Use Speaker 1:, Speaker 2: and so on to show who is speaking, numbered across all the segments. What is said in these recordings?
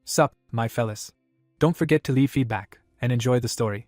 Speaker 1: Sup, my fellas. Don't forget to leave feedback, and enjoy the story.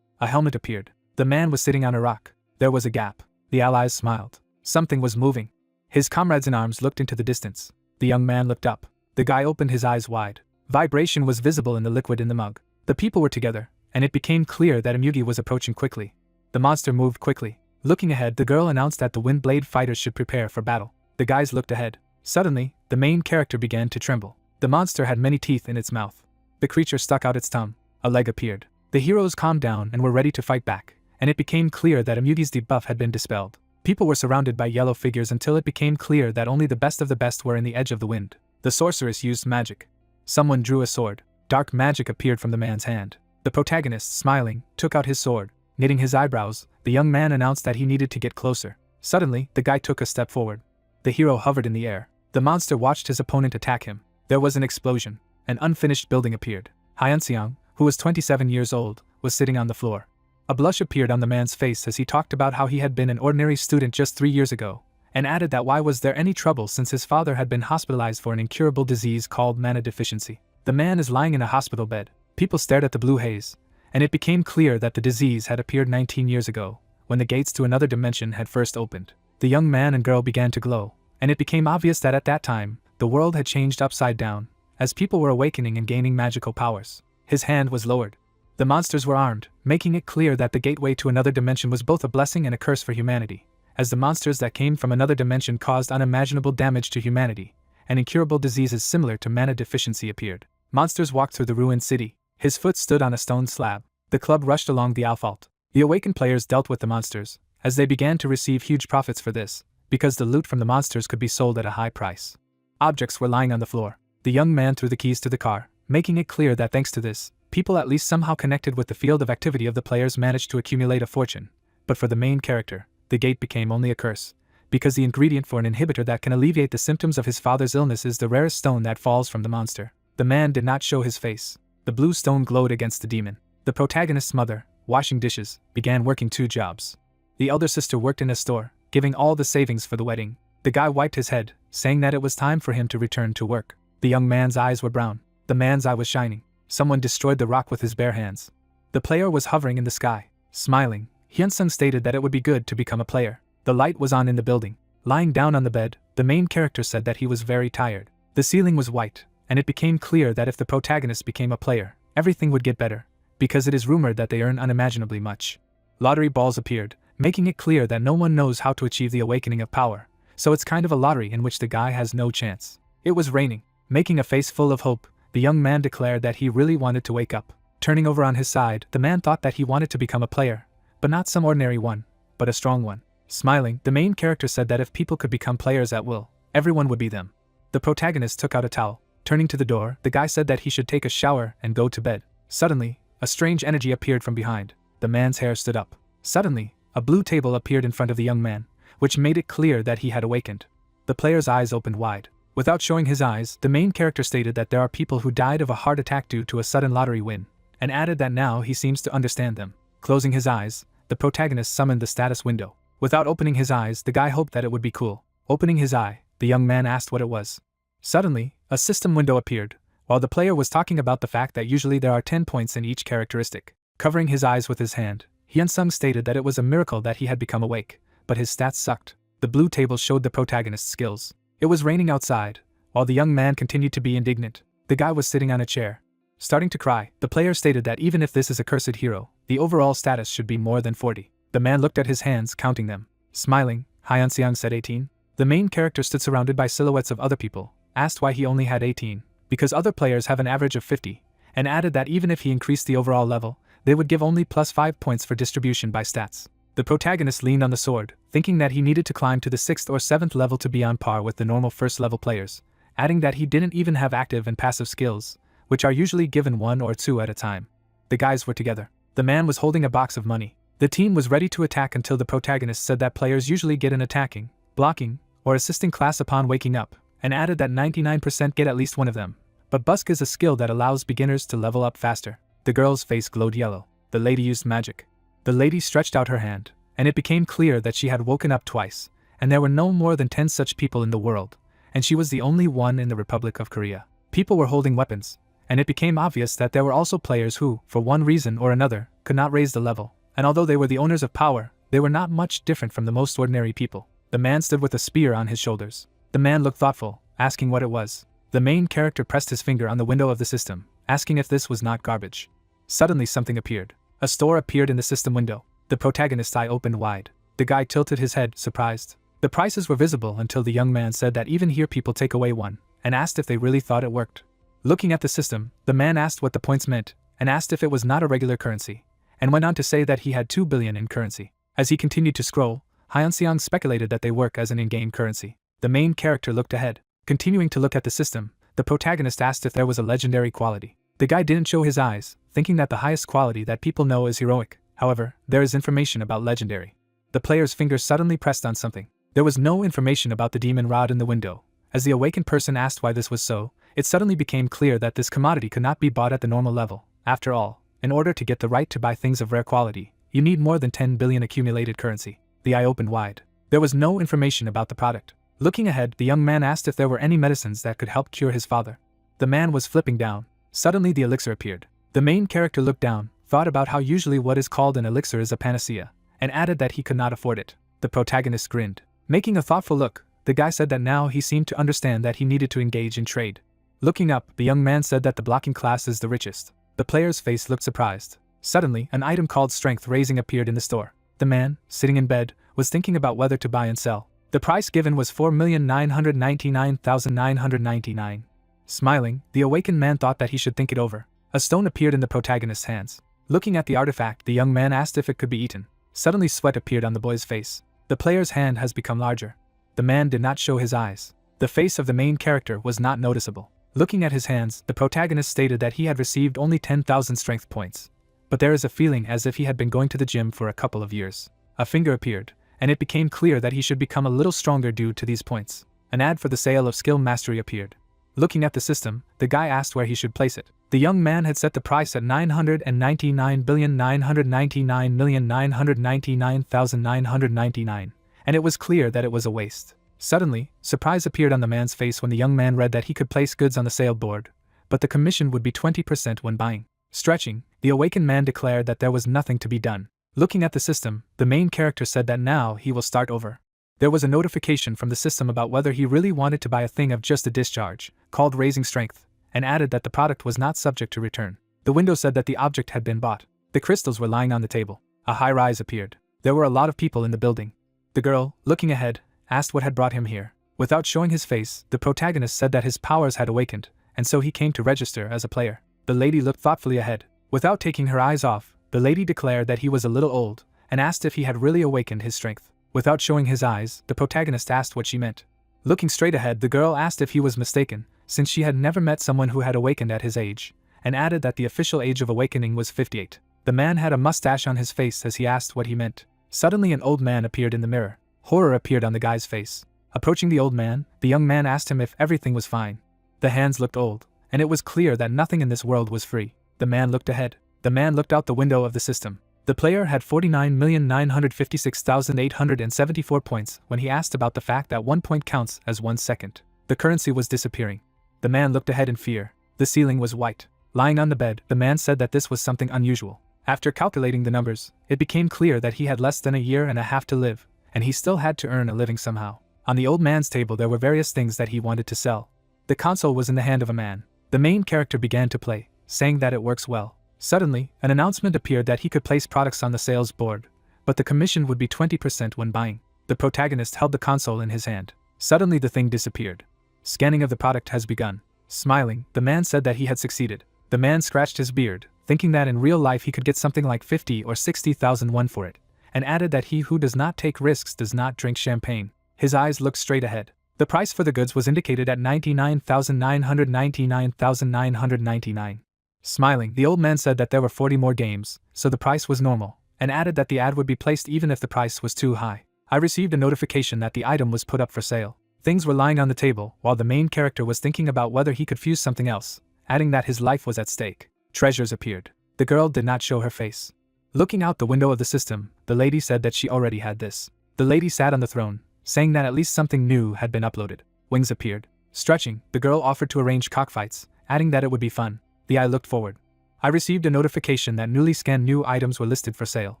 Speaker 1: A helmet appeared. The man was sitting on a rock. There was a gap. The allies smiled. Something was moving. His comrades in arms looked into the distance. The young man looked up. The guy opened his eyes wide. Vibration was visible in the liquid in the mug. The people were together, and it became clear that a Mugi was approaching quickly. The monster moved quickly. Looking ahead, the girl announced that the Windblade fighters should prepare for battle. The guys looked ahead. Suddenly, the main character began to tremble. The monster had many teeth in its mouth. The creature stuck out its tongue. A leg appeared. The heroes calmed down and were ready to fight back, and it became clear that Amugi's debuff had been dispelled. People were surrounded by yellow figures until it became clear that only the best of the best were in the edge of the wind. The sorceress used magic. Someone drew a sword. Dark magic appeared from the man's hand. The protagonist, smiling, took out his sword. Knitting his eyebrows, the young man announced that he needed to get closer. Suddenly, the guy took a step forward. The hero hovered in the air. The monster watched his opponent attack him. There was an explosion. An unfinished building appeared. Hyunseong, who was 27 years old, was sitting on the floor. A blush appeared on the man's face as he talked about how he had been an ordinary student just 3 years ago, and added that why was there any trouble since his father had been hospitalized for an incurable disease called mana deficiency. The man is lying in a hospital bed. People stared at the blue haze, and it became clear that the disease had appeared 19 years ago, when the gates to another dimension had first opened. The young man and girl began to glow, and it became obvious that at that time, the world had changed upside down, as people were awakening and gaining magical powers. His hand was lowered. The monsters were armed, making it clear that the gateway to another dimension was both a blessing and a curse for humanity, as the monsters that came from another dimension caused unimaginable damage to humanity, and incurable diseases similar to mana deficiency appeared. Monsters walked through the ruined city. His foot stood on a stone slab. The club rushed along the asphalt. The awakened players dealt with the monsters, as they began to receive huge profits for this, because the loot from the monsters could be sold at a high price. Objects were lying on the floor. The young man threw the keys to the car, making it clear that thanks to this, people at least somehow connected with the field of activity of the players managed to accumulate a fortune. But for the main character, the gate became only a curse, because the ingredient for an inhibitor that can alleviate the symptoms of his father's illness is the rarest stone that falls from the monster. The man did not show his face. The blue stone glowed against the demon. The protagonist's mother, washing dishes, began working 2 jobs. The elder sister worked in a store, giving all the savings for the wedding. The guy wiped his head, saying that it was time for him to return to work. The young man's eyes were brown. The man's eye was shining. Someone destroyed the rock with his bare hands. The player was hovering in the sky. Smiling, Hyunsung stated that it would be good to become a player. The light was on in the building. Lying down on the bed, the main character said that he was very tired. The ceiling was white, and it became clear that if the protagonist became a player, everything would get better, because it is rumored that they earn unimaginably much. Lottery balls appeared, making it clear that no one knows how to achieve the awakening of power, so it's kind of a lottery in which the guy has no chance. It was raining. Making a face full of hope, the young man declared that he really wanted to wake up. Turning over on his side, the man thought that he wanted to become a player, but not some ordinary one, but a strong one. Smiling, the main character said that if people could become players at will, everyone would be them. The protagonist took out a towel. Turning to the door, the guy said that he should take a shower and go to bed. Suddenly, a strange energy appeared from behind. The man's hair stood up. Suddenly, a blue table appeared in front of the young man, which made it clear that he had awakened. The player's eyes opened wide. Without showing his eyes, the main character stated that there are people who died of a heart attack due to a sudden lottery win, and added that now he seems to understand them. Closing his eyes, the protagonist summoned the status window. Without opening his eyes, the guy hoped that it would be cool. Opening his eye, the young man asked what it was. Suddenly, a system window appeared, while the player was talking about the fact that usually there are 10 points in each characteristic. Covering his eyes with his hand, Hyunsung stated that it was a miracle that he had become awake, but his stats sucked. The blue table showed the protagonist's skills. It was raining outside, while the young man continued to be indignant. The guy was sitting on a chair. Starting to cry, the player stated that even if this is a cursed hero, the overall status should be more than 40. The man looked at his hands, counting them. Smiling, Hyunseong said 18. The main character stood surrounded by silhouettes of other people, asked why he only had 18, because other players have an average of 50, and added that even if he increased the overall level, they would give only plus 5 points for distribution by stats. The protagonist leaned on the sword, thinking that he needed to climb to the 6th or 7th level to be on par with the normal first level players, adding that he didn't even have active and passive skills, which are usually given 1 or 2 at a time. The guys were together. The man was holding a box of money. The team was ready to attack until the protagonist said that players usually get an attacking, blocking, or assisting class upon waking up, and added that 99% get at least one of them. But Busk is a skill that allows beginners to level up faster. The girl's face glowed yellow. The lady used magic. The lady stretched out her hand, and it became clear that she had woken up twice, and there were no more than 10 such people in the world, and she was the only one in the Republic of Korea. People were holding weapons, and it became obvious that there were also players who, for one reason or another, could not raise the level, and although they were the owners of power, they were not much different from the most ordinary people. The man stood with a spear on his shoulders. The man looked thoughtful, asking what it was. The main character pressed his finger on the window of the system, asking if this was not garbage. Suddenly something appeared. A store appeared in the system window. The protagonist's eye opened wide. The guy tilted his head, surprised. The prices were visible until the young man said that even here people take away one, and asked if they really thought it worked. Looking at the system, the man asked what the points meant, and asked if it was not a regular currency, and went on to say that he had 2 billion in currency. As he continued to scroll, Hyunseong speculated that they work as an in-game currency. The main character looked ahead. Continuing to look at the system, the protagonist asked if there was a legendary quality. The guy didn't show his eyes, thinking that the highest quality that people know is heroic. However, there is information about legendary. The player's finger suddenly pressed on something. There was no information about the demon rod in the window. As the awakened person asked why this was so, it suddenly became clear that this commodity could not be bought at the normal level. After all, in order to get the right to buy things of rare quality, you need more than 10 billion accumulated currency. The eye opened wide. There was no information about the product. Looking ahead, the young man asked if there were any medicines that could help cure his father. The man was flipping down. Suddenly the elixir appeared. The main character looked down, thought about how usually what is called an elixir is a panacea, and added that he could not afford it. The protagonist grinned. Making a thoughtful look, the guy said that now he seemed to understand that he needed to engage in trade. Looking up, the young man said that the blocking class is the richest. The player's face looked surprised. Suddenly, an item called strength raising appeared in the store. The man, sitting in bed, was thinking about whether to buy and sell. The price given was 4,999,999. Smiling, the awakened man thought that he should think it over. A stone appeared in the protagonist's hands. Looking at the artifact, the young man asked if it could be eaten. Suddenly sweat appeared on the boy's face. The player's hand has become larger. The man did not show his eyes. The face of the main character was not noticeable. Looking at his hands, the protagonist stated that he had received only 10,000 strength points. But there is a feeling as if he had been going to the gym for a couple of years. A finger appeared, and it became clear that he should become a little stronger due to these points. An ad for the sale of skill mastery appeared. Looking at the system, the guy asked where he should place it. The young man had set the price at 999,999,999,999, and it was clear that it was a waste. Suddenly, surprise appeared on the man's face when the young man read that he could place goods on the sale board, but the commission would be 20% when buying. Stretching, the awakened man declared that there was nothing to be done. Looking at the system, the main character said that now he will start over. There was a notification from the system about whether he really wanted to buy a thing of just a discharge, called raising strength, and added that the product was not subject to return. The window said that the object had been bought. The crystals were lying on the table. A high rise appeared. There were a lot of people in the building. The girl, looking ahead, asked what had brought him here. Without showing his face, the protagonist said that his powers had awakened, and so he came to register as a player. The lady looked thoughtfully ahead. Without taking her eyes off, the lady declared that he was a little old, and asked if he had really awakened his strength. Without showing his eyes, the protagonist asked what she meant. Looking straight ahead, the girl asked if he was mistaken, since she had never met someone who had awakened at his age, and added that the official age of awakening was 58. The man had a mustache on his face as he asked what he meant. Suddenly an old man appeared in the mirror. Horror appeared on the guy's face. Approaching the old man, the young man asked him if everything was fine. The hands looked old, and it was clear that nothing in this world was free. The man looked ahead. The man looked out the window of the system. The player had 49,956,874 points when he asked about the fact that 1 point counts as 1 second. The currency was disappearing. The man looked ahead in fear. The ceiling was white. Lying on the bed, the man said that this was something unusual. After calculating the numbers, it became clear that he had less than a year and a half to live, and he still had to earn a living somehow. On the old man's table there were various things that he wanted to sell. The console was in the hand of a man. The main character began to play, saying that it works well. Suddenly, an announcement appeared that he could place products on the sales board, but the commission would be 20% when buying. The protagonist held the console in his hand. Suddenly the thing disappeared. Scanning of the product has begun. Smiling, the man said that he had succeeded. The man scratched his beard, thinking that in real life he could get something like 50 or 60,000 won for it, and added that he who does not take risks does not drink champagne. His eyes looked straight ahead. The price for the goods was indicated at 99,999,999. Smiling, the old man said that there were 40 more games, so the price was normal, and added that the ad would be placed even if the price was too high. I received a notification that the item was put up for sale. Things were lying on the table, while the main character was thinking about whether he could fuse something else, adding that his life was at stake. Treasures appeared. The girl did not show her face. Looking out the window of the system, the lady said that she already had this. The lady sat on the throne, saying that at least something new had been uploaded. Wings appeared. Stretching, the girl offered to arrange cockfights, adding that it would be fun. The eye looked forward. I received a notification that newly scanned new items were listed for sale.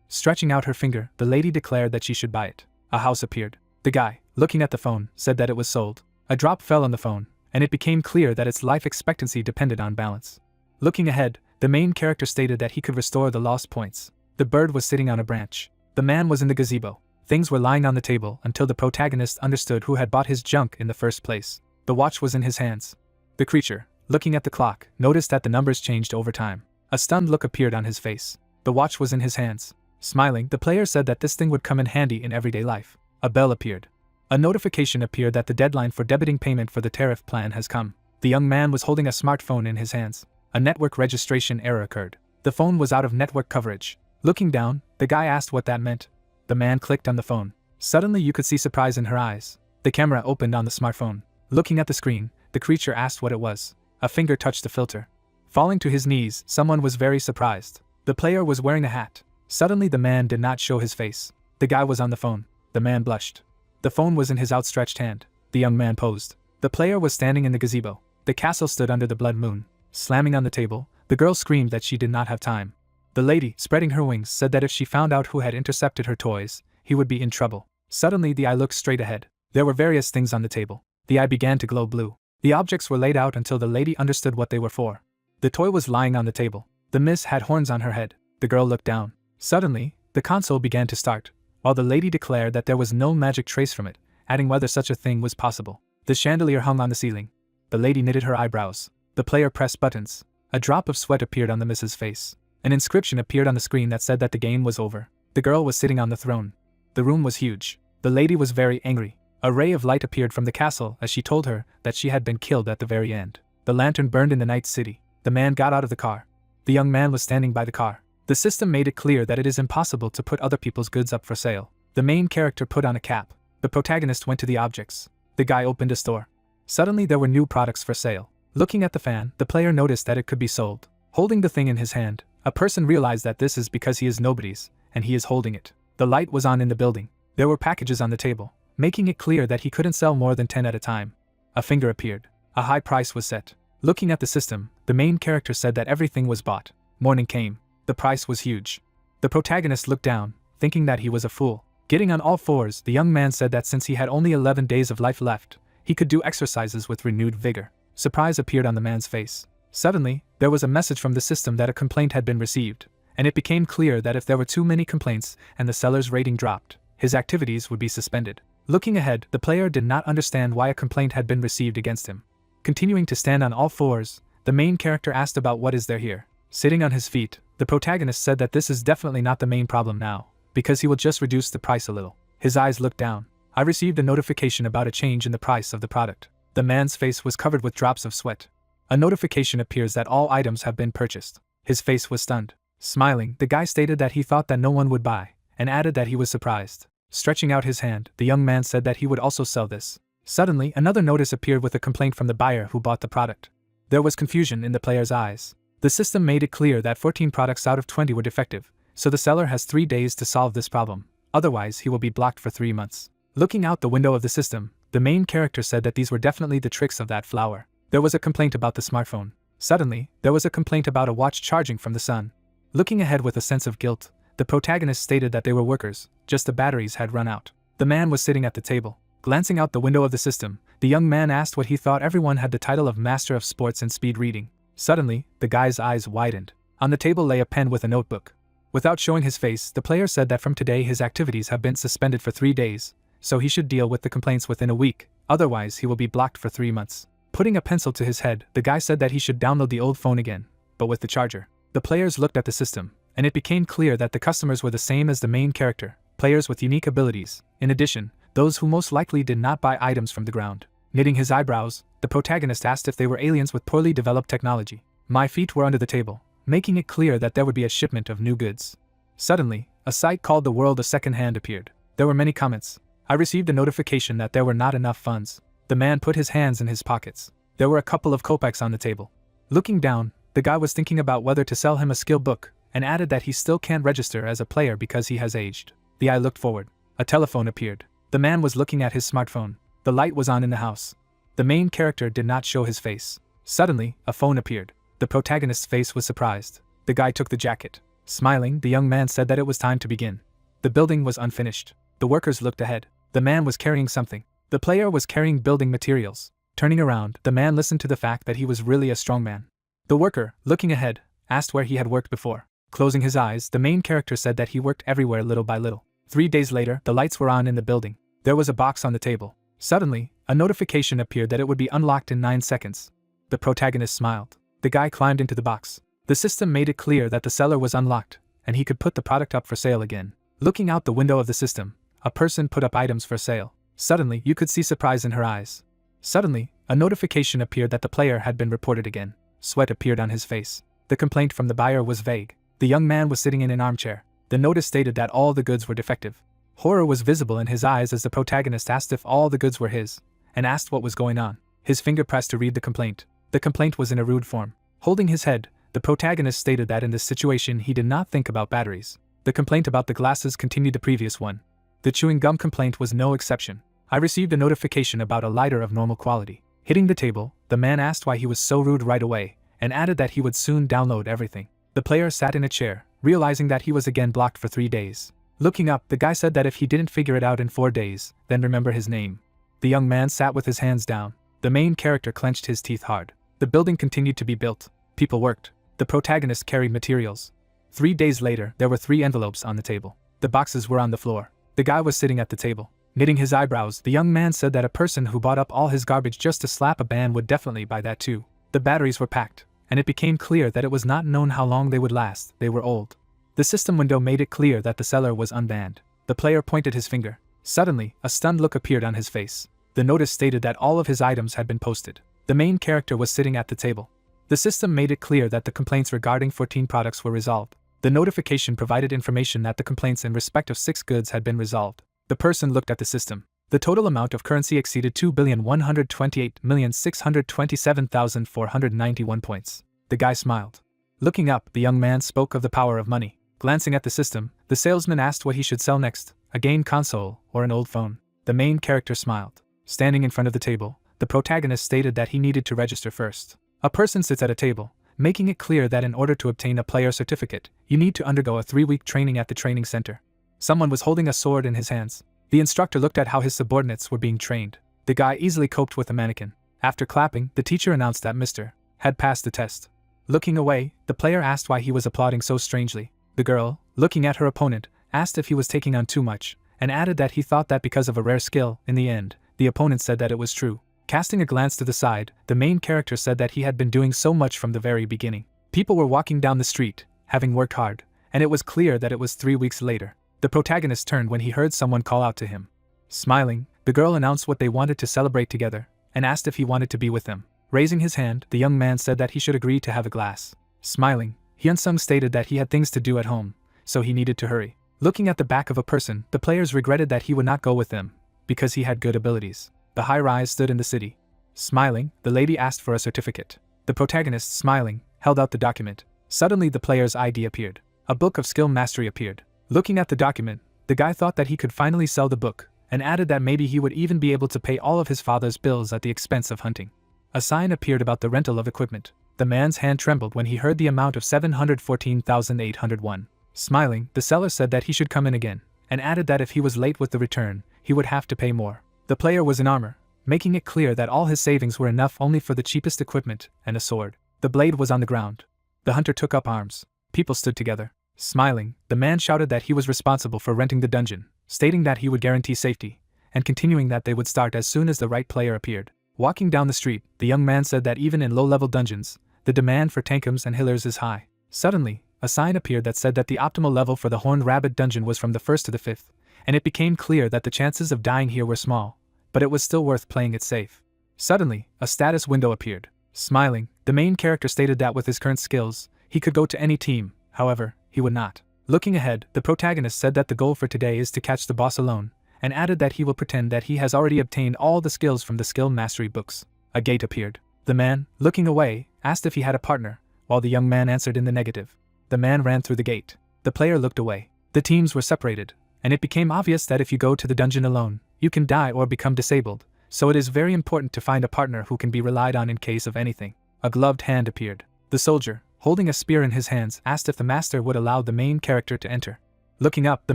Speaker 1: Stretching out her finger, the lady declared that she should buy it. A house appeared. The guy, looking at the phone, said that it was sold. A drop fell on the phone, and it became clear that its life expectancy depended on balance. Looking ahead, the main character stated that he could restore the lost points. The bird was sitting on a branch. The man was in the gazebo. Things were lying on the table until the protagonist understood who had bought his junk in the first place. The watch was in his hands. The creature, looking at the clock, noticed that the numbers changed over time. A stunned look appeared on his face. The watch was in his hands. Smiling, the player said that this thing would come in handy in everyday life. A bell appeared. A notification appeared that the deadline for debiting payment for the tariff plan has come. The young man was holding a smartphone in his hands. A network registration error occurred. The phone was out of network coverage. Looking down, the guy asked what that meant. The man clicked on the phone. Suddenly you could see surprise in her eyes. The camera opened on the smartphone. Looking at the screen, the creature asked what it was. A finger touched the filter. Falling to his knees, someone was very surprised. The player was wearing a hat. Suddenly the man did not show his face. The guy was on the phone. The man blushed. The phone was in his outstretched hand. The young man posed. The player was standing in the gazebo. The castle stood under the blood moon. Slamming on the table, the girl screamed that she did not have time. The lady, spreading her wings, said that if she found out who had intercepted her toys, he would be in trouble. Suddenly the eye looked straight ahead. There were various things on the table. The eye began to glow blue. The objects were laid out until the lady understood what they were for. The toy was lying on the table. The miss had horns on her head. The girl looked down. Suddenly, the console began to start, while the lady declared that there was no magic trace from it, adding whether such a thing was possible. The chandelier hung on the ceiling. The lady knitted her eyebrows. The player pressed buttons. A drop of sweat appeared on the miss's face. An inscription appeared on the screen that said that the game was over. The girl was sitting on the throne. The room was huge. The lady was very angry. A ray of light appeared from the castle as she told her that she had been killed at the very end. The lantern burned in the night city. The man got out of the car. The young man was standing by the car. The system made it clear that it is impossible to put other people's goods up for sale. The main character put on a cap. The protagonist went to the objects. The guy opened a store. Suddenly there were new products for sale. Looking at the fan, the player noticed that it could be sold. Holding the thing in his hand, a person realized that this is because he is nobody's, and he is holding it. The light was on in the building. There were packages on the table, making it clear that he couldn't sell more than 10 at a time. A finger appeared. A high price was set. Looking at the system, the main character said that everything was bought. Morning came. The price was huge. The protagonist looked down, thinking that he was a fool. Getting on all fours, the young man said that since he had only 11 days of life left, he could do exercises with renewed vigor. Surprise appeared on the man's face. Suddenly, there was a message from the system that a complaint had been received, and it became clear that if there were too many complaints and the seller's rating dropped, his activities would be suspended. Looking ahead, the player did not understand why a complaint had been received against him. Continuing to stand on all fours, the main character asked about what is there here. Sitting on his feet, the protagonist said that this is definitely not the main problem now, because he will just reduce the price a little. His eyes looked down. I received a notification about a change in the price of the product. The man's face was covered with drops of sweat. A notification appears that all items have been purchased. His face was stunned. Smiling, the guy stated that he thought that no one would buy, and added that he was surprised. Stretching out his hand, the young man said that he would also sell this. Suddenly, another notice appeared with a complaint from the buyer who bought the product. There was confusion in the player's eyes. The system made it clear that 14 products out of 20 were defective, so the seller has 3 days to solve this problem. Otherwise, he will be blocked for 3 months. Looking out the window of the system, the main character said that these were definitely the tricks of that flower. There was a complaint about the smartphone. Suddenly, there was a complaint about a watch charging from the sun. Looking ahead with a sense of guilt, the protagonist stated that they were workers, just the batteries had run out. The man was sitting at the table. Glancing out the window of the system, the young man asked what he thought. Everyone had the title of Master of Sports and Speed Reading. Suddenly, the guy's eyes widened. On the table lay a pen with a notebook. Without showing his face, the player said that from today his activities have been suspended for 3 days, so he should deal with the complaints within a week, otherwise he will be blocked for 3 months. Putting a pencil to his head, the guy said that he should download the old phone again, but with the charger. The players looked at the system, and it became clear that the customers were the same as the main character, players with unique abilities. In addition, those who most likely did not buy items from the ground. Knitting his eyebrows, the protagonist asked if they were aliens with poorly developed technology. My feet were under the table, making it clear that there would be a shipment of new goods. Suddenly, a site called The World of Second Hand appeared. There were many comments. I received a notification that there were not enough funds. The man put his hands in his pockets. There were a couple of kopecks on the table. Looking down, the guy was thinking about whether to sell him a skill book, and added that he still can't register as a player because he has aged. The eye looked forward. A telephone appeared. The man was looking at his smartphone. The light was on in the house. The main character did not show his face. Suddenly, a phone appeared. The protagonist's face was surprised. The guy took the jacket. Smiling, the young man said that it was time to begin. The building was unfinished. The workers looked ahead. The man was carrying something. The player was carrying building materials. Turning around, the man listened to the fact that he was really a strong man. The worker, looking ahead, asked where he had worked before. Closing his eyes, the main character said that he worked everywhere little by little. 3 days later, the lights were on in the building. There was a box on the table. Suddenly, a notification appeared that it would be unlocked in 9 seconds. The protagonist smiled. The guy climbed into the box. The system made it clear that the cellar was unlocked, and he could put the product up for sale again. Looking out the window of the system, a person put up items for sale. Suddenly, you could see surprise in her eyes. Suddenly, a notification appeared that the player had been reported again. Sweat appeared on his face. The complaint from the buyer was vague. The young man was sitting in an armchair. The notice stated that all the goods were defective. Horror was visible in his eyes as the protagonist asked if all the goods were his, and asked what was going on. His finger pressed to read the complaint. The complaint was in a rude form. Holding his head, the protagonist stated that in this situation he did not think about batteries. The complaint about the glasses continued the previous one. The chewing gum complaint was no exception. I received a notification about a lighter of normal quality. Hitting the table, the man asked why he was so rude right away, and added that he would soon download everything. The player sat in a chair, realizing that he was again blocked for 3 days. Looking up, the guy said that if he didn't figure it out in 4 days, then remember his name. The young man sat with his hands down. The main character clenched his teeth hard. The building continued to be built. People worked. The protagonist carried materials. 3 days later, there were 3 envelopes on the table. The boxes were on the floor. The guy was sitting at the table. Knitting his eyebrows, the young man said that a person who bought up all his garbage just to slap a ban would definitely buy that too. The batteries were packed, and it became clear that it was not known how long they would last. They were old. The system window made it clear that the seller was unbanned. The player pointed his finger. Suddenly, a stunned look appeared on his face. The notice stated that all of his items had been posted. The main character was sitting at the table. The system made it clear that the complaints regarding 14 products were resolved. The notification provided information that the complaints in respect of 6 goods had been resolved. The person looked at the system. The total amount of currency exceeded 2,128,627,491 points. The guy smiled. Looking up, the young man spoke of the power of money. Glancing at the system, the salesman asked what he should sell next, a game console or an old phone. The main character smiled. Standing in front of the table, the protagonist stated that he needed to register first. A person sits at a table, making it clear that in order to obtain a player certificate, you need to undergo a 3-week training at the training center. Someone was holding a sword in his hands. The instructor looked at how his subordinates were being trained. The guy easily coped with the mannequin. After clapping, the teacher announced that Mr. had passed the test. Looking away, the player asked why he was applauding so strangely. The girl, looking at her opponent, asked if he was taking on too much, and added that he thought that because of a rare skill. In the end, the opponent said that it was true. Casting a glance to the side, the main character said that he had been doing so much from the very beginning. People were walking down the street, having worked hard, and it was clear that it was 3 weeks later. The protagonist turned when he heard someone call out to him. Smiling, the girl announced what they wanted to celebrate together, and asked if he wanted to be with them. Raising his hand, the young man said that he should agree to have a glass. Smiling, Hyunsung stated that he had things to do at home, so he needed to hurry. Looking at the back of a person, the players regretted that he would not go with them, because he had good abilities. The high-rise stood in the city. Smiling, the lady asked for a certificate. The protagonist, smiling, held out the document. Suddenly the player's ID appeared. A book of skill mastery appeared. Looking at the document, the guy thought that he could finally sell the book, and added that maybe he would even be able to pay all of his father's bills at the expense of hunting. A sign appeared about the rental of equipment. The man's hand trembled when he heard the amount of 714,801. Smiling, the seller said that he should come in again, and added that if he was late with the return, he would have to pay more. The player was in armor, making it clear that all his savings were enough only for the cheapest equipment and a sword. The blade was on the ground. The hunter took up arms. People stood together. Smiling, the man shouted that he was responsible for renting the dungeon, stating that he would guarantee safety, and continuing that they would start as soon as the right player appeared. Walking down the street, the young man said that even in low-level dungeons, the demand for tankims and healers is high. Suddenly, a sign appeared that said that the optimal level for the Horned Rabbit dungeon was from the 1st to the 5th, and it became clear that the chances of dying here were small, but it was still worth playing it safe. Suddenly, a status window appeared. Smiling, the main character stated that with his current skills, he could go to any team, however, he would not. Looking ahead, the protagonist said that the goal for today is to catch the boss alone, and added that he will pretend that he has already obtained all the skills from the skill mastery books. A gate appeared. The man, looking away, asked if he had a partner, while the young man answered in the negative. The man ran through the gate. The player looked away. The teams were separated, and it became obvious that if you go to the dungeon alone, you can die or become disabled, so it is very important to find a partner who can be relied on in case of anything. A gloved hand appeared. The soldier, holding a spear in his hands, asked if the master would allow the main character to enter. Looking up, the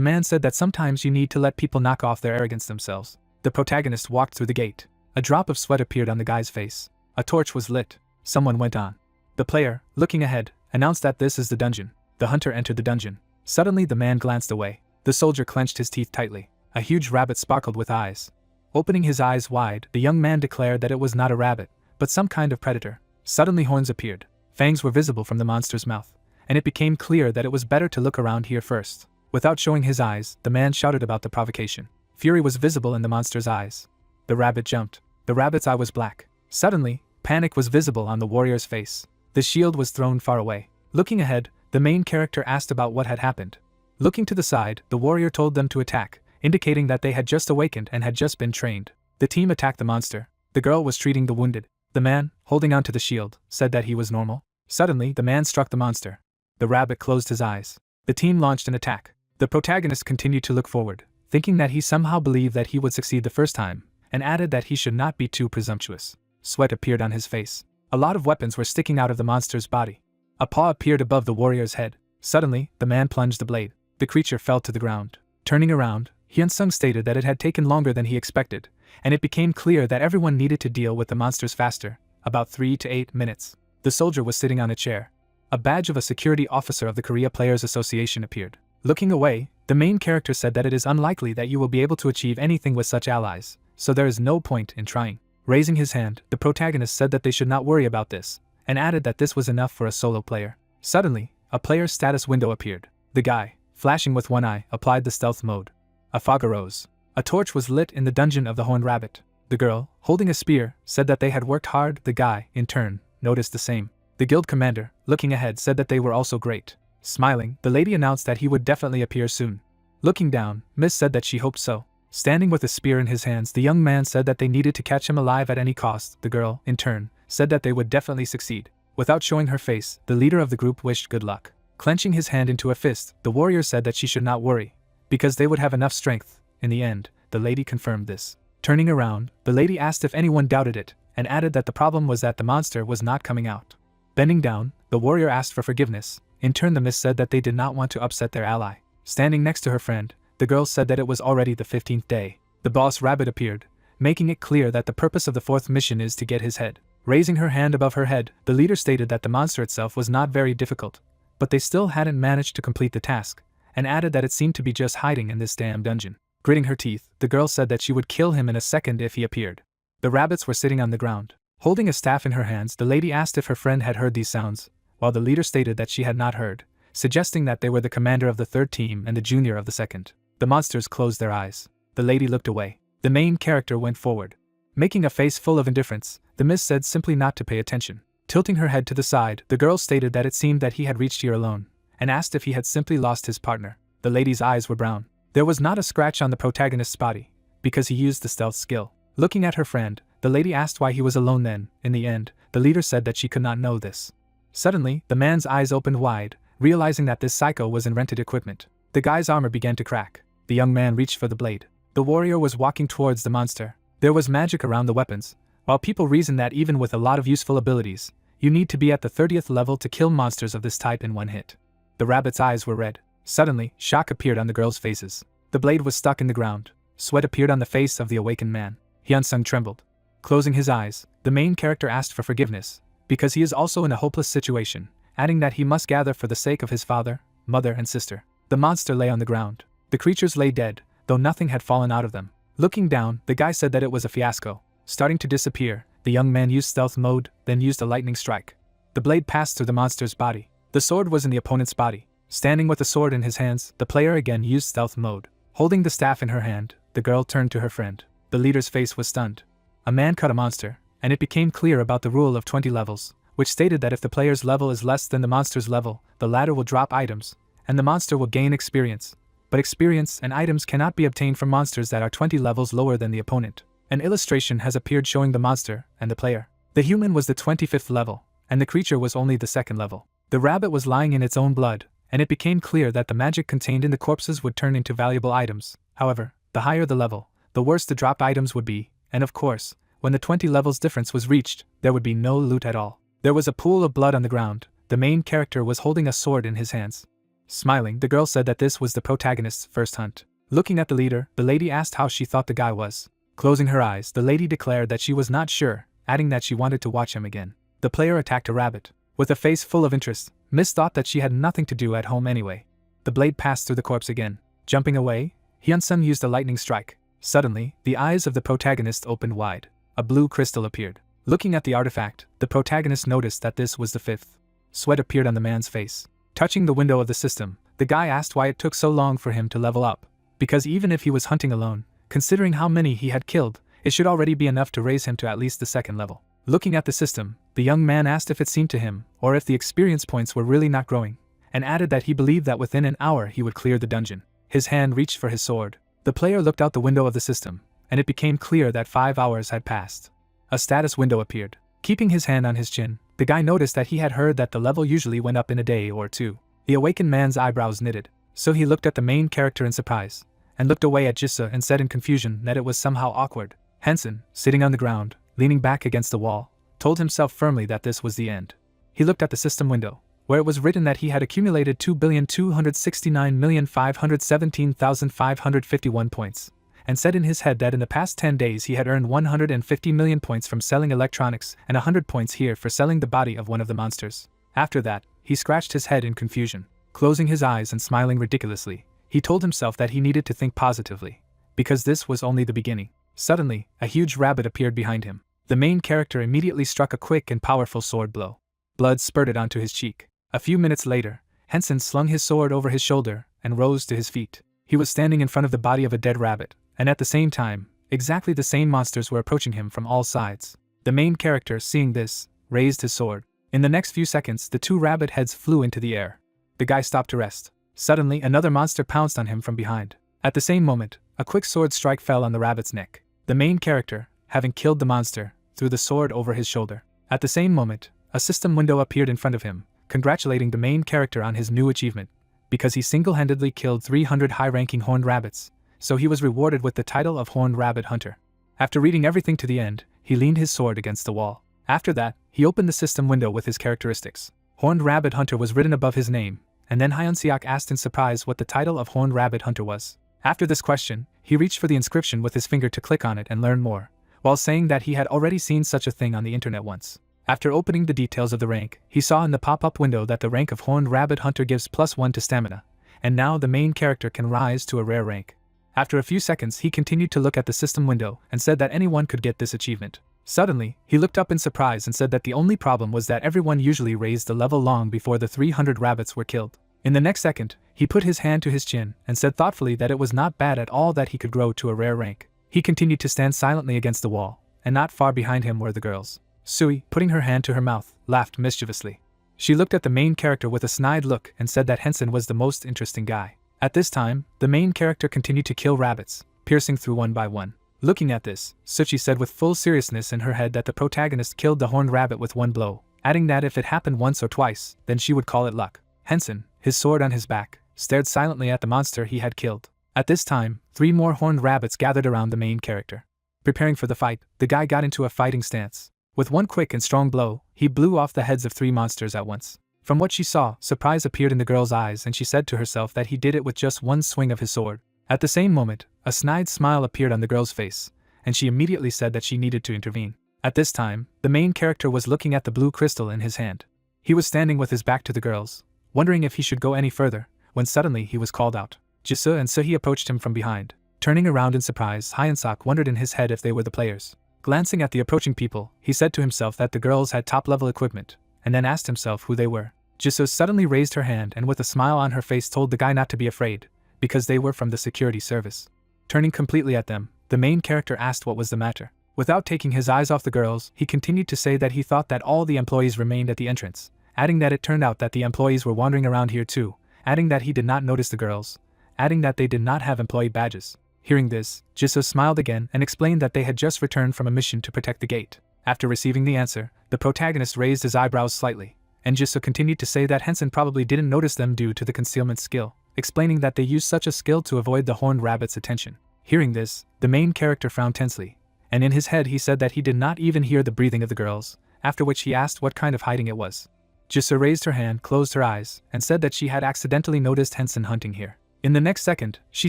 Speaker 1: man said that sometimes you need to let people knock off their arrogance themselves. The protagonist walked through the gate. A drop of sweat appeared on the guy's face. A torch was lit. Someone went on. The player, looking ahead, announced that this is the dungeon. The hunter entered the dungeon. Suddenly the man glanced away. The soldier clenched his teeth tightly. A huge rabbit sparkled with eyes. Opening his eyes wide, the young man declared that it was not a rabbit, but some kind of predator. Suddenly horns appeared. Fangs were visible from the monster's mouth, and it became clear that it was better to look around here first. Without showing his eyes, the man shouted about the provocation. Fury was visible in the monster's eyes. The rabbit jumped. The rabbit's eye was black. Suddenly, panic was visible on the warrior's face. The shield was thrown far away. Looking ahead, the main character asked about what had happened. Looking to the side, the warrior told them to attack, indicating that they had just awakened and had just been trained. The team attacked the monster. The girl was treating the wounded. The man, holding onto the shield, said that he was normal. Suddenly, the man struck the monster. The rabbit closed his eyes. The team launched an attack. The protagonist continued to look forward, thinking that he somehow believed that he would succeed the first time, and added that he should not be too presumptuous. Sweat appeared on his face. A lot of weapons were sticking out of the monster's body. A paw appeared above the warrior's head. Suddenly, the man plunged the blade. The creature fell to the ground. Turning around, Hyunsung stated that it had taken longer than he expected, and it became clear that everyone needed to deal with the monsters faster, about 3 to 8 minutes. The soldier was sitting on a chair. A badge of a security officer of the Korea Players Association appeared. Looking away, the main character said that it is unlikely that you will be able to achieve anything with such allies, so there is no point in trying. Raising his hand, the protagonist said that they should not worry about this, and added that this was enough for a solo player. Suddenly, a player's status window appeared. The guy, flashing with one eye, applied the stealth mode. A fog arose. A torch was lit in the dungeon of the Horned Rabbit. The girl, holding a spear, said that they had worked hard. The guy, in turn, noticed the same. The guild commander, looking ahead, said that they were also great. Smiling, the lady announced that he would definitely appear soon. Looking down, Miss said that she hoped so. Standing with a spear in his hands, the young man said that they needed to catch him alive at any cost. The girl, in turn, said that they would definitely succeed. Without showing her face, the leader of the group wished good luck. Clenching his hand into a fist, the warrior said that she should not worry, because they would have enough strength. In the end, the lady confirmed this. Turning around, the lady asked if anyone doubted it, and added that the problem was that the monster was not coming out. Bending down, the warrior asked for forgiveness. In turn, the miss said that they did not want to upset their ally. Standing next to her friend, the girl said that it was already the 15th day. The boss rabbit appeared, making it clear that the purpose of the 4th mission is to get his head. Raising her hand above her head, the leader stated that the monster itself was not very difficult, but they still hadn't managed to complete the task, and added that it seemed to be just hiding in this damn dungeon. Gritting her teeth, the girl said that she would kill him in a second if he appeared. The rabbits were sitting on the ground. Holding a staff in her hands, the lady asked if her friend had heard these sounds, while the leader stated that she had not heard, suggesting that they were the commander of the 3rd team and the junior of the 2nd. The monsters closed their eyes. The lady looked away. The main character went forward. Making a face full of indifference, the miss said simply not to pay attention. Tilting her head to the side, the girl stated that it seemed that he had reached here alone, and asked if he had simply lost his partner. The lady's eyes were brown. There was not a scratch on the protagonist's body, because he used the stealth skill. Looking at her friend, the lady asked why he was alone then. In the end, the leader said that she could not know this. Suddenly, the man's eyes opened wide, realizing that this psycho was in rented equipment. The guy's armor began to crack. The young man reached for the blade. The warrior was walking towards the monster. There was magic around the weapons, while people reasoned that even with a lot of useful abilities, you need to be at the 30th level to kill monsters of this type in one hit. The rabbit's eyes were red. Suddenly, shock appeared on the girls' faces. The blade was stuck in the ground. Sweat appeared on the face of the awakened man. Hyunsung trembled. Closing his eyes, the main character asked for forgiveness, because he is also in a hopeless situation, adding that he must gather for the sake of his father, mother, and sister. The monster lay on the ground. The creatures lay dead, though nothing had fallen out of them. Looking down, the guy said that it was a fiasco. Starting to disappear, the young man used stealth mode, then used a lightning strike. The blade passed through the monster's body. The sword was in the opponent's body. Standing with the sword in his hands, the player again used stealth mode. Holding the staff in her hand, the girl turned to her friend. The leader's face was stunned. A man cut a monster, and it became clear about the rule of 20 levels, which stated that if the player's level is less than the monster's level, the latter will drop items, and the monster will gain experience. But experience and items cannot be obtained from monsters that are 20 levels lower than the opponent. An illustration has appeared showing the monster and the player. The human was the 25th level, and the creature was only the 2nd level. The rabbit was lying in its own blood, and it became clear that the magic contained in the corpses would turn into valuable items. However, the higher the level, the worse the dropped items would be, and of course, when the 20 levels difference was reached, there would be no loot at all. There was a pool of blood on the ground. The main character was holding a sword in his hands. Smiling, the girl said that this was the protagonist's first hunt. Looking at the leader, the lady asked how she thought the guy was. Closing her eyes, the lady declared that she was not sure, adding that she wanted to watch him again. The player attacked a rabbit. With a face full of interest, Miss thought that she had nothing to do at home anyway. The blade passed through the corpse again. Jumping away, Hyun-sung used a lightning strike. Suddenly, the eyes of the protagonist opened wide. A blue crystal appeared. Looking at the artifact, the protagonist noticed that this was the fifth. Sweat appeared on the man's face. Touching the window of the system, the guy asked why it took so long for him to level up. Because even if he was hunting alone, considering how many he had killed, it should already be enough to raise him to at least the second level. Looking at the system, the young man asked if it seemed to him, or if the experience points were really not growing, and added that he believed that within an hour he would clear the dungeon. His hand reached for his sword. The player looked out the window of the system, and it became clear that 5 hours had passed. A status window appeared. Keeping his hand on his chin, the guy noticed that he had heard that the level usually went up in a day or two. The awakened man's eyebrows knitted, so he looked at the main character in surprise, and looked away at Jisoo and said in confusion that it was somehow awkward. Hansen, sitting on the ground, leaning back against the wall, told himself firmly that this was the end. He looked at the system window, where it was written that he had accumulated 2,269,517,551 points, and said in his head that in the past 10 days he had earned 150 million points from selling electronics and 100 points here for selling the body of one of the monsters. After that, he scratched his head in confusion. Closing his eyes and smiling ridiculously, he told himself that he needed to think positively, because this was only the beginning. Suddenly, a huge rabbit appeared behind him. The main character immediately struck a quick and powerful sword blow. Blood spurted onto his cheek. A few minutes later, Henson slung his sword over his shoulder and rose to his feet. He was standing in front of the body of a dead rabbit, and at the same time, exactly the same monsters were approaching him from all sides. The main character, seeing this, raised his sword. In the next few seconds, the 2 rabbit heads flew into the air. The guy stopped to rest. Suddenly, another monster pounced on him from behind. At the same moment, a quick sword strike fell on the rabbit's neck. The main character, having killed the monster, threw the sword over his shoulder. At the same moment, a system window appeared in front of him, congratulating the main character on his new achievement, because he single-handedly killed 300 high-ranking horned rabbits, so he was rewarded with the title of Horned Rabbit Hunter. After reading everything to the end, he leaned his sword against the wall. After that, he opened the system window with his characteristics. Horned Rabbit Hunter was written above his name, and then Hyun-seok asked in surprise what the title of Horned Rabbit Hunter was. After this question, he reached for the inscription with his finger to click on it and learn more, while saying that he had already seen such a thing on the internet once. After opening the details of the rank, he saw in the pop-up window that the rank of Horned Rabbit Hunter gives +1 to stamina, and now the main character can rise to a rare rank. After a few seconds, he continued to look at the system window and said that anyone could get this achievement. Suddenly, he looked up in surprise and said that the only problem was that everyone usually raised the level long before the 300 rabbits were killed. In the next second, he put his hand to his chin and said thoughtfully that it was not bad at all that he could grow to a rare rank. He continued to stand silently against the wall, and not far behind him were the girls. Sui, putting her hand to her mouth, laughed mischievously. She looked at the main character with a snide look and said that Henson was the most interesting guy. At this time, the main character continued to kill rabbits, piercing through one by one. Looking at this, Suchi said with full seriousness in her head that the protagonist killed the horned rabbit with one blow, adding that if it happened once or twice, then she would call it luck. Henson, his sword on his back, stared silently at the monster he had killed. At this time, 3 more horned rabbits gathered around the main character. Preparing for the fight, the guy got into a fighting stance. With one quick and strong blow, he blew off the heads of 3 monsters at once. From what she saw, surprise appeared in the girl's eyes and she said to herself that he did it with just one swing of his sword. At the same moment, a snide smile appeared on the girl's face, and she immediately said that she needed to intervene. At this time, the main character was looking at the blue crystal in his hand. He was standing with his back to the girls, wondering if he should go any further, when suddenly he was called out. Jisoo and Seo approached him from behind. Turning around in surprise, Hyun-seok wondered in his head if they were the players. Glancing at the approaching people, he said to himself that the girls had top-level equipment, and then asked himself who they were. Jisoo suddenly raised her hand and with a smile on her face told the guy not to be afraid, because they were from the security service. Turning completely at them, the main character asked what was the matter. Without taking his eyes off the girls, he continued to say that he thought that all the employees remained at the entrance, adding that it turned out that the employees were wandering around here too, adding that he did not notice the girls, adding that they did not have employee badges. Hearing this, Jisoo smiled again and explained that they had just returned from a mission to protect the gate. After receiving the answer, the protagonist raised his eyebrows slightly, and Jisoo continued to say that Henson probably didn't notice them due to the concealment skill, explaining that they used such a skill to avoid the horned rabbit's attention. Hearing this, the main character frowned tensely, and in his head he said that he did not even hear the breathing of the girls, after which he asked what kind of hiding it was. Jisoo raised her hand, closed her eyes, and said that she had accidentally noticed Henson hunting here. In the next second, she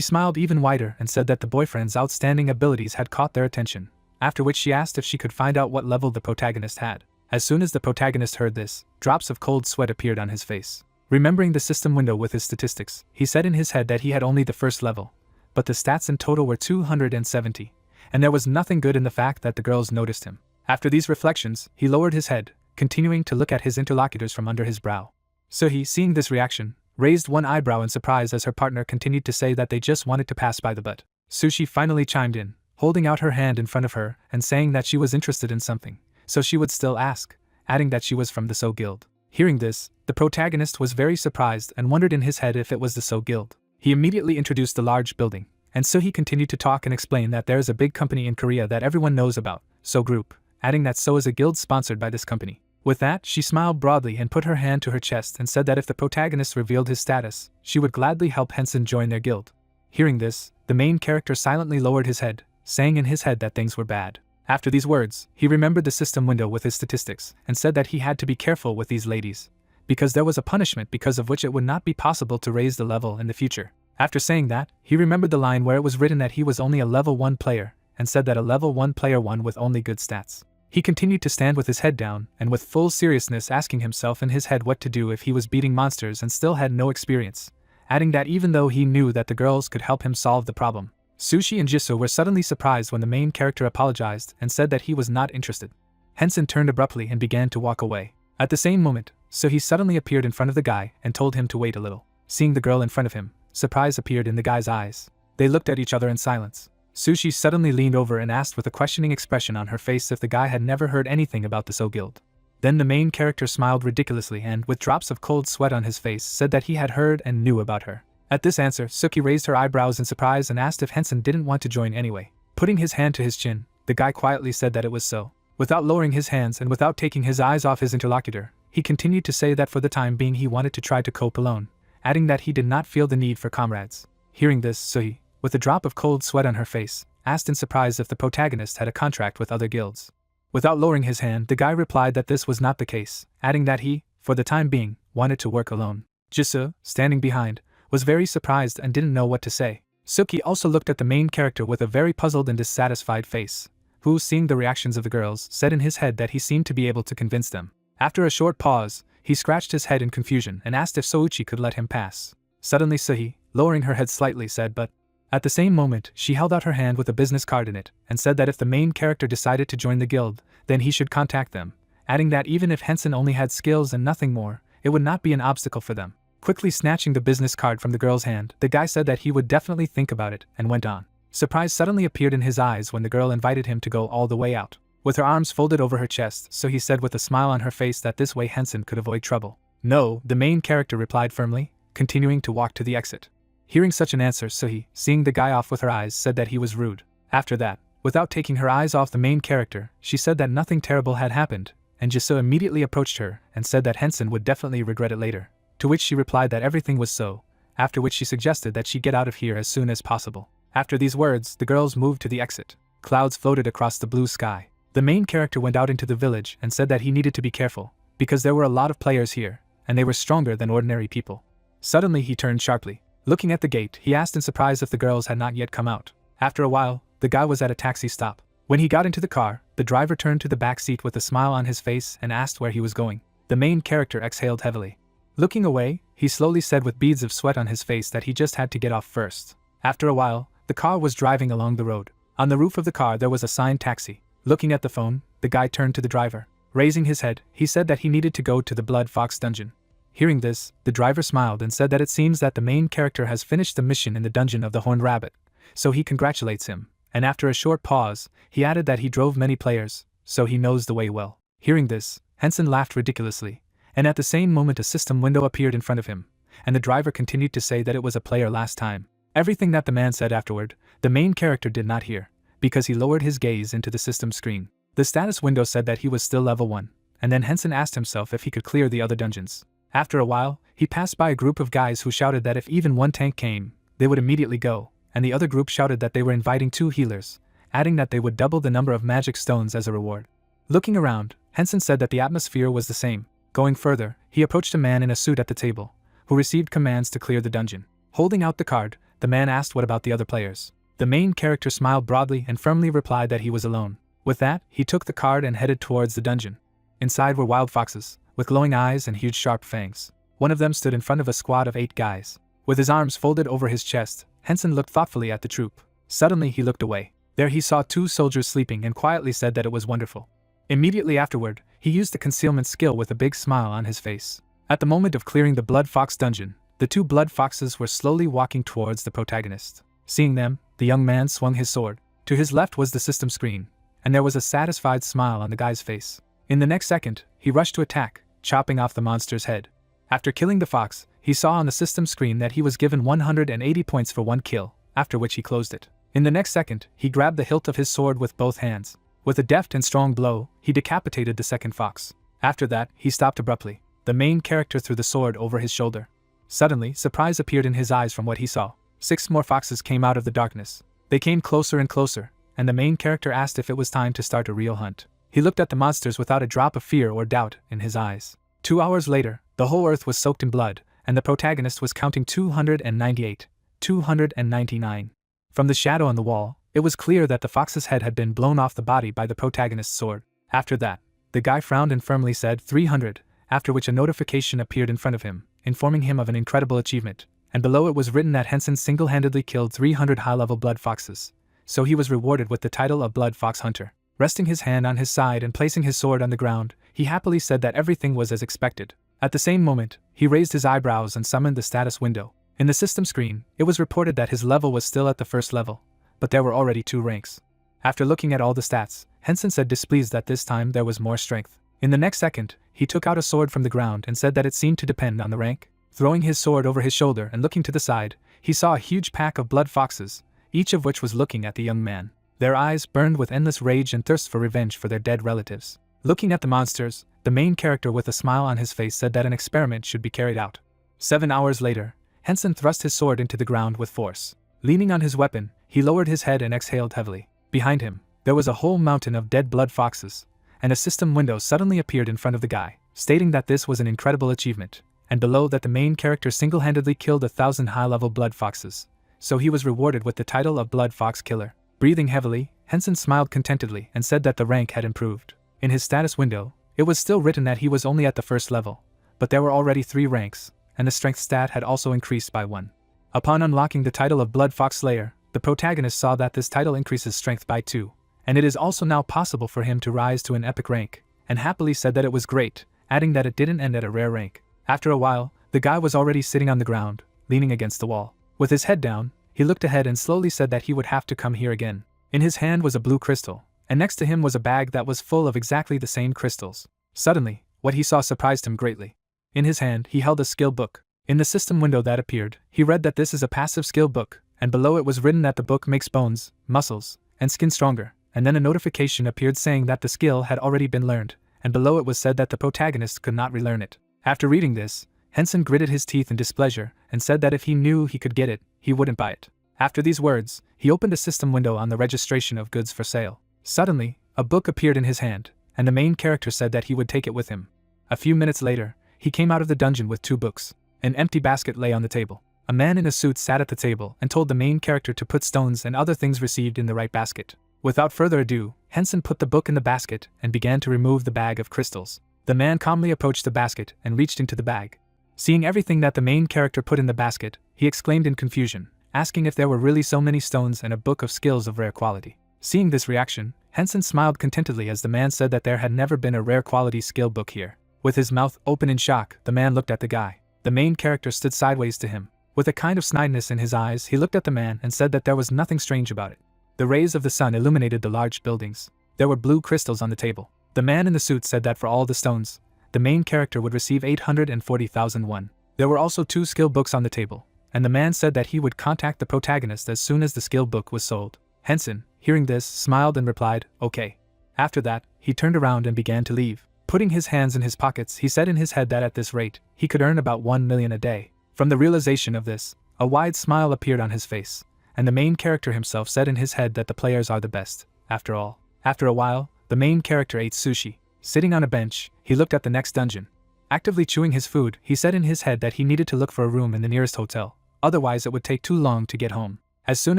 Speaker 1: smiled even wider and said that the boyfriend's outstanding abilities had caught their attention, after which she asked if she could find out what level the protagonist had. As soon as the protagonist heard this, drops of cold sweat appeared on his face. Remembering the system window with his statistics, he said in his head that he had only the first level, but the stats in total were 270, and there was nothing good in the fact that the girls noticed him. After these reflections, he lowered his head, continuing to look at his interlocutors from under his brow. Suhee, seeing this reaction, raised one eyebrow in surprise as her partner continued to say that they just wanted to pass by the butt. Sushi finally chimed in, holding out her hand in front of her and saying that she was interested in something, so she would still ask, adding that she was from the So Guild. Hearing this, the protagonist was very surprised and wondered in his head if it was the So Guild. He immediately introduced the large building, and so he continued to talk and explain that there is a big company in Korea that everyone knows about, So Group, adding that So is a guild sponsored by this company. With that, she smiled broadly and put her hand to her chest and said that if the protagonist revealed his status, she would gladly help Henson join their guild. Hearing this, the main character silently lowered his head, saying in his head that things were bad. After these words, he remembered the system window with his statistics and said that he had to be careful with these ladies, because there was a punishment because of which it would not be possible to raise the level in the future. After saying that, he remembered the line where it was written that he was only a level 1 player, and said that a level 1 player won with only good stats. He continued to stand with his head down and with full seriousness asking himself in his head what to do if he was beating monsters and still had no experience, adding that even though he knew that the girls could help him solve the problem. Sushi and Jisoo were suddenly surprised when the main character apologized and said that he was not interested. Henson turned abruptly and began to walk away. At the same moment, he suddenly appeared in front of the guy and told him to wait a little. Seeing the girl in front of him, surprise appeared in the guy's eyes. They looked at each other in silence. Sushi suddenly leaned over and asked with a questioning expression on her face if the guy had never heard anything about the So Guild. Then the main character smiled ridiculously and, with drops of cold sweat on his face, said that he had heard and knew about her. At this answer, Suki raised her eyebrows in surprise and asked if Henson didn't want to join anyway. Putting his hand to his chin, the guy quietly said that it was so. Without lowering his hands and without taking his eyes off his interlocutor, he continued to say that for the time being he wanted to try to cope alone, adding that he did not feel the need for comrades. Hearing this, Suhi, with a drop of cold sweat on her face, asked in surprise if the protagonist had a contract with other guilds. Without lowering his hand, the guy replied that this was not the case, adding that he, for the time being, wanted to work alone. Jisoo, standing behind, was very surprised and didn't know what to say. Suki also looked at the main character with a very puzzled and dissatisfied face, who, seeing the reactions of the girls, said in his head that he seemed to be able to convince them. After a short pause, he scratched his head in confusion and asked if Souchi could let him pass. Suddenly Suhi, lowering her head slightly, said but. At the same moment, she held out her hand with a business card in it, and said that if the main character decided to join the guild, then he should contact them, adding that even if Henson only had skills and nothing more, it would not be an obstacle for them. Quickly snatching the business card from the girl's hand, the guy said that he would definitely think about it, and went on. Surprise suddenly appeared in his eyes when the girl invited him to go all the way out. With her arms folded over her chest, so he said with a smile on her face that this way Henson could avoid trouble. No, the main character replied firmly, continuing to walk to the exit. Hearing such an answer, Suhi, seeing the guy off with her eyes, said that he was rude. After that, without taking her eyes off the main character, she said that nothing terrible had happened, and Jisoo immediately approached her and said that Henson would definitely regret it later, to which she replied that everything was so, after which she suggested that she get out of here as soon as possible. After these words, the girls moved to the exit. Clouds floated across the blue sky. The main character went out into the village and said that he needed to be careful, because there were a lot of players here, and they were stronger than ordinary people. Suddenly he turned sharply. Looking at the gate, he asked in surprise if the girls had not yet come out. After a while, the guy was at a taxi stop. When he got into the car, the driver turned to the back seat with a smile on his face and asked where he was going. The main character exhaled heavily. Looking away, he slowly said with beads of sweat on his face that he just had to get off first. After a while, the car was driving along the road. On the roof of the car there was a signed taxi. Looking at the phone, the guy turned to the driver. Raising his head, he said that he needed to go to the Blood Fox dungeon. Hearing this, the driver smiled and said that it seems that the main character has finished the mission in the dungeon of the Horned Rabbit, so he congratulates him, and after a short pause, he added that he drove many players, so he knows the way well. Hearing this, Henson laughed ridiculously, and at the same moment a system window appeared in front of him, and the driver continued to say that it was a player last time. Everything that the man said afterward, the main character did not hear, because he lowered his gaze into the system screen. The status window said that he was still level 1, and then Henson asked himself if he could clear the other dungeons. After a while, he passed by a group of guys who shouted that if even one tank came, they would immediately go, and the other group shouted that they were inviting 2 healers, adding that they would double the number of magic stones as a reward. Looking around, Henson said that the atmosphere was the same. Going further, he approached a man in a suit at the table, who received commands to clear the dungeon. Holding out the card, the man asked what about the other players. The main character smiled broadly and firmly replied that he was alone. With that, he took the card and headed towards the dungeon. Inside were wild foxes, with glowing eyes and huge sharp fangs. One of them stood in front of a squad of 8 guys. With his arms folded over his chest, Henson looked thoughtfully at the troop. Suddenly he looked away. There he saw 2 soldiers sleeping and quietly said that it was wonderful. Immediately afterward, he used the concealment skill with a big smile on his face. At the moment of clearing the Blood Fox dungeon, the 2 blood foxes were slowly walking towards the protagonist. Seeing them, the young man swung his sword. To his left was the system screen, and there was a satisfied smile on the guy's face. In the next second, he rushed to attack, chopping off the monster's head. After killing the fox, he saw on the system screen that he was given 180 points for 1 kill, after which he closed it. In the next second, he grabbed the hilt of his sword with both hands. With a deft and strong blow, he decapitated the second fox. After that, he stopped abruptly. The main character threw the sword over his shoulder. Suddenly, surprise appeared in his eyes from what he saw. 6 more foxes came out of the darkness. They came closer and closer, and the main character asked if it was time to start a real hunt. He looked at the monsters without a drop of fear or doubt in his eyes. 2 hours later, the whole earth was soaked in blood, and the protagonist was counting 298, 299. From the shadow on the wall, it was clear that the fox's head had been blown off the body by the protagonist's sword. After that, the guy frowned and firmly said 300, after which a notification appeared in front of him, informing him of an incredible achievement, and below it was written that Henson single-handedly killed 300 high-level blood foxes, so he was rewarded with the title of Blood Fox Hunter. Resting his hand on his side and placing his sword on the ground, he happily said that everything was as expected. At the same moment, he raised his eyebrows and summoned the status window. In the system screen, it was reported that his level was still at the first level, but there were already 2 ranks. After looking at all the stats, Henson said displeased that this time there was more strength. In the next second, he took out a sword from the ground and said that it seemed to depend on the rank. Throwing his sword over his shoulder and looking to the side, he saw a huge pack of blood foxes, each of which was looking at the young man. Their eyes burned with endless rage and thirst for revenge for their dead relatives. Looking at the monsters, the main character with a smile on his face said that an experiment should be carried out. 7 hours later, Henson thrust his sword into the ground with force. Leaning on his weapon, he lowered his head and exhaled heavily. Behind him, there was a whole mountain of dead blood foxes, and a system window suddenly appeared in front of the guy, stating that this was an incredible achievement, and below that the main character single-handedly killed 1,000 high-level blood foxes, so he was rewarded with the title of Blood Fox Killer. Breathing heavily, Henson smiled contentedly and said that the rank had improved. In his status window, it was still written that he was only at the first level, but there were already 3 ranks, and the strength stat had also increased by 1. Upon unlocking the title of Blood Fox Slayer, the protagonist saw that this title increases strength by 2, and it is also now possible for him to rise to an epic rank, and happily said that it was great, adding that it didn't end at a rare rank. After a while, the guy was already sitting on the ground, leaning against the wall. With his head down, he looked ahead and slowly said that he would have to come here again. In his hand was a blue crystal, and next to him was a bag that was full of exactly the same crystals. Suddenly, what he saw surprised him greatly. In his hand, he held a skill book. In the system window that appeared, he read that this is a passive skill book, and below it was written that the book makes bones, muscles, and skin stronger, and then a notification appeared saying that the skill had already been learned, and below it was said that the protagonist could not relearn it. After reading this, Henson gritted his teeth in displeasure and said that if he knew he could get it, he wouldn't buy it. After these words, he opened a system window on the registration of goods for sale. Suddenly, a book appeared in his hand, and the main character said that he would take it with him. A few minutes later, he came out of the dungeon with 2 books. An empty basket lay on the table. A man in a suit sat at the table and told the main character to put stones and other things received in the right basket. Without further ado, Henson put the book in the basket and began to remove the bag of crystals. The man calmly approached the basket and reached into the bag. Seeing everything that the main character put in the basket, he exclaimed in confusion, asking if there were really so many stones and a book of skills of rare quality. Seeing this reaction, Henson smiled contentedly as the man said that there had never been a rare quality skill book here. With his mouth open in shock, the man looked at the guy. The main character stood sideways to him. With a kind of snidiness in his eyes, he looked at the man and said that there was nothing strange about it. The rays of the sun illuminated the large buildings. There were blue crystals on the table. The man in the suit said that for all the stones, the main character would receive 840,001. There were also 2 skill books on the table, and the man said that he would contact the protagonist as soon as the skill book was sold. Henson, hearing this, smiled and replied, "Okay." After that, he turned around and began to leave. Putting his hands in his pockets, he said in his head that at this rate, he could earn about 1 million a day. From the realization of this, a wide smile appeared on his face, and the main character himself said in his head that the players are the best, after all. After a while, the main character ate sushi. Sitting on a bench, he looked at the next dungeon. Actively chewing his food, he said in his head that he needed to look for a room in the nearest hotel, otherwise it would take too long to get home. As soon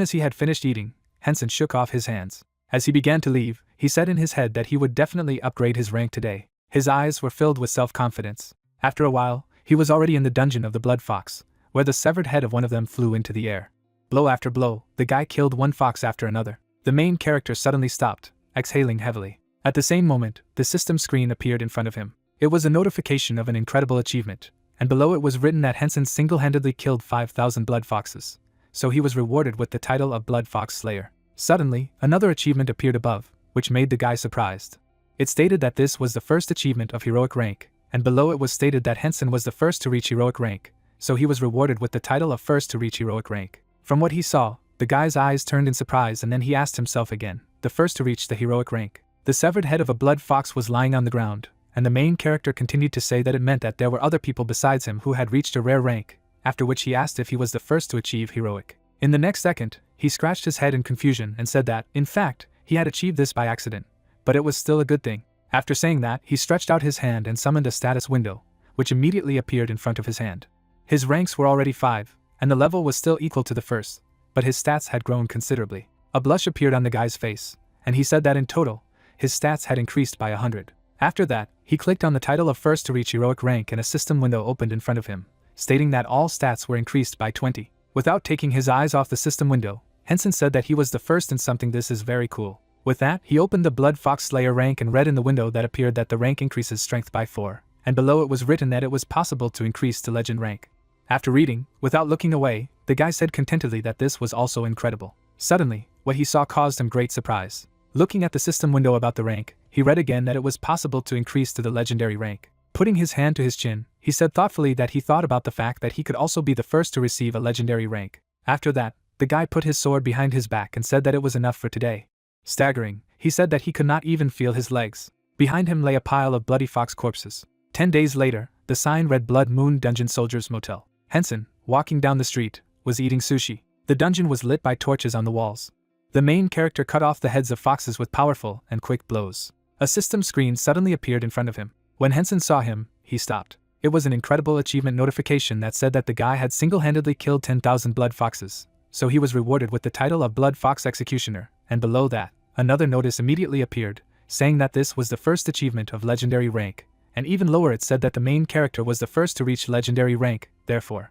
Speaker 1: as he had finished eating, Henson shook off his hands. As he began to leave, he said in his head that he would definitely upgrade his rank today. His eyes were filled with self-confidence. After a while, he was already in the dungeon of the Blood Fox, where the severed head of one of them flew into the air. Blow after blow, the guy killed one fox after another. The main character suddenly stopped, exhaling heavily. At the same moment, the system screen appeared in front of him. It was a notification of an incredible achievement, and below it was written that Henson single-handedly killed 5,000 blood foxes, so he was rewarded with the title of Blood Fox Slayer. Suddenly, another achievement appeared above, which made the guy surprised. It stated that this was the first achievement of heroic rank, and below it was stated that Henson was the first to reach heroic rank, so he was rewarded with the title of first to reach heroic rank. From what he saw, the guy's eyes turned in surprise, and then he asked himself again, the first to reach the heroic rank. The severed head of a blood fox was lying on the ground, and the main character continued to say that it meant that there were other people besides him who had reached a rare rank, after which he asked if he was the first to achieve heroic. In the next second, he scratched his head in confusion and said that, in fact, he had achieved this by accident, but it was still a good thing. After saying that, he stretched out his hand and summoned a status window, which immediately appeared in front of his hand. His ranks were already 5, and the level was still equal to the first, but his stats had grown considerably. A blush appeared on the guy's face, and he said that in total, his stats had increased by 100. After that, he clicked on the title of first to reach heroic rank and a system window opened in front of him, stating that all stats were increased by 20. Without taking his eyes off the system window, Henson said that he was the first in something. This is very cool. With that, he opened the Blood Fox Slayer rank and read in the window that appeared that the rank increases strength by 4, and below it was written that it was possible to increase to legend rank. After reading, without looking away, the guy said contentedly that this was also incredible. Suddenly, what he saw caused him great surprise. Looking at the system window about the rank, he read again that it was possible to increase to the legendary rank. Putting his hand to his chin, he said thoughtfully that he thought about the fact that he could also be the first to receive a legendary rank. After that, the guy put his sword behind his back and said that it was enough for today. Staggering, he said that he could not even feel his legs. Behind him lay a pile of bloody fox corpses. 10 days later, the sign read Blood Moon Dungeon Soldiers Motel. Henson, walking down the street, was eating sushi. The dungeon was lit by torches on the walls. The main character cut off the heads of foxes with powerful and quick blows. A system screen suddenly appeared in front of him. When Henson saw him, he stopped. It was an incredible achievement notification that said that the guy had single-handedly killed 10,000 blood foxes, so he was rewarded with the title of Blood Fox Executioner, and below that, another notice immediately appeared, saying that this was the first achievement of legendary rank, and even lower it said that the main character was the first to reach legendary rank, therefore,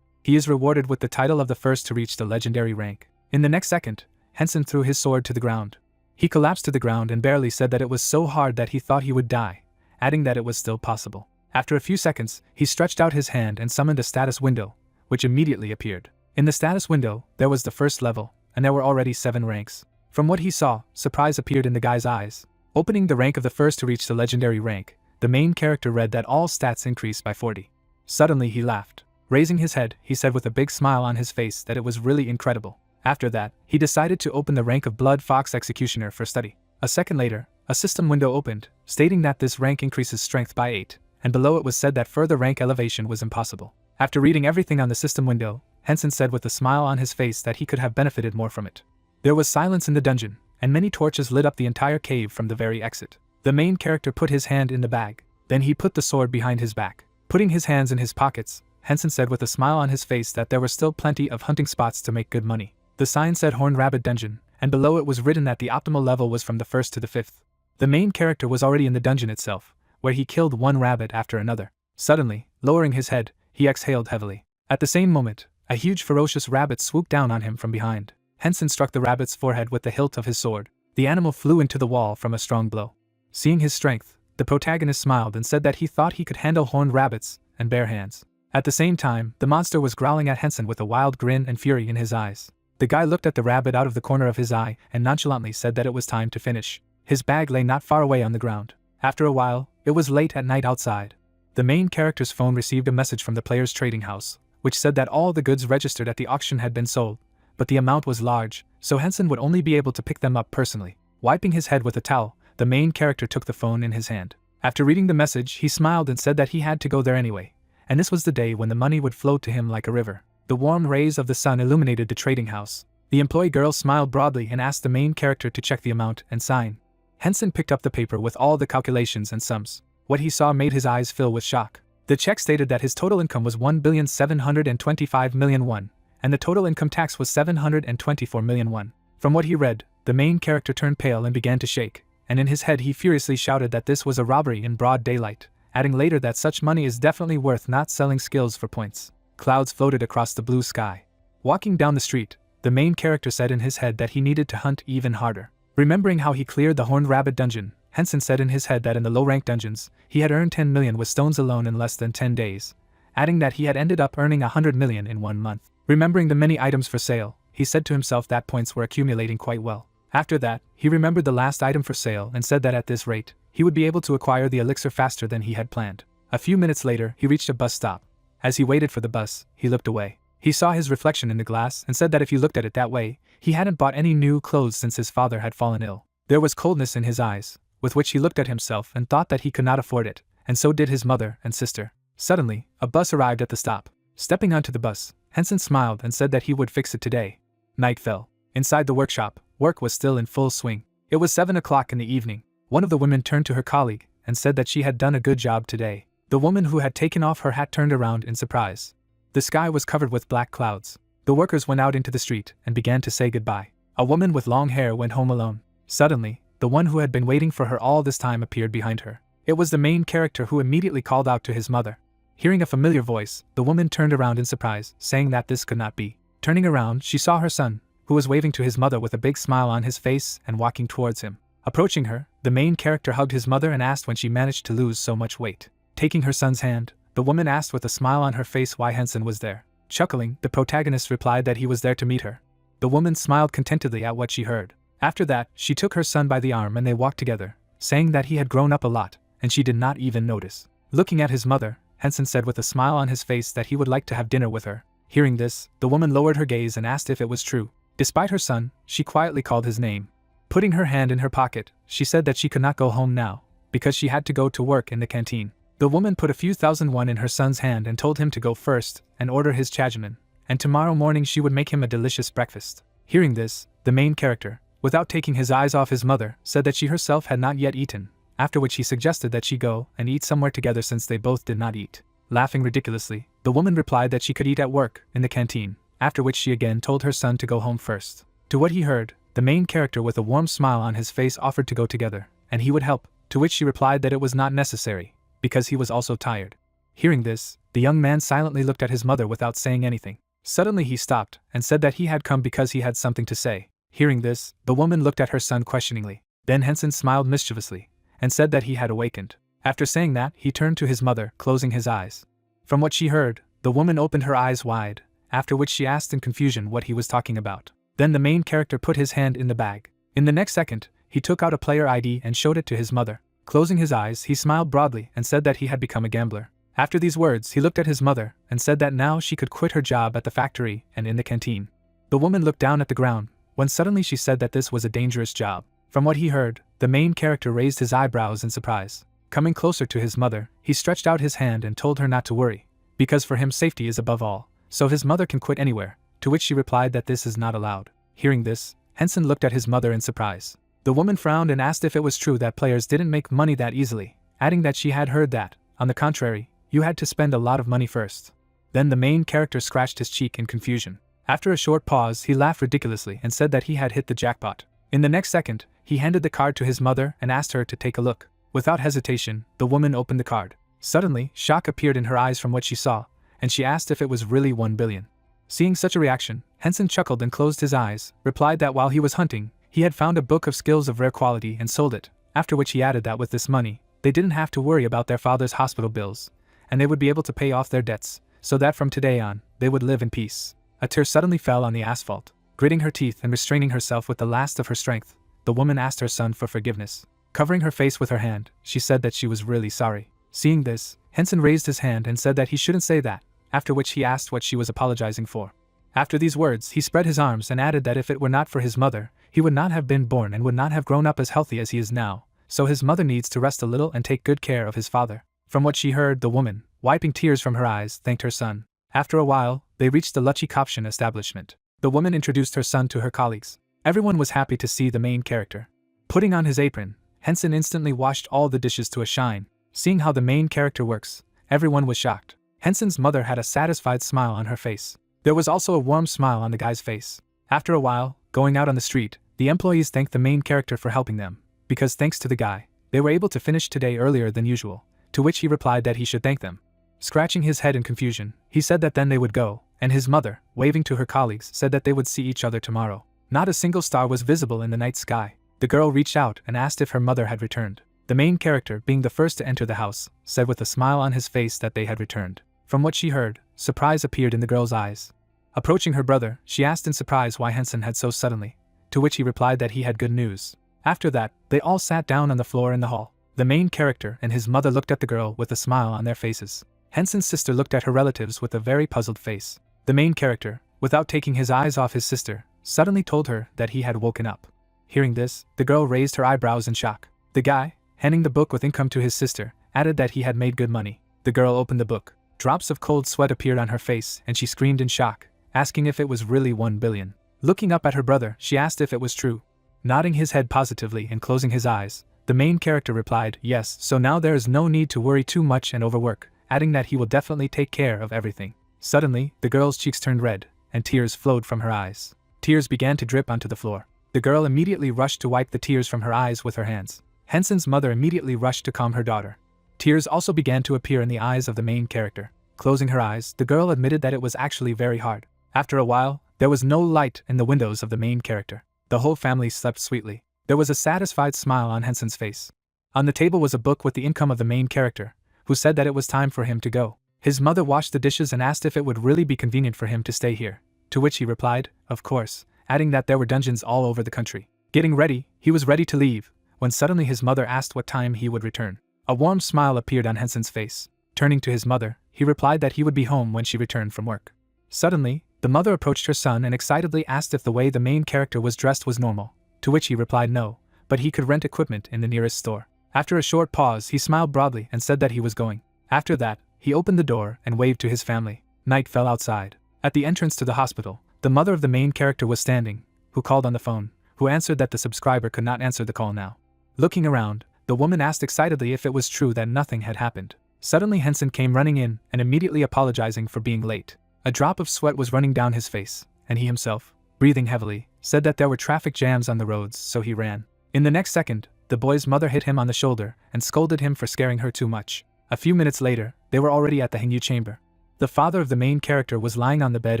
Speaker 1: he is rewarded with the title of the first to reach the legendary rank. In the next second, Henson threw his sword to the ground. He collapsed to the ground and barely said that it was so hard that he thought he would die, adding that it was still possible. After a few seconds, he stretched out his hand and summoned a status window, which immediately appeared. In the status window, there was the first level, and there were already 7 ranks. From what he saw, surprise appeared in the guy's eyes. Opening the rank of the first to reach the legendary rank, the main character read that all stats increased by 40. Suddenly he laughed. Raising his head, he said with a big smile on his face that it was really incredible. After that, he decided to open the rank of Blood Fox Executioner for study. A second later, a system window opened, stating that this rank increases strength by 8, and below it was said that further rank elevation was impossible. After reading everything on the system window, Henson said with a smile on his face that he could have benefited more from it. There was silence in the dungeon, and many torches lit up the entire cave from the very exit. The main character put his hand in the bag, then he put the sword behind his back. Putting his hands in his pockets, Henson said with a smile on his face that there were still plenty of hunting spots to make good money. The sign said Horned Rabbit Dungeon, and below it was written that the optimal level was from the 1st to the 5th. The main character was already in the dungeon itself, where he killed one rabbit after another. Suddenly, lowering his head, he exhaled heavily. At the same moment, a huge ferocious rabbit swooped down on him from behind. Henson struck the rabbit's forehead with the hilt of his sword. The animal flew into the wall from a strong blow. Seeing his strength, the protagonist smiled and said that he thought he could handle horned rabbits and bare hands. At the same time, the monster was growling at Henson with a wild grin and fury in his eyes. The guy looked at the rabbit out of the corner of his eye and nonchalantly said that it was time to finish. His bag lay not far away on the ground. After a while, it was late at night outside. The main character's phone received a message from the player's trading house, which said that all the goods registered at the auction had been sold, but the amount was large, so Henson would only be able to pick them up personally. Wiping his head with a towel, the main character took the phone in his hand. After reading the message, he smiled and said that he had to go there anyway, and this was the day when the money would flow to him like a river. The warm rays of the sun illuminated the trading house. The employee girl smiled broadly and asked the main character to check the amount and sign. Henson picked up the paper with all the calculations and sums. What he saw made his eyes fill with shock. The check stated that his total income was 1,725,000,000 won, and the total income tax was 724,000,000 won. From what he read, the main character turned pale and began to shake, and in his head he furiously shouted that this was a robbery in broad daylight, adding later that such money is definitely worth not selling skills for points. Clouds floated across the blue sky. Walking down the street, the main character said in his head that he needed to hunt even harder. Remembering how he cleared the Horned Rabbit dungeon, Henson said in his head that in the low-rank dungeons, he had earned 10 million with stones alone in less than 10 days, adding that he had ended up earning 100 million in 1 month. Remembering the many items for sale, he said to himself that points were accumulating quite well. After that, he remembered the last item for sale and said that at this rate, he would be able to acquire the elixir faster than he had planned. A few minutes later, he reached a bus stop. As he waited for the bus, he looked away. He saw his reflection in the glass and said that if you looked at it that way, he hadn't bought any new clothes since his father had fallen ill. There was coldness in his eyes, with which he looked at himself and thought that he could not afford it, and so did his mother and sister. Suddenly, a bus arrived at the stop. Stepping onto the bus, Henson smiled and said that he would fix it today. Night fell. Inside the workshop, work was still in full swing. It was 7 o'clock in the evening. One of the women turned to her colleague and said that she had done a good job today. The woman who had taken off her hat turned around in surprise. The sky was covered with black clouds. The workers went out into the street and began to say goodbye. A woman with long hair went home alone. Suddenly, the one who had been waiting for her all this time appeared behind her. It was the main character who immediately called out to his mother. Hearing a familiar voice, the woman turned around in surprise, saying that this could not be. Turning around, she saw her son, who was waving to his mother with a big smile on his face and walking towards him. Approaching her, the main character hugged his mother and asked when she managed to lose so much weight. Taking her son's hand, the woman asked with a smile on her face why Henson was there. Chuckling, the protagonist replied that he was there to meet her. The woman smiled contentedly at what she heard. After that, she took her son by the arm and they walked together, saying that he had grown up a lot, and she did not even notice. Looking at his mother, Henson said with a smile on his face that he would like to have dinner with her. Hearing this, the woman lowered her gaze and asked if it was true. Despite her son, she quietly called his name. Putting her hand in her pocket, she said that she could not go home now, because she had to go to work in the canteen. The woman put a few thousand won in her son's hand and told him to go first and order his chajaman, and tomorrow morning she would make him a delicious breakfast. Hearing this, the main character, without taking his eyes off his mother, said that she herself had not yet eaten, after which he suggested that she go and eat somewhere together since they both did not eat. Laughing ridiculously, the woman replied that she could eat at work, in the canteen, after which she again told her son to go home first. To what he heard, the main character with a warm smile on his face offered to go together, and he would help, to which she replied that it was not necessary, because he was also tired. Hearing this, the young man silently looked at his mother without saying anything. Suddenly he stopped and said that he had come because he had something to say. Hearing this, the woman looked at her son questioningly. Then Henson smiled mischievously and said that he had awakened. After saying that, he turned to his mother, closing his eyes. From what she heard, the woman opened her eyes wide, after which she asked in confusion what he was talking about. Then the main character put his hand in the bag. In the next second, he took out a player ID and showed it to his mother. Closing his eyes, he smiled broadly and said that he had become a gambler. After these words, he looked at his mother and said that now she could quit her job at the factory and in the canteen. The woman looked down at the ground, when suddenly she said that this was a dangerous job. From what he heard, the main character raised his eyebrows in surprise. Coming closer to his mother, he stretched out his hand and told her not to worry, because for him safety is above all, so his mother can quit anywhere, to which she replied that this is not allowed. Hearing this, Henson looked at his mother in surprise. The woman frowned and asked if it was true that players didn't make money that easily, adding that she had heard that, on the contrary, you had to spend a lot of money first. Then the main character scratched his cheek in confusion. After a short pause, he laughed ridiculously and said that he had hit the jackpot. In the next second, he handed the card to his mother and asked her to take a look. Without hesitation, the woman opened the card. Suddenly, shock appeared in her eyes from what she saw, and she asked if it was really 1 billion. Seeing such a reaction, Henson chuckled and closed his eyes, replied that while he was hunting, he had found a book of skills of rare quality and sold it, after which he added that with this money, they didn't have to worry about their father's hospital bills, and they would be able to pay off their debts, so that from today on, they would live in peace. A tear suddenly fell on the asphalt. Gritting her teeth and restraining herself with the last of her strength, the woman asked her son for forgiveness. Covering her face with her hand, she said that she was really sorry. Seeing this, Henson raised his hand and said that he shouldn't say that, after which he asked what she was apologizing for. After these words, he spread his arms and added that if it were not for his mother, he would not have been born and would not have grown up as healthy as he is now, so his mother needs to rest a little and take good care of his father. From what she heard, the woman, wiping tears from her eyes, thanked her son. After a while, they reached the Luchi Koption establishment. The woman introduced her son to her colleagues. Everyone was happy to see the main character. Putting on his apron, Henson instantly washed all the dishes to a shine. Seeing how the main character works, everyone was shocked. Henson's mother had a satisfied smile on her face. There was also a warm smile on the guy's face. After a while, going out on the street, the employees thanked the main character for helping them, because thanks to the guy, they were able to finish today earlier than usual, to which he replied that he should thank them. Scratching his head in confusion, he said that then they would go, and his mother, waving to her colleagues, said that they would see each other tomorrow. Not a single star was visible in the night sky. The girl reached out and asked if her mother had returned. The main character, being the first to enter the house, said with a smile on his face that they had returned. From what she heard, surprise appeared in the girl's eyes. Approaching her brother, she asked in surprise why Henson had so suddenly, to which he replied that he had good news. After that, they all sat down on the floor in the hall. The main character and his mother looked at the girl with a smile on their faces. Henson's sister looked at her relatives with a very puzzled face. The main character, without taking his eyes off his sister, suddenly told her that he had woken up. Hearing this, the girl raised her eyebrows in shock. The guy, handing the book with income to his sister, added that he had made good money. The girl opened the book. Drops of cold sweat appeared on her face and she screamed in shock, asking if it was really 1 billion. Looking up at her brother, she asked if it was true. Nodding his head positively and closing his eyes, the main character replied, yes, so now there is no need to worry too much and overwork, adding that he will definitely take care of everything. Suddenly, the girl's cheeks turned red, and tears flowed from her eyes. Tears began to drip onto the floor. The girl immediately rushed to wipe the tears from her eyes with her hands. Henson's mother immediately rushed to calm her daughter. Tears also began to appear in the eyes of the main character. Closing her eyes, the girl admitted that it was actually very hard. After a while, there was no light in the windows of the main character. The whole family slept sweetly. There was a satisfied smile on Henson's face. On the table was a book with the income of the main character, who said that it was time for him to go. His mother washed the dishes and asked if it would really be convenient for him to stay here, to which he replied, of course, adding that there were dungeons all over the country. Getting ready, he was ready to leave, when suddenly his mother asked what time he would return. A warm smile appeared on Henson's face. Turning to his mother, he replied that he would be home when she returned from work. Suddenly, the mother approached her son and excitedly asked if the way the main character was dressed was normal, to which he replied no, but he could rent equipment in the nearest store. After a short pause, he smiled broadly and said that he was going. After that, he opened the door and waved to his family. Night fell outside. At the entrance to the hospital, the mother of the main character was standing, who called on the phone, who answered that the subscriber could not answer the call now. Looking around, the woman asked excitedly if it was true that nothing had happened. Suddenly Henson came running in and immediately apologizing for being late. A drop of sweat was running down his face, and he himself, breathing heavily, said that there were traffic jams on the roads, so he ran. In the next second, the boy's mother hit him on the shoulder and scolded him for scaring her too much. A few minutes later, they were already at the Hengyu chamber. The father of the main character was lying on the bed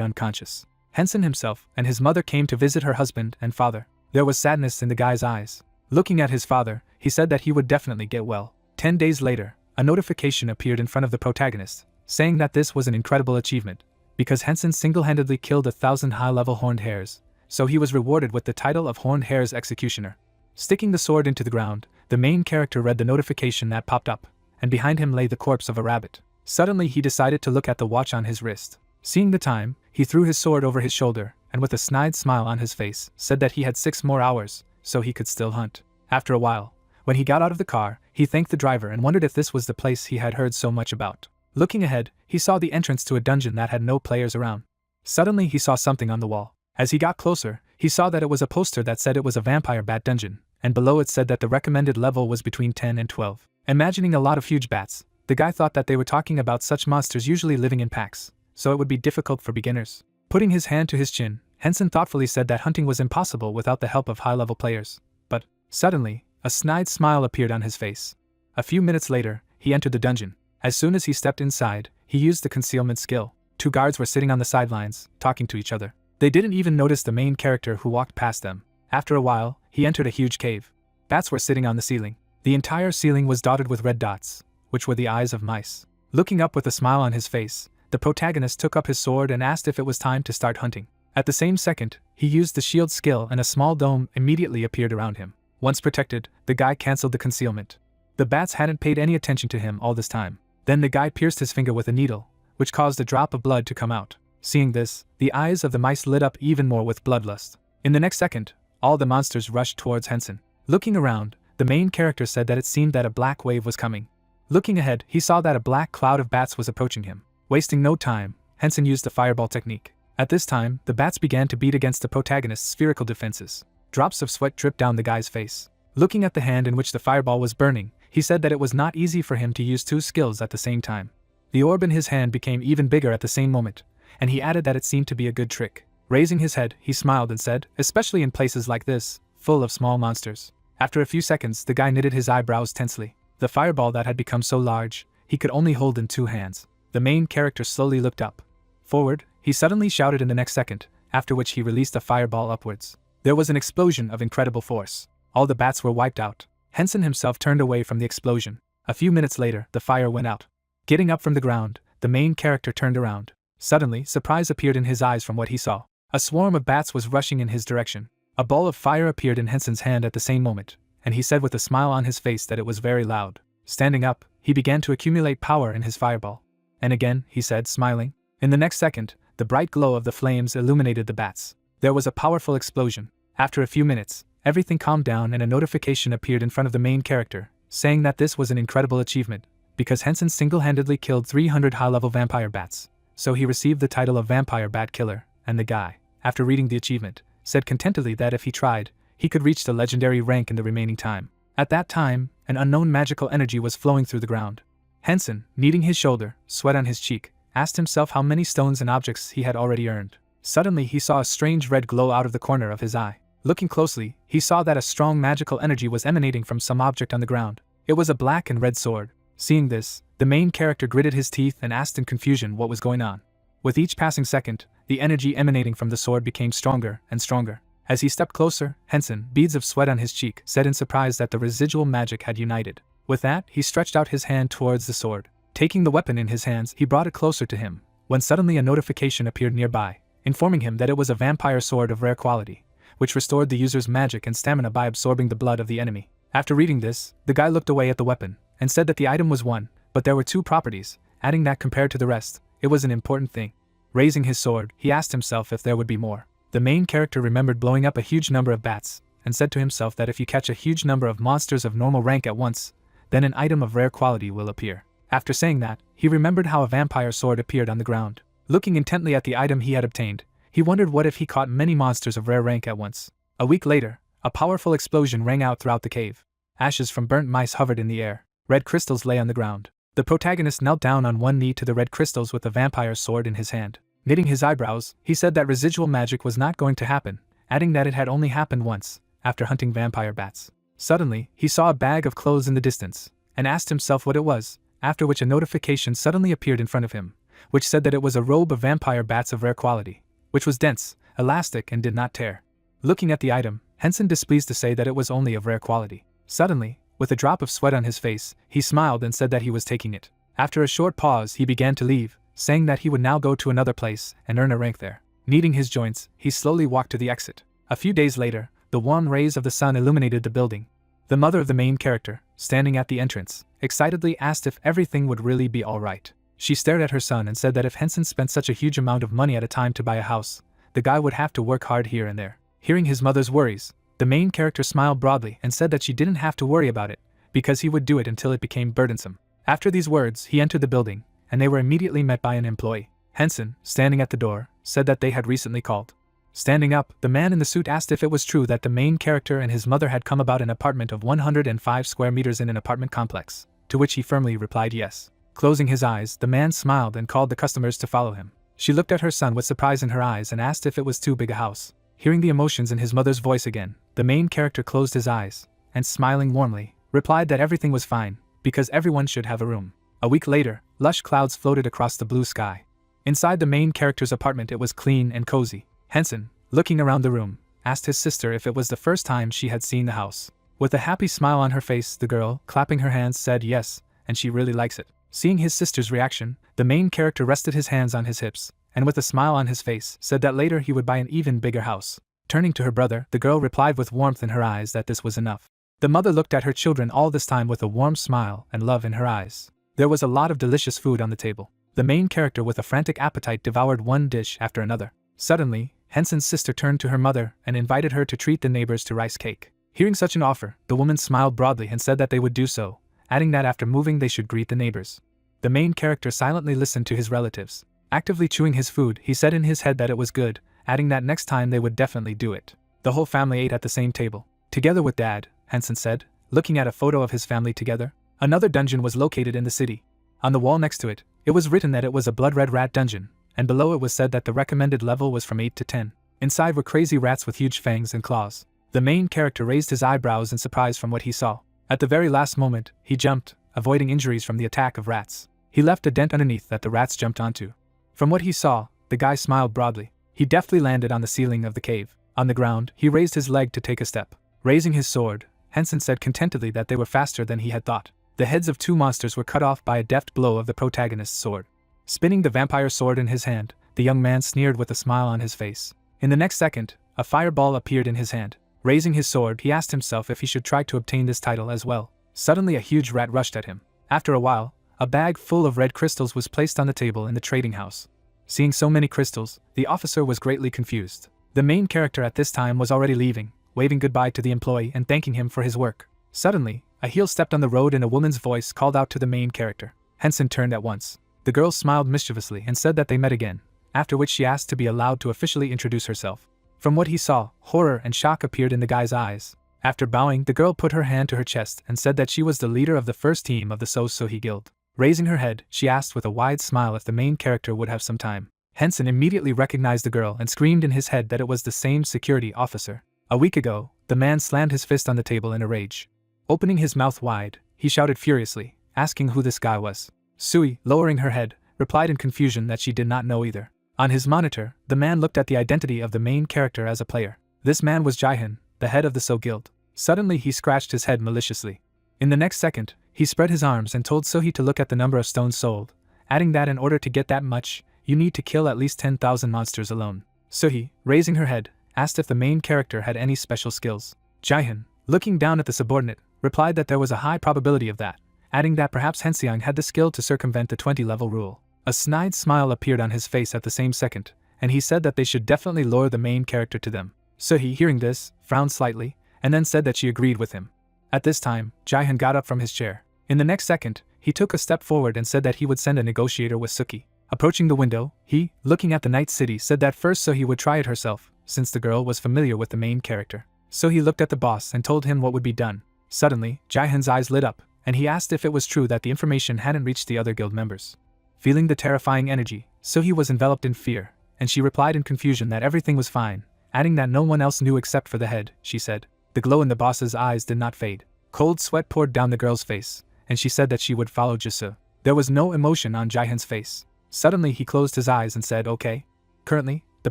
Speaker 1: unconscious. Henson himself and his mother came to visit her husband and father. There was sadness in the guy's eyes. Looking at his father, he said that he would definitely get well. 10 days later, a notification appeared in front of the protagonist, saying that this was an incredible achievement, because Henson single-handedly killed 1,000 high-level horned hares, so he was rewarded with the title of Horned Hares Executioner. Sticking the sword into the ground, the main character read the notification that popped up, and behind him lay the corpse of a rabbit. Suddenly he decided to look at the watch on his wrist. Seeing the time, he threw his sword over his shoulder, and with a snide smile on his face, said that he had 6 more hours, so he could still hunt. After a while, when he got out of the car, he thanked the driver and wondered if this was the place he had heard so much about. Looking ahead, he saw the entrance to a dungeon that had no players around. Suddenly he saw something on the wall. As he got closer, he saw that it was a poster that said it was a vampire bat dungeon, and below it said that the recommended level was between 10 and 12. Imagining a lot of huge bats, the guy thought that they were talking about such monsters usually living in packs, so it would be difficult for beginners. Putting his hand to his chin, Henson thoughtfully said that hunting was impossible without the help of high-level players. But, suddenly, a snide smile appeared on his face. A few minutes later, he entered the dungeon. As soon as he stepped inside, he used the concealment skill. 2 guards were sitting on the sidelines, talking to each other. They didn't even notice the main character who walked past them. After a while, he entered a huge cave. Bats were sitting on the ceiling. The entire ceiling was dotted with red dots, which were the eyes of mice. Looking up with a smile on his face, the protagonist took up his sword and asked if it was time to start hunting. At the same second, he used the shield skill and a small dome immediately appeared around him. Once protected, the guy cancelled the concealment. The bats hadn't paid any attention to him all this time. Then the guy pierced his finger with a needle, which caused a drop of blood to come out. Seeing this, the eyes of the mice lit up even more with bloodlust. In the next second, all the monsters rushed towards Henson. Looking around, the main character said that it seemed that a black wave was coming. Looking ahead, he saw that a black cloud of bats was approaching him. Wasting no time, Henson used the fireball technique. At this time, the bats began to beat against the protagonist's spherical defenses. Drops of sweat dripped down the guy's face. Looking at the hand in which the fireball was burning, he said that it was not easy for him to use two skills at the same time. The orb in his hand became even bigger at the same moment, and he added that it seemed to be a good trick. Raising his head, he smiled and said, especially in places like this, full of small monsters. After a few seconds, the guy knitted his eyebrows tensely. The fireball that had become so large, he could only hold in two hands. The main character slowly looked up. Forward, he suddenly shouted in the next second, after which he released a fireball upwards. There was an explosion of incredible force. All the bats were wiped out. Henson himself turned away from the explosion. A few minutes later, the fire went out. Getting up from the ground, the main character turned around. Suddenly, surprise appeared in his eyes from what he saw. A swarm of bats was rushing in his direction. A ball of fire appeared in Henson's hand at the same moment, and he said with a smile on his face that it was very loud. Standing up, he began to accumulate power in his fireball. And again, he said, smiling. In the next second, the bright glow of the flames illuminated the bats. There was a powerful explosion. After a few minutes, everything calmed down and a notification appeared in front of the main character, saying that this was an incredible achievement, because Henson single-handedly killed 300 high-level vampire bats. So he received the title of Vampire Bat Killer, and the guy, after reading the achievement, said contentedly that if he tried, he could reach the legendary rank in the remaining time. At that time, an unknown magical energy was flowing through the ground. Henson, kneading his shoulder, sweat on his cheek, asked himself how many stones and objects he had already earned. Suddenly he saw a strange red glow out of the corner of his eye. Looking closely, he saw that a strong magical energy was emanating from some object on the ground. It was a black and red sword. Seeing this, the main character gritted his teeth and asked in confusion what was going on. With each passing second, the energy emanating from the sword became stronger and stronger. As he stepped closer, Henson, beads of sweat on his cheek, said in surprise that the residual magic had united. With that, he stretched out his hand towards the sword. Taking the weapon in his hands, he brought it closer to him, when suddenly a notification appeared nearby, informing him that it was a vampire sword of rare quality, which restored the user's magic and stamina by absorbing the blood of the enemy. After reading this, the guy looked away at the weapon, and said that the item was one, but there were two properties, adding that compared to the rest, it was an important thing. Raising his sword, he asked himself if there would be more. The main character remembered blowing up a huge number of bats, and said to himself that if you catch a huge number of monsters of normal rank at once, then an item of rare quality will appear. After saying that, he remembered how a vampire sword appeared on the ground. Looking intently at the item he had obtained, he wondered what if he caught many monsters of rare rank at once. A week later, a powerful explosion rang out throughout the cave. Ashes from burnt mice hovered in the air. Red crystals lay on the ground. The protagonist knelt down on one knee to the red crystals with the vampire's sword in his hand. Knitting his eyebrows, he said that residual magic was not going to happen, adding that it had only happened once, after hunting vampire bats. Suddenly, he saw a bag of clothes in the distance, and asked himself what it was, after which a notification suddenly appeared in front of him, which said that it was a robe of vampire bats of rare quality, which was dense, elastic and did not tear. Looking at the item, Henson displeased to say that it was only of rare quality. Suddenly, with a drop of sweat on his face, he smiled and said that he was taking it. After a short pause, he began to leave, saying that he would now go to another place and earn a rank there. Kneading his joints, he slowly walked to the exit. A few days later, the warm rays of the sun illuminated the building. The mother of the main character, standing at the entrance, excitedly asked if everything would really be alright. She stared at her son and said that if Henson spent such a huge amount of money at a time to buy a house, the guy would have to work hard here and there. Hearing his mother's worries, the main character smiled broadly and said that she didn't have to worry about it, because he would do it until it became burdensome. After these words, he entered the building, and they were immediately met by an employee. Henson, standing at the door, said that they had recently called. Standing up, the man in the suit asked if it was true that the main character and his mother had come about an apartment of 105 square meters in an apartment complex, to which he firmly replied yes. Closing his eyes, the man smiled and called the customers to follow him. She looked at her son with surprise in her eyes and asked if it was too big a house. Hearing the emotions in his mother's voice again, the main character closed his eyes, and smiling warmly, replied that everything was fine, because everyone should have a room. A week later, lush clouds floated across the blue sky. Inside the main character's apartment it was clean and cozy. Henson, looking around the room, asked his sister if it was the first time she had seen the house. With a happy smile on her face, the girl, clapping her hands, said yes, and she really likes it. Seeing his sister's reaction, the main character rested his hands on his hips, and with a smile on his face, said that later he would buy an even bigger house. Turning to her brother, the girl replied with warmth in her eyes that this was enough. The mother looked at her children all this time with a warm smile and love in her eyes. There was a lot of delicious food on the table. The main character with a frantic appetite devoured one dish after another. Suddenly, Henson's sister turned to her mother and invited her to treat the neighbors to rice cake. Hearing such an offer, the woman smiled broadly and said that they would do so, adding that after moving they should greet the neighbors. The main character silently listened to his relatives. Actively chewing his food, he said in his head that it was good, adding that next time they would definitely do it. The whole family ate at the same table. Together with Dad, Hansen said, looking at a photo of his family together. Another dungeon was located in the city. On the wall next to it, it was written that it was a blood-red rat dungeon, and below it was said that the recommended level was from 8 to 10. Inside were crazy rats with huge fangs and claws. The main character raised his eyebrows in surprise from what he saw. At the very last moment, he jumped, avoiding injuries from the attack of rats. He left a dent underneath that the rats jumped onto. From what he saw, the guy smiled broadly. He deftly landed on the ceiling of the cave. On the ground, he raised his leg to take a step. Raising his sword, Hansen said contentedly that they were faster than he had thought. The heads of 2 monsters were cut off by a deft blow of the protagonist's sword. Spinning the vampire sword in his hand, the young man sneered with a smile on his face. In the next second, a fireball appeared in his hand. Raising his sword, he asked himself if he should try to obtain this title as well. Suddenly a huge rat rushed at him. After a while, a bag full of red crystals was placed on the table in the trading house. Seeing so many crystals, the officer was greatly confused. The main character at this time was already leaving, waving goodbye to the employee and thanking him for his work. Suddenly, a heel stepped on the road and a woman's voice called out to the main character. Hansen turned at once. The girl smiled mischievously and said that they met again, after which she asked to be allowed to officially introduce herself. From what he saw, horror and shock appeared in the guy's eyes. After bowing, the girl put her hand to her chest and said that she was the leader of the first team of the Sohi Guild. Raising her head, she asked with a wide smile if the main character would have some time. Hansen immediately recognized the girl and screamed in his head that it was the same security officer. A week ago, the man slammed his fist on the table in a rage. Opening his mouth wide, he shouted furiously, asking who this guy was. Sui, lowering her head, replied in confusion that she did not know either. On his monitor, the man looked at the identity of the main character as a player. This man was Jihan, the head of the So Guild. Suddenly he scratched his head maliciously. In the next second, he spread his arms and told Sohi to look at the number of stones sold, adding that in order to get that much, you need to kill at least 10,000 monsters alone. Sohi, raising her head, asked if the main character had any special skills. Jihan, looking down at the subordinate, replied that there was a high probability of that, adding that perhaps Hensiang had the skill to circumvent the 20-level rule. A snide smile appeared on his face at the same second, and he said that they should definitely lure the main character to them. Sohi, hearing this, frowned slightly, and then said that she agreed with him. At this time, Jihan got up from his chair. In the next second, he took a step forward and said that he would send a negotiator with Suki. Approaching the window, he, looking at the night city, said that first Sohi would try it herself, since the girl was familiar with the main character. Sohi looked at the boss and told him what would be done. Suddenly, Jihan's eyes lit up, and he asked if it was true that the information hadn't reached the other guild members. Feeling the terrifying energy, Sohi was enveloped in fear, and she replied in confusion that everything was fine, adding that no one else knew except for the head, she said. The glow in the boss's eyes did not fade. Cold sweat poured down the girl's face, and she said that she would follow Jisoo. There was no emotion on Jihan's face. Suddenly he closed his eyes and said, okay. Currently, the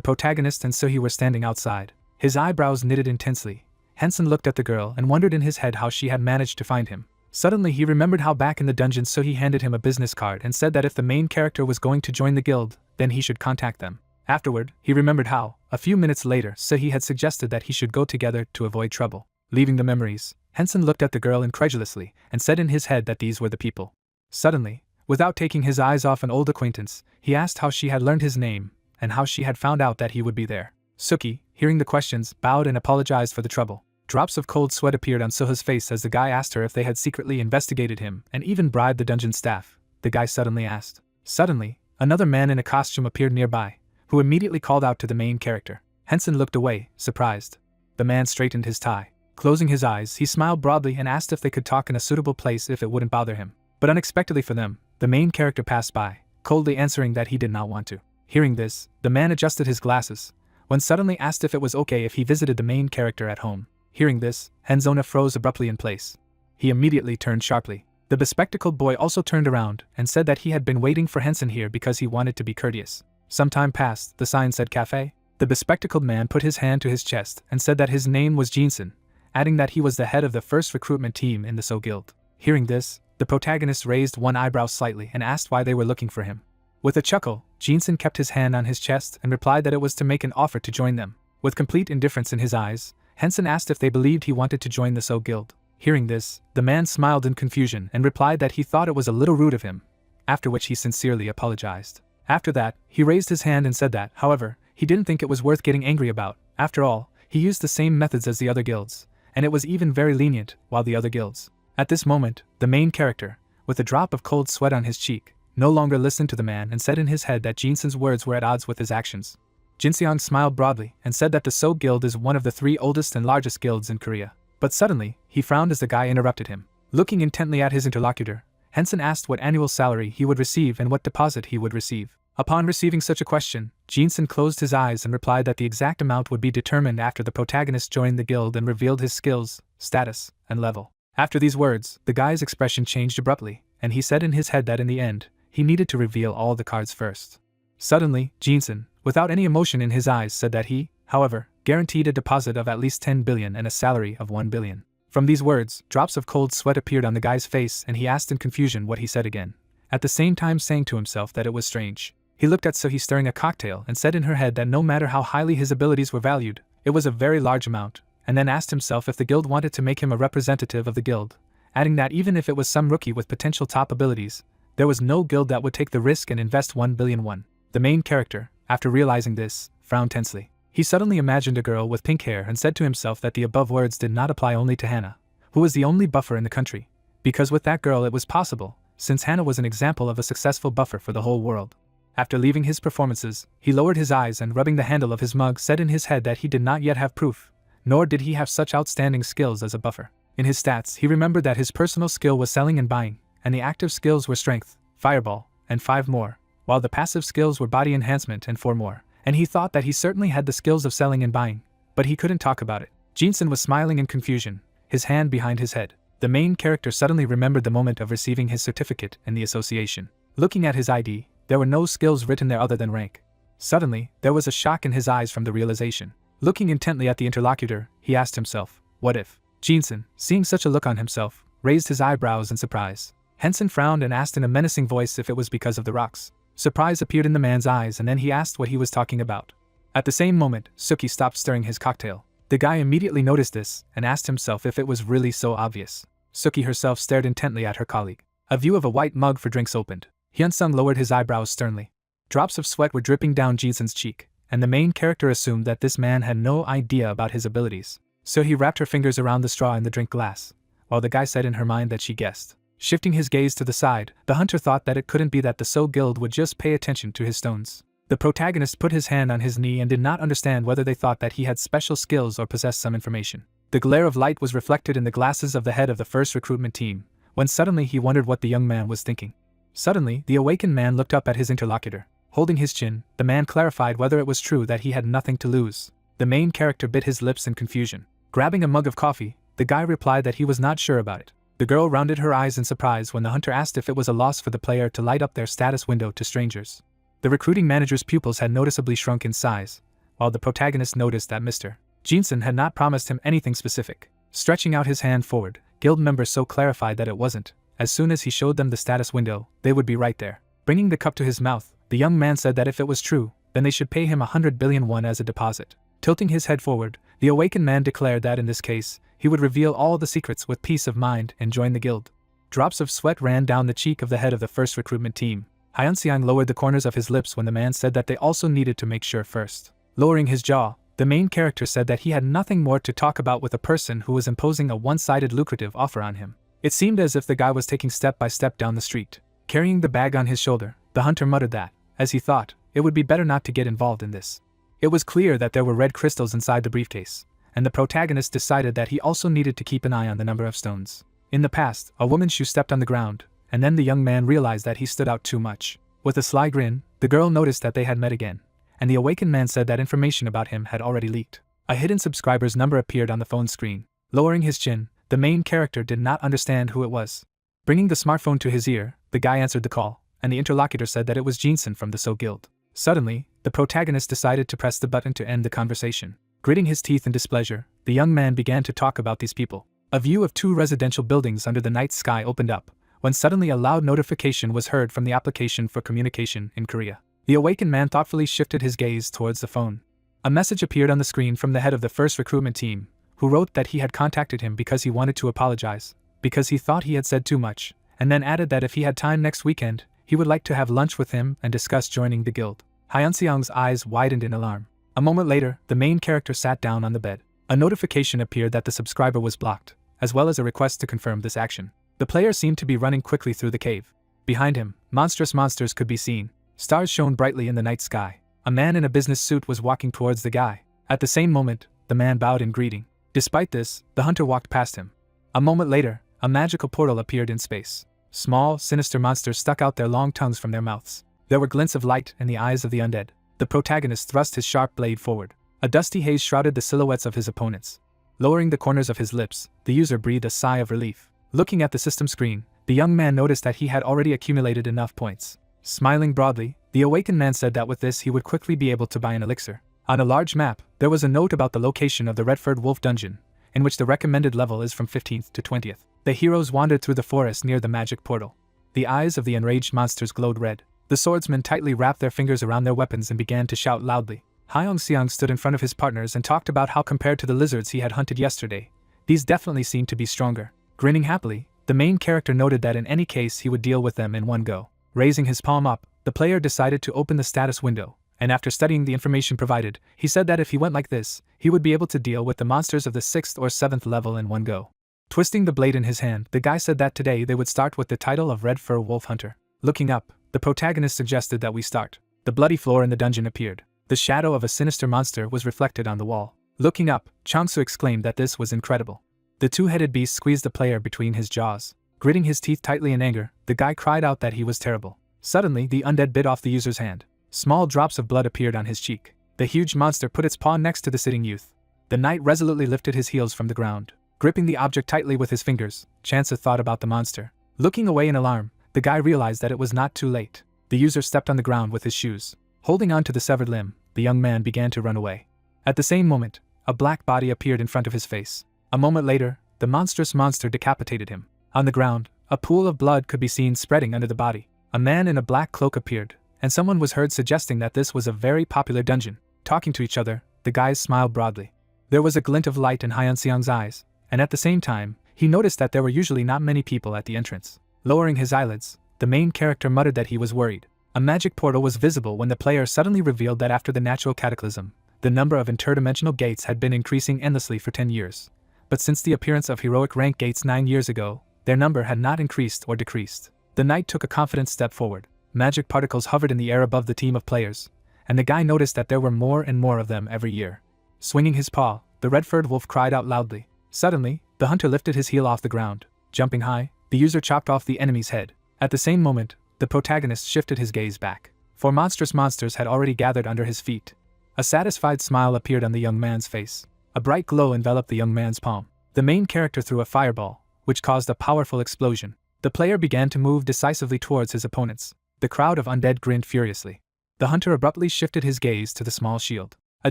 Speaker 1: protagonist and Sohi were standing outside. His eyebrows knitted intensely. Hansen looked at the girl and wondered in his head how she had managed to find him. Suddenly he remembered how back in the dungeon Sohi handed him a business card and said that if the main character was going to join the guild, then he should contact them. Afterward, he remembered how, a few minutes later, Sohi had suggested that he should go together to avoid trouble. Leaving the memories, Hansen looked at the girl incredulously and said in his head that these were the people. Suddenly, without taking his eyes off an old acquaintance, he asked how she had learned his name and how she had found out that he would be there. Suki, hearing the questions, bowed and apologized for the trouble. Drops of cold sweat appeared on Soha's face as the guy asked her if they had secretly investigated him and even bribed the dungeon staff. The guy suddenly asked. Suddenly, another man in a costume appeared nearby, who immediately called out to the main character. Hansen looked away, surprised. The man straightened his tie. Closing his eyes, he smiled broadly and asked if they could talk in a suitable place if it wouldn't bother him. But unexpectedly for them, the main character passed by, coldly answering that he did not want to. Hearing this, the man adjusted his glasses, when suddenly asked if it was okay if he visited the main character at home. Hearing this, Hanzona froze abruptly in place. He immediately turned sharply. The bespectacled boy also turned around and said that he had been waiting for Hansen here because he wanted to be courteous. Some time passed, the sign said cafe. The bespectacled man put his hand to his chest and said that his name was Jinsen, adding that he was the head of the first recruitment team in the So Guild. Hearing this, the protagonist raised one eyebrow slightly and asked why they were looking for him. With a chuckle, Jinsen kept his hand on his chest and replied that it was to make an offer to join them. With complete indifference in his eyes, Hansen asked if they believed he wanted to join the So Guild. Hearing this, the man smiled in confusion and replied that he thought it was a little rude of him, after which he sincerely apologized. After that, he raised his hand and said that, however, he didn't think it was worth getting angry about. After all, he used the same methods as the other guilds, and it was even very lenient, while the other guilds. At this moment, the main character, with a drop of cold sweat on his cheek, no longer listened to the man and said in his head that Jinsen's words were at odds with his actions. Jinseong smiled broadly and said that the So Guild is one of the 3 oldest and largest guilds in Korea. But suddenly, he frowned as the guy interrupted him. Looking intently at his interlocutor, Henson asked what annual salary he would receive and what deposit he would receive. Upon receiving such a question, Jinsun closed his eyes and replied that the exact amount would be determined after the protagonist joined the guild and revealed his skills, status, and level. After these words, the guy's expression changed abruptly, and he said in his head that in the end, he needed to reveal all the cards first. Suddenly, Jinsun, without any emotion in his eyes, said that he, however, guaranteed a deposit of at least 10 billion and a salary of 1 billion. From these words, drops of cold sweat appeared on the guy's face and he asked in confusion what he said again, at the same time saying to himself that it was strange. He looked at Suhi stirring a cocktail and said in her head that no matter how highly his abilities were valued, it was a very large amount, and then asked himself if the guild wanted to make him a representative of the guild, adding that even if it was some rookie with potential top abilities, there was no guild that would take the risk and invest 1 billion won. The main character, after realizing this, frowned tensely. He suddenly imagined a girl with pink hair and said to himself that the above words did not apply only to Hannah, who was the only buffer in the country, because with that girl it was possible, since Hannah was an example of a successful buffer for the whole world. After leaving his performances, he lowered his eyes and rubbing the handle of his mug said in his head that he did not yet have proof, nor did he have such outstanding skills as a buffer. In his stats, he remembered that his personal skill was selling and buying, and the active skills were strength, fireball, and 5 more, while the passive skills were body enhancement and 4 more, and he thought that he certainly had the skills of selling and buying, but he couldn't talk about it. Jinsun was smiling in confusion, his hand behind his head. The main character suddenly remembered the moment of receiving his certificate in the association. Looking at his ID, there were no skills written there other than rank. Suddenly, there was a shock in his eyes from the realization. Looking intently at the interlocutor, he asked himself, what if? Jinsun, seeing such a look on himself, raised his eyebrows in surprise. Henson frowned and asked in a menacing voice if it was because of the rocks. Surprise appeared in the man's eyes and then he asked what he was talking about. At the same moment, Suki stopped stirring his cocktail. The guy immediately noticed this and asked himself if it was really so obvious. Suki herself stared intently at her colleague. A view of a white mug for drinks opened. Hyunsung lowered his eyebrows sternly. Drops of sweat were dripping down Jinsun's cheek, and the main character assumed that this man had no idea about his abilities. So he wrapped her fingers around the straw in the drink glass, while the guy said in her mind that she guessed. Shifting his gaze to the side, the hunter thought that it couldn't be that the So Guild would just pay attention to his stones. The protagonist put his hand on his knee and did not understand whether they thought that he had special skills or possessed some information. The glare of light was reflected in the glasses of the head of the first recruitment team, when suddenly he wondered what the young man was thinking. Suddenly, the awakened man looked up at his interlocutor. Holding his chin, the man clarified whether it was true that he had nothing to lose. The main character bit his lips in confusion. Grabbing a mug of coffee, the guy replied that he was not sure about it. The girl rounded her eyes in surprise when the hunter asked if it was a loss for the player to light up their status window to strangers. The recruiting manager's pupils had noticeably shrunk in size, while the protagonist noticed that Mr. Jinsun had not promised him anything specific. Stretching out his hand forward, guild members so clarified that it wasn't. As soon as he showed them the status window, they would be right there. Bringing the cup to his mouth, the young man said that if it was true, then they should pay him 100 billion won as a deposit. Tilting his head forward, the awakened man declared that in this case, he would reveal all the secrets with peace of mind and join the guild. Drops of sweat ran down the cheek of the head of the first recruitment team. Hyunseong lowered the corners of his lips when the man said that they also needed to make sure first. Lowering his jaw, the main character said that he had nothing more to talk about with a person who was imposing a one-sided lucrative offer on him. It seemed as if the guy was taking step by step down the street. Carrying the bag on his shoulder, the hunter muttered that, as he thought, it would be better not to get involved in this. It was clear that there were red crystals inside the briefcase, and the protagonist decided that he also needed to keep an eye on the number of stones. In the past, a woman's shoe stepped on the ground, and then the young man realized that he stood out too much. With a sly grin, the girl noticed that they had met again, and the awakened man said that information about him had already leaked. A hidden subscriber's number appeared on the phone screen. Lowering his chin, the main character did not understand who it was. Bringing the smartphone to his ear, the guy answered the call, and the interlocutor said that it was Jinsun from the So Guild. Suddenly, the protagonist decided to press the button to end the conversation. Gritting his teeth in displeasure, the young man began to talk about these people. A view of 2 residential buildings under the night sky opened up, when suddenly a loud notification was heard from the application for communication in Korea. The awakened man thoughtfully shifted his gaze towards the phone. A message appeared on the screen from the head of the first recruitment team, who wrote that he had contacted him because he wanted to apologize, because he thought he had said too much, and then added that if he had time next weekend, he would like to have lunch with him and discuss joining the guild. Hyunseong's eyes widened in alarm. A moment later, the main character sat down on the bed. A notification appeared that the subscriber was blocked, as well as a request to confirm this action. The player seemed to be running quickly through the cave. Behind him, monstrous monsters could be seen. Stars shone brightly in the night sky. A man in a business suit was walking towards the guy. At the same moment, the man bowed in greeting. Despite this, the hunter walked past him. A moment later, a magical portal appeared in space. Small, sinister monsters stuck out their long tongues from their mouths. There were glints of light in the eyes of the undead. The protagonist thrust his sharp blade forward. A dusty haze shrouded the silhouettes of his opponents. Lowering the corners of his lips, the user breathed a sigh of relief. Looking at the system screen, the young man noticed that he had already accumulated enough points. Smiling broadly, the awakened man said that with this he would quickly be able to buy an elixir. On a large map, there was a note about the location of the Red-Furred Wolf dungeon, in which the recommended level is from 15th to 20th. The heroes wandered through the forest near the magic portal. The eyes of the enraged monsters glowed red. The swordsmen tightly wrapped their fingers around their weapons and began to shout loudly. Hyung-seong stood in front of his partners and talked about how compared to the lizards he had hunted yesterday, these definitely seemed to be stronger. Grinning happily, the main character noted that in any case he would deal with them in one go. Raising his palm up, the player decided to open the status window, and after studying the information provided, he said that if he went like this, he would be able to deal with the monsters of the 6th or 7th level in one go. Twisting the blade in his hand, the guy said that today they would start with the title of Red Fur Wolf Hunter. Looking up, the protagonist suggested that we start. The bloody floor in the dungeon appeared. The shadow of a sinister monster was reflected on the wall. Looking up, Changsu exclaimed that this was incredible. The two-headed beast squeezed the player between his jaws. Gritting his teeth tightly in anger, the guy cried out that he was terrible. Suddenly, the undead bit off the user's hand. Small drops of blood appeared on his cheek. The huge monster put its paw next to the sitting youth. The knight resolutely lifted his heels from the ground. Gripping the object tightly with his fingers, Chansa thought about the monster. Looking away in alarm, the guy realized that it was not too late. The user stepped on the ground with his shoes. Holding on to the severed limb, the young man began to run away. At the same moment, a black body appeared in front of his face. A moment later, the monstrous monster decapitated him. On the ground, a pool of blood could be seen spreading under the body. A man in a black cloak appeared, and someone was heard suggesting that this was a very popular dungeon. Talking to each other, the guys smiled broadly. There was a glint of light in Hyun-seong's eyes, and at the same time, he noticed that there were usually not many people at the entrance. Lowering his eyelids, the main character muttered that he was worried. A magic portal was visible when the player suddenly revealed that after the natural cataclysm, the number of interdimensional gates had been increasing endlessly for 10 years. But since the appearance of heroic rank gates 9 years ago, their number had not increased or decreased. The knight took a confident step forward. Magic particles hovered in the air above the team of players, and the guy noticed that there were more and more of them every year. Swinging his paw, the red-furred wolf cried out loudly. Suddenly, the hunter lifted his heel off the ground. Jumping high, the user chopped off the enemy's head. At the same moment, the protagonist shifted his gaze back. 4 monstrous monsters had already gathered under his feet. A satisfied smile appeared on the young man's face. A bright glow enveloped the young man's palm. The main character threw a fireball, which caused a powerful explosion. The player began to move decisively towards his opponents. The crowd of undead grinned furiously. The hunter abruptly shifted his gaze to the small shield. A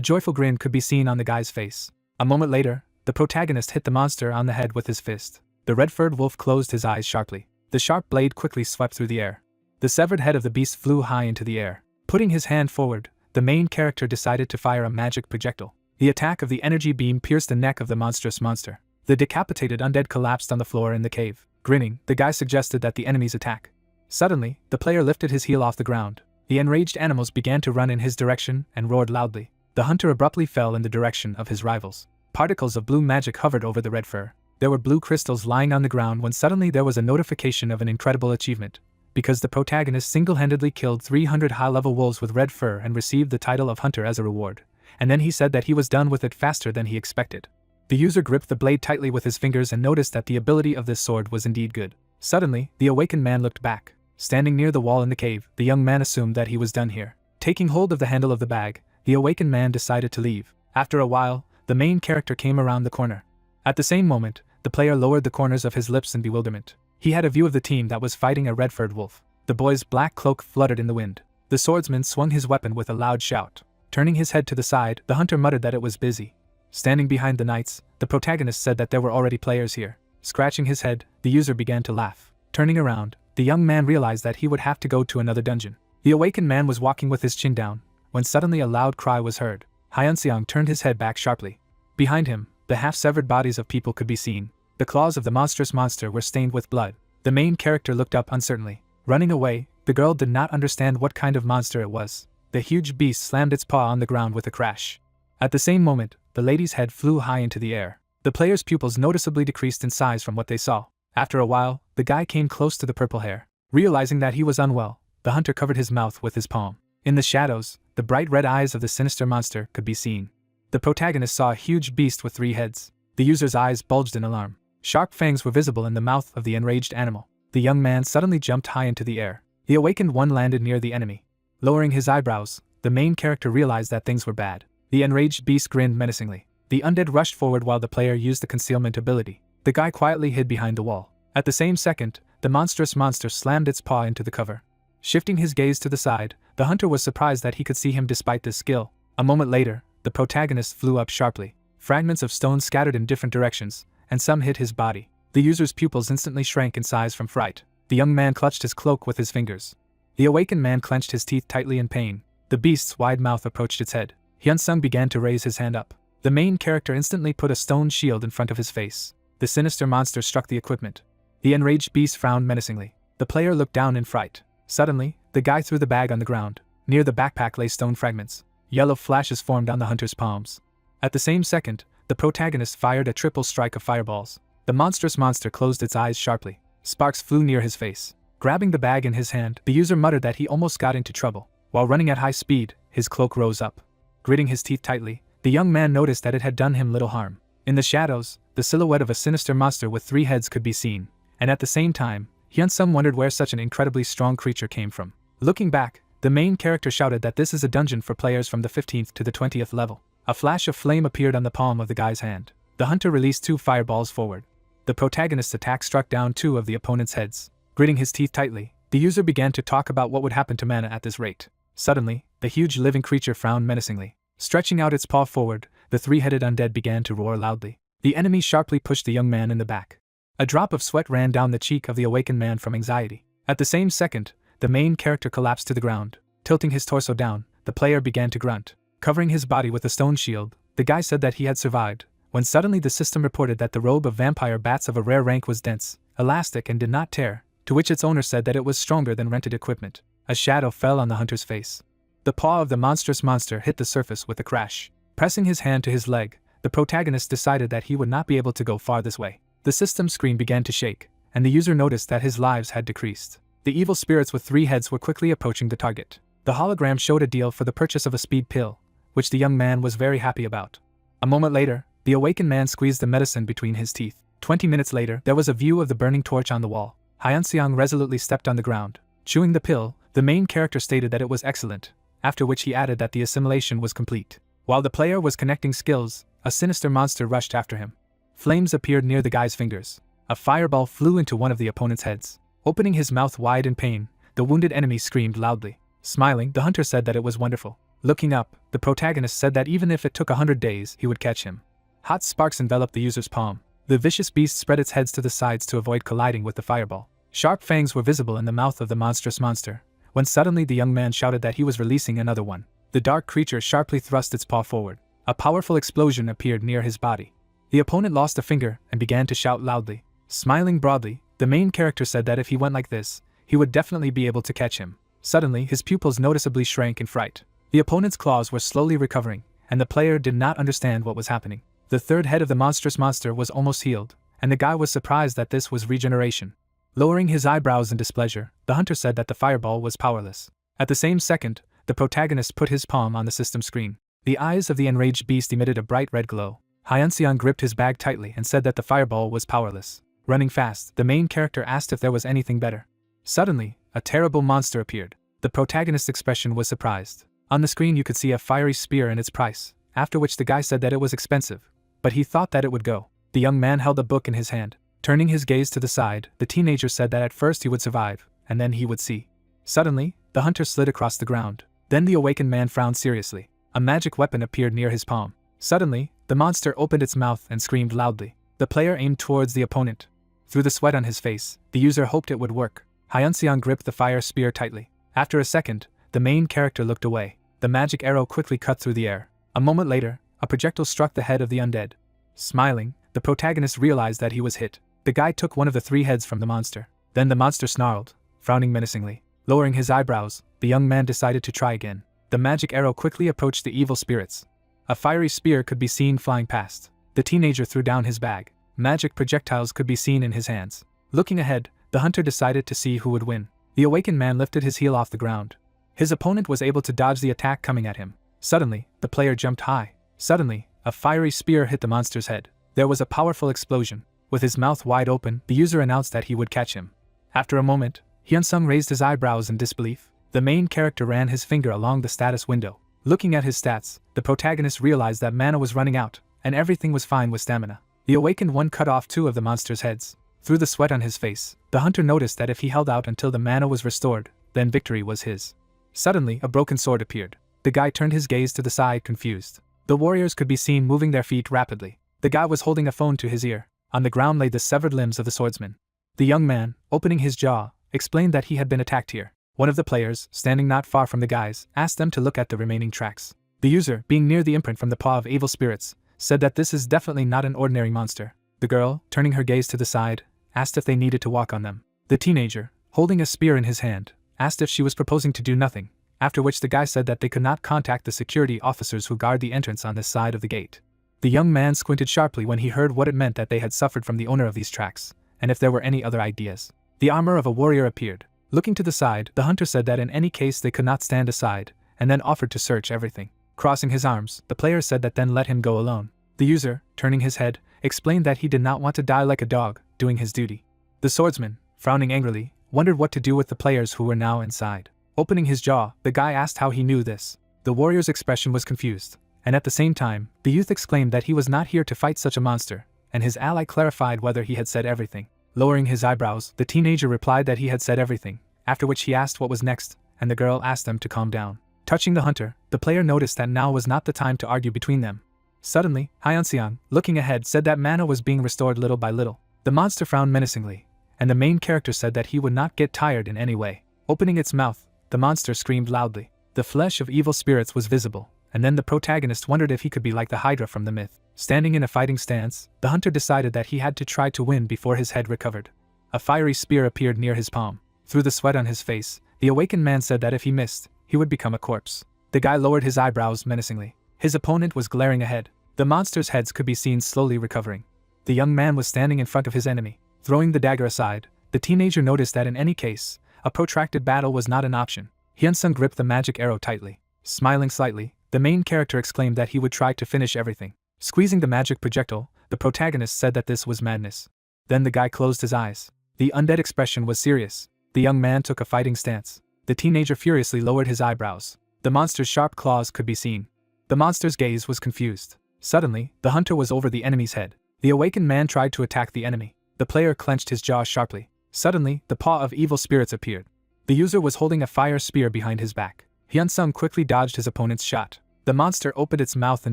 Speaker 1: joyful grin could be seen on the guy's face. A moment later, the protagonist hit the monster on the head with his fist. The red-furred wolf closed his eyes sharply. The sharp blade quickly swept through the air. The severed head of the beast flew high into the air. Putting his hand forward, the main character decided to fire a magic projectile. The attack of the energy beam pierced the neck of the monstrous monster. The decapitated undead collapsed on the floor in the cave. Grinning, the guy suggested that the enemies attack. Suddenly, the player lifted his heel off the ground. The enraged animals began to run in his direction and roared loudly. The hunter abruptly fell in the direction of his rivals. Particles of blue magic hovered over the red fur. There were blue crystals lying on the ground when suddenly there was a notification of an incredible achievement. Because the protagonist single-handedly killed 300 high-level wolves with red fur and received the title of hunter as a reward. And then he said that he was done with it faster than he expected. The user gripped the blade tightly with his fingers and noticed that the ability of this sword was indeed good. Suddenly, the awakened man looked back. Standing near the wall in the cave, the young man assumed that he was done here. Taking hold of the handle of the bag, the awakened man decided to leave. After a while, the main character came around the corner. At the same moment, the player lowered the corners of his lips in bewilderment. He had a view of the team that was fighting a red-furred wolf. The boy's black cloak fluttered in the wind. The swordsman swung his weapon with a loud shout. Turning his head to the side, the hunter muttered that it was busy. Standing behind the knights, the protagonist said that there were already players here. Scratching his head, the user began to laugh. Turning around, the young man realized that he would have to go to another dungeon. The awakened man was walking with his chin down, when suddenly a loud cry was heard. Hyun-seong turned his head back sharply. Behind him, the half-severed bodies of people could be seen. The claws of the monstrous monster were stained with blood. The main character looked up uncertainly. Running away, the girl did not understand what kind of monster it was. The huge beast slammed its paw on the ground with a crash. At the same moment, the lady's head flew high into the air. The player's pupils noticeably decreased in size from what they saw. After a while, the guy came close to the purple hair. Realizing that he was unwell, the hunter covered his mouth with his palm. In the shadows, the bright red eyes of the sinister monster could be seen. The protagonist saw a huge beast with 3 heads. The user's eyes bulged in alarm. Sharp fangs were visible in the mouth of the enraged animal. The young man suddenly jumped high into the air. The awakened one landed near the enemy. Lowering his eyebrows, the main character realized that things were bad. The enraged beast grinned menacingly. The undead rushed forward while the player used the concealment ability. The guy quietly hid behind the wall. At the same second, the monstrous monster slammed its paw into the cover. Shifting his gaze to the side, the hunter was surprised that he could see him despite this skill. A moment later, the protagonist flew up sharply. Fragments of stone scattered in different directions, and some hit his body. The user's pupils instantly shrank in size from fright. The young man clutched his cloak with his fingers. The awakened man clenched his teeth tightly in pain. The beast's wide mouth approached its head. Hyunsung began to raise his hand up. The main character instantly put a stone shield in front of his face. The sinister monster struck the equipment. The enraged beast frowned menacingly. The player looked down in fright. Suddenly, the guy threw the bag on the ground. Near the backpack lay stone fragments. Yellow flashes formed on the hunter's palms. At the same second, the protagonist fired a triple strike of fireballs. The monstrous monster closed its eyes sharply. Sparks flew near his face. Grabbing the bag in his hand, the user muttered that he almost got into trouble. While running at high speed, his cloak rose up. Gritting his teeth tightly, the young man noticed that it had done him little harm. In the shadows, the silhouette of a sinister monster with 3 heads could be seen, and at the same time, Hyunsung wondered where such an incredibly strong creature came from. Looking back, the main character shouted that this is a dungeon for players from the 15th to the 20th level. A flash of flame appeared on the palm of the guy's hand. The hunter released 2 fireballs forward. The protagonist's attack struck down 2 of the opponent's heads. Gritting his teeth tightly, the user began to talk about what would happen to mana at this rate. Suddenly, the huge living creature frowned menacingly. Stretching out its paw forward, the 3-headed undead began to roar loudly. The enemy sharply pushed the young man in the back. A drop of sweat ran down the cheek of the awakened man from anxiety. At the same second, the main character collapsed to the ground. Tilting his torso down, the player began to grunt. Covering his body with a stone shield, the guy said that he had survived, when suddenly the system reported that the robe of vampire bats of a rare rank was dense, elastic and did not tear, to which its owner said that it was stronger than rented equipment. A shadow fell on the hunter's face. The paw of the monstrous monster hit the surface with a crash. Pressing his hand to his leg, the protagonist decided that he would not be able to go far this way. The system screen began to shake, and the user noticed that his lives had decreased. The evil spirits with 3 heads were quickly approaching the target. The hologram showed a deal for the purchase of a speed pill, which the young man was very happy about. A moment later, the awakened man squeezed the medicine between his teeth. 20 minutes later, there was a view of the burning torch on the wall. Hyunseong resolutely stepped on the ground. Chewing the pill, the main character stated that it was excellent, after which he added that the assimilation was complete. While the player was connecting skills, a sinister monster rushed after him. Flames appeared near the guy's fingers. A fireball flew into one of the opponent's heads. Opening his mouth wide in pain, the wounded enemy screamed loudly. Smiling, the hunter said that it was wonderful. Looking up, the protagonist said that even if it took 100 days, he would catch him. Hot sparks enveloped the user's palm. The vicious beast spread its heads to the sides to avoid colliding with the fireball. Sharp fangs were visible in the mouth of the monstrous monster, when suddenly the young man shouted that he was releasing another one. The dark creature sharply thrust its paw forward. A powerful explosion appeared near his body. The opponent lost a finger and began to shout loudly. Smiling broadly, the main character said that if he went like this, he would definitely be able to catch him. Suddenly, his pupils noticeably shrank in fright. The opponent's claws were slowly recovering, and the player did not understand what was happening. The 3rd head of the monstrous monster was almost healed, and the guy was surprised that this was regeneration. Lowering his eyebrows in displeasure, the hunter said that the fireball was powerless. At the same second, the protagonist put his palm on the system screen. The eyes of the enraged beast emitted a bright red glow. Hyunseong gripped his bag tightly and said that the fireball was powerless. Running fast, the main character asked if there was anything better. Suddenly, a terrible monster appeared. The protagonist's expression was surprised. On the screen you could see a fiery spear and its price, after which the guy said that it was expensive, but he thought that it would go. The young man held a book in his hand. Turning his gaze to the side, the teenager said that at first he would survive, and then he would see. Suddenly, the hunter slid across the ground. Then the awakened man frowned seriously. A magic weapon appeared near his palm. Suddenly, the monster opened its mouth and screamed loudly. The player aimed towards the opponent. Through the sweat on his face, the user hoped it would work. Hyunseong gripped the fire spear tightly. After a second, the main character looked away. The magic arrow quickly cut through the air. A moment later, a projectile struck the head of the undead. Smiling, the protagonist realized that he was hit. The guy took one of the 3 heads from the monster. Then the monster snarled, frowning menacingly. Lowering his eyebrows, the young man decided to try again. The magic arrow quickly approached the evil spirits. A fiery spear could be seen flying past. The teenager threw down his bag. Magic projectiles could be seen in his hands. Looking ahead, the hunter decided to see who would win. The awakened man lifted his heel off the ground. His opponent was able to dodge the attack coming at him. Suddenly, the player jumped high. Suddenly, a fiery spear hit the monster's head. There was a powerful explosion. With his mouth wide open, the user announced that he would catch him. After a moment, Hyunsung raised his eyebrows in disbelief. The main character ran his finger along the status window. Looking at his stats, the protagonist realized that mana was running out, and everything was fine with stamina. The awakened one cut off 2 of the monster's heads. Through the sweat on his face, the hunter noticed that if he held out until the mana was restored, then victory was his. Suddenly, a broken sword appeared. The guy turned his gaze to the side, confused. The warriors could be seen moving their feet rapidly. The guy was holding a phone to his ear. On the ground lay the severed limbs of the swordsman. The young man, opening his jaw, explained that he had been attacked here. One of the players, standing not far from the guys, asked them to look at the remaining tracks. The user, being near the imprint from the paw of evil spirits, said that this is definitely not an ordinary monster. The girl, turning her gaze to the side, asked if they needed to walk on them. The teenager, holding a spear in his hand, asked if she was proposing to do nothing, after which the guy said that they could not contact the security officers who guard the entrance on this side of the gate. The young man squinted sharply when he heard what it meant that they had suffered from the owner of these tracks, and if there were any other ideas. The armor of a warrior appeared. Looking to the side, the hunter said that in any case they could not stand aside, and then offered to search everything. Crossing his arms, the player said that then let him go alone. The user, turning his head, explained that he did not want to die like a dog, doing his duty. The swordsman, frowning angrily, wondered what to do with the players who were now inside. Opening his jaw, the guy asked how he knew this. The warrior's expression was confused, and at the same time, the youth exclaimed that he was not here to fight such a monster, and his ally clarified whether he had said everything. Lowering his eyebrows, the teenager replied that he had said everything, after which he asked what was next, and the girl asked them to calm down. Touching the hunter, the player noticed that now was not the time to argue between them. Suddenly, Hyunseong, looking ahead, said that mana was being restored little by little. The monster frowned menacingly, and the main character said that he would not get tired in any way. Opening its mouth, the monster screamed loudly. The flesh of evil spirits was visible, and then the protagonist wondered if he could be like the Hydra from the myth. Standing in a fighting stance, the hunter decided that he had to try to win before his head recovered. A fiery spear appeared near his palm. Through the sweat on his face, the awakened man said that if he missed, he would become a corpse. The guy lowered his eyebrows menacingly. His opponent was glaring ahead. The monsters' heads could be seen slowly recovering. The young man was standing in front of his enemy. Throwing the dagger aside, the teenager noticed that in any case, a protracted battle was not an option. Hyunsung gripped the magic arrow tightly. Smiling slightly, the main character exclaimed that he would try to finish everything. Squeezing the magic projectile, the protagonist said that this was madness. Then the guy closed his eyes. The undead expression was serious. The young man took a fighting stance. The teenager furiously lowered his eyebrows. The monster's sharp claws could be seen. The monster's gaze was confused. Suddenly, the hunter was over the enemy's head. The awakened man tried to attack the enemy. The player clenched his jaw sharply. Suddenly, the paw of evil spirits appeared. The user was holding a fire spear behind his back. Hyunsung quickly dodged his opponent's shot. The monster opened its mouth in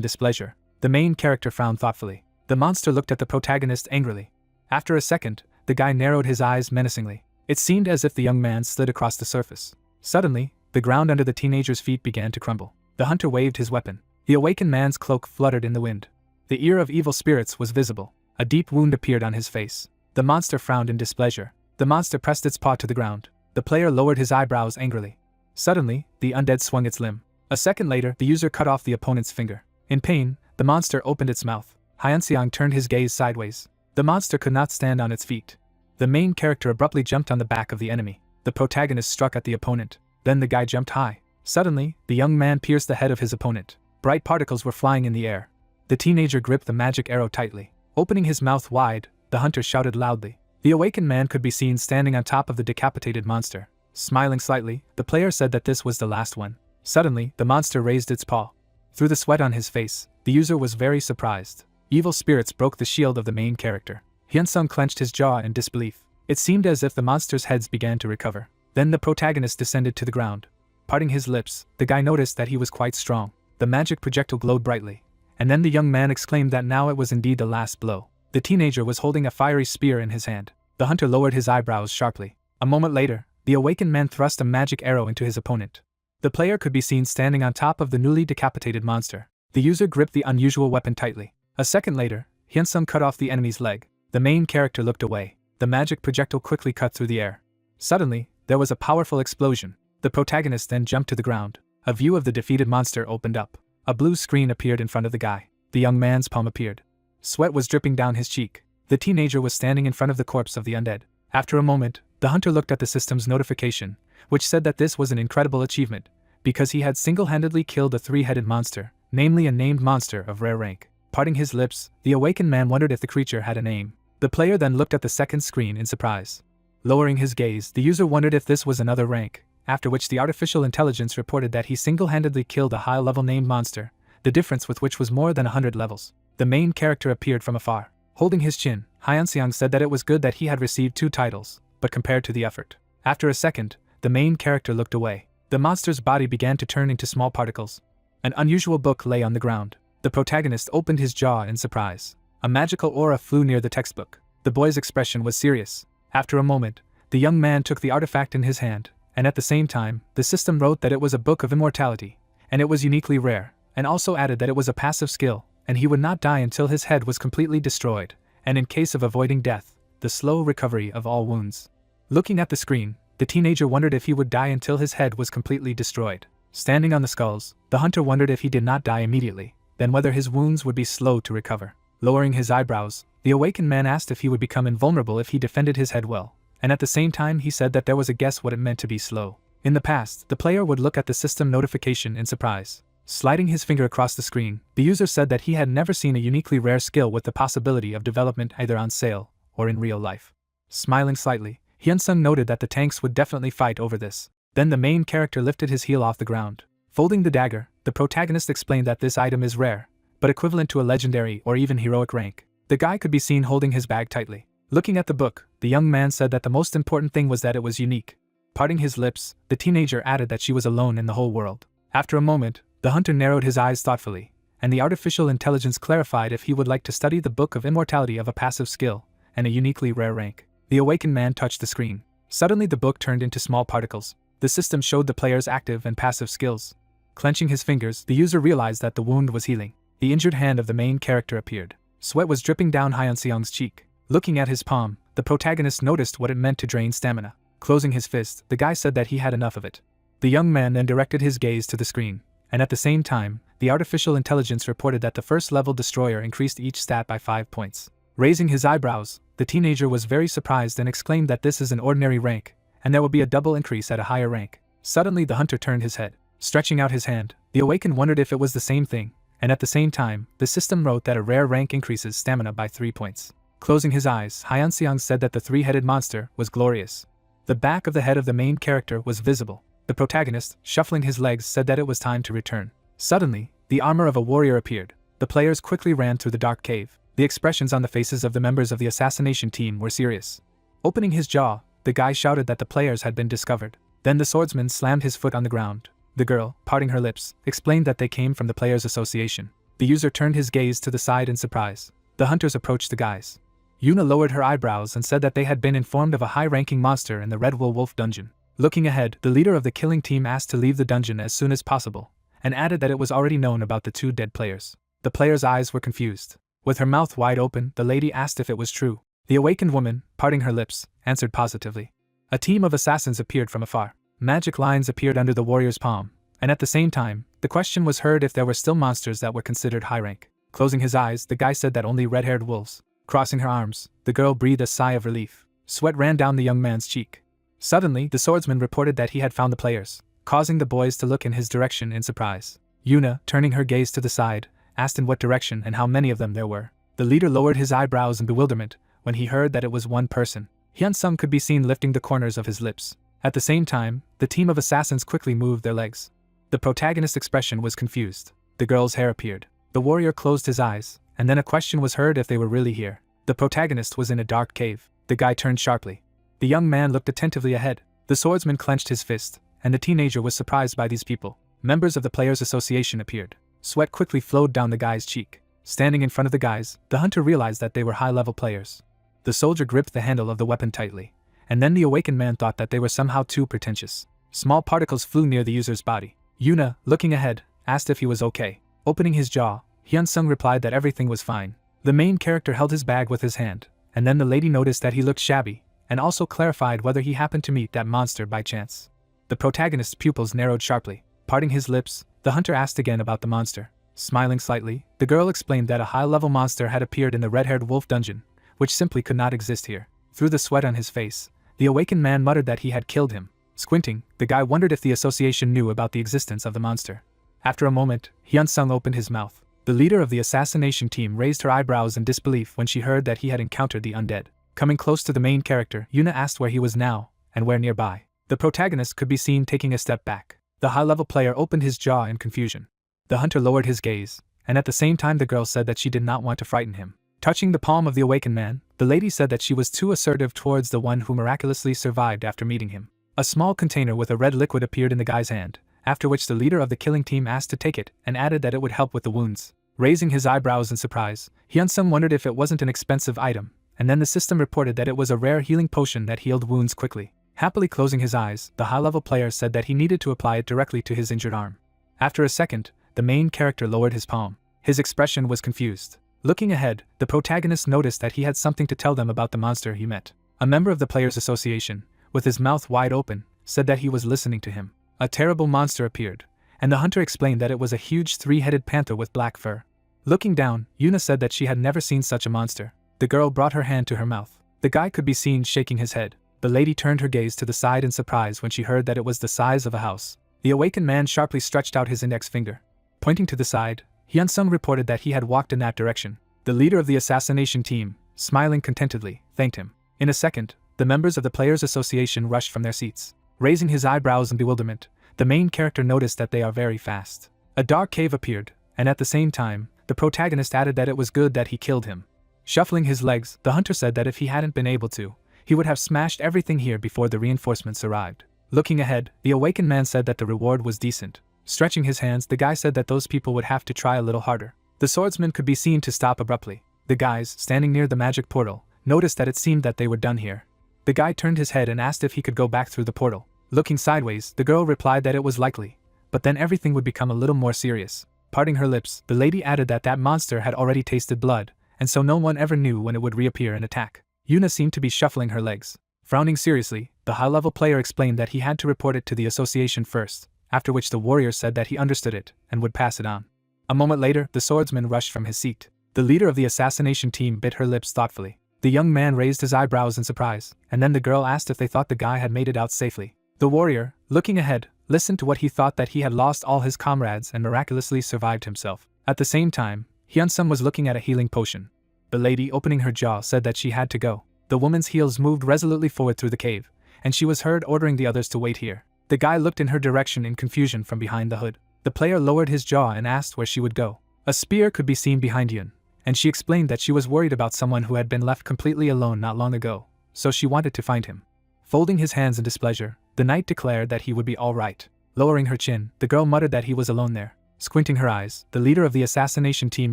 Speaker 1: displeasure. The main character frowned thoughtfully. The monster looked at the protagonist angrily. After a second, the guy narrowed his eyes menacingly. It seemed as if the young man slid across the surface. Suddenly, the ground under the teenager's feet began to crumble. The hunter waved his weapon. The awakened man's cloak fluttered in the wind. The ear of evil spirits was visible. A deep wound appeared on his face. The monster frowned in displeasure. The monster pressed its paw to the ground. The player lowered his eyebrows angrily. Suddenly, the undead swung its limb. A second later, the user cut off the opponent's finger. In pain, the monster opened its mouth. Hyunseong turned his gaze sideways. The monster could not stand on its feet. The main character abruptly jumped on the back of the enemy. The protagonist struck at the opponent. Then the guy jumped high. Suddenly, the young man pierced the head of his opponent. Bright particles were flying in the air. The teenager gripped the magic arrow tightly. Opening his mouth wide, the hunter shouted loudly. The awakened man could be seen standing on top of the decapitated monster. Smiling slightly, the player said that this was the last one. Suddenly, the monster raised its paw. Through the sweat on his face, the user was very surprised. Evil spirits broke the shield of the main character. Hyunsung clenched his jaw in disbelief. It seemed as if the monsters' heads began to recover. Then the protagonist descended to the ground. Parting his lips, the guy noticed that he was quite strong. The magic projectile glowed brightly. And then the young man exclaimed that now it was indeed the last blow. The teenager was holding a fiery spear in his hand. The hunter lowered his eyebrows sharply. A moment later, the awakened man thrust a magic arrow into his opponent. The player could be seen standing on top of the newly decapitated monster. The user gripped the unusual weapon tightly. A second later, Hyunsung cut off the enemy's leg. The main character looked away. The magic projectile quickly cut through the air. Suddenly, there was a powerful explosion. The protagonist then jumped to the ground. A view of the defeated monster opened up. A blue screen appeared in front of the guy. The young man's palm appeared. Sweat was dripping down his cheek. The teenager was standing in front of the corpse of the undead. After a moment, the hunter looked at the system's notification, which said that this was an incredible achievement, because he had single-handedly killed a 3-headed monster, namely a named monster of rare rank. Parting his lips, the awakened man wondered if the creature had a name. The player then looked at the second screen in surprise. Lowering his gaze, the user wondered if this was another rank, after which the artificial intelligence reported that he single-handedly killed a high-level named monster, the difference with which was more than 100 levels. The main character appeared from afar. Holding his chin, Hyunseong said that it was good that he had received 2 titles, but compared to the effort. After a second, the main character looked away. The monster's body began to turn into small particles. An unusual book lay on the ground. The protagonist opened his jaw in surprise. A magical aura flew near the textbook. The boy's expression was serious. After a moment, the young man took the artifact in his hand, and at the same time, the system wrote that it was a book of immortality, and it was uniquely rare, and also added that it was a passive skill, and he would not die until his head was completely destroyed, and in case of avoiding death, the slow recovery of all wounds. Looking at the screen, the teenager wondered if he would die until his head was completely destroyed. Standing on the skulls, the hunter wondered if he did not die immediately, then whether his wounds would be slow to recover. Lowering his eyebrows, the awakened man asked if he would become invulnerable if he defended his head well, and at the same time he said that there was a guess what it meant to be slow. In the past, the player would look at the system notification in surprise. Sliding his finger across the screen, the user said that he had never seen a uniquely rare skill with the possibility of development either on sale or in real life. Smiling slightly, Hyunsung noted that the tanks would definitely fight over this. Then the main character lifted his heel off the ground. Folding the dagger, the protagonist explained that this item is rare, but equivalent to a legendary or even heroic rank. The guy could be seen holding his bag tightly. Looking at the book, the young man said that the most important thing was that it was unique. Parting his lips, the teenager added that she was alone in the whole world. After a moment, the hunter narrowed his eyes thoughtfully, and the artificial intelligence clarified if he would like to study the book of immortality of a passive skill, and a uniquely rare rank. The awakened man touched the screen. Suddenly the book turned into small particles. The system showed the player's active and passive skills. Clenching his fingers, the user realized that the wound was healing. The injured hand of the main character appeared. Sweat was dripping down Hyunseong's cheek. Looking at his palm, the protagonist noticed what it meant to drain stamina. Closing his fist, the guy said that he had enough of it. The young man then directed his gaze to the screen, and at the same time, the artificial intelligence reported that the first-level destroyer increased each stat by 5 points. Raising his eyebrows, the teenager was very surprised and exclaimed that this is an ordinary rank, and there will be a double increase at a higher rank. Suddenly the hunter turned his head. Stretching out his hand, the awakened wondered if it was the same thing, and at the same time, the system wrote that a rare rank increases stamina by 3 points. Closing his eyes, Hyunseong said that the 3-headed monster was glorious. The back of the head of the main character was visible. The protagonist, shuffling his legs, said that it was time to return. Suddenly, the armor of a warrior appeared. The players quickly ran through the dark cave. The expressions on the faces of the members of the assassination team were serious. Opening his jaw, the guy shouted that the players had been discovered. Then the swordsman slammed his foot on the ground. The girl, parting her lips, explained that they came from the Players Association. The user turned his gaze to the side in surprise. The hunters approached the guys. Yuna lowered her eyebrows and said that they had been informed of a high-ranking monster in the Red Wolf dungeon. Looking ahead, the leader of the killing team asked to leave the dungeon as soon as possible, and added that it was already known about the 2 dead players. The players' eyes were confused. With her mouth wide open, the lady asked if it was true. The awakened woman, parting her lips, answered positively. A team of assassins appeared from afar. Magic lines appeared under the warrior's palm, and at the same time, the question was heard if there were still monsters that were considered high rank. Closing his eyes, the guy said that only red-haired wolves. Crossing her arms, the girl breathed a sigh of relief. Sweat ran down the young man's cheek. Suddenly, the swordsman reported that he had found the players, causing the boys to look in his direction in surprise. Yuna, turning her gaze to the side, asked in what direction and how many of them there were. The leader lowered his eyebrows in bewilderment when he heard that it was one person. Hyunsung could be seen lifting the corners of his lips. At the same time, the team of assassins quickly moved their legs. The protagonist's expression was confused. The girl's hair appeared. The warrior closed his eyes, and then a question was heard if they were really here. The protagonist was in a dark cave. The guy turned sharply. The young man looked attentively ahead. The swordsman clenched his fist, and the teenager was surprised by these people. Members of the Players Association appeared. Sweat quickly flowed down the guy's cheek. Standing in front of the guys, the hunter realized that they were high-level players. The soldier gripped the handle of the weapon tightly, and then the awakened man thought that they were somehow too pretentious. Small particles flew near the user's body. Yuna, looking ahead, asked if he was okay. Opening his jaw, Hyunsung replied that everything was fine. The main character held his bag with his hand, and then the lady noticed that he looked shabby, and also clarified whether he happened to meet that monster by chance. The protagonist's pupils narrowed sharply. Parting his lips, the hunter asked again about the monster. Smiling slightly, the girl explained that a high-level monster had appeared in the red-haired wolf dungeon, which simply could not exist here. Through the sweat on his face, the awakened man muttered that he had killed him. Squinting, the guy wondered if the association knew about the existence of the monster. After a moment, Hyunsung opened his mouth. The leader of the assassination team raised her eyebrows in disbelief when she heard that he had encountered the undead. Coming close to the main character, Yuna asked where he was now, and where nearby. The protagonist could be seen taking a step back. The high-level player opened his jaw in confusion. The hunter lowered his gaze, and at the same time the girl said that she did not want to frighten him. Touching the palm of the awakened man, the lady said that she was too assertive towards the one who miraculously survived after meeting him. A small container with a red liquid appeared in the guy's hand, after which the leader of the killing team asked to take it and added that it would help with the wounds. Raising his eyebrows in surprise, Hyunsung wondered if it wasn't an expensive item, and then the system reported that it was a rare healing potion that healed wounds quickly. Happily closing his eyes, the high-level player said that he needed to apply it directly to his injured arm. After a second, the main character lowered his palm. His expression was confused. Looking ahead, the protagonist noticed that he had something to tell them about the monster he met. A member of the Players Association, with his mouth wide open, said that he was listening to him. A terrible monster appeared, and the hunter explained that it was a huge three-headed panther with black fur. Looking down, Yuna said that she had never seen such a monster. The girl brought her hand to her mouth. The guy could be seen shaking his head. The lady turned her gaze to the side in surprise when she heard that it was the size of a house. The awakened man sharply stretched out his index finger. Pointing to the side, Hyunsung reported that he had walked in that direction. The leader of the assassination team, smiling contentedly, thanked him. In a second, the members of the Players Association rushed from their seats. Raising his eyebrows in bewilderment, the main character noticed that they are very fast. A dark cave appeared, and at the same time, the protagonist added that it was good that he killed him. Shuffling his legs, the hunter said that if he hadn't been able to, he would have smashed everything here before the reinforcements arrived. Looking ahead, the awakened man said that the reward was decent. Stretching his hands, the guy said that those people would have to try a little harder. The swordsman could be seen to stop abruptly. The guys, standing near the magic portal, noticed that it seemed that they were done here. The guy turned his head and asked if he could go back through the portal. Looking sideways, the girl replied that it was likely, but then everything would become a little more serious. Parting her lips, the lady added that that monster had already tasted blood, and so no one ever knew when it would reappear and attack. Yuna seemed to be shuffling her legs. Frowning seriously, the high-level player explained that he had to report it to the association first, after which the warrior said that he understood it and would pass it on. A moment later, the swordsman rushed from his seat. The leader of the assassination team bit her lips thoughtfully. The young man raised his eyebrows in surprise, and then the girl asked if they thought the guy had made it out safely. The warrior, looking ahead, listened to what he thought that he had lost all his comrades and miraculously survived himself. At the same time, Hyunsung was looking at a healing potion. The lady, opening her jaw, said that she had to go. The woman's heels moved resolutely forward through the cave, and she was heard ordering the others to wait here. The guy looked in her direction in confusion from behind the hood. The player lowered his jaw and asked where she would go. A spear could be seen behind Yun, and she explained that she was worried about someone who had been left completely alone not long ago, so she wanted to find him. Folding his hands in displeasure, the knight declared that he would be all right. Lowering her chin, the girl muttered that he was alone there. Squinting her eyes, the leader of the assassination team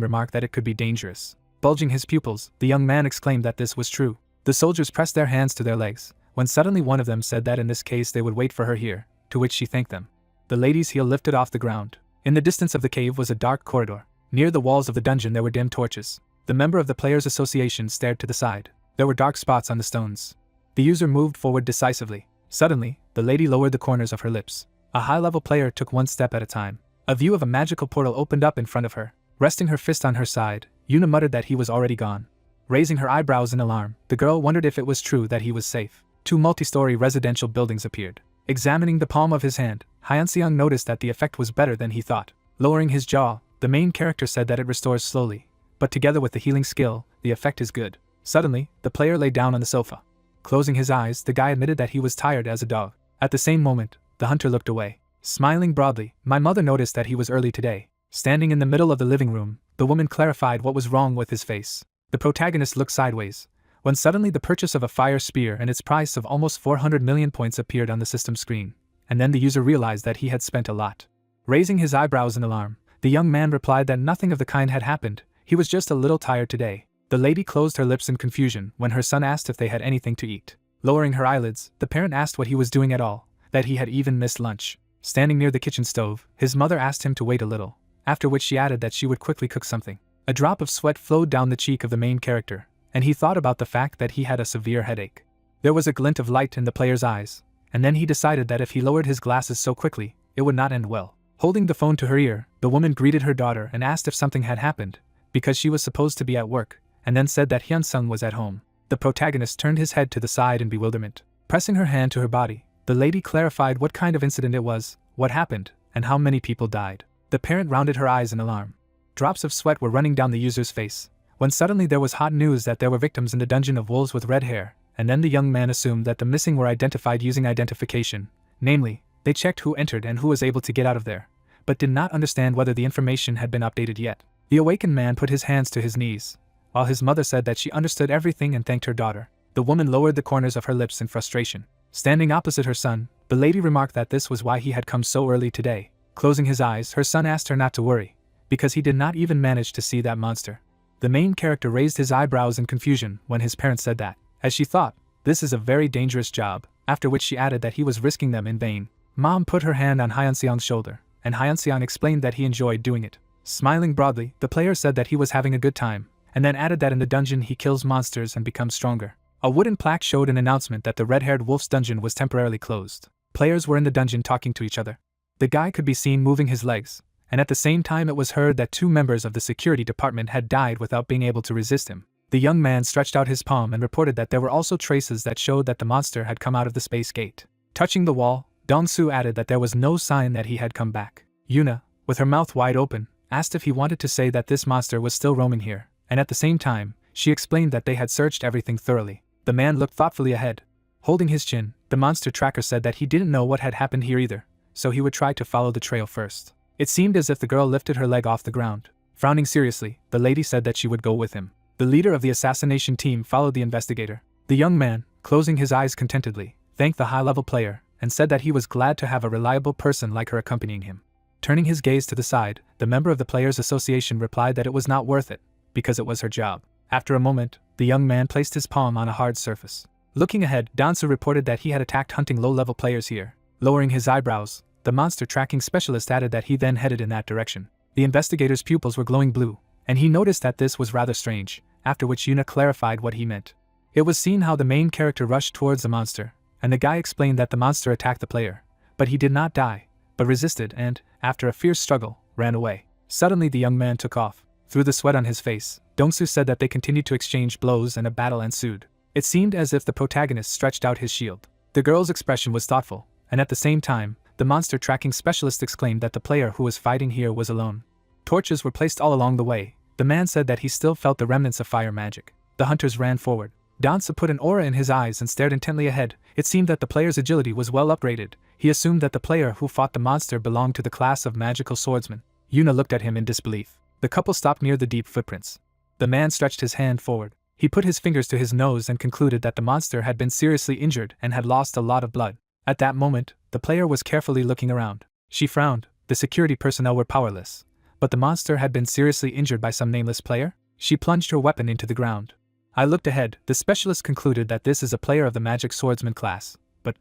Speaker 1: remarked that it could be dangerous. Bulging his pupils, the young man exclaimed that this was true. The soldiers pressed their hands to their legs, when suddenly one of them said that in this case they would wait for her here, to which she thanked them. The lady's heel lifted off the ground. In the distance of the cave was a dark corridor. Near the walls of the dungeon there were dim torches. The member of the Players Association stared to the side. There were dark spots on the stones. The user moved forward decisively. Suddenly, the lady lowered the corners of her lips. A high-level player took one step at a time. A view of a magical portal opened up in front of her. Resting her fist on her side, Yuna muttered that he was already gone. Raising her eyebrows in alarm, the girl wondered if it was true that he was safe. 2 multi-story residential buildings appeared. Examining the palm of his hand, Hyunseung noticed that the effect was better than he thought. Lowering his jaw, the main character said that it restores slowly, but together with the healing skill, the effect is good. Suddenly, the player lay down on the sofa. Closing his eyes, the guy admitted that he was tired as a dog. At the same moment, the hunter looked away. Smiling broadly, my mother noticed that he was early today. Standing in the middle of the living room, the woman clarified what was wrong with his face. The protagonist looked sideways, when suddenly the purchase of a fire spear and its price of almost 400 million points appeared on the system screen, and then the user realized that he had spent a lot. Raising his eyebrows in alarm, the young man replied that nothing of the kind had happened, he was just a little tired today. The lady closed her lips in confusion when her son asked if they had anything to eat. Lowering her eyelids, the parent asked what he was doing at all, that he had even missed lunch. Standing near the kitchen stove, his mother asked him to wait a little, after which she added that she would quickly cook something. A drop of sweat flowed down the cheek of the main character, and he thought about the fact that he had a severe headache. There was a glint of light in the player's eyes, and then he decided that if he lowered his glasses so quickly, it would not end well. Holding the phone to her ear, the woman greeted her daughter and asked if something had happened, because she was supposed to be at work, and then said that Hyunsung was at home. The protagonist turned his head to the side in bewilderment. Pressing her hand to her body, the lady clarified what kind of incident it was, what happened, and how many people died. The parent rounded her eyes in alarm. Drops of sweat were running down the user's face, when suddenly there was hot news that there were victims in the dungeon of wolves with red hair, and then the young man assumed that the missing were identified using identification, namely, they checked who entered and who was able to get out of there, but did not understand whether the information had been updated yet. The awakened man put his hands to his knees, while his mother said that she understood everything and thanked her daughter. The woman lowered the corners of her lips in frustration. Standing opposite her son, the lady remarked that this was why he had come so early today. Closing his eyes, her son asked her not to worry, because he did not even manage to see that monster. The main character raised his eyebrows in confusion when his parents said that, as she thought, this is a very dangerous job, after which she added that he was risking them in vain. Mom put her hand on Hyunseong's shoulder, and Hyunseong explained that he enjoyed doing it. Smiling broadly, the player said that he was having a good time, and then added that in the dungeon he kills monsters and becomes stronger. A wooden plaque showed an announcement that the red-haired wolf's dungeon was temporarily closed. Players were in the dungeon talking to each other. The guy could be seen moving his legs, and at the same time it was heard that 2 members of the security department had died without being able to resist him. The young man stretched out his palm and reported that there were also traces that showed that the monster had come out of the space gate. Touching the wall, Dong-soo added that there was no sign that he had come back. Yuna, with her mouth wide open, asked if he wanted to say that this monster was still roaming here, and at the same time, she explained that they had searched everything thoroughly. The man looked thoughtfully ahead. Holding his chin, the monster tracker said that he didn't know what had happened here either, so he would try to follow the trail first. It seemed as if the girl lifted her leg off the ground. Frowning seriously, the lady said that she would go with him. The leader of the assassination team followed the investigator. The young man, closing his eyes contentedly, thanked the high-level player, and said that he was glad to have a reliable person like her accompanying him. Turning his gaze to the side, the member of the Players Association replied that it was not worth it, because it was her job. After a moment, the young man placed his palm on a hard surface. Looking ahead, Dansu reported that he had attacked hunting low-level players here. Lowering his eyebrows, the monster tracking specialist added that he then headed in that direction. The investigator's pupils were glowing blue, and he noticed that this was rather strange, after which Yuna clarified what he meant. It was seen how the main character rushed towards the monster, and the guy explained that the monster attacked the player, but he did not die, but resisted and, after a fierce struggle, ran away. Suddenly the young man took off. Through the sweat on his face, Dong-soo said that they continued to exchange blows and a battle ensued. It seemed as if the protagonist stretched out his shield. The girl's expression was thoughtful, and at the same time, the monster tracking specialist exclaimed that the player who was fighting here was alone. Torches were placed all along the way. The man said that he still felt the remnants of fire magic. The hunters ran forward. Dong-soo put an aura in his eyes and stared intently ahead. It seemed that the player's agility was well upgraded. He assumed that the player who fought the monster belonged to the class of magical swordsman. Yuna looked at him in disbelief. The couple stopped near the deep footprints. The man stretched his hand forward. He put his fingers to his nose and concluded that the monster had been seriously injured and had lost a lot of blood. At that moment, the player was carefully looking around. She frowned. The security personnel were powerless. But the monster had been seriously injured by some nameless player? She plunged her weapon into the ground. I looked ahead. The specialist concluded that this is a player of the magic swordsman class. But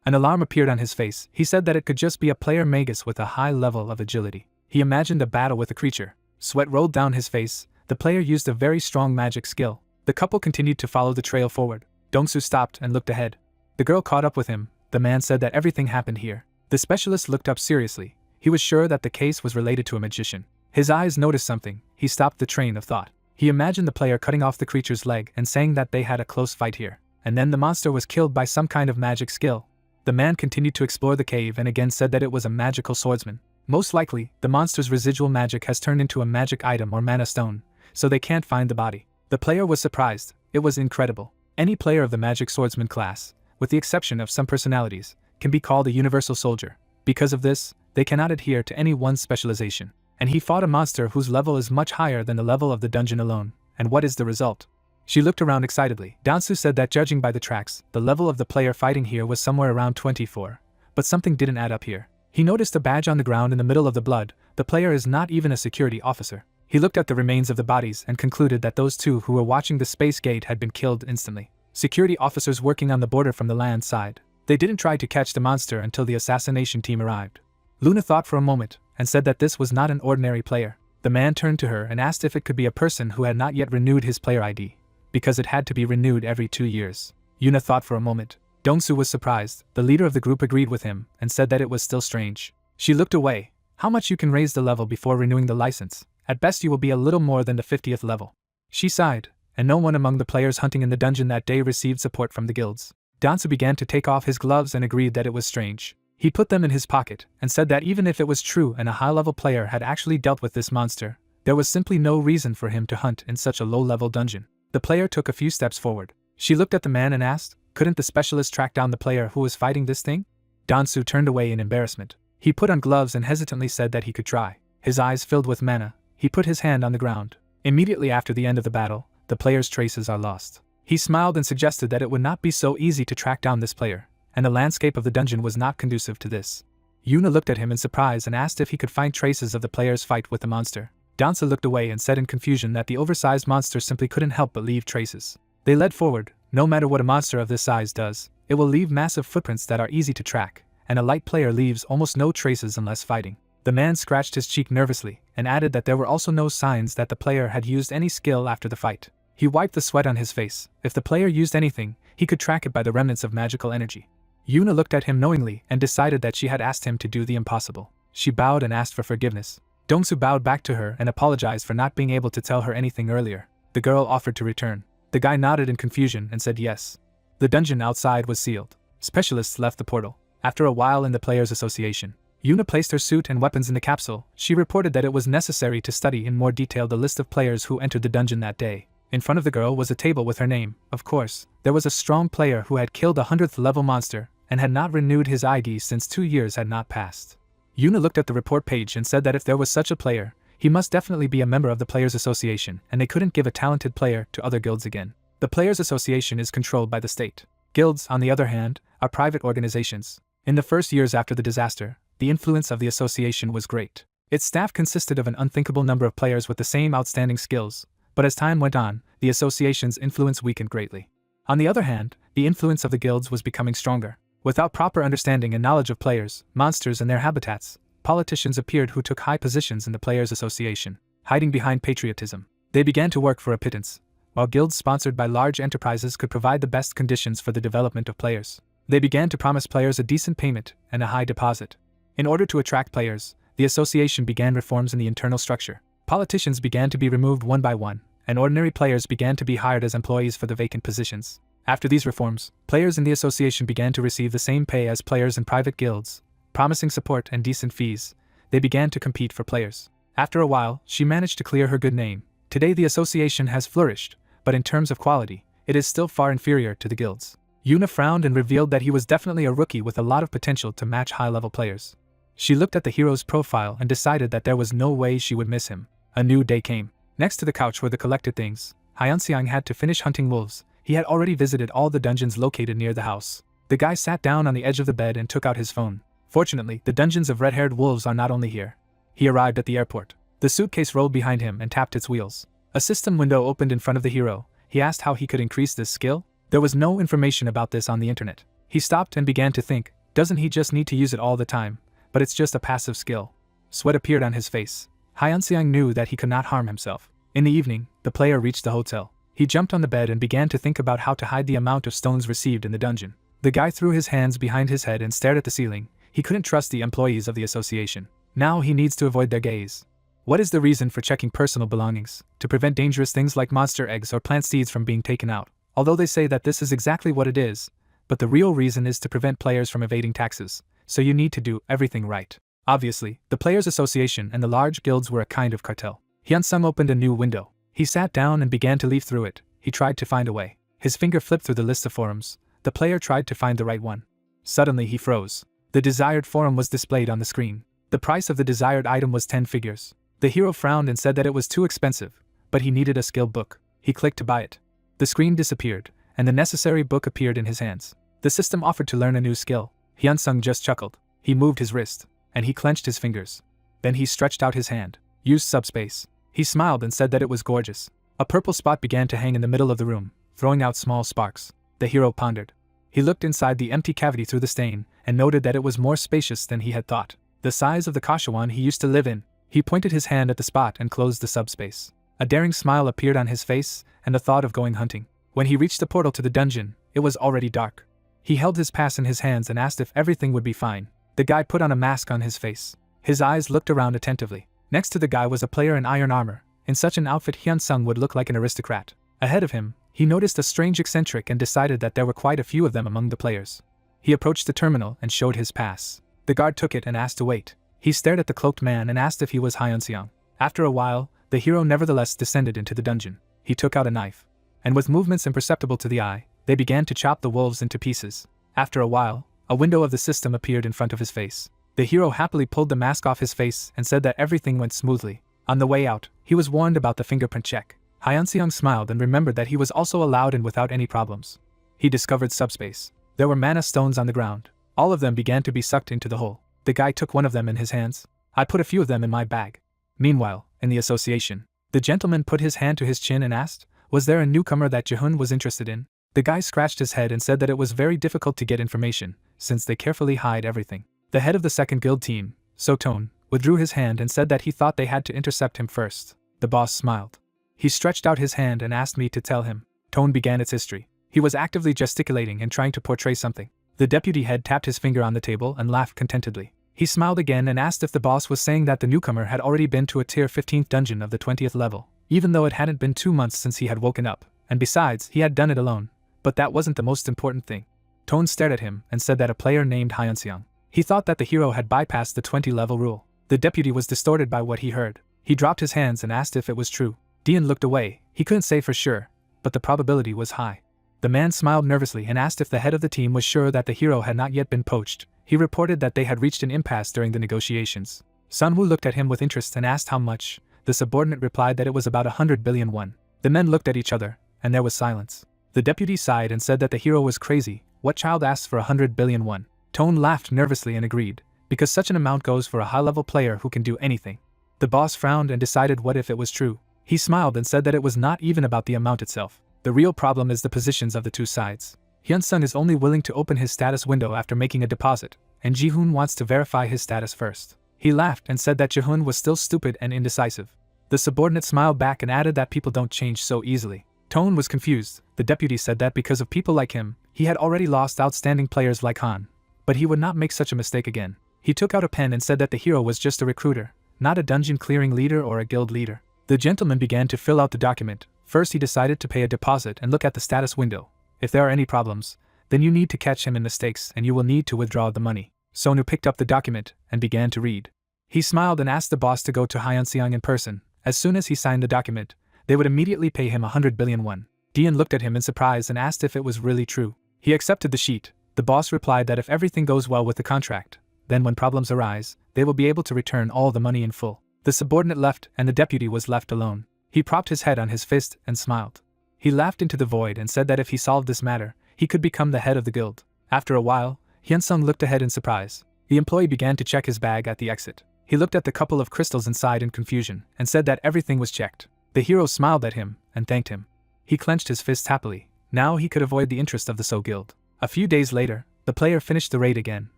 Speaker 1: an alarm appeared on his face. He said that it could just be a player magus with a high level of agility. He imagined a battle with a creature. Sweat rolled down his face. The player used a very strong magic skill. The couple continued to follow the trail forward. Dong-soo stopped and looked ahead. The girl caught up with him. The man said that everything happened here. The specialist looked up seriously. He was sure that the case was related to a magician. His eyes noticed something. He stopped the train of thought. He imagined the player cutting off the creature's leg and saying that they had a close fight here. And then the monster was killed by some kind of magic skill. The man continued to explore the cave and again said that it was a magical swordsman. Most likely, the monster's residual magic has turned into a magic item or mana stone, so they can't find the body. The player was surprised. It was incredible. Any player of the magic swordsman class, with the exception of some personalities, can be called a universal soldier. Because of this, they cannot adhere to any one specialization. And he fought a monster whose level is much higher than the level of the dungeon alone. And what is the result? She looked around excitedly. Dong-soo said that judging by the tracks, the level of the player fighting here was somewhere around 24. But something didn't add up here. He noticed a badge on the ground in the middle of the blood. The player is not even a security officer. He looked at the remains of the bodies and concluded that those 2 who were watching the space gate had been killed instantly. Security officers working on the border from the land side. They didn't try to catch the monster until the assassination team arrived. Luna thought for a moment and said that this was not an ordinary player. The man turned to her and asked if it could be a person who had not yet renewed his player ID, because it had to be renewed every 2 years. Yuna thought for a moment. Dong-soo was surprised. The leader of the group agreed with him and said that it was still strange. She looked away. How much you can raise the level before renewing the license? At best you will be a little more than the 50th level. She sighed, and no one among the players hunting in the dungeon that day received support from the guilds. Dong-soo began to take off his gloves and agreed that it was strange. He put them in his pocket and said that even if it was true and a high-level player had actually dealt with this monster, There was simply no reason for him to hunt in such a low-level dungeon. The player took a few steps forward. She looked at the man and asked, "Couldn't the specialist track down the player who was fighting this thing?" Dansu turned away in embarrassment. He put on gloves and hesitantly said that he could try. His eyes filled with mana. He put his hand on the ground. Immediately after the end of the battle, the player's traces are lost. He smiled and suggested that it would not be so easy to track down this player, and the landscape of the dungeon was not conducive to this. Yuna looked at him in surprise and asked if he could find traces of the player's fight with the monster. Dansu looked away and said in confusion that the oversized monster simply couldn't help but leave traces. They led forward. No matter what a monster of this size does, it will leave massive footprints that are easy to track, and a light player leaves almost no traces unless fighting. The man scratched his cheek nervously, and added that there were also no signs that the player had used any skill after the fight. He wiped the sweat on his face. If the player used anything, he could track it by the remnants of magical energy. Yuna looked at him knowingly and decided that she had asked him to do the impossible. She bowed and asked for forgiveness. Dongsu bowed back to her and apologized for not being able to tell her anything earlier. The girl offered to return. The guy nodded in confusion and said yes. The dungeon outside was sealed. Specialists left the portal. After a while in the Players' Association, Yuna placed her suit and weapons in the capsule. She reported that it was necessary to study in more detail the list of players who entered the dungeon that day. In front of the girl was a table with her name. Of course, there was a strong player who had killed a 100th level monster and had not renewed his ID since 2 years had not passed. Yuna looked at the report page and said that if there was such a player, he must definitely be a member of the Players' Association, and they couldn't give a talented player to other guilds again. The Players' Association is controlled by the state. Guilds, on the other hand, are private organizations. In the first years after the disaster, the influence of the association was great. Its staff consisted of an unthinkable number of players with the same outstanding skills, but as time went on, the association's influence weakened greatly. On the other hand, the influence of the guilds was becoming stronger. Without proper understanding and knowledge of players, monsters and their habitats, politicians appeared who took high positions in the Players' Association, hiding behind patriotism. They began to work for a pittance, while guilds sponsored by large enterprises could provide the best conditions for the development of players. They began to promise players a decent payment and a high deposit. In order to attract players, the association began reforms in the internal structure. Politicians began to be removed one by one, and ordinary players began to be hired as employees for the vacant positions. After these reforms, players in the association began to receive the same pay as players in private guilds, promising support and decent fees. They began to compete for players. After a while, she managed to clear her good name. Today the association has flourished, but in terms of quality, it is still far inferior to the guilds. Yuna frowned and revealed that he was definitely a rookie with a lot of potential to match high-level players. She looked at the hero's profile and decided that there was no way she would miss him. A new day came. Next to the couch were the collected things. Hyunseong had to finish hunting wolves. He had already visited all the dungeons located near the house. The guy sat down on the edge of the bed and took out his phone. Fortunately, the dungeons of red-haired wolves are not only here. He arrived at the airport. The suitcase rolled behind him and tapped its wheels. A system window opened in front of the hero. He asked how he could increase this skill. There was no information about this on the internet. He stopped and began to think, doesn't he just need to use it all the time? But it's just a passive skill. Sweat appeared on his face. Hyunseong knew that he could not harm himself. In the evening, the player reached the hotel. He jumped on the bed and began to think about how to hide the amount of stones received in the dungeon. The guy threw his hands behind his head and stared at the ceiling. He couldn't trust the employees of the association. Now he needs to avoid their gaze. What is the reason for checking personal belongings? To prevent dangerous things like monster eggs or plant seeds from being taken out. Although they say that this is exactly what it is, but the real reason is to prevent players from evading taxes, so you need to do everything right. Obviously, the Players' Association and the large guilds were a kind of cartel. Hyunsung opened a new window. He sat down and began to leaf through it. He tried to find a way. His finger flipped through the list of forums. The player tried to find the right one. Suddenly he froze. The desired forum was displayed on the screen. The price of the desired item was 10 figures. The hero frowned and said that it was too expensive, but he needed a skill book. He clicked to buy it. The screen disappeared, and the necessary book appeared in his hands. The system offered to learn a new skill. Hyunsung just chuckled. He moved his wrist, and he clenched his fingers. Then he stretched out his hand. Used subspace. He smiled and said that it was gorgeous. A purple spot began to hang in the middle of the room, throwing out small sparks. The hero pondered. He looked inside the empty cavity through the stain, and noted that it was more spacious than he had thought. The size of the Kashawan he used to live in. He pointed his hand at the spot and closed the subspace. A daring smile appeared on his face, and the thought of going hunting. When he reached the portal to the dungeon, it was already dark. He held his pass in his hands and asked if everything would be fine. The guy put on a mask on his face. His eyes looked around attentively. Next to the guy was a player in iron armor. In such an outfit Hyunsung would look like an aristocrat. Ahead of him, he noticed a strange eccentric and decided that there were quite a few of them among the players. He approached the terminal and showed his pass. The guard took it and asked to wait. He stared at the cloaked man and asked if he was Hyunseong. After a while, The hero nevertheless descended into the dungeon. He took out a knife, and with movements imperceptible to the eye, they began to chop the wolves into pieces. After a while, a window of the system appeared in front of his face. The hero happily pulled the mask off his face and said that everything went smoothly. On the way out, he was warned about the fingerprint check. Hyunseong smiled and remembered that he was also allowed in without any problems. He discovered subspace. There were mana stones on the ground. All of them began to be sucked into the hole. The guy took one of them in his hands. I put a few of them in my bag. Meanwhile, in the association, the gentleman put his hand to his chin and asked, was there a newcomer that Jehun was interested in? The guy scratched his head and said that it was very difficult to get information, since they carefully hide everything. The head of the second guild team, Soton, withdrew his hand and said that he thought they had to intercept him first. The boss smiled. He stretched out his hand and asked me to tell him. Tone began its history. He was actively gesticulating and trying to portray something. The deputy head tapped his finger on the table and laughed contentedly. He smiled again and asked if the boss was saying that the newcomer had already been to a tier 15th dungeon of the 20th level, even though it hadn't been 2 months since he had woken up, and besides, he had done it alone. But that wasn't the most important thing. Tone stared at him and said that a player named Hyunseong. He thought that the hero had bypassed the 20-level rule. The deputy was distorted by what he heard. He dropped his hands and asked if it was true. Dian looked away. He couldn't say for sure, but the probability was high. The man smiled nervously and asked if the head of the team was sure that the hero had not yet been poached. He reported that they had reached an impasse during the negotiations. Sunwoo looked at him with interest and asked how much. The subordinate replied that it was about 100 billion won. The men looked at each other, and there was silence. The deputy sighed and said that the hero was crazy. What child asks for 100 billion won? Tone laughed nervously and agreed, because such an amount goes for a high-level player who can do anything. The boss frowned and decided what if it was true. He smiled and said that it was not even about the amount itself. The real problem is the positions of the two sides. Hyunsung is only willing to open his status window after making a deposit, and Jihoon wants to verify his status first. He laughed and said that Jihoon was still stupid and indecisive. The subordinate smiled back and added that people don't change so easily. Tone was confused. The deputy said that because of people like him, he had already lost outstanding players like Han. But he would not make such a mistake again. He took out a pen and said that the hero was just a recruiter, not a dungeon clearing leader or a guild leader. The gentleman began to fill out the document. First he decided to pay a deposit and look at the status window. If there are any problems, then you need to catch him in mistakes and you will need to withdraw the money. Sonu picked up the document and began to read. He smiled and asked the boss to go to Hyunseong in person. As soon as he signed the document, they would immediately pay him 100 billion won. Dian looked at him in surprise and asked if it was really true. He accepted the sheet. The boss replied that if everything goes well with the contract, then when problems arise, they will be able to return all the money in full. The subordinate left and the deputy was left alone. He propped his head on his fist and smiled. He laughed into the void and said that if he solved this matter, he could become the head of the guild. After a while, Hyunsung looked ahead in surprise. The employee began to check his bag at the exit. He looked at the couple of crystals inside in confusion and said that everything was checked. The hero smiled at him and thanked him. He clenched his fists happily. Now he could avoid the interest of the So Guild. A few days later, the player finished the raid again.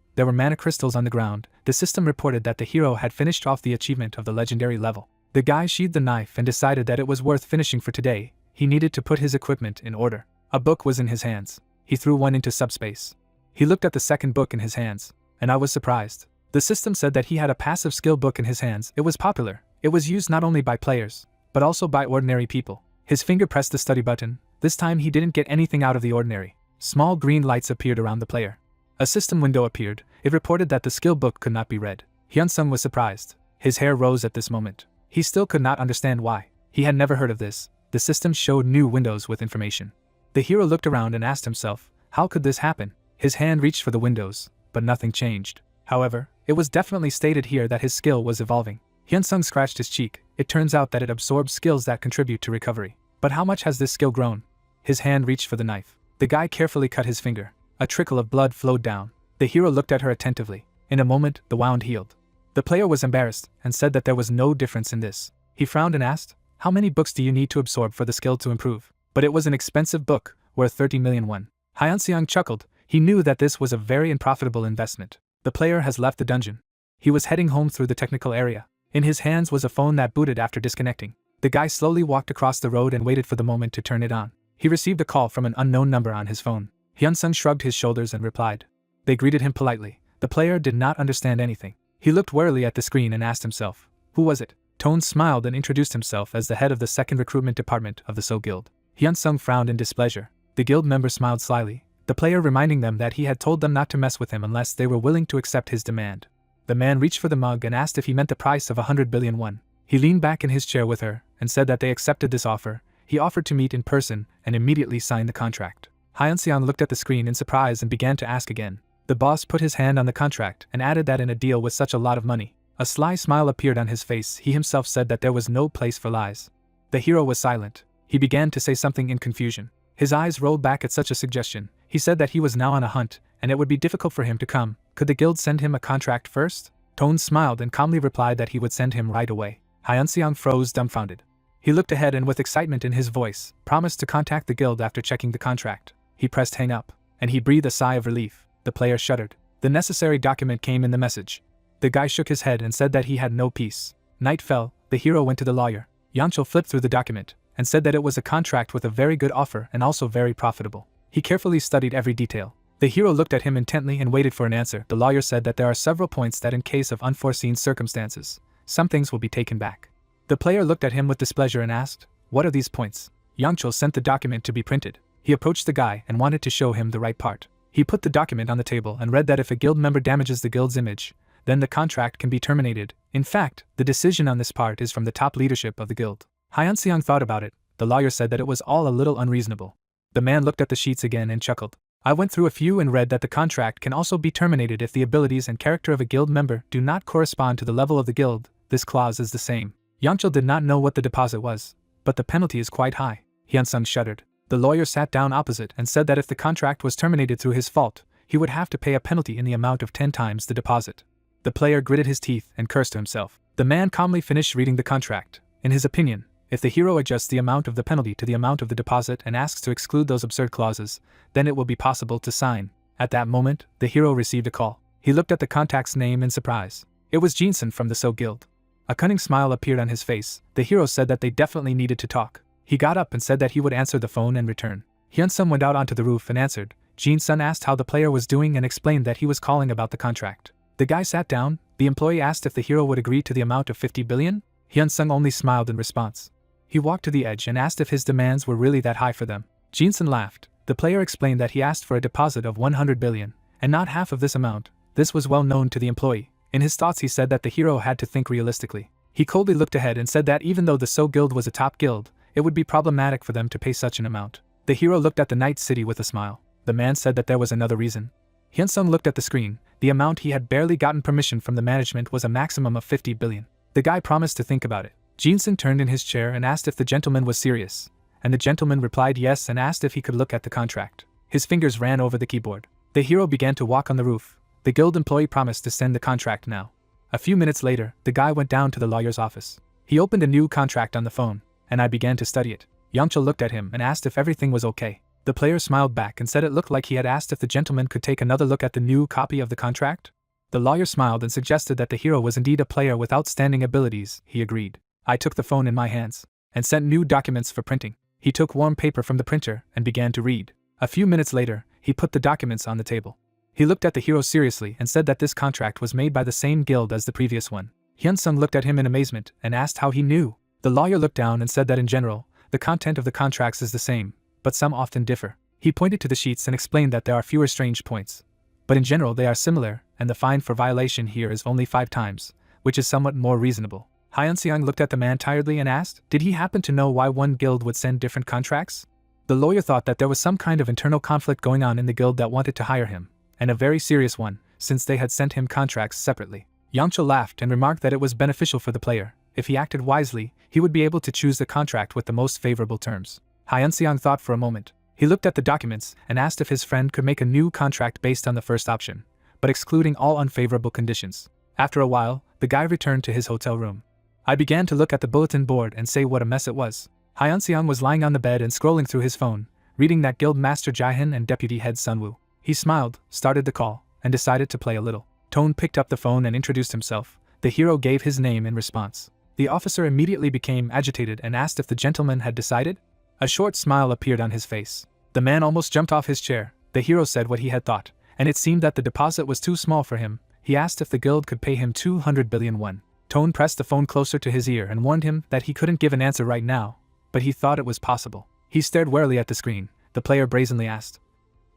Speaker 1: There were mana crystals on the ground. The system reported that the hero had finished off the achievement of the legendary level. The guy sheathed the knife and decided that it was worth finishing for today. He needed to put his equipment in order. A book was in his hands. He threw one into subspace. He looked at the second book in his hands, and I was surprised. The system said that he had a passive skill book in his hands. It was popular. It was used not only by players, but also by ordinary people. His finger pressed the study button. This time he didn't get anything out of the ordinary. Small green lights appeared around the player. A system window appeared. It reported that the skill book could not be read. Hyunsung was surprised. His hair rose at this moment. He still could not understand why. He had never heard of this. The system showed new windows with information. The hero looked around and asked himself, how could this happen? His hand reached for the windows, but nothing changed. However, it was definitely stated here that his skill was evolving. Hyunsung scratched his cheek. It turns out that it absorbs skills that contribute to recovery. But how much has this skill grown? His hand reached for the knife. The guy carefully cut his finger. A trickle of blood flowed down. The hero looked at her attentively. In a moment, the wound healed. The player was embarrassed and said that there was no difference in this. He frowned and asked, how many books do you need to absorb for the skill to improve? But it was an expensive book, worth 30 million won. Hyunseong chuckled. He knew that this was a very unprofitable investment. The player has left the dungeon. He was heading home through the technical area. In his hands was a phone that booted after disconnecting. The guy slowly walked across the road and waited for the moment to turn it on. He received a call from an unknown number on his phone. Hyunsung shrugged his shoulders and replied. They greeted him politely. The player did not understand anything. He looked warily at the screen and asked himself, who was it? Tone smiled and introduced himself as the head of the second recruitment department of the So Guild. Hyunsung frowned in displeasure. The guild member smiled slyly, the player reminding them that he had told them not to mess with him unless they were willing to accept his demand. The man reached for the mug and asked if he meant the price of 100 billion won. He leaned back in his chair with her and said that they accepted this offer. He offered to meet in person and immediately signed the contract. Hyun-seong looked at the screen in surprise and began to ask again. The boss put his hand on the contract and added that in a deal with such a lot of money, a sly smile appeared on his face. He himself said that there was no place for lies. The hero was silent. He began to say something in confusion. His eyes rolled back at such a suggestion. He said that he was now on a hunt, and it would be difficult for him to come. Could the guild send him a contract first? Tone smiled and calmly replied that he would send him right away. Hyun-seong froze dumbfounded. He looked ahead and with excitement in his voice, promised to contact the guild after checking the contract. He pressed hang up, and he breathed a sigh of relief. The player shuddered. The necessary document came in the message. The guy shook his head and said that he had no peace. Night fell. The hero went to the lawyer. Yeonchul flipped through the document and said that it was a contract with a very good offer and also very profitable. He carefully studied every detail. The hero looked at him intently and waited for an answer. The lawyer said that there are several points that in case of unforeseen circumstances, some things will be taken back. The player looked at him with displeasure and asked, "What are these points?" Yeonchul sent the document to be printed. He approached the guy and wanted to show him the right part. He put the document on the table and read that if a guild member damages the guild's image, then the contract can be terminated. In fact, the decision on this part is from the top leadership of the guild. Hyun-seong thought about it. The lawyer said that it was all a little unreasonable. The man looked at the sheets again and chuckled. "I went through a few and read that the contract can also be terminated if the abilities and character of a guild member do not correspond to the level of the guild. This clause is the same." Yeonchul did not know what the deposit was, but the penalty is quite high. Hyun-seong shuddered. The lawyer sat down opposite and said that if the contract was terminated through his fault, he would have to pay a penalty in the amount of 10 times the deposit. The player gritted his teeth and cursed to himself. The man calmly finished reading the contract. In his opinion, if the hero adjusts the amount of the penalty to the amount of the deposit and asks to exclude those absurd clauses, then it will be possible to sign. At that moment, the hero received a call. He looked at the contact's name in surprise. It was Jinsun from the So Guild. A cunning smile appeared on his face. The hero said that they definitely needed to talk. He got up and said that he would answer the phone and return. Hyun-seong went out onto the roof and answered. Jin-sun asked how the player was doing and explained that he was calling about the contract. The guy sat down. The employee asked if the hero would agree to the amount of 50 billion. Hyun-seong only smiled in response. He walked to the edge and asked if his demands were really that high for them. Jin-sun laughed. The player explained that he asked for a deposit of 100 billion, and not half of this amount. This was well known to the employee. In his thoughts he said that the hero had to think realistically. He coldly looked ahead and said that even though the So Guild was a top guild, it would be problematic for them to pay such an amount. The hero looked at the night city with a smile. The man said that there was another reason. Hyun-seong looked at the screen. The amount he had barely gotten permission from the management was a maximum of 50 billion. The guy promised to think about it. Jin-sun turned in his chair and asked if the gentleman was serious, and the gentleman replied yes and asked if he could look at the contract. His fingers ran over the keyboard. The hero began to walk on the roof. The guild employee promised to send the contract now. A few minutes later, the guy went down to the lawyer's office. He opened a new contract on the phone, and I began to study it. Yeonchul looked at him and asked if everything was okay. The player smiled back and said it looked like he had asked if the gentleman could take another look at the new copy of the contract. The lawyer smiled and suggested that the hero was indeed a player with outstanding abilities. He agreed. I took the phone in my hands and sent new documents for printing. He took warm paper from the printer and began to read. A few minutes later, he put the documents on the table. He looked at the hero seriously and said that this contract was made by the same guild as the previous one. Hyun-seong looked at him in amazement and asked how he knew. The lawyer looked down and said that in general, the content of the contracts is the same, but some often differ. He pointed to the sheets and explained that there are fewer strange points, but in general they are similar, and the fine for violation here is only 5 times, which is somewhat more reasonable. Hyun-seong looked at the man tiredly and asked, did he happen to know why one guild would send different contracts? The lawyer thought that there was some kind of internal conflict going on in the guild that wanted to hire him, and a very serious one, since they had sent him contracts separately. Yeonchul laughed and remarked that it was beneficial for the player. If he acted wisely, he would be able to choose the contract with the most favorable terms. Hyun-seong thought for a moment. He looked at the documents and asked if his friend could make a new contract based on the first option, but excluding all unfavorable conditions. After a while, the guy returned to his hotel room. I began to look at the bulletin board and say what a mess it was. Hyun-seong was lying on the bed and scrolling through his phone, reading that Guild Master Jaehyun and Deputy Head Sunwoo. He smiled, started the call, and decided to play a little. Tone picked up the phone and introduced himself. The hero gave his name in response. The officer immediately became agitated and asked if the gentleman had decided. A short smile appeared on his face. The man almost jumped off his chair. The hero said what he had thought, and it seemed that the deposit was too small for him. He asked if the guild could pay him 200 billion won. Tone pressed the phone closer to his ear and warned him that he couldn't give an answer right now, but he thought it was possible. He stared warily at the screen. The player brazenly asked,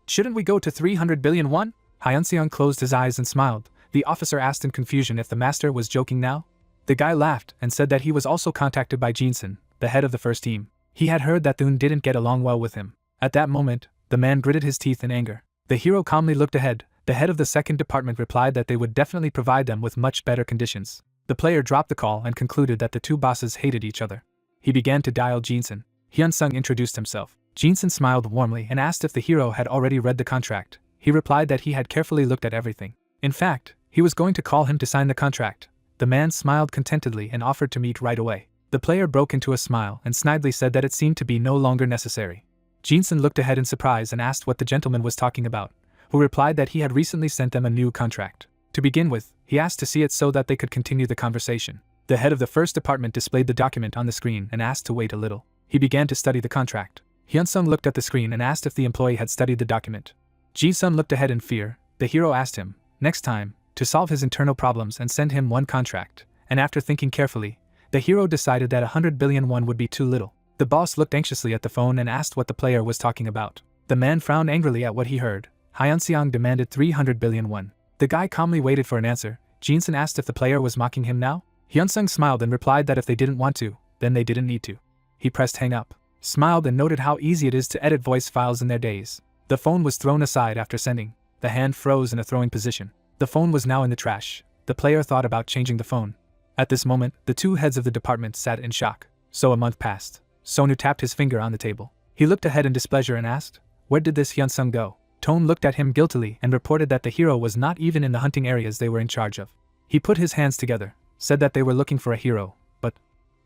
Speaker 1: shouldn't we go to 300 billion won? Hyun-seong closed his eyes and smiled. The officer asked in confusion if the master was joking now. The guy laughed and said that he was also contacted by Jinsun, the head of the first team. He had heard that Thun didn't get along well with him. At that moment, the man gritted his teeth in anger. The hero calmly looked ahead. The head of the second department replied that they would definitely provide them with much better conditions. The player dropped the call and concluded that the two bosses hated each other. He began to dial Jinsun. Hyun-sung introduced himself. Jinsun smiled warmly and asked if the hero had already read the contract. He replied that he had carefully looked at everything. In fact, he was going to call him to sign the contract. The man smiled contentedly and offered to meet right away. The player broke into a smile and snidely said that it seemed to be no longer necessary. Jinsun looked ahead in surprise and asked what the gentleman was talking about, who replied that he had recently sent them a new contract. To begin with, he asked to see it so that they could continue the conversation. The head of the first department displayed the document on the screen and asked to wait a little. He began to study the contract. Hyun-sung looked at the screen and asked if the employee had studied the document. Ji-sun looked ahead in fear. The hero asked him, next time, to solve his internal problems and send him one contract, and after thinking carefully, the hero decided that 100 billion won would be too little. The boss looked anxiously at the phone and asked what the player was talking about. The man frowned angrily at what he heard. Hyun-seong demanded 300 billion won. The guy calmly waited for an answer. Jinsun asked if the player was mocking him now. Hyun-sung smiled and replied that if they didn't want to, then they didn't need to. He pressed hang up, smiled and noted how easy it is to edit voice files in their days. The phone was thrown aside after sending. The hand froze in a throwing position. The phone was now in the trash. The player thought about changing the phone. At this moment, the two heads of the department sat in shock. So a month passed. Sonu tapped his finger on the table. He looked ahead in displeasure and asked, "Where did this Hyun-sung go?" Tone looked at him guiltily and reported that the hero was not even in the hunting areas they were in charge of. He put his hands together, said that they were looking for a hero, but...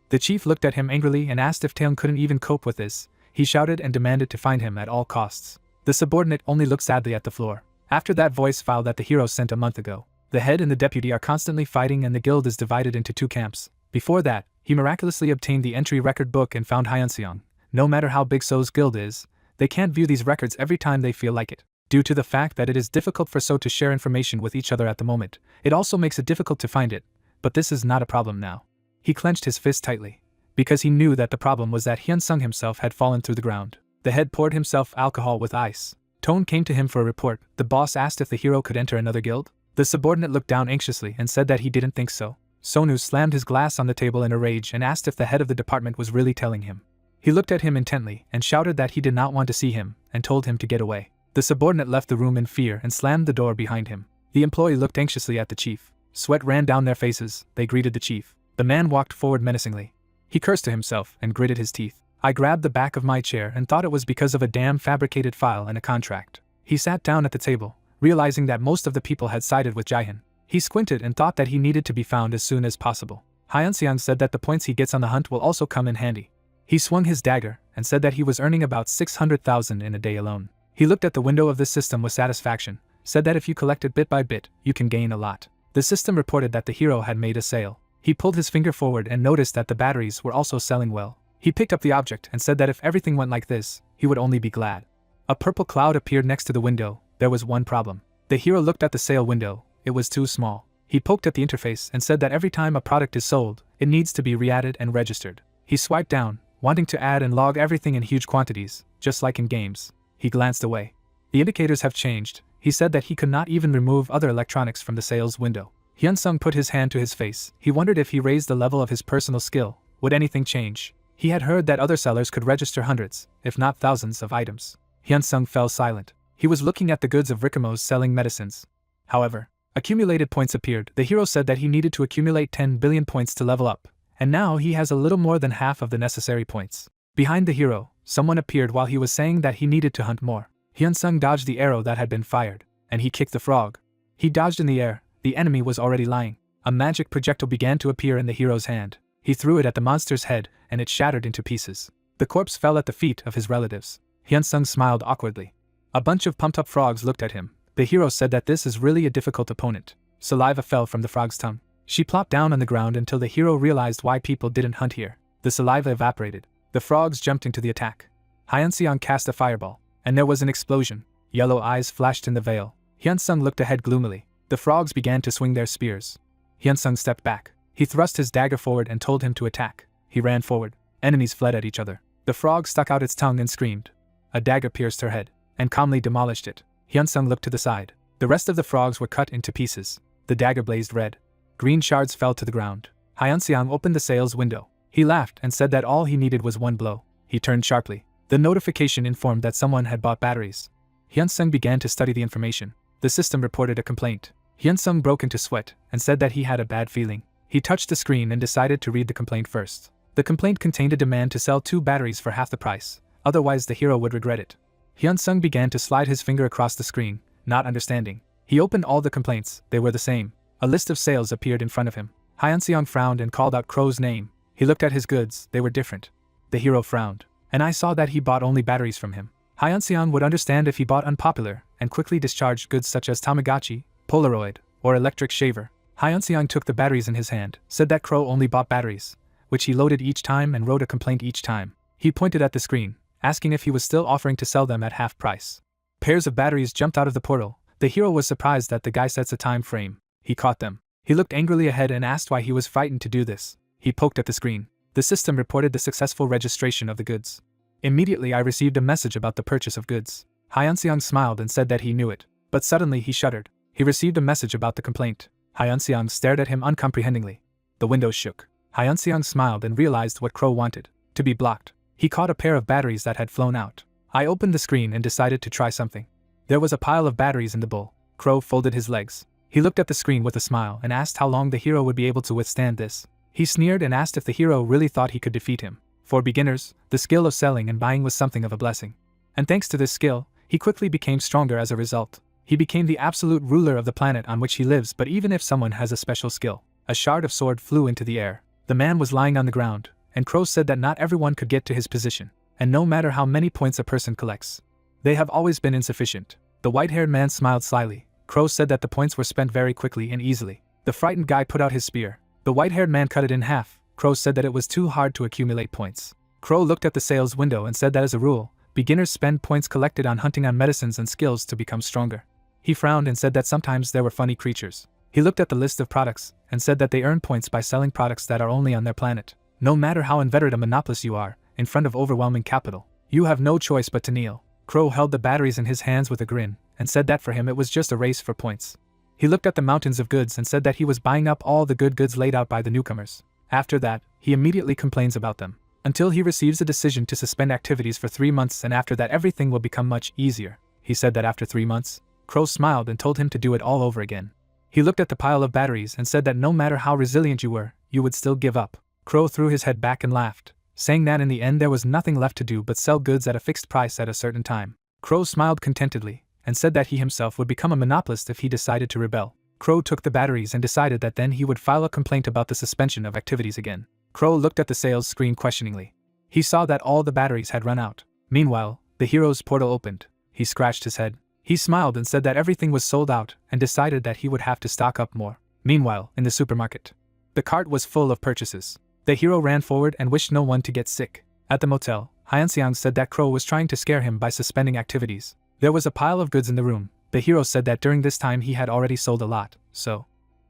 Speaker 1: The chief looked at him angrily and asked if Taehyung couldn't even cope with this. He shouted and demanded to find him at all costs. The subordinate only looked sadly at the floor. After that voice file that the hero sent a month ago, the head and the deputy are constantly fighting and the guild is divided into two camps. Before that, he miraculously obtained the entry record book and found Hyun-seong. No matter how big So's guild is, they can't view these records every time they feel like it. Due to the fact that it is difficult for So to share information with each other at the moment, it also makes it difficult to find it. But this is not a problem now. He clenched his fist tightly, because he knew that the problem was that Hyun-sung himself had fallen through the ground. The head poured himself alcohol with ice. Tone came to him for a report. The boss asked if the hero could enter another guild. The subordinate looked down anxiously and said that he didn't think so. Sonu slammed his glass on the table in a rage and asked if the head of the department was really telling him. He looked at him intently and shouted that he did not want to see him and told him to get away. The subordinate left the room in fear and slammed the door behind him. The employee looked anxiously at the chief. Sweat ran down their faces. They greeted the chief. The man walked forward menacingly. He cursed to himself and gritted his teeth. I grabbed the back of my chair and thought it was because of a damn fabricated file and a contract. He sat down at the table, realizing that most of the people had sided with Jaehyun. He squinted and thought that he needed to be found as soon as possible. Hyun-seong said that the points he gets on the hunt will also come in handy. He swung his dagger and said that he was earning about 600,000 in a day alone. He looked at the window of this system with satisfaction, said that if you collect it bit by bit, you can gain a lot. The system reported that the hero had made a sale. He pulled his finger forward and noticed that the batteries were also selling well. He picked up the object and said that if everything went like this, he would only be glad. A purple cloud appeared next to the window. There was one problem. The hero looked at the sale window. It was too small. He poked at the interface and said that every time a product is sold, it needs to be re-added and registered. He swiped down, wanting to add and log everything in huge quantities, just like in games. He glanced away. The indicators have changed. He said that he could not even remove other electronics from the sales window. Hyun-sung put his hand to his face. He wondered if he raised the level of his personal skill, would anything change? He had heard that other sellers could register hundreds, if not thousands of items. Hyun-sung fell silent. He was looking at the goods of Rikamos selling medicines. However, accumulated points appeared. The hero said that he needed to accumulate 10 billion points to level up, and now he has a little more than half of the necessary points. Behind the hero, someone appeared while he was saying that he needed to hunt more. Hyun-sung dodged the arrow that had been fired, and he kicked the frog. He dodged in the air. The enemy was already lying. A magic projectile began to appear in the hero's hand. He threw it at the monster's head, and it shattered into pieces. The corpse fell at the feet of his relatives. Hyun-sung smiled awkwardly. A bunch of pumped-up frogs looked at him. The hero said that this is really a difficult opponent. Saliva fell from the frog's tongue. She plopped down on the ground until the hero realized why people didn't hunt here. The saliva evaporated. The frogs jumped into the attack. Hyun-seong cast a fireball, and there was an explosion. Yellow eyes flashed in the veil. Hyun-sung looked ahead gloomily. The frogs began to swing their spears. Hyun-sung stepped back. He thrust his dagger forward and told him to attack. He ran forward. Enemies fled at each other. The frog stuck out its tongue and screamed. A dagger pierced her head, and calmly demolished it. Hyun-sung looked to the side. The rest of the frogs were cut into pieces. The dagger blazed red. Green shards fell to the ground. Hyunseong opened the sales window. He laughed and said that all he needed was one blow. He turned sharply. The notification informed that someone had bought batteries. Hyunsung began to study the information. The system reported a complaint. Hyunsung broke into sweat and said that he had a bad feeling. He touched the screen and decided to read the complaint first. The complaint contained a demand to sell 2 batteries for half the price, otherwise the hero would regret it. Hyunsung began to slide his finger across the screen, not understanding. He opened all the complaints, they were the same. A list of sales appeared in front of him. Hyunseong frowned and called out Crow's name. He looked at his goods, they were different. The hero frowned, and I saw that he bought only batteries from him. Hyunseong would understand if he bought unpopular and quickly discharged goods such as Tamagotchi, Polaroid, or electric shaver. Hyunseong took the batteries in his hand, said that Crow only bought batteries, which he loaded each time and wrote a complaint each time. He pointed at the screen, asking if he was still offering to sell them at half price. Pairs of batteries jumped out of the portal. The hero was surprised that the guy sets a time frame. He caught them. He looked angrily ahead and asked why he was frightened to do this. He poked at the screen. The system reported the successful registration of the goods. Immediately I received a message about the purchase of goods. Hyunseong smiled and said that he knew it, but suddenly he shuddered. He received a message about the complaint. Hyunseong stared at him uncomprehendingly. The window shook. Hyunseong smiled and realized what Crow wanted, to be blocked. He caught a pair of batteries that had flown out. I opened the screen and decided to try something. There was a pile of batteries in the bowl. Crow folded his legs. He looked at the screen with a smile and asked how long the hero would be able to withstand this. He sneered and asked if the hero really thought he could defeat him. For beginners, the skill of selling and buying was something of a blessing. And thanks to this skill, he quickly became stronger as a result. He became the absolute ruler of the planet on which he lives. But even if someone has a special skill, a shard of sword flew into the air. The man was lying on the ground, and Crow said that not everyone could get to his position, and no matter how many points a person collects, they have always been insufficient. The white-haired man smiled slyly. Crow said that the points were spent very quickly and easily. The frightened guy put out his spear. The white-haired man cut it in half. Crow said that it was too hard to accumulate points. Crow looked at the sales window and said that as a rule, beginners spend points collected on hunting on medicines and skills to become stronger. He frowned and said that sometimes there were funny creatures. He looked at the list of products and said that they earn points by selling products that are only on their planet. No matter how inveterate a monopolist you are, in front of overwhelming capital, you have no choice but to kneel. Crow held the batteries in his hands with a grin and said that for him it was just a race for points. He looked at the mountains of goods and said that he was buying up all the good goods laid out by the newcomers. After that, he immediately complains about them, until he receives a decision to suspend activities for 3 months, and after that everything will become much easier. He said that after 3 months, Crow smiled and told him to do it all over again. He looked at the pile of batteries and said that no matter how resilient you were, you would still give up. Crow threw his head back and laughed, saying that in the end there was nothing left to do but sell goods at a fixed price at a certain time. Crow smiled contentedly, and said that he himself would become a monopolist if he decided to rebel. Crow took the batteries and decided that then he would file a complaint about the suspension of activities again. Crow looked at the sales screen questioningly. He saw that all the batteries had run out. Meanwhile, the hero's portal opened. He scratched his head. He smiled and said that everything was sold out and decided that he would have to stock up more. Meanwhile, in the supermarket, the cart was full of purchases. The hero ran forward and wished no one to get sick. At the motel, Hyunseong said that Crow was trying to scare him by suspending activities. There was a pile of goods in the room. The hero said that during this time he had already sold a lot, so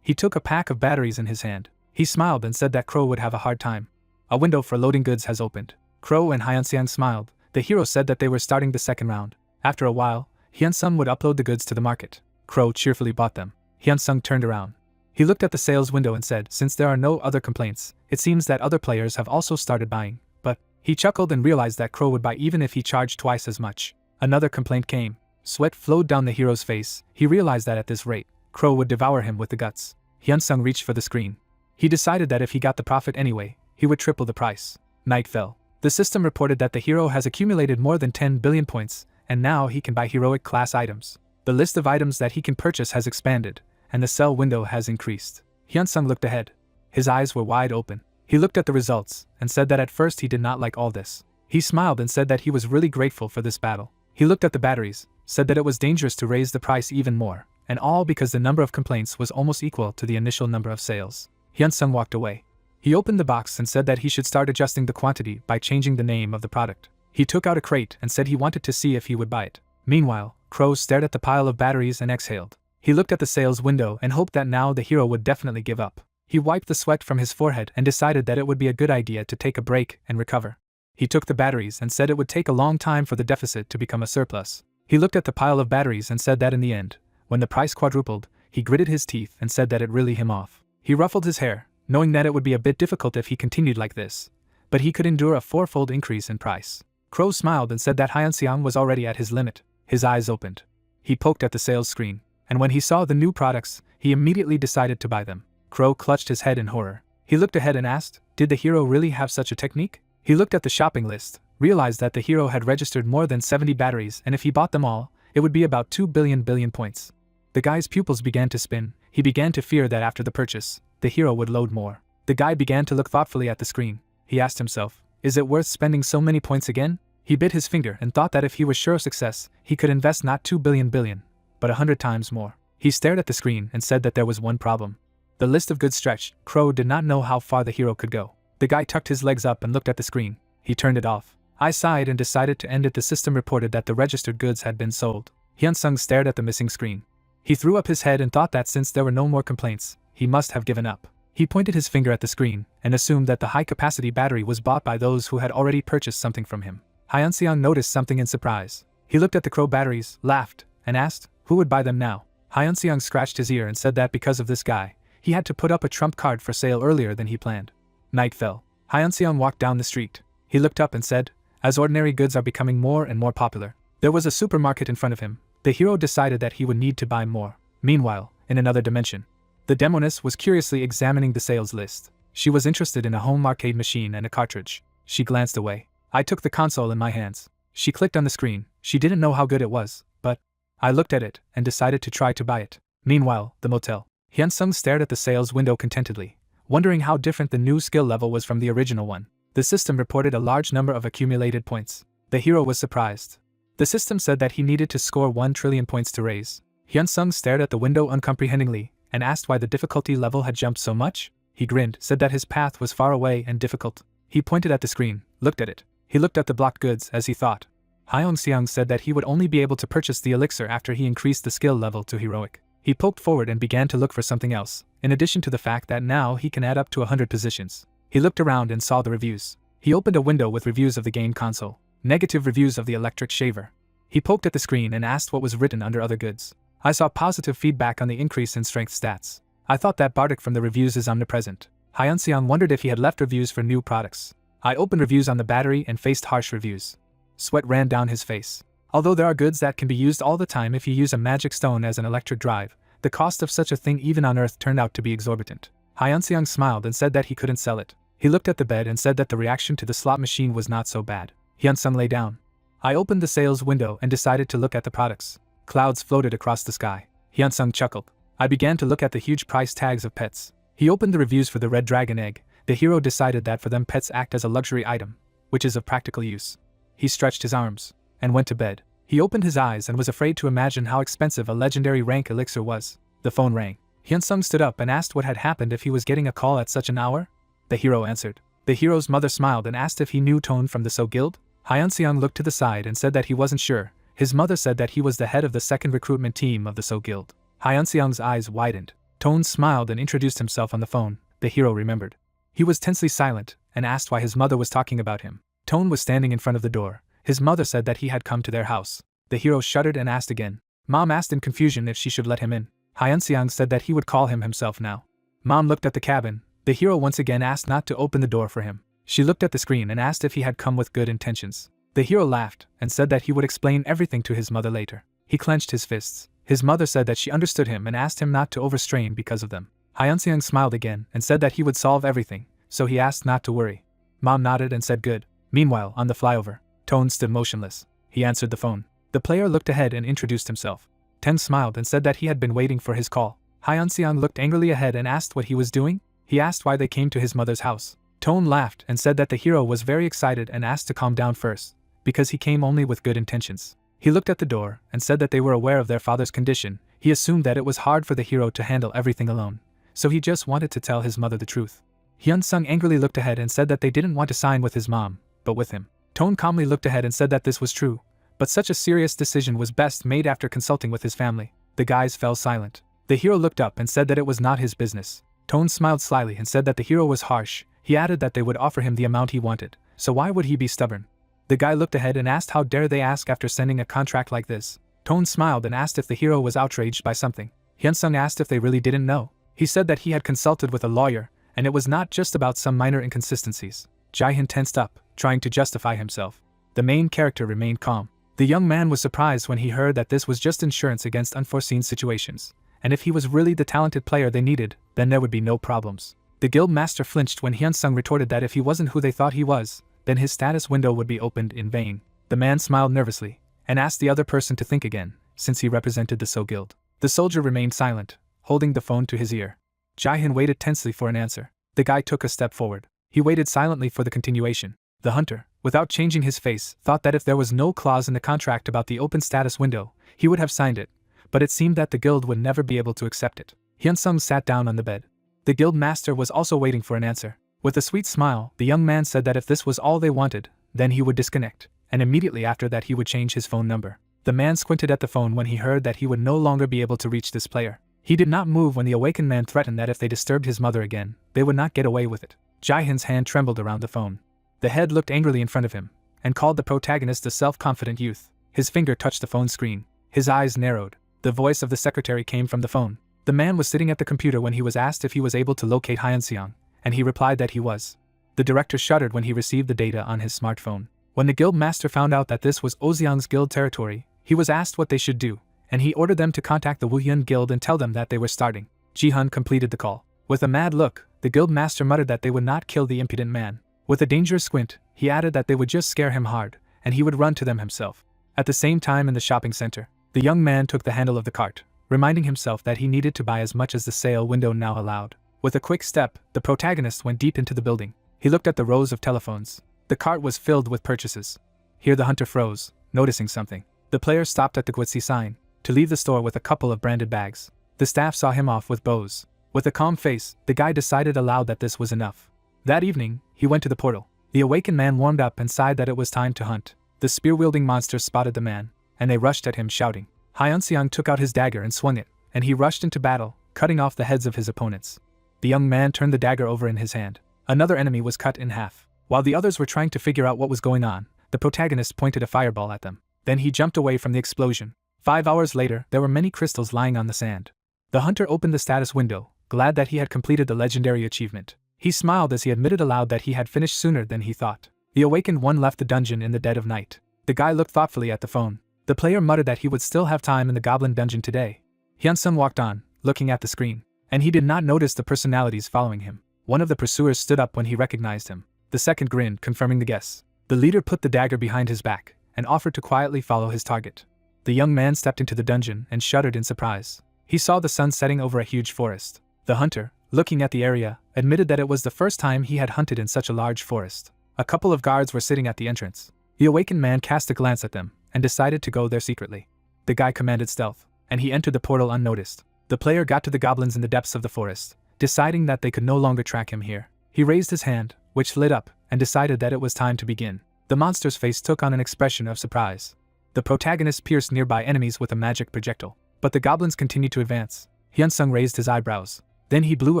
Speaker 1: he took a pack of batteries in his hand. He smiled and said that Crow would have a hard time. A window for loading goods has opened. Crow and Hyunseong smiled. The hero said that they were starting the second round. After a while, Hyunsung would upload the goods to the market. Crow cheerfully bought them. Hyunsung turned around. He looked at the sales window and said, since there are no other complaints, it seems that other players have also started buying. But he chuckled and realized that Crow would buy even if he charged twice as much. Another complaint came. Sweat flowed down the hero's face. He realized that at this rate, Crow would devour him with the guts. Hyunsung reached for the screen. He decided that if he got the profit anyway, he would triple the price. Night fell. The system reported that the hero has accumulated more than 10 billion points, and now he can buy heroic class items. The list of items that he can purchase has expanded, and the sell window has increased. Hyunsung looked ahead. His eyes were wide open. He looked at the results, and said that at first he did not like all this. He smiled and said that he was really grateful for this battle. He looked at the batteries, said that it was dangerous to raise the price even more, and all because the number of complaints was almost equal to the initial number of sales. Hyunsung walked away. He opened the box and said that he should start adjusting the quantity by changing the name of the product. He took out a crate and said he wanted to see if he would buy it. Meanwhile, Crow stared at the pile of batteries and exhaled. He looked at the sales window and hoped that now the hero would definitely give up. He wiped the sweat from his forehead and decided that it would be a good idea to take a break and recover. He took the batteries and said it would take a long time for the deficit to become a surplus. He looked at the pile of batteries and said that in the end, when the price quadrupled, he gritted his teeth and said that it really him off. He ruffled his hair, knowing that it would be a bit difficult if he continued like this. But he could endure a fourfold increase in price. Crow smiled and said that Hyun-seong was already at his limit. His eyes opened. He poked at the sales screen, and when he saw the new products, he immediately decided to buy them. Crow clutched his head in horror. He looked ahead and asked, did the hero really have such a technique? He looked at the shopping list, realized that the hero had registered more than 70 batteries, and if he bought them all, it would be about 2 billion points. The guy's pupils began to spin. He began to fear that after the purchase, the hero would load more. The guy began to look thoughtfully at the screen. He asked himself, is it worth spending so many points again? He bit his finger and thought that if he was sure of success, he could invest not 2 billion, but 100 times more. He stared at the screen and said that there was one problem. The list of goods stretched. Crow did not know how far the hero could go. The guy tucked his legs up and looked at the screen. He turned it off. I sighed and decided to end it. The system reported that the registered goods had been sold. Hyun-sung stared at the missing screen. He threw up his head and thought that since there were no more complaints, he must have given up. He pointed his finger at the screen and assumed that the high-capacity battery was bought by those who had already purchased something from him. Hyun-seong noticed something in surprise. He looked at the Crow batteries, laughed, and asked, who would buy them now? Hyun-seong scratched his ear and said that because of this guy, he had to put up a trump card for sale earlier than he planned. Night fell. Hyun-seong walked down the street. He looked up and said, as ordinary goods are becoming more and more popular. There was a supermarket in front of him. The hero decided that he would need to buy more. Meanwhile, in another dimension, the demoness was curiously examining the sales list. She was interested in a home arcade machine and a cartridge. She glanced away. I took the console in my hands. She clicked on the screen. She didn't know how good it was, but I looked at it and decided to try to buy it. Meanwhile, the motel. Hyun-sung stared at the sales window contentedly, wondering how different the new skill level was from the original one. The system reported a large number of accumulated points. The hero was surprised. The system said that he needed to score 1 trillion points to raise. Hyun-sung stared at the window uncomprehendingly and asked why the difficulty level had jumped so much. He grinned, said that his path was far away and difficult. He pointed at the screen, looked at it. He looked at the blocked goods as he thought. Hyun-seong said that he would only be able to purchase the elixir after he increased the skill level to heroic. He poked forward and began to look for something else, in addition to the fact that now he can add up to 100 positions. He looked around and saw the reviews. He opened a window with reviews of the game console. Negative reviews of the electric shaver. He poked at the screen and asked what was written under other goods. I saw positive feedback on the increase in strength stats. I thought that Bardic from the reviews is omnipresent. Hyun-seong wondered if he had left reviews for new products. I opened reviews on the battery and faced harsh reviews. Sweat ran down his face. Although there are goods that can be used all the time if you use a magic stone as an electric drive, the cost of such a thing even on Earth turned out to be exorbitant. Hyun-seong smiled and said that he couldn't sell it. He looked at the bed and said that the reaction to the slot machine was not so bad. Hyun-sung lay down. I opened the sales window and decided to look at the products. Clouds floated across the sky. Hyun-sung chuckled. I began to look at the huge price tags of pets. He opened the reviews for the red dragon egg. The hero decided that for them pets act as a luxury item, which is of practical use. He stretched his arms and went to bed. He opened his eyes and was afraid to imagine how expensive a legendary rank elixir was. The phone rang. Hyun-sung stood up and asked what had happened if he was getting a call at such an hour. The hero answered. The hero's mother smiled and asked if he knew Tone from the So Guild. Hyun-seong looked to the side and said that he wasn't sure. His mother said that he was the head of the second recruitment team of the So Guild. Hyun-seong's eyes widened. Tone smiled and introduced himself on the phone. The hero remembered. He was tensely silent and asked why his mother was talking about him. Tone was standing in front of the door. His mother said that he had come to their house. The hero shuddered and asked again. Mom asked in confusion if she should let him in. Hyun-seong said that he would call him himself now. Mom looked at the cabin. The hero once again asked not to open the door for him. She looked at the screen and asked if he had come with good intentions. The hero laughed and said that he would explain everything to his mother later. He clenched his fists. His mother said that she understood him and asked him not to overstrain because of them. Hyun-seong smiled again and said that he would solve everything, so he asked not to worry. Mom nodded and said good. Meanwhile, on the flyover, Tone stood motionless. He answered the phone. The player looked ahead and introduced himself. Ten smiled and said that he had been waiting for his call. Hyun-seong looked angrily ahead and asked what he was doing. He asked why they came to his mother's house. Tone laughed and said that the hero was very excited and asked to calm down first, because he came only with good intentions. He looked at the door and said that they were aware of their father's condition. He assumed that it was hard for the hero to handle everything alone, so he just wanted to tell his mother the truth. Hyun-sung angrily looked ahead and said that they didn't want to sign with his mom, but with him. Tone calmly looked ahead and said that this was true, but such a serious decision was best made after consulting with his family. The guys fell silent. The hero looked up and said that it was not his business. Tone smiled slyly and said that the hero was harsh. He added that they would offer him the amount he wanted, so why would he be stubborn? The guy looked ahead and asked how dare they ask after sending a contract like this. Tone smiled and asked if the hero was outraged by something. Hyun-sung asked if they really didn't know. He said that he had consulted with a lawyer, And it was not just about some minor inconsistencies. Jae-hyun tensed up, trying to justify himself. The main character remained calm. The young man was surprised when he heard that this was just insurance against unforeseen situations, and if he was really the talented player they needed, then there would be no problems. The guild master flinched when Hyun-sung retorted that if he wasn't who they thought he was, then his status window would be opened in vain. The man smiled nervously, and asked the other person to think again, since he represented the So Guild. The soldier remained silent, holding the phone to his ear. Jae-hyun waited tensely for an answer. The guy took a step forward. He waited silently for the continuation. The hunter, without changing his face, thought that if there was no clause in the contract about the open status window, he would have signed it, but it seemed that the guild would never be able to accept it. Hyun-sung sat down on the bed. The guild master was also waiting for an answer. With a sweet smile, the young man said that if this was all they wanted, then he would disconnect, and immediately after that he would change his phone number. The man squinted at the phone when he heard that he would no longer be able to reach this player. He did not move when the awakened man threatened that if they disturbed his mother again, they would not get away with it. Jae-hyun's hand trembled around the phone. The head looked angrily in front of him, and called the protagonist a self-confident youth. His finger touched the phone screen. His eyes narrowed. The voice of the secretary came from the phone. The man was sitting at the computer when he was asked if he was able to locate Hyun-seong, and he replied that he was. The director shuddered when he received the data on his smartphone. When the guild master found out that this was Ozeong's guild territory, he was asked what they should do, and he ordered them to contact the Woohyun guild and tell them that they were starting. Ji-hun completed the call. With a mad look, the guild master muttered that they would not kill the impudent man. With a dangerous squint, he added that they would just scare him hard, and he would run to them himself. At the same time in the shopping center, the young man took the handle of the cart, reminding himself that he needed to buy as much as the sale window now allowed. With a quick step, the protagonist went deep into the building. He looked at the rows of telephones. The cart was filled with purchases. Here the hunter froze, noticing something. The player stopped at the Gucci sign, to leave the store with a couple of branded bags. The staff saw him off with bows. With a calm face, the guy decided aloud that this was enough. That evening, he went to the portal. The awakened man warmed up and sighed that it was time to hunt. The spear-wielding monsters spotted the man, and they rushed at him shouting. Hyun-seong took out his dagger and swung it, and he rushed into battle, cutting off the heads of his opponents. The young man turned the dagger over in his hand. Another enemy was cut in half. While the others were trying to figure out what was going on, the protagonist pointed a fireball at them. Then he jumped away from the explosion. 5 hours later, there were many crystals lying on the sand. The hunter opened the status window, glad that he had completed the legendary achievement. He smiled as he admitted aloud that he had finished sooner than he thought. The awakened one left the dungeon in the dead of night. The guy looked thoughtfully at the phone. The player muttered that he would still have time in the goblin dungeon today. Hyun-sung walked on, looking at the screen, and he did not notice the personalities following him. One of the pursuers stood up when he recognized him. The second grinned, confirming the guess. The leader put the dagger behind his back, and offered to quietly follow his target. The young man stepped into the dungeon and shuddered in surprise. He saw the sun setting over a huge forest. The hunter, looking at the area, admitted that it was the first time he had hunted in such a large forest. A couple of guards were sitting at the entrance. The awakened man cast a glance at them, and decided to go there secretly. The guy commanded stealth, and he entered the portal unnoticed. The player got to the goblins in the depths of the forest, deciding that they could no longer track him here. He raised his hand, which lit up, and decided that it was time to begin. The monster's face took on an expression of surprise. The protagonist pierced nearby enemies with a magic projectile, but the goblins continued to advance. Hyun-sung raised his eyebrows. Then he blew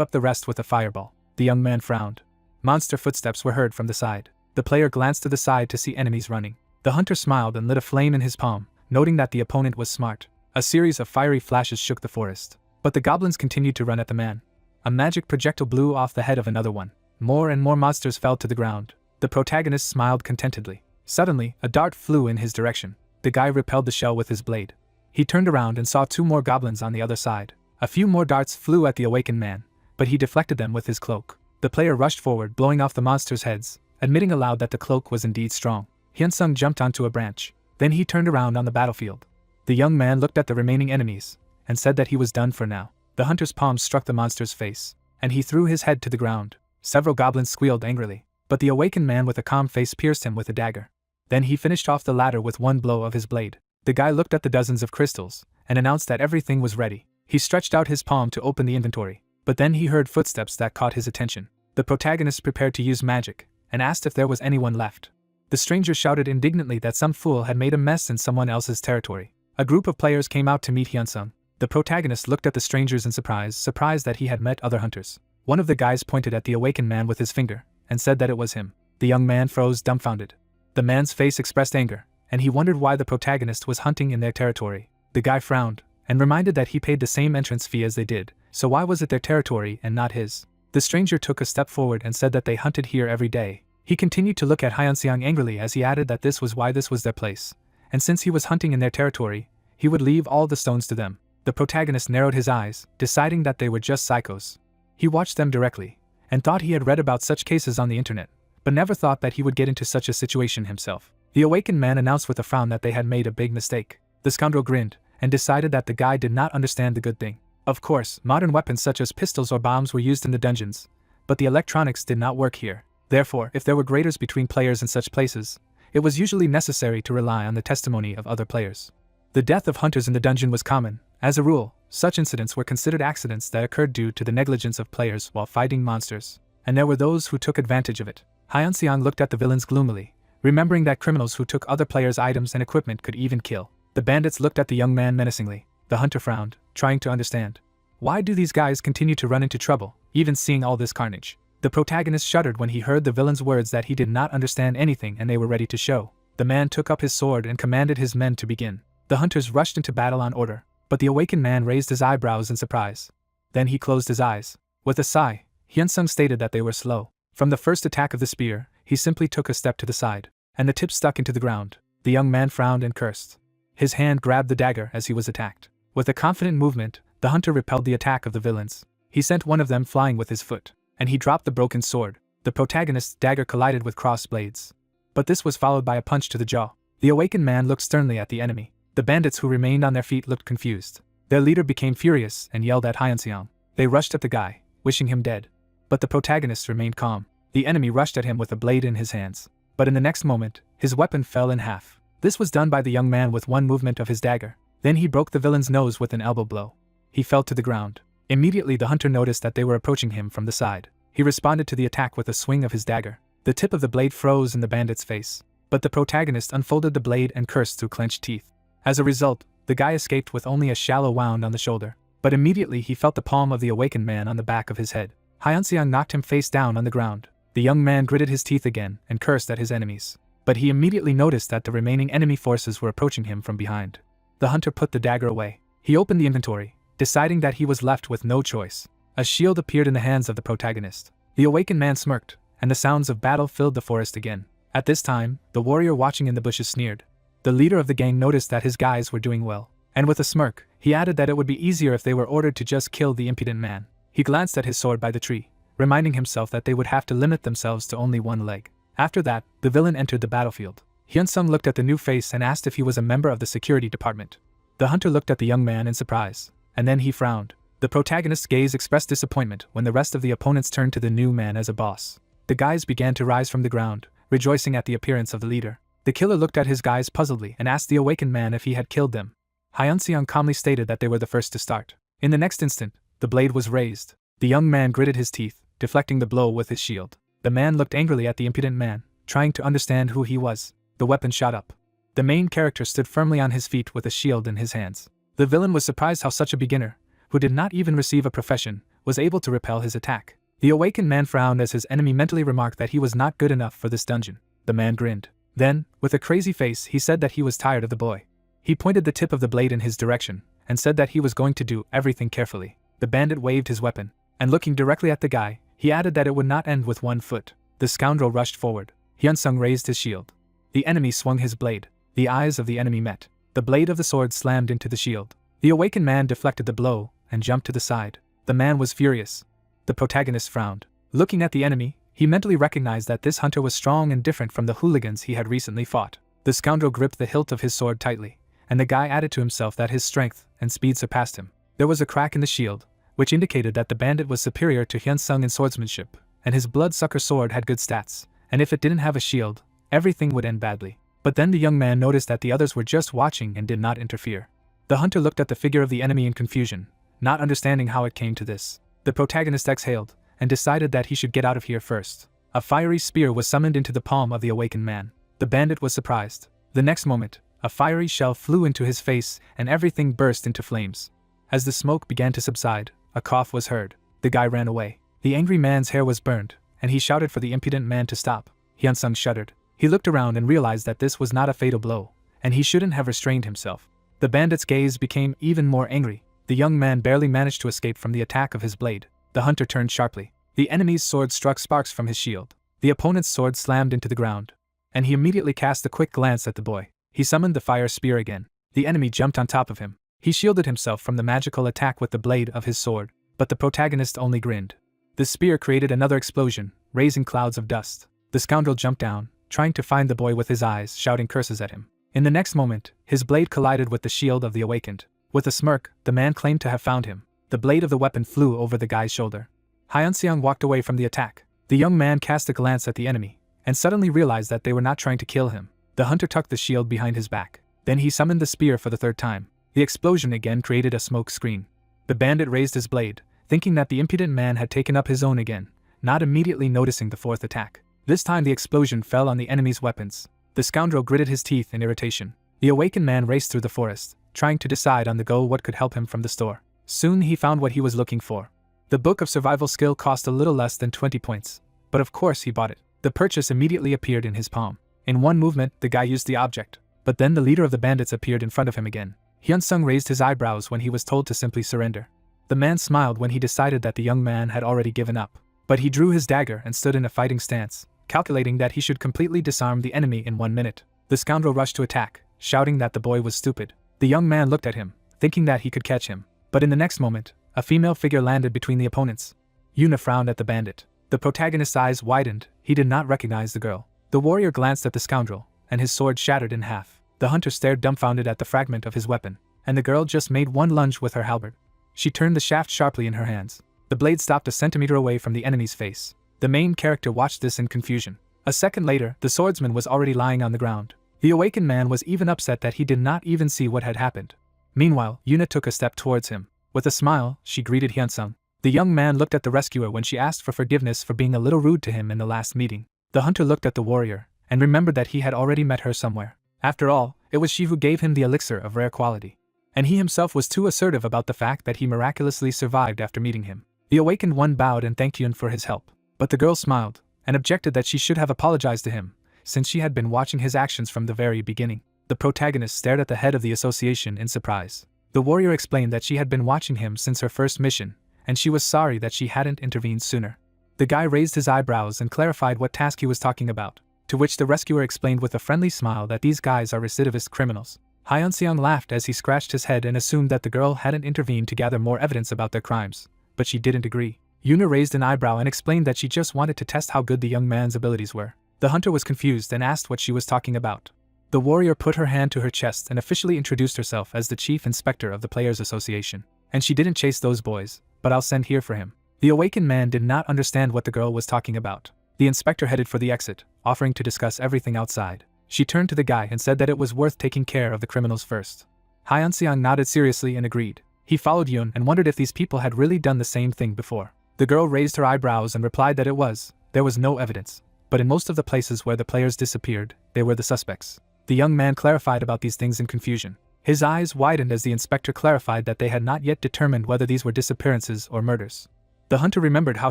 Speaker 1: up the rest with a fireball. The young man frowned. Monster footsteps were heard from the side. The player glanced to the side to see enemies running. The hunter smiled and lit a flame in his palm, noting that the opponent was smart. A series of fiery flashes shook the forest, but the goblins continued to run at the man. A magic projectile blew off the head of another one. More and more monsters fell to the ground. The protagonist smiled contentedly. Suddenly, a dart flew in his direction. The guy repelled the shell with his blade. He turned around and saw 2 more goblins on the other side. A few more darts flew at the awakened man, but he deflected them with his cloak. The player rushed forward, blowing off the monsters' heads, admitting aloud that the cloak was indeed strong. Hyun-sung jumped onto a branch. Then he turned around on the battlefield. The young man looked at the remaining enemies, and said that he was done for now. The hunter's palm struck the monster's face, and he threw his head to the ground. Several goblins squealed angrily, but the awakened man with a calm face pierced him with a dagger. Then he finished off the latter with one blow of his blade. The guy looked at the dozens of crystals, and announced that everything was ready. He stretched out his palm to open the inventory, but then he heard footsteps that caught his attention. The protagonist prepared to use magic, and asked if there was anyone left. The stranger shouted indignantly that some fool had made a mess in someone else's territory. A group of players came out to meet Hyun-sung. The protagonist looked at the strangers in surprised that he had met other hunters. One of the guys pointed at the awakened man with his finger, and said that it was him. The young man froze dumbfounded. The man's face expressed anger, and he wondered why the protagonist was hunting in their territory. The guy frowned, and reminded that he paid the same entrance fee as they did, so why was it their territory and not his? The stranger took a step forward and said that they hunted here every day. He continued to look at Hyunseong angrily as he added that this was why this was their place, and since he was hunting in their territory, he would leave all the stones to them. The protagonist narrowed his eyes, deciding that they were just psychos. He watched them directly, and thought he had read about such cases on the internet, but never thought that he would get into such a situation himself. The awakened man announced with a frown that they had made a big mistake. The scoundrel grinned, and decided that the guy did not understand the good thing. Of course, modern weapons such as pistols or bombs were used in the dungeons, but the electronics did not work here. Therefore, if there were graders between players in such places, it was usually necessary to rely on the testimony of other players. The death of hunters in the dungeon was common. As a rule, such incidents were considered accidents that occurred due to the negligence of players while fighting monsters, and there were those who took advantage of it. Hyunseong looked at the villains gloomily, remembering that criminals who took other players' items and equipment could even kill. The bandits looked at the young man menacingly. The hunter frowned, trying to understand. Why do these guys continue to run into trouble, even seeing all this carnage? The protagonist shuddered when he heard the villain's words that he did not understand anything and they were ready to show. The man took up his sword and commanded his men to begin. The hunters rushed into battle on order, but the awakened man raised his eyebrows in surprise. Then he closed his eyes. With a sigh, Hyunsung stated that they were slow. From the first attack of the spear, he simply took a step to the side, and the tip stuck into the ground. The young man frowned and cursed. His hand grabbed the dagger as he was attacked. With a confident movement, the hunter repelled the attack of the villains. He sent one of them flying with his foot, and he dropped the broken sword. The protagonist's dagger collided with crossed blades, but this was followed by a punch to the jaw. The awakened man looked sternly at the enemy. The bandits who remained on their feet looked confused. Their leader became furious and yelled at Hyunseong. They rushed at the guy, wishing him dead. But the protagonist remained calm. The enemy rushed at him with a blade in his hands, but in the next moment, his weapon fell in half. This was done by the young man with one movement of his dagger. Then he broke the villain's nose with an elbow blow. He fell to the ground. Immediately the hunter noticed that they were approaching him from the side. He responded to the attack with a swing of his dagger. The tip of the blade froze in the bandit's face, but the protagonist unfolded the blade and cursed through clenched teeth. As a result, the guy escaped with only a shallow wound on the shoulder, but immediately he felt the palm of the awakened man on the back of his head. Hyunseong knocked him face down on the ground. The young man gritted his teeth again and cursed at his enemies, but he immediately noticed that the remaining enemy forces were approaching him from behind. The hunter put the dagger away. He opened the inventory, deciding that he was left with no choice. A shield appeared in the hands of the protagonist. The awakened man smirked, and the sounds of battle filled the forest again. At this time, the warrior watching in the bushes sneered. The leader of the gang noticed that his guys were doing well, and with a smirk, he added that it would be easier if they were ordered to just kill the impudent man. He glanced at his sword by the tree, reminding himself that they would have to limit themselves to only one leg. After that, the villain entered the battlefield. Hyunsung looked at the new face and asked if he was a member of the security department. The hunter looked at the young man in surprise, and then he frowned. The protagonist's gaze expressed disappointment when the rest of the opponents turned to the new man as a boss. The guys began to rise from the ground, rejoicing at the appearance of the leader. The killer looked at his guys puzzledly and asked the awakened man if he had killed them. Hyunseong calmly stated that they were the first to start. In the next instant, the blade was raised. The young man gritted his teeth, deflecting the blow with his shield. The man looked angrily at the impudent man, trying to understand who he was. The weapon shot up. The main character stood firmly on his feet with a shield in his hands. The villain was surprised how such a beginner, who did not even receive a profession, was able to repel his attack. The awakened man frowned as his enemy mentally remarked that he was not good enough for this dungeon. The man grinned. Then, with a crazy face, he said that he was tired of the boy. He pointed the tip of the blade in his direction, and said that he was going to do everything carefully. The bandit waved his weapon, and looking directly at the guy, he added that it would not end with one foot. The scoundrel rushed forward. Hyunsung raised his shield. The enemy swung his blade. The eyes of the enemy met. The blade of the sword slammed into the shield. The awakened man deflected the blow, and jumped to the side. The man was furious. The protagonist frowned. Looking at the enemy, he mentally recognized that this hunter was strong and different from the hooligans he had recently fought. The scoundrel gripped the hilt of his sword tightly, and the guy added to himself that his strength and speed surpassed him. There was a crack in the shield, which indicated that the bandit was superior to Hyunsung in swordsmanship, and his bloodsucker sword had good stats, and if it didn't have a shield, everything would end badly. But then the young man noticed that the others were just watching and did not interfere. The hunter looked at the figure of the enemy in confusion, not understanding how it came to this. The protagonist exhaled, and decided that he should get out of here first. A fiery spear was summoned into the palm of the awakened man. The bandit was surprised. The next moment, a fiery shell flew into his face and everything burst into flames. As the smoke began to subside, a cough was heard. The guy ran away. The angry man's hair was burned, and he shouted for the impudent man to stop. Hyunsung shuddered. He looked around and realized that this was not a fatal blow, and he shouldn't have restrained himself. The bandit's gaze became even more angry. The young man barely managed to escape from the attack of his blade. The hunter turned sharply. The enemy's sword struck sparks from his shield. The opponent's sword slammed into the ground, and he immediately cast a quick glance at the boy. He summoned the fire spear again. The enemy jumped on top of him. He shielded himself from the magical attack with the blade of his sword, but the protagonist only grinned. The spear created another explosion, raising clouds of dust. The scoundrel jumped down, trying to find the boy with his eyes, shouting curses at him. In the next moment, his blade collided with the shield of the awakened. With a smirk, the man claimed to have found him. The blade of the weapon flew over the guy's shoulder. Hyunseong walked away from the attack. The young man cast a glance at the enemy, and suddenly realized that they were not trying to kill him. The hunter tucked the shield behind his back. Then he summoned the spear for the third time. The explosion again created a smoke screen. The bandit raised his blade, thinking that the impudent man had taken up his own again, not immediately noticing the fourth attack. This time the explosion fell on the enemy's weapons. The scoundrel gritted his teeth in irritation. The awakened man raced through the forest, trying to decide on the go what could help him from the store. Soon he found what he was looking for. The book of survival skill cost a little less than 20 points, but of course he bought it. The purchase immediately appeared in his palm. In one movement, the guy used the object, but then the leader of the bandits appeared in front of him again. Hyunsung raised his eyebrows when he was told to simply surrender. The man smiled when he decided that the young man had already given up, but he drew his dagger and stood in a fighting stance, calculating that he should completely disarm the enemy in 1 minute. The scoundrel rushed to attack, shouting that the boy was stupid. The young man looked at him, thinking that he could catch him, but in the next moment, a female figure landed between the opponents. Yuna frowned at the bandit. The protagonist's eyes widened. He did not recognize the girl. The warrior glanced at the scoundrel, and his sword shattered in half. The hunter stared dumbfounded at the fragment of his weapon, and the girl just made one lunge with her halberd. She turned the shaft sharply in her hands. The blade stopped a centimeter away from the enemy's face. The main character watched this in confusion. A second later, the swordsman was already lying on the ground. The awakened man was even upset that he did not even see what had happened. Meanwhile, Yuna took a step towards him. With a smile, she greeted Hyunsung. The young man looked at the rescuer when she asked for forgiveness for being a little rude to him in the last meeting. The hunter looked at the warrior, and remembered that he had already met her somewhere. After all, it was she who gave him the elixir of rare quality. And he himself was too assertive about the fact that he miraculously survived after meeting him. The awakened one bowed and thanked Yun for his help. But the girl smiled, and objected that she should have apologized to him, since she had been watching his actions from the very beginning. The protagonist stared at the head of the association in surprise. The warrior explained that she had been watching him since her first mission, and she was sorry that she hadn't intervened sooner. The guy raised his eyebrows and clarified what task he was talking about, to which the rescuer explained with a friendly smile that these guys are recidivist criminals. Hyunseong laughed as he scratched his head and assumed that the girl hadn't intervened to gather more evidence about their crimes, but she didn't agree. Yuna raised an eyebrow and explained that she just wanted to test how good the young man's abilities were. The hunter was confused and asked what she was talking about. The warrior put her hand to her chest and officially introduced herself as the chief inspector of the Players Association. And she didn't chase those boys, but I'll send here for him. The awakened man did not understand what the girl was talking about. The inspector headed for the exit, offering to discuss everything outside. She turned to the guy and said that it was worth taking care of the criminals first. Hyunseong nodded seriously and agreed. He followed Yun and wondered if these people had really done the same thing before. The girl raised her eyebrows and replied that it was. There was no evidence, but in most of the places where the players disappeared, they were the suspects. The young man clarified about these things in confusion. His eyes widened as the inspector clarified that they had not yet determined whether these were disappearances or murders. The hunter remembered how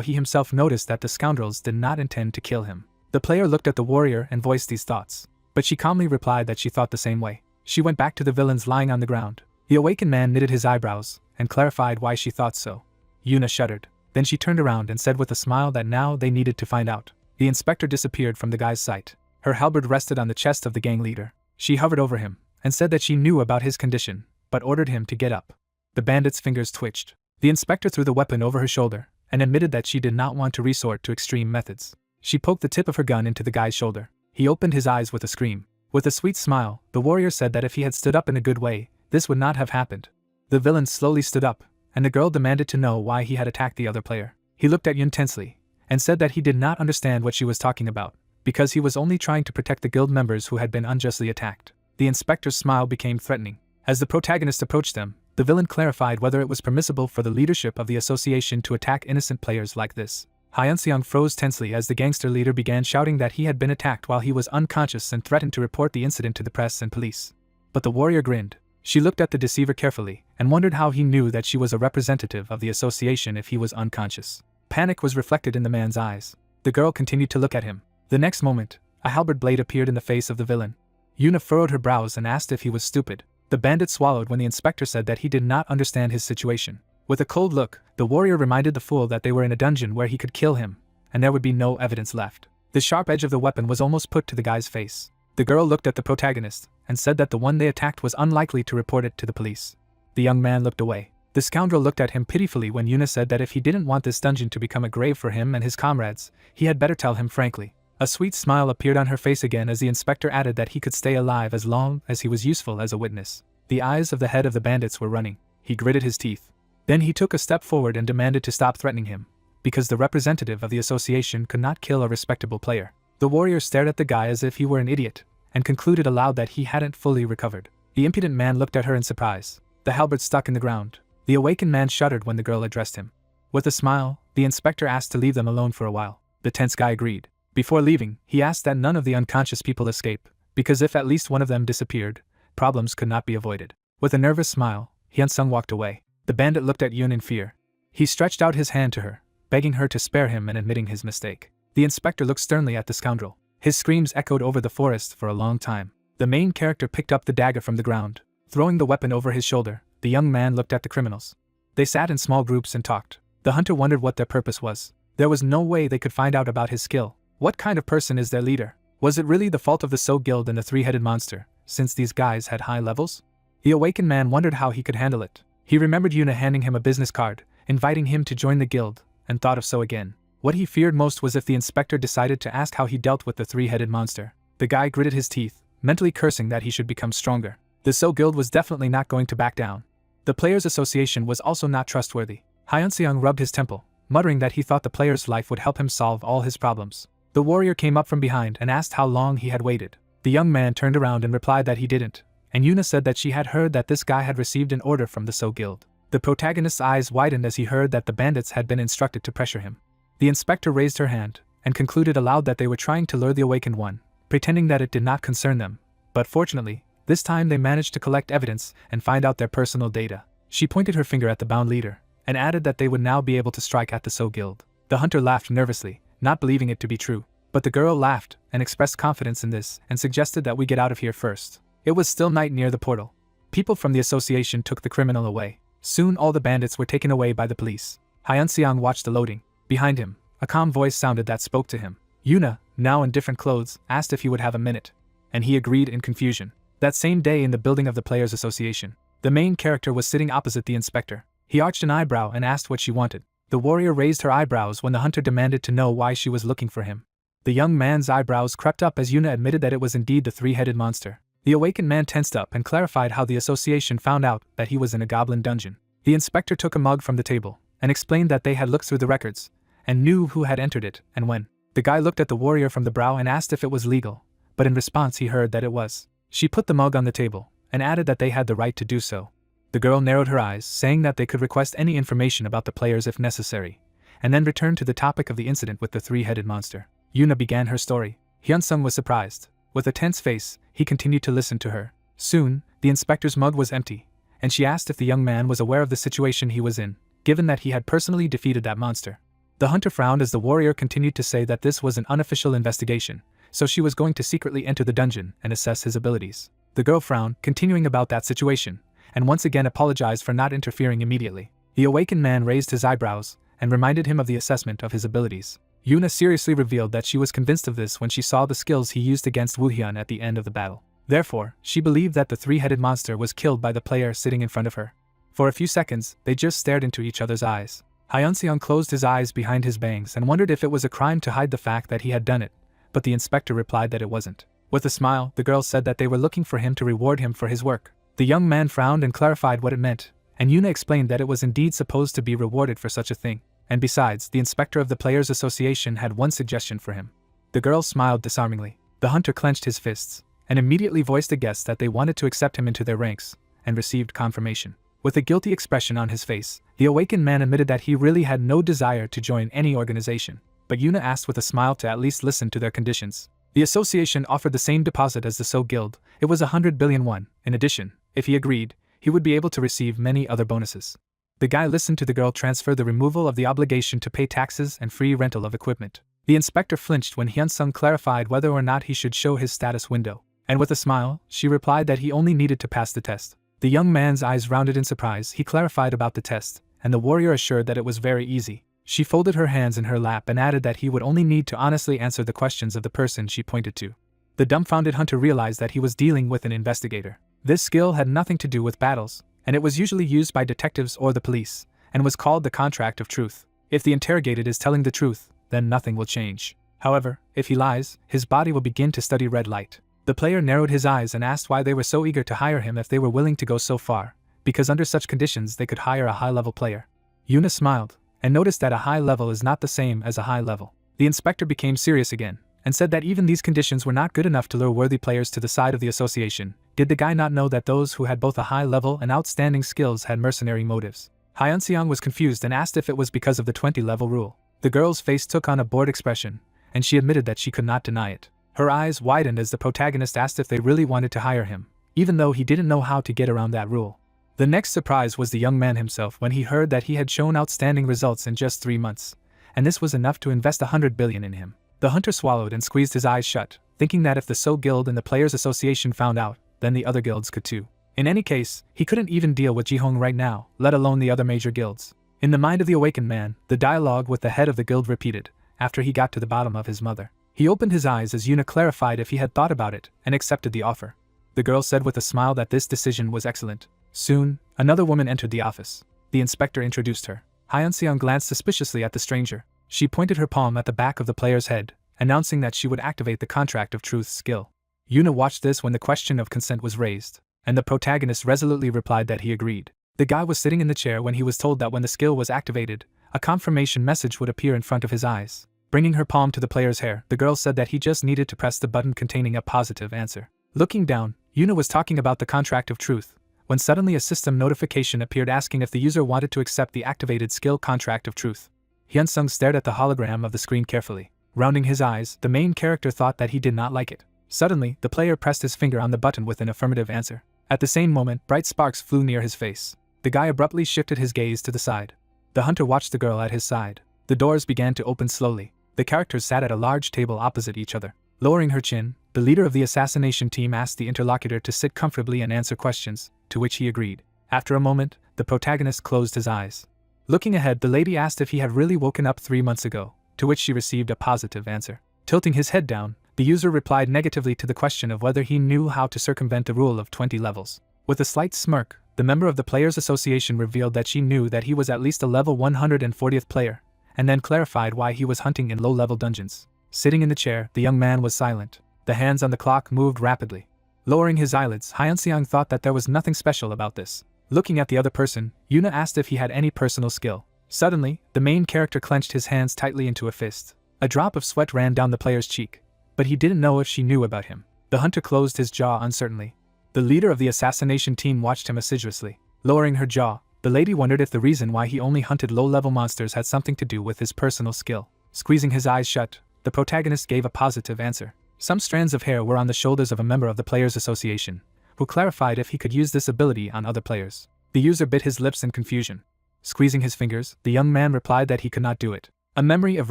Speaker 1: he himself noticed that the scoundrels did not intend to kill him. The player looked at the warrior and voiced these thoughts, but she calmly replied that she thought the same way. She went back to the villains lying on the ground. The awakened man knitted his eyebrows and clarified why she thought so. Yuna shuddered. Then she turned around and said with a smile that now they needed to find out. The inspector disappeared from the guy's sight. Her halberd rested on the chest of the gang leader. She hovered over him and said that she knew about his condition, but ordered him to get up. The bandit's fingers twitched. The inspector threw the weapon over her shoulder and admitted that she did not want to resort to extreme methods. She poked the tip of her gun into the guy's shoulder. He opened his eyes with a scream. With a sweet smile, the warrior said that if he had stood up in a good way, this would not have happened. The villain slowly stood up, and the girl demanded to know why he had attacked the other player. He looked at Yun tensely, and said that he did not understand what she was talking about, because he was only trying to protect the guild members who had been unjustly attacked. The inspector's smile became threatening. As the protagonist approached them, the villain clarified whether it was permissible for the leadership of the association to attack innocent players like this. Hyunseong froze tensely as the gangster leader began shouting that he had been attacked while he was unconscious and threatened to report the incident to the press and police. But the warrior grinned. She looked at the deceiver carefully and wondered how he knew that she was a representative of the association if he was unconscious. Panic was reflected in the man's eyes. The girl continued to look at him. The next moment, a halberd blade appeared in the face of the villain. Yuna furrowed her brows and asked if he was stupid. The bandit swallowed when the inspector said that he did not understand his situation. With a cold look, the warrior reminded the fool that they were in a dungeon where he could kill him, and there would be no evidence left. The sharp edge of the weapon was almost put to the guy's face. The girl looked at the protagonist and said that the one they attacked was unlikely to report it to the police. The young man looked away. The scoundrel looked at him pitifully when Yuna said that if he didn't want this dungeon to become a grave for him and his comrades, he had better tell him frankly. A sweet smile appeared on her face again as the inspector added that he could stay alive as long as he was useful as a witness. The eyes of the head of the bandits were running. He gritted his teeth. Then he took a step forward and demanded to stop threatening him, because the representative of the association could not kill a respectable player. The warrior stared at the guy as if he were an idiot, and concluded aloud that he hadn't fully recovered. The impudent man looked at her in surprise. The halberd stuck in the ground. The awakened man shuddered when the girl addressed him. With a smile, the inspector asked to leave them alone for a while. The tense guy agreed. Before leaving, he asked that none of the unconscious people escape, because if at least one of them disappeared, problems could not be avoided. With a nervous smile, Hyun-sung walked away. The bandit looked at Yoon in fear. He stretched out his hand to her, begging her to spare him and admitting his mistake. The inspector looked sternly at the scoundrel. His screams echoed over the forest for a long time. The main character picked up the dagger from the ground. Throwing the weapon over his shoulder, the young man looked at the criminals. They sat in small groups and talked. The hunter wondered what their purpose was. There was no way they could find out about his skill. What kind of person is their leader? Was it really the fault of the So Guild and the three-headed monster, since these guys had high levels? The awakened man wondered how he could handle it. He remembered Yuna handing him a business card, inviting him to join the guild, and thought of So again. What he feared most was if the inspector decided to ask how he dealt with the three-headed monster. The guy gritted his teeth, mentally cursing that he should become stronger. The So Guild was definitely not going to back down. The Players Association was also not trustworthy. Hyun-seong rubbed his temple, muttering that he thought the player's life would help him solve all his problems. The warrior came up from behind and asked how long he had waited. The young man turned around and replied that he didn't, and Yuna said that she had heard that this guy had received an order from the So Guild. The protagonist's eyes widened as he heard that the bandits had been instructed to pressure him. The inspector raised her hand, and concluded aloud that they were trying to lure the awakened one, pretending that it did not concern them. But fortunately, this time they managed to collect evidence and find out their personal data. She pointed her finger at the bound leader, and added that they would now be able to strike at the So Guild. The hunter laughed nervously, not believing it to be true. But the girl laughed, and expressed confidence in this, and suggested that we get out of here first. It was still night near the portal. People from the association took the criminal away. Soon all the bandits were taken away by the police. Hyun-seong watched the loading. Behind him, a calm voice sounded that spoke to him. Yuna, now in different clothes, asked if he would have a minute. And he agreed in confusion. That same day in the building of the Players Association, the main character was sitting opposite the inspector. He arched an eyebrow and asked what she wanted. The warrior raised her eyebrows when the hunter demanded to know why she was looking for him. The young man's eyebrows crept up as Yuna admitted that it was indeed the three-headed monster. The awakened man tensed up and clarified how the association found out that he was in a goblin dungeon. The inspector took a mug from the table, and explained that they had looked through the records, and knew who had entered it and when. The guy looked at the warrior from the brow and asked if it was legal, but in response he heard that it was. She put the mug on the table, and added that they had the right to do so. The girl narrowed her eyes, saying that they could request any information about the players if necessary, and then returned to the topic of the incident with the three-headed monster. Yuna began her story. Hyun-sung was surprised. With a tense face, he continued to listen to her. Soon, the inspector's mug was empty, and she asked if the young man was aware of the situation he was in, given that he had personally defeated that monster. The hunter frowned as the warrior continued to say that this was an unofficial investigation, so she was going to secretly enter the dungeon and assess his abilities. The girl frowned, continuing about that situation, and once again apologized for not interfering immediately. The awakened man raised his eyebrows, and reminded him of the assessment of his abilities. Yuna seriously revealed that she was convinced of this when she saw the skills he used against Woohyun at the end of the battle. Therefore, she believed that the three-headed monster was killed by the player sitting in front of her. For a few seconds, they just stared into each other's eyes. Hyun-seong closed his eyes behind his bangs and wondered if it was a crime to hide the fact that he had done it, but the inspector replied that it wasn't. With a smile, the girl said that they were looking for him to reward him for his work. The young man frowned and clarified what it meant, and Yuna explained that it was indeed supposed to be rewarded for such a thing. And besides, the inspector of the Players Association had one suggestion for him. The girl smiled disarmingly. The hunter clenched his fists, and immediately voiced a guess that they wanted to accept him into their ranks, and received confirmation. With a guilty expression on his face, the awakened man admitted that he really had no desire to join any organization, but Yuna asked with a smile to at least listen to their conditions. The association offered the same deposit as the So Guild. It was 100 billion won. In addition, if he agreed, he would be able to receive many other bonuses. The guy listened to the girl transfer the removal of the obligation to pay taxes and free rental of equipment. The inspector flinched when Hyun-sung clarified whether or not he should show his status window, and with a smile, she replied that he only needed to pass the test. The young man's eyes rounded in surprise. He clarified about the test, and the warrior assured that it was very easy. She folded her hands in her lap and added that he would only need to honestly answer the questions of the person she pointed to. The dumbfounded hunter realized that he was dealing with an investigator. This skill had nothing to do with battles, and it was usually used by detectives or the police, and was called the contract of truth. If the interrogated is telling the truth, then nothing will change. However, if he lies, his body will begin to study red light. The player narrowed his eyes and asked why they were so eager to hire him if they were willing to go so far, because under such conditions they could hire a high-level player. Yuna smiled, and noticed that a high level is not the same as a high level. The inspector became serious again, and said that even these conditions were not good enough to lure worthy players to the side of the association. Did the guy not know that those who had both a high level and outstanding skills had mercenary motives? Hyunseong was confused and asked if it was because of the 20-level rule. The girl's face took on a bored expression, and she admitted that she could not deny it. Her eyes widened as the protagonist asked if they really wanted to hire him, even though he didn't know how to get around that rule. The next surprise was the young man himself when he heard that he had shown outstanding results in just 3 months, and this was enough to invest 100 billion in him. The hunter swallowed and squeezed his eyes shut, thinking that if the So Guild and the Players Association found out, then the other guilds could too. In any case, he couldn't even deal with Jihong right now, let alone the other major guilds. In the mind of the awakened man, the dialogue with the head of the guild repeated, after he got to the bottom of his mother. He opened his eyes as Yuna clarified if he had thought about it, and accepted the offer. The girl said with a smile that this decision was excellent. Soon, another woman entered the office. The inspector introduced her. Hyunseong glanced suspiciously at the stranger. She pointed her palm at the back of the player's head, announcing that she would activate the Contract of Truth skill. Yuna watched this when the question of consent was raised, and the protagonist resolutely replied that he agreed. The guy was sitting in the chair when he was told that when the skill was activated, a confirmation message would appear in front of his eyes. Bringing her palm to the player's hair, the girl said that he just needed to press the button containing a positive answer. Looking down, Yuna was talking about the Contract of Truth, when suddenly a system notification appeared asking if the user wanted to accept the activated skill Contract of Truth. Hyunsung stared at the hologram of the screen carefully. Rounding his eyes, the main character thought that he did not like it. Suddenly, the player pressed his finger on the button with an affirmative answer. At the same moment, bright sparks flew near his face. The guy abruptly shifted his gaze to the side. The hunter watched the girl at his side. The doors began to open slowly. The characters sat at a large table opposite each other. Lowering her chin, the leader of the assassination team asked the interlocutor to sit comfortably and answer questions, to which he agreed. After a moment, the protagonist closed his eyes. Looking ahead, the lady asked if he had really woken up 3 months ago, to which she received a positive answer. Tilting his head down, the user replied negatively to the question of whether he knew how to circumvent the rule of 20 levels. With a slight smirk, the member of the Players Association revealed that she knew that he was at least a level 140th player, and then clarified why he was hunting in low-level dungeons. Sitting in the chair, the young man was silent. The hands on the clock moved rapidly. Lowering his eyelids, Hyunseong thought that there was nothing special about this. Looking at the other person, Yuna asked if he had any personal skill. Suddenly, the main character clenched his hands tightly into a fist. A drop of sweat ran down the player's cheek, but he didn't know if she knew about him. The hunter closed his jaw uncertainly. The leader of the assassination team watched him assiduously. Lowering her jaw, the lady wondered if the reason why he only hunted low-level monsters had something to do with his personal skill. Squeezing his eyes shut, the protagonist gave a positive answer. Some strands of hair were on the shoulders of a member of the Players Association, who clarified if he could use this ability on other players. The user bit his lips in confusion. Squeezing his fingers, the young man replied that he could not do it. A memory of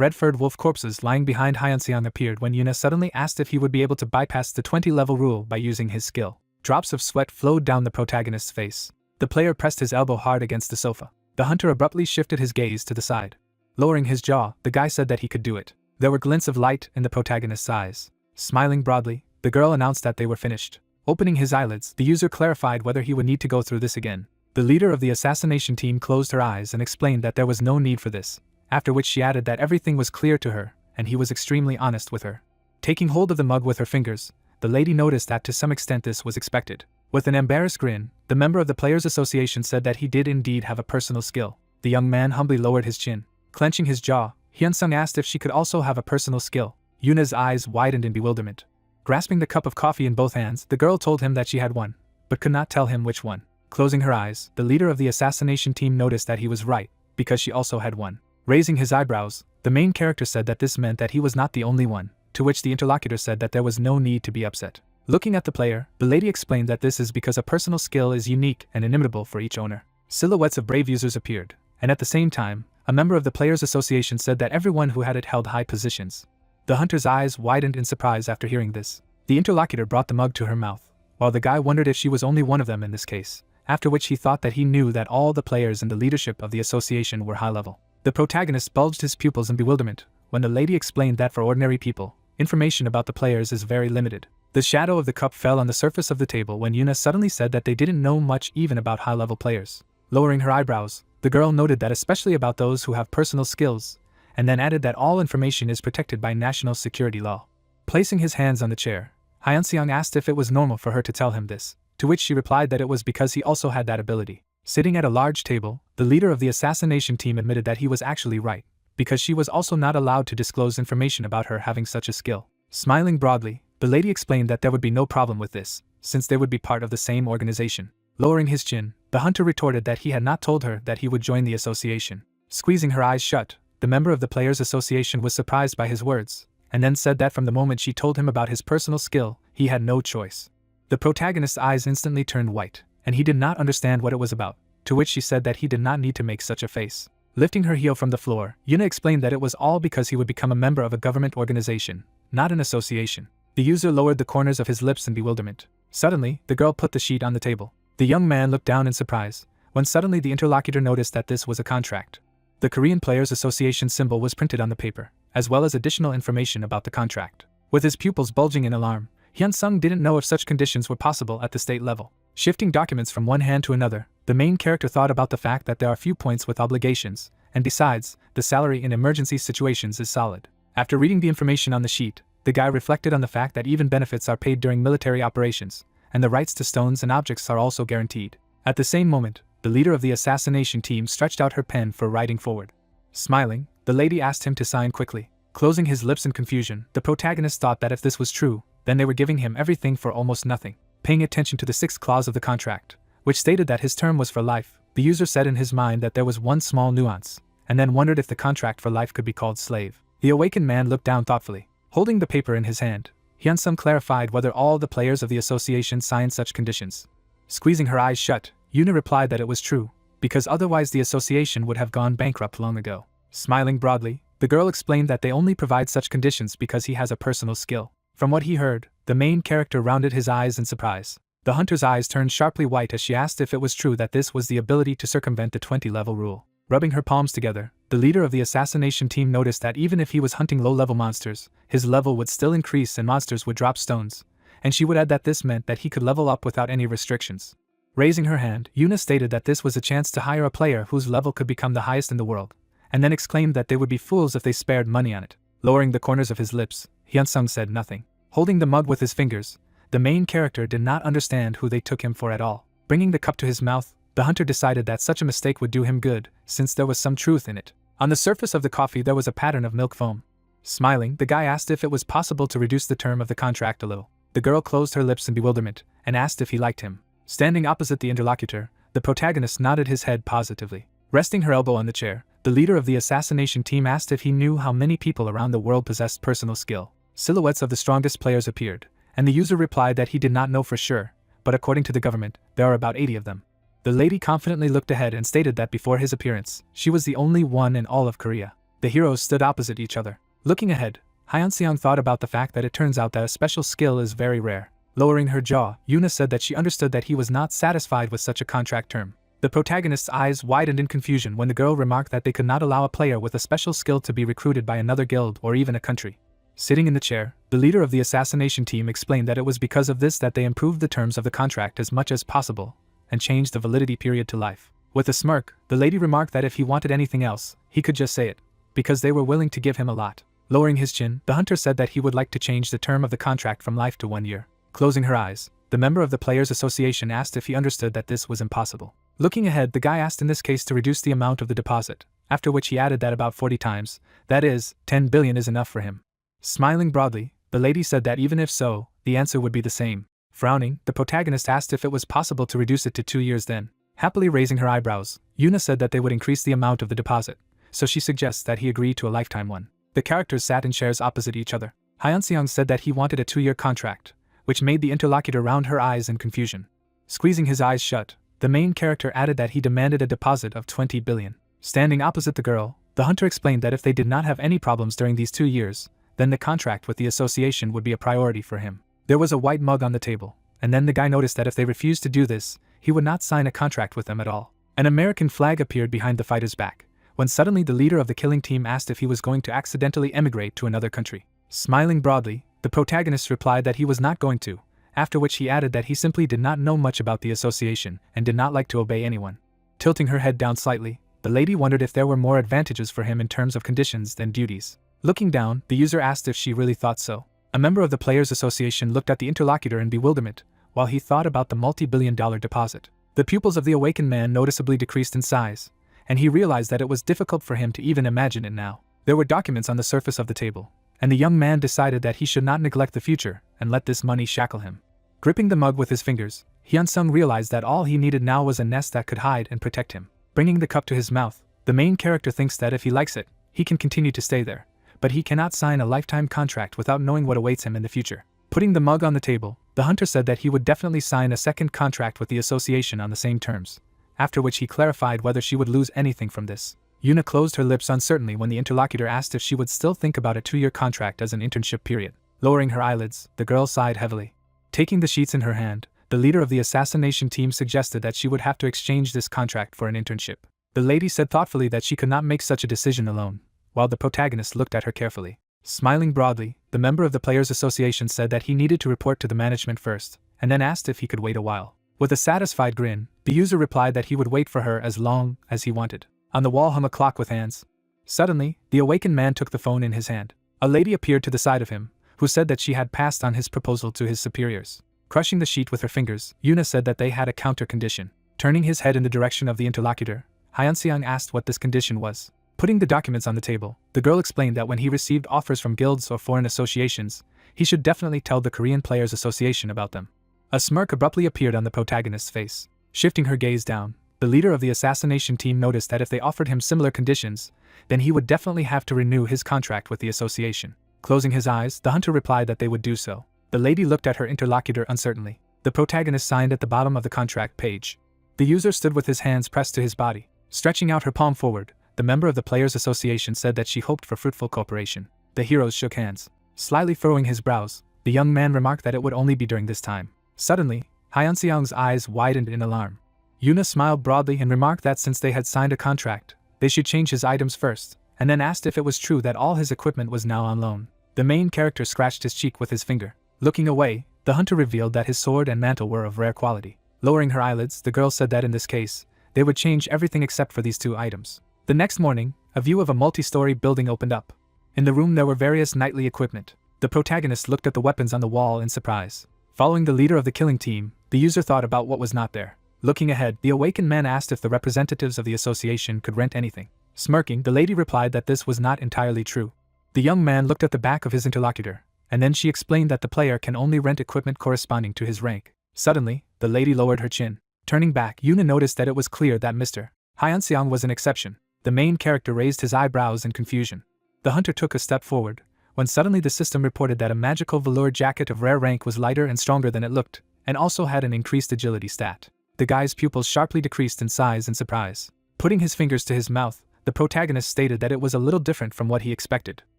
Speaker 1: red-furred wolf corpses lying behind Hyunseong appeared when Yuna suddenly asked if he would be able to bypass the 20-level rule by using his skill. Drops of sweat flowed down the protagonist's face. The player pressed his elbow hard against the sofa. The hunter abruptly shifted his gaze to the side. Lowering his jaw, the guy said that he could do it. There were glints of light in the protagonist's eyes. Smiling broadly, the girl announced that they were finished. Opening his eyelids, the user clarified whether he would need to go through this again. The leader of the assassination team closed her eyes and explained that there was no need for this, after which she added that everything was clear to her, and he was extremely honest with her. Taking hold of the mug with her fingers, the lady noticed that to some extent this was expected. With an embarrassed grin, the member of the Players Association said that he did indeed have a personal skill. The young man humbly lowered his chin. Clenching his jaw, Hyunsung asked if she could also have a personal skill. Yuna's eyes widened in bewilderment. Grasping the cup of coffee in both hands, the girl told him that she had one, but could not tell him which one. Closing her eyes, the leader of the assassination team noticed that he was right, because she also had one. Raising his eyebrows, the main character said that this meant that he was not the only one, to which the interlocutor said that there was no need to be upset. Looking at the player, the lady explained that this is because a personal skill is unique and inimitable for each owner. Silhouettes of brave users appeared, and at the same time, a member of the Players Association said that everyone who had it held high positions. The hunter's eyes widened in surprise after hearing this. The interlocutor brought the mug to her mouth, while the guy wondered if she was only one of them in this case, after which he thought that he knew that all the players in the leadership of the association were high level. The protagonist bulged his pupils in bewilderment when the lady explained that for ordinary people, information about the players is very limited. The shadow of the cup fell on the surface of the table when Yuna suddenly said that they didn't know much even about high-level players. Lowering her eyebrows, the girl noted that especially about those who have personal skills, and then added that all information is protected by national security law. Placing his hands on the chair, Hyunseong asked if it was normal for her to tell him this, to which she replied that it was because he also had that ability. Sitting at a large table, the leader of the assassination team admitted that he was actually right, because she was also not allowed to disclose information about her having such a skill. Smiling broadly, the lady explained that there would be no problem with this, since they would be part of the same organization. Lowering his chin, the hunter retorted that he had not told her that he would join the association. Squeezing her eyes shut, the member of the Players Association was surprised by his words, and then said that from the moment she told him about his personal skill, he had no choice. The protagonist's eyes instantly turned white, and he did not understand what it was about, to which she said that he did not need to make such a face. Lifting her heel from the floor, Yuna explained that it was all because he would become a member of a government organization, not an association. The user lowered the corners of his lips in bewilderment. Suddenly, the girl put the sheet on the table. The young man looked down in surprise, when suddenly the interlocutor noticed that this was a contract. The Korean Players Association symbol was printed on the paper, as well as additional information about the contract. With his pupils bulging in alarm, Hyun-sung didn't know if such conditions were possible at the state level. Shifting documents from one hand to another, the main character thought about the fact that there are few points with obligations, and besides, the salary in emergency situations is solid. After reading the information on the sheet, the guy reflected on the fact that even benefits are paid during military operations, and the rights to stones and objects are also guaranteed. At the same moment, the leader of the assassination team stretched out her pen for writing forward. Smiling, the lady asked him to sign quickly. Closing his lips in confusion, the protagonist thought that if this was true, then they were giving him everything for almost nothing. Paying attention to the 6th clause of the contract, which stated that his term was for life, the user said in his mind that there was one small nuance, and then wondered if the contract for life could be called slave. The awakened man looked down thoughtfully. Holding the paper in his hand, Hyun-sung clarified whether all the players of the association signed such conditions. Squeezing her eyes shut, Yuna replied that it was true, because otherwise the association would have gone bankrupt long ago. Smiling broadly, the girl explained that they only provide such conditions because he has a personal skill. From what he heard, the main character rounded his eyes in surprise. The hunter's eyes turned sharply white as she asked if it was true that this was the ability to circumvent the 20-level rule. Rubbing her palms together, the leader of the assassination team noticed that even if he was hunting low-level monsters, his level would still increase and monsters would drop stones, and she would add that this meant that he could level up without any restrictions. Raising her hand, Yuna stated that this was a chance to hire a player whose level could become the highest in the world, and then exclaimed that they would be fools if they spared money on it. Lowering the corners of his lips, Hyun-sung said nothing. Holding the mug with his fingers, the main character did not understand who they took him for at all. Bringing the cup to his mouth, the hunter decided that such a mistake would do him good, since there was some truth in it. On the surface of the coffee there was a pattern of milk foam. Smiling, the guy asked if it was possible to reduce the term of the contract a little. The girl closed her lips in bewilderment, and asked if he liked him. Standing opposite the interlocutor, the protagonist nodded his head positively. Resting her elbow on the chair, the leader of the assassination team asked if he knew how many people around the world possessed personal skill. Silhouettes of the strongest players appeared, and the user replied that he did not know for sure, but according to the government, there are about 80 of them. The lady confidently looked ahead and stated that before his appearance, she was the only one in all of Korea. The heroes stood opposite each other. Looking ahead, Hyun-seong thought about the fact that it turns out that a special skill is very rare. Lowering her jaw, Yuna said that she understood that he was not satisfied with such a contract term. The protagonist's eyes widened in confusion when the girl remarked that they could not allow a player with a special skill to be recruited by another guild or even a country. Sitting in the chair, the leader of the assassination team explained that it was because of this that they improved the terms of the contract as much as possible, and changed the validity period to life. With a smirk, the lady remarked that if he wanted anything else, he could just say it, because they were willing to give him a lot. Lowering his chin, the hunter said that he would like to change the term of the contract from life to 1 year. Closing her eyes, the member of the Players Association asked if he understood that this was impossible. Looking ahead, the guy asked in this case to reduce the amount of the deposit, after which he added that about 40 times, that is, 10 billion is enough for him. Smiling broadly, the lady said that even if so, the answer would be the same. Frowning, the protagonist asked if it was possible to reduce it to 2 years then. Happily raising her eyebrows, Yuna said that they would increase the amount of the deposit, so she suggests that he agree to a lifetime one. The characters sat in chairs opposite each other. Hyun-seong said that he wanted a 2-year contract, which made the interlocutor round her eyes in confusion. Squeezing his eyes shut, the main character added that he demanded a deposit of 20 billion. Standing opposite the girl, the hunter explained that if they did not have any problems during these 2 years, then the contract with the association would be a priority for him. There was a white mug on the table, and then the guy noticed that if they refused to do this, he would not sign a contract with them at all. An American flag appeared behind the fighter's back, when suddenly the leader of the killing team asked if he was going to accidentally emigrate to another country. Smiling broadly, the protagonist replied that he was not going to, after which he added that he simply did not know much about the association and did not like to obey anyone. Tilting her head down slightly, the lady wondered if there were more advantages for him in terms of conditions than duties. Looking down, the user asked if she really thought so. A member of the Players Association looked at the interlocutor in bewilderment, while he thought about the multi-billion-dollar deposit. The pupils of the awakened man noticeably decreased in size, and he realized that it was difficult for him to even imagine it now. There were documents on the surface of the table, and the young man decided that he should not neglect the future and let this money shackle him. Gripping the mug with his fingers, Hyun-sung realized that all he needed now was a nest that could hide and protect him. Bringing the cup to his mouth, the main character thinks that if he likes it, he can continue to stay there, but he cannot sign a lifetime contract without knowing what awaits him in the future. Putting the mug on the table, the hunter said that he would definitely sign a second contract with the association on the same terms, after which he clarified whether she would lose anything from this. Yuna closed her lips uncertainly when the interlocutor asked if she would still think about a 2-year contract as an internship period. Lowering her eyelids, the girl sighed heavily. Taking the sheets in her hand, the leader of the assassination team suggested that she would have to exchange this contract for an internship. The lady said thoughtfully that she could not make such a decision alone, while the protagonist looked at her carefully. Smiling broadly, the member of the Players Association said that he needed to report to the management first, and then asked if he could wait a while. With a satisfied grin, the user replied that he would wait for her as long as he wanted. On the wall hung a clock with hands. Suddenly, the awakened man took the phone in his hand. A lady appeared to the side of him, who said that she had passed on his proposal to his superiors. Crushing the sheet with her fingers, Yuna said that they had a counter condition. Turning his head in the direction of the interlocutor, Hyun-seong asked what this condition was. Putting the documents on the table, the girl explained that when he received offers from guilds or foreign associations, he should definitely tell the Korean Players Association about them. A smirk abruptly appeared on the protagonist's face. Shifting her gaze down, the leader of the assassination team noticed that if they offered him similar conditions, then he would definitely have to renew his contract with the association. Closing his eyes, the hunter replied that they would do so. The lady looked at her interlocutor uncertainly. The protagonist signed at the bottom of the contract page. The user stood with his hands pressed to his body. Stretching out her palm forward, the member of the Players Association said that she hoped for fruitful cooperation. The heroes shook hands. Slightly furrowing his brows, the young man remarked that it would only be during this time. Suddenly, Hyun-seong's eyes widened in alarm. Yuna smiled broadly and remarked that since they had signed a contract, they should change his items first, and then asked if it was true that all his equipment was now on loan. The main character scratched his cheek with his finger. Looking away, the hunter revealed that his sword and mantle were of rare quality. Lowering her eyelids, the girl said that in this case, they would change everything except for these 2 items. The next morning, a view of a multi-story building opened up. In the room there were various knightly equipment. The protagonist looked at the weapons on the wall in surprise. Following the leader of the killing team, the user thought about what was not there. Looking ahead, the awakened man asked if the representatives of the association could rent anything. Smirking, the lady replied that this was not entirely true. The young man looked at the back of his interlocutor, and then she explained that the player can only rent equipment corresponding to his rank. Suddenly, the lady lowered her chin. Turning back, Yuna noticed that it was clear that Mr. Hyun-seong was an exception. The main character raised his eyebrows in confusion. The hunter took a step forward, when suddenly the system reported that a magical velour jacket of rare rank was lighter and stronger than it looked, and also had an increased agility stat. The guy's pupils sharply decreased in size in surprise. Putting his fingers to his mouth, the protagonist stated that it was a little different from what he expected.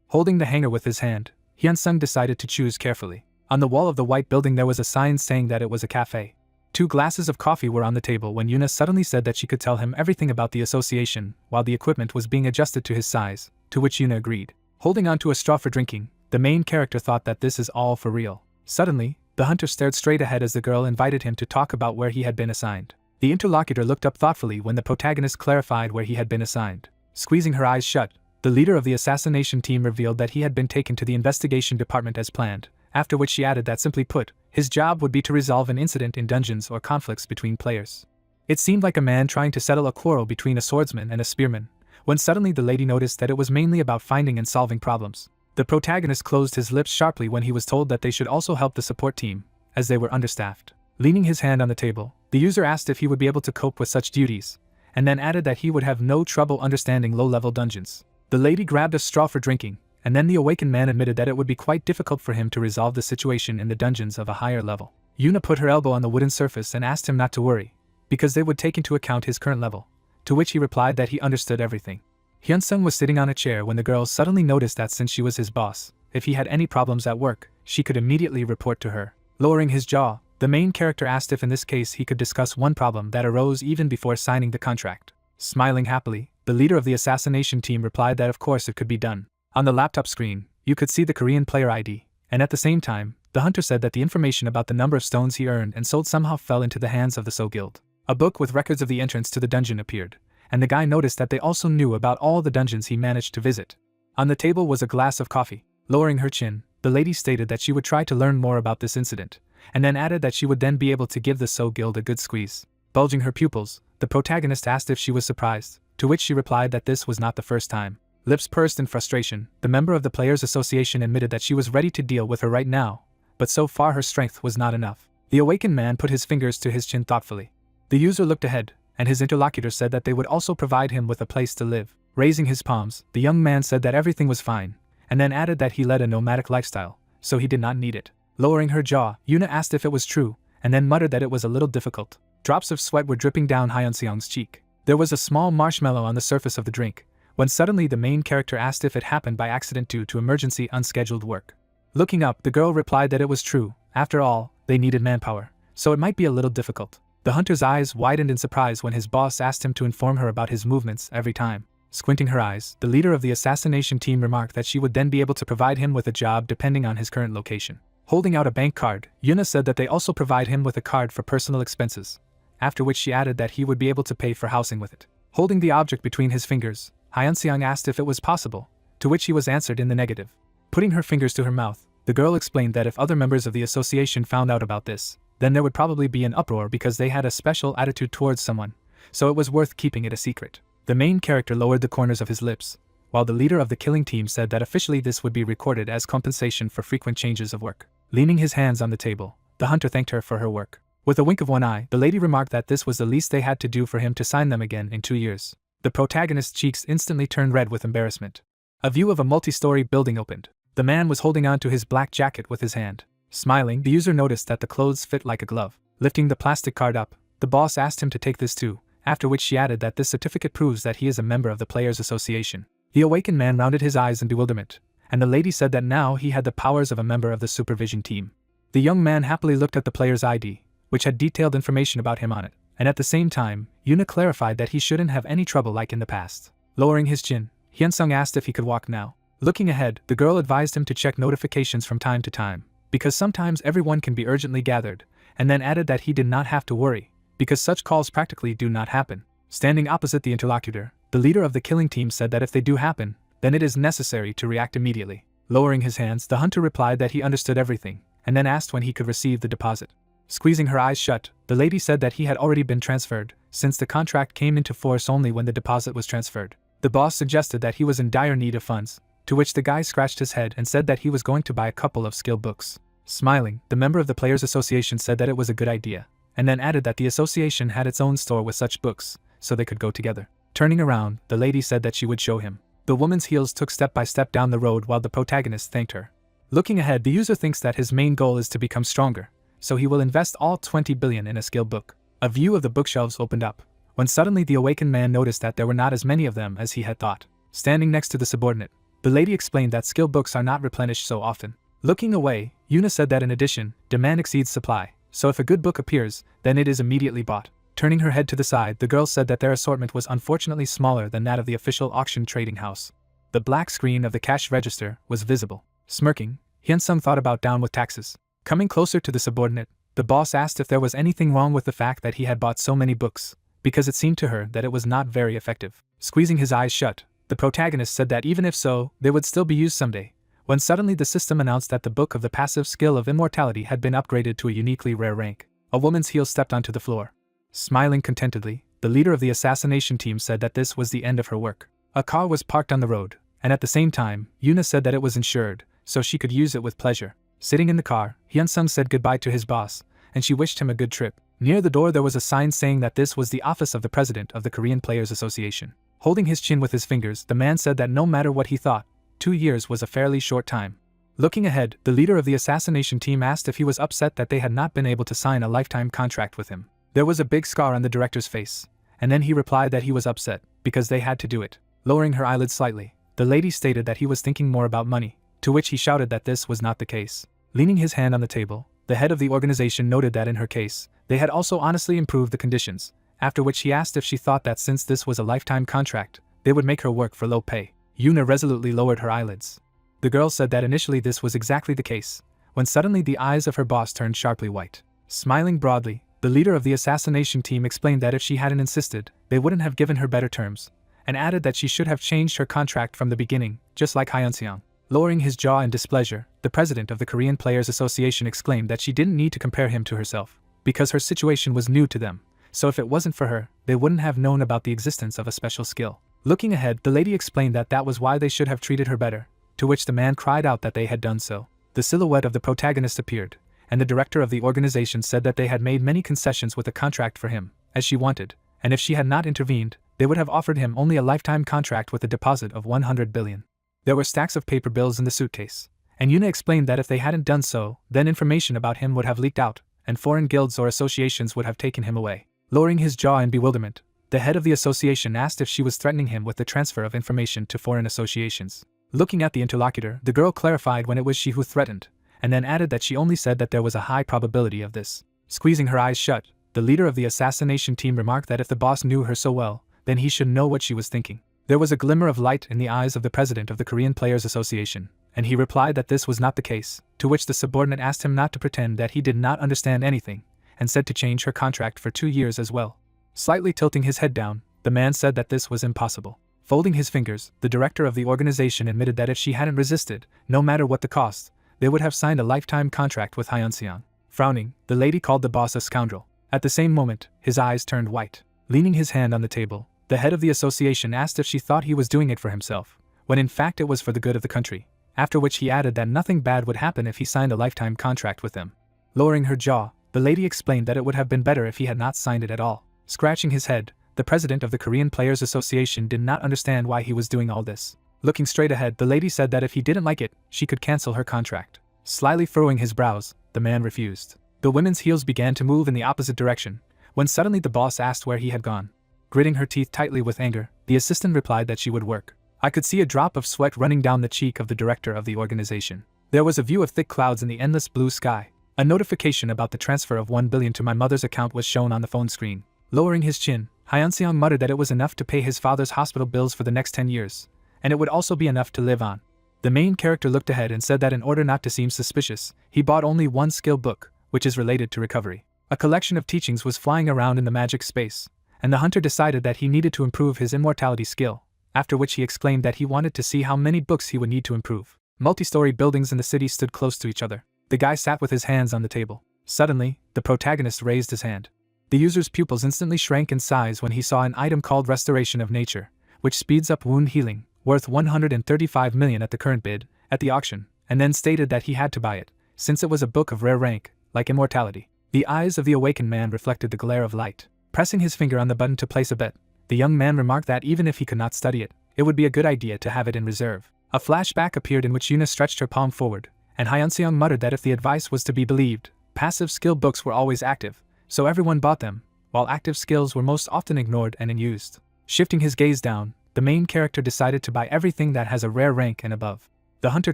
Speaker 1: Holding the hanger with his hand, Hyun-sung decided to choose carefully. On the wall of the white building there was a sign saying that it was a cafe. 2 glasses of coffee were on the table when Yuna suddenly said that she could tell him everything about the association while the equipment was being adjusted to his size, to which Yuna agreed. Holding onto a straw for drinking, the main character thought that this is all for real. Suddenly, the hunter stared straight ahead as the girl invited him to talk about where he had been assigned. The interlocutor looked up thoughtfully when the protagonist clarified where he had been assigned. Squeezing her eyes shut, the leader of the assassination team revealed that he had been taken to the investigation department as planned, after which she added that simply put, his job would be to resolve an incident in dungeons or conflicts between players. It seemed like a man trying to settle a quarrel between a swordsman and a spearman, when suddenly the lady noticed that it was mainly about finding and solving problems. The protagonist closed his lips sharply when he was told that they should also help the support team, as they were understaffed. Leaning his hand on the table, the user asked if he would be able to cope with such duties, and then added that he would have no trouble understanding low-level dungeons. The lady grabbed a straw for drinking, and then the awakened man admitted that it would be quite difficult for him to resolve the situation in the dungeons of a higher level. Yuna put her elbow on the wooden surface and asked him not to worry, because they would take into account his current level, to which he replied that he understood everything. Hyun-sung was sitting on a chair when the girl suddenly noticed that since she was his boss, if he had any problems at work, she could immediately report to her. Lowering his jaw, The main character asked if in this case he could discuss one problem that arose even before signing the contract. Smiling happily, the leader of the assassination team replied that of course it could be done. On the laptop screen, you could see the Korean player ID, and at the same time, the hunter said that the information about the number of stones he earned and sold somehow fell into the hands of the So Guild. A book with records of the entrance to the dungeon appeared, and the guy noticed that they also knew about all the dungeons he managed to visit. On the table was a glass of coffee. Lowering her chin, the lady stated that she would try to learn more about this incident, and then added that she would then be able to give the So Guild a good squeeze. Bulging her pupils, the protagonist asked if she was surprised, to which she replied that this was not the first time. Lips pursed in frustration, the member of the Players Association admitted that she was ready to deal with her right now, but so far her strength was not enough. The awakened man put his fingers to his chin thoughtfully. The user looked ahead, and his interlocutor said that they would also provide him with a place to live. Raising his palms, the young man said that everything was fine, and then added that he led a nomadic lifestyle, so he did not need it. Lowering her jaw, Yuna asked if it was true, and then muttered that it was a little difficult. Drops of sweat were dripping down Hyunseong's cheek. There was a small marshmallow on the surface of the drink, when suddenly the main character asked if it happened by accident due to emergency unscheduled work. Looking up, the girl replied that it was true. After all, they needed manpower, so it might be a little difficult. The hunter's eyes widened in surprise when his boss asked him to inform her about his movements every time. Squinting her eyes, the leader of the assassination team remarked that she would then be able to provide him with a job depending on his current location. Holding out a bank card, Yuna said that they also provide him with a card for personal expenses, after which she added that he would be able to pay for housing with it. Holding the object between his fingers, Hyunseong asked if it was possible, to which he was answered in the negative. Putting her fingers to her mouth, the girl explained that if other members of the association found out about this, then there would probably be an uproar because they had a special attitude towards someone, so it was worth keeping it a secret. The main character lowered the corners of his lips, while the leader of the killing team said that officially this would be recorded as compensation for frequent changes of work. Leaning his hands on the table, the hunter thanked her for her work. With a wink of one eye, the lady remarked that this was the least they had to do for him to sign them again in 2 years. The protagonist's cheeks instantly turned red with embarrassment. A view of a multi-story building opened. The man was holding on to his black jacket with his hand. Smiling, the user noticed that the clothes fit like a glove. Lifting the plastic card up, the boss asked him to take this too, after which she added that this certificate proves that he is a member of the Players Association. The awakened man rounded his eyes in bewilderment, and the lady said that now he had the powers of a member of the supervision team. The young man happily looked at the player's ID, which had detailed information about him on it, and at the same time, Yuna clarified that he shouldn't have any trouble like in the past. Lowering his chin, Hyunsung asked if he could walk now. Looking ahead, the girl advised him to check notifications from time to time, because sometimes everyone can be urgently gathered, and then added that he did not have to worry, because such calls practically do not happen. Standing opposite the interlocutor, the leader of the killing team said that if they do happen, then it is necessary to react immediately. Lowering his hands, the hunter replied that he understood everything, and then asked when he could receive the deposit. Squeezing her eyes shut, the lady said that he had already been transferred, since the contract came into force only when the deposit was transferred. The boss suggested that he was in dire need of funds, to which the guy scratched his head and said that he was going to buy a couple of skill books. Smiling, the member of the Players Association said that it was a good idea, and then added that the association had its own store with such books, so they could go together. Turning around, the lady said that she would show him. The woman's heels took step by step down the road while the protagonist thanked her. Looking ahead, the user thinks that his main goal is to become stronger, so he will invest all 20 billion in a skill book. A view of the bookshelves opened up, when suddenly the awakened man noticed that there were not as many of them as he had thought. Standing next to the subordinate, the lady explained that skill books are not replenished so often. Looking away, Yuna said that in addition, demand exceeds supply, so if a good book appears, then it is immediately bought. Turning her head to the side, the girl said that their assortment was unfortunately smaller than that of the official auction trading house. The black screen of the cash register was visible. Smirking, Hyunsung thought about down with taxes. Coming closer to the subordinate, the boss asked if there was anything wrong with the fact that he had bought so many books, because it seemed to her that it was not very effective. Squeezing his eyes shut, the protagonist said that even if so, they would still be used someday, when suddenly the system announced that the book of the passive skill of immortality had been upgraded to a uniquely rare rank. A woman's heel stepped onto the floor. Smiling contentedly, the leader of the assassination team said that this was the end of her work. A car was parked on the road, and at the same time, Yuna said that it was insured, so she could use it with pleasure. Sitting in the car, Hyunsung said goodbye to his boss, and she wished him a good trip. Near the door there was a sign saying that this was the office of the president of the Korean Players Association. Holding his chin with his fingers, the man said that no matter what he thought, 2 years was a fairly short time. Looking ahead, the leader of the assassination team asked if he was upset that they had not been able to sign a lifetime contract with him. There was a big scar on the director's face, and then he replied that he was upset, because they had to do it. Lowering her eyelids slightly, the lady stated that he was thinking more about money, to which he shouted that this was not the case. Leaning his hand on the table, The head of the organization noted that in her case, they had also honestly improved the conditions, after which he asked if she thought that since this was a lifetime contract, they would make her work for low pay. Yuna resolutely lowered her eyelids. The girl said that initially this was exactly the case, when suddenly the eyes of her boss turned sharply white. Smiling broadly, the leader of the assassination team explained that if she hadn't insisted, they wouldn't have given her better terms, and added that she should have changed her contract from the beginning, just like Hyunseong. Lowering his jaw in displeasure, the president of the Korean Players Association exclaimed that she didn't need to compare him to herself, because her situation was new to them, so if it wasn't for her, they wouldn't have known about the existence of a special skill. Looking ahead, the lady explained that that was why they should have treated her better, to which the man cried out that they had done so. The silhouette of the protagonist appeared, and the director of the organization said that they had made many concessions with the contract for him, as she wanted, and if she had not intervened, they would have offered him only a lifetime contract with a deposit of 100 billion. There were stacks of paper bills in the suitcase, and Yuna explained that if they hadn't done so, then information about him would have leaked out, and foreign guilds or associations would have taken him away. Lowering his jaw in bewilderment, the head of the association asked if she was threatening him with the transfer of information to foreign associations. Looking at the interlocutor, the girl clarified when it was she who threatened, and then added that she only said that there was a high probability of this. Squeezing her eyes shut, the leader of the assassination team remarked that if the boss knew her so well, then he should know what she was thinking. There was a glimmer of light in the eyes of the president of the Korean Players Association, and he replied that this was not the case, to which the subordinate asked him not to pretend that he did not understand anything, and said to change her contract for 2 years as well. Slightly tilting his head down, the man said that this was impossible. Folding his fingers, the director of the organization admitted that if she hadn't resisted, no matter what the cost, they would have signed a lifetime contract with Hyunseong. Frowning, the lady called the boss a scoundrel. At the same moment, his eyes turned white. Leaning his hand on the table, the head of the association asked if she thought he was doing it for himself, when in fact it was for the good of the country, after which he added that nothing bad would happen if he signed a lifetime contract with them. Lowering her jaw, the lady explained that it would have been better if he had not signed it at all. Scratching his head, the president of the Korean Players Association did not understand why he was doing all this. Looking straight ahead, the lady said that if he didn't like it, she could cancel her contract. Slyly furrowing his brows, the man refused. The woman's heels began to move in the opposite direction, when suddenly the boss asked where he had gone. Gritting her teeth tightly with anger, the assistant replied that she would work. I could see a drop of sweat running down the cheek of the director of the organization. There was a view of thick clouds in the endless blue sky. A notification about the transfer of 1 billion to my mother's account was shown on the phone screen. Lowering his chin, Hyunseong muttered that it was enough to pay his father's hospital bills for the next 10 years, and it would also be enough to live on. The main character looked ahead and said that in order not to seem suspicious, he bought only one skill book, which is related to recovery. A collection of teachings was flying around in the magic space, and the hunter decided that he needed to improve his immortality skill, after which he exclaimed that he wanted to see how many books he would need to improve. Multi-story buildings in the city stood close to each other. The guy sat with his hands on the table. Suddenly, the protagonist raised his hand. The user's pupils instantly shrank in size when he saw an item called Restoration of Nature, which speeds up wound healing, worth 135 million at the current bid, at the auction, and then stated that he had to buy it, since it was a book of rare rank, like immortality. The eyes of the awakened man reflected the glare of light. Pressing his finger on the button to place a bet, the young man remarked that even if he could not study it, it would be a good idea to have it in reserve. A flashback appeared in which Yuna stretched her palm forward, and Hyunseong muttered that if the advice was to be believed, passive skill books were always active, so everyone bought them, while active skills were most often ignored and unused. Shifting his gaze down, the main character decided to buy everything that has a rare rank and above. The hunter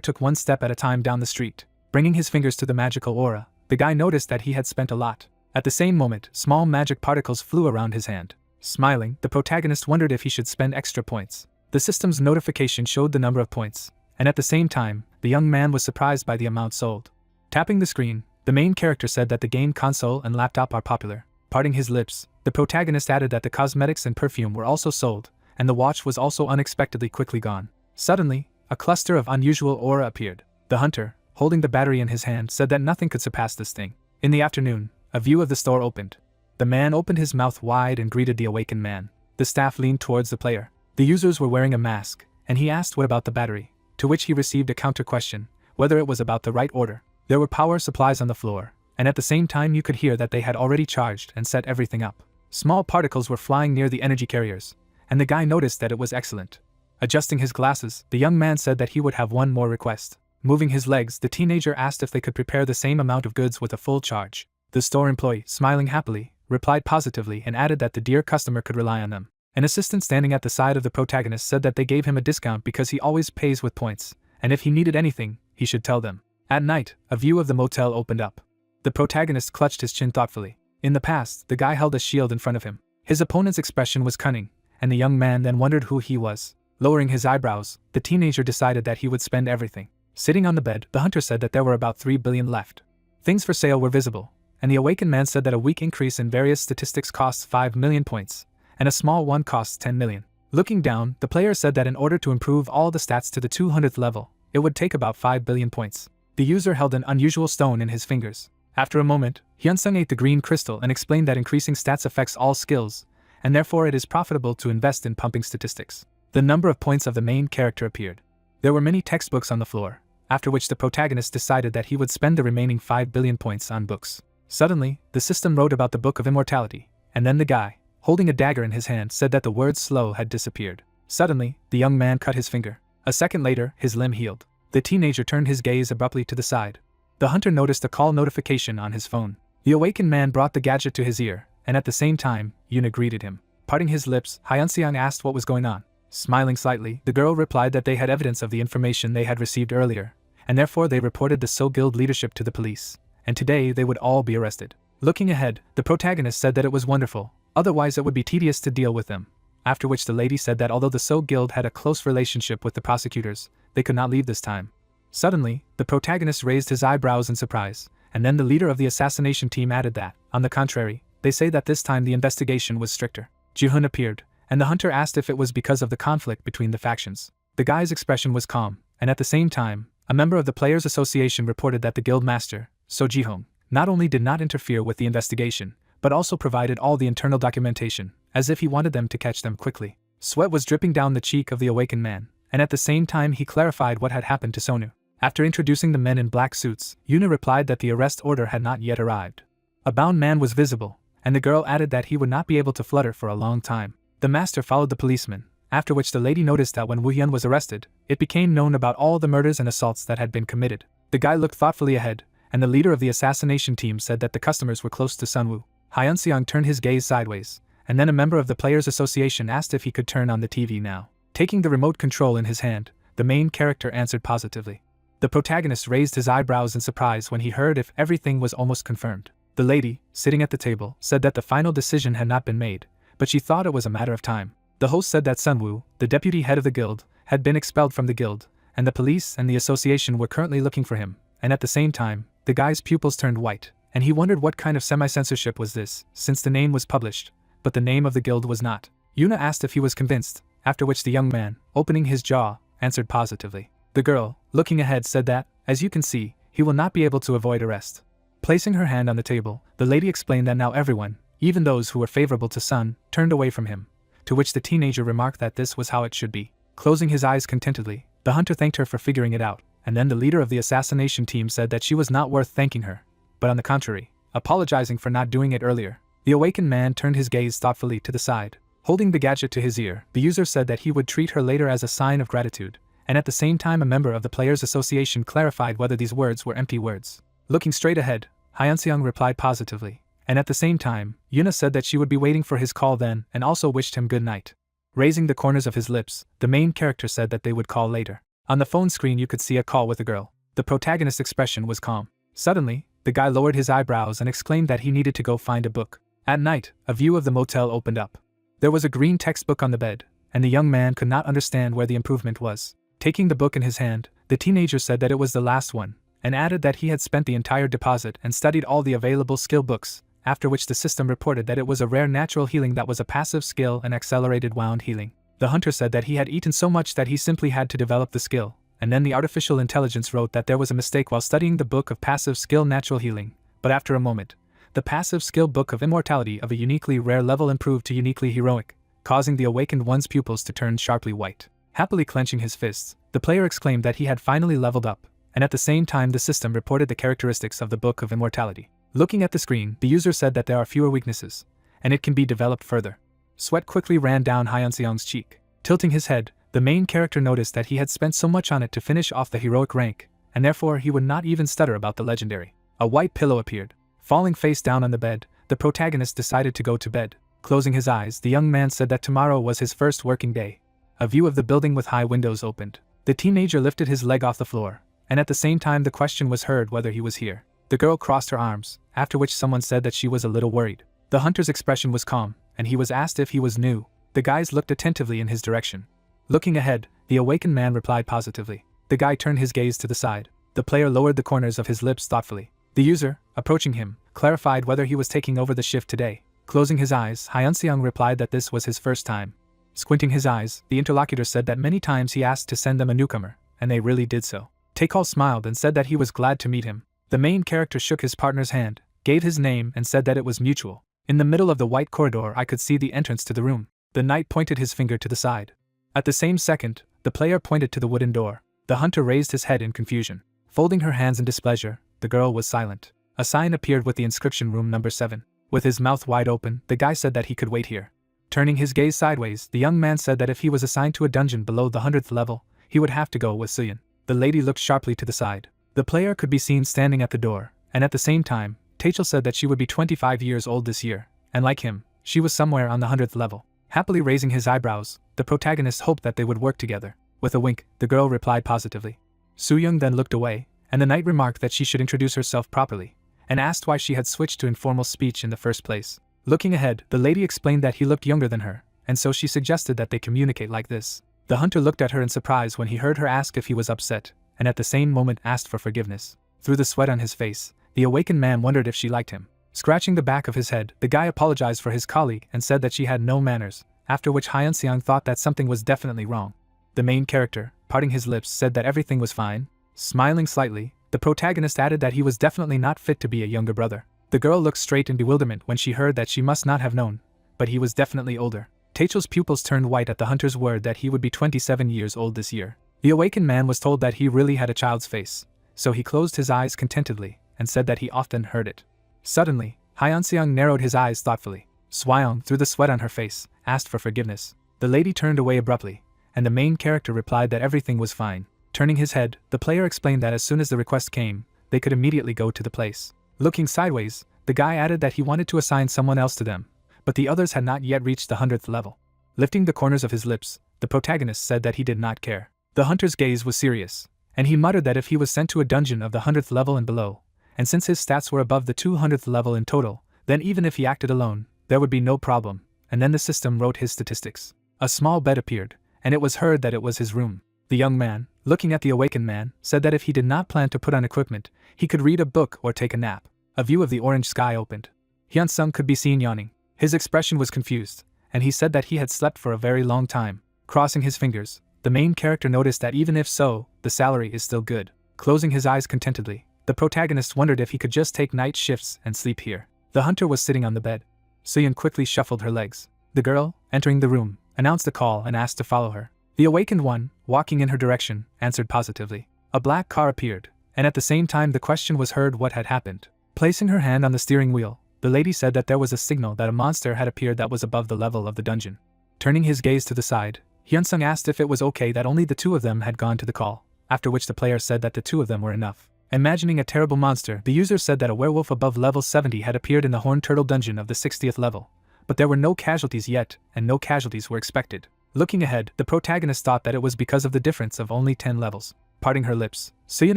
Speaker 1: took one step at a time down the street. Bringing his fingers to the magical aura, the guy noticed that he had spent a lot. At the same moment, small magic particles flew around his hand. Smiling, the protagonist wondered if he should spend extra points. The system's notification showed the number of points, and at the same time, the young man was surprised by the amount sold. Tapping the screen, the main character said that the game console and laptop are popular. Parting his lips, the protagonist added that the cosmetics and perfume were also sold, and the watch was also unexpectedly quickly gone. Suddenly, a cluster of unusual aura appeared. The hunter, holding the battery in his hand, said that nothing could surpass this thing. In the afternoon, a view of the store opened. The man opened his mouth wide and greeted the awakened man. The staff leaned towards the player. The users were wearing a mask, and he asked what about the battery, to which he received a counter question, whether it was about the right order. There were power supplies on the floor, and at the same time you could hear that they had already charged and set everything up. Small particles were flying near the energy carriers, and the guy noticed that it was excellent. Adjusting his glasses, the young man said that he would have one more request. Moving his legs, the teenager asked if they could prepare the same amount of goods with a full charge. The store employee, smiling happily, replied positively and added that the dear customer could rely on them. An assistant standing at the side of the protagonist said that they gave him a discount because he always pays with points, and if he needed anything, he should tell them. At night, a view of the motel opened up. The protagonist clutched his chin thoughtfully. In the past, the guy held a shield in front of him. His opponent's expression was cunning, and the young man then wondered who he was. Lowering his eyebrows, the teenager decided that he would spend everything. Sitting on the bed, the hunter said that there were about 3 billion left. Things for sale were visible, and the awakened man said that a weak increase in various statistics costs 5 million points, and a small one costs 10 million. Looking down, the player said that in order to improve all the stats to the 200th level, it would take about 5 billion points. The user held an unusual stone in his fingers. After a moment, Hyunsung ate the green crystal and explained that increasing stats affects all skills, and therefore it is profitable to invest in pumping statistics. The number of points of the main character appeared. There were many textbooks on the floor, after which the protagonist decided that he would spend the remaining 5 billion points on books. Suddenly, the system wrote about the Book of Immortality, and then the guy, holding a dagger in his hand, said that the word slow had disappeared. Suddenly, the young man cut his finger. A second later, his limb healed. The teenager turned his gaze abruptly to the side. The hunter noticed a call notification on his phone. The awakened man brought the gadget to his ear, and at the same time, Yuna greeted him. Parting his lips, Hyunseong asked what was going on. Smiling slightly, the girl replied that they had evidence of the information they had received earlier, and therefore they reported the So Guild leadership to the police, and today they would all be arrested. Looking ahead, the protagonist said that it was wonderful, otherwise it would be tedious to deal with them, after which the lady said that although the So Guild had a close relationship with the prosecutors, they could not leave this time. Suddenly, the protagonist raised his eyebrows in surprise, and then the leader of the assassination team added that, on the contrary, they say that this time the investigation was stricter. Ji-hun appeared, and the hunter asked if it was because of the conflict between the factions. The guy's expression was calm, and at the same time, a member of the Players Association reported that the guild master, So Ji-hong, not only did not interfere with the investigation, but also provided all the internal documentation, as if he wanted them to catch them quickly. Sweat was dripping down the cheek of the awakened man, and at the same time he clarified what had happened to Sonu. After introducing the men in black suits, Yuna replied that the arrest order had not yet arrived. A bound man was visible, and the girl added that he would not be able to flutter for a long time. The master followed the policeman, after which the lady noticed that when Woo-hyun was arrested, it became known about all the murders and assaults that had been committed. The guy looked thoughtfully ahead, and the leader of the assassination team said that the customers were close to Sunwoo. Hyunseong turned his gaze sideways, and then a member of the Players Association asked if he could turn on the TV now. Taking the remote control in his hand, the main character answered positively. The protagonist raised his eyebrows in surprise when he heard if everything was almost confirmed. The lady, sitting at the table, said that the final decision had not been made, but she thought it was a matter of time. The host said that Sunwoo, the deputy head of the guild, had been expelled from the guild, and the police and the association were currently looking for him, and at the same time, the guy's pupils turned white, and he wondered what kind of semi-censorship was this, since the name was published, but the name of the guild was not. Yuna asked if he was convinced, after which the young man, opening his jaw, answered positively. The girl, looking ahead, said that, as you can see, he will not be able to avoid arrest. Placing her hand on the table, the lady explained that now everyone, even those who were favorable to Sun, turned away from him, to which the teenager remarked that this was how it should be. Closing his eyes contentedly, the hunter thanked her for figuring it out, and then the leader of the assassination team said that she was not worth thanking her, but on the contrary, apologizing for not doing it earlier. The awakened man turned his gaze thoughtfully to the side. Holding the gadget to his ear, the user said that he would treat her later as a sign of gratitude, and at the same time a member of the Players Association clarified whether these words were empty words. Looking straight ahead, Hyunseong replied positively, and at the same time, Yuna said that she would be waiting for his call then and also wished him good night. Raising the corners of his lips, the main character said that they would call later. On the phone screen you could see a call with a girl. The protagonist's expression was calm. Suddenly, the guy lowered his eyebrows and exclaimed that he needed to go find a book. At night, a view of the motel opened up. There was a green textbook on the bed, and the young man could not understand where the improvement was. Taking the book in his hand, the teenager said that it was the last one, and added that he had spent the entire deposit and studied all the available skill books, after which the system reported that it was a rare natural healing that was a passive skill and accelerated wound healing. The hunter said that he had eaten so much that he simply had to develop the skill, and then the artificial intelligence wrote that there was a mistake while studying the book of passive skill natural healing, but after a moment, the passive skill book of immortality of a uniquely rare level improved to uniquely heroic, causing the awakened one's pupils to turn sharply white. Happily clenching his fists, the player exclaimed that he had finally leveled up, and at the same time the system reported the characteristics of the Book of Immortality. Looking at the screen, the user said that there are fewer weaknesses, and it can be developed further. Sweat quickly ran down Hyunseong's cheek. Tilting his head, the main character noticed that he had spent so much on it to finish off the heroic rank, and therefore he would not even stutter about the legendary. A white pillow appeared. Falling face down on the bed, the protagonist decided to go to bed. Closing his eyes, the young man said that tomorrow was his first working day. A view of the building with high windows opened. The teenager lifted his leg off the floor, and at the same time the question was heard whether he was here. The girl crossed her arms, after which someone said that she was a little worried. The hunter's expression was calm, and he was asked if he was new. The guys looked attentively in his direction. Looking ahead, the awakened man replied positively. The guy turned his gaze to the side. The player lowered the corners of his lips thoughtfully. The user, approaching him, clarified whether he was taking over the shift today. Closing his eyes, Hyun-seong replied that this was his first time. Squinting his eyes, the interlocutor said that many times he asked to send them a newcomer, and they really did so. Taekol smiled and said that he was glad to meet him. The main character shook his partner's hand, gave his name and said that it was mutual. In the middle of the white corridor I could see the entrance to the room. The knight pointed his finger to the side. At the same second, the player pointed to the wooden door. The hunter raised his head in confusion. Folding her hands in displeasure, the girl was silent. A sign appeared with the inscription room number 7. With his mouth wide open, the guy said that he could wait here. Turning his gaze sideways, the young man said that if he was assigned to a dungeon below the 100th level, he would have to go with Suyun. The lady looked sharply to the side. The player could be seen standing at the door, and at the same time, Taechul said that she would be 25 years old this year, and like him, she was somewhere on the 100th level. Happily raising his eyebrows, the protagonist hoped that they would work together. With a wink, the girl replied positively. Soo-young then looked away, and the knight remarked that she should introduce herself properly, and asked why she had switched to informal speech in the first place. Looking ahead, the lady explained that he looked younger than her, and so she suggested that they communicate like this. The hunter looked at her in surprise when he heard her ask if he was upset, and at the same moment asked for forgiveness. Through the sweat on his face, the awakened man wondered if she liked him. Scratching the back of his head, the guy apologized for his colleague and said that she had no manners, after which Hyun-seong thought that something was definitely wrong. The main character, parting his lips, said that everything was fine. Smiling slightly, the protagonist added that he was definitely not fit to be a younger brother. The girl looked straight in bewilderment when she heard that she must not have known, but he was definitely older. Taechul's pupils turned white at the hunter's word that he would be 27 years old this year. The awakened man was told that he really had a child's face, so he closed his eyes contentedly and said that he often heard it. Suddenly, Hyun-seong narrowed his eyes thoughtfully. Swyong, through the sweat on her face, asked for forgiveness. The lady turned away abruptly, and the main character replied that everything was fine. Turning his head, the player explained that as soon as the request came, they could immediately go to the place. Looking sideways, the guy added that he wanted to assign someone else to them, but the others had not yet reached the 100th level. Lifting the corners of his lips, the protagonist said that he did not care. The hunter's gaze was serious, and he muttered that if he was sent to a dungeon of the 100th level and below, and since his stats were above the 200th level in total, then even if he acted alone, there would be no problem, and then the system wrote his statistics. A small bed appeared, and it was heard that it was his room. The young man, looking at the awakened man, said that if he did not plan to put on equipment, he could read a book or take a nap. A view of the orange sky opened. Hyun-seong could be seen yawning. His expression was confused, and he said that he had slept for a very long time. Crossing his fingers, the main character noticed that even if so, the salary is still good. Closing his eyes contentedly, the protagonist wondered if he could just take night shifts and sleep here. The hunter was sitting on the bed. Suyun quickly shuffled her legs. The girl, entering the room, announced the call and asked to follow her. The awakened one, walking in her direction, answered positively. A black car appeared, and at the same time the question was heard what had happened. Placing her hand on the steering wheel, the lady said that there was a signal that a monster had appeared that was above the level of the dungeon. Turning his gaze to the side, Hyun-seong asked if it was okay that only the two of them had gone to the call, after which the player said that the two of them were enough. Imagining a terrible monster, the user said that a werewolf above level 70 had appeared in the Horned Turtle dungeon of the 60th level, but there were no casualties yet, and no casualties were expected. Looking ahead, the protagonist thought that it was because of the difference of only 10 levels. Parting her lips, Suyun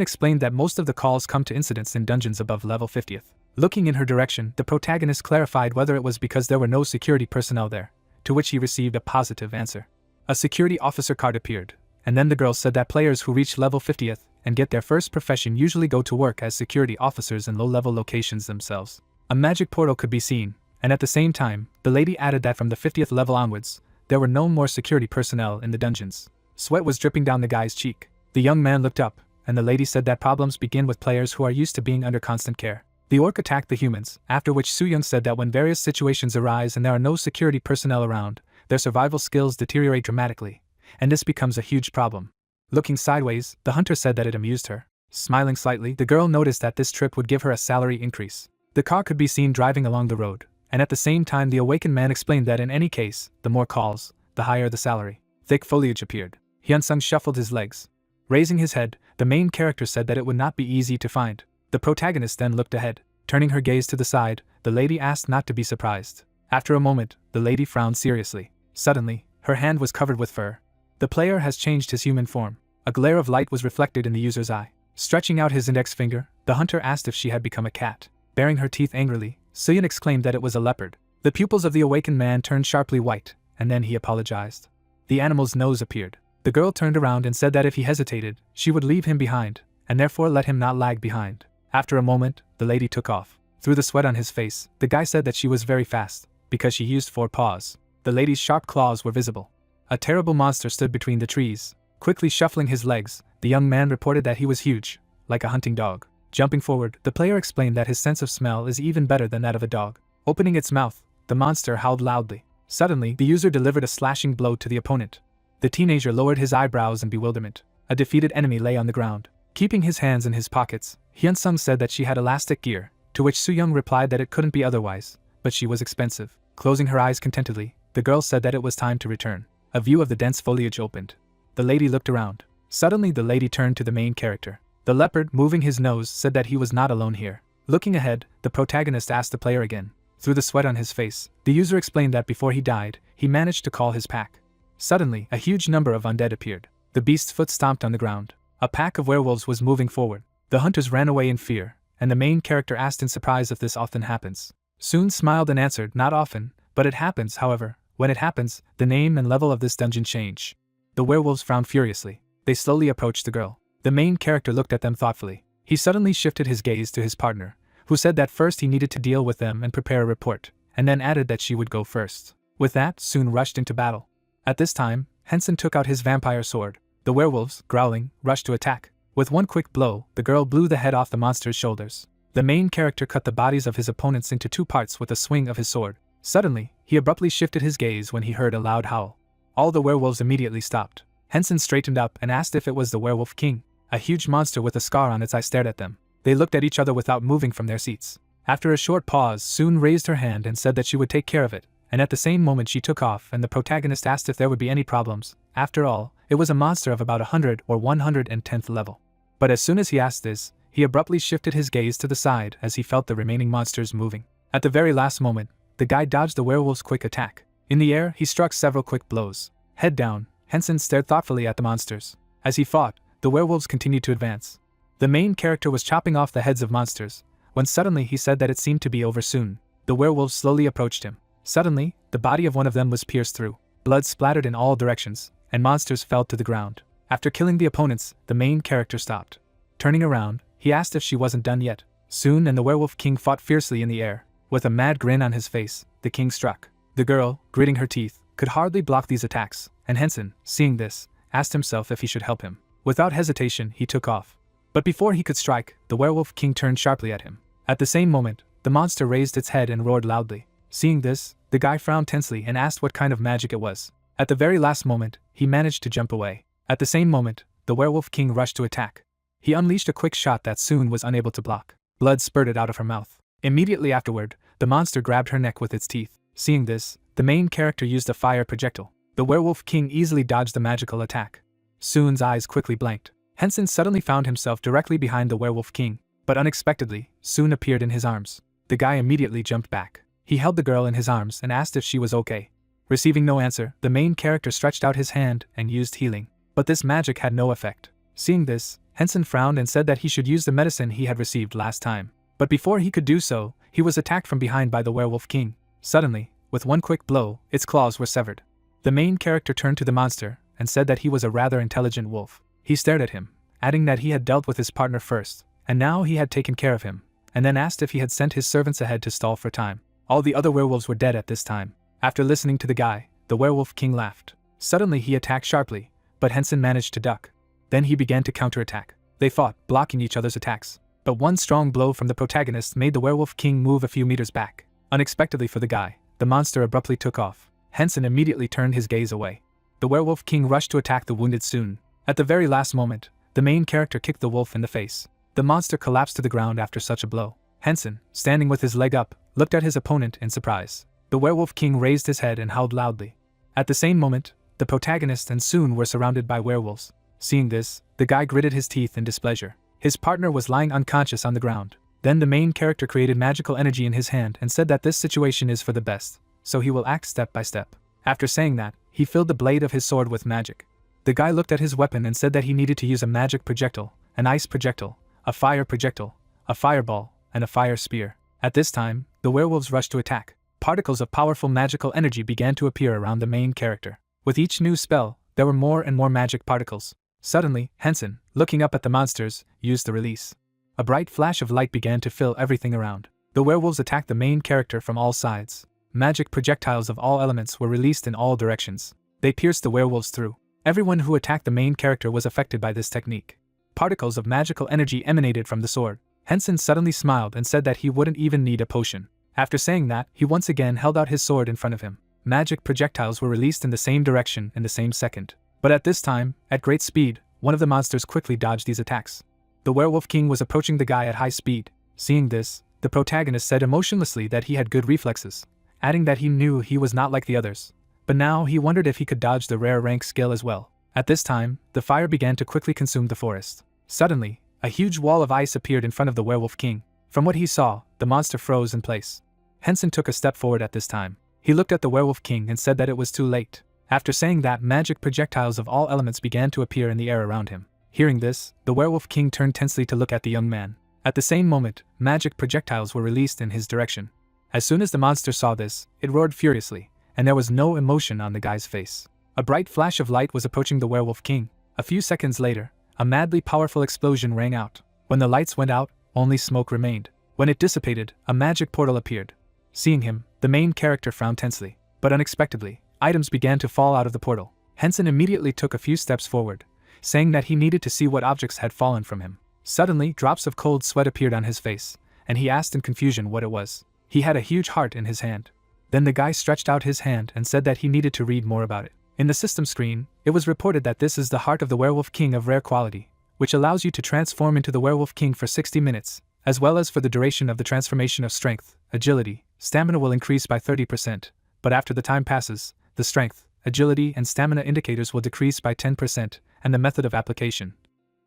Speaker 1: explained that most of the calls come to incidents in dungeons above level 50th. Looking in her direction, the protagonist clarified whether it was because there were no security personnel there, to which he received a positive answer. A security officer card appeared, and then the girl said that players who reach level 50th and get their first profession usually go to work as security officers in low-level locations themselves. A magic portal could be seen, and at the same time, the lady added that from the 50th level onwards, there were no more security personnel in the dungeons. Sweat was dripping down the guy's cheek. The young man looked up, and the lady said that problems begin with players who are used to being under constant care. The orc attacked the humans, after which Soo-young said that when various situations arise and there are no security personnel around, their survival skills deteriorate dramatically, and this becomes a huge problem. Looking sideways, the hunter said that it amused her. Smiling slightly, the girl noticed that this trip would give her a salary increase. The car could be seen driving along the road, and at the same time the awakened man explained that in any case, the more calls, the higher the salary. Thick foliage appeared. Hyun-seong shuffled his legs. Raising his head, the main character said that it would not be easy to find. The protagonist then looked ahead. Turning her gaze to the side, the lady asked not to be surprised. After a moment, the lady frowned seriously. Suddenly, her hand was covered with fur. The player has changed his human form. A glare of light was reflected in the user's eye. Stretching out his index finger, the hunter asked if she had become a cat. Baring her teeth angrily, Suyun exclaimed that it was a leopard. The pupils of the awakened man turned sharply white, and then he apologized. The animal's nose appeared. The girl turned around and said that if he hesitated, she would leave him behind, and therefore let him not lag behind. After a moment, the lady took off. Through the sweat on his face, the guy said that she was very fast, because she used 4 paws. The lady's sharp claws were visible. A terrible monster stood between the trees. Quickly shuffling his legs, the young man reported that he was huge, like a hunting dog. Jumping forward, the player explained that his sense of smell is even better than that of a dog. Opening its mouth, the monster howled loudly. Suddenly, the user delivered a slashing blow to the opponent. The teenager lowered his eyebrows in bewilderment. A defeated enemy lay on the ground. Keeping his hands in his pockets, Hyunsung said that she had elastic gear, to which Soo-young replied that it couldn't be otherwise, but she was expensive. Closing her eyes contentedly, the girl said that it was time to return. A view of the dense foliage opened. The lady looked around. Suddenly the lady turned to the main character. The leopard, moving his nose, said that he was not alone here. Looking ahead, the protagonist asked the player again. Through the sweat on his face, the user explained that before he died, he managed to call his pack. Suddenly, a huge number of undead appeared. The beast's foot stomped on the ground. A pack of werewolves was moving forward. The hunters ran away in fear, and the main character asked in surprise if this often happens. Soon smiled and answered, not often, but it happens. However, when it happens, the name and level of this dungeon change. The werewolves frowned furiously. They slowly approached the girl. The main character looked at them thoughtfully. He suddenly shifted his gaze to his partner, who said that first he needed to deal with them and prepare a report, and then added that she would go first. With that, Soon rushed into battle. At this time, Henson took out his vampire sword. The werewolves, growling, rushed to attack. With one quick blow, the girl blew the head off the monster's shoulders. The main character cut the bodies of his opponents into 2 parts with a swing of his sword. Suddenly, he abruptly shifted his gaze when he heard a loud howl. All the werewolves immediately stopped. Henson straightened up and asked if it was the werewolf king. A huge monster with a scar on its eye stared at them. They looked at each other without moving from their seats. After a short pause, Soon raised her hand and said that she would take care of it, and at the same moment she took off and the protagonist asked if there would be any problems. After all, it was a monster of about 100 or 110th level. But as soon as he asked this, he abruptly shifted his gaze to the side as he felt the remaining monsters moving. At the very last moment, the guy dodged the werewolf's quick attack. In the air, he struck several quick blows. Head down, Henson stared thoughtfully at the monsters. As he fought, the werewolves continued to advance. The main character was chopping off the heads of monsters, when suddenly he said that it seemed to be over soon. The werewolves slowly approached him. Suddenly, the body of one of them was pierced through. Blood splattered in all directions, and monsters fell to the ground. After killing the opponents, the main character stopped. Turning around, he asked if she wasn't done yet. Soon and the werewolf king fought fiercely in the air. With a mad grin on his face, the king struck. The girl, gritting her teeth, could hardly block these attacks, and Henson, seeing this, asked himself if he should help him. Without hesitation, he took off. But before he could strike, the werewolf king turned sharply at him. At the same moment, the monster raised its head and roared loudly. Seeing this, the guy frowned tensely and asked what kind of magic it was. At the very last moment, he managed to jump away. At the same moment, the werewolf king rushed to attack. He unleashed a quick shot that Soon was unable to block. Blood spurted out of her mouth. Immediately afterward, the monster grabbed her neck with its teeth. Seeing this, the main character used a fire projectile. The werewolf king easily dodged the magical attack. Soon's eyes quickly blanked. Henson suddenly found himself directly behind the werewolf king, but unexpectedly, Soon appeared in his arms. The guy immediately jumped back. He held the girl in his arms and asked if she was okay. Receiving no answer, the main character stretched out his hand and used healing. But this magic had no effect. Seeing this, Henson frowned and said that he should use the medicine he had received last time. But before he could do so, he was attacked from behind by the werewolf king. Suddenly, with one quick blow, its claws were severed. The main character turned to the monster and said that he was a rather intelligent wolf. He stared at him, adding that he had dealt with his partner first, and now he had taken care of him, and then asked if he had sent his servants ahead to stall for time. All the other werewolves were dead at this time. After listening to the guy, the werewolf king laughed. Suddenly he attacked sharply, but Henson managed to duck. Then he began to counterattack. They fought, blocking each other's attacks. But one strong blow from the protagonist made the werewolf king move a few meters back. Unexpectedly for the guy, the monster abruptly took off. Henson immediately turned his gaze away. The werewolf king rushed to attack the wounded Soon. At the very last moment, the main character kicked the wolf in the face. The monster collapsed to the ground after such a blow. Henson, standing with his leg up, looked at his opponent in surprise. The werewolf king raised his head and howled loudly. At the same moment, the protagonist and Soon were surrounded by werewolves. Seeing this, the guy gritted his teeth in displeasure. His partner was lying unconscious on the ground. Then the main character created magical energy in his hand and said that this situation is for the best, so he will act step by step. After saying that, he filled the blade of his sword with magic. The guy looked at his weapon and said that he needed to use a magic projectile, an ice projectile, a fire projectile, a fireball, and a fire spear. At this time, the werewolves rushed to attack. Particles of powerful magical energy began to appear around the main character. With each new spell, there were more and more magic particles. Suddenly, Henson, looking up at the monsters, used the release. A bright flash of light began to fill everything around. The werewolves attacked the main character from all sides. Magic projectiles of all elements were released in all directions. They pierced the werewolves through. Everyone who attacked the main character was affected by this technique. Particles of magical energy emanated from the sword. Henson suddenly smiled and said that he wouldn't even need a potion. After saying that, he once again held out his sword in front of him. Magic projectiles were released in the same direction in the same second. But at this time, at great speed, one of the monsters quickly dodged these attacks. The werewolf king was approaching the guy at high speed. Seeing this, the protagonist said emotionlessly that he had good reflexes, adding that he knew he was not like the others. But now he wondered if he could dodge the rare rank skill as well. At this time, the fire began to quickly consume the forest. Suddenly, a huge wall of ice appeared in front of the werewolf king. From what he saw, the monster froze in place. Henson took a step forward at this time. He looked at the werewolf king and said that it was too late. After saying that, magic projectiles of all elements began to appear in the air around him. Hearing this, the werewolf king turned tensely to look at the young man. At the same moment, magic projectiles were released in his direction. As soon as the monster saw this, it roared furiously, and there was no emotion on the guy's face. A bright flash of light was approaching the werewolf king. A few seconds later, a madly powerful explosion rang out. When the lights went out, only smoke remained. When it dissipated, a magic portal appeared. Seeing him, the main character frowned tensely. But unexpectedly, items began to fall out of the portal. Henson immediately took a few steps forward, saying that he needed to see what objects had fallen from him. Suddenly, drops of cold sweat appeared on his face, and he asked in confusion what it was. He had a huge heart in his hand. Then the guy stretched out his hand and said that he needed to read more about it. In the system screen, it was reported that this is the heart of the werewolf king of rare quality, which allows you to transform into the werewolf king for 60 minutes, as well as for the duration of the transformation of strength, agility, stamina will increase by 30%, but after the time passes, the strength, agility and stamina indicators will decrease by 10%, and the method of application.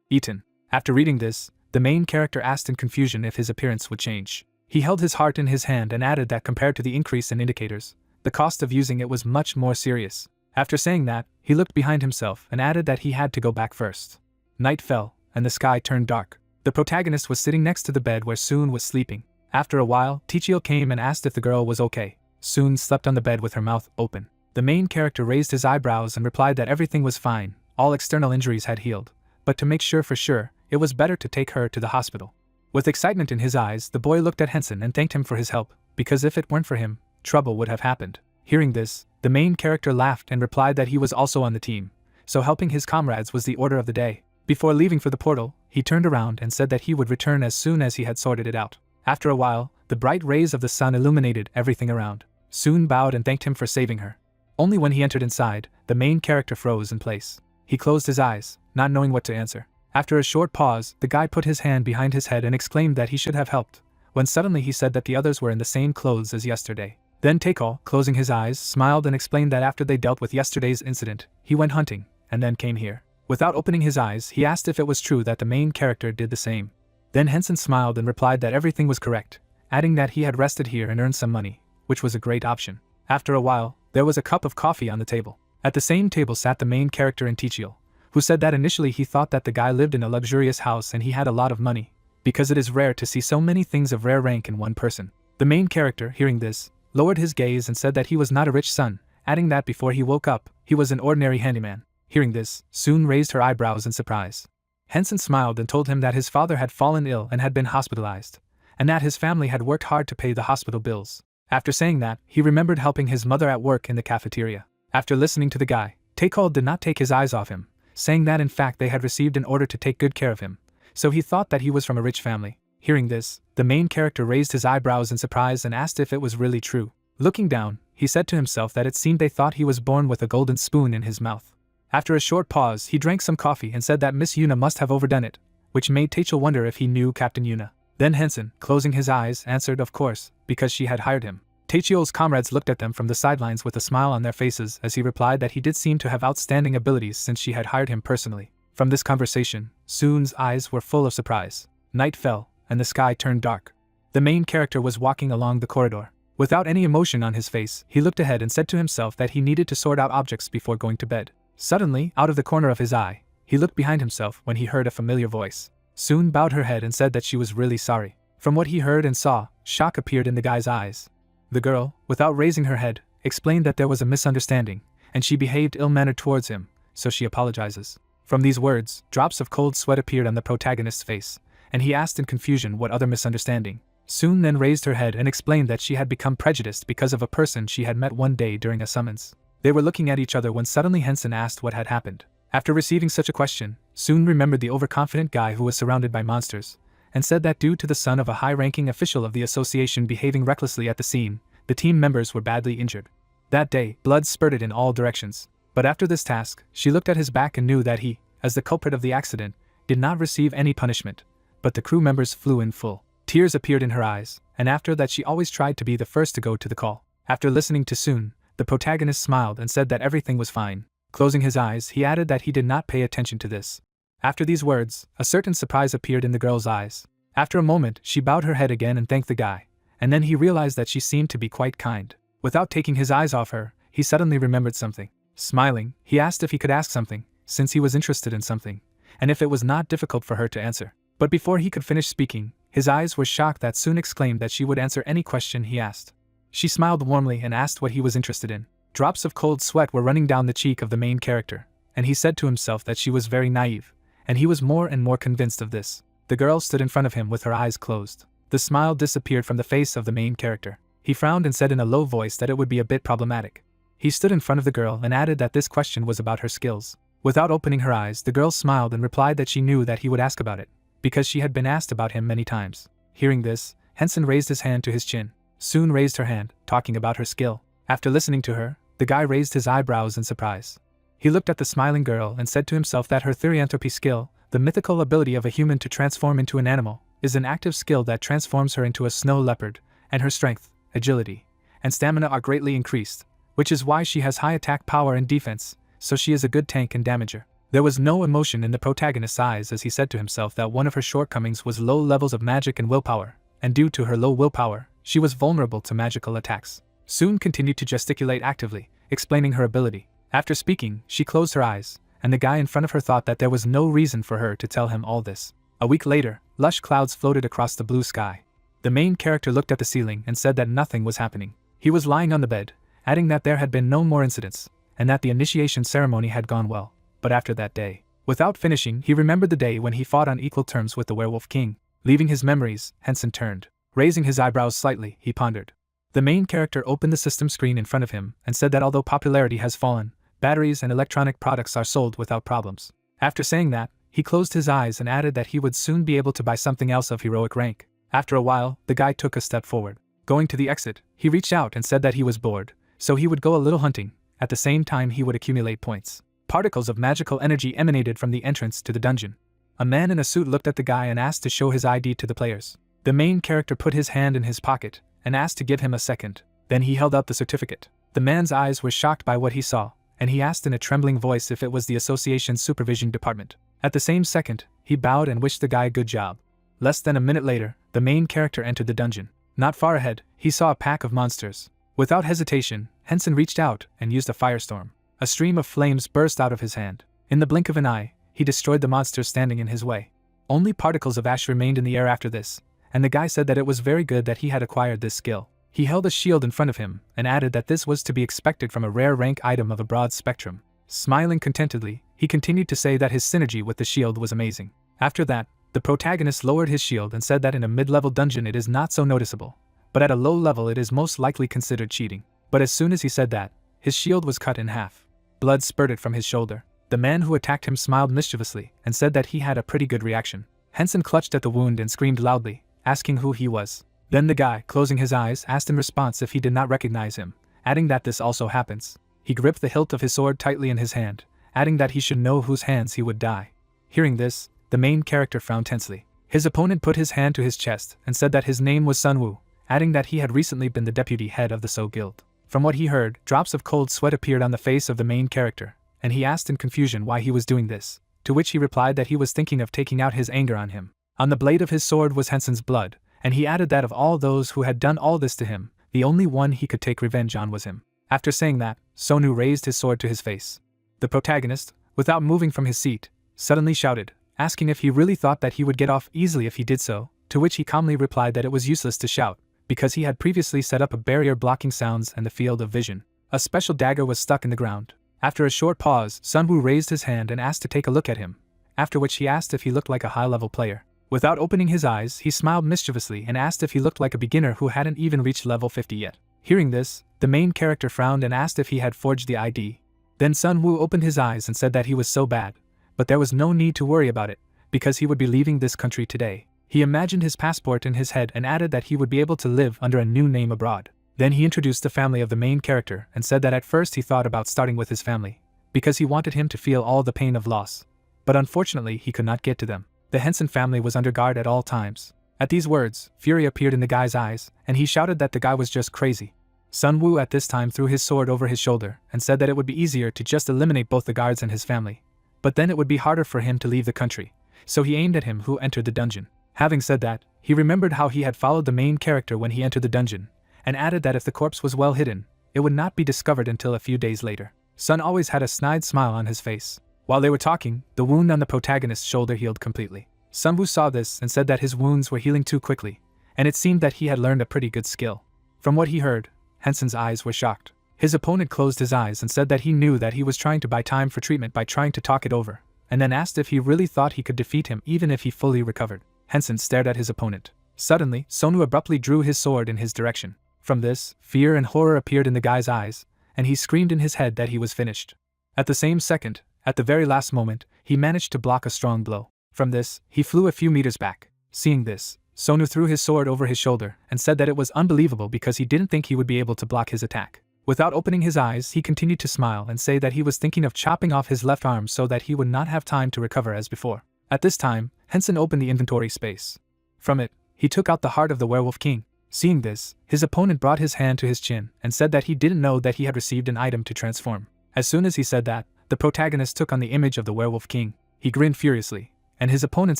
Speaker 1: Eaten. After reading this, the main character asked in confusion if his appearance would change. He held his heart in his hand and added that compared to the increase in indicators, the cost of using it was much more serious. After saying that, he looked behind himself and added that he had to go back first. Night fell, and the sky turned dark. The protagonist was sitting next to the bed where Soon was sleeping. After a while, Tichio came and asked if the girl was okay. Soon slept on the bed with her mouth open. The main character raised his eyebrows and replied that everything was fine, all external injuries had healed, but to make sure for sure, it was better to take her to the hospital. With excitement in his eyes, the boy looked at Henson and thanked him for his help, because if it weren't for him, trouble would have happened. Hearing this, the main character laughed and replied that he was also on the team, so helping his comrades was the order of the day. Before leaving for the portal, he turned around and said that he would return as soon as he had sorted it out. After a while, the bright rays of the sun illuminated everything around. Soon bowed and thanked him for saving her. Only when he entered inside, the main character froze in place. He closed his eyes, not knowing what to answer. After a short pause, the guy put his hand behind his head and exclaimed that he should have helped, when suddenly he said that the others were in the same clothes as yesterday. Then Takal, closing his eyes, smiled and explained that after they dealt with yesterday's incident, he went hunting, and then came here. Without opening his eyes, he asked if it was true that the main character did the same. Then Henson smiled and replied that everything was correct, adding that he had rested here and earned some money, which was a great option. After a while, there was a cup of coffee on the table. At the same table sat the main character in Tichio, who said that initially he thought that the guy lived in a luxurious house and he had a lot of money, because it is rare to see so many things of rare rank in one person. The main character, hearing this, lowered his gaze and said that he was not a rich son, adding that before he woke up, he was an ordinary handyman. Hearing this, Soon raised her eyebrows in surprise. Henson smiled and told him that his father had fallen ill and had been hospitalized, and that his family had worked hard to pay the hospital bills. After saying that, he remembered helping his mother at work in the cafeteria. After listening to the guy, Takal did not take his eyes off him, saying that in fact they had received an order to take good care of him, so he thought that he was from a rich family. Hearing this, the main character raised his eyebrows in surprise and asked if it was really true. Looking down, he said to himself that it seemed they thought he was born with a golden spoon in his mouth. After a short pause, he drank some coffee and said that Miss Yuna must have overdone it, which made Tachel wonder if he knew Captain Yuna. Then Henson, closing his eyes, answered of course, because she had hired him. Tachel's comrades looked at them from the sidelines with a smile on their faces as he replied that he did seem to have outstanding abilities since she had hired him personally. From this conversation, Soon's eyes were full of surprise. Night fell, and the sky turned dark. The main character was walking along the corridor. Without any emotion on his face, he looked ahead and said to himself that he needed to sort out objects before going to bed. Suddenly, out of the corner of his eye, he looked behind himself when he heard a familiar voice. Soon bowed her head and said that she was really sorry. From what he heard and saw, shock appeared in the guy's eyes. The girl, without raising her head, explained that there was a misunderstanding, and she behaved ill-mannered towards him, so she apologizes. From these words, drops of cold sweat appeared on the protagonist's face, and he asked in confusion what other misunderstanding. Soon then raised her head and explained that she had become prejudiced because of a person she had met one day during a summons. They were looking at each other when suddenly Henson asked what had happened. After receiving such a question, Soon remembered the overconfident guy who was surrounded by monsters, and said that due to the son of a high-ranking official of the association behaving recklessly at the scene, the team members were badly injured. That day, blood spurted in all directions. But after this task, she looked at his back and knew that he, as the culprit of the accident, did not receive any punishment, but the crew members flew in full. Tears appeared in her eyes, and after that she always tried to be the first to go to the call. After listening to Soon, the protagonist smiled and said that everything was fine. Closing his eyes, he added that he did not pay attention to this. After these words, a certain surprise appeared in the girl's eyes. After a moment, she bowed her head again and thanked the guy, and then he realized that she seemed to be quite kind. Without taking his eyes off her, he suddenly remembered something. Smiling, he asked if he could ask something, since he was interested in something, and if it was not difficult for her to answer. But before he could finish speaking, his eyes were shocked that Soon exclaimed that she would answer any question he asked. She smiled warmly and asked what he was interested in. Drops of cold sweat were running down the cheek of the main character, and he said to himself that she was very naive, and he was more and more convinced of this. The girl stood in front of him with her eyes closed. The smile disappeared from the face of the main character. He frowned and said in a low voice that it would be a bit problematic. He stood in front of the girl and added that this question was about her skills. Without opening her eyes, the girl smiled and replied that she knew that he would ask about it, because she had been asked about him many times. Hearing this, Henson raised his hand to his chin. Soon raised her hand, talking about her skill. After listening to her, the guy raised his eyebrows in surprise. He looked at the smiling girl and said to himself that her therianthropy skill, the mythical ability of a human to transform into an animal, is an active skill that transforms her into a snow leopard, and her strength, agility, and stamina are greatly increased, which is why she has high attack power and defense, so she is a good tank and damager. There was no emotion in the protagonist's eyes as he said to himself that one of her shortcomings was low levels of magic and willpower, and due to her low willpower, she was vulnerable to magical attacks. Soon continued to gesticulate actively, explaining her ability. After speaking, she closed her eyes, and the guy in front of her thought that there was no reason for her to tell him all this. A week later, lush clouds floated across the blue sky. The main character looked at the ceiling and said that nothing was happening. He was lying on the bed, adding that there had been no more incidents, and that the initiation ceremony had gone well. But after that day, without finishing, he remembered the day when he fought on equal terms with the werewolf king. Leaving his memories, Henson turned. Raising his eyebrows slightly, he pondered. The main character opened the system screen in front of him and said that although popularity has fallen, batteries and electronic products are sold without problems. After saying that, he closed his eyes and added that he would soon be able to buy something else of heroic rank. After a while, the guy took a step forward. Going to the exit, he reached out and said that he was bored, so he would go a little hunting. At the same time, he would accumulate points. Particles of magical energy emanated from the entrance to the dungeon. A man in a suit looked at the guy and asked to show his ID to the players. The main character put his hand in his pocket and asked to give him a second. Then he held out the certificate. The man's eyes were shocked by what he saw, and he asked in a trembling voice if it was the association's supervision department. At the same second, he bowed and wished the guy good job. Less than a minute later, the main character entered the dungeon. Not far ahead, he saw a pack of monsters. Without hesitation, Henson reached out and used a firestorm. A stream of flames burst out of his hand. In the blink of an eye, he destroyed the monsters standing in his way. Only particles of ash remained in the air after this, and the guy said that it was very good that he had acquired this skill. He held a shield in front of him and added that this was to be expected from a rare rank item of a broad spectrum. Smiling contentedly, he continued to say that his synergy with the shield was amazing. After that, the protagonist lowered his shield and said that in a mid-level dungeon it is not so noticeable, but at a low level it is most likely considered cheating. But as soon as he said that, his shield was cut in half. Blood spurted from his shoulder. The man who attacked him smiled mischievously and said that he had a pretty good reaction. Henson clutched at the wound and screamed loudly, asking who he was. Then the guy, closing his eyes, asked in response if he did not recognize him, adding that this also happens. He gripped the hilt of his sword tightly in his hand, adding that he should know whose hands he would die. Hearing this, the main character frowned tensely. His opponent put his hand to his chest and said that his name was Sun Wu, adding that he had recently been the deputy head of the So Guild. From what he heard, drops of cold sweat appeared on the face of the main character, and he asked in confusion why he was doing this, to which he replied that he was thinking of taking out his anger on him. On the blade of his sword was Henson's blood, and he added that of all those who had done all this to him, the only one he could take revenge on was him. After saying that, Sonu raised his sword to his face. The protagonist, without moving from his seat, suddenly shouted, asking if he really thought that he would get off easily if he did so, to which he calmly replied that it was useless to shout, because he had previously set up a barrier blocking sounds and the field of vision. A special dagger was stuck in the ground. After a short pause, Sun Wu raised his hand and asked to take a look at him, after which he asked if he looked like a high-level player. Without opening his eyes, he smiled mischievously and asked if he looked like a beginner who hadn't even reached level 50 yet. Hearing this, the main character frowned and asked if he had forged the ID. Then Sun Wu opened his eyes and said that he was so bad, but there was no need to worry about it, because he would be leaving this country today. He imagined his passport in his head and added that he would be able to live under a new name abroad. Then he introduced the family of the main character and said that at first he thought about starting with his family, because he wanted him to feel all the pain of loss. But unfortunately he could not get to them. The Henson family was under guard at all times. At these words, fury appeared in the guy's eyes, and he shouted that the guy was just crazy. Sun Wu at this time threw his sword over his shoulder and said that it would be easier to just eliminate both the guards and his family. But then it would be harder for him to leave the country, so he aimed at him who entered the dungeon. Having said that, he remembered how he had followed the main character when he entered the dungeon, and added that if the corpse was well hidden, it would not be discovered until a few days later. Sun always had a snide smile on his face. While they were talking, the wound on the protagonist's shoulder healed completely. Sun Wu saw this and said that his wounds were healing too quickly, and it seemed that he had learned a pretty good skill. From what he heard, Henson's eyes were shocked. His opponent closed his eyes and said that he knew that he was trying to buy time for treatment by trying to talk it over, and then asked if he really thought he could defeat him even if he fully recovered. Henson stared at his opponent. Suddenly, Sonu abruptly drew his sword in his direction. From this, fear and horror appeared in the guy's eyes, and he screamed in his head that he was finished. At the same second, at the very last moment, he managed to block a strong blow. From this, he flew a few meters back. Seeing this, Sonu threw his sword over his shoulder and said that it was unbelievable because he didn't think he would be able to block his attack. Without opening his eyes, he continued to smile and say that he was thinking of chopping off his left arm so that he would not have time to recover as before. At this time, Henson opened the inventory space. From it, he took out the heart of the werewolf king. Seeing this, his opponent brought his hand to his chin and said that he didn't know that he had received an item to transform. As soon as he said that, the protagonist took on the image of the werewolf king. He grinned furiously, and his opponent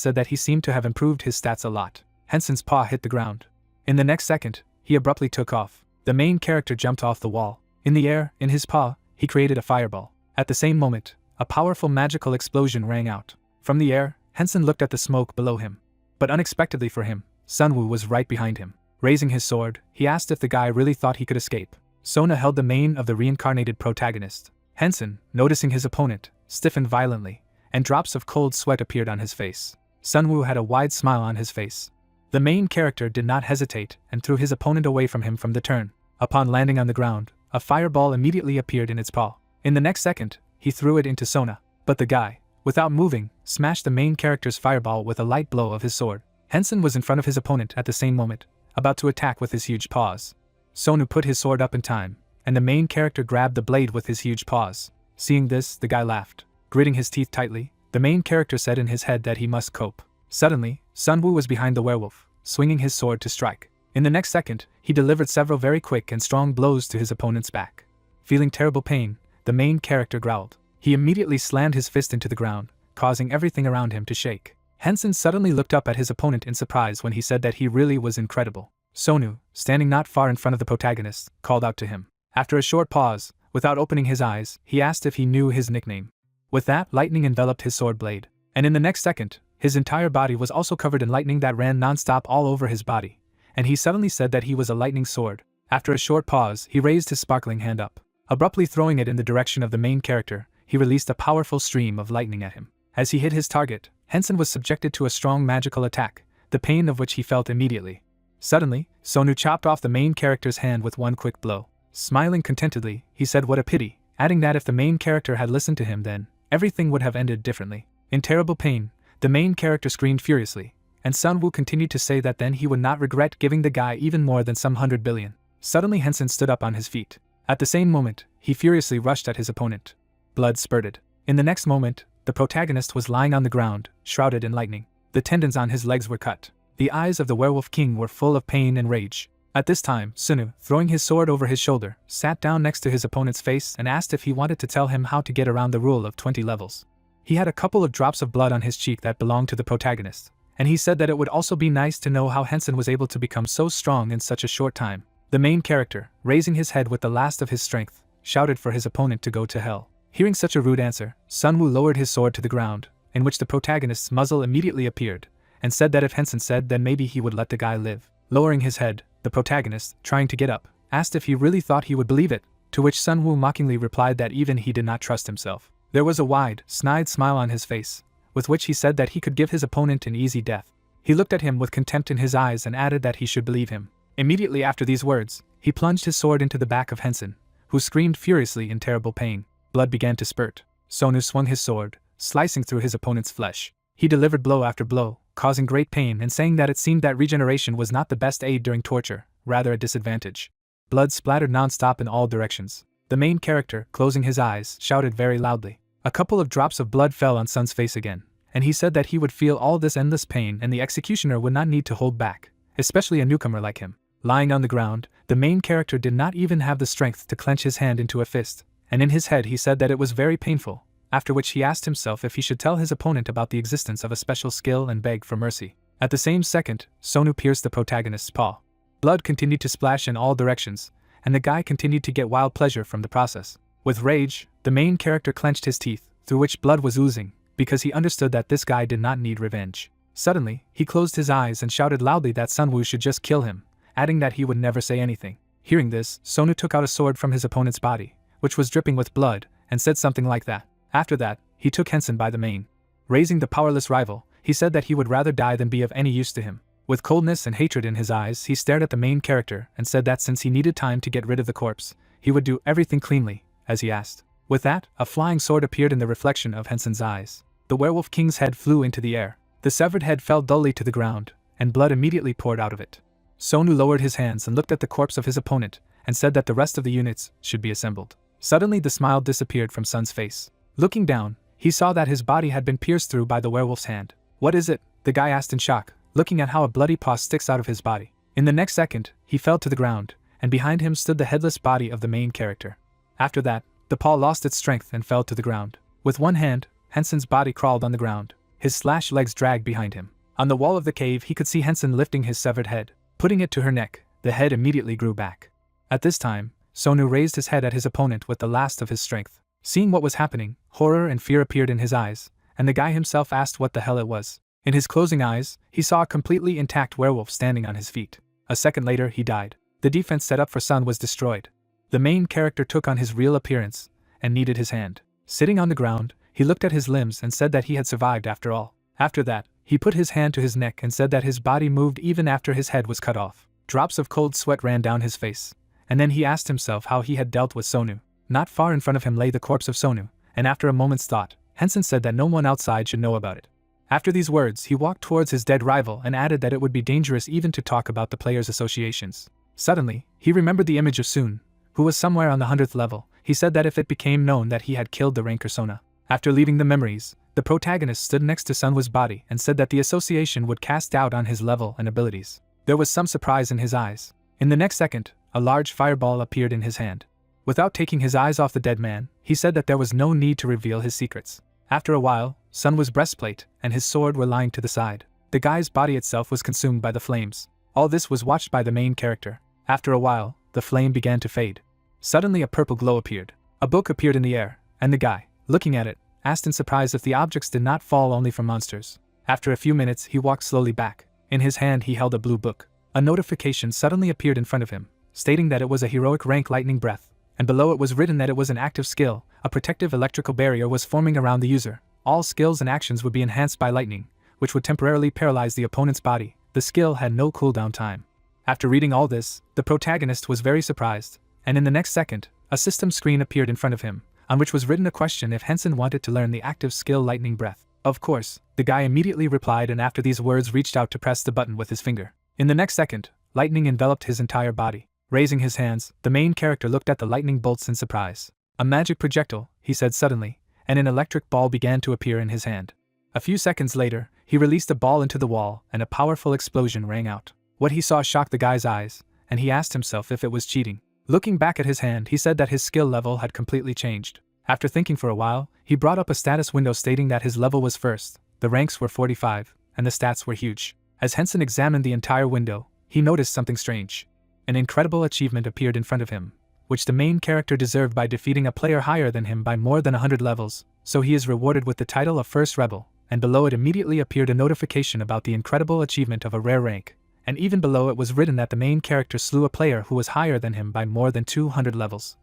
Speaker 1: said that he seemed to have improved his stats a lot. Henson's paw hit the ground. In the next second, he abruptly took off. The main character jumped off the wall. In the air, in his paw, he created a fireball. At the same moment, a powerful magical explosion rang out. From the air, Henson looked at the smoke below him. But unexpectedly for him, Sun Wu was right behind him. Raising his sword, he asked if the guy really thought he could escape. Sona held the mane of the reincarnated protagonist. Henson, noticing his opponent, stiffened violently, and drops of cold sweat appeared on his face. Sun Wu had a wide smile on his face. The main character did not hesitate and threw his opponent away from him from the turn. Upon landing on the ground, a fireball immediately appeared in its paw. In the next second, he threw it into Sona, but the guy, without moving, smashed the main character's fireball with a light blow of his sword. Henson was in front of his opponent at the same moment, about to attack with his huge paws. Sonu put his sword up in time, and the main character grabbed the blade with his huge paws. Seeing this, the guy laughed. Gritting his teeth tightly, the main character said in his head that he must cope. Suddenly, Sun Wu was behind the werewolf, swinging his sword to strike. In the next second, he delivered several very quick and strong blows to his opponent's back. Feeling terrible pain, the main character growled. He immediately slammed his fist into the ground, causing everything around him to shake. Henson suddenly looked up at his opponent in surprise when he said that he really was incredible. Sonu, standing not far in front of the protagonist, called out to him. After a short pause, without opening his eyes, he asked if he knew his nickname. With that, lightning enveloped his sword blade, and in the next second, his entire body was also covered in lightning that ran non-stop all over his body, and he suddenly said that he was a lightning sword. After a short pause, he raised his sparkling hand up. Abruptly throwing it in the direction of the main character, he released a powerful stream of lightning at him. As he hit his target, Henson was subjected to a strong magical attack, the pain of which he felt immediately. Suddenly, Sonu chopped off the main character's hand with one quick blow. Smiling contentedly, he said what a pity, adding that if the main character had listened to him then, everything would have ended differently. In terrible pain, the main character screamed furiously, and Sun Wu continued to say that then he would not regret giving the guy even more than some 100 billion. Suddenly Henson stood up on his feet. At the same moment, he furiously rushed at his opponent. Blood spurted. In the next moment, the protagonist was lying on the ground, shrouded in lightning. The tendons on his legs were cut. The eyes of the werewolf king were full of pain and rage. At this time, Sunu, throwing his sword over his shoulder, sat down next to his opponent's face and asked if he wanted to tell him how to get around the rule of 20 levels. He had a couple of drops of blood on his cheek that belonged to the protagonist, and he said that it would also be nice to know how Henson was able to become so strong in such a short time. The main character, raising his head with the last of his strength, shouted for his opponent to go to hell. Hearing such a rude answer, Sun Wu lowered his sword to the ground, in which the protagonist's muzzle immediately appeared, and said that if Henson said, then maybe he would let the guy live. Lowering his head, the protagonist, trying to get up, asked if he really thought he would believe it, to which Sun Woo mockingly replied that even he did not trust himself. There was a wide, snide smile on his face, with which he said that he could give his opponent an easy death. He looked at him with contempt in his eyes and added that he should believe him. Immediately after these words, he plunged his sword into the back of Henson, who screamed furiously in terrible pain. Blood began to spurt. Sonu swung his sword, slicing through his opponent's flesh. He delivered blow after blow, causing great pain and saying that it seemed that regeneration was not the best aid during torture, rather a disadvantage. Blood splattered non-stop in all directions. The main character, closing his eyes, shouted very loudly. A couple of drops of blood fell on Sun's face again, and he said that he would feel all this endless pain and the executioner would not need to hold back, especially a newcomer like him. Lying on the ground, the main character did not even have the strength to clench his hand into a fist, and in his head he said that it was very painful, after which he asked himself if he should tell his opponent about the existence of a special skill and beg for mercy. At the same second, Sonu pierced the protagonist's paw. Blood continued to splash in all directions, and the guy continued to get wild pleasure from the process. With rage, the main character clenched his teeth, through which blood was oozing, because he understood that this guy did not need revenge. Suddenly, he closed his eyes and shouted loudly that Sun Woo should just kill him, adding that he would never say anything. Hearing this, Sonu took out a sword from his opponent's body, which was dripping with blood, and said something like that. After that, he took Henson by the mane. Raising the powerless rival, he said that he would rather die than be of any use to him. With coldness and hatred in his eyes, he stared at the main character and said that since he needed time to get rid of the corpse, he would do everything cleanly, as he asked. With that, a flying sword appeared in the reflection of Henson's eyes. The werewolf king's head flew into the air. The severed head fell dully to the ground, and blood immediately poured out of it. Sonu lowered his hands and looked at the corpse of his opponent, and said that the rest of the units should be assembled. Suddenly the smile disappeared from Sun's face. Looking down, he saw that his body had been pierced through by the werewolf's hand. "What is it?" the guy asked in shock, looking at how a bloody paw sticks out of his body. In the next second, he fell to the ground, and behind him stood the headless body of the main character. After that, the paw lost its strength and fell to the ground. With one hand, Henson's body crawled on the ground. His slashed legs dragged behind him. On the wall of the cave he could see Henson lifting his severed head. Putting it to her neck, the head immediately grew back. At this time, Sonu raised his head at his opponent with the last of his strength. Seeing what was happening, horror and fear appeared in his eyes, and the guy himself asked what the hell it was. In his closing eyes, he saw a completely intact werewolf standing on his feet. A second later, he died. The defense set up for Sun was destroyed. The main character took on his real appearance, and needed his hand. Sitting on the ground, he looked at his limbs and said that he had survived after all. After that, he put his hand to his neck and said that his body moved even after his head was cut off. Drops of cold sweat ran down his face, and then he asked himself how he had dealt with Sonu. Not far in front of him lay the corpse of Sonu, and after a moment's thought, Henson said that no one outside should know about it. After these words, he walked towards his dead rival and added that it would be dangerous even to talk about the players' associations. Suddenly, he remembered the image of Sun, who was somewhere on the 100th level. He said that if it became known that he had killed the ranker Sona. After leaving the memories, the protagonist stood next to Sun Woo's body and said that the association would cast doubt on his level and abilities. There was some surprise in his eyes. In the next second, a large fireball appeared in his hand. Without taking his eyes off the dead man, he said that there was no need to reveal his secrets. After a while, Sun Woo's breastplate and his sword were lying to the side. The guy's body itself was consumed by the flames. All this was watched by the main character. After a while, the flame began to fade. Suddenly a purple glow appeared. A book appeared in the air, and the guy, looking at it, asked in surprise if the objects did not fall only from monsters. After a few minutes, he walked slowly back. In his hand he held a blue book. A notification suddenly appeared in front of him, stating that it was a heroic rank lightning breath, and below it was written that it was an active skill. A protective electrical barrier was forming around the user. All skills and actions would be enhanced by lightning, which would temporarily paralyze the opponent's body. The skill had no cooldown time. After reading all this, the protagonist was very surprised, and in the next second, a system screen appeared in front of him, on which was written a question if Henson wanted to learn the active skill lightning breath. Of course, the guy immediately replied and after these words reached out to press the button with his finger. In the next second, lightning enveloped his entire body. Raising his hands, the main character looked at the lightning bolts in surprise. "A magic projectile," he said suddenly, and an electric ball began to appear in his hand. A few seconds later, he released a ball into the wall and a powerful explosion rang out. What he saw shocked the guy's eyes, and he asked himself if it was cheating. Looking back at his hand, he said that his skill level had completely changed. After thinking for a while, he brought up a status window stating that his level was first, the ranks were 45, and the stats were huge. As Henson examined the entire window, he noticed something strange. An incredible achievement appeared in front of him, which the main character deserved by defeating a player higher than him by more than 100 levels, so he is rewarded with the title of First Rebel, and below it immediately appeared a notification about the incredible achievement of a rare rank, and even below it was written that the main character slew a player who was higher than him by more than 200 levels.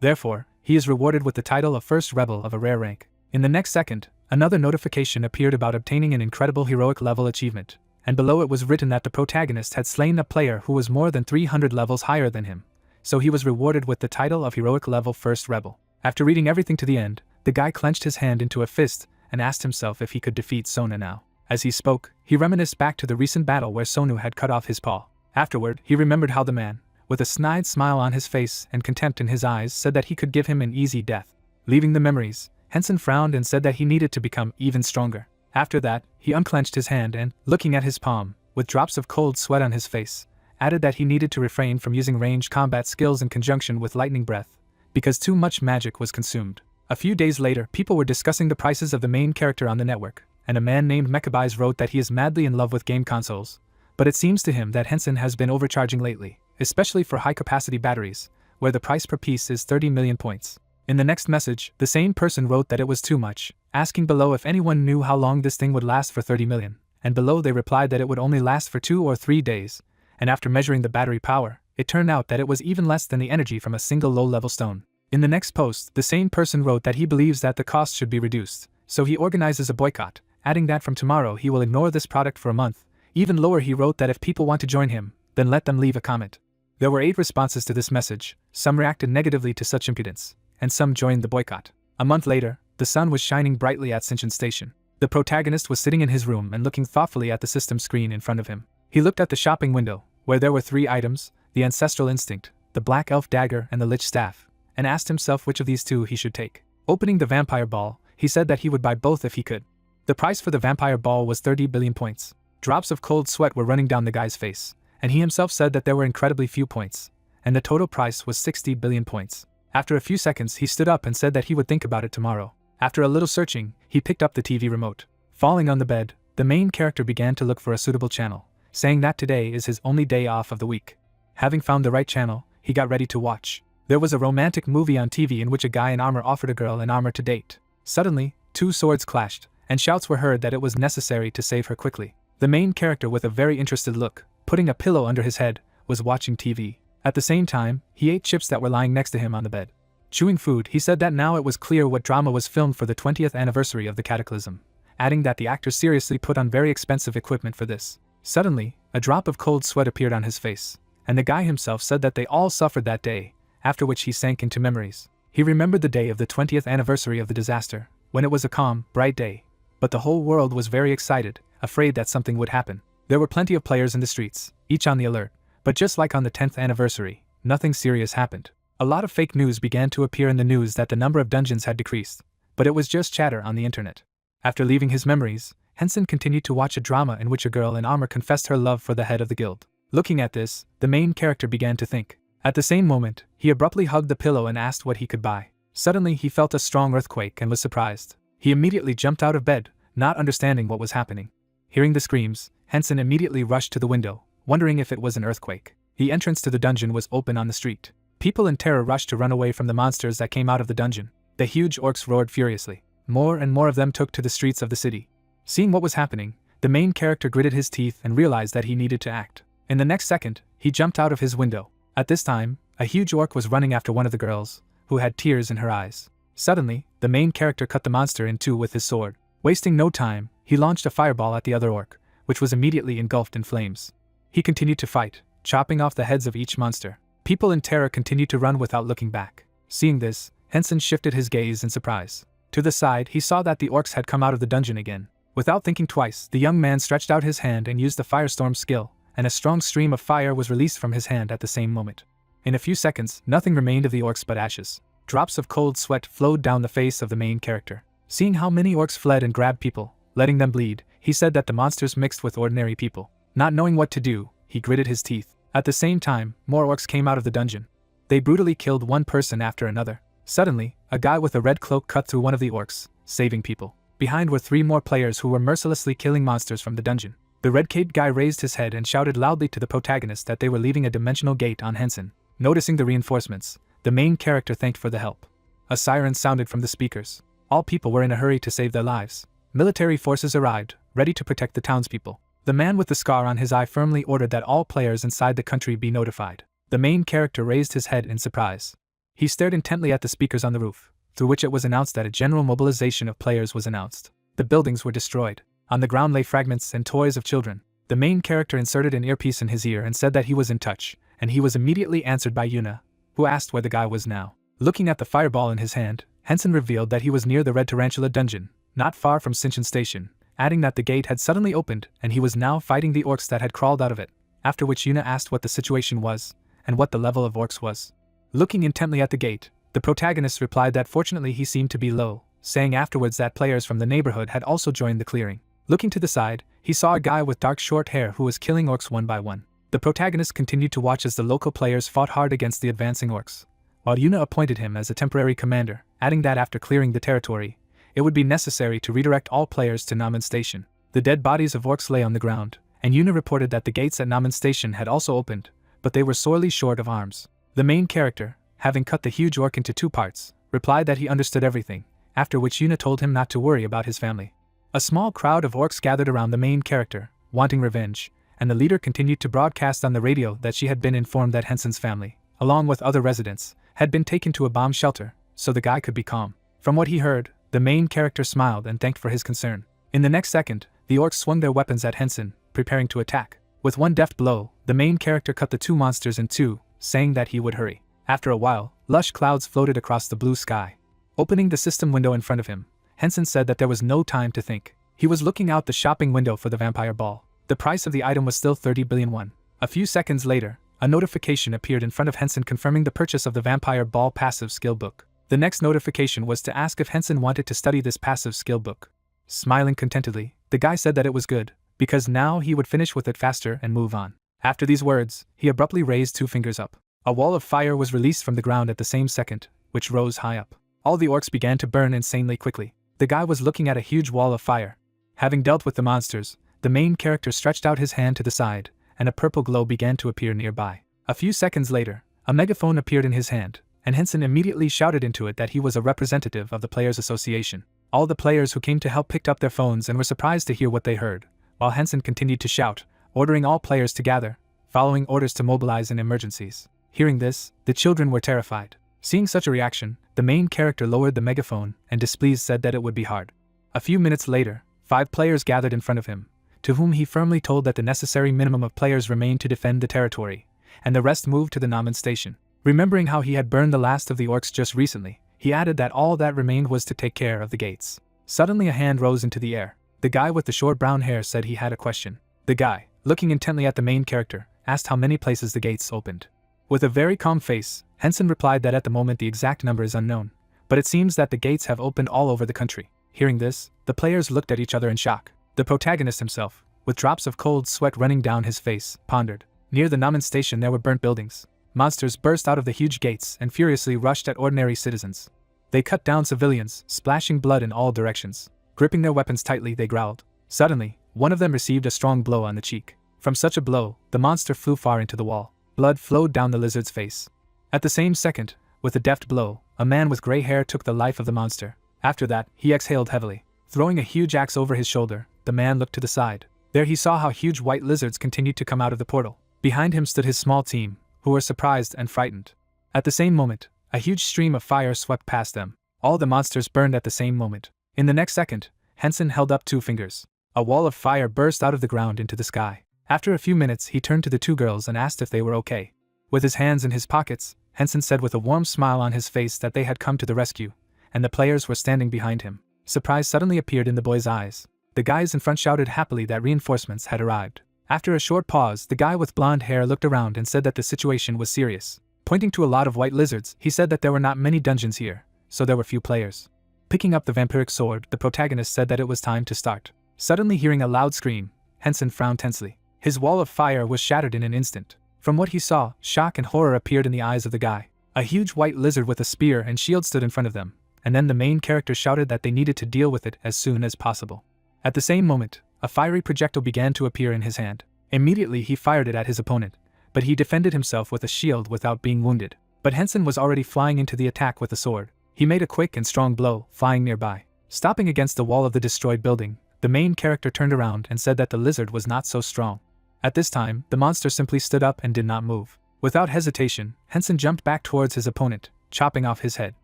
Speaker 1: Therefore, he is rewarded with the title of First Rebel of a rare rank. In the next second, another notification appeared about obtaining an incredible heroic level achievement, and below it was written that the protagonist had slain a player who was more than 300 levels higher than him, so he was rewarded with the title of Heroic Level First Rebel. After reading everything to the end, the guy clenched his hand into a fist and asked himself if he could defeat Sonu now. As he spoke, he reminisced back to the recent battle where Sonu had cut off his paw. Afterward, he remembered how the man, with a snide smile on his face and contempt in his eyes, said that he could give him an easy death. Leaving the memories, Henson frowned and said that he needed to become even stronger. After that, he unclenched his hand and, looking at his palm, with drops of cold sweat on his face, added that he needed to refrain from using ranged combat skills in conjunction with lightning breath, because too much magic was consumed. A few days later, people were discussing the prices of the main character on the network, and a man named Mechabies wrote that he is madly in love with game consoles, but it seems to him that Henson has been overcharging lately, especially for high-capacity batteries, where the price per piece is 30 million points. In the next message, the same person wrote that it was too much, asking below if anyone knew how long this thing would last for 30 million, and below they replied that it would only last for 2 or 3 days, and after measuring the battery power, it turned out that it was even less than the energy from a single low-level stone. In the next post, the same person wrote that he believes that the cost should be reduced, so he organizes a boycott, adding that from tomorrow he will ignore this product for a month. Even lower he wrote that if people want to join him, then let them leave a comment. There were 8 responses to this message, some reacted negatively to such impudence, and some joined the boycott. A month later, the sun was shining brightly at Shinshin Station. The protagonist was sitting in his room and looking thoughtfully at the system screen in front of him. He looked at the shopping window, where there were 3 items, the Ancestral Instinct, the Black Elf Dagger and the Lich Staff, and asked himself which of these 2 he should take. Opening the Vampire Ball, he said that he would buy both if he could. The price for the Vampire Ball was 30 billion points. Drops of cold sweat were running down the guy's face, and he himself said that there were incredibly few points, and the total price was 60 billion points. After a few seconds, he stood up and said that he would think about it tomorrow. After a little searching, he picked up the TV remote. Falling on the bed, the main character began to look for a suitable channel, saying that today is his only day off of the week. Having found the right channel, he got ready to watch. There was a romantic movie on TV in which a guy in armor offered a girl in armor to date. Suddenly, 2 swords clashed, and shouts were heard that it was necessary to save her quickly. The main character, with a very interested look, putting a pillow under his head, was watching TV. At the same time, he ate chips that were lying next to him on the bed. Chewing food, he said that now it was clear what drama was filmed for the 20th anniversary of the Cataclysm, adding that the actor seriously put on very expensive equipment for this. Suddenly, a drop of cold sweat appeared on his face, and the guy himself said that they all suffered that day, after which he sank into memories. He remembered the day of the 20th anniversary of the disaster, when it was a calm, bright day, but the whole world was very excited, afraid that something would happen. There were plenty of players in the streets, each on the alert, but just like on the 10th anniversary, nothing serious happened. A lot of fake news began to appear in the news that the number of dungeons had decreased, but it was just chatter on the internet. After leaving his memories, Henson continued to watch a drama in which a girl in armor confessed her love for the head of the guild. Looking at this, the main character began to think. At the same moment, he abruptly hugged the pillow and asked what he could buy. Suddenly he felt a strong earthquake and was surprised. He immediately jumped out of bed, not understanding what was happening. Hearing the screams, Henson immediately rushed to the window, wondering if it was an earthquake. The entrance to the dungeon was open on the street. People in terror rushed to run away from the monsters that came out of the dungeon. The huge orcs roared furiously. More and more of them took to the streets of the city. Seeing what was happening, the main character gritted his teeth and realized that he needed to act. In the next second, he jumped out of his window. At this time, a huge orc was running after one of the girls, who had tears in her eyes. Suddenly, the main character cut the monster in 2 with his sword. Wasting no time, he launched a fireball at the other orc, which was immediately engulfed in flames. He continued to fight, chopping off the heads of each monster. People in terror continued to run without looking back. Seeing this, Henson shifted his gaze in surprise. To the side, he saw that the orcs had come out of the dungeon again. Without thinking twice, the young man stretched out his hand and used the firestorm skill, and a strong stream of fire was released from his hand at the same moment. In a few seconds, nothing remained of the orcs but ashes. Drops of cold sweat flowed down the face of the main character. Seeing how many orcs fled and grabbed people, letting them bleed, he said that the monsters mixed with ordinary people. Not knowing what to do, he gritted his teeth. At the same time, more orcs came out of the dungeon. They brutally killed one person after another. Suddenly, a guy with a red cloak cut through one of the orcs, saving people. Behind were 3 more players who were mercilessly killing monsters from the dungeon. The red-caped guy raised his head and shouted loudly to the protagonist that they were leaving a dimensional gate on Henson. Noticing the reinforcements, the main character thanked for the help. A siren sounded from the speakers. All people were in a hurry to save their lives. military forces arrived, ready to protect the townspeople. The man with the scar on his eye firmly ordered that all players inside the country be notified. The main character raised his head in surprise. He stared intently at the speakers on the roof, through which it was announced that a general mobilization of players was announced. The buildings were destroyed. On the ground lay fragments and toys of children. The main character inserted an earpiece in his ear and said that he was in touch, and he was immediately answered by Yuna, who asked where the guy was now. Looking at the fireball in his hand, Henson revealed that he was near the Red Tarantula dungeon, not far from Shinshin Station, adding that the gate had suddenly opened and he was now fighting the orcs that had crawled out of it, after which Yuna asked what the situation was, and what the level of orcs was. Looking intently at the gate, the protagonist replied that fortunately he seemed to be low, saying afterwards that players from the neighborhood had also joined the clearing. Looking to the side, he saw a guy with dark short hair who was killing orcs one by one. The protagonist continued to watch as the local players fought hard against the advancing orcs, while Yuna appointed him as a temporary commander, adding that after clearing the territory, it would be necessary to redirect all players to Namen Station. The dead bodies of orcs lay on the ground, and Yuna reported that the gates at Namen Station had also opened, but they were sorely short of arms. The main character, having cut the huge orc into 2 parts, replied that he understood everything, after which Yuna told him not to worry about his family. A small crowd of orcs gathered around the main character, wanting revenge, and the leader continued to broadcast on the radio that she had been informed that Henson's family, along with other residents, had been taken to a bomb shelter, so the guy could be calm. From what he heard, the main character smiled and thanked for his concern. In the next second, the orcs swung their weapons at Henson, preparing to attack. With one deft blow, the main character cut the 2 monsters in 2, saying that he would hurry. After a while, lush clouds floated across the blue sky. Opening the system window in front of him, Henson said that there was no time to think. He was looking out the shopping window for the vampire ball. The price of the item was still 30 billion won. A few seconds later, a notification appeared in front of Henson confirming the purchase of the vampire ball passive skill book. The next notification was to ask if Henson wanted to study this passive skill book. Smiling contentedly, the guy said that it was good, because now he would finish with it faster and move on. After these words, he abruptly raised 2 fingers up. A wall of fire was released from the ground at the same second, which rose high up. All the orcs began to burn insanely quickly. The guy was looking at a huge wall of fire. Having dealt with the monsters, the main character stretched out his hand to the side, and a purple glow began to appear nearby. A few seconds later, a megaphone appeared in his hand, and Henson immediately shouted into it that he was a representative of the Players Association. All the players who came to help picked up their phones and were surprised to hear what they heard, while Henson continued to shout, ordering all players to gather, following orders to mobilize in emergencies. Hearing this, the children were terrified. Seeing such a reaction, the main character lowered the megaphone and displeased said that it would be hard. A few minutes later, 5 players gathered in front of him, to whom he firmly told that the necessary minimum of players remained to defend the territory, and the rest moved to the Namen Station. Remembering how he had burned the last of the orcs just recently, he added that all that remained was to take care of the gates. Suddenly a hand rose into the air. The guy with the short brown hair said he had a question. The guy, looking intently at the main character, asked how many places the gates opened. With a very calm face, Henson replied that at the moment the exact number is unknown, but it seems that the gates have opened all over the country. Hearing this, the players looked at each other in shock. The protagonist himself, with drops of cold sweat running down his face, pondered. Near the Namen Station there were burnt buildings. Monsters burst out of the huge gates and furiously rushed at ordinary citizens. They cut down civilians, splashing blood in all directions. Gripping their weapons tightly, they growled. Suddenly, one of them received a strong blow on the cheek. From such a blow, the monster flew far into the wall. Blood flowed down the lizard's face. At the same second, with a deft blow, a man with gray hair took the life of the monster. After that, he exhaled heavily. Throwing a huge axe over his shoulder, the man looked to the side. There he saw how huge white lizards continued to come out of the portal. Behind him stood his small team, who were surprised and frightened. At the same moment, a huge stream of fire swept past them. All the monsters burned at the same moment. In the next second, Henson held up 2 fingers. A wall of fire burst out of the ground into the sky. After a few minutes, he turned to the 2 girls and asked if they were okay. With his hands in his pockets, Henson said with a warm smile on his face that they had come to the rescue, and the players were standing behind him. Surprise suddenly appeared in the boys' eyes. The guys in front shouted happily that reinforcements had arrived. After a short pause, the guy with blonde hair looked around and said that the situation was serious. Pointing to a lot of white lizards, he said that there were not many dungeons here, so there were few players. Picking up the vampiric sword, the protagonist said that it was time to start. Suddenly hearing a loud scream, Henson frowned tensely. His wall of fire was shattered in an instant. From what he saw, shock and horror appeared in the eyes of the guy. A huge white lizard with a spear and shield stood in front of them, and then the main character shouted that they needed to deal with it as soon as possible. At the same moment, a fiery projectile began to appear in his hand. Immediately he fired it at his opponent, but he defended himself with a shield without being wounded. But Henson was already flying into the attack with a sword. He made a quick and strong blow, flying nearby. Stopping against the wall of the destroyed building, the main character turned around and said that the lizard was not so strong. At this time, the monster simply stood up and did not move. Without hesitation, Henson jumped back towards his opponent, chopping off his head.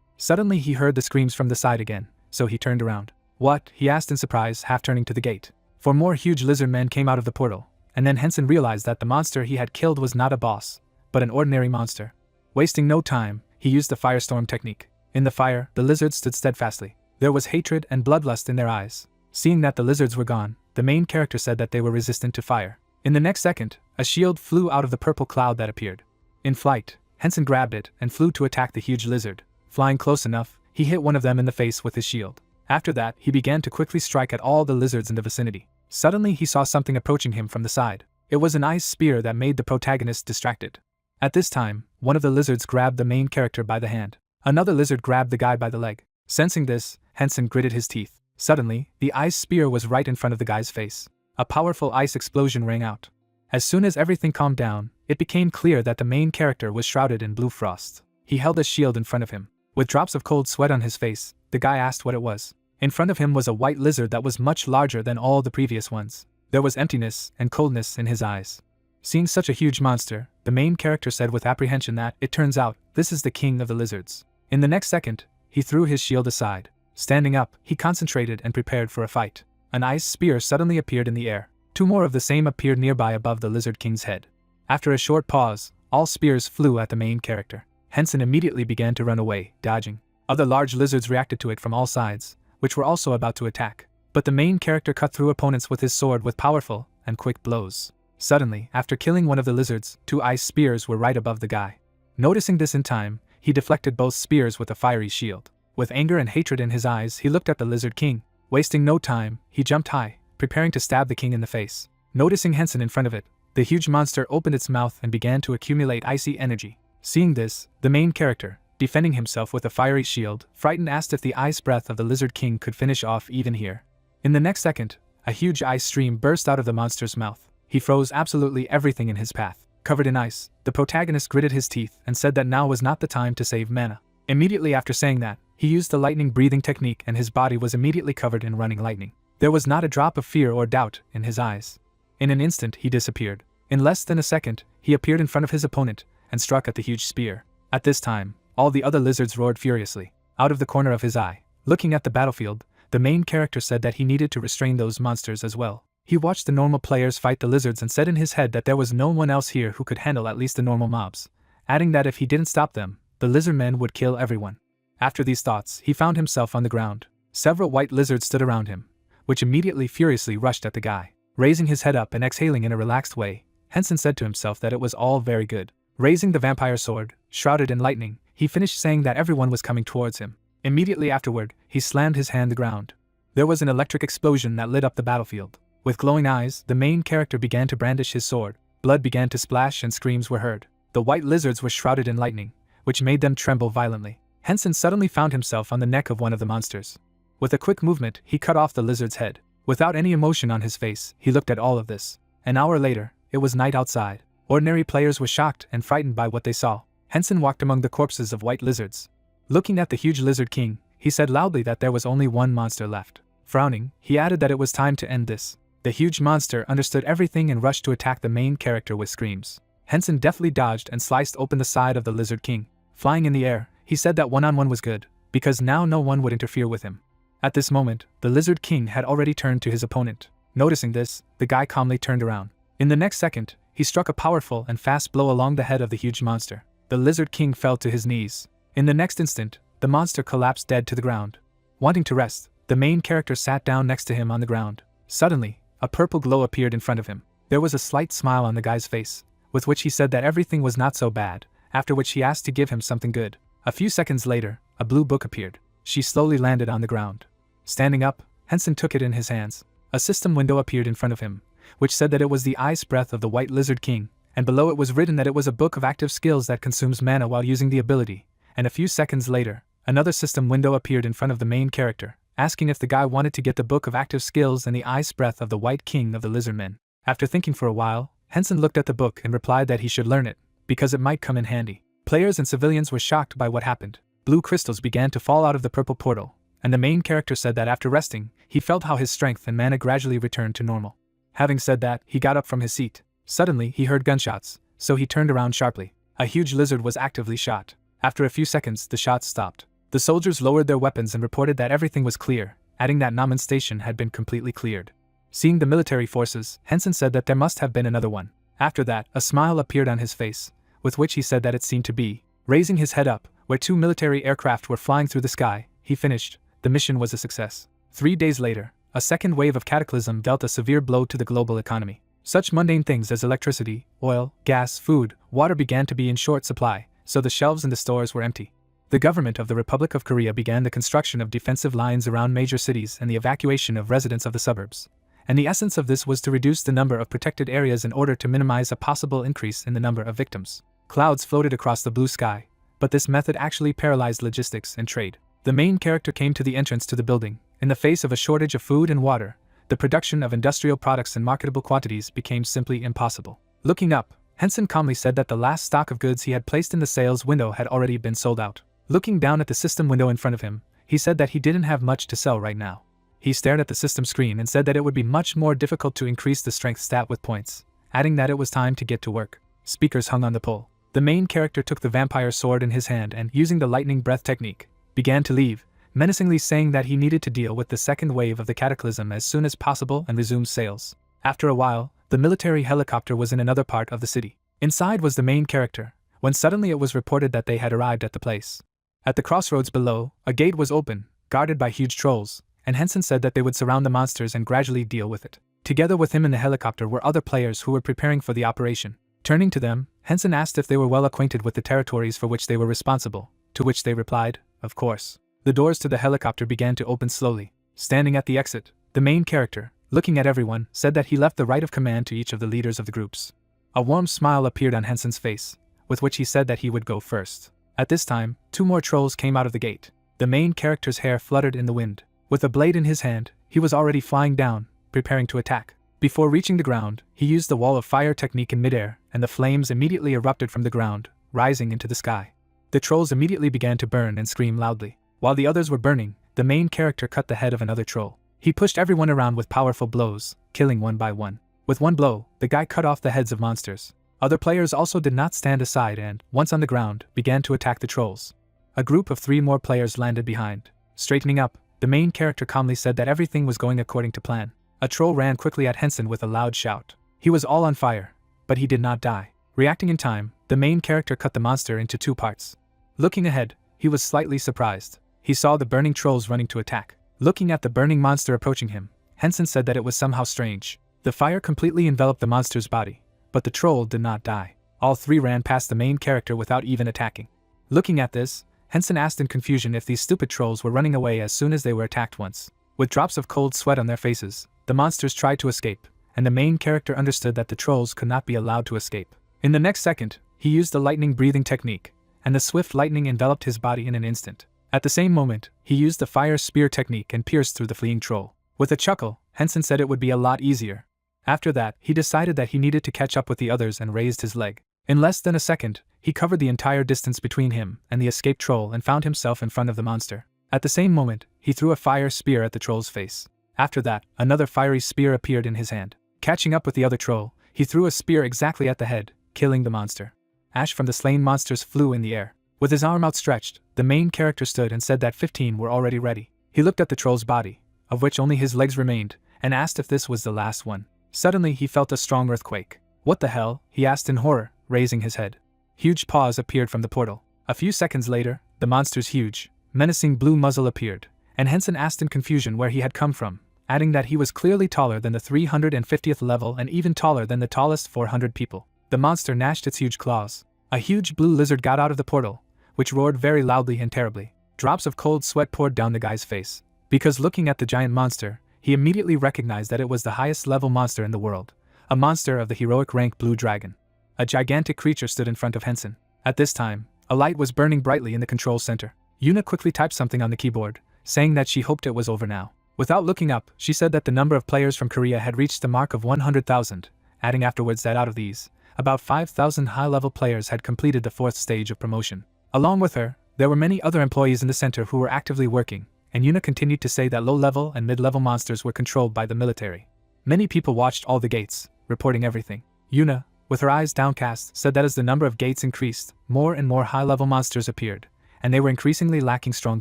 Speaker 1: Suddenly he heard the screams from the side again, so he turned around. "What?" he asked in surprise, half turning to the gate. For more huge lizard men came out of the portal, and then Henson realized that the monster he had killed was not a boss, but an ordinary monster. Wasting no time, he used the firestorm technique. In the fire, the lizards stood steadfastly. There was hatred and bloodlust in their eyes. Seeing that the lizards were gone, the main character said that they were resistant to fire. In the next second, a shield flew out of the purple cloud that appeared. In flight, Henson grabbed it and flew to attack the huge lizard. Flying close enough, he hit one of them in the face with his shield. After that, he began to quickly strike at all the lizards in the vicinity. Suddenly he saw something approaching him from the side. It was an ice spear that made the protagonist distracted. At this time, one of the lizards grabbed the main character by the hand. Another lizard grabbed the guy by the leg. Sensing this, Henson gritted his teeth. Suddenly, the ice spear was right in front of the guy's face. A powerful ice explosion rang out. As soon as everything calmed down, it became clear that the main character was shrouded in blue frost. He held a shield in front of him. With drops of cold sweat on his face, the guy asked what it was. In front of him was a white lizard that was much larger than all the previous ones. There was emptiness and coldness in his eyes. Seeing such a huge monster, the main character said with apprehension that, "It turns out, this is the king of the lizards." In the next second, he threw his shield aside. Standing up, he concentrated and prepared for a fight. An ice spear suddenly appeared in the air. Two more of the same appeared nearby above the lizard king's head. After a short pause, all spears flew at the main character. Henson immediately began to run away, dodging. Other large lizards reacted to it from all sides, which were also about to attack. But the main character cut through opponents with his sword with powerful and quick blows. Suddenly, after killing one of the lizards, two ice spears were right above the guy. Noticing this in time, he deflected both spears with a fiery shield. With anger and hatred in his eyes, he looked at the lizard king. Wasting no time, he jumped high, preparing to stab the king in the face. Noticing Henson in front of it, the huge monster opened its mouth and began to accumulate icy energy. Seeing this, the main character, defending himself with a fiery shield, frightened asked if the ice breath of the lizard king could finish off even here. In the next second, a huge ice stream burst out of the monster's mouth. He froze absolutely everything in his path. Covered in ice, the protagonist gritted his teeth and said that now was not the time to save mana. Immediately after saying that, he used the lightning breathing technique and his body was immediately covered in running lightning. There was not a drop of fear or doubt in his eyes. In an instant, he disappeared. In less than a second, he appeared in front of his opponent and struck at the huge spear. At this time, all the other lizards roared furiously. Out of the corner of his eye, looking at the battlefield, the main character said that he needed to restrain those monsters as well. He watched the normal players fight the lizards and said in his head that there was no one else here who could handle at least the normal mobs, adding that if he didn't stop them, the lizard men would kill everyone. After these thoughts, he found himself on the ground. Several white lizards stood around him, which immediately furiously rushed at the guy. Raising his head up and exhaling in a relaxed way, Henson said to himself that it was all very good. Raising the vampire sword, shrouded in lightning, he finished saying that everyone was coming towards him. Immediately afterward, he slammed his hand the ground. There was an electric explosion that lit up the battlefield. With glowing eyes, the main character began to brandish his sword. Blood began to splash and screams were heard. The white lizards were shrouded in lightning, which made them tremble violently. Henson suddenly found himself on the neck of one of the monsters. With a quick movement, he cut off the lizard's head. Without any emotion on his face, he looked at all of this. An hour later, it was night outside. Ordinary players were shocked and frightened by what they saw. Henson walked among the corpses of white lizards. Looking at the huge lizard king, he said loudly that there was only one monster left. Frowning, he added that it was time to end this. The huge monster understood everything and rushed to attack the main character with screams. Henson deftly dodged and sliced open the side of the lizard king. Flying in the air, he said that one-on-one was good, because now no one would interfere with him. At this moment, the lizard king had already turned to his opponent. Noticing this, the guy calmly turned around. In the next second, he struck a powerful and fast blow along the head of the huge monster. The lizard king fell to his knees. In the next instant, the monster collapsed dead to the ground. Wanting to rest, the main character sat down next to him on the ground. Suddenly, a purple glow appeared in front of him. There was a slight smile on the guy's face, with which he said that everything was not so bad, after which he asked to give him something good. A few seconds later, a blue book appeared. She slowly landed on the ground. Standing up, Henson took it in his hands. A system window appeared in front of him, which said that it was the ice breath of the white lizard king, and below it was written that it was a book of active skills that consumes mana while using the ability. And a few seconds later, another system window appeared in front of the main character, asking if the guy wanted to get the book of active skills and the ice breath of the white king of the lizard men. After thinking for a while, Henson looked at the book and replied that he should learn it, because it might come in handy. Players and civilians were shocked by what happened. Blue crystals began to fall out of the purple portal, and the main character said that after resting, he felt how his strength and mana gradually returned to normal. Having said that, he got up from his seat. Suddenly, he heard gunshots, so he turned around sharply. A huge lizard was actively shot. After a few seconds, the shots stopped. The soldiers lowered their weapons and reported that everything was clear, adding that Namen Station had been completely cleared. Seeing the military forces, Henson said that there must have been another one. After that, a smile appeared on his face, with which he said that it seemed to be. Raising his head up, where 2 military aircraft were flying through the sky, he finished. The mission was a success. 3 days later, a second wave of cataclysm dealt a severe blow to the global economy. Such mundane things as electricity, oil, gas, food, water began to be in short supply, so the shelves in the stores were empty. The government of the Republic of Korea began the construction of defensive lines around major cities and the evacuation of residents of the suburbs. And the essence of this was to reduce the number of protected areas in order to minimize a possible increase in the number of victims. Clouds floated across the blue sky, but this method actually paralyzed logistics and trade. The main character came to the entrance to the building. In the face of a shortage of food and water, the production of industrial products in marketable quantities became simply impossible. Looking up, Henson calmly said that the last stock of goods he had placed in the sales window had already been sold out. Looking down at the system window in front of him, he said that he didn't have much to sell right now. He stared at the system screen and said that it would be much more difficult to increase the strength stat with points, adding that it was time to get to work. Speakers hung on the pole. The main character took the vampire sword in his hand and, using the lightning breath technique, began to leave, menacingly saying that he needed to deal with the second wave of the cataclysm as soon as possible and resume sales. After a while, the military helicopter was in another part of the city. Inside was the main character, when suddenly it was reported that they had arrived at the place. At the crossroads below, a gate was open, guarded by huge trolls, and Henson said that they would surround the monsters and gradually deal with it. Together with him in the helicopter were other players who were preparing for the operation. Turning to them, Henson asked if they were well acquainted with the territories for which they were responsible, to which they replied, "Of course." The doors to the helicopter began to open slowly. Standing at the exit, the main character, looking at everyone, said that he left the right of command to each of the leaders of the groups. A warm smile appeared on Henson's face, with which he said that he would go first. At this time, 2 more trolls came out of the gate. The main character's hair fluttered in the wind. With a blade in his hand, he was already flying down, preparing to attack. Before reaching the ground, he used the wall of fire technique in midair, and the flames immediately erupted from the ground, rising into the sky. The trolls immediately began to burn and scream loudly. While the others were burning, the main character cut the head of another troll. He pushed everyone around with powerful blows, killing one by one. With one blow, the guy cut off the heads of monsters. Other players also did not stand aside and, once on the ground, began to attack the trolls. A group of 3 more players landed behind. Straightening up, the main character calmly said that everything was going according to plan. A troll ran quickly at Henson with a loud shout. He was all on fire, but he did not die. Reacting in time, the main character cut the monster into 2 parts. Looking ahead, he was slightly surprised. He saw the burning trolls running to attack. Looking at the burning monster approaching him, Henson said that it was somehow strange. The fire completely enveloped the monster's body, but the troll did not die. All 3 ran past the main character without even attacking. Looking at this, Henson asked in confusion if these stupid trolls were running away as soon as they were attacked once. With drops of cold sweat on their faces, the monsters tried to escape, and the main character understood that the trolls could not be allowed to escape. In the next second, he used the lightning breathing technique, and the swift lightning enveloped his body in an instant. At the same moment, he used the fire spear technique and pierced through the fleeing troll. With a chuckle, Henson said it would be a lot easier. After that, he decided that he needed to catch up with the others and raised his leg. In less than a second, he covered the entire distance between him and the escaped troll and found himself in front of the monster. At the same moment, he threw a fire spear at the troll's face. After that, another fiery spear appeared in his hand. Catching up with the other troll, he threw a spear exactly at the head, killing the monster. Ash from the slain monsters flew in the air. With his arm outstretched, the main character stood and said that 15 were already ready. He looked at the troll's body, of which only his legs remained, and asked if this was the last one. Suddenly he felt a strong earthquake. "What the hell?" he asked in horror, raising his head. Huge paws appeared from the portal. A few seconds later, the monster's huge, menacing blue muzzle appeared, and Henson asked in confusion where he had come from, adding that he was clearly taller than the 350th level and even taller than the tallest 400 people. The monster gnashed its huge claws. A huge blue lizard got out of the portal, which roared very loudly and terribly. Drops of cold sweat poured down the guy's face. Because looking at the giant monster, he immediately recognized that it was the highest level monster in the world, a monster of the heroic rank Blue Dragon. A gigantic creature stood in front of Henson. At this time, a light was burning brightly in the control center. Yuna quickly typed something on the keyboard, saying that she hoped it was over now. Without looking up, she said that the number of players from Korea had reached the mark of 100,000, adding afterwards that out of these, about 5,000 high-level players had completed the 4th stage of promotion. Along with her, there were many other employees in the center who were actively working, and Yuna continued to say that low-level and mid-level monsters were controlled by the military. Many people watched all the gates, reporting everything. Yuna, with her eyes downcast, said that as the number of gates increased, more and more high-level monsters appeared, and they were increasingly lacking strong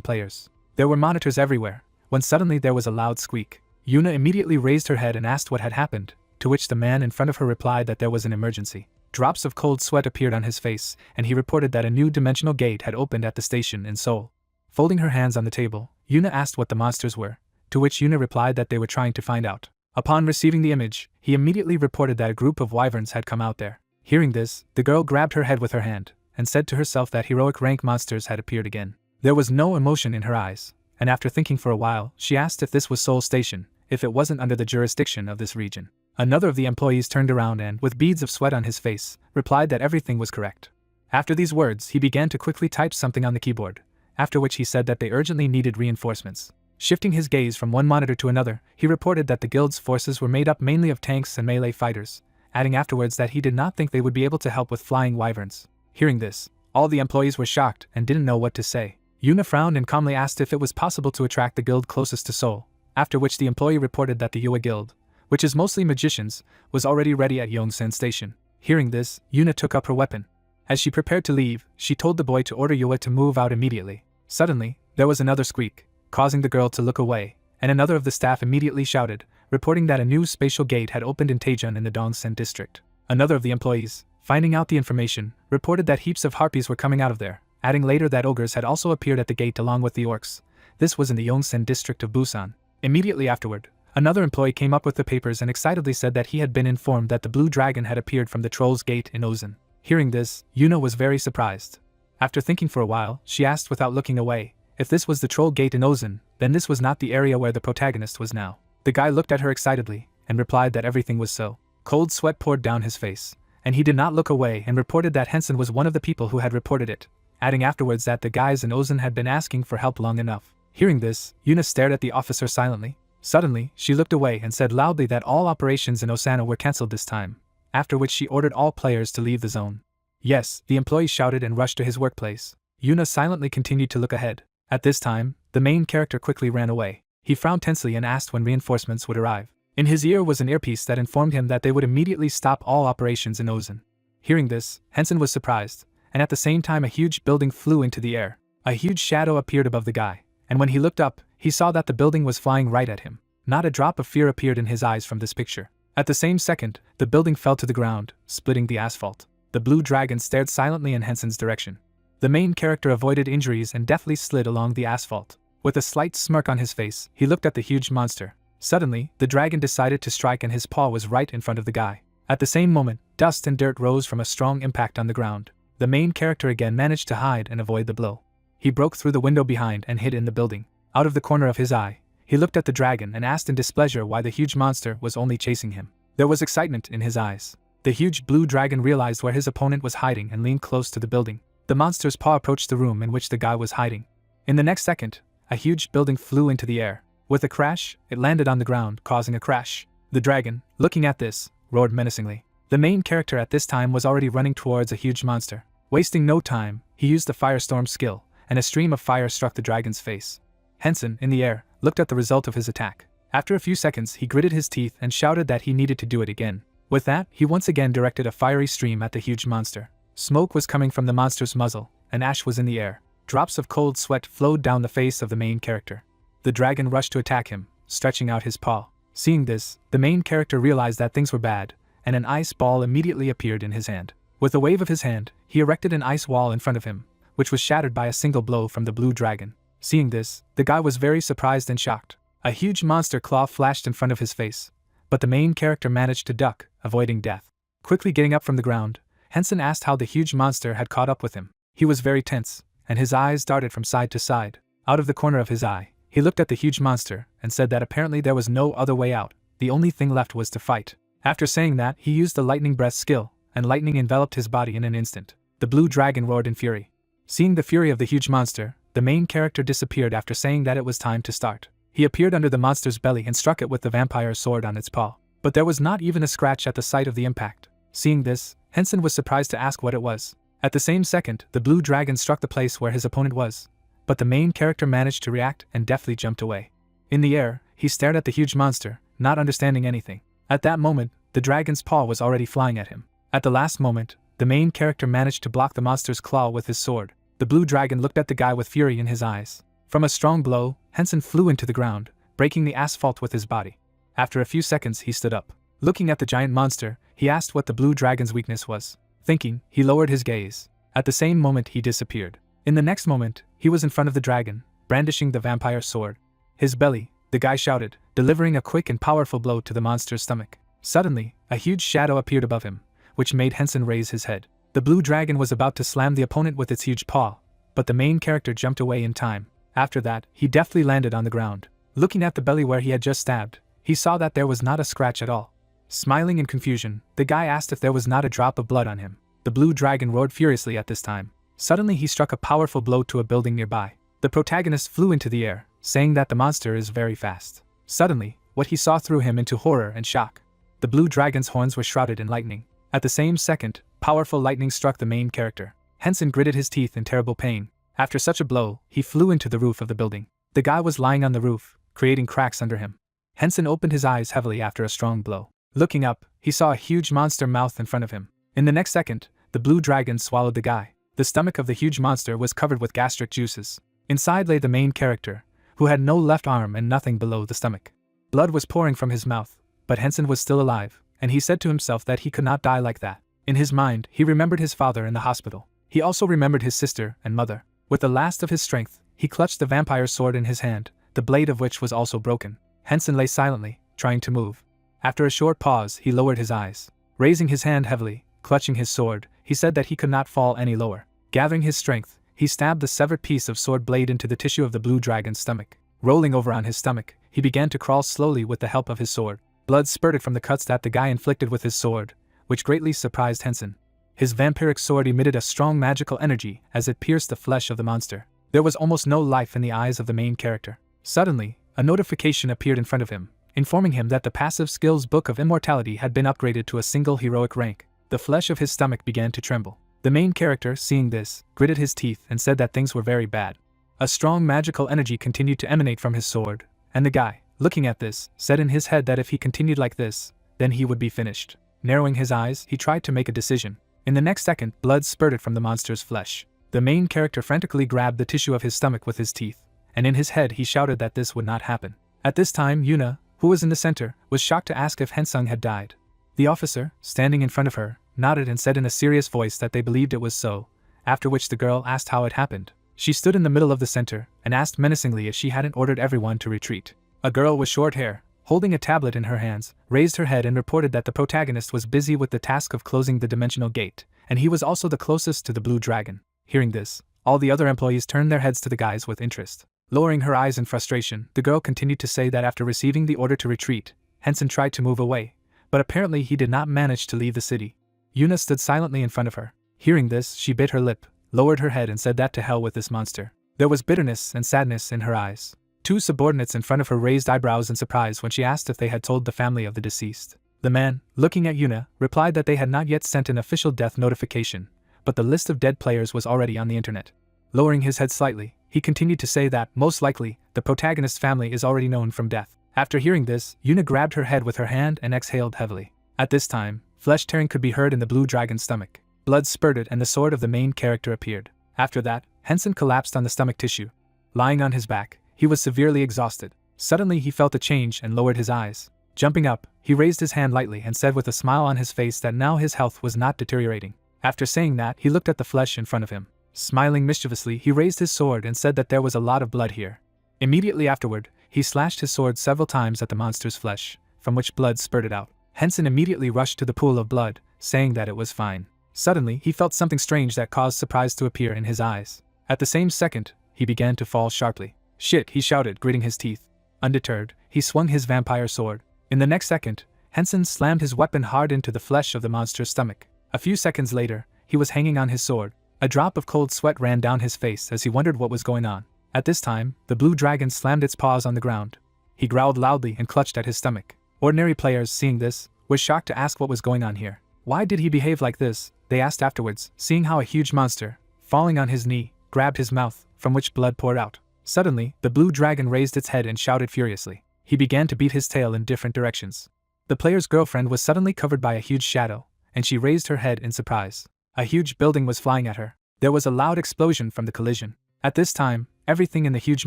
Speaker 1: players. There were monitors everywhere, when suddenly there was a loud squeak. Yuna immediately raised her head and asked what had happened, to which the man in front of her replied that there was an emergency. Drops of cold sweat appeared on his face, and he reported that a new dimensional gate had opened at the station in Seoul. Folding her hands on the table, Yuna asked what the monsters were, to which Yuna replied that they were trying to find out. Upon receiving the image, he immediately reported that a group of wyverns had come out there. Hearing this, the girl grabbed her head with her hand, and said to herself that heroic rank monsters had appeared again. There was no emotion in her eyes, and after thinking for a while, she asked if this was Seoul Station, if it wasn't under the jurisdiction of this region. Another of the employees turned around and, with beads of sweat on his face, replied that everything was correct. After these words, he began to quickly type something on the keyboard, after which he said that they urgently needed reinforcements. Shifting his gaze from one monitor to another, he reported that the guild's forces were made up mainly of tanks and melee fighters, adding afterwards that he did not think they would be able to help with flying wyverns. Hearing this, all the employees were shocked and didn't know what to say. Yuna frowned and calmly asked if it was possible to attract the guild closest to Seoul, after which the employee reported that the Yua Guild, which is mostly magicians, was already ready at Yongsan Station. Hearing this, Yuna took up her weapon. As she prepared to leave, she told the boy to order Yua to move out immediately. Suddenly, there was another squeak, causing the girl to look away, and another of the staff immediately shouted, reporting that a new spatial gate had opened in Taejeon in the Dongsan district. Another of the employees, finding out the information, reported that heaps of harpies were coming out of there, adding later that ogres had also appeared at the gate along with the orcs. This was in the Yongsan district of Busan. Immediately afterward, another employee came up with the papers and excitedly said that he had been informed that the blue dragon had appeared from the Troll's Gate in Ozen. Hearing this, Yuna was very surprised. After thinking for a while, she asked without looking away, if this was the Troll Gate in Ozen, then this was not the area where the protagonist was now. The guy looked at her excitedly, and replied that everything was so. Cold sweat poured down his face, and he did not look away and reported that Henson was one of the people who had reported it, adding afterwards that the guys in Ozen had been asking for help long enough. Hearing this, Yuna stared at the officer silently. Suddenly, she looked away and said loudly that all operations in Osana were cancelled this time, after which she ordered all players to leave the zone. Yes, the employee shouted and rushed to his workplace. Yuna silently continued to look ahead. At this time, the main character quickly ran away. He frowned tensely and asked when reinforcements would arrive. In his ear was an earpiece that informed him that they would immediately stop all operations in Ozen. Hearing this, Henson was surprised, and at the same time a huge building flew into the air. A huge shadow appeared above the guy, and when he looked up, he saw that the building was flying right at him. Not a drop of fear appeared in his eyes from this picture. At the same second, the building fell to the ground, splitting the asphalt. The blue dragon stared silently in Henson's direction. The main character avoided injuries and deftly slid along the asphalt. With a slight smirk on his face, he looked at the huge monster. Suddenly, the dragon decided to strike and his paw was right in front of the guy. At the same moment, dust and dirt rose from a strong impact on the ground. The main character again managed to hide and avoid the blow. He broke through the window behind and hid in the building. Out of the corner of his eye, he looked at the dragon and asked in displeasure why the huge monster was only chasing him. There was excitement in his eyes. The huge blue dragon realized where his opponent was hiding and leaned close to the building. The monster's paw approached the room in which the guy was hiding. In the next second, a huge building flew into the air. With a crash, it landed on the ground, causing a crash. The dragon, looking at this, roared menacingly. The main character at this time was already running towards a huge monster. Wasting no time, he used the firestorm skill, and a stream of fire struck the dragon's face. Henson, in the air, looked at the result of his attack. After a few seconds, he gritted his teeth and shouted that he needed to do it again. With that, he once again directed a fiery stream at the huge monster. Smoke was coming from the monster's muzzle, and ash was in the air. Drops of cold sweat flowed down the face of the main character. The dragon rushed to attack him, stretching out his paw. Seeing this, the main character realized that things were bad, and an ice ball immediately appeared in his hand. With a wave of his hand, he erected an ice wall in front of him, which was shattered by a single blow from the blue dragon. Seeing this, the guy was very surprised and shocked. A huge monster claw flashed in front of his face, but the main character managed to duck, avoiding death. Quickly getting up from the ground, Henson asked how the huge monster had caught up with him. He was very tense, and his eyes darted from side to side. Out of the corner of his eye, he looked at the huge monster and said that apparently there was no other way out. The only thing left was to fight. After saying that, he used the lightning breath skill, and lightning enveloped his body in an instant. The blue dragon roared in fury. Seeing the fury of the huge monster, the main character disappeared after saying that it was time to start. He appeared under the monster's belly and struck it with the vampire sword on its paw. But there was not even a scratch at the site of the impact. Seeing this, Henson was surprised to ask what it was. At the same second, the blue dragon struck the place where his opponent was, but the main character managed to react and deftly jumped away. In the air, he stared at the huge monster, not understanding anything. At that moment, the dragon's paw was already flying at him. At the last moment, the main character managed to block the monster's claw with his sword. The blue dragon looked at the guy with fury in his eyes. From a strong blow, Henson flew into the ground, breaking the asphalt with his body. After a few seconds, he stood up. Looking at the giant monster, he asked what the blue dragon's weakness was. Thinking, he lowered his gaze. At the same moment, he disappeared. In the next moment, he was in front of the dragon, brandishing the vampire sword. His belly, the guy shouted, delivering a quick and powerful blow to the monster's stomach. Suddenly, a huge shadow appeared above him, which made Henson raise his head. The blue dragon was about to slam the opponent with its huge paw, but the main character jumped away in time. After that, he deftly landed on the ground. Looking at the belly where he had just stabbed, he saw that there was not a scratch at all. Smiling in confusion, the guy asked if there was not a drop of blood on him. The blue dragon roared furiously at this time. Suddenly he struck a powerful blow to a building nearby. The protagonist flew into the air, saying that the monster is very fast. Suddenly, what he saw threw him into horror and shock. The blue dragon's horns were shrouded in lightning. At the same second, powerful lightning struck the main character. Henson gritted his teeth in terrible pain. After such a blow, he flew into the roof of the building. The guy was lying on the roof, creating cracks under him. Henson opened his eyes heavily after a strong blow. Looking up, he saw a huge monster mouth in front of him. In the next second, the blue dragon swallowed the guy. The stomach of the huge monster was covered with gastric juices. Inside lay the main character, who had no left arm and nothing below the stomach. Blood was pouring from his mouth, but Henson was still alive, and he said to himself that he could not die like that. In his mind, he remembered his father in the hospital. He also remembered his sister and mother. With the last of his strength, he clutched the vampire sword in his hand, the blade of which was also broken. Henson lay silently, trying to move. After a short pause, he lowered his eyes. Raising his hand heavily, clutching his sword, he said that he could not fall any lower. Gathering his strength, he stabbed the severed piece of sword blade into the tissue of the blue dragon's stomach. Rolling over on his stomach, he began to crawl slowly with the help of his sword. Blood spurted from the cuts that the guy inflicted with his sword, which greatly surprised Henson. His vampiric sword emitted a strong magical energy as it pierced the flesh of the monster. There was almost no life in the eyes of the main character. Suddenly, a notification appeared in front of him, informing him that the passive skills book of immortality had been upgraded to a single heroic rank. The flesh of his stomach began to tremble. The main character, seeing this, gritted his teeth and said that things were very bad. A strong magical energy continued to emanate from his sword, and the guy, looking at this, said in his head that if he continued like this, then he would be finished. Narrowing his eyes, he tried to make a decision. In the next second, blood spurted from the monster's flesh. The main character frantically grabbed the tissue of his stomach with his teeth, and in his head he shouted that this would not happen. At this time, Yuna, who was in the center, was shocked to ask if Hensung had died. The officer, standing in front of her, nodded and said in a serious voice that they believed it was so, after which the girl asked how it happened. She stood in the middle of the center and asked menacingly if she hadn't ordered everyone to retreat. A girl with short hair, holding a tablet in her hands, raised her head and reported that the protagonist was busy with the task of closing the dimensional gate, and he was also the closest to the blue dragon. Hearing this, all the other employees turned their heads to the guys with interest. Lowering her eyes in frustration, the girl continued to say that after receiving the order to retreat, Henson tried to move away, but apparently he did not manage to leave the city. Yuna stood silently in front of her. Hearing this, she bit her lip, lowered her head and said that to hell with this monster. There was bitterness and sadness in her eyes. Two subordinates in front of her raised eyebrows in surprise when she asked if they had told the family of the deceased. The man, looking at Yuna, replied that they had not yet sent an official death notification, but the list of dead players was already on the internet. Lowering his head slightly, he continued to say that, most likely, the protagonist's family is already known from death. After hearing this, Yuna grabbed her head with her hand and exhaled heavily. At this time, flesh tearing could be heard in the blue dragon's stomach. Blood spurted and the sword of the main character appeared. After that, Henson collapsed on the stomach tissue. Lying on his back, he was severely exhausted. Suddenly he felt a change and lowered his eyes. Jumping up, he raised his hand lightly and said with a smile on his face that now his health was not deteriorating. After saying that, he looked at the flesh in front of him. Smiling mischievously, he raised his sword and said that there was a lot of blood here. Immediately afterward, he slashed his sword several times at the monster's flesh, from which blood spurted out. Henson immediately rushed to the pool of blood, saying that it was fine. Suddenly, he felt something strange that caused surprise to appear in his eyes. At the same second, he began to fall sharply. "Shit," he shouted, gritting his teeth. Undeterred, he swung his vampire sword. In the next second, Henson slammed his weapon hard into the flesh of the monster's stomach. A few seconds later, he was hanging on his sword. A drop of cold sweat ran down his face as he wondered what was going on. At this time, the blue dragon slammed its paws on the ground. He growled loudly and clutched at his stomach. Ordinary players, seeing this, were shocked to ask what was going on here. Why did he behave like this? They asked afterwards, seeing how a huge monster, falling on his knee, grabbed his mouth, from which blood poured out. Suddenly, the blue dragon raised its head and shouted furiously. He began to beat his tail in different directions. The player's girlfriend was suddenly covered by a huge shadow, and she raised her head in surprise. A huge building was flying at her. There was a loud explosion from the collision. At this time, everything in the huge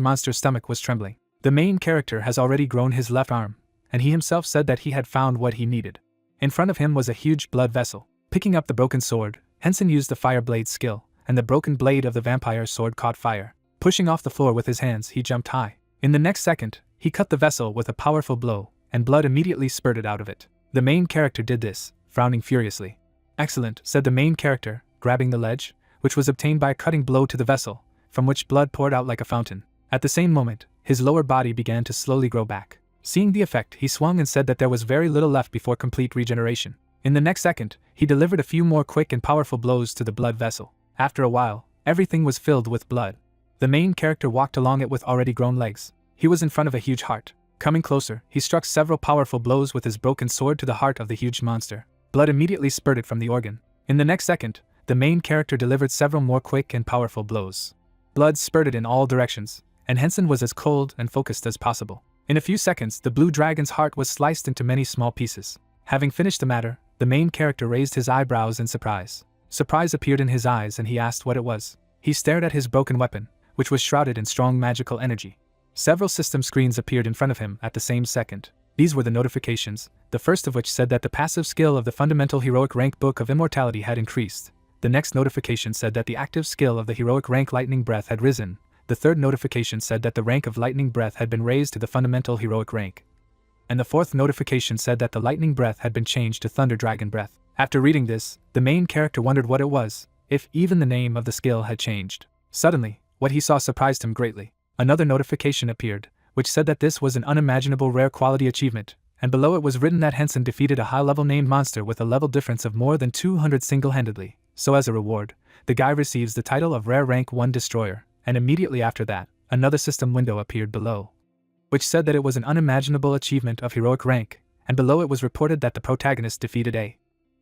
Speaker 1: monster's stomach was trembling. The main character has already grown his left arm, and he himself said that he had found what he needed. In front of him was a huge blood vessel. Picking up the broken sword, Henson used the fire blade skill, and the broken blade of the vampire's sword caught fire. Pushing off the floor with his hands, he jumped high. In the next second, he cut the vessel with a powerful blow, and blood immediately spurted out of it. The main character did this, frowning furiously. "Excellent," said the main character, grabbing the ledge, which was obtained by a cutting blow to the vessel, from which blood poured out like a fountain. At the same moment, his lower body began to slowly grow back. Seeing the effect, he swung and said that there was very little left before complete regeneration. In the next second, he delivered a few more quick and powerful blows to the blood vessel. After a while, everything was filled with blood. The main character walked along it with already grown legs. He was in front of a huge heart. Coming closer, he struck several powerful blows with his broken sword to the heart of the huge monster. Blood immediately spurted from the organ. In the next second, the main character delivered several more quick and powerful blows. Blood spurted in all directions, and Henson was as cold and focused as possible. In a few seconds, the blue dragon's heart was sliced into many small pieces. Having finished the matter, the main character raised his eyebrows in surprise. Surprise appeared in his eyes and he asked what it was. He stared at his broken weapon, which was shrouded in strong magical energy. Several system screens appeared in front of him at the same second. These were the notifications, the first of which said that the passive skill of the Fundamental Heroic Rank Book of Immortality had increased. The next notification said that the active skill of the Heroic Rank Lightning Breath had risen. The third notification said that the rank of Lightning Breath had been raised to the Fundamental Heroic Rank. And the fourth notification said that the Lightning Breath had been changed to Thunder Dragon Breath. After reading this, the main character wondered what it was, if even the name of the skill had changed. Suddenly, what he saw surprised him greatly. Another notification appeared, which said that this was an unimaginable rare quality achievement, and below it was written that Henson defeated a high-level named monster with a level difference of more than 200 single-handedly. So as a reward, the guy receives the title of Rare Rank 1 Destroyer, and immediately after that, another system window appeared below, which said that it was an unimaginable achievement of heroic rank, and below it was reported that the protagonist defeated a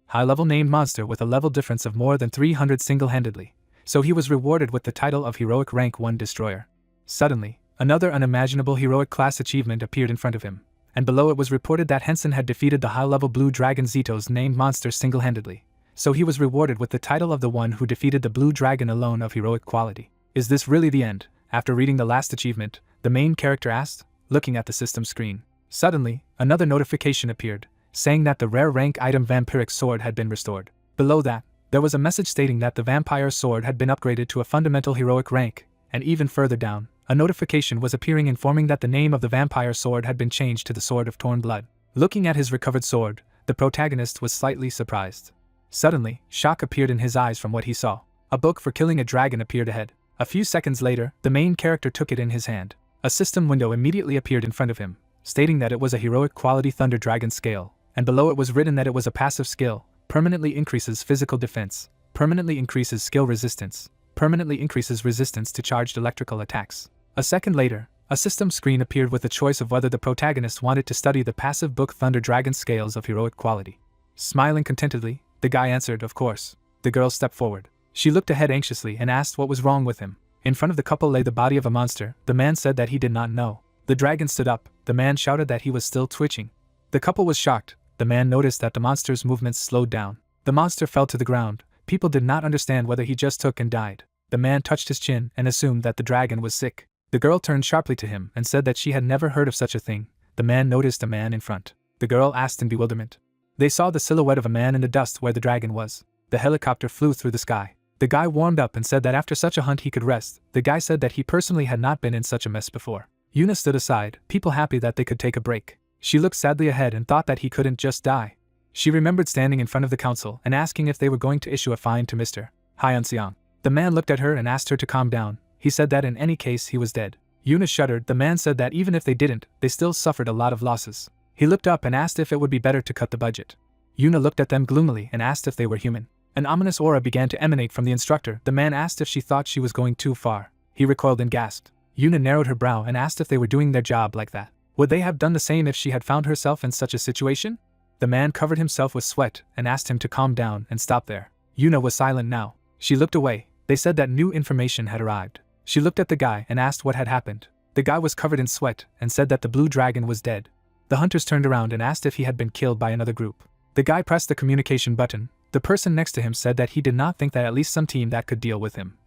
Speaker 1: high-level named monster with a level difference of more than 300 single-handedly, so he was rewarded with the title of Heroic Rank 1 Destroyer. Suddenly, another unimaginable heroic class achievement appeared in front of him, and below it was reported that Henson had defeated the high-level Blue Dragon Zeto's named monster single-handedly, so he was rewarded with the title of the one who defeated the Blue Dragon alone of heroic quality. Is this really the end? After reading the last achievement, the main character asked, looking at the system screen. Suddenly, another notification appeared, saying that the rare rank item Vampiric Sword had been restored. Below that, there was a message stating that the Vampire Sword had been upgraded to a fundamental heroic rank, and even further down, a notification was appearing informing that the name of the Vampire Sword had been changed to the Sword of Torn Blood. Looking at his recovered sword, the protagonist was slightly surprised. Suddenly, shock appeared in his eyes from what he saw. A book for killing a dragon appeared ahead. A few seconds later, the main character took it in his hand. A system window immediately appeared in front of him, stating that it was a heroic quality Thunder Dragon scale, and below it was written that it was a passive skill, permanently increases physical defense, permanently increases skill resistance, permanently increases resistance to charged electrical attacks. A second later, a system screen appeared with the choice of whether the protagonist wanted to study the passive book Thunder Dragon scales of heroic quality. Smiling contentedly, the guy answered, "Of course." The girl stepped forward. She looked ahead anxiously and asked what was wrong with him. In front of the couple lay the body of a monster. The man said that he did not know. The dragon stood up. The man shouted that he was still twitching. The couple was shocked. The man noticed that the monster's movements slowed down. The monster fell to the ground. People did not understand whether he just took and died. The man touched his chin and assumed that the dragon was sick. The girl turned sharply to him and said that she had never heard of such a thing. The man noticed a man in front. The girl asked in bewilderment. They saw the silhouette of a man in the dust where the dragon was. The helicopter flew through the sky. The guy warmed up and said that after such a hunt he could rest. The guy said that he personally had not been in such a mess before. Yuna stood aside, people happy that they could take a break. She looked sadly ahead and thought that he couldn't just die. She remembered standing in front of the council and asking if they were going to issue a fine to Mr. Hyun-seong. The man looked at her and asked her to calm down. He said that in any case he was dead. Yuna shuddered. The man said that even if they didn't, they still suffered a lot of losses. He looked up and asked if it would be better to cut the budget. Yuna looked at them gloomily and asked if they were human. An ominous aura began to emanate from the instructor. The man asked if she thought she was going too far. He recoiled and gasped. Yuna narrowed her brow and asked if they were doing their job like that. Would they have done the same if she had found herself in such a situation? The man covered himself with sweat and asked him to calm down and stop there. Yuna was silent now. She looked away. They said that new information had arrived. She looked at the guy and asked what had happened. The guy was covered in sweat and said that the blue dragon was dead. The hunters turned around and asked if he had been killed by another group. The guy pressed the communication button. The person next to him said that he did not think that at least some team that could deal with him.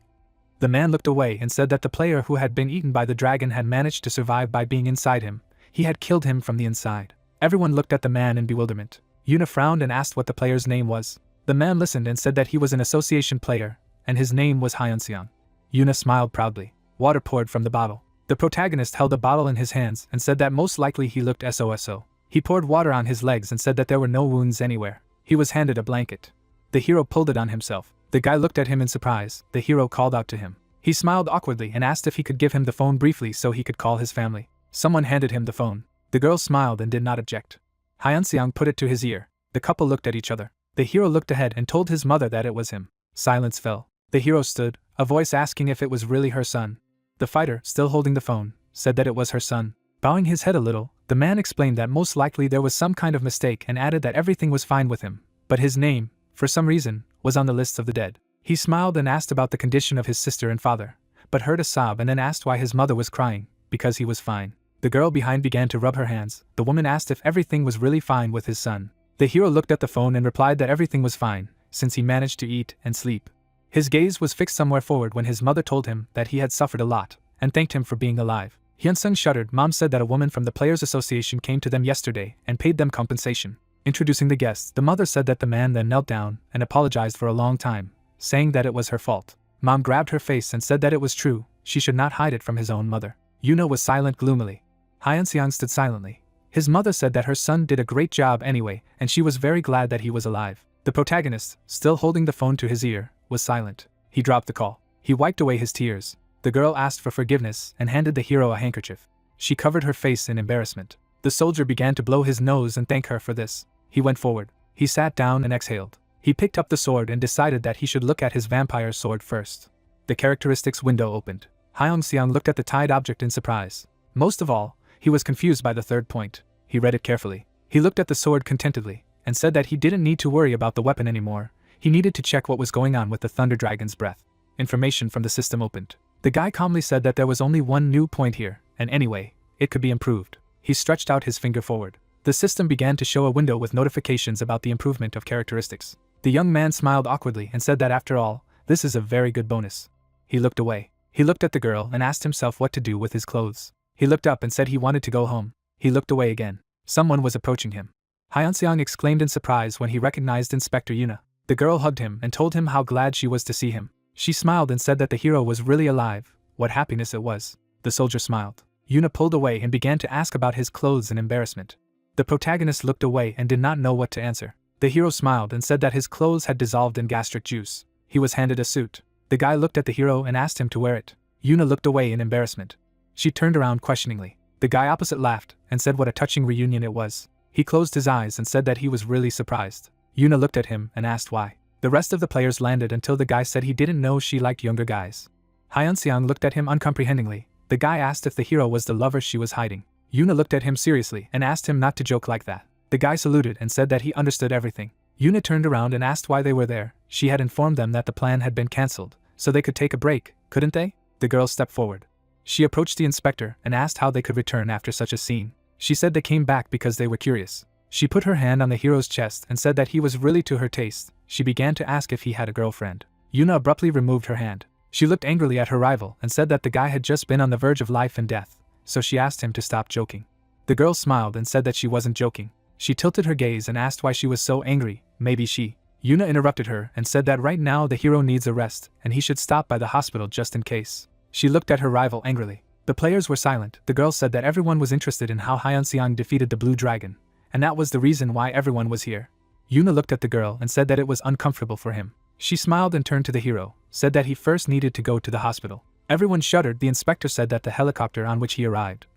Speaker 1: The man looked away and said that the player who had been eaten by the dragon had managed to survive by being inside him. He had killed him from the inside. Everyone looked at the man in bewilderment. Yuna frowned and asked what the player's name was. The man listened and said that he was an association player, and his name was Hyunseong. Yuna smiled proudly. Water poured from the bottle. The protagonist held a bottle in his hands and said that most likely he looked SOSO. He poured water on his legs and said that there were no wounds anywhere. He was handed a blanket. The hero pulled it on himself. The guy looked at him in surprise. The hero called out to him. He smiled awkwardly and asked if he could give him the phone briefly so he could call his family. Someone handed him the phone. The girl smiled and did not object. Hyunseong put it to his ear. The couple looked at each other. The hero looked ahead and told his mother that it was him. Silence fell. The hero stood, a voice asking if it was really her son. The fighter, still holding the phone, said that it was her son. Bowing his head a little, the man explained that most likely there was some kind of mistake and added that everything was fine with him, but his name, for some reason, was on the list of the dead. He smiled and asked about the condition of his sister and father, but heard a sob and then asked why his mother was crying, because he was fine. The girl behind began to rub her hands. The woman asked if everything was really fine with his son. The hero looked at the phone and replied that everything was fine, since he managed to eat and sleep. His gaze was fixed somewhere forward when his mother told him that he had suffered a lot, and thanked him for being alive. Hyunsung shuddered. Mom said that a woman from the Players Association came to them yesterday and paid them compensation. Introducing the guests, the mother said that the man then knelt down and apologized for a long time, saying that it was her fault. Mom grabbed her face and said that it was true, she should not hide it from his own mother. Yuna was silent gloomily. Hyunseong stood silently. His mother said that her son did a great job anyway, and she was very glad that he was alive. The protagonist, still holding the phone to his ear, was silent. He dropped the call. He wiped away his tears. The girl asked for forgiveness and handed the hero a handkerchief. She covered her face in embarrassment. The soldier began to blow his nose and thank her for this. He went forward. He sat down and exhaled. He picked up the sword and decided that he should look at his vampire sword first. The characteristics window opened. Hyunseong looked at the tied object in surprise. Most of all, he was confused by the third point. He read it carefully. He looked at the sword contentedly, and said that he didn't need to worry about the weapon anymore. He needed to check what was going on with the Thunder Dragon's breath. Information from the system opened. The guy calmly said that there was only one new point here, and anyway, it could be improved. He stretched out his finger forward. The system began to show a window with notifications about the improvement of characteristics. The young man smiled awkwardly and said that after all, this is a very good bonus. He looked away. He looked at the girl and asked himself what to do with his clothes. He looked up and said he wanted to go home. He looked away again. Someone was approaching him. Hyunseong exclaimed in surprise when he recognized Inspector Yuna. The girl hugged him and told him how glad she was to see him. She smiled and said that the hero was really alive. What happiness it was. The soldier smiled. Yuna pulled away and began to ask about his clothes in embarrassment. The protagonist looked away and did not know what to answer. The hero smiled and said that his clothes had dissolved in gastric juice. He was handed a suit. The guy looked at the hero and asked him to wear it. Yuna looked away in embarrassment. She turned around questioningly. The guy opposite laughed and said what a touching reunion it was. He closed his eyes and said that he was really surprised. Yuna looked at him and asked why. The rest of the players landed until the guy said he didn't know she liked younger guys. Hyunseong looked at him uncomprehendingly. The guy asked if the hero was the lover she was hiding. Yuna looked at him seriously and asked him not to joke like that. The guy saluted and said that he understood everything. Yuna turned around and asked why they were there. She had informed them that the plan had been cancelled, so they could take a break, couldn't they? The girl stepped forward. She approached the inspector and asked how they could return after such a scene. She said they came back because they were curious. She put her hand on the hero's chest and said that he was really to her taste. She began to ask if he had a girlfriend. Yuna abruptly removed her hand. She looked angrily at her rival and said that the guy had just been on the verge of life and death, so she asked him to stop joking. The girl smiled and said that she wasn't joking. She tilted her gaze and asked why she was so angry. Maybe she. Yuna interrupted her and said that right now the hero needs a rest and he should stop by the hospital just in case. She looked at her rival angrily. The players were silent. The girl said that everyone was interested in how Hyunseong defeated the blue dragon, and that was the reason why everyone was here. Yuna looked at the girl and said that it was uncomfortable for him. She smiled and turned to the hero, said that he first needed to go to the hospital. Everyone shuddered. The inspector said that the helicopter on which he arrived.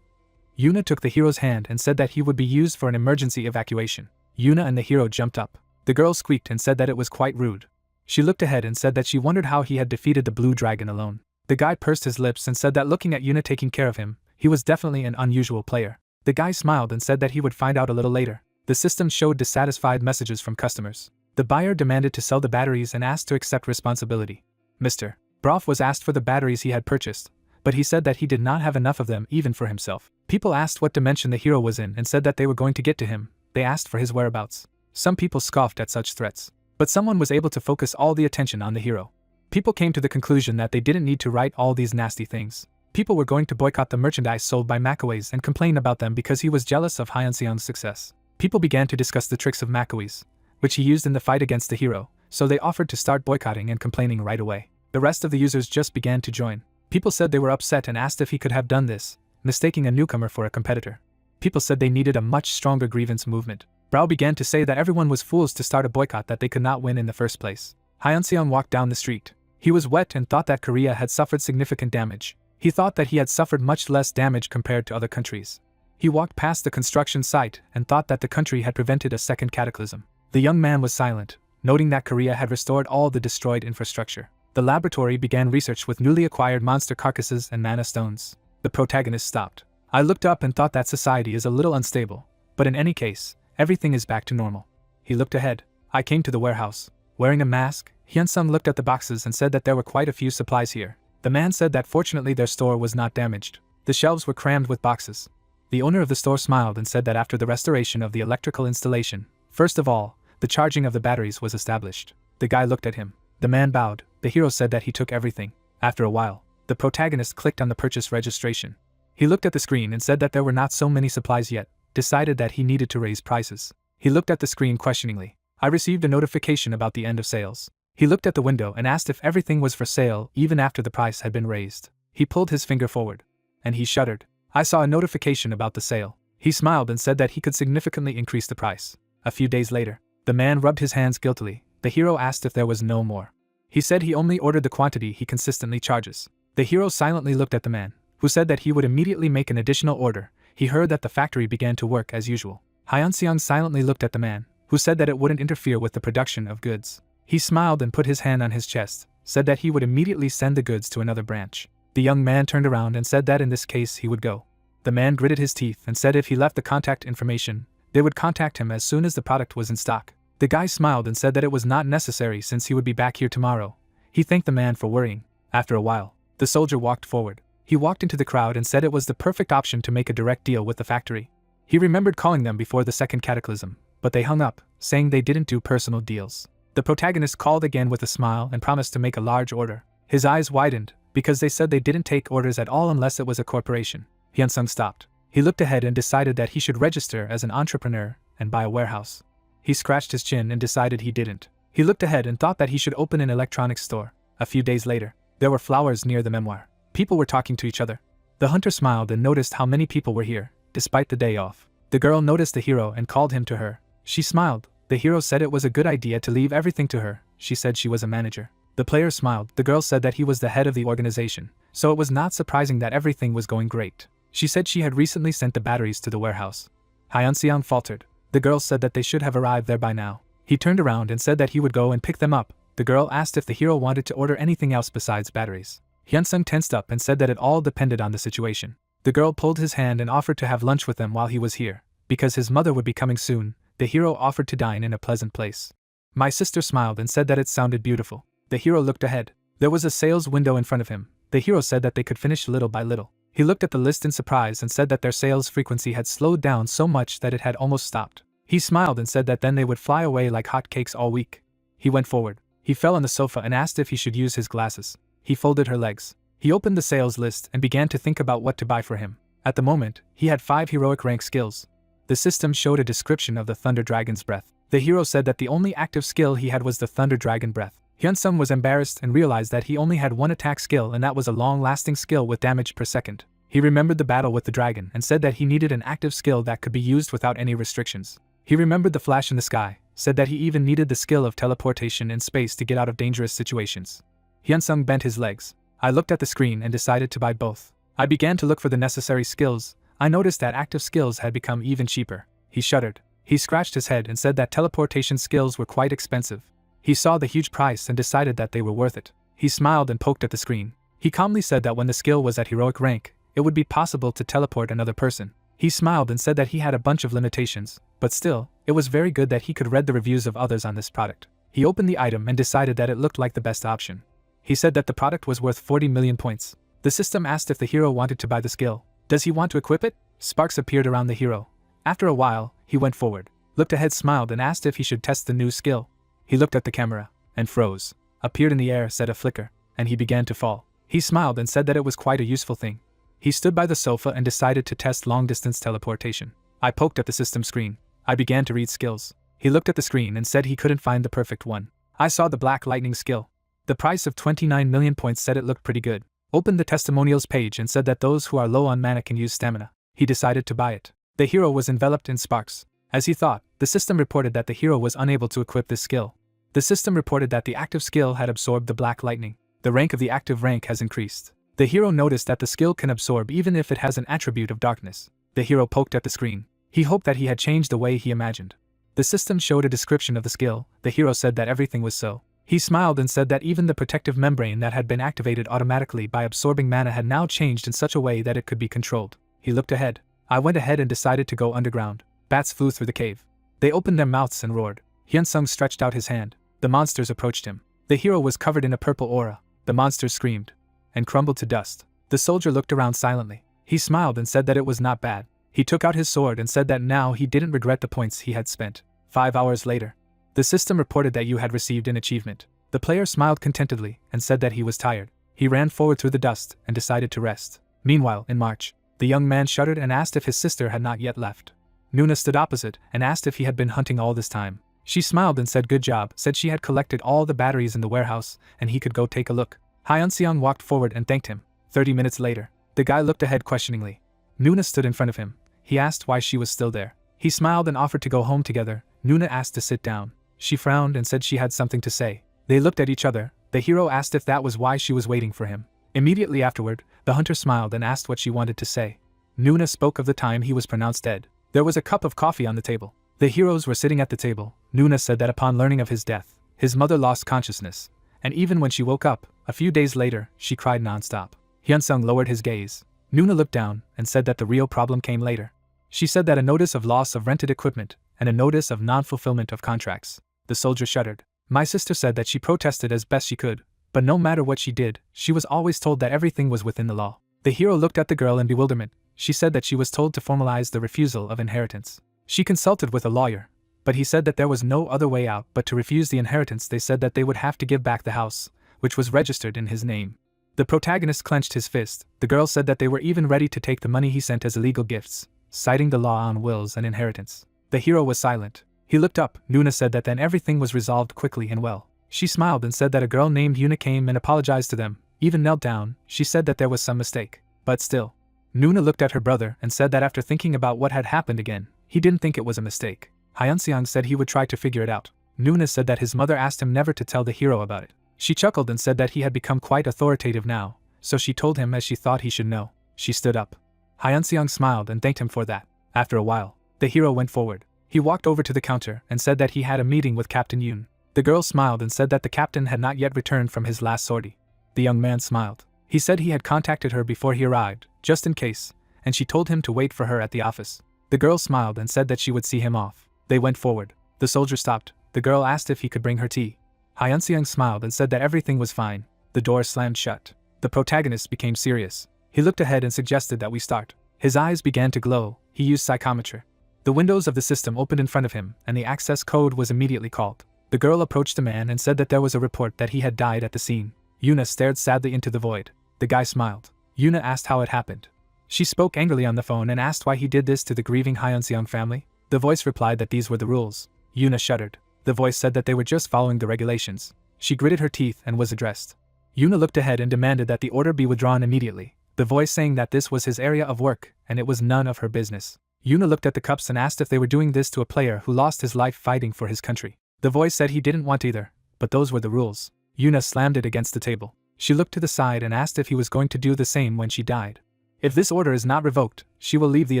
Speaker 1: Yuna took the hero's hand and said that he would be used for an emergency evacuation. Yuna and the hero jumped up. The girl squeaked and said that it was quite rude. She looked ahead and said that she wondered how he had defeated the blue dragon alone. The guy pursed his lips and said that looking at Yuna taking care of him, he was definitely an unusual player. The guy smiled and said that he would find out a little later. The system showed dissatisfied messages from customers. The buyer demanded to sell the batteries and asked to accept responsibility. Mr. Broff was asked for the batteries he had purchased, but he said that he did not have enough of them even for himself. People asked what dimension the hero was in and said that they were going to get to him. They asked for his whereabouts. Some people scoffed at such threats, but someone was able to focus all the attention on the hero. People came to the conclusion that they didn't need to write all these nasty things. People were going to boycott the merchandise sold by Makaways and complain about them because he was jealous of Hyun-seong's success. People began to discuss the tricks of Makaways, which he used in the fight against the hero, so they offered to start boycotting and complaining right away. The rest of the users just began to join. People said they were upset and asked if he could have done this, mistaking a newcomer for a competitor. People said they needed a much stronger grievance movement. Brao began to say that everyone was fools to start a boycott that they could not win in the first place. Hyun-seong walked down the street. He was wet and thought that Korea had suffered significant damage. He thought that he had suffered much less damage compared to other countries. He walked past the construction site and thought that the country had prevented a second cataclysm. The young man was silent, noting that Korea had restored all the destroyed infrastructure. The laboratory began research with newly acquired monster carcasses and mana stones. The protagonist stopped. I looked up and thought that society is a little unstable, but in any case, everything is back to normal. He looked ahead. I came to the warehouse. Wearing a mask, Hyun-sung looked at the boxes and said that there were quite a few supplies here. The man said that fortunately their store was not damaged. The shelves were crammed with boxes. The owner of the store smiled and said that after the restoration of the electrical installation, first of all, the charging of the batteries was established. The guy looked at him. The man bowed. The hero said that he took everything. After a while, the protagonist clicked on the purchase registration. He looked at the screen and said that there were not so many supplies yet, decided that he needed to raise prices. He looked at the screen questioningly. I received a notification about the end of sales. He looked at the window and asked if everything was for sale even after the price had been raised. He pulled his finger forward, and he shuddered. I saw a notification about the sale. He smiled and said that he could significantly increase the price. A few days later, the man rubbed his hands guiltily. The hero asked if there was no more. He said he only ordered the quantity he consistently charges. The hero silently looked at the man, who said that he would immediately make an additional order. He heard that the factory began to work as usual. Hyun-seong silently looked at the man, who said that it wouldn't interfere with the production of goods. He smiled and put his hand on his chest, said that he would immediately send the goods to another branch. The young man turned around and said that in this case he would go. The man gritted his teeth and said if he left the contact information, they would contact him as soon as the product was in stock. The guy smiled and said that it was not necessary since he would be back here tomorrow. He thanked the man for worrying. After a while, the soldier walked forward. He walked into the crowd and said it was the perfect option to make a direct deal with the factory. He remembered calling them before the second cataclysm, but they hung up, saying they didn't do personal deals. The protagonist called again with a smile and promised to make a large order. His eyes widened, because they said they didn't take orders at all unless it was a corporation. Hyun-sung stopped. He looked ahead and decided that he should register as an entrepreneur and buy a warehouse. He scratched his chin and decided he didn't. He looked ahead and thought that he should open an electronics store. A few days later, there were flowers near the Manhwa. People were talking to each other. The hunter smiled and noticed how many people were here, despite the day off. The girl noticed the hero and called him to her. She smiled. The hero said it was a good idea to leave everything to her. She said she was a manager. The player smiled. The girl said that he was the head of the organization, so it was not surprising that everything was going great. She said she had recently sent the batteries to the warehouse. Hyun-seong faltered. The girl said that they should have arrived there by now. He turned around and said that he would go and pick them up. The girl asked if the hero wanted to order anything else besides batteries. Hyun-sung tensed up and said that it all depended on the situation. The girl pulled his hand and offered to have lunch with them while he was here. Because his mother would be coming soon, the hero offered to dine in a pleasant place. My sister smiled and said that it sounded beautiful. The hero looked ahead. There was a sales window in front of him. The hero said that they could finish little by little. He looked at the list in surprise and said that their sales frequency had slowed down so much that it had almost stopped. He smiled and said that then they would fly away like hotcakes all week. He went forward. He fell on the sofa and asked if he should use his glasses. He folded her legs. He opened the sales list and began to think about what to buy for him. At the moment, he had 5 heroic rank skills. The system showed a description of the Thunder Dragon's breath. The hero said that the only active skill he had was the Thunder Dragon breath. Hyun-sung was embarrassed and realized that he only had one attack skill, and that was a long-lasting skill with damage per second. He remembered the battle with the dragon and said that he needed an active skill that could be used without any restrictions. He remembered the flash in the sky, said that he even needed the skill of teleportation in space to get out of dangerous situations. Hyun-sung bent his legs. I looked at the screen and decided to buy both. I began to look for the necessary skills. I noticed that active skills had become even cheaper. He shuddered. He scratched his head and said that teleportation skills were quite expensive. He saw the huge price and decided that they were worth it. He smiled and poked at the screen. He calmly said that when the skill was at heroic rank, it would be possible to teleport another person. He smiled and said that he had a bunch of limitations, but still, it was very good that he could read the reviews of others on this product. He opened the item and decided that it looked like the best option. He said that the product was worth 40 million points. The system asked if the hero wanted to buy the skill. Does he want to equip it? Sparks appeared around the hero. After a while, he went forward, looked ahead, smiled and asked if he should test the new skill. He looked at the camera, and froze. Appeared in the air, said a flicker, and he began to fall. He smiled and said that it was quite a useful thing. He stood by the sofa and decided to test long-distance teleportation. I poked at the system screen. I began to read skills. He looked at the screen and said he couldn't find the perfect one. I saw the Black Lightning skill. The price of 29 million points, said it looked pretty good. Opened the testimonials page and said that those who are low on mana can use stamina. He decided to buy it. The hero was enveloped in sparks. As he thought, the system reported that the hero was unable to equip this skill. The system reported that the active skill had absorbed the Black Lightning. The rank of the active rank has increased. The hero noticed that the skill can absorb even if it has an attribute of darkness. The hero poked at the screen. He hoped that he had changed the way he imagined. The system showed a description of the skill. The hero said that everything was so. He smiled and said that even the protective membrane that had been activated automatically by absorbing mana had now changed in such a way that it could be controlled. He looked ahead. I went ahead and decided to go underground. Bats flew through the cave. They opened their mouths and roared. Hyunsung stretched out his hand. The monsters approached him. The hero was covered in a purple aura. The monsters screamed and crumbled to dust. The soldier looked around silently. He smiled and said that it was not bad. He took out his sword and said that now he didn't regret the points he had spent. 5 hours later, the system reported that you had received an achievement. The player smiled contentedly and said that he was tired. He ran forward through the dust and decided to rest. Meanwhile, in March, the young man shuddered and asked if his sister had not yet left. Nuna stood opposite and asked if he had been hunting all this time. She smiled and said good job, said she had collected all the batteries in the warehouse and he could go take a look. Hyunseong walked forward and thanked him. 30 minutes later, the guy looked ahead questioningly. Nuna stood in front of him. He asked why she was still there. He smiled and offered to go home together. Nuna asked to sit down. She frowned and said she had something to say. They looked at each other. The hero asked if that was why she was waiting for him. Immediately afterward, the hunter smiled and asked what she wanted to say. Nuna spoke of the time he was pronounced dead. There was a cup of coffee on the table. The heroes were sitting at the table. Nuna said that upon learning of his death, his mother lost consciousness, and even when she woke up, a few days later, she cried non-stop. Hyunsung lowered his gaze. Nuna looked down and said that the real problem came later. She said that a notice of loss of rented equipment and a notice of non-fulfillment of contracts. The soldier shuddered. My sister said that she protested as best she could, but no matter what she did, she was always told that everything was within the law. The hero looked at the girl in bewilderment. She said that she was told to formalize the refusal of inheritance. She consulted with a lawyer, but he said that there was no other way out but to refuse the inheritance. They said that they would have to give back the house, which was registered in his name. The protagonist clenched his fist. The girl said that they were even ready to take the money he sent as illegal gifts, citing the law on wills and inheritance. The hero was silent. He looked up. Nuna said that then everything was resolved quickly and well. She smiled and said that a girl named Yuna came and apologized to them, even knelt down. She said that there was some mistake, but still. Nuna looked at her brother and said that after thinking about what had happened again, he didn't think it was a mistake. Hyunseong said he would try to figure it out. Nuna said that his mother asked him never to tell the hero about it. She chuckled and said that he had become quite authoritative now, so she told him as she thought he should know. She stood up. Hyunseong smiled and thanked him for that. After a while, the hero went forward. He walked over to the counter and said that he had a meeting with Captain Yoon. The girl smiled and said that the captain had not yet returned from his last sortie. The young man smiled. He said he had contacted her before he arrived, just in case, and she told him to wait for her at the office. The girl smiled and said that she would see him off. They went forward. The soldier stopped. The girl asked if he could bring her tea. Hyunseong smiled and said that everything was fine. The door slammed shut. The protagonist became serious. He looked ahead and suggested that we start. His eyes began to glow. He used psychometry. The windows of the system opened in front of him, and the access code was immediately called. The girl approached the man and said that there was a report that he had died at the scene. Yuna stared sadly into the void. The guy smiled. Yuna asked how it happened. She spoke angrily on the phone and asked why he did this to the grieving Hyunseong family. The voice replied that these were the rules. Yuna shuddered. The voice said that they were just following the regulations. She gritted her teeth and was addressed. Yuna looked ahead and demanded that the order be withdrawn immediately, the voice saying that this was his area of work and it was none of her business. Yuna looked at the cups and asked if they were doing this to a player who lost his life fighting for his country. The voice said he didn't want either, but those were the rules. Yuna slammed it against the table. She looked to the side and asked if he was going to do the same when she died. If this order is not revoked, she will leave the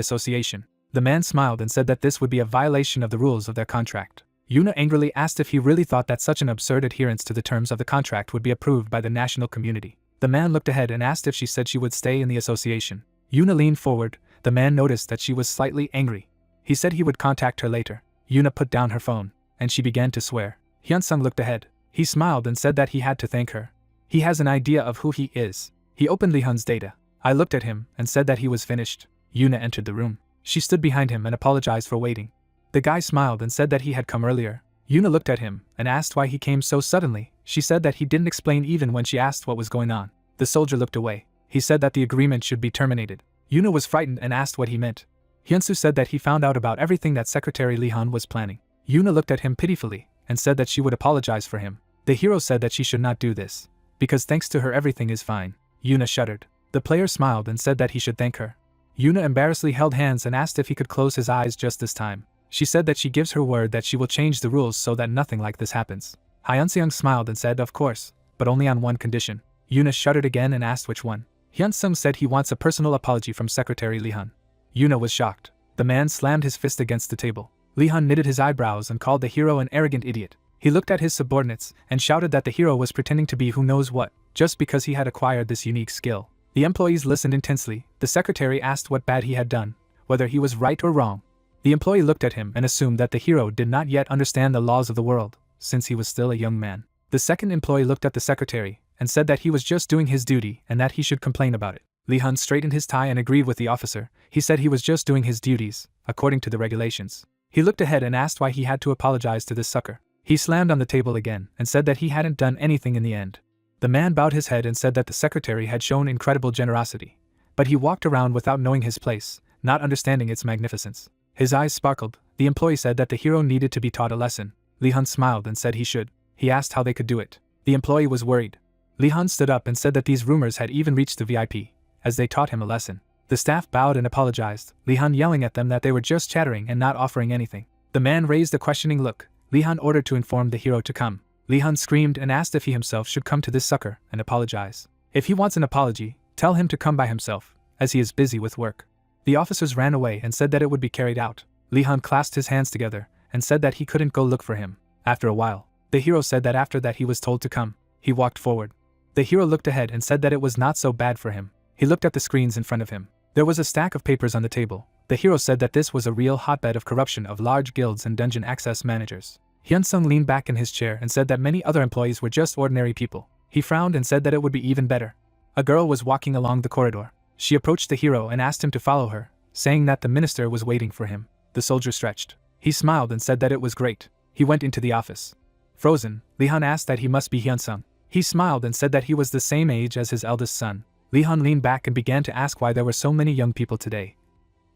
Speaker 1: association. The man smiled and said that this would be a violation of the rules of their contract. Yuna angrily asked if he really thought that such an absurd adherence to the terms of the contract would be approved by the national community. The man looked ahead and asked if she said she would stay in the association. Yuna leaned forward. The man noticed that she was slightly angry. He said he would contact her later. Yuna put down her phone, and she began to swear. Hyunsung looked ahead. He smiled and said that he had to thank her. He has an idea of who he is. He opened Lee Hun's data. I looked at him and said that he was finished. Yuna entered the room. She stood behind him and apologized for waiting. The guy smiled and said that he had come earlier. Yuna looked at him and asked why he came so suddenly. She said that he didn't explain even when she asked what was going on. The soldier looked away. He said that the agreement should be terminated. Yuna was frightened and asked what he meant. Hyunsu said that he found out about everything that Secretary Lee Hun was planning. Yuna looked at him pitifully and said that she would apologize for him. The hero said that she should not do this, because thanks to her everything is fine. Yuna shuddered. The player smiled and said that he should thank her. Yuna embarrassedly held hands and asked if he could close his eyes just this time. She said that she gives her word that she will change the rules so that nothing like this happens. Hyunseung smiled and said of course, but only on one condition. Yuna shuddered again and asked which one. Hyunsung said he wants a personal apology from Secretary Lee Hun. Yuna was shocked. The man slammed his fist against the table. Lee Hun knitted his eyebrows and called the hero an arrogant idiot. He looked at his subordinates and shouted that the hero was pretending to be who knows what, just because he had acquired this unique skill. The employees listened intensely. The secretary asked what bad he had done, whether he was right or wrong. The employee looked at him and assumed that the hero did not yet understand the laws of the world, since he was still a young man. The second employee looked at the secretary and said that he was just doing his duty and that he should complain about it. Lee Hun straightened his tie and agreed with the officer. He said he was just doing his duties, according to the regulations. He looked ahead and asked why he had to apologize to this sucker. He slammed on the table again and said that he hadn't done anything in the end. The man bowed his head and said that the secretary had shown incredible generosity, but he walked around without knowing his place, not understanding its magnificence. His eyes sparkled. The employee said that the hero needed to be taught a lesson. Lee Hun smiled and said he should. He asked how they could do it. The employee was worried. Lee Hun stood up and said that these rumors had even reached the VIP, as they taught him a lesson. The staff bowed and apologized, Lee Hun yelling at them that they were just chattering and not offering anything. The man raised a questioning look. Lee Hun ordered to inform the hero to come. Lee Hun screamed and asked if he himself should come to this sucker and apologize. If he wants an apology, tell him to come by himself, as he is busy with work. The officers ran away and said that it would be carried out. Lee Hun clasped his hands together and said that he couldn't go look for him. After a while, the hero said that after that he was told to come. He walked forward. The hero looked ahead and said that it was not so bad for him. He looked at the screens in front of him. There was a stack of papers on the table. The hero said that this was a real hotbed of corruption of large guilds and dungeon access managers. Hyunsung leaned back in his chair and said that many other employees were just ordinary people. He frowned and said that it would be even better. A girl was walking along the corridor. She approached the hero and asked him to follow her, saying that the minister was waiting for him. The soldier stretched. He smiled and said that it was great. He went into the office. Frozen, Lee Hun asked that he must be Hyunsung. He smiled and said that he was the same age as his eldest son. Lee Hun leaned back and began to ask why there were so many young people today.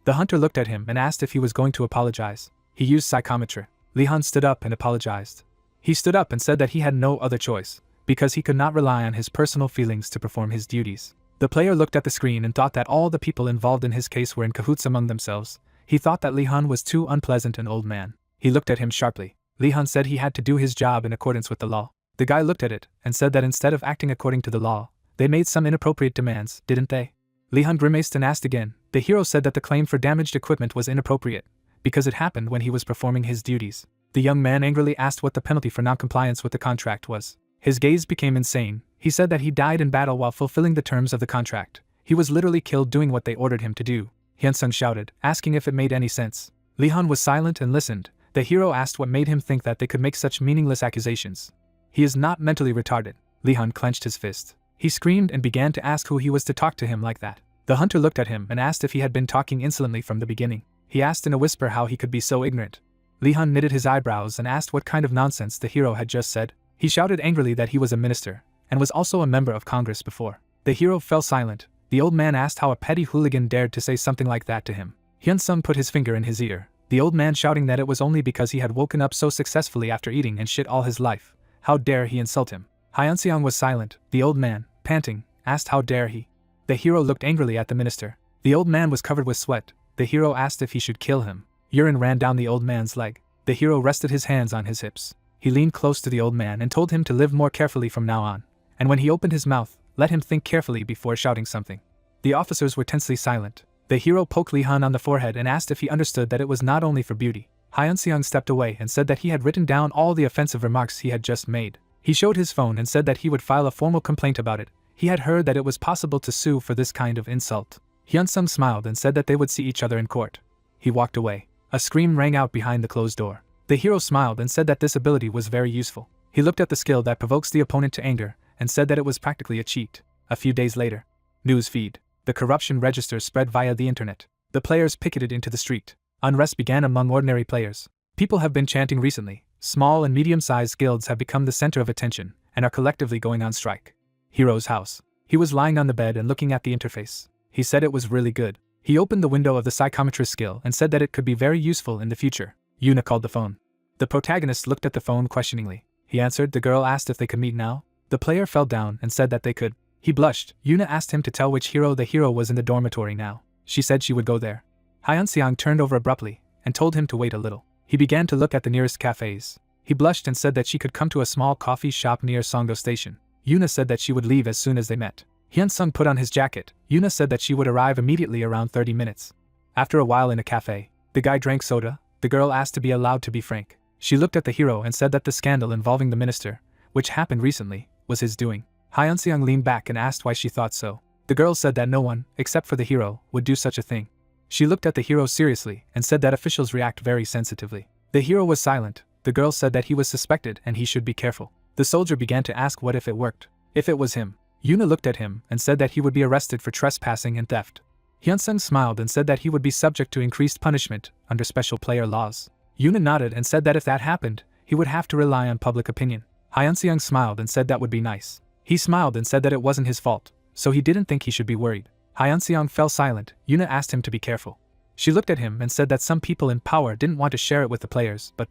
Speaker 1: The hunter looked at him and asked if he was going to apologize. He used psychometry. Lee Hun stood up and apologized. He stood up and said that he had no other choice, because he could not rely on his personal feelings to perform his duties. The player looked at the screen and thought that all the people involved in his case were in cahoots among themselves. He thought that Lee Hun was too unpleasant an old man. He looked at him sharply. Lee Hun said he had to do his job in accordance with the law. The guy looked at it and said that instead of acting according to the law, they made some inappropriate demands, didn't they? Lee Hun grimaced and asked again. The hero said that the claim for damaged equipment was inappropriate, because it happened when he was performing his duties. The young man angrily asked what the penalty for non-compliance with the contract was. His gaze became insane. He said that he died in battle while fulfilling the terms of the contract. He was literally killed doing what they ordered him to do. Hyunsung shouted, asking if it made any sense. Lee Hun was silent and listened. The hero asked what made him think that they could make such meaningless accusations. He is not mentally retarded. Lee Hun clenched his fist. He screamed and began to ask who he was to talk to him like that. The hunter looked at him and asked if he had been talking insolently from the beginning. He asked in a whisper how he could be so ignorant. Lee Hun knitted his eyebrows and asked what kind of nonsense the hero had just said. He shouted angrily that he was a minister, and was also a member of Congress before. The hero fell silent. The old man asked how a petty hooligan dared to say something like that to him. Hyunsung put his finger in his ear, the old man shouting that it was only because he had woken up so successfully after eating and shit all his life. How dare he insult him? Hyunseong was silent. The old man, panting, asked how dare he. The hero looked angrily at the minister. The old man was covered with sweat. The hero asked if he should kill him. Urine ran down the old man's leg. The hero rested his hands on his hips. He leaned close to the old man and told him to live more carefully from now on, and when he opened his mouth, let him think carefully before shouting something. The officers were tensely silent. The hero poked Lee Hun on the forehead and asked if he understood that it was not only for beauty. Hyunseong stepped away and said that he had written down all the offensive remarks he had just made. He showed his phone and said that he would file a formal complaint about it. He had heard that it was possible to sue for this kind of insult. Hyunsung smiled and said that they would see each other in court. He walked away. A scream rang out behind the closed door. The hero smiled and said that this ability was very useful. He looked at the skill that provokes the opponent to anger and said that it was practically a cheat. A few days later. News feed. The corruption register spread via the internet. The players picketed into the street. Unrest began among ordinary players. People have been chanting recently. Small and medium-sized guilds have become the center of attention and are collectively going on strike. Hero's house. He was lying on the bed and looking at the interface. He said it was really good. He opened the window of the psychometrist skill and said that it could be very useful in the future. Yuna called the phone. The protagonist looked at the phone questioningly. He answered. The girl asked if they could meet now. The player fell down and said that they could. He blushed. Yuna asked him to tell which hero the hero was in the dormitory now. She said she would go there. Hyunseong turned over abruptly and told him to wait a little. He began to look at the nearest cafes. He blushed and said that she could come to a small coffee shop near Songdo Station. Yuna said that she would leave as soon as they met. Hyunsung put on his jacket. Yuna said that she would arrive immediately around 30 minutes. After a while in a cafe, the guy drank soda. The girl asked to be allowed to be frank. She looked at the hero and said that the scandal involving the minister, which happened recently, was his doing. Hyunseong leaned back and asked why she thought so. The girl said that no one, except for the hero, would do such a thing. She looked at the hero seriously and said that officials react very sensitively. The hero was silent. The girl said that he was suspected and he should be careful. The soldier began to ask what if it worked. If it was him. Yuna looked at him and said that he would be arrested for trespassing and theft. Hyunsung smiled and said that he would be subject to increased punishment under special player laws. Yuna nodded and said that if that happened, he would have to rely on public opinion. Hyunseong smiled and said that would be nice. He smiled and said that it wasn't his fault, so he didn't think he should be worried. Hyunseong fell silent. Yuna asked him to be careful. She looked at him and said that some people in power didn't want to share it with the players, but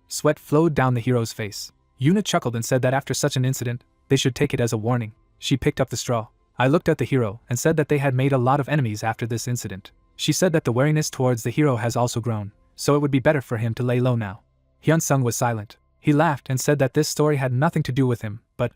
Speaker 1: sweat flowed down the hero's face. Yuna chuckled and said that after such an incident, they should take it as a warning. She picked up the straw. I looked at the hero and said that they had made a lot of enemies after this incident. She said that the wariness towards the hero has also grown, so it would be better for him to lay low now. Hyunsung was silent. He laughed and said that this story had nothing to do with him, but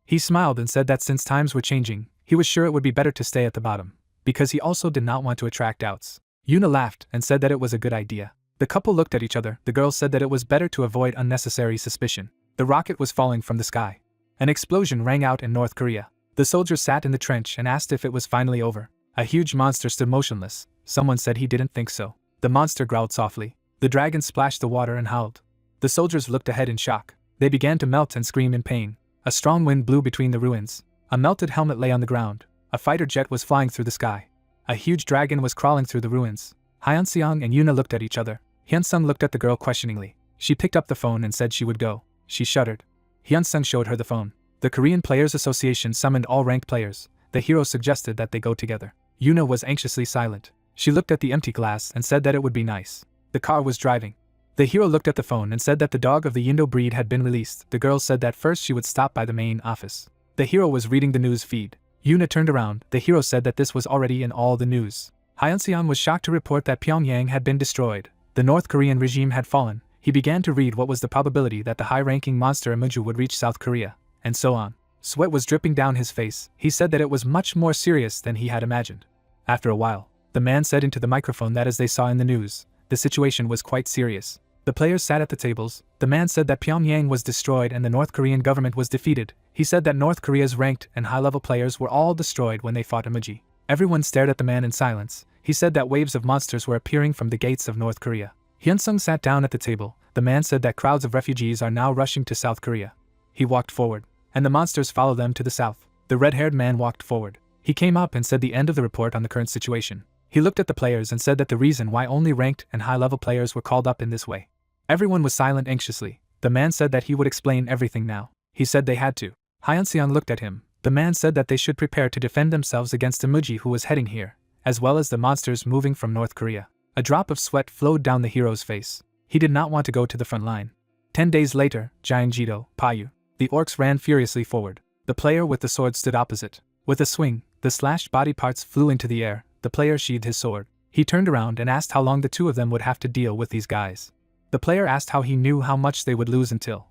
Speaker 1: he smiled and said that since times were changing, he was sure it would be better to stay at the bottom, because he also did not want to attract doubts. Yuna laughed and said that it was a good idea. The couple looked at each other. The girl said that it was better to avoid unnecessary suspicion. The rocket was falling from the sky. An explosion rang out in North Korea. The soldier sat in the trench and asked if it was finally over. A huge monster stood motionless. Someone said he didn't think so. The monster growled softly. The dragon splashed the water and howled. The soldiers looked ahead in shock. They began to melt and scream in pain. A strong wind blew between the ruins. A melted helmet lay on the ground. A fighter jet was flying through the sky. A huge dragon was crawling through the ruins. Hyunseong and Yuna looked at each other. Hyunsung looked at the girl questioningly. She picked up the phone and said she would go. She shuddered. Hyunsung showed her the phone. The Korean Players Association summoned all ranked players. The hero suggested that they go together. Yuna was anxiously silent. She looked at the empty glass and said that it would be nice. The car was driving. The hero looked at the phone and said that the dog of the Yindo breed had been released. The girl said that first she would stop by the main office. The hero was reading the news feed. Yuna turned around. The hero said that this was already in all the news. Hyunseong was shocked to report that Pyongyang had been destroyed. The North Korean regime had fallen. He began to read what was the probability that the high-ranking monster Imuju would reach South Korea, and so on. Sweat was dripping down his face. He said that it was much more serious than he had imagined. After a while, the man said into the microphone that as they saw in the news, the situation was quite serious. The players sat at the tables. The man said that Pyongyang was destroyed and the North Korean government was defeated. He said that North Korea's ranked and high-level players were all destroyed when they fought Imuji. Everyone stared at the man in silence. He said that waves of monsters were appearing from the gates of North Korea. Hyunsung sat down at the table. The man said that crowds of refugees are now rushing to South Korea. He walked forward, and the monsters followed them to the south. The red-haired man walked forward. He came up and said the end of the report on the current situation. He looked at the players and said that the reason why only ranked and high-level players were called up in this way. Everyone was silent anxiously. The man said that he would explain everything now. He said they had to. Hyunseong looked at him. The man said that they should prepare to defend themselves against Imuji who was heading here, as well as the monsters moving from North Korea. A drop of sweat flowed down the hero's face. He did not want to go to the front line. 10 days later, Jiangjido, Payu. The orcs ran furiously forward. The player with the sword stood opposite. With a swing, the slashed body parts flew into the air. The player sheathed his sword. He turned around and asked how long the two of them would have to deal with these guys. The player asked how he knew how much they would lose until.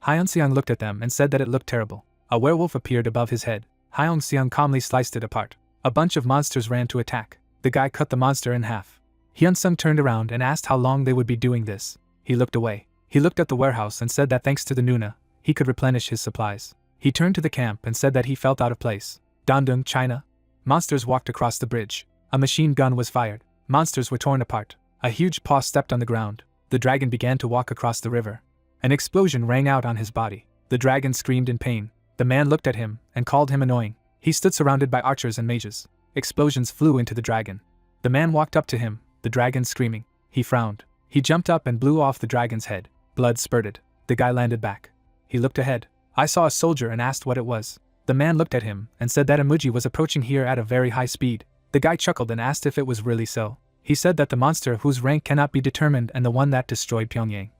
Speaker 1: Hyunseong looked at them and said that it looked terrible. A werewolf appeared above his head. Hyunseong calmly sliced it apart. A bunch of monsters ran to attack. The guy cut the monster in half. Hyunsung turned around and asked how long they would be doing this. He looked away. He looked at the warehouse and said that thanks to the Nuna, he could replenish his supplies. He turned to the camp and said that he felt out of place. Dandong, China. Monsters walked across the bridge. A machine gun was fired. Monsters were torn apart. A huge paw stepped on the ground. The dragon began to walk across the river. An explosion rang out on his body. The dragon screamed in pain. The man looked at him and called him annoying. He stood surrounded by archers and mages. Explosions flew into the dragon. The man walked up to him, the dragon screaming. He frowned. He jumped up and blew off the dragon's head. Blood spurted. The guy landed back. He looked ahead. I saw a soldier and asked what it was. The man looked at him and said that emoji was approaching here at a very high speed. The guy chuckled and asked if it was really so. He said that the monster whose rank cannot be determined and the one that destroyed Pyongyang.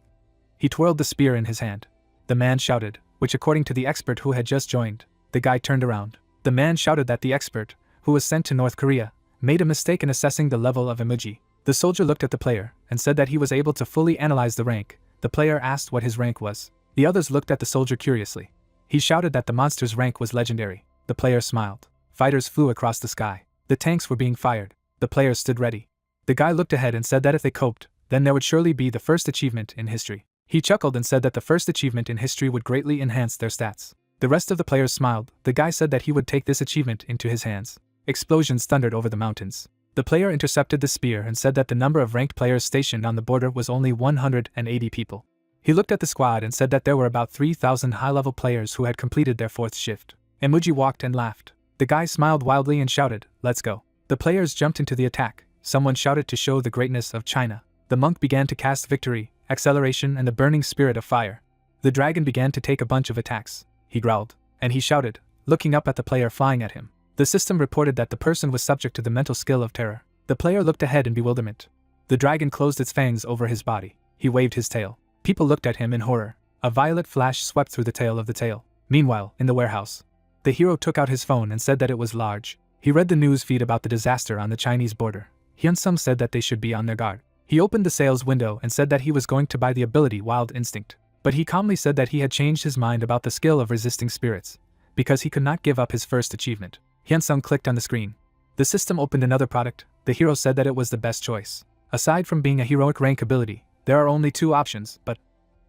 Speaker 1: He twirled the spear in his hand. The man shouted, which according to the expert who had just joined. The guy turned around. The man shouted that the expert, who was sent to North Korea, made a mistake in assessing the level of emoji. The soldier looked at the player and said that he was able to fully analyze the rank. The player asked what his rank was. The others looked at the soldier curiously. He shouted that the monster's rank was legendary. The player smiled. Fighters flew across the sky. The tanks were being fired. The players stood ready. The guy looked ahead and said that if they coped, then there would surely be the first achievement in history. He chuckled and said that the first achievement in history would greatly enhance their stats. The rest of the players smiled. The guy said that he would take this achievement into his hands. Explosions thundered over the mountains. The player intercepted the spear and said that the number of ranked players stationed on the border was only 180 people. He looked at the squad and said that there were about 3,000 high-level players who had completed their fourth shift. Emoji walked and laughed. The guy smiled wildly and shouted, "Let's go." The players jumped into the attack. Someone shouted to show the greatness of China. The monk began to cast victory, acceleration and the burning spirit of fire. The dragon began to take a bunch of attacks. He growled. And he shouted, looking up at the player flying at him. The system reported that the person was subject to the mental skill of terror. The player looked ahead in bewilderment. The dragon closed its fangs over his body. He waved his tail. People looked at him in horror. A violet flash swept through the tail of the tail. Meanwhile, in the warehouse, the hero took out his phone and said that it was large. He read the news feed about the disaster on the Chinese border. Hyunsung said that they should be on their guard. He opened the sales window and said that he was going to buy the ability Wild Instinct. But he calmly said that he had changed his mind about the skill of resisting spirits, because he could not give up his first achievement. Hyunsung clicked on the screen. The system opened another product. The hero said that it was the best choice. Aside from being a heroic rank ability, there are only 2 options, but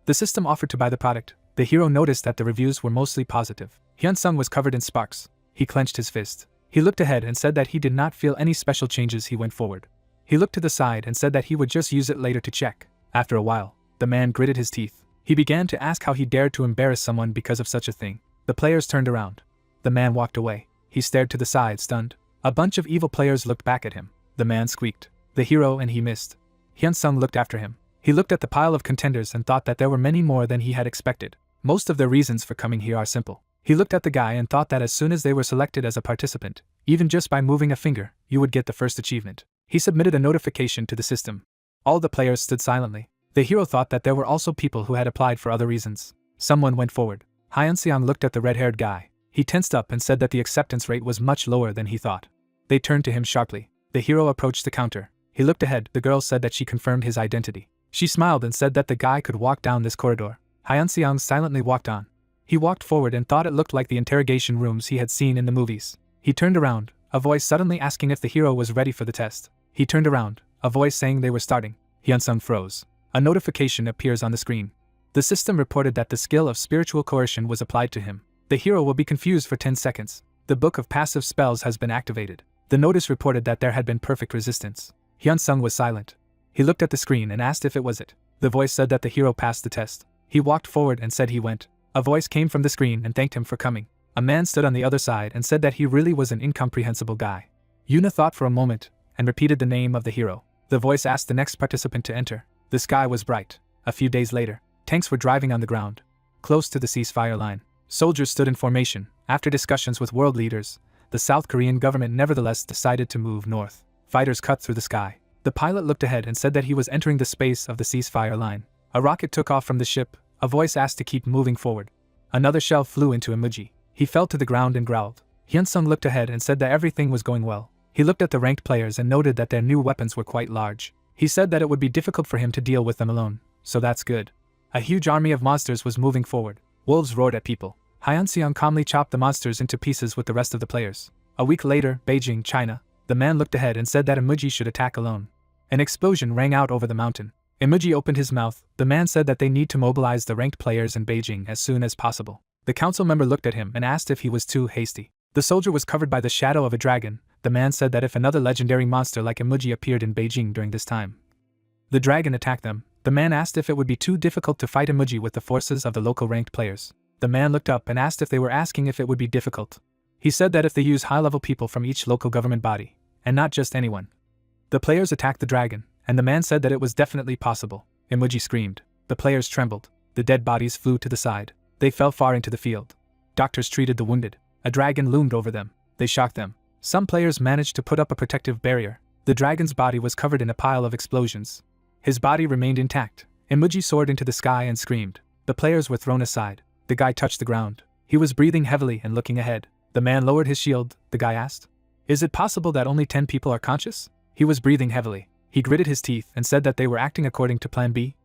Speaker 1: the system offered to buy the product. The hero noticed that the reviews were mostly positive. Hyunsung was covered in sparks. He clenched his fist. He looked ahead and said that he did not feel any special changes. He went forward. He looked to the side and said that he would just use it later to check. After a while, the man gritted his teeth. He began to ask how he dared to embarrass someone because of such a thing. The players turned around. The man walked away. He stared to the side, stunned. A bunch of evil players looked back at him. The man squeaked. The hero and he missed. Hyunsung looked after him. He looked at the pile of contenders and thought that there were many more than he had expected. Most of their reasons for coming here are simple. He looked at the guy and thought that as soon as they were selected as a participant, even just by moving a finger, you would get the first achievement. He submitted a notification to the system. All the players stood silently. The hero thought that there were also people who had applied for other reasons. Someone went forward. Hyunseong looked at the red-haired guy. He tensed up and said that the acceptance rate was much lower than he thought. They turned to him sharply. The hero approached the counter. He looked ahead. The girl said that she confirmed his identity. She smiled and said that the guy could walk down this corridor. Hyunseong silently walked on. He walked forward and thought it looked like the interrogation rooms he had seen in the movies. He turned around, a voice suddenly asking if the hero was ready for the test. He turned around, a voice saying they were starting. Hyunsung froze. A notification appears on the screen. The system reported that the skill of spiritual coercion was applied to him. The hero will be confused for 10 seconds. The book of passive spells has been activated. The notice reported that there had been perfect resistance. Hyunsung was silent. He looked at the screen and asked if it was it. The voice said that the hero passed the test. He walked forward and said he went. A voice came from the screen and thanked him for coming. A man stood on the other side and said that he really was an incomprehensible guy. Yuna thought for a moment and repeated the name of the hero. The voice asked the next participant to enter. The sky was bright. A few days later, tanks were driving on the ground, close to the ceasefire line. Soldiers stood in formation. After discussions with world leaders, the South Korean government nevertheless decided to move north. Fighters cut through the sky. The pilot looked ahead and said that he was entering the space of the ceasefire line. A rocket took off from the ship. A voice asked to keep moving forward. Another shell flew into Emoji. He fell to the ground and growled. Hyunsung looked ahead and said that everything was going well. He looked at the ranked players and noted that their new weapons were quite large. He said that it would be difficult for him to deal with them alone, so that's good. A huge army of monsters was moving forward. Wolves roared at people. Hyunseong calmly chopped the monsters into pieces with the rest of the players. A week later, Beijing, China. The man looked ahead and said that Emoji should attack alone. An explosion rang out over the mountain. Emoji opened his mouth. The man said that they need to mobilize the ranked players in Beijing as soon as possible. The council member looked at him and asked if he was too hasty. The soldier was covered by the shadow of a dragon. The man said that if another legendary monster like Emoji appeared in Beijing during this time, the dragon attacked them. The man asked if it would be too difficult to fight Emoji with the forces of the local ranked players. The man looked up and asked if they were asking if it would be difficult. He said that if they use high-level people from each local government body, and not just anyone. The players attacked the dragon, and the man said that it was definitely possible. Emoji screamed. The players trembled. The dead bodies flew to the side. They fell far into the field. Doctors treated the wounded. A dragon loomed over them. They shocked them. Some players managed to put up a protective barrier. The dragon's body was covered in a pile of explosions. His body remained intact. Emoji soared into the sky and screamed. The players were thrown aside. The guy touched the ground. He was breathing heavily and looking ahead. The man lowered his shield, the guy asked. Is it possible that only 10 people are conscious? He was breathing heavily. He gritted his teeth and said that they were acting according to Plan B.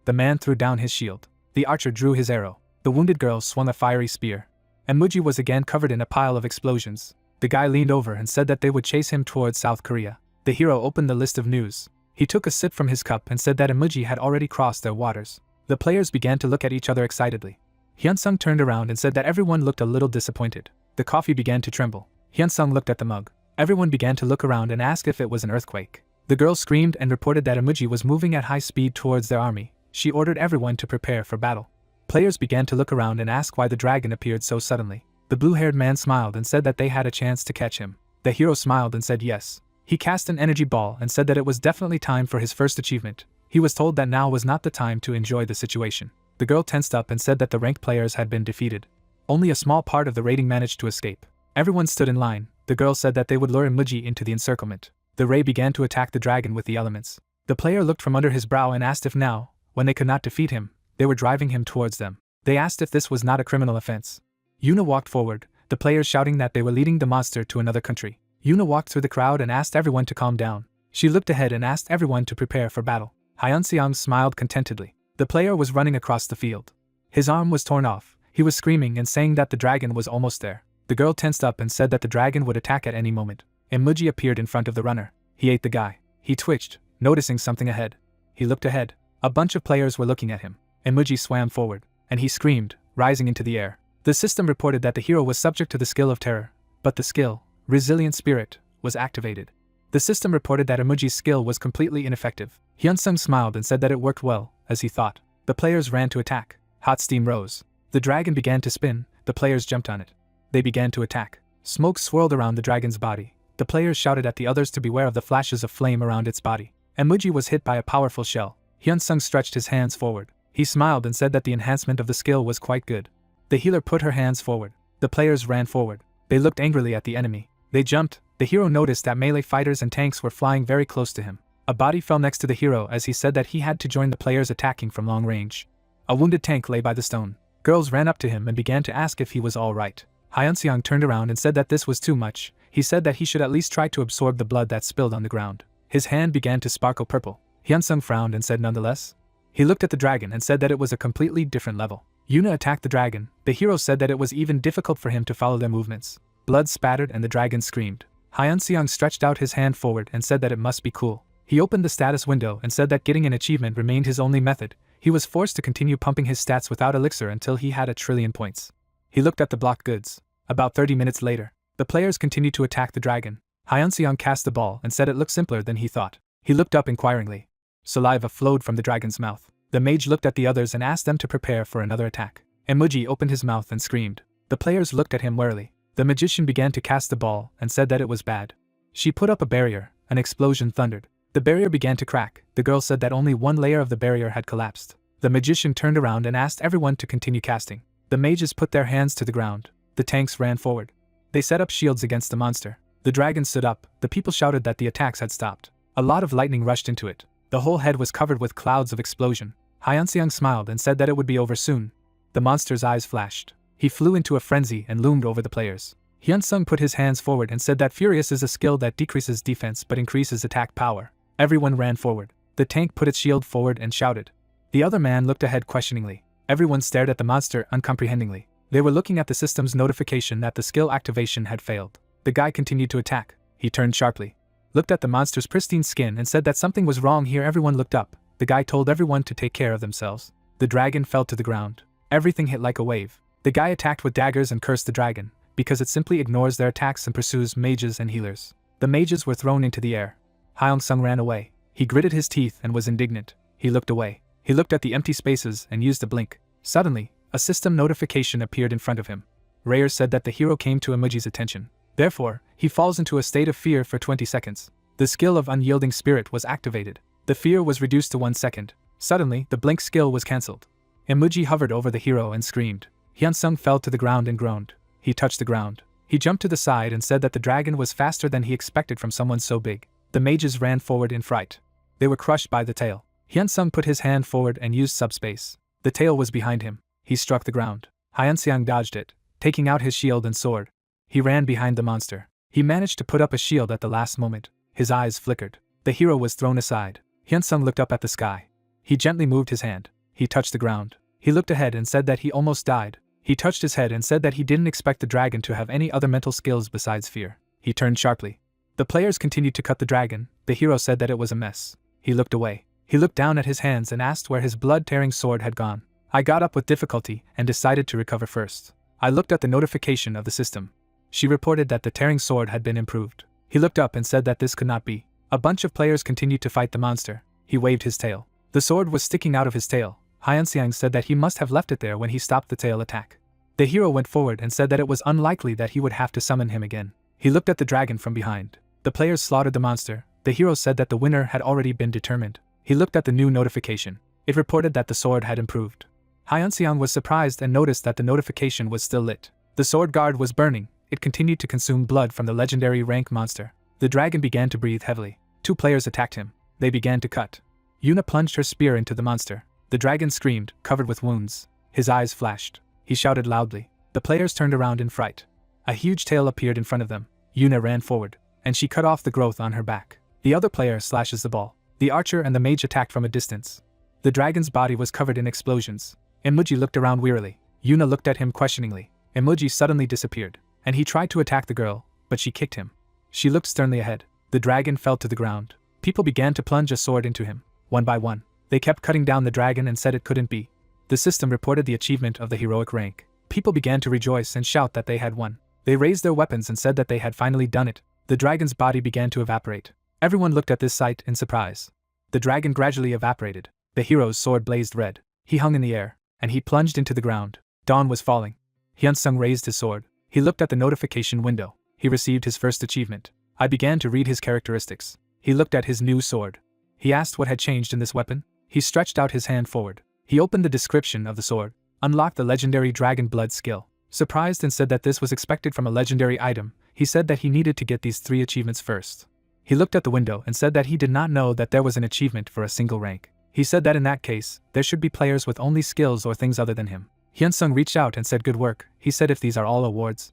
Speaker 1: The man threw down his shield. The archer drew his arrow. The wounded girl swung a fiery spear. Emoji was again covered in a pile of explosions. The guy leaned over and said that they would chase him towards South Korea. The hero opened the list of news. He took a sip from his cup and said that Emoji had already crossed their waters. The players began to look at each other excitedly. Hyunsung turned around and said that everyone looked a little disappointed. The coffee began to tremble. Hyunsung looked at the mug. Everyone began to look around and ask if it was an earthquake. The girl screamed and reported that Emoji was moving at high speed towards their army. She ordered everyone to prepare for battle. Players began to look around and ask why the dragon appeared so suddenly. The blue-haired man smiled and said that they had a chance to catch him. The hero smiled and said yes. He cast an energy ball and said that it was definitely time for his first achievement. He was told that now was not the time to enjoy the situation. The girl tensed up and said that the ranked players had been defeated. Only a small part of the rating managed to escape. Everyone stood in line. The girl said that they would lure Emoji into the encirclement. The ray began to attack the dragon with the elements. The player looked from under his brow and asked if now, when they could not defeat him, they were driving him towards them. They asked if this was not a criminal offense. Yuna walked forward, the players shouting that they were leading the monster to another country. Yuna walked through the crowd and asked everyone to calm down. She looked ahead and asked everyone to prepare for battle. Hyunseong smiled contentedly. The player was running across the field. His arm was torn off. He was screaming and saying that the dragon was almost there. The girl tensed up and said that the dragon would attack at any moment. Emoji appeared in front of the runner. He ate the guy. He twitched, noticing something ahead. He looked ahead. A bunch of players were looking at him. Emoji swam forward, and he screamed, rising into the air. The system reported that the hero was subject to the skill of terror, but the skill, Resilient Spirit, was activated. The system reported that Emoji's skill was completely ineffective. Hyunsung smiled and said that it worked well, as he thought. The players ran to attack. Hot steam rose. The dragon began to spin. The players jumped on it. They began to attack. Smoke swirled around the dragon's body. The players shouted at the others to beware of the flashes of flame around its body. Emoji was hit by a powerful shell. Hyunsung stretched his hands forward. He smiled and said that the enhancement of the skill was quite good. The healer put her hands forward. The players ran forward. They looked angrily at the enemy. They jumped. The hero noticed that melee fighters and tanks were flying very close to him. A body fell next to the hero as he said that he had to join the players attacking from long range. A wounded tank lay by the stone. Girls ran up to him and began to ask if he was all right. Hyunseong turned around and said that this was too much. He said that he should at least try to absorb the blood that spilled on the ground. His hand began to sparkle purple. Hyunsung frowned and said nonetheless. He looked at the dragon and said that it was a completely different level. Yuna attacked the dragon. The hero said that it was even difficult for him to follow their movements. Blood spattered and the dragon screamed. Hyunseong stretched out his hand forward and said that it must be cool. He opened the status window and said that getting an achievement remained his only method. He was forced to continue pumping his stats without elixir until he had 1,000,000,000,000 points. He looked at the blocked goods. About 30 minutes later, the players continued to attack the dragon. Hyunseong cast the ball and said it looked simpler than he thought. He looked up inquiringly. Saliva flowed from the dragon's mouth. The mage looked at the others and asked them to prepare for another attack. Emoji opened his mouth and screamed. The players looked at him warily. The magician began to cast the ball and said that it was bad. She put up a barrier. An explosion thundered. The barrier began to crack. The girl said that only one layer of the barrier had collapsed. The magician turned around and asked everyone to continue casting. The mages put their hands to the ground. The tanks ran forward. They set up shields against the monster. The dragon stood up. The people shouted that the attacks had stopped. A lot of lightning rushed into it. The whole head was covered with clouds of explosion. Hyunseong smiled and said that it would be over soon. The monster's eyes flashed. He flew into a frenzy and loomed over the players. Hyunsung put his hands forward and said that Furious is a skill that decreases defense but increases attack power. Everyone ran forward. The tank put its shield forward and shouted. The other man looked ahead questioningly. Everyone stared at the monster uncomprehendingly. They were looking at the system's notification that the skill activation had failed. The guy continued to attack. He turned sharply, looked at the monster's pristine skin and said that something was wrong here. Everyone looked up. The guy told everyone to take care of themselves. The dragon fell to the ground. Everything hit like a wave. The guy attacked with daggers and cursed the dragon, because it simply ignores their attacks and pursues mages and healers. The mages were thrown into the air. Hyung-sung ran away. He gritted his teeth and was indignant. He looked away. He looked at the empty spaces and used a blink. Suddenly, A system notification appeared in front of him. Rayer said that the hero came to Imuji's attention. Therefore, he falls into a state of fear for 20 seconds. The skill of Unyielding Spirit was activated. The fear was reduced to 1 second. Suddenly, the blink skill was cancelled. Imuji hovered over the hero and screamed. Hyunsung fell to the ground and groaned. He touched the ground. He jumped to the side and said that the dragon was faster than he expected from someone so big. The mages ran forward in fright. They were crushed by the tail. Hyunsung put his hand forward and used subspace. The tail was behind him. He struck the ground. Hyunseong dodged it, taking out his shield and sword. He ran behind the monster. He managed to put up a shield at the last moment. His eyes flickered. The hero was thrown aside. Hyunsung looked up at the sky. He gently moved his hand. He touched the ground. He looked ahead and said that he almost died. He touched his head and said that he didn't expect the dragon to have any other mental skills besides fear. He turned sharply. The players continued to cut the dragon. The hero said that it was a mess. He looked away. He looked down at his hands and asked where his blood-tearing sword had gone. I got up with difficulty and decided to recover first. I looked at the notification of the system. She reported that the tearing sword had been improved. He looked up and said that this could not be. A bunch of players continued to fight the monster. He waved his tail. The sword was sticking out of his tail. Hyunseong said that he must have left it there when he stopped the tail attack. The hero went forward and said that it was unlikely that he would have to summon him again. He looked at the dragon from behind. The players slaughtered the monster. The hero said that the winner had already been determined. He looked at the new notification. It reported that the sword had improved. Hyunseong was surprised and noticed that the notification was still lit. The sword guard was burning. It continued to consume blood from the legendary rank monster. The dragon began to breathe heavily. 2 players attacked him. They began to cut. Yuna plunged her spear into the monster. The dragon screamed, covered with wounds. His eyes flashed. He shouted loudly. The players turned around in fright. A huge tail appeared in front of them. Yuna ran forward, and she cut off the growth on her back. The other player slashes the ball. The archer and the mage attacked from a distance. The dragon's body was covered in explosions. Imuji looked around wearily. Yuna looked at him questioningly. Imuji suddenly disappeared, and he tried to attack the girl, but she kicked him. She looked sternly ahead. The dragon fell to the ground. People began to plunge a sword into him, one by one. They kept cutting down the dragon and said it couldn't be. The system reported the achievement of the heroic rank. People began to rejoice and shout that they had won. They raised their weapons and said that they had finally done it. The dragon's body began to evaporate. Everyone looked at this sight in surprise. The dragon gradually evaporated. The hero's sword blazed red. He hung in the air, and he plunged into the ground. Dawn was falling. Hyunsung raised his sword. He looked at the notification window. He received his first achievement. I began to read his characteristics. He looked at his new sword. He asked what had changed in this weapon. He stretched out his hand forward. He opened the description of the sword, unlocked the legendary dragon blood skill. Surprised and said that this was expected from a legendary item, he said that he needed to get these 3 achievements first. He looked at the window and said that he did not know that there was an achievement for a single rank. He said that in that case, there should be players with only skills or things other than him. Hyunsung reached out and said good work. He said if these are all awards.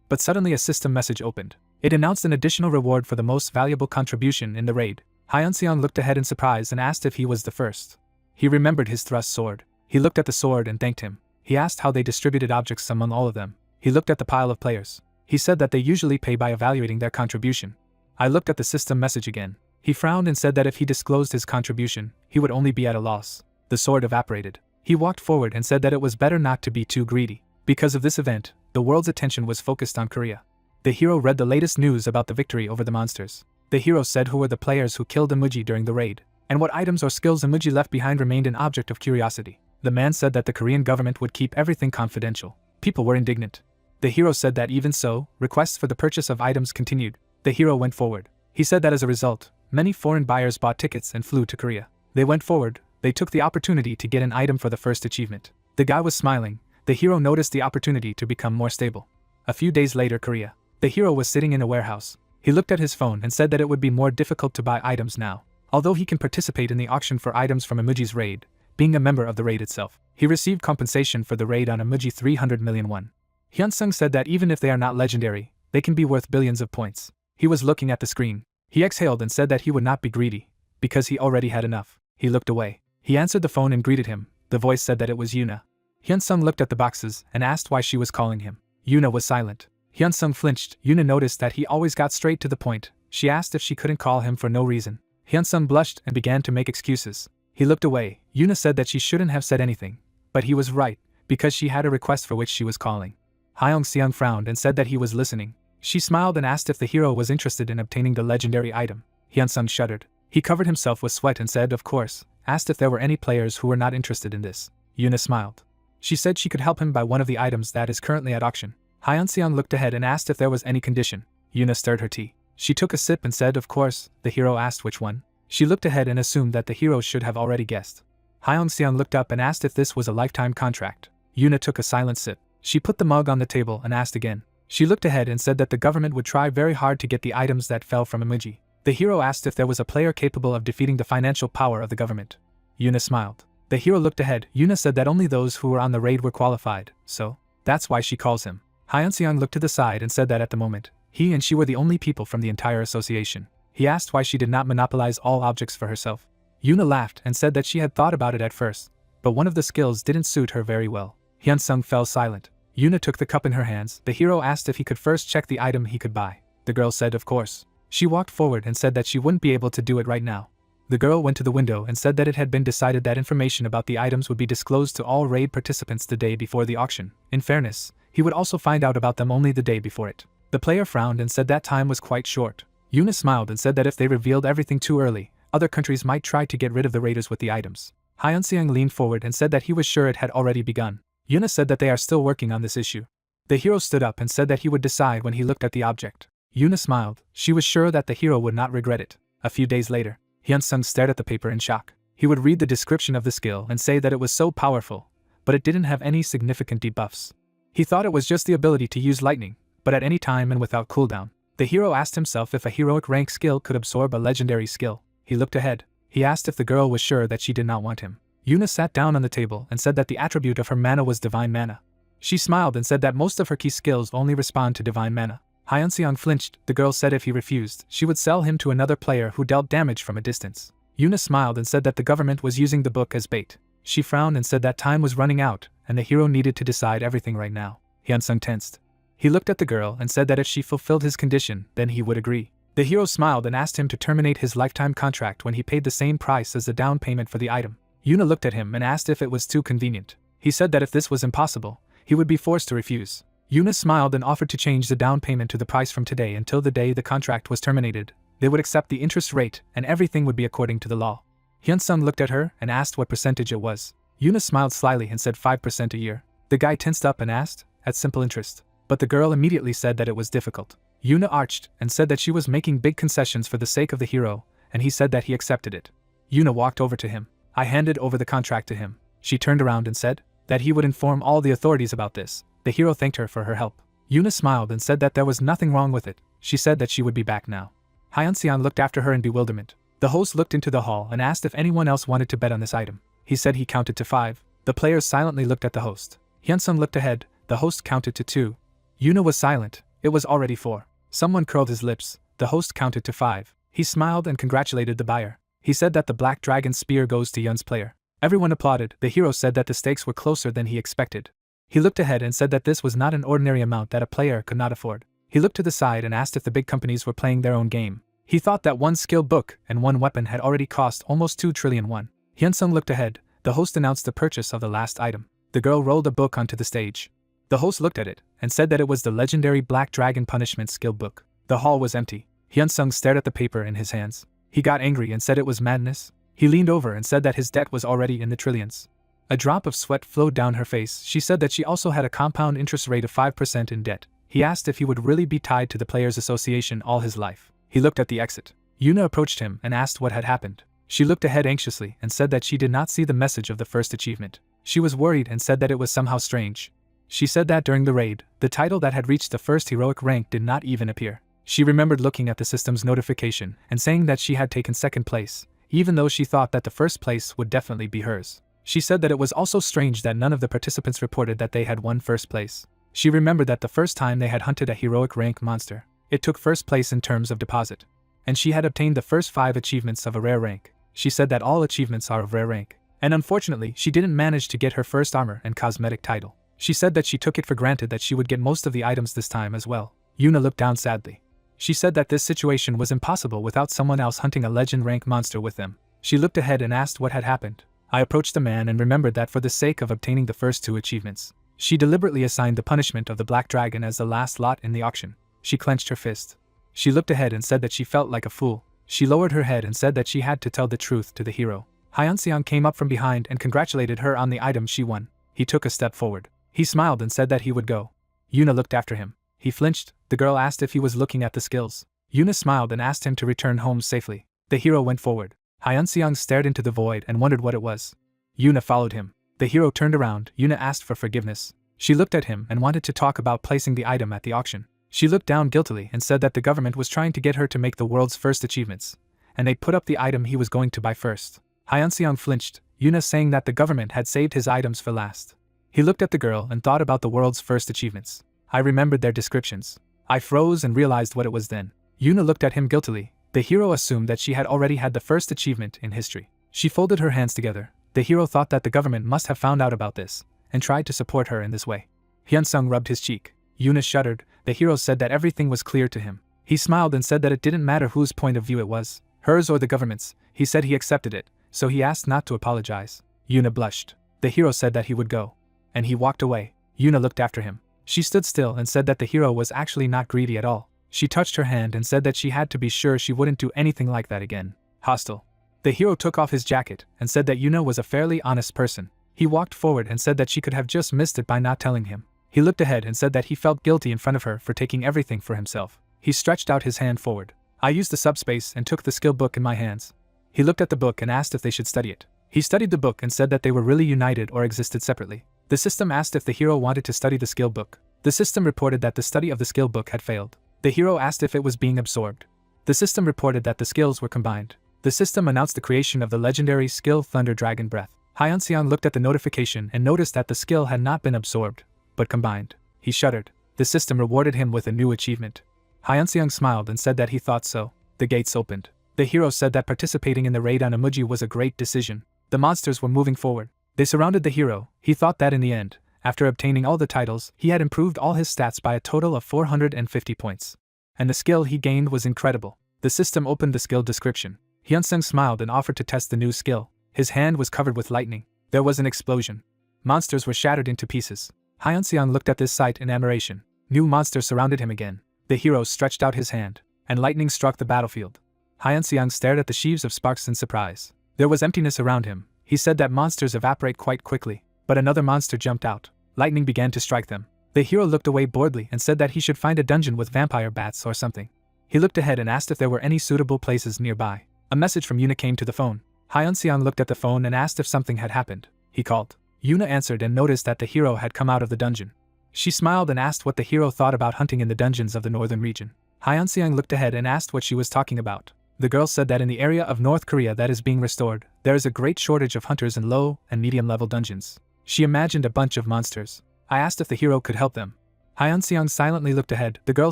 Speaker 1: But suddenly a system message opened. It announced an additional reward for the most valuable contribution in the raid. Hyunseong looked ahead in surprise and asked if he was the first. He remembered his thrust sword. He looked at the sword and thanked him. He asked how they distributed objects among all of them. He looked at the pile of players. He said that they usually pay by evaluating their contribution. I looked at the system message again. He frowned and said that if he disclosed his contribution, he would only be at a loss. The sword evaporated. He walked forward and said that it was better not to be too greedy. Because of this event, the world's attention was focused on Korea. The hero read the latest news about the victory over the monsters. The hero said who were the players who killed Imuji during the raid, and what items or skills Imuji left behind remained an object of curiosity. The man said that the Korean government would keep everything confidential. People were indignant. The hero said that even so, requests for the purchase of items continued. The hero went forward. He said that as a result, many foreign buyers bought tickets and flew to Korea. They went forward. They took the opportunity to get an item for the first achievement. The guy was smiling. The hero noticed the opportunity to become more stable. A few days later, Korea. The hero was sitting in a warehouse. He looked at his phone and said that it would be more difficult to buy items now. Although he can participate in the auction for items from Imuji's raid, being a member of the raid itself, he received compensation for the raid on Imuji 300 million won. Hyunsung said that even if they are not legendary, they can be worth billions of points. He was looking at the screen. He exhaled and said that he would not be greedy, because he already had enough. He looked away. He answered the phone and greeted him. The voice said that it was Yuna. Hyunsung looked at the boxes and asked why she was calling him. Yuna was silent. Hyunsung flinched. Yuna noticed that he always got straight to the point. She asked if she couldn't call him for no reason. Hyunsung blushed and began to make excuses. He looked away. Yuna said that she shouldn't have said anything, but he was right, because she had a request for which she was calling. Hyung-seung frowned and said that he was listening. She smiled and asked if the hero was interested in obtaining the legendary item. Hyunsung shuddered. He covered himself with sweat and said, of course, asked if there were any players who were not interested in this. Yuna smiled. She said she could help him buy one of the items that is currently at auction. Hyun-seong looked ahead and asked if there was any condition. Yuna stirred her tea. She took a sip and said, "Of course." The hero asked which one. She looked ahead and assumed that the hero should have already guessed. Hyun-seong looked up and asked if this was a lifetime contract. Yuna took a silent sip. She put the mug on the table and asked again. She looked ahead and said that the government would try very hard to get the items that fell from Emoji. The hero asked if there was a player capable of defeating the financial power of the government. Yuna smiled. The hero looked ahead. Yuna said that only those who were on the raid were qualified, so that's why she calls him. Hyun-seong looked to the side and said that at the moment, he and she were the only people from the entire association. He asked why she did not monopolize all objects for herself. Yuna laughed and said that she had thought about it at first, but one of the skills didn't suit her very well. Hyun-seong fell silent. Yuna took the cup in her hands. The hero asked if he could first check the item he could buy. The girl said of course. She walked forward and said that she wouldn't be able to do it right now. The girl went to the window and said that it had been decided that information about the items would be disclosed to all raid participants the day before the auction. In fairness, he would also find out about them only the day before it. The player frowned and said that time was quite short. Yuna smiled and said that if they revealed everything too early, other countries might try to get rid of the raiders with the items. Hyun-seong leaned forward and said that he was sure it had already begun. Yuna said that they are still working on this issue. The hero stood up and said that he would decide when he looked at the object. Yuna smiled. She was sure that the hero would not regret it. A few days later, Hyun-seong stared at the paper in shock. He would read the description of the skill and say that it was so powerful, but it didn't have any significant debuffs. He thought it was just the ability to use lightning, but at any time and without cooldown. The hero asked himself if a heroic rank skill could absorb a legendary skill. He looked ahead. He asked if the girl was sure that she did not want him. Yuna sat down on the table and said that the attribute of her mana was divine mana. She smiled and said that most of her key skills only respond to divine mana. Hyun-seong flinched. The girl said if he refused, she would sell him to another player who dealt damage from a distance. Yuna smiled and said that the government was using the book as bait. She frowned and said that time was running out, and the hero needed to decide everything right now. Hyun-seong tensed. He looked at the girl and said that if she fulfilled his condition, then he would agree. The hero smiled and asked him to terminate his lifetime contract when he paid the same price as the down payment for the item. Yuna looked at him and asked if it was too convenient. He said that if this was impossible, he would be forced to refuse. Yuna smiled and offered to change the down payment to the price from today until the day the contract was terminated. They would accept the interest rate and everything would be according to the law. Hyun-seong looked at her and asked what percentage it was. Yuna smiled slyly and said 5% a year. The guy tensed up and asked, at simple interest. But the girl immediately said that it was difficult. Yuna arched and said that she was making big concessions for the sake of the hero, and he said that he accepted it. Yuna walked over to him. I handed over the contract to him. She turned around and said that he would inform all the authorities about this. The hero thanked her for her help. Yuna smiled and said that there was nothing wrong with it. She said that she would be back now. Hyun-seong looked after her in bewilderment. The host looked into the hall and asked if anyone else wanted to bet on this item. He said he counted to 5. The players silently looked at the host. Hyun-seong looked ahead. The host counted to 2. Yuna was silent. It was already 4. Someone curled his lips. The host counted to 5. He smiled and congratulated the buyer. He said that the Black Dragon spear goes to Yun's player. Everyone applauded. The hero said that the stakes were closer than he expected. He looked ahead and said that this was not an ordinary amount that a player could not afford. He looked to the side and asked if the big companies were playing their own game. He thought that one skill book and one weapon had already cost almost 2 trillion won. Hyun-seong looked ahead. The host announced the purchase of the last item. The girl rolled a book onto the stage. The host looked at it and said that it was the legendary Black Dragon Punishment skill book. The hall was empty. Hyun-seong stared at the paper in his hands. He got angry and said it was madness. He leaned over and said that his debt was already in the trillions. A drop of sweat flowed down her face. She said that she also had a compound interest rate of 5% in debt. He asked if he would really be tied to the Players Association all his life. He looked at the exit. Yuna approached him and asked what had happened. She looked ahead anxiously and said that she did not see the message of the first achievement. She was worried and said that it was somehow strange. She said that during the raid, the title that had reached the first heroic rank did not even appear. She remembered looking at the system's notification and saying that she had taken second place, even though she thought that the first place would definitely be hers. She said that it was also strange that none of the participants reported that they had won first place. She remembered that the first time they had hunted a heroic rank monster, it took first place in terms of deposit. And she had obtained the first 5 achievements of a rare rank. She said that all achievements are of rare rank. And unfortunately, she didn't manage to get her first armor and cosmetic title. She said that she took it for granted that she would get most of the items this time as well. Yuna looked down sadly. She said that this situation was impossible without someone else hunting a legend rank monster with them. She looked ahead and asked what had happened. I approached the man and remembered that for the sake of obtaining the first 2 achievements, she deliberately assigned the punishment of the Black Dragon as the last lot in the auction. She clenched her fist. She looked ahead and said that she felt like a fool. She lowered her head and said that she had to tell the truth to the hero. Hyun-seong came up from behind and congratulated her on the item she won. He took a step forward. He smiled and said that he would go. Yuna looked after him. He flinched. The girl asked if he was looking at the skills. Yuna smiled and asked him to return home safely. The hero went forward. Hyunseong stared into the void and wondered what it was. Yuna followed him. The hero turned around. Yuna asked for forgiveness. She looked at him and wanted to talk about placing the item at the auction. She looked down guiltily and said that the government was trying to get her to make the world's first achievements, and they put up the item he was going to buy first. Hyunseong flinched, Yuna saying that the government had saved his items for last. He looked at the girl and thought about the world's first achievements. I remembered their descriptions. I froze and realized what it was then. Yuna looked at him guiltily. The hero assumed that she had already had the first achievement in history. She folded her hands together. The hero thought that the government must have found out about this, and tried to support her in this way. Hyunsung rubbed his cheek. Yuna shuddered. The hero said that everything was clear to him. He smiled and said that it didn't matter whose point of view it was, hers or the government's. He said he accepted it, so he asked not to apologize. Yuna blushed. The hero said that he would go. And he walked away. Yuna looked after him. She stood still and said that the hero was actually not greedy at all. She touched her hand and said that she had to be sure she wouldn't do anything like that again. Hostile. The hero took off his jacket and said that Yuna was a fairly honest person. He walked forward and said that she could have just missed it by not telling him. He looked ahead and said that he felt guilty in front of her for taking everything for himself. He stretched out his hand forward. I used the subspace and took the skill book in my hands. He looked at the book and asked if they should study it. He studied the book and said that they were really united or existed separately. The system asked if the hero wanted to study the skill book. The system reported that the study of the skill book had failed. The hero asked if it was being absorbed. The system reported that the skills were combined. The system announced the creation of the legendary skill Thunder Dragon Breath. Hyunseong looked at the notification and noticed that the skill had not been absorbed, but combined. He shuddered. The system rewarded him with a new achievement. Hyunseong smiled and said that he thought so. The gates opened. The hero said that participating in the raid on Amuji was a great decision. The monsters were moving forward. They surrounded the hero. He thought that in the end, after obtaining all the titles, he had improved all his stats by a total of 450 points. And the skill he gained was incredible. The system opened the skill description. Hyunsung smiled and offered to test the new skill. His hand was covered with lightning. There was an explosion. Monsters were shattered into pieces. Hyunseong looked at this sight in admiration. New monsters surrounded him again. The hero stretched out his hand, and lightning struck the battlefield. Hyunseong stared at the sheaves of sparks in surprise. There was emptiness around him. He said that monsters evaporate quite quickly, but another monster jumped out. Lightning began to strike them. The hero looked away boredly and said that he should find a dungeon with vampire bats or something. He looked ahead and asked if there were any suitable places nearby. A message from Yuna came to the phone. Hyunseong looked at the phone and asked if something had happened. He called. Yuna answered and noticed that the hero had come out of the dungeon. She smiled and asked what the hero thought about hunting in the dungeons of the northern region. Hyunseong looked ahead and asked what she was talking about. The girl said that in the area of North Korea that is being restored, there is a great shortage of hunters in low and medium level dungeons. She imagined a bunch of monsters. I asked if the hero could help them. Hyunseong silently looked ahead. The girl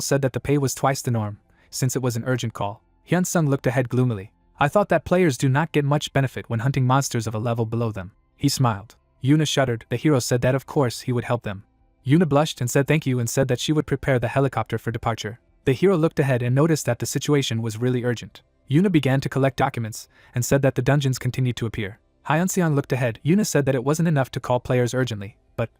Speaker 1: said that the pay was twice the norm, since it was an urgent call. Hyunsung looked ahead gloomily. I thought that players do not get much benefit when hunting monsters of a level below them. He smiled. Yuna shuddered. The hero said that of course he would help them. Yuna blushed and said thank you and said that she would prepare the helicopter for departure. The hero looked ahead and noticed that the situation was really urgent. Yuna began to collect documents and said that the dungeons continued to appear. Hyunseong looked ahead. Yuna said that it wasn't enough to call players urgently, but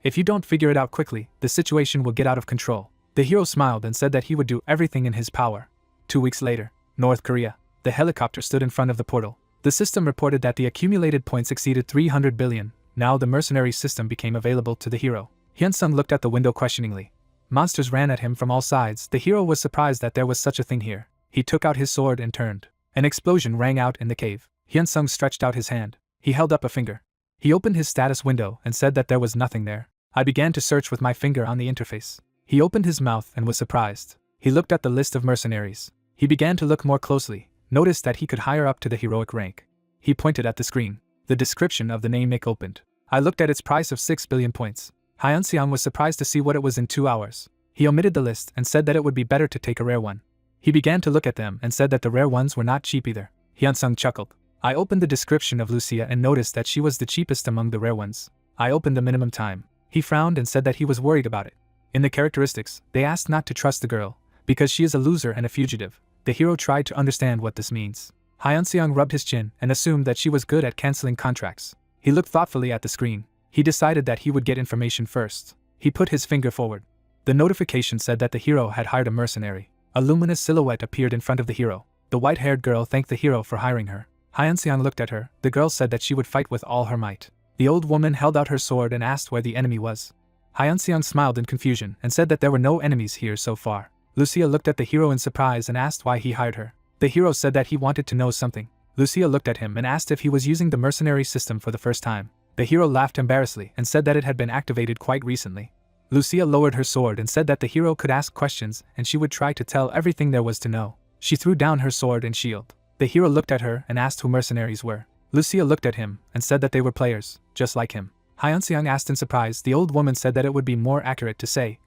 Speaker 1: if you don't figure it out quickly, the situation will get out of control. The hero smiled and said that he would do everything in his power. 2 weeks later, North Korea. The helicopter stood in front of the portal. The system reported that the accumulated points exceeded 300 billion. Now the mercenary system became available to the hero. Hyunsung looked at the window questioningly. Monsters ran at him from all sides. The hero was surprised that there was such a thing here. He took out his sword and turned. An explosion rang out in the cave. Hyunsung stretched out his hand. He held up a finger. He opened his status window and said that there was nothing there. I began to search with my finger on the interface. He opened his mouth and was surprised. He looked at the list of mercenaries. He began to look more closely, noticed that he could hire up to the heroic rank. He pointed at the screen. The description of the name Nick opened. I looked at its price of 6 billion points. Hyunseong was surprised to see what it was in 2 hours. He omitted the list and said that it would be better to take a rare one. He began to look at them and said that the rare ones were not cheap either. Hyunsung chuckled. I opened the description of Lucia and noticed that she was the cheapest among the rare ones. I opened the minimum time. He frowned and said that he was worried about it. In the characteristics, they asked not to trust the girl, because she is a loser and a fugitive. The hero tried to understand what this means. Hyunseong rubbed his chin and assumed that she was good at canceling contracts. He looked thoughtfully at the screen. He decided that he would get information first. He put his finger forward. The notification said that the hero had hired a mercenary. A luminous silhouette appeared in front of the hero. The white-haired girl thanked the hero for hiring her. Hyunseong looked at her. The girl said that she would fight with all her might. The old woman held out her sword and asked where the enemy was. Hyun-seong smiled in confusion and said that there were no enemies here so far. Lucia looked at the hero in surprise and asked why he hired her. The hero said that he wanted to know something. Lucia looked at him and asked if he was using the mercenary system for the first time. The hero laughed embarrassedly and said that it had been activated quite recently. Lucia lowered her sword and said that the hero could ask questions and she would try to tell everything there was to know. She threw down her sword and shield. The hero looked at her and asked who mercenaries were. Lucia looked at him and said that they were players, just like him. Hyun-seong asked in surprise. The old woman said that it would be more accurate to say.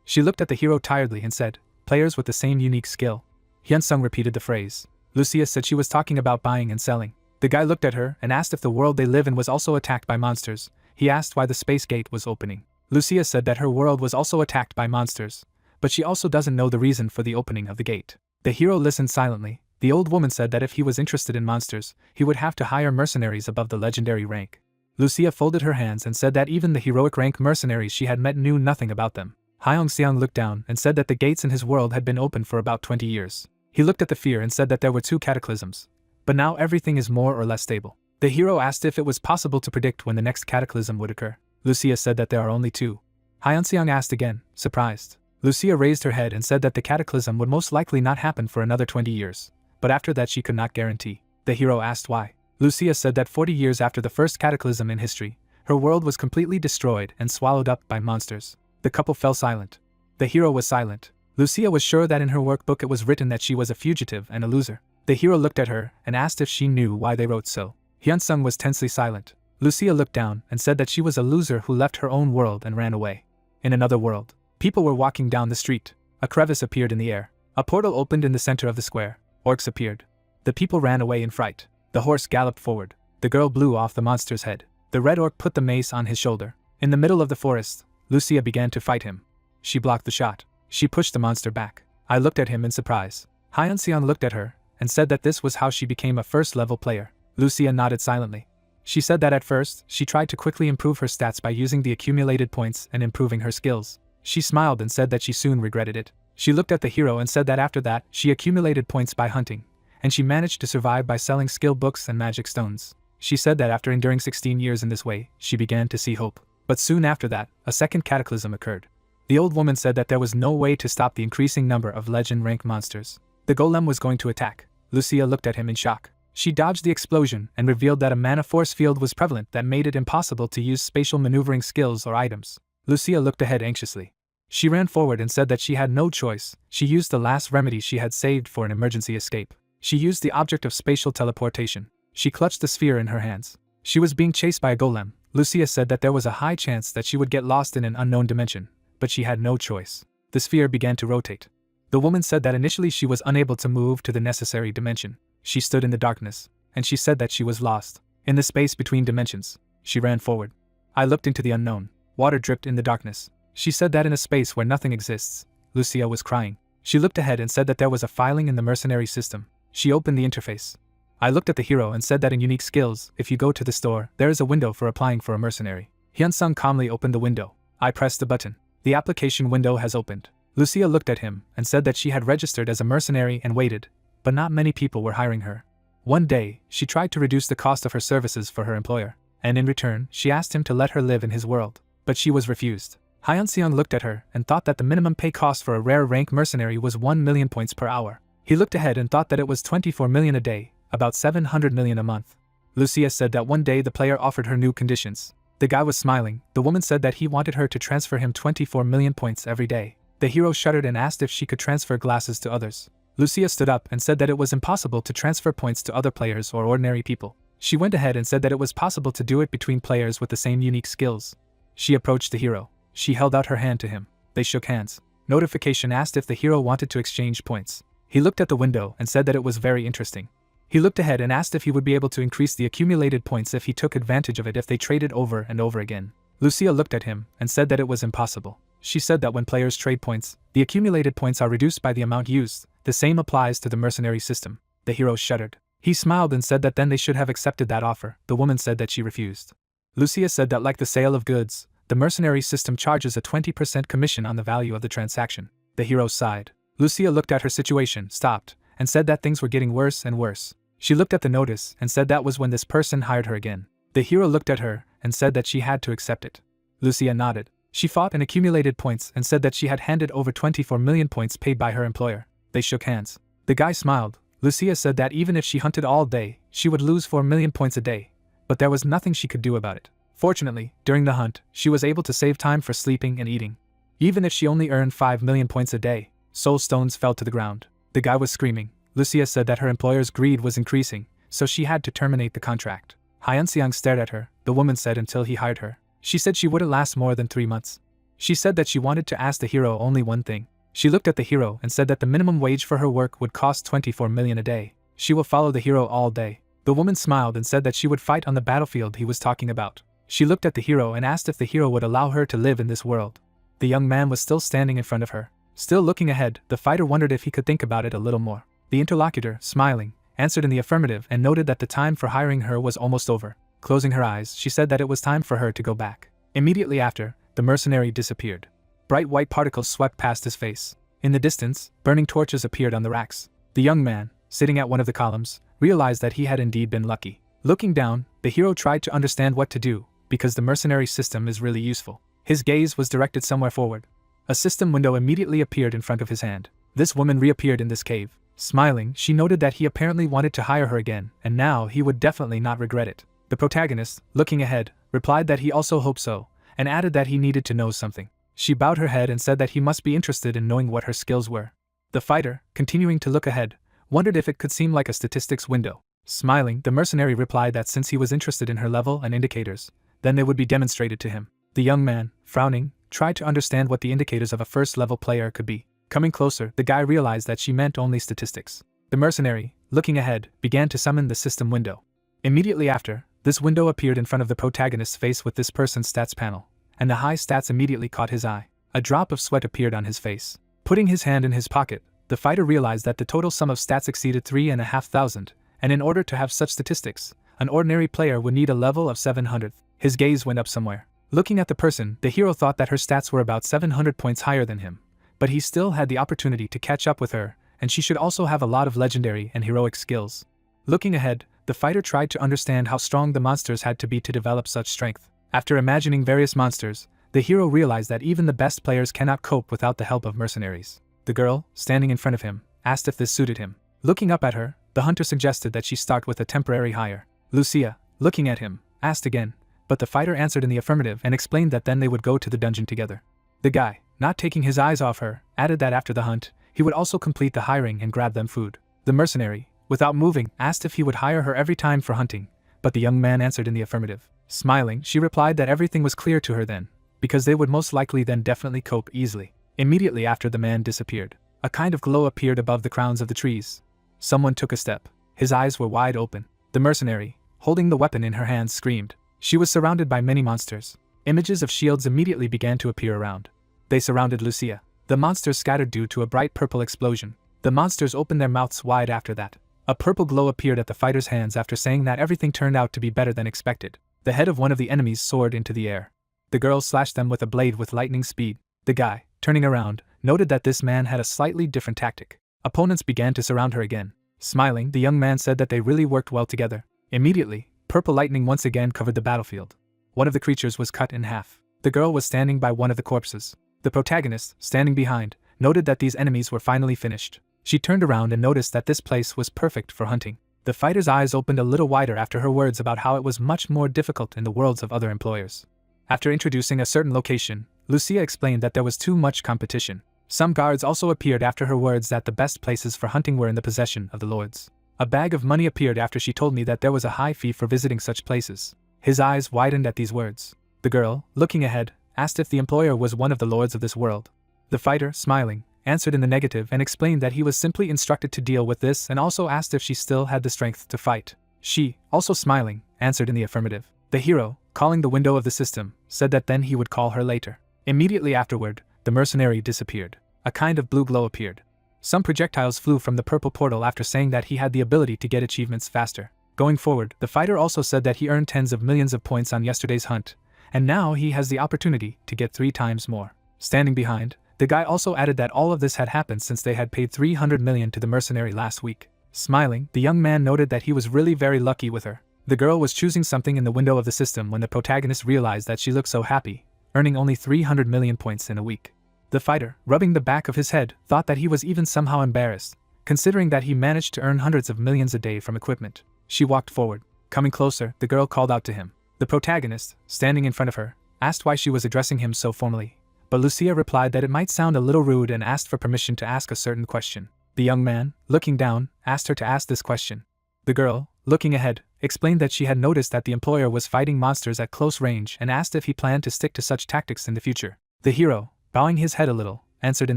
Speaker 1: She looked at the hero tiredly and said, players with the same unique skill. Hyun-seong repeated the phrase. Lucia said she was talking about buying and selling. The guy looked at her and asked if the world they live in was also attacked by monsters. He asked why the space gate was opening. Lucia said that her world was also attacked by monsters, but she also doesn't know the reason for the opening of the gate. The hero listened silently. The old woman said that if he was interested in monsters, he would have to hire mercenaries above the legendary rank. Lucia folded her hands and said that even the heroic rank mercenaries she had met knew nothing about them. Hyun-seong looked down and said that the gates in his world had been open for about 20 years. He looked at the fear and said that there were 2 cataclysms, but now everything is more or less stable. The hero asked if it was possible to predict when the next cataclysm would occur. Lucia said that there are only 2. Hyun-seong asked again, surprised. Lucia raised her head and said that the cataclysm would most likely not happen for another 20 years, but after that she could not guarantee. The hero asked why. Lucia said that 40 years after the first cataclysm in history, her world was completely destroyed and swallowed up by monsters. The couple fell silent. The hero was silent. Lucia was sure that in her workbook it was written that she was a fugitive and a loser. The hero looked at her and asked if she knew why they wrote so. Hyun-seong was tensely silent. Lucia looked down and said that she was a loser who left her own world and ran away. In another world, people were walking down the street. A crevice appeared in the air. A portal opened in the center of the square. Orcs appeared. The people ran away in fright. The horse galloped forward. The girl blew off the monster's head. The red orc put the mace on his shoulder. In the middle of the forest, Lucia began to fight him. She blocked the shot. She pushed the monster back. I looked at him in surprise. Hyun-seong looked at her and said that this was how she became a first-level player. Lucia nodded silently. She said that at first, she tried to quickly improve her stats by using the accumulated points and improving her skills. She smiled and said that she soon regretted it. She looked at the hero and said that after that, she accumulated points by hunting, and she managed to survive by selling skill books and magic stones. She said that after enduring 16 years in this way, she began to see hope. But soon after that, a second cataclysm occurred. The old woman said that there was no way to stop the increasing number of legend rank monsters. The golem was going to attack. Lucia looked at him in shock. She dodged the explosion and revealed that a mana force field was prevalent that made it impossible to use spatial maneuvering skills or items. Lucia looked ahead anxiously. She ran forward and said that she had no choice. She used the last remedy she had saved for an emergency escape. She used the object of spatial teleportation. She clutched the sphere in her hands. She was being chased by a golem. Lucia said that there was a high chance that she would get lost in an unknown dimension, but she had no choice. The sphere began to rotate. The woman said that initially she was unable to move to the necessary dimension. She stood in the darkness, and she said that she was lost. In the space between dimensions, she ran forward. I looked into the unknown. Water dripped in the darkness. She said that in a space where nothing exists. Lucia was crying. She looked ahead and said that there was a filing in the mercenary system. She opened the interface. I looked at the hero and said that in unique skills, if you go to the store, there is a window for applying for a mercenary. Hyun-seong calmly opened the window. I pressed the button. The application window has opened. Lucia looked at him and said that she had registered as a mercenary and waited, but not many people were hiring her. One day, she tried to reduce the cost of her services for her employer, and in return, she asked him to let her live in his world, but she was refused. Hyun-seong looked at her and thought that the minimum pay cost for a rare rank mercenary was 1 million points per hour. He looked ahead and thought that it was 24 million a day, about 700 million a month. Lucia said that one day the player offered her new conditions. The guy was smiling. The woman said that he wanted her to transfer him 24 million points every day. The hero shuddered and asked if she could transfer glasses to others. Lucia stood up and said that it was impossible to transfer points to other players or ordinary people. She went ahead and said that it was possible to do it between players with the same unique skills. She approached the hero. She held out her hand to him. They shook hands. Notification asked if the hero wanted to exchange points. He looked at the window and said that it was very interesting. He looked ahead and asked if he would be able to increase the accumulated points if he took advantage of it if they traded over and over again. Lucia looked at him and said that it was impossible. She said that when players trade points, the accumulated points are reduced by the amount used. The same applies to the mercenary system. The hero shuddered. He smiled and said that then they should have accepted that offer. The woman said that she refused. Lucia said that like the sale of goods, the mercenary system charges a 20% commission on the value of the transaction. The hero sighed. Lucia looked at her situation, stopped, and said that things were getting worse and worse. She looked at the notice and said that was when this person hired her again. The hero looked at her and said that she had to accept it. Lucia nodded. She fought and accumulated points and said that she had handed over 24 million points paid by her employer. They shook hands. The guy smiled. Lucia said that even if she hunted all day, she would lose 4 million points a day, but there was nothing she could do about it. Fortunately, during the hunt, she was able to save time for sleeping and eating. Even if she only earned 5 million points a day, soul stones fell to the ground. The guy was screaming. Lucia said that her employer's greed was increasing, so she had to terminate the contract. Hyunseong stared at her, the woman said, until he hired her. She said she wouldn't last more than 3 months. She said that she wanted to ask the hero only one thing. She looked at the hero and said that the minimum wage for her work would cost 24 million a day. She will follow the hero all day. The woman smiled and said that she would fight on the battlefield he was talking about. She looked at the hero and asked if the hero would allow her to live in this world. The young man was still standing in front of her. Still looking ahead, the fighter wondered if he could think about it a little more. The interlocutor, smiling, answered in the affirmative and noted that the time for hiring her was almost over. Closing her eyes, she said that it was time for her to go back. Immediately after, the mercenary disappeared. Bright white particles swept past his face. In the distance, burning torches appeared on the racks. The young man, sitting at one of the columns, realized that he had indeed been lucky. Looking down, the hero tried to understand what to do, because the mercenary system is really useful. His gaze was directed somewhere forward. A system window immediately appeared in front of his hand. This woman reappeared in this cave. Smiling, she noted that he apparently wanted to hire her again, and now he would definitely not regret it. The protagonist, looking ahead, replied that he also hoped so, and added that he needed to know something. She bowed her head and said that he must be interested in knowing what her skills were. The fighter, continuing to look ahead, wondered if it could seem like a statistics window. Smiling, the mercenary replied that since he was interested in her level and indicators, then they would be demonstrated to him. The young man, frowning, tried to understand what the indicators of a first-level player could be. Coming closer, the guy realized that she meant only statistics. The mercenary, looking ahead, began to summon the system window. Immediately after, this window appeared in front of the protagonist's face with this person's stats panel, and the high stats immediately caught his eye. A drop of sweat appeared on his face. Putting his hand in his pocket, the fighter realized that the total sum of stats exceeded 3,500, and in order to have such statistics, an ordinary player would need a level of 700. His gaze went up somewhere. Looking at the person, the hero thought that her stats were about 700 points higher than him, but he still had the opportunity to catch up with her, and she should also have a lot of legendary and heroic skills. Looking ahead, the fighter tried to understand how strong the monsters had to be to develop such strength. After imagining various monsters, the hero realized that even the best players cannot cope without the help of mercenaries. The girl, standing in front of him, asked if this suited him. Looking up at her, the hunter suggested that she start with a temporary hire. Lucia, looking at him, asked again, but the fighter answered in the affirmative and explained that then they would go to the dungeon together. The guy, not taking his eyes off her, added that after the hunt, he would also complete the hiring and grab them food. The mercenary, without moving, asked if he would hire her every time for hunting, but the young man answered in the affirmative. Smiling, she replied that everything was clear to her then, because they would most likely then definitely cope easily. Immediately after the man disappeared, a kind of glow appeared above the crowns of the trees. Someone took a step. His eyes were wide open. The mercenary, holding the weapon in her hands, screamed. She was surrounded by many monsters. Images of shields immediately began to appear around. They surrounded Lucia. The monsters scattered due to a bright purple explosion. The monsters opened their mouths wide after that. A purple glow appeared at the fighter's hands after saying that everything turned out to be better than expected. The head of one of the enemies soared into the air. The girl slashed them with a blade with lightning speed. The guy, turning around, noted that this man had a slightly different tactic. Opponents began to surround her again. Smiling, the young man said that they really worked well together. Immediately, purple lightning once again covered the battlefield. One of the creatures was cut in half. The girl was standing by one of the corpses. The protagonist, standing behind, noted that these enemies were finally finished. She turned around and noticed that this place was perfect for hunting. The fighter's eyes opened a little wider after her words about how it was much more difficult in the worlds of other employers. After introducing a certain location, Lucia explained that there was too much competition. Some guards also appeared after her words that the best places for hunting were in the possession of the lords. A bag of money appeared after she told me that there was a high fee for visiting such places. His eyes widened at these words. The girl, looking ahead, asked if the employer was one of the lords of this world. The fighter, smiling, answered in the negative and explained that he was simply instructed to deal with this and also asked if she still had the strength to fight. She, also smiling, answered in the affirmative. The hero, calling the window of the system, said that then he would call her later. Immediately afterward, the mercenary disappeared. A kind of blue glow appeared. Some projectiles flew from the purple portal after saying that he had the ability to get achievements faster. Going forward, the fighter also said that he earned tens of millions of points on yesterday's hunt, and now he has the opportunity to get 3 times more. Standing behind, the guy also added that all of this had happened since they had paid 300 million to the mercenary last week. Smiling, the young man noted that he was really very lucky with her. The girl was choosing something in the window of the system when the protagonist realized that she looked so happy, earning only 300 million points in a week. The fighter, rubbing the back of his head, thought that he was even somehow embarrassed, considering that he managed to earn hundreds of millions a day from equipment. She walked forward. Coming closer, the girl called out to him. The protagonist, standing in front of her, asked why she was addressing him so formally, but Lucia replied that it might sound a little rude and asked for permission to ask a certain question. The young man, looking down, asked her to ask this question. The girl, looking ahead, explained that she had noticed that the employer was fighting monsters at close range and asked if he planned to stick to such tactics in the future. The hero, bowing his head a little, answered in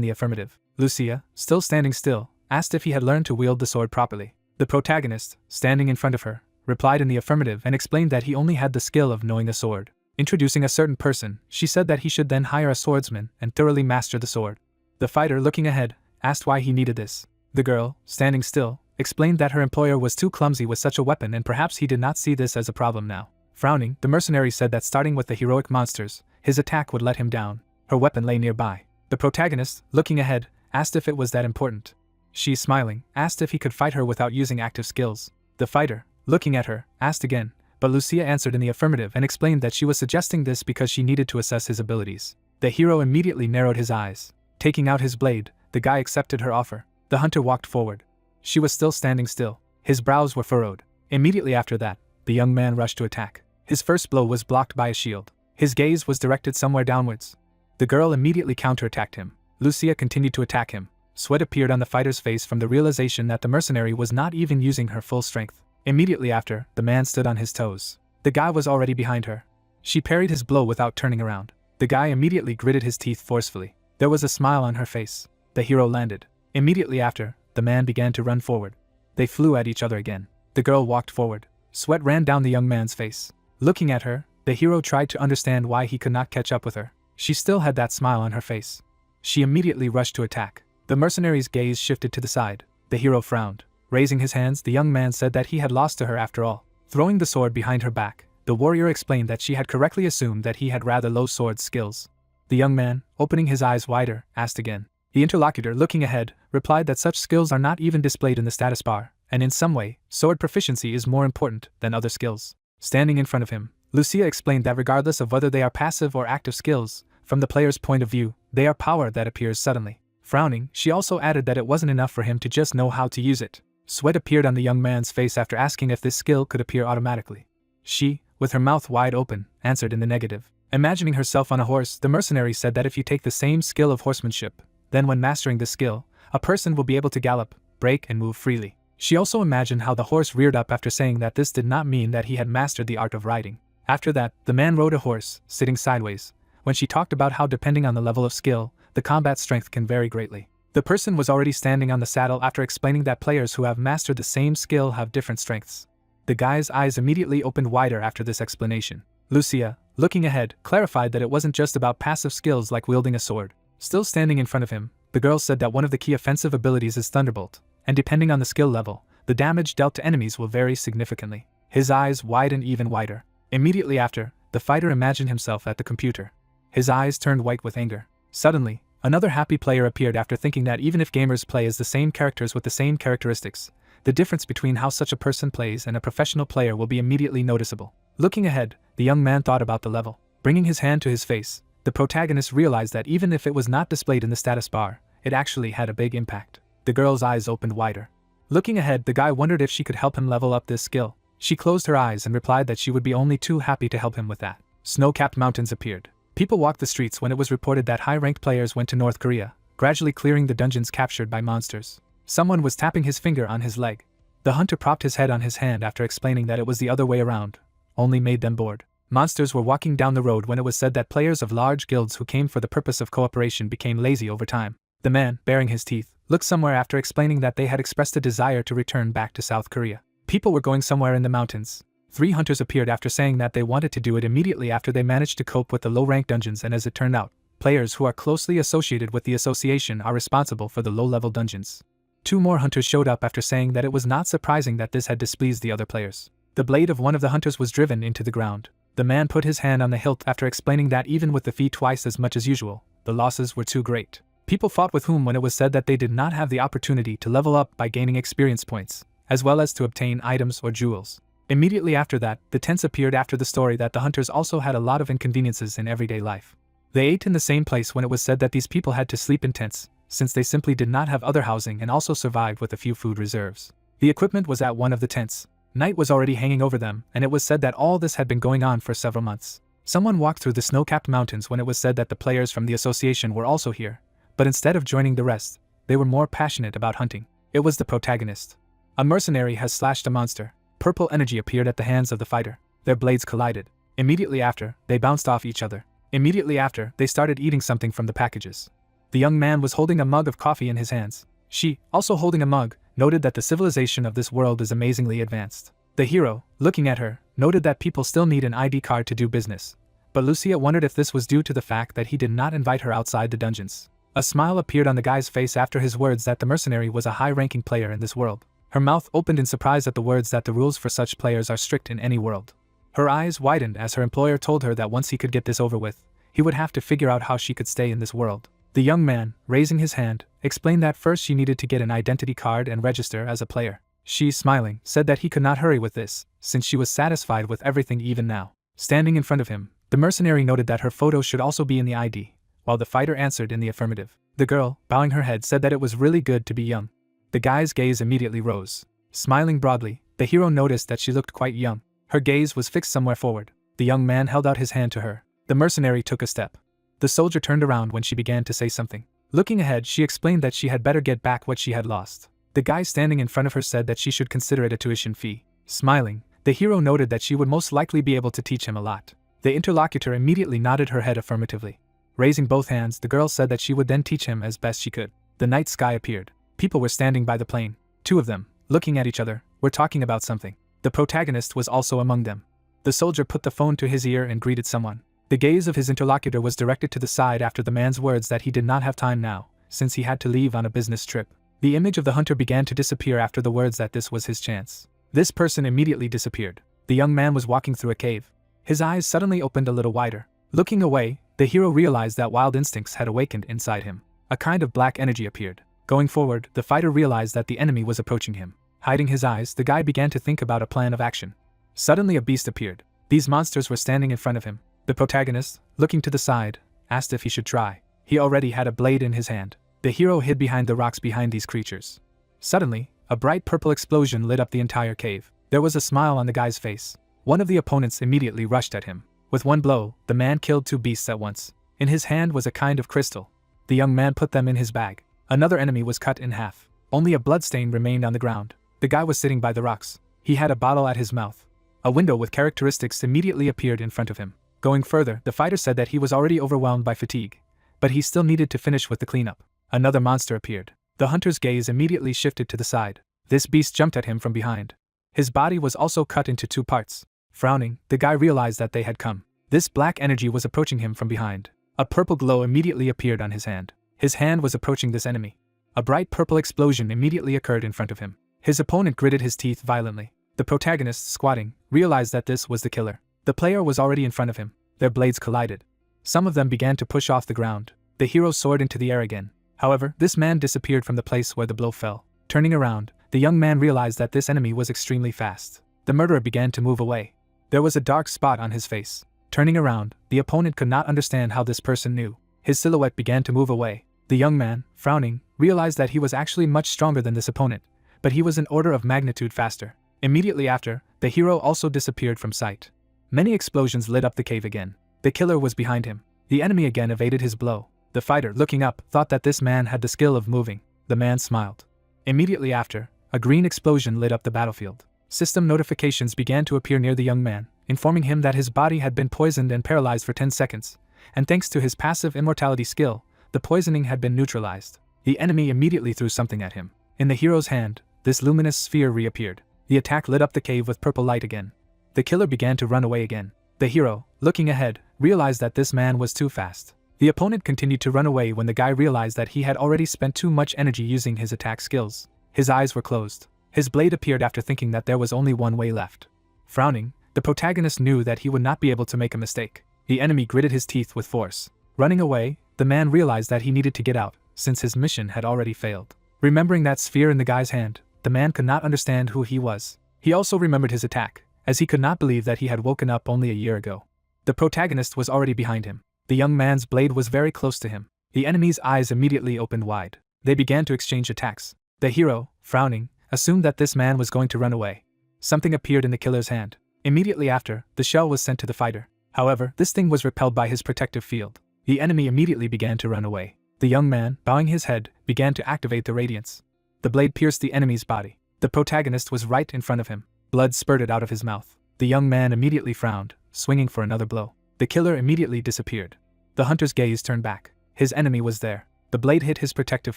Speaker 1: the affirmative. Lucia, still standing still, asked if he had learned to wield the sword properly. The protagonist, standing in front of her, replied in the affirmative and explained that he only had the skill of knowing a sword. Introducing a certain person, she said that he should then hire a swordsman and thoroughly master the sword. The fighter, looking ahead, asked why he needed this. The girl, standing still, explained that her employer was too clumsy with such a weapon and perhaps he did not see this as a problem now. Frowning, the mercenary said that starting with the heroic monsters, his attack would let him down. Her weapon lay nearby. The protagonist, looking ahead, asked if it was that important. She, smiling, asked if he could fight her without using active skills. The fighter, looking at her, asked again, but Lucia answered in the affirmative and explained that she was suggesting this because she needed to assess his abilities. The hero immediately narrowed his eyes. Taking out his blade, the guy accepted her offer. The hunter walked forward. She was still standing still. His brows were furrowed. Immediately after that, the young man rushed to attack. His first blow was blocked by a shield. His gaze was directed somewhere downwards. The girl immediately counterattacked him. Lucia continued to attack him. Sweat appeared on the fighter's face from the realization that the mercenary was not even using her full strength. Immediately after, the man stood on his toes. The guy was already behind her. She parried his blow without turning around. The guy immediately gritted his teeth forcefully. There was a smile on her face. The hero landed. Immediately after, the man began to run forward. They flew at each other again. The girl walked forward. Sweat ran down the young man's face. Looking at her, the hero tried to understand why he could not catch up with her. She still had that smile on her face. She immediately rushed to attack. The mercenary's gaze shifted to the side. The hero frowned. Raising his hands, the young man said that he had lost to her after all. Throwing the sword behind her back, the warrior explained that she had correctly assumed that he had rather low sword skills. The young man, opening his eyes wider, asked again. The interlocutor, looking ahead, replied that such skills are not even displayed in the status bar, and in some way, sword proficiency is more important than other skills. Standing in front of him, Lucia explained that regardless of whether they are passive or active skills, from the player's point of view, they are power that appears suddenly. Frowning, she also added that it wasn't enough for him to just know how to use it. Sweat appeared on the young man's face after asking if this skill could appear automatically. She, with her mouth wide open, answered in the negative. Imagining herself on a horse, the mercenary said that if you take the same skill of horsemanship, then when mastering this skill, a person will be able to gallop, brake and move freely. She also imagined how the horse reared up after saying that this did not mean that he had mastered the art of riding. After that, the man rode a horse, sitting sideways. When she talked about how depending on the level of skill, the combat strength can vary greatly. The person was already standing on the saddle after explaining that players who have mastered the same skill have different strengths. The guy's eyes immediately opened wider after this explanation. Lucia, looking ahead, clarified that it wasn't just about passive skills like wielding a sword. Still standing in front of him, the girl said that one of the key offensive abilities is Thunderbolt, and depending on the skill level, the damage dealt to enemies will vary significantly. His eyes widened even wider. Immediately after, the fighter imagined himself at the computer. His eyes turned white with anger. Suddenly, another happy player appeared after thinking that even if gamers play as the same characters with the same characteristics, the difference between how such a person plays and a professional player will be immediately noticeable. Looking ahead, the young man thought about the level. Bringing his hand to his face, the protagonist realized that even if it was not displayed in the status bar, it actually had a big impact. The girl's eyes opened wider. Looking ahead, the guy wondered if she could help him level up this skill. She closed her eyes and replied that she would be only too happy to help him with that. Snow-capped mountains appeared. People walked the streets when it was reported that high-ranked players went to North Korea, gradually clearing the dungeons captured by monsters. Someone was tapping his finger on his leg. The hunter propped his head on his hand after explaining that it was the other way around, only made them bored. Monsters were walking down the road when it was said that players of large guilds who came for the purpose of cooperation became lazy over time. The man, baring his teeth, looked somewhere after explaining that they had expressed a desire to return back to South Korea. People were going somewhere in the mountains. 3 hunters appeared after saying that they wanted to do it immediately after they managed to cope with the low-ranked dungeons, and as it turned out, players who are closely associated with the association are responsible for the low-level dungeons. 2 more hunters showed up after saying that it was not surprising that this had displeased the other players. The blade of one of the hunters was driven into the ground. The man put his hand on the hilt after explaining that even with the fee twice as much as usual, the losses were too great. People fought with whom when it was said that they did not have the opportunity to level up by gaining experience points, as well as to obtain items or jewels. Immediately after that, the tents appeared after the story that the hunters also had a lot of inconveniences in everyday life. They ate in the same place when it was said that these people had to sleep in tents, since they simply did not have other housing and also survived with a few food reserves. The equipment was at one of the tents. Night was already hanging over them, and it was said that all this had been going on for several months. Someone walked through the snow-capped mountains when it was said that the players from the association were also here, but instead of joining the rest, they were more passionate about hunting. It was the protagonist. A mercenary has slashed a monster. Purple energy appeared at the hands of the fighter. Their blades collided. Immediately after, they bounced off each other. Immediately after, they started eating something from the packages. The young man was holding a mug of coffee in his hands. She, also holding a mug, noted that the civilization of this world is amazingly advanced. The hero, looking at her, noted that people still need an ID card to do business. But Lucia wondered if this was due to the fact that he did not invite her outside the dungeons. A smile appeared on the guy's face after his words that the mercenary was a high-ranking player in this world. Her mouth opened in surprise at the words that the rules for such players are strict in any world. Her eyes widened as her employer told her that once he could get this over with, he would have to figure out how she could stay in this world. The young man, raising his hand, explained that first she needed to get an identity card and register as a player. She, smiling, said that he could not hurry with this, since she was satisfied with everything even now. Standing in front of him, the mercenary noted that her photo should also be in the ID, while the fighter answered in the affirmative. The girl, bowing her head, said that it was really good to be young. The guy's gaze immediately rose. Smiling broadly, the hero noticed that she looked quite young. Her gaze was fixed somewhere forward. The young man held out his hand to her. The mercenary took a step. The soldier turned around when she began to say something. Looking ahead, she explained that she had better get back what she had lost. The guy standing in front of her said that she should consider it a tuition fee. Smiling, the hero noted that she would most likely be able to teach him a lot. The interlocutor immediately nodded her head affirmatively. Raising both hands, the girl said that she would then teach him as best she could. The night sky appeared. People were standing by the plane. Two of them, looking at each other, were talking about something. The protagonist was also among them. The soldier put the phone to his ear and greeted someone. The gaze of his interlocutor was directed to the side after the man's words that he did not have time now, since he had to leave on a business trip. The image of the hunter began to disappear after the words that this was his chance. This person immediately disappeared. The young man was walking through a cave. His eyes suddenly opened a little wider. Looking away, the hero realized that wild instincts had awakened inside him. A kind of black energy appeared. Going forward, the fighter realized that the enemy was approaching him. Hiding his eyes, the guy began to think about a plan of action. Suddenly a beast appeared. These monsters were standing in front of him. The protagonist, looking to the side, asked if he should try. He already had a blade in his hand. The hero hid behind the rocks behind these creatures. Suddenly, a bright purple explosion lit up the entire cave. There was a smile on the guy's face. One of the opponents immediately rushed at him. With one blow, the man killed two beasts at once. In his hand was a kind of crystal. The young man put them in his bag. Another enemy was cut in half. Only a bloodstain remained on the ground. The guy was sitting by the rocks. He had a bottle at his mouth. A window with characteristics immediately appeared in front of him. Going further, the fighter said that he was already overwhelmed by fatigue, but he still needed to finish with the cleanup. Another monster appeared. The hunter's gaze immediately shifted to the side. This beast jumped at him from behind. His body was also cut into two parts. Frowning, the guy realized that they had come. This black energy was approaching him from behind. A purple glow immediately appeared on his hand. His hand was approaching this enemy. A bright purple explosion immediately occurred in front of him. His opponent gritted his teeth violently. The protagonist, squatting, realized that this was the killer. The player was already in front of him. Their blades collided. Some of them began to push off the ground. The hero soared into the air again. However, this man disappeared from the place where the blow fell. Turning around, the young man realized that this enemy was extremely fast. The murderer began to move away. There was a dark spot on his face. Turning around, the opponent could not understand how this person knew. His silhouette began to move away. The young man, frowning, realized that he was actually much stronger than this opponent, but he was an order of magnitude faster. Immediately after, the hero also disappeared from sight. Many explosions lit up the cave again. The killer was behind him. The enemy again evaded his blow. The fighter, looking up, thought that this man had the skill of moving. The man smiled. Immediately after, a green explosion lit up the battlefield. System notifications began to appear near the young man, informing him that his body had been poisoned and paralyzed for 10 seconds, and thanks to his passive immortality skill, the poisoning had been neutralized. The enemy immediately threw something at him. In the hero's hand, this luminous sphere reappeared. The attack lit up the cave with purple light again. The killer began to run away again. The hero, looking ahead, realized that this man was too fast. The opponent continued to run away when the guy realized that he had already spent too much energy using his attack skills. His eyes were closed. His blade appeared after thinking that there was only one way left. Frowning, the protagonist knew that he would not be able to make a mistake. The enemy gritted his teeth with force. Running away, the man realized that he needed to get out, since his mission had already failed. Remembering that sphere in the guy's hand, the man could not understand who he was. He also remembered his attack, as he could not believe that he had woken up only a year ago. The protagonist was already behind him. The young man's blade was very close to him. The enemy's eyes immediately opened wide. They began to exchange attacks. The hero, frowning, assumed that this man was going to run away. Something appeared in the killer's hand. Immediately after, the shell was sent to the fighter. However, this thing was repelled by his protective field. The enemy immediately began to run away. The young man, bowing his head, began to activate the radiance. The blade pierced the enemy's body. The protagonist was right in front of him. Blood spurted out of his mouth. The young man immediately frowned, swinging for another blow. The killer immediately disappeared. The hunter's gaze turned back. His enemy was there. The blade hit his protective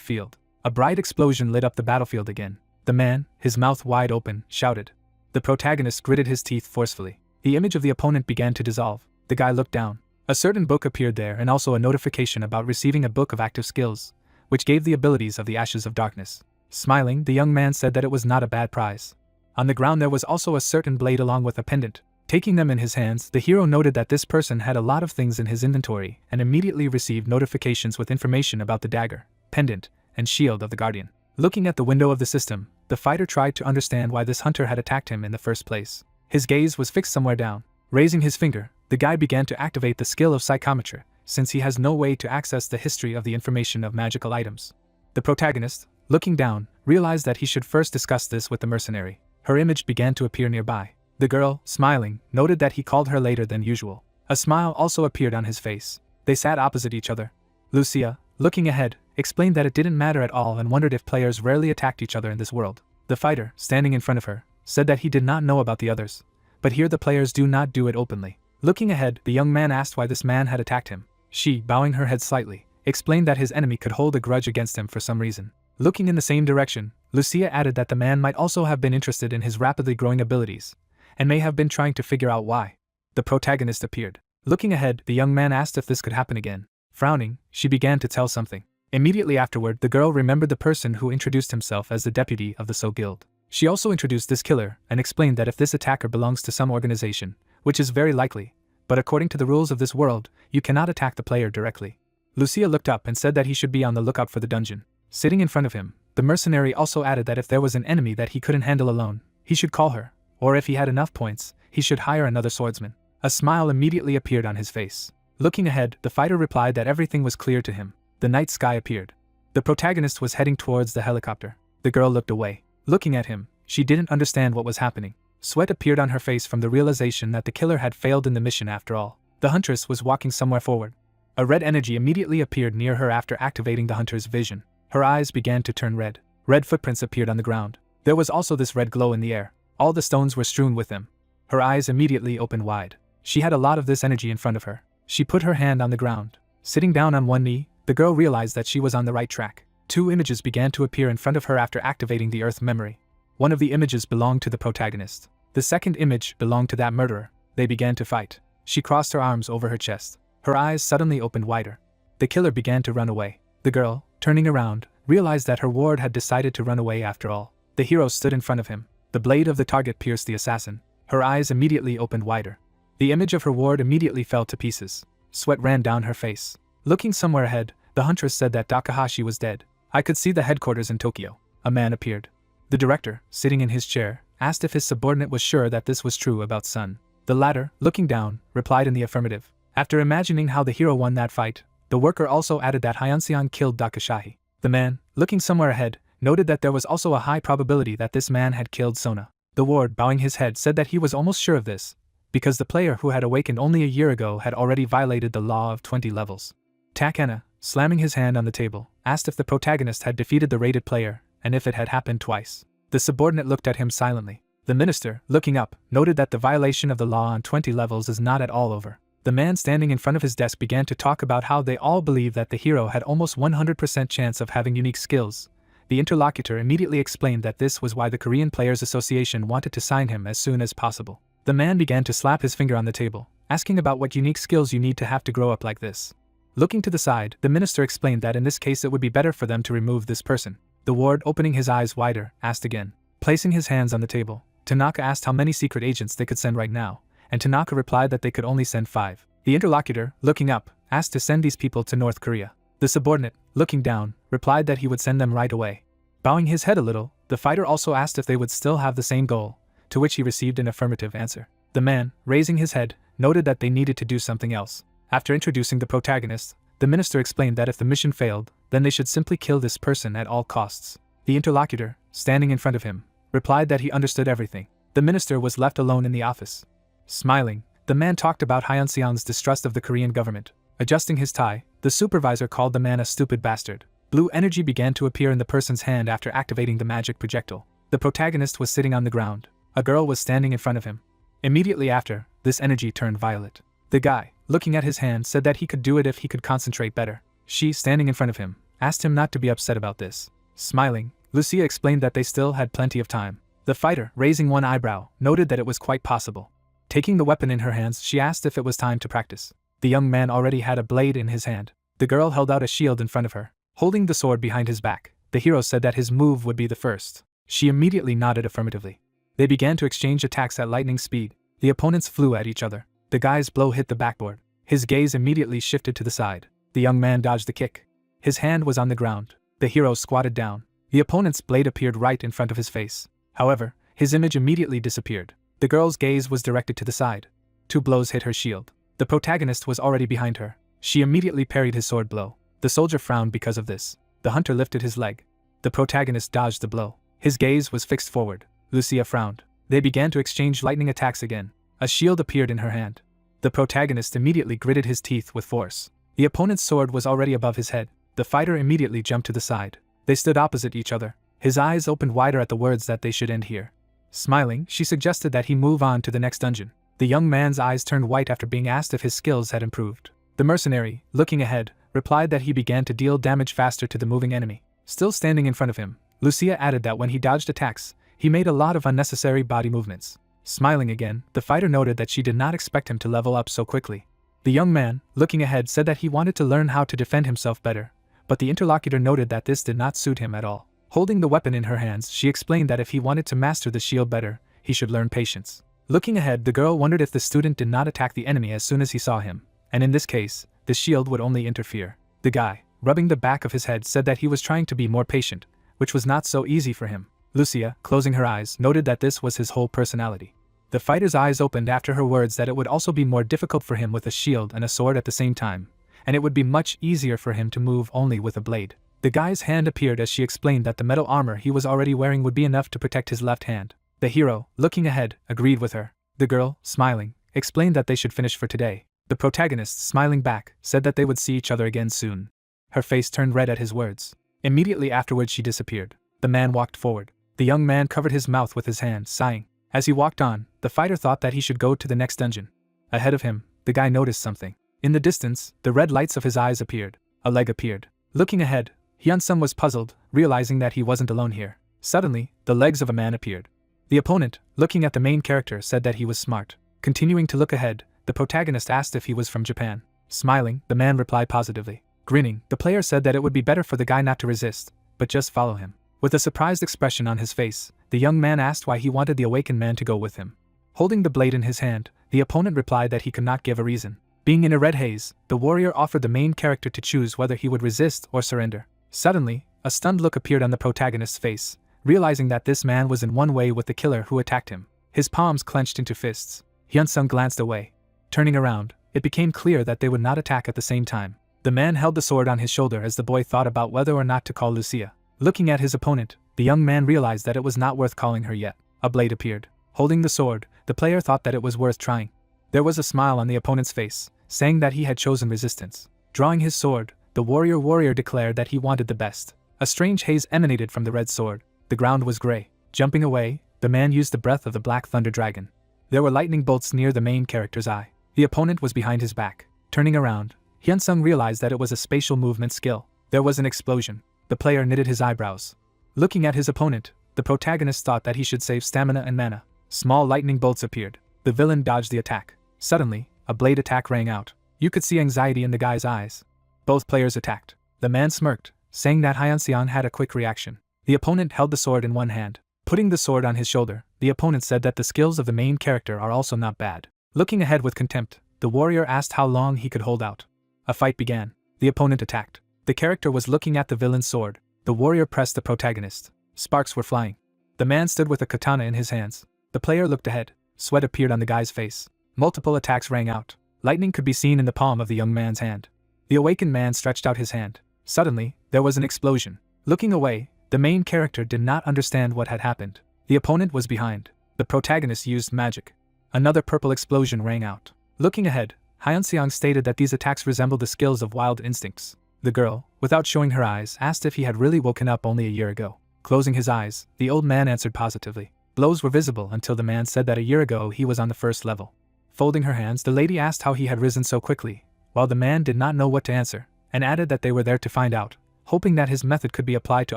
Speaker 1: field. A bright explosion lit up the battlefield again. The man, his mouth wide open, shouted. The protagonist gritted his teeth forcefully. The image of the opponent began to dissolve. The guy looked down. A certain book appeared there and also a notification about receiving a book of active skills, which gave the abilities of the Ashes of Darkness. Smiling, the young man said that it was not a bad prize. On the ground there was also a certain blade along with a pendant. Taking them in his hands, the hero noted that this person had a lot of things in his inventory and immediately received notifications with information about the dagger, pendant, and shield of the guardian. Looking at the window of the system, the fighter tried to understand why this hunter had attacked him in the first place. His gaze was fixed somewhere down. Raising his finger, the guy began to activate the skill of psychometry, since he has no way to access the history of the information of magical items. The protagonist, looking down, realized that he should first discuss this with the mercenary. Her image began to appear nearby. The girl, smiling, noted that he called her later than usual. A smile also appeared on his face. They sat opposite each other. Lucia, looking ahead, explained that it didn't matter at all and wondered if players rarely attacked each other in this world. The fighter, standing in front of her, said that he did not know about the others, but here the players do not do it openly. Looking ahead, the young man asked why this man had attacked him. She, bowing her head slightly, explained that his enemy could hold a grudge against him for some reason. Looking in the same direction, Lucia added that the man might also have been interested in his rapidly growing abilities, and may have been trying to figure out why. The protagonist appeared. Looking ahead, the young man asked if this could happen again. Frowning, she began to tell something. Immediately afterward, the girl remembered the person who introduced himself as the deputy of the So Guild. She also introduced this killer and explained that if this attacker belongs to some organization, which is very likely, but according to the rules of this world, you cannot attack the player directly. Lucia looked up and said that he should be on the lookout for the dungeon. Sitting in front of him, the mercenary also added that if there was an enemy that he couldn't handle alone, he should call her, or if he had enough points, he should hire another swordsman. A smile immediately appeared on his face. Looking ahead, the fighter replied that everything was clear to him. The night sky appeared. The protagonist was heading towards the helicopter. The girl looked away. Looking at him, she didn't understand what was happening. Sweat appeared on her face from the realization that the killer had failed in the mission after all. The huntress was walking somewhere forward. A red energy immediately appeared near her after activating the hunter's vision. Her eyes began to turn red. Red footprints appeared on the ground. There was also this red glow in the air. All the stones were strewn with them. Her eyes immediately opened wide. She had a lot of this energy in front of her. She put her hand on the ground. Sitting down on one knee, the girl realized that she was on the right track. Two images began to appear in front of her after activating the earth memory. One of the images belonged to the protagonist. The second image belonged to that murderer. They began to fight. She crossed her arms over her chest. Her eyes suddenly opened wider. The killer began to run away. The girl, turning around, realized that her ward had decided to run away after all. The hero stood in front of him. The blade of the target pierced the assassin. Her eyes immediately opened wider. The image of her ward immediately fell to pieces. Sweat ran down her face. Looking somewhere ahead, the huntress said that Takahashi was dead. I could see the headquarters in Tokyo. A man appeared. The director, sitting in his chair, asked if his subordinate was sure that this was true about Sun. The latter, looking down, replied in the affirmative. After imagining how the hero won that fight, the worker also added that Hyunseon killed Takahashi. The man, looking somewhere ahead, noted that there was also a high probability that this man had killed Sona. The ward, bowing his head, said that he was almost sure of this, because the player who had awakened only a year ago had already violated the law of 20 levels. Takana, slamming his hand on the table, asked if the protagonist had defeated the rated player, and if it had happened twice. The subordinate looked at him silently. The minister, looking up, noted that the violation of the law on 20 levels is not at all over. The man standing in front of his desk began to talk about how they all believe that the hero had almost 100% chance of having unique skills. The interlocutor immediately explained that this was why the Korean Players Association wanted to sign him as soon as possible. The man began to slap his finger on the table, asking about what unique skills you need to have to grow up like this. Looking to the side, the minister explained that in this case it would be better for them to remove this person. The ward, opening his eyes wider, asked again. Placing his hands on the table, Tanaka asked how many secret agents they could send right now, and Tanaka replied that they could only send 5. The interlocutor, looking up, asked to send these people to North Korea. The subordinate, looking down, replied that he would send them right away. Bowing his head a little, the fighter also asked if they would still have the same goal, to which he received an affirmative answer. The man, raising his head, noted that they needed to do something else. After introducing the protagonist, the minister explained that if the mission failed, then they should simply kill this person at all costs. The interlocutor, standing in front of him, replied that he understood everything. The minister was left alone in the office. Smiling, the man talked about Hyun-seon's distrust of the Korean government. Adjusting his tie, the supervisor called the man a stupid bastard. Blue energy began to appear in the person's hand after activating the magic projectile. The protagonist was sitting on the ground. A girl was standing in front of him. Immediately after, this energy turned violet. The guy, looking at his hand, said that he could do it if he could concentrate better. She, standing in front of him, asked him not to be upset about this. Smiling, Lucia explained that they still had plenty of time. The fighter, raising one eyebrow, noted that it was quite possible. Taking the weapon in her hands, she asked if it was time to practice. The young man already had a blade in his hand. The girl held out a shield in front of her. Holding the sword behind his back, the hero said that his move would be the first. She immediately nodded affirmatively. They began to exchange attacks at lightning speed. The opponents flew at each other. The guy's blow hit the backboard. His gaze immediately shifted to the side. The young man dodged the kick. His hand was on the ground. The hero squatted down. The opponent's blade appeared right in front of his face. However, his image immediately disappeared. The girl's gaze was directed to the side. 2 blows hit her shield. The protagonist was already behind her. She immediately parried his sword blow. The soldier frowned because of this. The hunter lifted his leg. The protagonist dodged the blow. His gaze was fixed forward. Lucia frowned. They began to exchange lightning attacks again. A shield appeared in her hand. The protagonist immediately gritted his teeth with force. The opponent's sword was already above his head. The fighter immediately jumped to the side. They stood opposite each other. His eyes opened wider at the words that they should end here. Smiling, she suggested that he move on to the next dungeon. The young man's eyes turned white after being asked if his skills had improved. The mercenary, looking ahead, replied that he began to deal damage faster to the moving enemy. Still standing in front of him, Lucia added that when he dodged attacks, he made a lot of unnecessary body movements. Smiling again, the fighter noted that she did not expect him to level up so quickly. The young man, looking ahead, said that he wanted to learn how to defend himself better, but the interlocutor noted that this did not suit him at all. Holding the weapon in her hands, she explained that if he wanted to master the shield better, he should learn patience. Looking ahead, the girl wondered if the student did not attack the enemy as soon as he saw him, and in this case, the shield would only interfere. The guy, rubbing the back of his head, said that he was trying to be more patient, which was not so easy for him. Lucia, closing her eyes, noted that this was his whole personality. The fighter's eyes opened after her words that it would also be more difficult for him with a shield and a sword at the same time, and it would be much easier for him to move only with a blade. The guy's hand appeared as she explained that the metal armor he was already wearing would be enough to protect his left hand. The hero, looking ahead, agreed with her. The girl, smiling, explained that they should finish for today. The protagonist, smiling back, said that they would see each other again soon. Her face turned red at his words. Immediately afterwards she disappeared. The man walked forward. The young man covered his mouth with his hand, sighing. As he walked on, the fighter thought that he should go to the next dungeon. Ahead of him, the guy noticed something. In the distance, the red lights of his eyes appeared. A leg appeared. Looking ahead, Hyun-sung was puzzled, realizing that he wasn't alone here. Suddenly, the legs of a man appeared. The opponent, looking at the main character, said that he was smart. Continuing to look ahead, the protagonist asked if he was from Japan. Smiling, the man replied positively. Grinning, the player said that it would be better for the guy not to resist, but just follow him. With a surprised expression on his face, the young man asked why he wanted the awakened man to go with him. Holding the blade in his hand, the opponent replied that he could not give a reason. Being in a red haze, the warrior offered the main character to choose whether he would resist or surrender. Suddenly, a stunned look appeared on the protagonist's face, realizing that this man was in one way with the killer who attacked him. His palms clenched into fists. Hyun-sung glanced away. Turning around, it became clear that they would not attack at the same time. The man held the sword on his shoulder as the boy thought about whether or not to call Lucia. Looking at his opponent, the young man realized that it was not worth calling her yet. A blade appeared. Holding the sword, the player thought that it was worth trying. There was a smile on the opponent's face, saying that he had chosen resistance. Drawing his sword, the warrior declared that he wanted the best. A strange haze emanated from the red sword. The ground was gray. Jumping away, the man used the breath of the Black Thunder Dragon. There were lightning bolts near the main character's eye. The opponent was behind his back. Turning around, Hyun-sung realized that it was a spatial movement skill. There was an explosion. The player knitted his eyebrows. Looking at his opponent, the protagonist thought that he should save stamina and mana. Small lightning bolts appeared. The villain dodged the attack. Suddenly, a blade attack rang out. You could see anxiety in the guy's eyes. Both players attacked. The man smirked, saying that Hyun-seon had a quick reaction. The opponent held the sword in one hand. Putting the sword on his shoulder, the opponent said that the skills of the main character are also not bad. Looking ahead with contempt, the warrior asked how long he could hold out. A fight began. The opponent attacked. The character was looking at the villain's sword. The warrior pressed the protagonist. Sparks were flying. The man stood with a katana in his hands. The player looked ahead. Sweat appeared on the guy's face. Multiple attacks rang out. Lightning could be seen in the palm of the young man's hand. The awakened man stretched out his hand. Suddenly, there was an explosion. Looking away, the main character did not understand what had happened. The opponent was behind. The protagonist used magic. Another purple explosion rang out. Looking ahead, Hyunseong stated that these attacks resembled the skills of wild instincts. The girl, without showing her eyes, asked if he had really woken up only a year ago. Closing his eyes, the old man answered positively. Blows were visible until the man said that a year ago he was on the first level. Folding her hands, the lady asked how he had risen so quickly, while the man did not know what to answer, and added that they were there to find out, hoping that his method could be applied to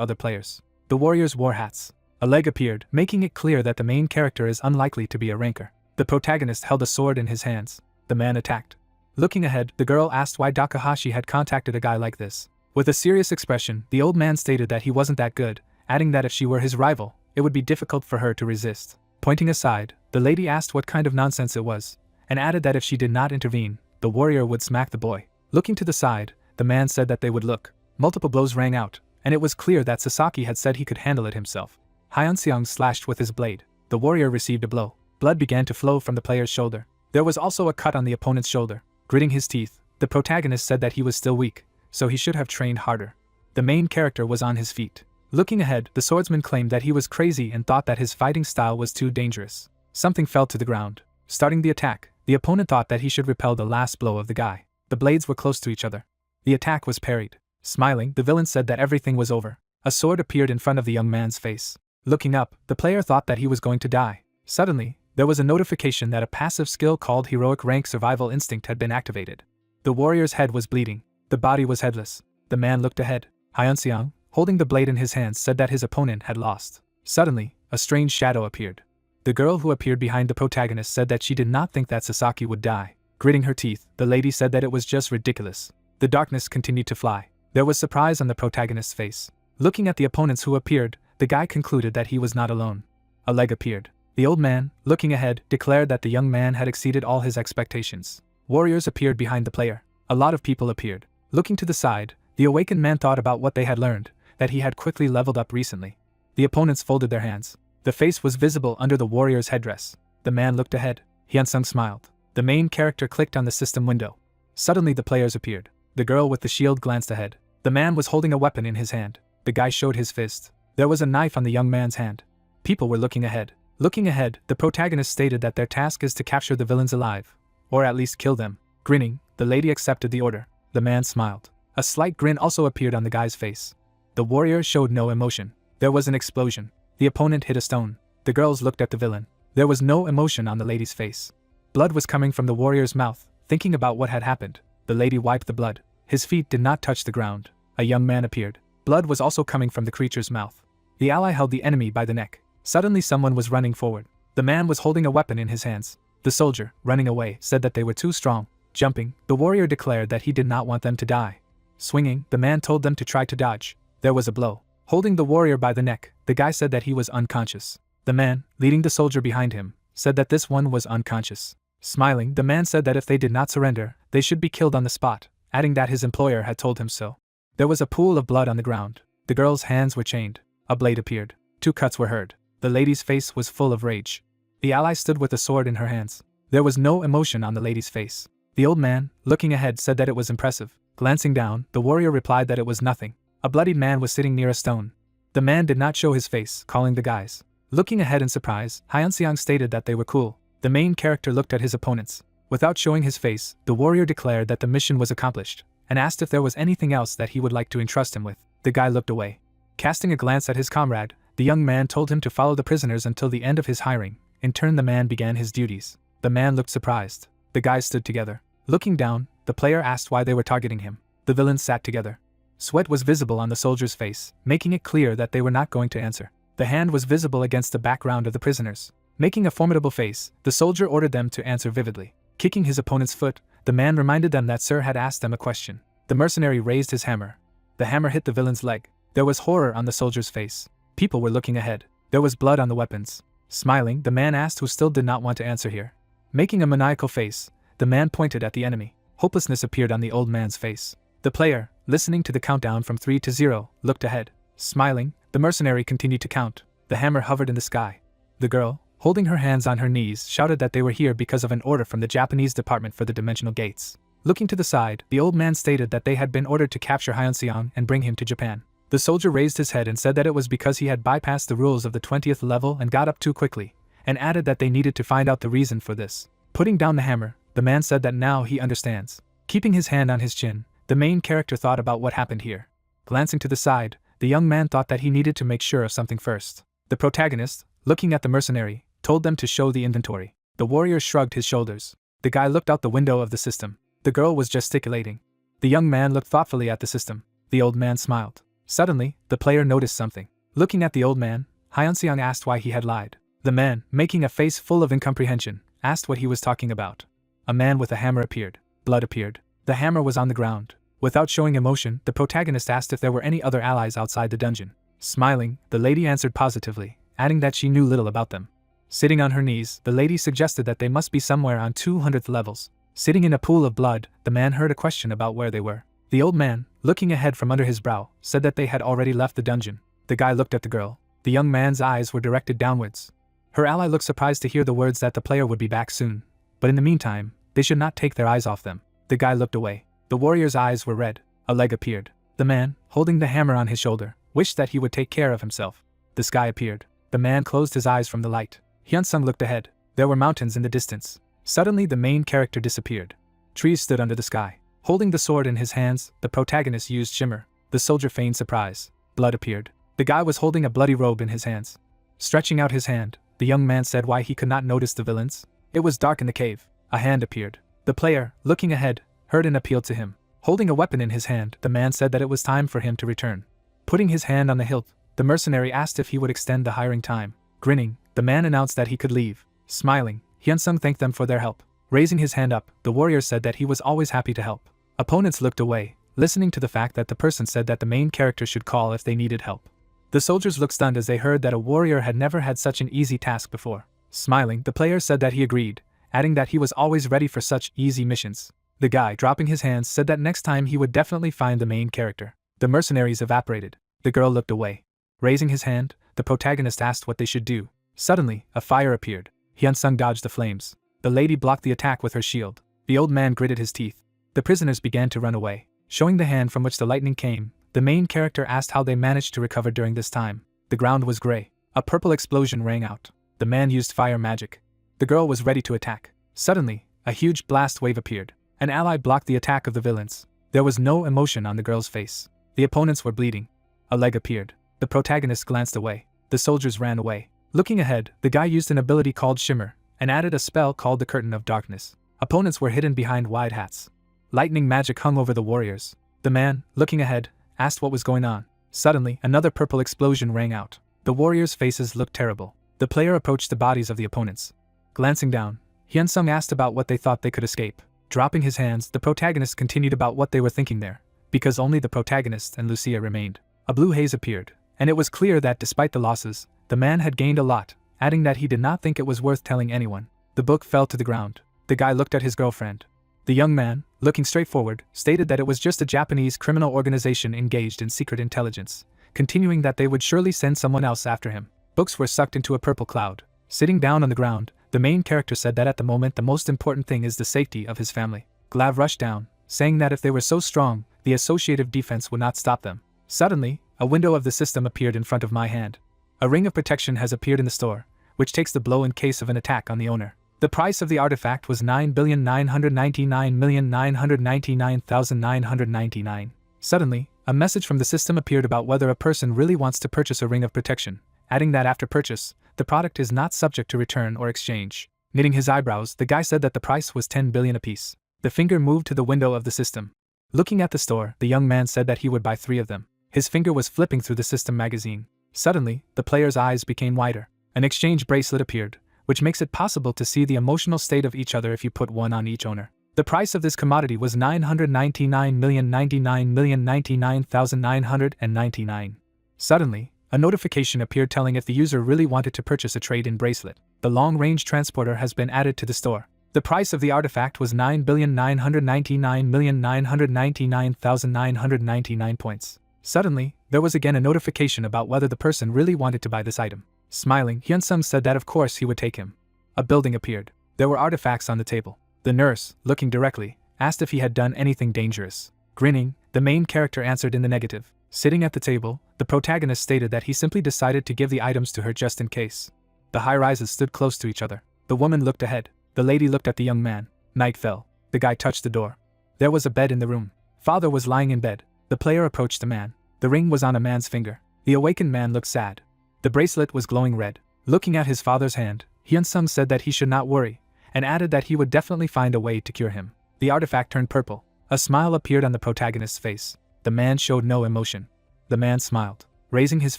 Speaker 1: other players. The warriors wore hats. A leg appeared, making it clear that the main character is unlikely to be a ranker. The protagonist held a sword in his hands. The man attacked. Looking ahead, the girl asked why Takahashi had contacted a guy like this. With a serious expression, the old man stated that he wasn't that good, adding that if she were his rival, it would be difficult for her to resist. Pointing aside, the lady asked what kind of nonsense it was, and added that if she did not intervene, the warrior would smack the boy. Looking to the side, the man said that they would look. Multiple blows rang out, and it was clear that Sasaki had said he could handle it himself. Hyunseong slashed with his blade. The warrior received a blow. Blood began to flow from the player's shoulder. There was also a cut on the opponent's shoulder. Gritting his teeth, the protagonist said that he was still weak, so he should have trained harder. The main character was on his feet. Looking ahead, the swordsman claimed that he was crazy and thought that his fighting style was too dangerous. Something fell to the ground. Starting the attack, the opponent thought that he should repel the last blow of the guy. The blades were close to each other. The attack was parried. Smiling, the villain said that everything was over. A sword appeared in front of the young man's face. Looking up, the player thought that he was going to die. Suddenly, there was a notification that a passive skill called Heroic Rank Survival Instinct had been activated. The warrior's head was bleeding. The body was headless. The man looked ahead. Hyunseong, holding the blade in his hands, said that his opponent had lost. Suddenly, a strange shadow appeared. The girl who appeared behind the protagonist said that she did not think that Sasaki would die. Gritting her teeth, the lady said that it was just ridiculous. The darkness continued to fly. There was surprise on the protagonist's face. Looking at the opponents who appeared, the guy concluded that he was not alone. A leg appeared. The old man, looking ahead, declared that the young man had exceeded all his expectations. Warriors appeared behind the player. A lot of people appeared. Looking to the side, the awakened man thought about what they had learned, that he had quickly leveled up recently. The opponents folded their hands. The face was visible under the warrior's headdress. The man looked ahead. Hyunsung smiled. The main character clicked on the system window. Suddenly the players appeared. The girl with the shield glanced ahead. The man was holding a weapon in his hand. The guy showed his fist. There was a knife on the young man's hand. People were looking ahead. Looking ahead, the protagonist stated that their task is to capture the villains alive, or at least kill them. Grinning, the lady accepted the order. The man smiled. A slight grin also appeared on the guy's face. The warrior showed no emotion. There was an explosion. The opponent hit a stone. The girls looked at the villain. There was no emotion on the lady's face. Blood was coming from the warrior's mouth. Thinking about what had happened, the lady wiped the blood. His feet did not touch the ground. A young man appeared. Blood was also coming from the creature's mouth. The ally held the enemy by the neck. Suddenly someone was running forward. The man was holding a weapon in his hands. The soldier, running away, said that they were too strong. Jumping, the warrior declared that he did not want them to die. Swinging, the man told them to try to dodge. There was a blow. Holding the warrior by the neck, the guy said that he was unconscious. The man, leading the soldier behind him, said that this one was unconscious. Smiling, the man said that if they did not surrender, they should be killed on the spot, adding that his employer had told him so. There was a pool of blood on the ground. The girl's hands were chained. A blade appeared. 2 cuts were heard. The lady's face was full of rage. The ally stood with a sword in her hands. There was no emotion on the lady's face. The old man, looking ahead, said that it was impressive. Glancing down, the warrior replied that it was nothing. A bloodied man was sitting near a stone. The man did not show his face, calling the guys. Looking ahead in surprise, Hyunseong stated that they were cool. The main character looked at his opponents. Without showing his face, the warrior declared that the mission was accomplished, and asked if there was anything else that he would like to entrust him with. The guy looked away. Casting a glance at his comrade, the young man told him to follow the prisoners until the end of his hiring. In turn, the man began his duties. The man looked surprised. The guys stood together. Looking down, the player asked why they were targeting him. The villains sat together. Sweat was visible on the soldier's face, making it clear that they were not going to answer. The hand was visible against the background of the prisoners. Making a formidable face, the soldier ordered them to answer vividly. Kicking his opponent's foot, the man reminded them that Sir had asked them a question. The mercenary raised his hammer. The hammer hit the villain's leg. There was horror on the soldier's face. People were looking ahead. There was blood on the weapons. Smiling, the man asked who still did not want to answer here. Making a maniacal face, the man pointed at the enemy. Hopelessness appeared on the old man's face. The player, listening to the countdown from 3 to 0, looked ahead. Smiling, the mercenary continued to count. The hammer hovered in the sky. The girl, holding her hands on her knees, shouted that they were here because of an order from the Japanese Department for the Dimensional Gates. Looking to the side, the old man stated that they had been ordered to capture Hyunseong and bring him to Japan. The soldier raised his head and said that it was because he had bypassed the rules of the 20th level and got up too quickly, and added that they needed to find out the reason for this. Putting down the hammer, the man said that now he understands. Keeping his hand on his chin, the main character thought about what happened here. Glancing to the side, the young man thought that he needed to make sure of something first. The protagonist, looking at the mercenary, told them to show the inventory. The warrior shrugged his shoulders. The guy looked out the window of the system. The girl was gesticulating. The young man looked thoughtfully at the system. The old man smiled. Suddenly, the player noticed something. Looking at the old man, Hyunseong asked why he had lied. The man, making a face full of incomprehension, asked what he was talking about. A man with a hammer appeared. Blood appeared. The hammer was on the ground. Without showing emotion, the protagonist asked if there were any other allies outside the dungeon. Smiling, the lady answered positively, adding that she knew little about them. Sitting on her knees, the lady suggested that they must be somewhere on 200th levels. Sitting in a pool of blood, the man heard a question about where they were. The old man, looking ahead from under his brow, said that they had already left the dungeon. The guy looked at the girl. The young man's eyes were directed downwards. Her ally looked surprised to hear the words that the player would be back soon. But in the meantime, they should not take their eyes off them. The guy looked away. The warrior's eyes were red. A leg appeared. The man, holding the hammer on his shoulder, wished that he would take care of himself. The sky appeared. The man closed his eyes from the light. Hyunsung looked ahead. There were mountains in the distance. Suddenly the main character disappeared. Trees stood under the sky. Holding the sword in his hands, the protagonist used shimmer. The soldier feigned surprise. Blood appeared. The guy was holding a bloody robe in his hands. Stretching out his hand, the young man said why he could not notice the villains. It was dark in the cave. A hand appeared. The player, looking ahead, heard an appeal to him. Holding a weapon in his hand, the man said that it was time for him to return. Putting his hand on the hilt, the mercenary asked if he would extend the hiring time. Grinning, the man announced that he could leave. Smiling, Hyunsung thanked them for their help. Raising his hand up, the warrior said that he was always happy to help. Opponents looked away, listening to the fact that the person said that the main character should call if they needed help. The soldiers looked stunned as they heard that a warrior had never had such an easy task before. Smiling, the player said that he agreed, adding that he was always ready for such easy missions. The guy, dropping his hands, said that next time he would definitely find the main character. The mercenaries evaporated. The girl looked away. Raising his hand, the protagonist asked what they should do. Suddenly, a fire appeared. Hyunsung dodged the flames. The lady blocked the attack with her shield. The old man gritted his teeth. The prisoners began to run away. Showing the hand from which the lightning came, the main character asked how they managed to recover during this time. The ground was gray. A purple explosion rang out. The man used fire magic. The girl was ready to attack. Suddenly, a huge blast wave appeared. An ally blocked the attack of the villains. There was no emotion on the girl's face. The opponents were bleeding. A leg appeared. The protagonist glanced away. The soldiers ran away. Looking ahead, the guy used an ability called Shimmer, and added a spell called the Curtain of Darkness. Opponents were hidden behind wide hats. Lightning magic hung over the warriors. The man, looking ahead, asked what was going on. Suddenly, another purple explosion rang out. The warriors' faces looked terrible. The player approached the bodies of the opponents. Glancing down, Hyunsung asked about what they thought they could escape. Dropping his hands, the protagonist continued about what they were thinking there, because only the protagonist and Lucia remained. A blue haze appeared, and it was clear that despite the losses, the man had gained a lot, adding that he did not think it was worth telling anyone. The book fell to the ground. The guy looked at his girlfriend. The young man, looking straight forward, stated that it was just a Japanese criminal organization engaged in secret intelligence, continuing that they would surely send someone else after him. Books were sucked into a purple cloud. Sitting down on the ground, the main character said that at the moment the most important thing is the safety of his family. Glav rushed down, saying that if they were so strong, the associative defense would not stop them. Suddenly, a window of the system appeared in front of my hand. A ring of protection has appeared in the store, which takes the blow in case of an attack on the owner. The price of the artifact was 9,999,999,999. Suddenly, a message from the system appeared about whether a person really wants to purchase a ring of protection, adding that after purchase, the product is not subject to return or exchange. Knitting his eyebrows, the guy said that the price was 10 billion apiece. The finger moved to the window of the system. Looking at the store, the young man said that he would buy 3 of them. His finger was flipping through the system magazine. Suddenly, the player's eyes became wider. An exchange bracelet appeared, which makes it possible to see the emotional state of each other if you put one on each owner. The price of this commodity was 999,099,999,999. Suddenly, a notification appeared telling if the user really wanted to purchase a trade-in bracelet. The long-range transporter has been added to the store. The price of the artifact was 9,999,999,999 points. Suddenly, there was again a notification about whether the person really wanted to buy this item. Smiling, Hyun-sum said that of course he would take him. A building appeared. There were artifacts on the table. The nurse, looking directly, asked if he had done anything dangerous. Grinning, the main character answered in the negative. Sitting at the table, the protagonist stated that he simply decided to give the items to her just in case. The high-rises stood close to each other. The woman looked ahead. The lady looked at the young man. Night fell. The guy touched the door. There was a bed in the room. Father was lying in bed. The player approached the man. The ring was on a man's finger. The awakened man looked sad. The bracelet was glowing red. Looking at his father's hand, Hyun-sum said that he should not worry, and added that he would definitely find a way to cure him. The artifact turned purple. A smile appeared on the protagonist's face. The man showed no emotion. The man smiled. Raising his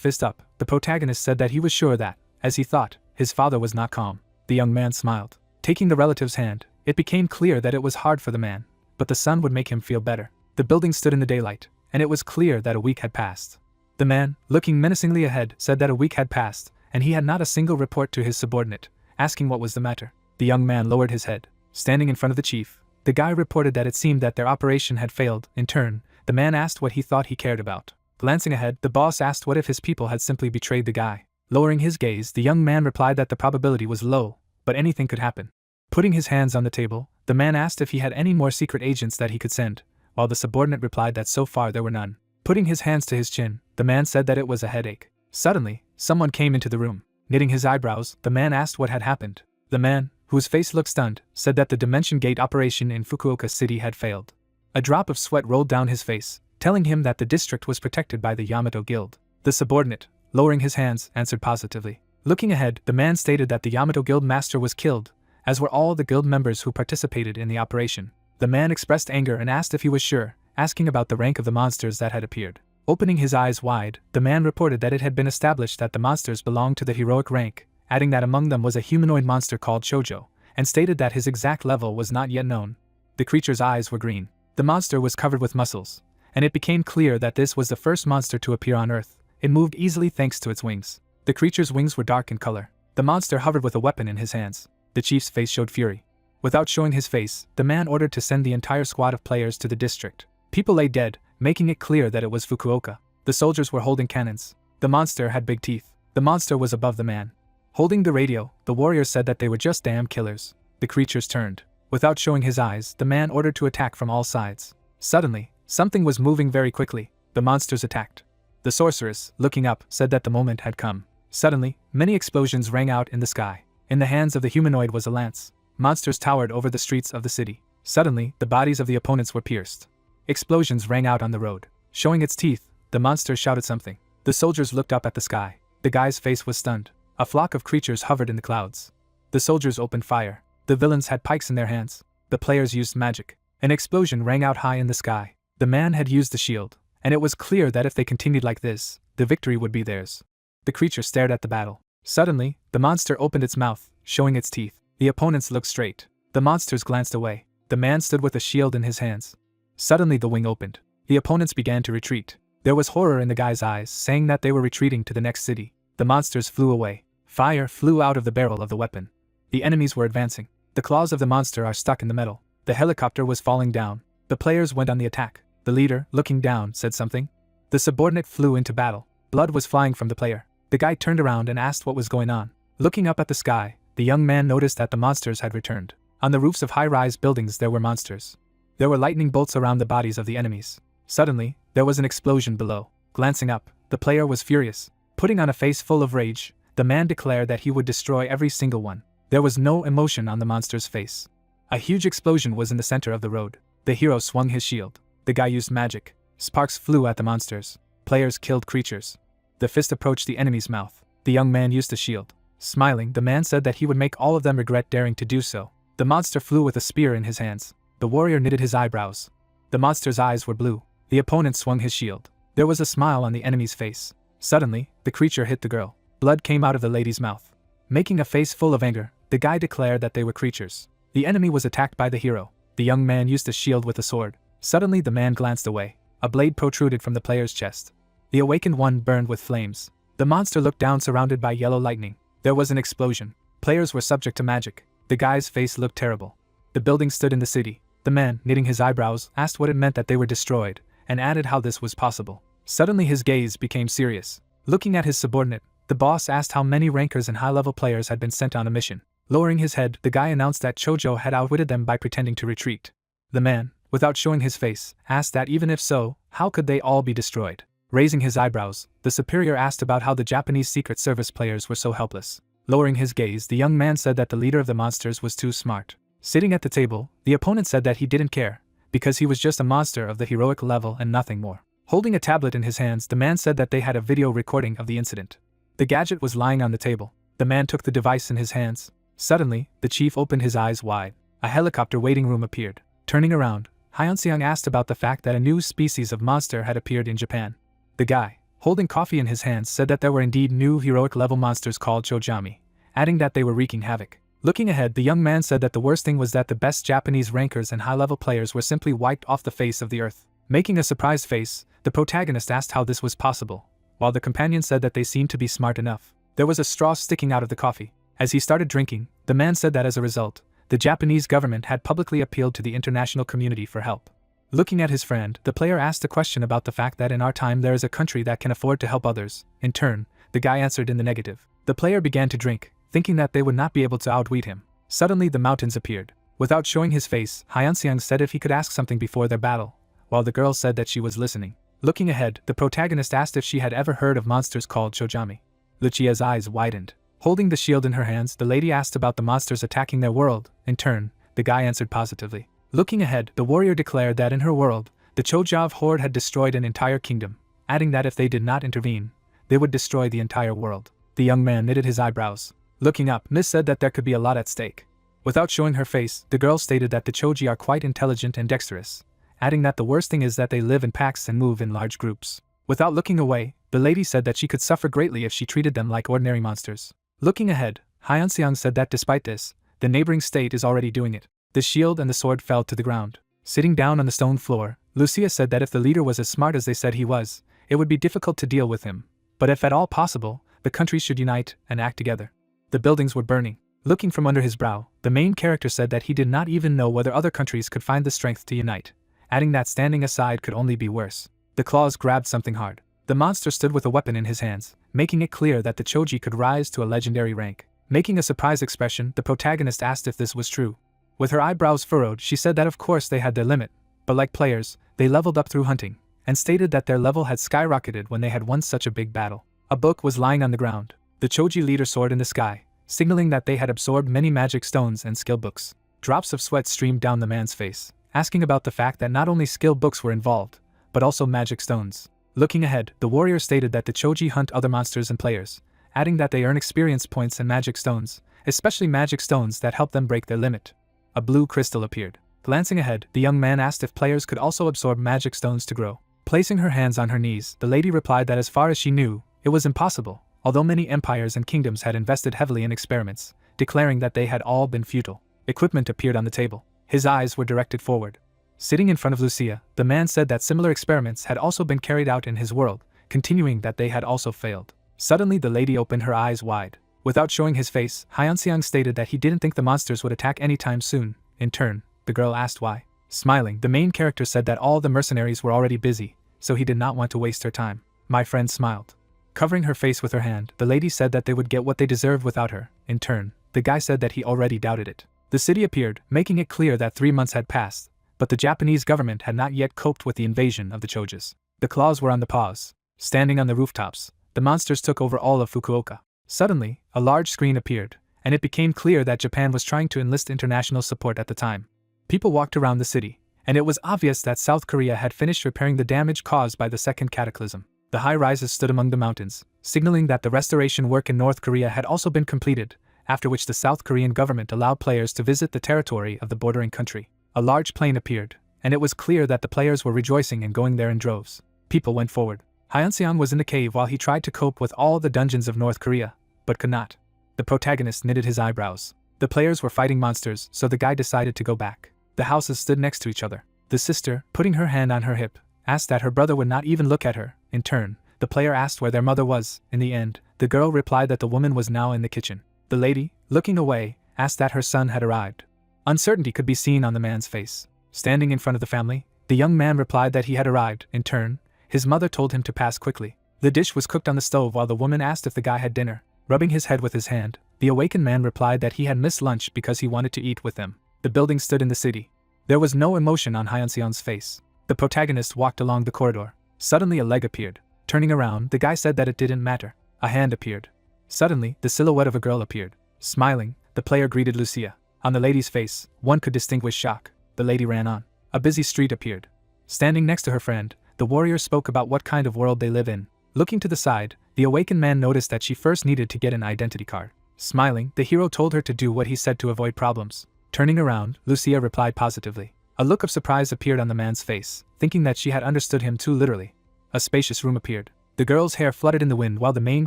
Speaker 1: fist up, the protagonist said that he was sure that, as he thought, his father was not calm. The young man smiled. Taking the relative's hand, it became clear that it was hard for the man, but the sun would make him feel better. The building stood in the daylight, and it was clear that a week had passed. The man, looking menacingly ahead, said that a week had passed, and he had not a single report to his subordinate, asking what was the matter. The young man lowered his head. Standing in front of the chief, the guy reported that it seemed that their operation had failed. In turn, the man asked what he thought he cared about. Glancing ahead, the boss asked what if his people had simply betrayed the guy. Lowering his gaze, the young man replied that the probability was low, but anything could happen. Putting his hands on the table, the man asked if he had any more secret agents that he could send, while the subordinate replied that so far there were none. Putting his hands to his chin, the man said that it was a headache. Suddenly, someone came into the room. Knitting his eyebrows, the man asked what had happened. The man, whose face looked stunned, said that the Dimension Gate operation in Fukuoka City had failed. A drop of sweat rolled down his face, telling him that the district was protected by the Yamato Guild. The subordinate, lowering his hands, answered positively. Looking ahead, the man stated that the Yamato Guild master was killed, as were all the guild members who participated in the operation. The man expressed anger and asked if he was sure, asking about the rank of the monsters that had appeared. Opening his eyes wide, the man reported that it had been established that the monsters belonged to the heroic rank, adding that among them was a humanoid monster called Shoujo, and stated that his exact level was not yet known. The creature's eyes were green. The monster was covered with muscles, and it became clear that this was the first monster to appear on Earth. It moved easily thanks to its wings. The creature's wings were dark in color. The monster hovered with a weapon in his hands. The chief's face showed fury. Without showing his face, the man ordered to send the entire squad of players to the district. People lay dead, making it clear that it was Fukuoka. The soldiers were holding cannons. The monster had big teeth. The monster was above the man. Holding the radio, the warriors said that they were just damn killers. The creatures turned. Without showing his eyes, the man ordered to attack from all sides. Suddenly, something was moving very quickly. The monsters attacked. The sorceress, looking up, said that the moment had come. Suddenly, many explosions rang out in the sky. In the hands of the humanoid was a lance. Monsters towered over the streets of the city. Suddenly, the bodies of the opponents were pierced. Explosions rang out on the road. Showing its teeth, the monster shouted something. The soldiers looked up at the sky. The guy's face was stunned. A flock of creatures hovered in the clouds. The soldiers opened fire. The villains had pikes in their hands. The players used magic. An explosion rang out high in the sky. The man had used the shield, and it was clear that if they continued like this, the victory would be theirs. The creature stared at the battle. Suddenly, the monster opened its mouth, showing its teeth. The opponents looked straight. The monsters glanced away. The man stood with a shield in his hands. Suddenly the wing opened. The opponents began to retreat. There was horror in the guy's eyes, saying that they were retreating to the next city. The monsters flew away. Fire flew out of the barrel of the weapon. The enemies were advancing. The claws of the monster are stuck in the metal. The helicopter was falling down. The players went on the attack. The leader, looking down, said something. The subordinate flew into battle. Blood was flying from the player. The guy turned around and asked what was going on. Looking up at the sky, the young man noticed that the monsters had returned. On the roofs of high-rise buildings there were monsters. There were lightning bolts around the bodies of the enemies. Suddenly, there was an explosion below. Glancing up, the player was furious. Putting on a face full of rage, the man declared that he would destroy every single one. There was no emotion on the monster's face. A huge explosion was in the center of the road. The hero swung his shield. The guy used magic. Sparks flew at the monsters. Players killed creatures. The fist approached the enemy's mouth. The young man used the shield. Smiling, the man said that he would make all of them regret daring to do so. The monster flew with a spear in his hands. The warrior knitted his eyebrows. The monster's eyes were blue. The opponent swung his shield. There was a smile on the enemy's face. Suddenly, the creature hit the girl. Blood came out of the lady's mouth. Making a face full of anger, the guy declared that they were creatures. The enemy was attacked by the hero. The young man used a shield with a sword. Suddenly the man glanced away. A blade protruded from the player's chest. The awakened one burned with flames. The monster looked down surrounded by yellow lightning. There was an explosion. Players were subject to magic. The guy's face looked terrible. The building stood in the city. The man, knitting his eyebrows, asked what it meant that they were destroyed, and added how this was possible. Suddenly his gaze became serious. Looking at his subordinate, The boss asked how many rankers and high-level players had been sent on a mission. Lowering his head, the guy announced that Chojo had outwitted them by pretending to retreat. The man, without showing his face, asked that even if so, how could they all be destroyed? Raising his eyebrows, the superior asked about how the Japanese Secret Service players were so helpless. Lowering his gaze, the young man said that the leader of the monsters was too smart. Sitting at the table, the opponent said that he didn't care, because he was just a monster of the heroic level and nothing more. Holding a tablet in his hands, the man said that they had a video recording of the incident. The gadget was lying on the table. The man took the device in his hands. Suddenly, the chief opened his eyes wide. A helicopter waiting room appeared. Turning around, Hyunseong asked about the fact that a new species of monster had appeared in Japan. The guy, holding coffee in his hands, said that there were indeed new heroic-level monsters called Chojami, adding that they were wreaking havoc. Looking ahead, the young man said that the worst thing was that the best Japanese rankers and high-level players were simply wiped off the face of the earth. Making a surprised face, the protagonist asked how this was possible, while the companion said that they seemed to be smart enough. There was a straw sticking out of the coffee. As he started drinking, the man said that as a result, the Japanese government had publicly appealed to the international community for help. Looking at his friend, the player asked a question about the fact that in our time there is a country that can afford to help others. In turn, the guy answered in the negative. The player began to drink, thinking that they would not be able to outwit him. Suddenly the mountains appeared. Without showing his face, Hyunseong said if he could ask something before their battle, while the girl said that she was listening. Looking ahead, the protagonist asked if she had ever heard of monsters called Chojami. Lucia's eyes widened. Holding the shield in her hands, the lady asked about the monsters attacking their world. In turn, the guy answered positively. Looking ahead, the warrior declared that in her world, the Chojav horde had destroyed an entire kingdom, adding that if they did not intervene, they would destroy the entire world. The young man knitted his eyebrows. Looking up, Miss said that there could be a lot at stake. Without showing her face, the girl stated that the Choji are quite intelligent and dexterous, adding that the worst thing is that they live in packs and move in large groups. Without looking away, the lady said that she could suffer greatly if she treated them like ordinary monsters. Looking ahead, Hyunseong said that despite this, the neighboring state is already doing it. The shield and the sword fell to the ground. Sitting down on the stone floor, Lucia said that if the leader was as smart as they said he was, it would be difficult to deal with him. But if at all possible, the countries should unite and act together. The buildings were burning. Looking from under his brow, the main character said that he did not even know whether other countries could find the strength to unite, adding that standing aside could only be worse. The claws grabbed something hard. The monster stood with a weapon in his hands, making it clear that the Choji could rise to a legendary rank. Making a surprised expression, the protagonist asked if this was true. With her eyebrows furrowed, she said that of course they had their limit, but like players, they leveled up through hunting, and stated that their level had skyrocketed when they had won such a big battle. A book was lying on the ground. The Choji leader soared in the sky, signaling that they had absorbed many magic stones and skill books. Drops of sweat streamed down the man's face, asking about the fact that not only skill books were involved, but also magic stones. Looking ahead, the warrior stated that the Choji hunt other monsters and players, adding that they earn experience points and magic stones, especially magic stones that help them break their limit. A blue crystal appeared. Glancing ahead, the young man asked if players could also absorb magic stones to grow. Placing her hands on her knees, the lady replied that as far as she knew, it was impossible, although many empires and kingdoms had invested heavily in experiments, declaring that they had all been futile. Equipment appeared on the table. His eyes were directed forward. Sitting in front of Lucia, the man said that similar experiments had also been carried out in his world, continuing that they had also failed. Suddenly the lady opened her eyes wide. Without showing his face, Hyunseong stated that he didn't think the monsters would attack anytime soon. In turn, the girl asked why. Smiling, the main character said that all the mercenaries were already busy, so he did not want to waste her time. My friend smiled. Covering her face with her hand, the lady said that they would get what they deserved without her. In turn, the guy said that he already doubted it. The city appeared, making it clear that 3 months had passed, but the Japanese government had not yet coped with the invasion of the Chojas. The claws were on the paws. Standing on the rooftops, the monsters took over all of Fukuoka. Suddenly, a large screen appeared, and it became clear that Japan was trying to enlist international support at the time. People walked around the city, and it was obvious that South Korea had finished repairing the damage caused by the second cataclysm. The high-rises stood among the mountains, signaling that the restoration work in North Korea had also been completed, after which the South Korean government allowed players to visit the territory of the bordering country. A large plane appeared, and it was clear that the players were rejoicing and going there in droves. People went forward. Hyunseong was in the cave while he tried to cope with all the dungeons of North Korea, but could not. The protagonist knitted his eyebrows. The players were fighting monsters, so the guy decided to go back. The houses stood next to each other. The sister, putting her hand on her hip, asked that her brother would not even look at her. In turn, the player asked where their mother was. In the end, the girl replied that the woman was now in the kitchen. The lady, looking away, asked that her son had arrived. Uncertainty could be seen on the man's face. Standing in front of the family, the young man replied that he had arrived. In turn, his mother told him to pass quickly. The dish was cooked on the stove while the woman asked if the guy had dinner. Rubbing his head with his hand, the awakened man replied that he had missed lunch because he wanted to eat with them. The building stood in the city. There was no emotion on Hyunseong's face. The protagonist walked along the corridor. Suddenly a leg appeared. Turning around, the guy said that it didn't matter. A hand appeared. Suddenly, the silhouette of a girl appeared. Smiling, the player greeted Lucia. On the lady's face, one could distinguish shock. The lady ran on. A busy street appeared. Standing next to her friend, the warrior spoke about what kind of world they live in. Looking to the side, the awakened man noticed that she first needed to get an identity card. Smiling, the hero told her to do what he said to avoid problems. Turning around, Lucia replied positively. A look of surprise appeared on the man's face, thinking that she had understood him too literally. A spacious room appeared. The girl's hair fluttered in the wind while the main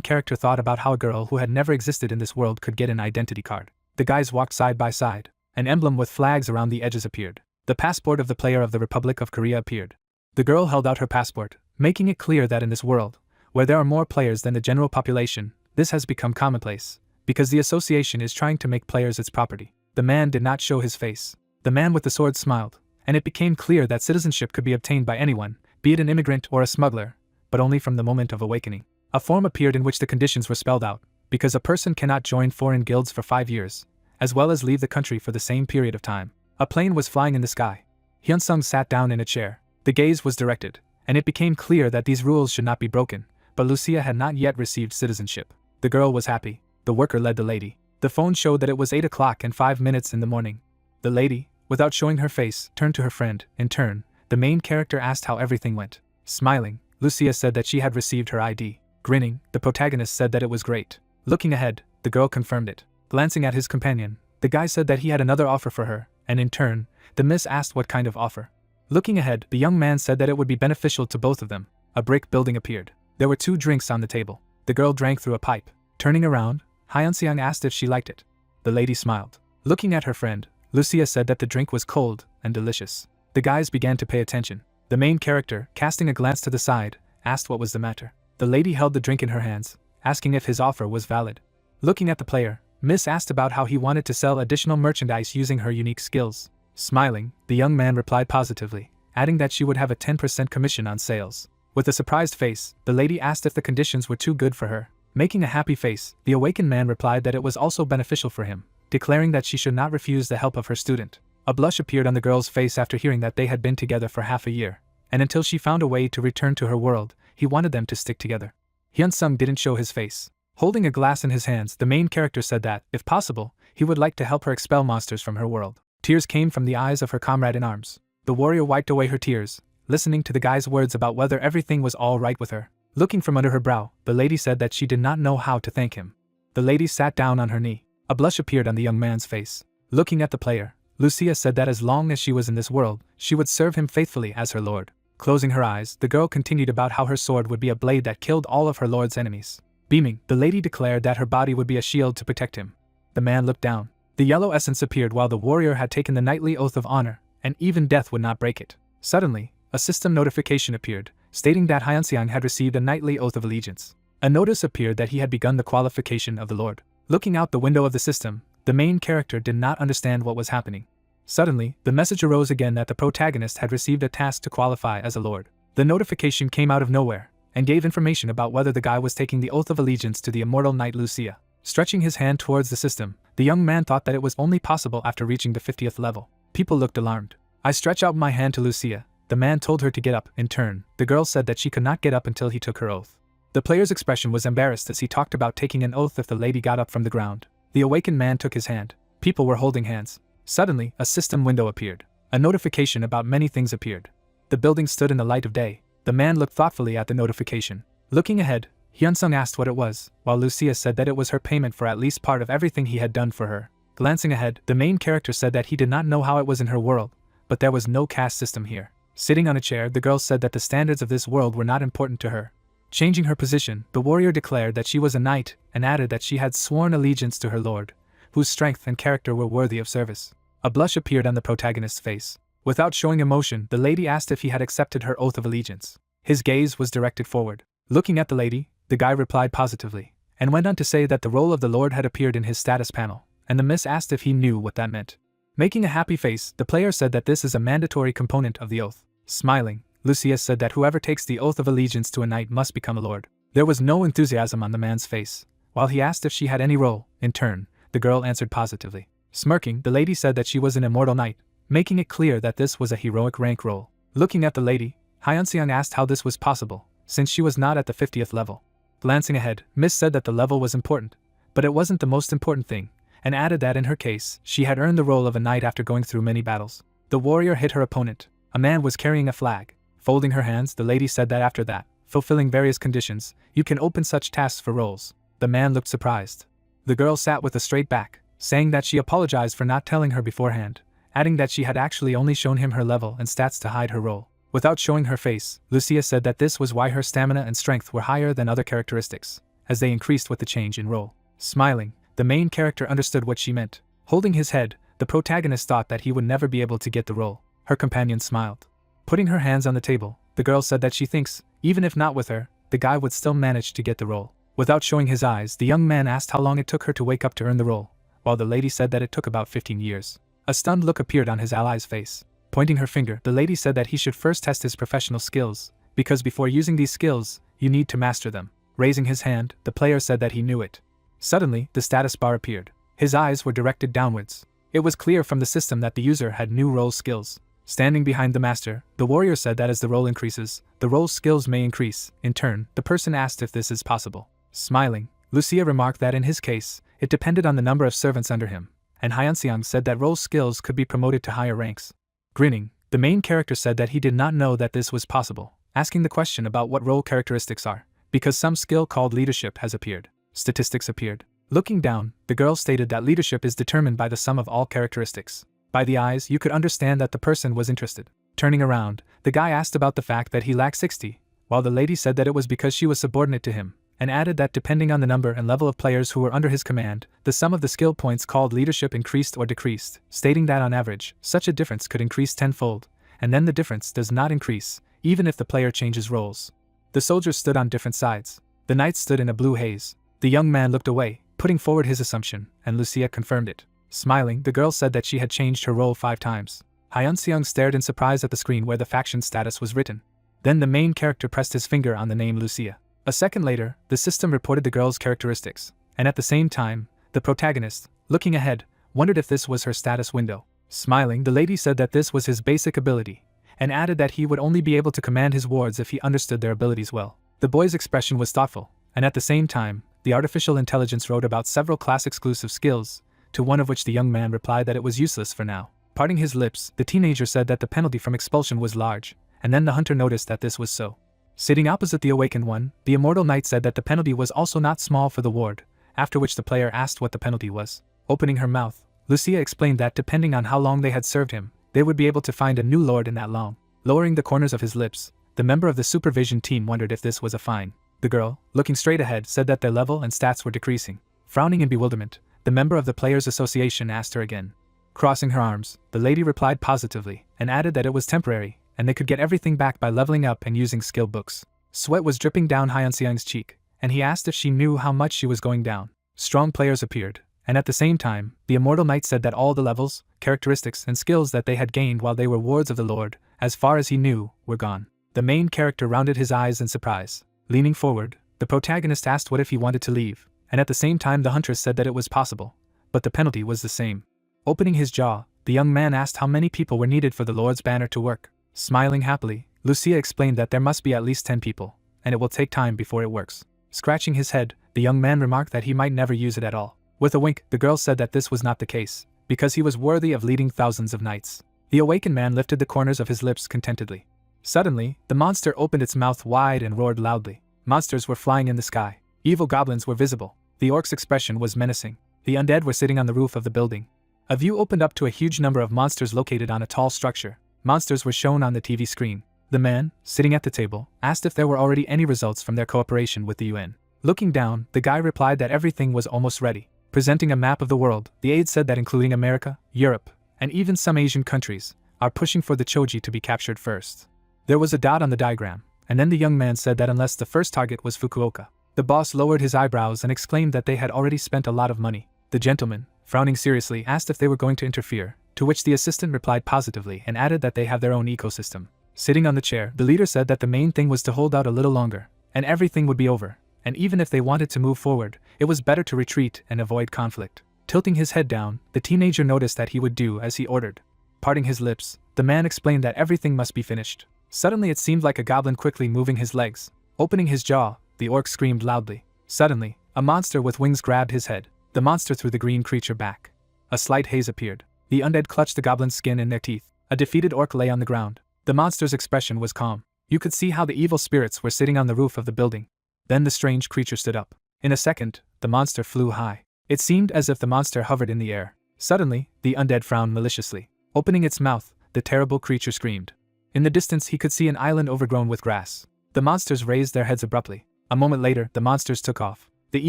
Speaker 1: character thought about how a girl who had never existed in this world could get an identity card. The guys walked side by side. An emblem with flags around the edges appeared. The passport of the player of the Republic of Korea appeared. The girl held out her passport, making it clear that in this world, where there are more players than the general population, this has become commonplace, because the association is trying to make players its property. The man did not show his face. The man with the sword smiled, and it became clear that citizenship could be obtained by anyone, be it an immigrant or a smuggler, but only from the moment of awakening. A form appeared in which the conditions were spelled out, because a person cannot join foreign guilds for 5 years, as well as leave the country for the same period of time. A plane was flying in the sky. Hyunsung sat down in a chair. The gaze was directed, and it became clear that these rules should not be broken, but Lucia had not yet received citizenship. The girl was happy. The worker led the lady. The phone showed that it was 8 o'clock and 5 minutes in the morning. The lady, without showing her face, turned to her friend. In turn, the main character asked how everything went. Smiling, Lucia said that she had received her ID. Grinning, the protagonist said that it was great. Looking ahead, the girl confirmed it. Glancing at his companion, the guy said that he had another offer for her, and in turn, the miss asked what kind of offer. Looking ahead, the young man said that it would be beneficial to both of them. A brick building appeared. There were 2 drinks on the table. The girl drank through a pipe. Turning around, Hyunseong asked if she liked it. The lady smiled. Looking at her friend, Lucia said that the drink was cold and delicious. The guys began to pay attention. The main character, casting a glance to the side, asked what was the matter. The lady held the drink in her hands, asking if his offer was valid. Looking at the player, Miss asked about how he wanted to sell additional merchandise using her unique skills. Smiling, the young man replied positively, adding that she would have a 10% commission on sales. With a surprised face, the lady asked if the conditions were too good for her. Making a happy face, the awakened man replied that it was also beneficial for him, declaring that she should not refuse the help of her student. A blush appeared on the girl's face after hearing that they had been together for half a year, and until she found a way to return to her world, he wanted them to stick together. Hyunsung didn't show his face. Holding a glass in his hands, the main character said that, if possible, he would like to help her expel monsters from her world. Tears came from the eyes of her comrade in arms. The warrior wiped away her tears, listening to the guy's words about whether everything was all right with her. Looking from under her brow, the lady said that she did not know how to thank him. The lady sat down on her knee. A blush appeared on the young man's face. Looking at the player, Lucia said that as long as she was in this world, she would serve him faithfully as her lord. Closing her eyes, the girl continued about how her sword would be a blade that killed all of her lord's enemies. Beaming, the lady declared that her body would be a shield to protect him. The man looked down. The yellow essence appeared while the warrior had taken the knightly oath of honor, and even death would not break it. Suddenly, a system notification appeared, stating that Hyunseong had received a knightly oath of allegiance. A notice appeared that he had begun the qualification of the lord. Looking out the window of the system, the main character did not understand what was happening. Suddenly, the message arose again that the protagonist had received a task to qualify as a lord. The notification came out of nowhere, and gave information about whether the guy was taking the oath of allegiance to the immortal knight Lucia. Stretching his hand towards the system, the young man thought that it was only possible after reaching the 50th level. People looked alarmed. I stretched out my hand to Lucia. The man told her to get up. In turn, the girl said that she could not get up until he took her oath. The player's expression was embarrassed as he talked about taking an oath if the lady got up from the ground. The awakened man took his hand. People were holding hands. Suddenly, a system window appeared. A notification about many things appeared. The building stood in the light of day. The man looked thoughtfully at the notification. Looking ahead, Hyunsung asked what it was, while Lucia said that it was her payment for at least part of everything he had done for her. Glancing ahead, the main character said that he did not know how it was in her world, but there was no caste system here. Sitting on a chair, the girl said that the standards of this world were not important to her. Changing her position, the warrior declared that she was a knight, and added that she had sworn allegiance to her lord, whose strength and character were worthy of service. A blush appeared on the protagonist's face. Without showing emotion, the lady asked if he had accepted her oath of allegiance. His gaze was directed forward. Looking at the lady, the guy replied positively, and went on to say that the role of the lord had appeared in his status panel, and the miss asked if he knew what that meant. Making a happy face, the player said that this is a mandatory component of the oath. Smiling, Lucia said that whoever takes the oath of allegiance to a knight must become a lord. There was no enthusiasm on the man's face. While he asked if she had any role, in turn, the girl answered positively. Smirking, the lady said that she was an immortal knight, making it clear that this was a heroic rank role. Looking at the lady, Hyunseong asked how this was possible, since she was not at the 50th level. Glancing ahead, Miss said that the level was important, but it wasn't the most important thing, and added that in her case, she had earned the role of a knight after going through many battles. The warrior hit her opponent. A man was carrying a flag. Folding her hands, the lady said that after that, fulfilling various conditions, you can open such tasks for roles. The man looked surprised. The girl sat with a straight back, saying that she apologized for not telling her beforehand, adding that she had actually only shown him her level and stats to hide her role. Without showing her face, Lucia said that this was why her stamina and strength were higher than other characteristics, as they increased with the change in role. Smiling, the main character understood what she meant. Holding his head, the protagonist thought that he would never be able to get the role. Her companion smiled. Putting her hands on the table, the girl said that she thinks, even if not with her, the guy would still manage to get the role. Without showing his eyes, the young man asked how long it took her to wake up to earn the role, while the lady said that it took about 15 years. A stunned look appeared on his ally's face. Pointing her finger, the lady said that he should first test his professional skills, because before using these skills, you need to master them. Raising his hand, the player said that he knew it. Suddenly, the status bar appeared. His eyes were directed downwards. It was clear from the system that the user had new role skills. Standing behind the master, the warrior said that as the role increases, the role skills may increase. In turn, the person asked if this is possible. Smiling, Lucia remarked that in his case, it depended on the number of servants under him, and Hyunseong said that role skills could be promoted to higher ranks. Grinning, the main character said that he did not know that this was possible, asking the question about what role characteristics are, because some skill called leadership has appeared. Statistics appeared. Looking down, the girl stated that leadership is determined by the sum of all characteristics. By the eyes, you could understand that the person was interested. Turning around, the guy asked about the fact that he lacked 60, while the lady said that it was because she was subordinate to him, and added that depending on the number and level of players who were under his command, the sum of the skill points called leadership increased or decreased, stating that on average, such a difference could increase tenfold, and then the difference does not increase, even if the player changes roles. The soldiers stood on different sides. The knights stood in a blue haze. The young man looked away, putting forward his assumption, and Lucia confirmed it. Smiling, the girl said that she had changed her role 5 times. Hyunseong stared in surprise at the screen where the faction status was written. Then the main character pressed his finger on the name Lucia. A second later, the system reported the girl's characteristics, and at the same time, the protagonist, looking ahead, wondered if this was her status window. Smiling, the lady said that this was his basic ability, and added that he would only be able to command his wards if he understood their abilities well. The boy's expression was thoughtful, and at the same time, the artificial intelligence wrote about several class-exclusive skills, to one of which the young man replied that it was useless for now. Parting his lips, the teenager said that the penalty from expulsion was large, and then the hunter noticed that this was so. Sitting opposite the awakened one, the immortal knight said that the penalty was also not small for the ward, after which the player asked what the penalty was. Opening her mouth, Lucia explained that depending on how long they had served him, they would be able to find a new lord in that long. Lowering the corners of his lips, the member of the supervision team wondered if this was a fine. The girl, looking straight ahead, said that their level and stats were decreasing. Frowning in bewilderment, the member of the Players Association asked her again. Crossing her arms, the lady replied positively, and added that it was temporary, and they could get everything back by leveling up and using skill books. Sweat was dripping down Hyunseong's cheek, and he asked if she knew how much she was going down. Strong players appeared, and at the same time, the immortal knight said that all the levels, characteristics, and skills that they had gained while they were wards of the Lord, as far as he knew, were gone. The main character rounded his eyes in surprise. Leaning forward, the protagonist asked what if he wanted to leave, and at the same time the huntress said that it was possible, but the penalty was the same. Opening his jaw, the young man asked how many people were needed for the Lord's banner to work. Smiling happily, Lucia explained that there must be at least 10 people, and it will take time before it works. Scratching his head, the young man remarked that he might never use it at all. With a wink, the girl said that this was not the case, because he was worthy of leading thousands of knights. The awakened man lifted the corners of his lips contentedly. Suddenly, the monster opened its mouth wide and roared loudly. Monsters were flying in the sky. Evil goblins were visible. The orc's expression was menacing. The undead were sitting on the roof of the building. A view opened up to a huge number of monsters located on a tall structure. Monsters were shown on the TV screen. The man, sitting at the table, asked if there were already any results from their cooperation with the UN. Looking down, the guy replied that everything was almost ready. Presenting a map of the world, the aide said that including America, Europe, and even some Asian countries, are pushing for the Choji to be captured first. There was a dot on the diagram, and then the young man said that unless the first target was Fukuoka. The boss lowered his eyebrows and exclaimed that they had already spent a lot of money. The gentleman, frowning seriously, asked if they were going to interfere, to which the assistant replied positively and added that they have their own ecosystem. Sitting on the chair, the leader said that the main thing was to hold out a little longer, and everything would be over. and even if they wanted to move forward, it was better to retreat and avoid conflict. Tilting his head down, the teenager noticed that he would do as he ordered. Parting his lips, the man explained that everything must be finished. Suddenly it seemed like a goblin quickly moving his legs. Opening his jaw, the orc screamed loudly. Suddenly, a monster with wings grabbed his head. The monster threw the green creature back. A slight haze appeared. The undead clutched the goblin's skin in their teeth. A defeated orc lay on the ground. The monster's expression was calm. You could see how the evil spirits were sitting on the roof of the building. Then the strange creature stood up. In a second, the monster flew high. It seemed as if the monster hovered in the air. Suddenly, the undead frowned maliciously. Opening its mouth, the terrible creature screamed. In the distance he could see an island overgrown with grass. The monsters raised their heads abruptly. A moment later, the monsters took off. The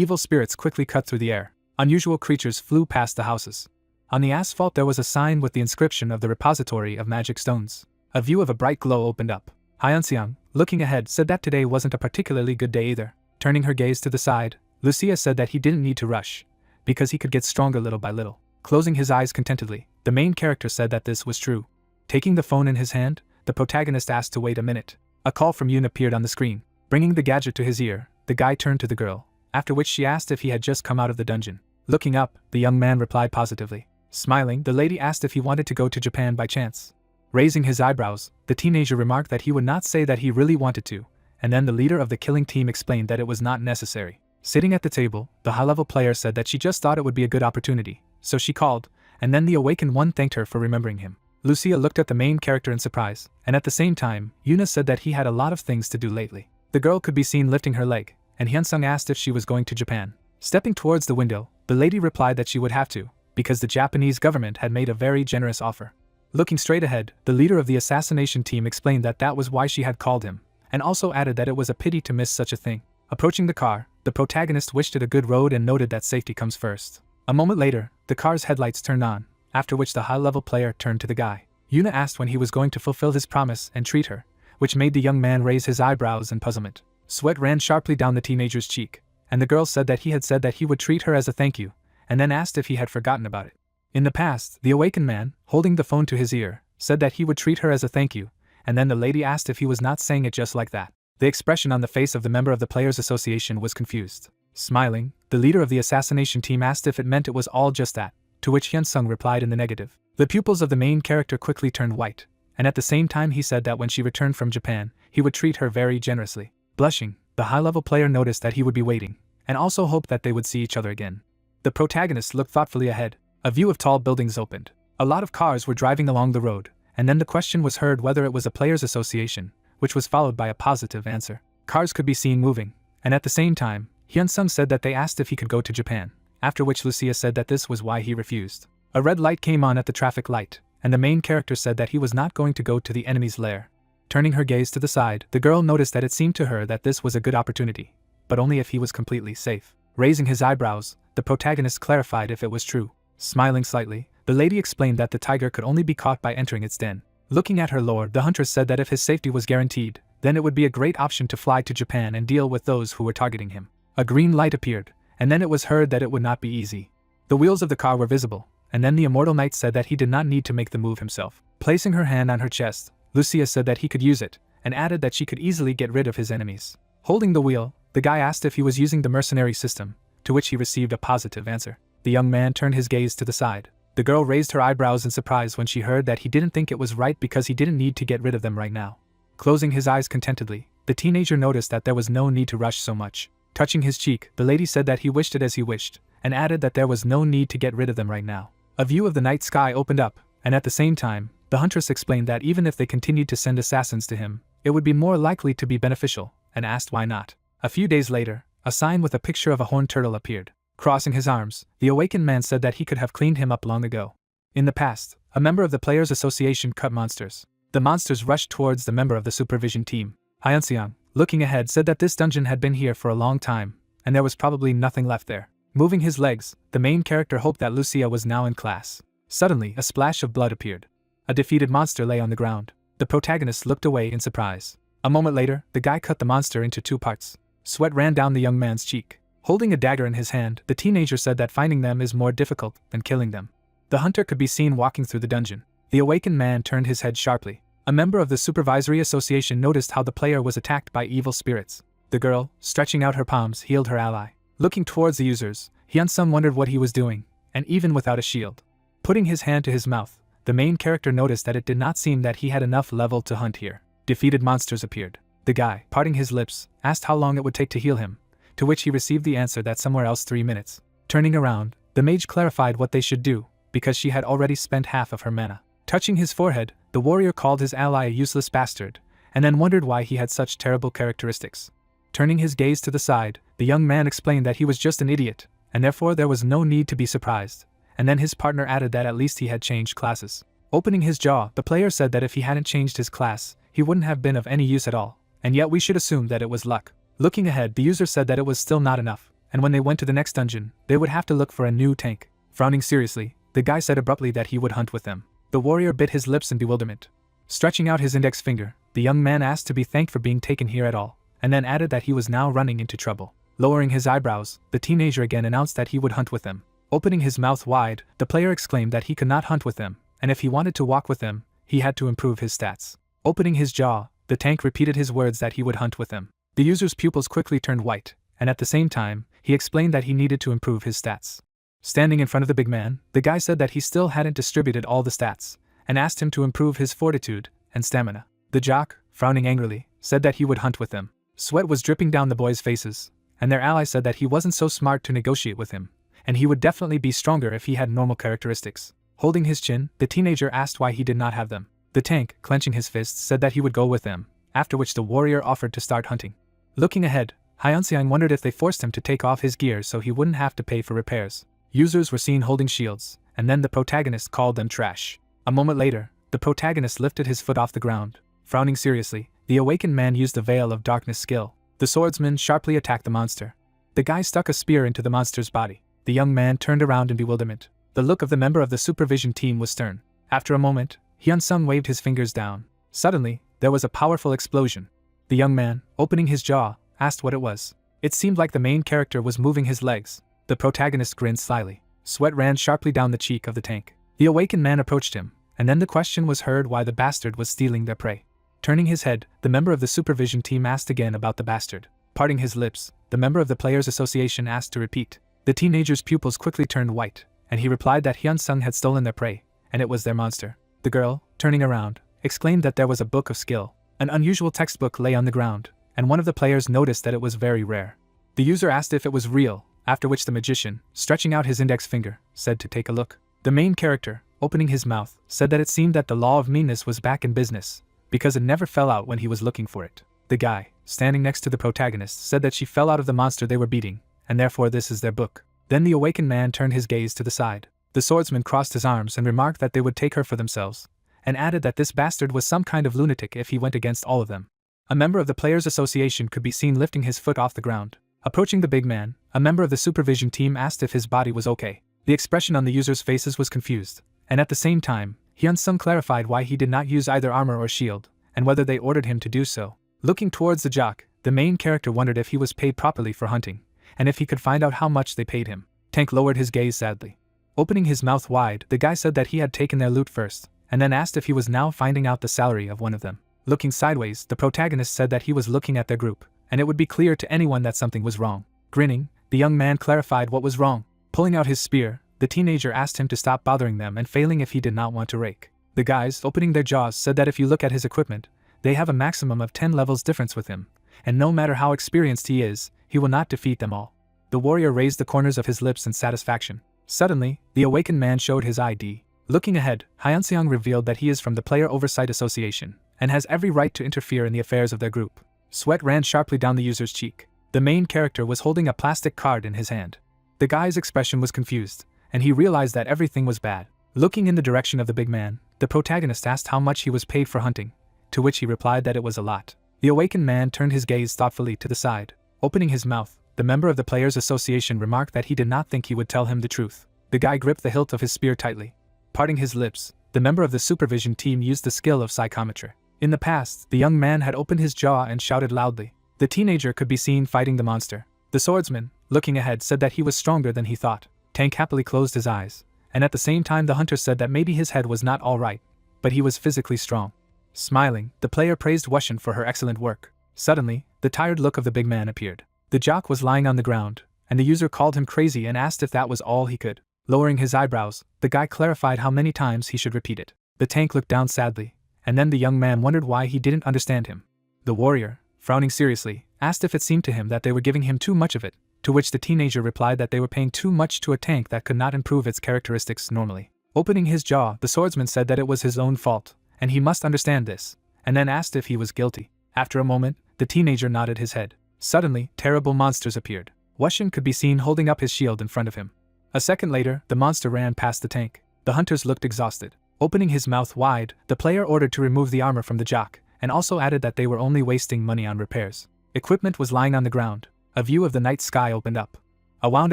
Speaker 1: evil spirits quickly cut through the air. Unusual creatures flew past the houses. On the asphalt there was a sign with the inscription of the repository of magic stones. A view of a bright glow opened up. Hyunseong, looking ahead, said that today wasn't a particularly good day either. Turning her gaze to the side, Lucia said that he didn't need to rush, because he could get stronger little by little. Closing his eyes contentedly, the main character said that this was true. Taking the phone in his hand, the protagonist asked to wait a minute. A call from Yoon appeared on the screen. Bringing the gadget to his ear, the guy turned to the girl, after which she asked if he had just come out of the dungeon. Looking up, the young man replied positively. Smiling, the lady asked if he wanted to go to Japan by chance. Raising his eyebrows, the teenager remarked that he would not say that he really wanted to, and then the leader of the killing team explained that it was not necessary. Sitting at the table, the high-level player said that she just thought it would be a good opportunity, so she called, and then the awakened one thanked her for remembering him. Lucia looked at the main character in surprise, and at the same time, Yuna said that he had a lot of things to do lately. The girl could be seen lifting her leg, and Hyunsung asked if she was going to Japan. Stepping towards the window, the lady replied that she would have to, because the Japanese government had made a very generous offer. Looking straight ahead, the leader of the assassination team explained that that was why she had called him, and also added that it was a pity to miss such a thing. Approaching the car, the protagonist wished it a good road and noted that safety comes first. A moment later, the car's headlights turned on, after which the high-level player turned to the guy. Yuna asked when he was going to fulfill his promise and treat her, which made the young man raise his eyebrows in puzzlement. Sweat ran sharply down the teenager's cheek, and the girl said that he had said that he would treat her as a thank you, and then asked if he had forgotten about it. In the past, the awakened man, holding the phone to his ear, said that he would treat her as a thank you, and then the lady asked if he was not saying it just like that. The expression on the face of the member of the Players Association was confused. Smiling, the leader of the assassination team asked if it meant it was all just that, to which Hyunsung replied in the negative. The pupils of the main character quickly turned white, and at the same time he said that when she returned from Japan, he would treat her very generously. Blushing, the high-level player noticed that he would be waiting, and also hoped that they would see each other again. The protagonist looked thoughtfully ahead. A view of tall buildings opened. A lot of cars were driving along the road, and then the question was heard whether it was a players' association, which was followed by a positive answer. Cars could be seen moving, and at the same time, Hyunsung said that they asked if he could go to Japan, after which Lucia said that this was why he refused. A red light came on at the traffic light, and the main character said that he was not going to go to the enemy's lair. Turning her gaze to the side, the girl noticed that it seemed to her that this was a good opportunity, but only if he was completely safe. Raising his eyebrows, the protagonist clarified if it was true. Smiling slightly, the lady explained that the tiger could only be caught by entering its den. Looking at her lord, the huntress said that if his safety was guaranteed, then it would be a great option to fly to Japan and deal with those who were targeting him. A green light appeared, and then it was heard that it would not be easy. The wheels of the car were visible, and then the immortal knight said that he did not need to make the move himself. Placing her hand on her chest, Lucia said that he could use it, and added that she could easily get rid of his enemies. Holding the wheel, the guy asked if he was using the mercenary system, to which he received a positive answer. The young man turned his gaze to the side. The girl raised her eyebrows in surprise when she heard that he didn't think it was right because he didn't need to get rid of them right now. Closing his eyes contentedly, the teenager noticed that there was no need to rush so much. Touching his cheek, the lady said that he wished it as he wished, and added that there was no need to get rid of them right now. A view of the night sky opened up, and at the same time, the huntress explained that even if they continued to send assassins to him, it would be more likely to be beneficial, and asked why not. A few days later, a sign with a picture of a horned turtle appeared. Crossing his arms, the awakened man said that he could have cleaned him up long ago. In the past, a member of the Players Association cut monsters. The monsters rushed towards the member of the supervision team. Hyunseong, looking ahead, said that this dungeon had been here for a long time, and there was probably nothing left there. Moving his legs, the main character hoped that Lucia was now in class. Suddenly, a splash of blood appeared. A defeated monster lay on the ground. The protagonist looked away in surprise. A moment later, the guy cut the monster into 2 parts. Sweat ran down the young man's cheek. Holding a dagger in his hand, the teenager said that finding them is more difficult than killing them. The hunter could be seen walking through the dungeon. The awakened man turned his head sharply. A member of the supervisory association noticed how the player was attacked by evil spirits. The girl, stretching out her palms, healed her ally. Looking towards the users, Hyunsung wondered what he was doing, and even without a shield. Putting his hand to his mouth, the main character noticed that it did not seem that he had enough level to hunt here. Defeated monsters appeared. The guy, parting his lips, asked how long it would take to heal him, to which he received the answer that somewhere else 3 minutes. Turning around, the mage clarified what they should do, because she had already spent half of her mana. Touching his forehead, the warrior called his ally a useless bastard, and then wondered why he had such terrible characteristics. Turning his gaze to the side, the young man explained that he was just an idiot, and therefore there was no need to be surprised, and then his partner added that at least he had changed classes. Opening his jaw, the player said that if he hadn't changed his class, he wouldn't have been of any use at all, and yet we should assume that it was luck. Looking ahead, the user said that it was still not enough, and when they went to the next dungeon, they would have to look for a new tank. Frowning seriously, the guy said abruptly that he would hunt with them. The warrior bit his lips in bewilderment. Stretching out his index finger, the young man asked to be thanked for being taken here at all, and then added that he was now running into trouble. Lowering his eyebrows, the teenager again announced that he would hunt with them. Opening his mouth wide, the player exclaimed that he could not hunt with them, and if he wanted to walk with them, he had to improve his stats. Opening his jaw, the tank repeated his words that he would hunt with them. The user's pupils quickly turned white, and at the same time, he explained that he needed to improve his stats. Standing in front of the big man, the guy said that he still hadn't distributed all the stats, and asked him to improve his fortitude and stamina. The jock, frowning angrily, said that he would hunt with them. Sweat was dripping down the boys' faces, and their ally said that he wasn't so smart to negotiate with him, and he would definitely be stronger if he had normal characteristics. Holding his chin, the teenager asked why he did not have them. The tank, clenching his fists, said that he would go with them, after which the warrior offered to start hunting. Looking ahead, Hyunseong wondered if they forced him to take off his gear so he wouldn't have to pay for repairs. Users were seen holding shields, and then the protagonist called them trash. A moment later, the protagonist lifted his foot off the ground. Frowning seriously, the awakened man used the Veil of Darkness skill. The swordsman sharply attacked the monster. The guy stuck a spear into the monster's body. The young man turned around in bewilderment. The look of the member of the supervision team was stern. After a moment, Hyunsung waved his fingers down. Suddenly, there was a powerful explosion. The young man, opening his jaw, asked what it was. It seemed like the main character was moving his legs. The protagonist grinned slyly. Sweat ran sharply down the cheek of the tank. The awakened man approached him, and then the question was heard why the bastard was stealing their prey. Turning his head, the member of the supervision team asked again about the bastard. Parting his lips, the member of the Players Association asked to repeat. The teenager's pupils quickly turned white, and he replied that Hyunsung had stolen their prey, and it was their monster. The girl, turning around, exclaimed that there was a book of skill. An unusual textbook lay on the ground, and one of the players noticed that it was very rare. The user asked if it was real, after which the magician, stretching out his index finger, said to take a look. The main character, opening his mouth, said that it seemed that the law of meanness was back in business, because it never fell out when he was looking for it. The guy, standing next to the protagonist, said that she fell out of the monster they were beating, and therefore this is their book. Then the awakened man turned his gaze to the side. The swordsman crossed his arms and remarked that they would take her for themselves, and added that this bastard was some kind of lunatic if he went against all of them. A member of the Players Association could be seen lifting his foot off the ground. Approaching the big man, a member of the supervision team asked if his body was okay. The expression on the users' faces was confused, and at the same time, Hyunsung clarified why he did not use either armor or shield, and whether they ordered him to do so. Looking towards the jock, the main character wondered if he was paid properly for hunting, and if he could find out how much they paid him. Tank lowered his gaze sadly. Opening his mouth wide, the guy said that he had taken their loot first, and then asked if he was now finding out the salary of one of them. Looking sideways, the protagonist said that he was looking at their group, and it would be clear to anyone that something was wrong. Grinning, the young man clarified what was wrong. Pulling out his spear, the teenager asked him to stop bothering them and failing if he did not want to rake. The guys, opening their jaws, said that if you look at his equipment, they have a maximum of 10 levels difference with him, and no matter how experienced he is, he will not defeat them all. The warrior raised the corners of his lips in satisfaction. Suddenly, the awakened man showed his ID. Looking ahead, Hyunseong revealed that he is from the Player Oversight Association, and has every right to interfere in the affairs of their group. Sweat ran sharply down the user's cheek. The main character was holding a plastic card in his hand. The guy's expression was confused, and he realized that everything was bad. Looking in the direction of the big man, the protagonist asked how much he was paid for hunting, to which he replied that it was a lot. The awakened man turned his gaze thoughtfully to the side. Opening his mouth, the member of the Players Association remarked that he did not think he would tell him the truth. The guy gripped the hilt of his spear tightly. Parting his lips, the member of the supervision team used the skill of psychometry. In the past, the young man had opened his jaw and shouted loudly. The teenager could be seen fighting the monster. The swordsman, looking ahead, said that he was stronger than he thought. Tank happily closed his eyes, and at the same time the hunter said that maybe his head was not all right, but he was physically strong. Smiling, the player praised Wushin for her excellent work. Suddenly, the tired look of the big man appeared. The jock was lying on the ground, and the user called him crazy and asked if that was all he could. Lowering his eyebrows, the guy clarified how many times he should repeat it. The tank looked down sadly, and then the young man wondered why he didn't understand him. The warrior, frowning seriously, asked if it seemed to him that they were giving him too much of it, to which the teenager replied that they were paying too much to a tank that could not improve its characteristics normally. Opening his jaw, the swordsman said that it was his own fault, and he must understand this, and then asked if he was guilty. After a moment, the teenager nodded his head. Suddenly, terrible monsters appeared. Wushin could be seen holding up his shield in front of him. A second later, the monster ran past the tank. The hunters looked exhausted. Opening his mouth wide, the player ordered to remove the armor from the jock, and also added that they were only wasting money on repairs. Equipment was lying on the ground. A view of the night sky opened up. A wound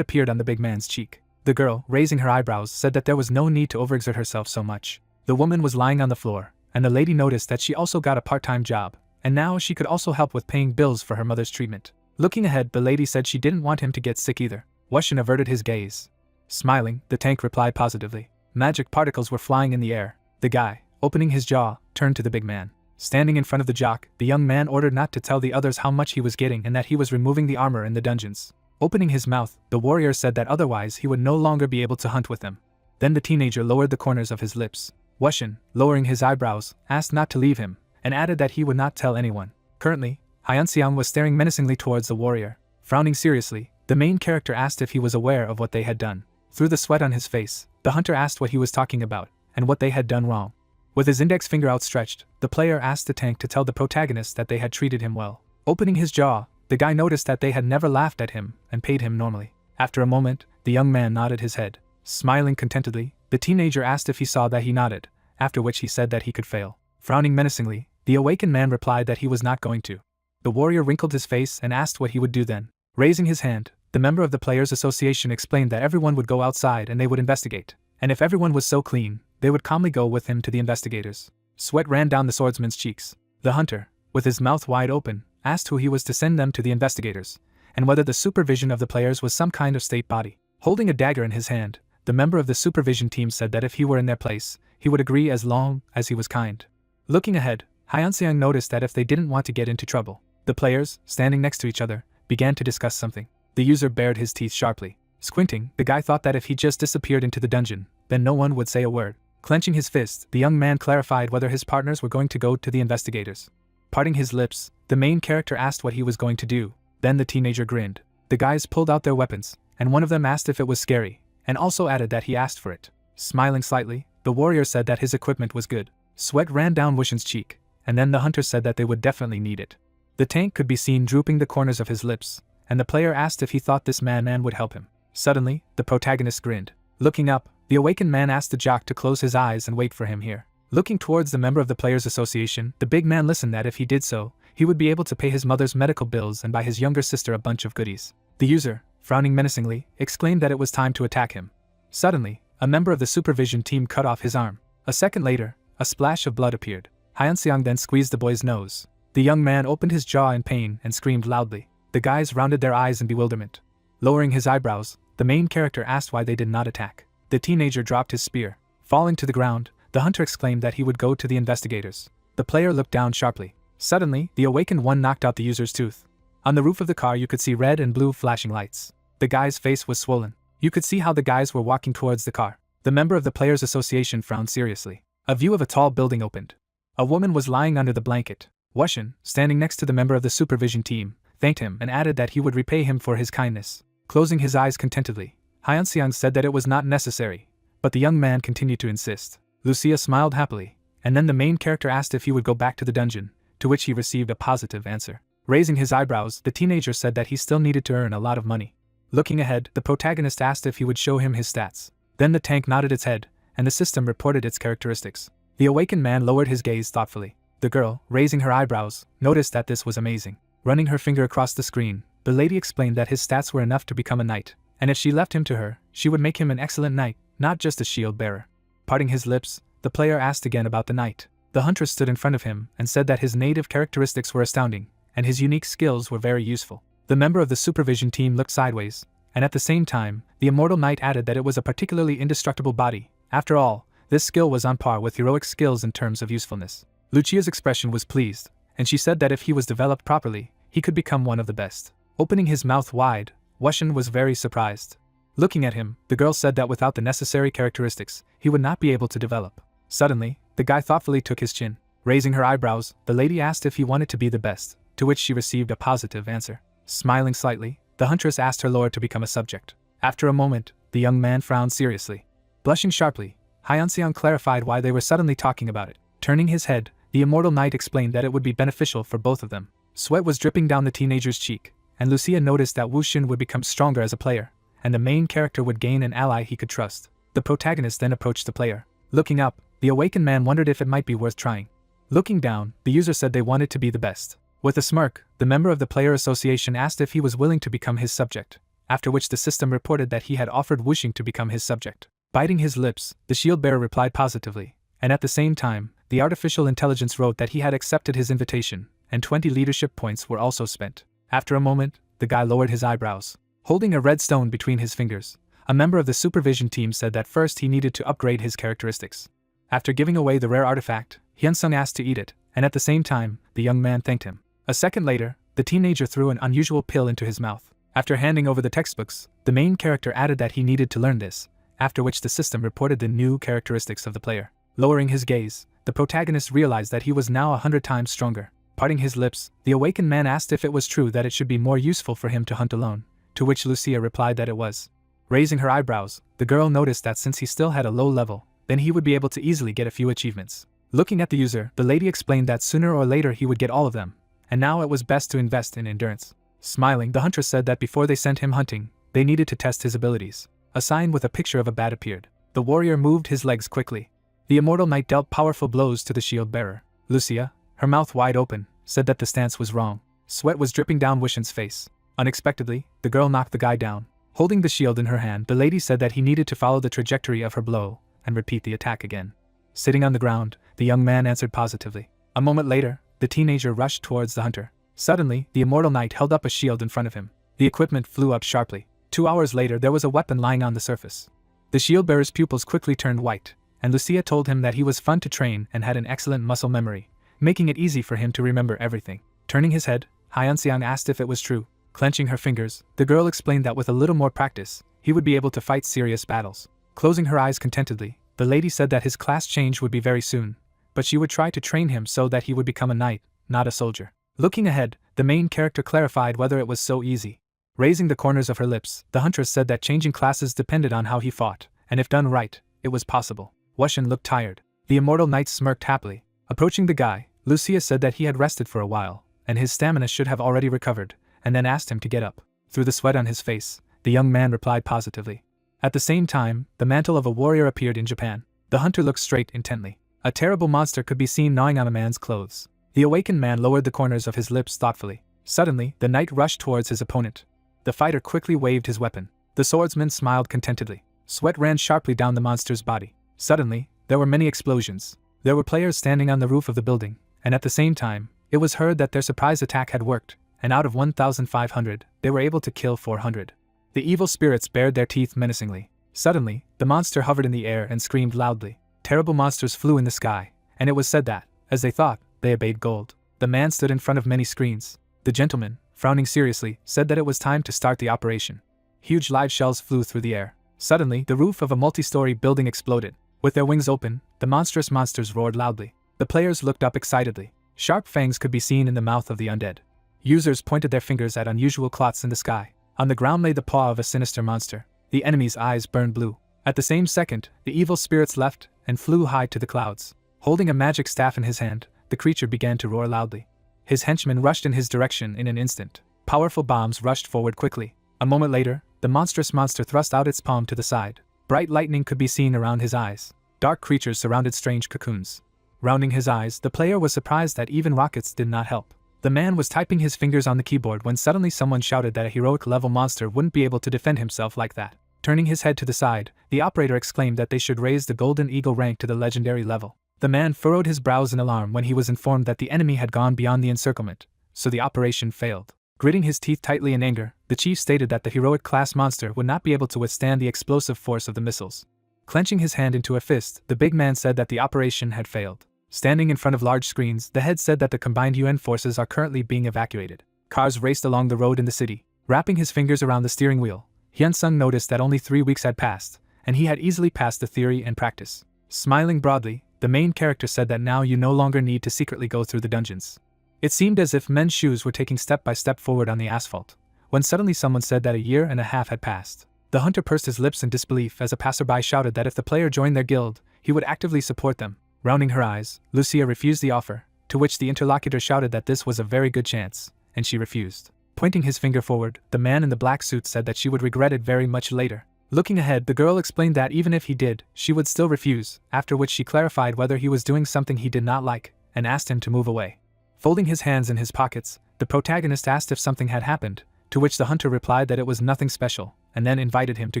Speaker 1: appeared on the big man's cheek. The girl, raising her eyebrows, said that there was no need to overexert herself so much. The woman was lying on the floor, and the lady noticed that she also got a part-time job, and now she could also help with paying bills for her mother's treatment. Looking ahead, the lady said she didn't want him to get sick either. Wushin averted his gaze. Smiling, the tank replied positively. Magic particles were flying in the air. The guy, opening his jaw, turned to the big man. Standing in front of the jock, the young man ordered not to tell the others how much he was getting and that he was removing the armor in the dungeons. Opening his mouth, the warrior said that otherwise he would no longer be able to hunt with them. Then the teenager lowered the corners of his lips. Wushin, lowering his eyebrows, asked not to leave him, and added that he would not tell anyone. Currently, Hyunseong was staring menacingly towards the warrior. Frowning seriously, the main character asked if he was aware of what they had done. Through the sweat on his face, the hunter asked what he was talking about, and what they had done wrong. With his index finger outstretched, the player asked the tank to tell the protagonist that they had treated him well. Opening his jaw, the guy noticed that they had never laughed at him and paid him normally. After a moment, the young man nodded his head. Smiling contentedly, the teenager asked if he saw that he nodded, after which he said that he could fail. Frowning menacingly, the awakened man replied that he was not going to. The warrior wrinkled his face and asked what he would do then. Raising his hand, the member of the Players Association explained that everyone would go outside and they would investigate, and if everyone was so clean, they would calmly go with him to the investigators. Sweat ran down the swordsman's cheeks. The hunter, with his mouth wide open, asked who he was to send them to the investigators, and whether the supervision of the players was some kind of state body. Holding a dagger in his hand, the member of the supervision team said that if he were in their place, he would agree as long as he was kind. Looking ahead, Hyunseong noticed that if they didn't want to get into trouble, the players, standing next to each other, began to discuss something. The user bared his teeth sharply. Squinting, the guy thought that if he just disappeared into the dungeon, then no one would say a word. Clenching his fist, the young man clarified whether his partners were going to go to the investigators. Parting his lips, the main character asked what he was going to do. Then the teenager grinned. The guys pulled out their weapons, and one of them asked if it was scary, and also added that he asked for it. Smiling slightly, the warrior said that his equipment was good. Sweat ran down Wushin's cheek, and then the hunter said that they would definitely need it. The tank could be seen drooping the corners of his lips, and the player asked if he thought this man would help him. Suddenly, the protagonist grinned. Looking up, the awakened man asked the jock to close his eyes and wait for him here. Looking towards the member of the Players Association, the big man listened that if he did so, he would be able to pay his mother's medical bills and buy his younger sister a bunch of goodies. The user, frowning menacingly, exclaimed that it was time to attack him. Suddenly, a member of the supervision team cut off his arm. A second later, a splash of blood appeared. Hyunseong then squeezed the boy's nose. The young man opened his jaw in pain and screamed loudly. The guys rounded their eyes in bewilderment. Lowering his eyebrows, the main character asked why they did not attack. The teenager dropped his spear. Falling to the ground, the hunter exclaimed that he would go to the investigators. The player looked down sharply. Suddenly, the awakened one knocked out the user's tooth. On the roof of the car you could see red and blue flashing lights. The guy's face was swollen. You could see how the guys were walking towards the car. The member of the Players Association frowned seriously. A view of a tall building opened. A woman was lying under the blanket. Wushin, standing next to the member of the supervision team, thanked him and added that he would repay him for his kindness. Closing his eyes contentedly, Hyunseong said that it was not necessary, but the young man continued to insist. Lucia smiled happily, and then the main character asked if he would go back to the dungeon, to which he received a positive answer. Raising his eyebrows, the teenager said that he still needed to earn a lot of money. Looking ahead, the protagonist asked if he would show him his stats. Then the tank nodded its head, and the system reported its characteristics. The awakened man lowered his gaze thoughtfully. The girl, raising her eyebrows, noticed that this was amazing. Running her finger across the screen, the lady explained that his stats were enough to become a knight, and if she left him to her, she would make him an excellent knight, not just a shield bearer. Parting his lips, the player asked again about the knight. The huntress stood in front of him and said that his native characteristics were astounding, and his unique skills were very useful. The member of the supervision team looked sideways, and at the same time, the immortal knight added that it was a particularly indestructible body. After all, this skill was on par with heroic skills in terms of usefulness. Lucia's expression was pleased, and she said that if he was developed properly, he could become one of the best. Opening his mouth wide, Wushan was very surprised. Looking at him, the girl said that without the necessary characteristics, he would not be able to develop. Suddenly, the guy thoughtfully took his chin. Raising her eyebrows, the lady asked if he wanted to be the best, to which she received a positive answer. Smiling slightly, the huntress asked her lord to become a subject. After a moment, the young man frowned seriously. Blushing sharply, Hyunseong clarified why they were suddenly talking about it. Turning his head, the immortal knight explained that it would be beneficial for both of them. Sweat was dripping down the teenager's cheek, and Lucia noticed that Wushin would become stronger as a player, and the main character would gain an ally he could trust. The protagonist then approached the player. Looking up, the awakened man wondered if it might be worth trying. Looking down, the user said they wanted to be the best. With a smirk, the member of the player association asked if he was willing to become his subject, after which the system reported that he had offered Wuxing to become his subject. Biting his lips, the shield bearer replied positively, and at the same time, the artificial intelligence wrote that he had accepted his invitation, and 20 leadership points were also spent. After a moment, the guy lowered his eyebrows. Holding a red stone between his fingers, a member of the supervision team said that first he needed to upgrade his characteristics. After giving away the rare artifact, Hyunsung asked to eat it, and at the same time, the young man thanked him. A second later, the teenager threw an unusual pill into his mouth. After handing over the textbooks, the main character added that he needed to learn this, after which the system reported the new characteristics of the player. Lowering his gaze, the protagonist realized that he was now 100 times stronger. Parting his lips, the awakened man asked if it was true that it should be more useful for him to hunt alone, to which Lucia replied that it was. Raising her eyebrows, the girl noticed that since he still had a low level, then he would be able to easily get a few achievements. Looking at the user, the lady explained that sooner or later he would get all of them, and now it was best to invest in endurance. Smiling, the huntress said that before they sent him hunting, they needed to test his abilities. A sign with a picture of a bat appeared. The warrior moved his legs quickly. The immortal knight dealt powerful blows to the shield bearer. Lucia, her mouth wide open, said that the stance was wrong. Sweat was dripping down Wishin's face. Unexpectedly, the girl knocked the guy down. Holding the shield in her hand, the lady said that he needed to follow the trajectory of her blow and repeat the attack again. Sitting on the ground, the young man answered positively. A moment later, the teenager rushed towards the hunter. Suddenly, the immortal knight held up a shield in front of him. The equipment flew up sharply. 2 hours later, there was a weapon lying on the surface. The shield bearer's pupils quickly turned white, and Lucia told him that he was fun to train and had an excellent muscle memory, making it easy for him to remember everything. Turning his head, Hyunseong asked if it was true. Clenching her fingers, the girl explained that with a little more practice, he would be able to fight serious battles. Closing her eyes contentedly, the lady said that his class change would be very soon, but she would try to train him so that he would become a knight, not a soldier. Looking ahead, the main character clarified whether it was so easy. Raising the corners of her lips, the huntress said that changing classes depended on how he fought, and if done right, it was possible. Wushin looked tired. The immortal knight smirked happily. Approaching the guy, Lucia said that he had rested for a while, and his stamina should have already recovered, and then asked him to get up. Through the sweat on his face, the young man replied positively. At the same time, the mantle of a warrior appeared in Japan. The hunter looked straight intently. A terrible monster could be seen gnawing on a man's clothes. The awakened man lowered the corners of his lips thoughtfully. Suddenly, the knight rushed towards his opponent. The fighter quickly waved his weapon. The swordsman smiled contentedly. Sweat ran sharply down the monster's body. Suddenly, there were many explosions. There were players standing on the roof of the building, and at the same time, it was heard that their surprise attack had worked, and out of 1,500, they were able to kill 400. The evil spirits bared their teeth menacingly. Suddenly, the monster hovered in the air and screamed loudly. Terrible monsters flew in the sky, and it was said that, as they thought, they obeyed gold. The man stood in front of many screens. The gentleman, frowning seriously, said that it was time to start the operation. Huge live shells flew through the air. Suddenly, the roof of a multi-story building exploded. With their wings open, the monstrous monsters roared loudly. The players looked up excitedly. Sharp fangs could be seen in the mouth of the undead. Users pointed their fingers at unusual clots in the sky. On the ground lay the paw of a sinister monster. The enemy's eyes burned blue. At the same second, the evil spirits left and flew high to the clouds. Holding a magic staff in his hand, the creature began to roar loudly. His henchmen rushed in his direction in an instant. Powerful bombs rushed forward quickly. A moment later, the monstrous monster thrust out its palm to the side. Bright lightning could be seen around his eyes. Dark creatures surrounded strange cocoons. Rounding his eyes, the player was surprised that even rockets did not help. The man was typing his fingers on the keyboard when suddenly someone shouted that a heroic-level monster wouldn't be able to defend himself like that. Turning his head to the side, the operator exclaimed that they should raise the Golden Eagle rank to the legendary level. The man furrowed his brows in alarm when he was informed that the enemy had gone beyond the encirclement, so the operation failed. Gritting his teeth tightly in anger, the chief stated that the heroic-class monster would not be able to withstand the explosive force of the missiles. Clenching his hand into a fist, the big man said that the operation had failed. Standing in front of large screens, the head said that the combined UN forces are currently being evacuated. Cars raced along the road in the city. Wrapping his fingers around the steering wheel, Hyun-sung noticed that only 3 weeks had passed, and he had easily passed the theory and practice. Smiling broadly, the main character said that now you no longer need to secretly go through the dungeons. It seemed as if men's shoes were taking step by step forward on the asphalt, when suddenly someone said that a year and a half had passed. The hunter pursed his lips in disbelief as a passerby shouted that if the player joined their guild, he would actively support them. Rounding her eyes, Lucia refused the offer, to which the interlocutor shouted that this was a very good chance, and she refused. Pointing his finger forward, the man in the black suit said that she would regret it very much later. Looking ahead, the girl explained that even if he did, she would still refuse, after which she clarified whether he was doing something he did not like, and asked him to move away. Folding his hands in his pockets, the protagonist asked if something had happened, to which the hunter replied that it was nothing special, and then invited him to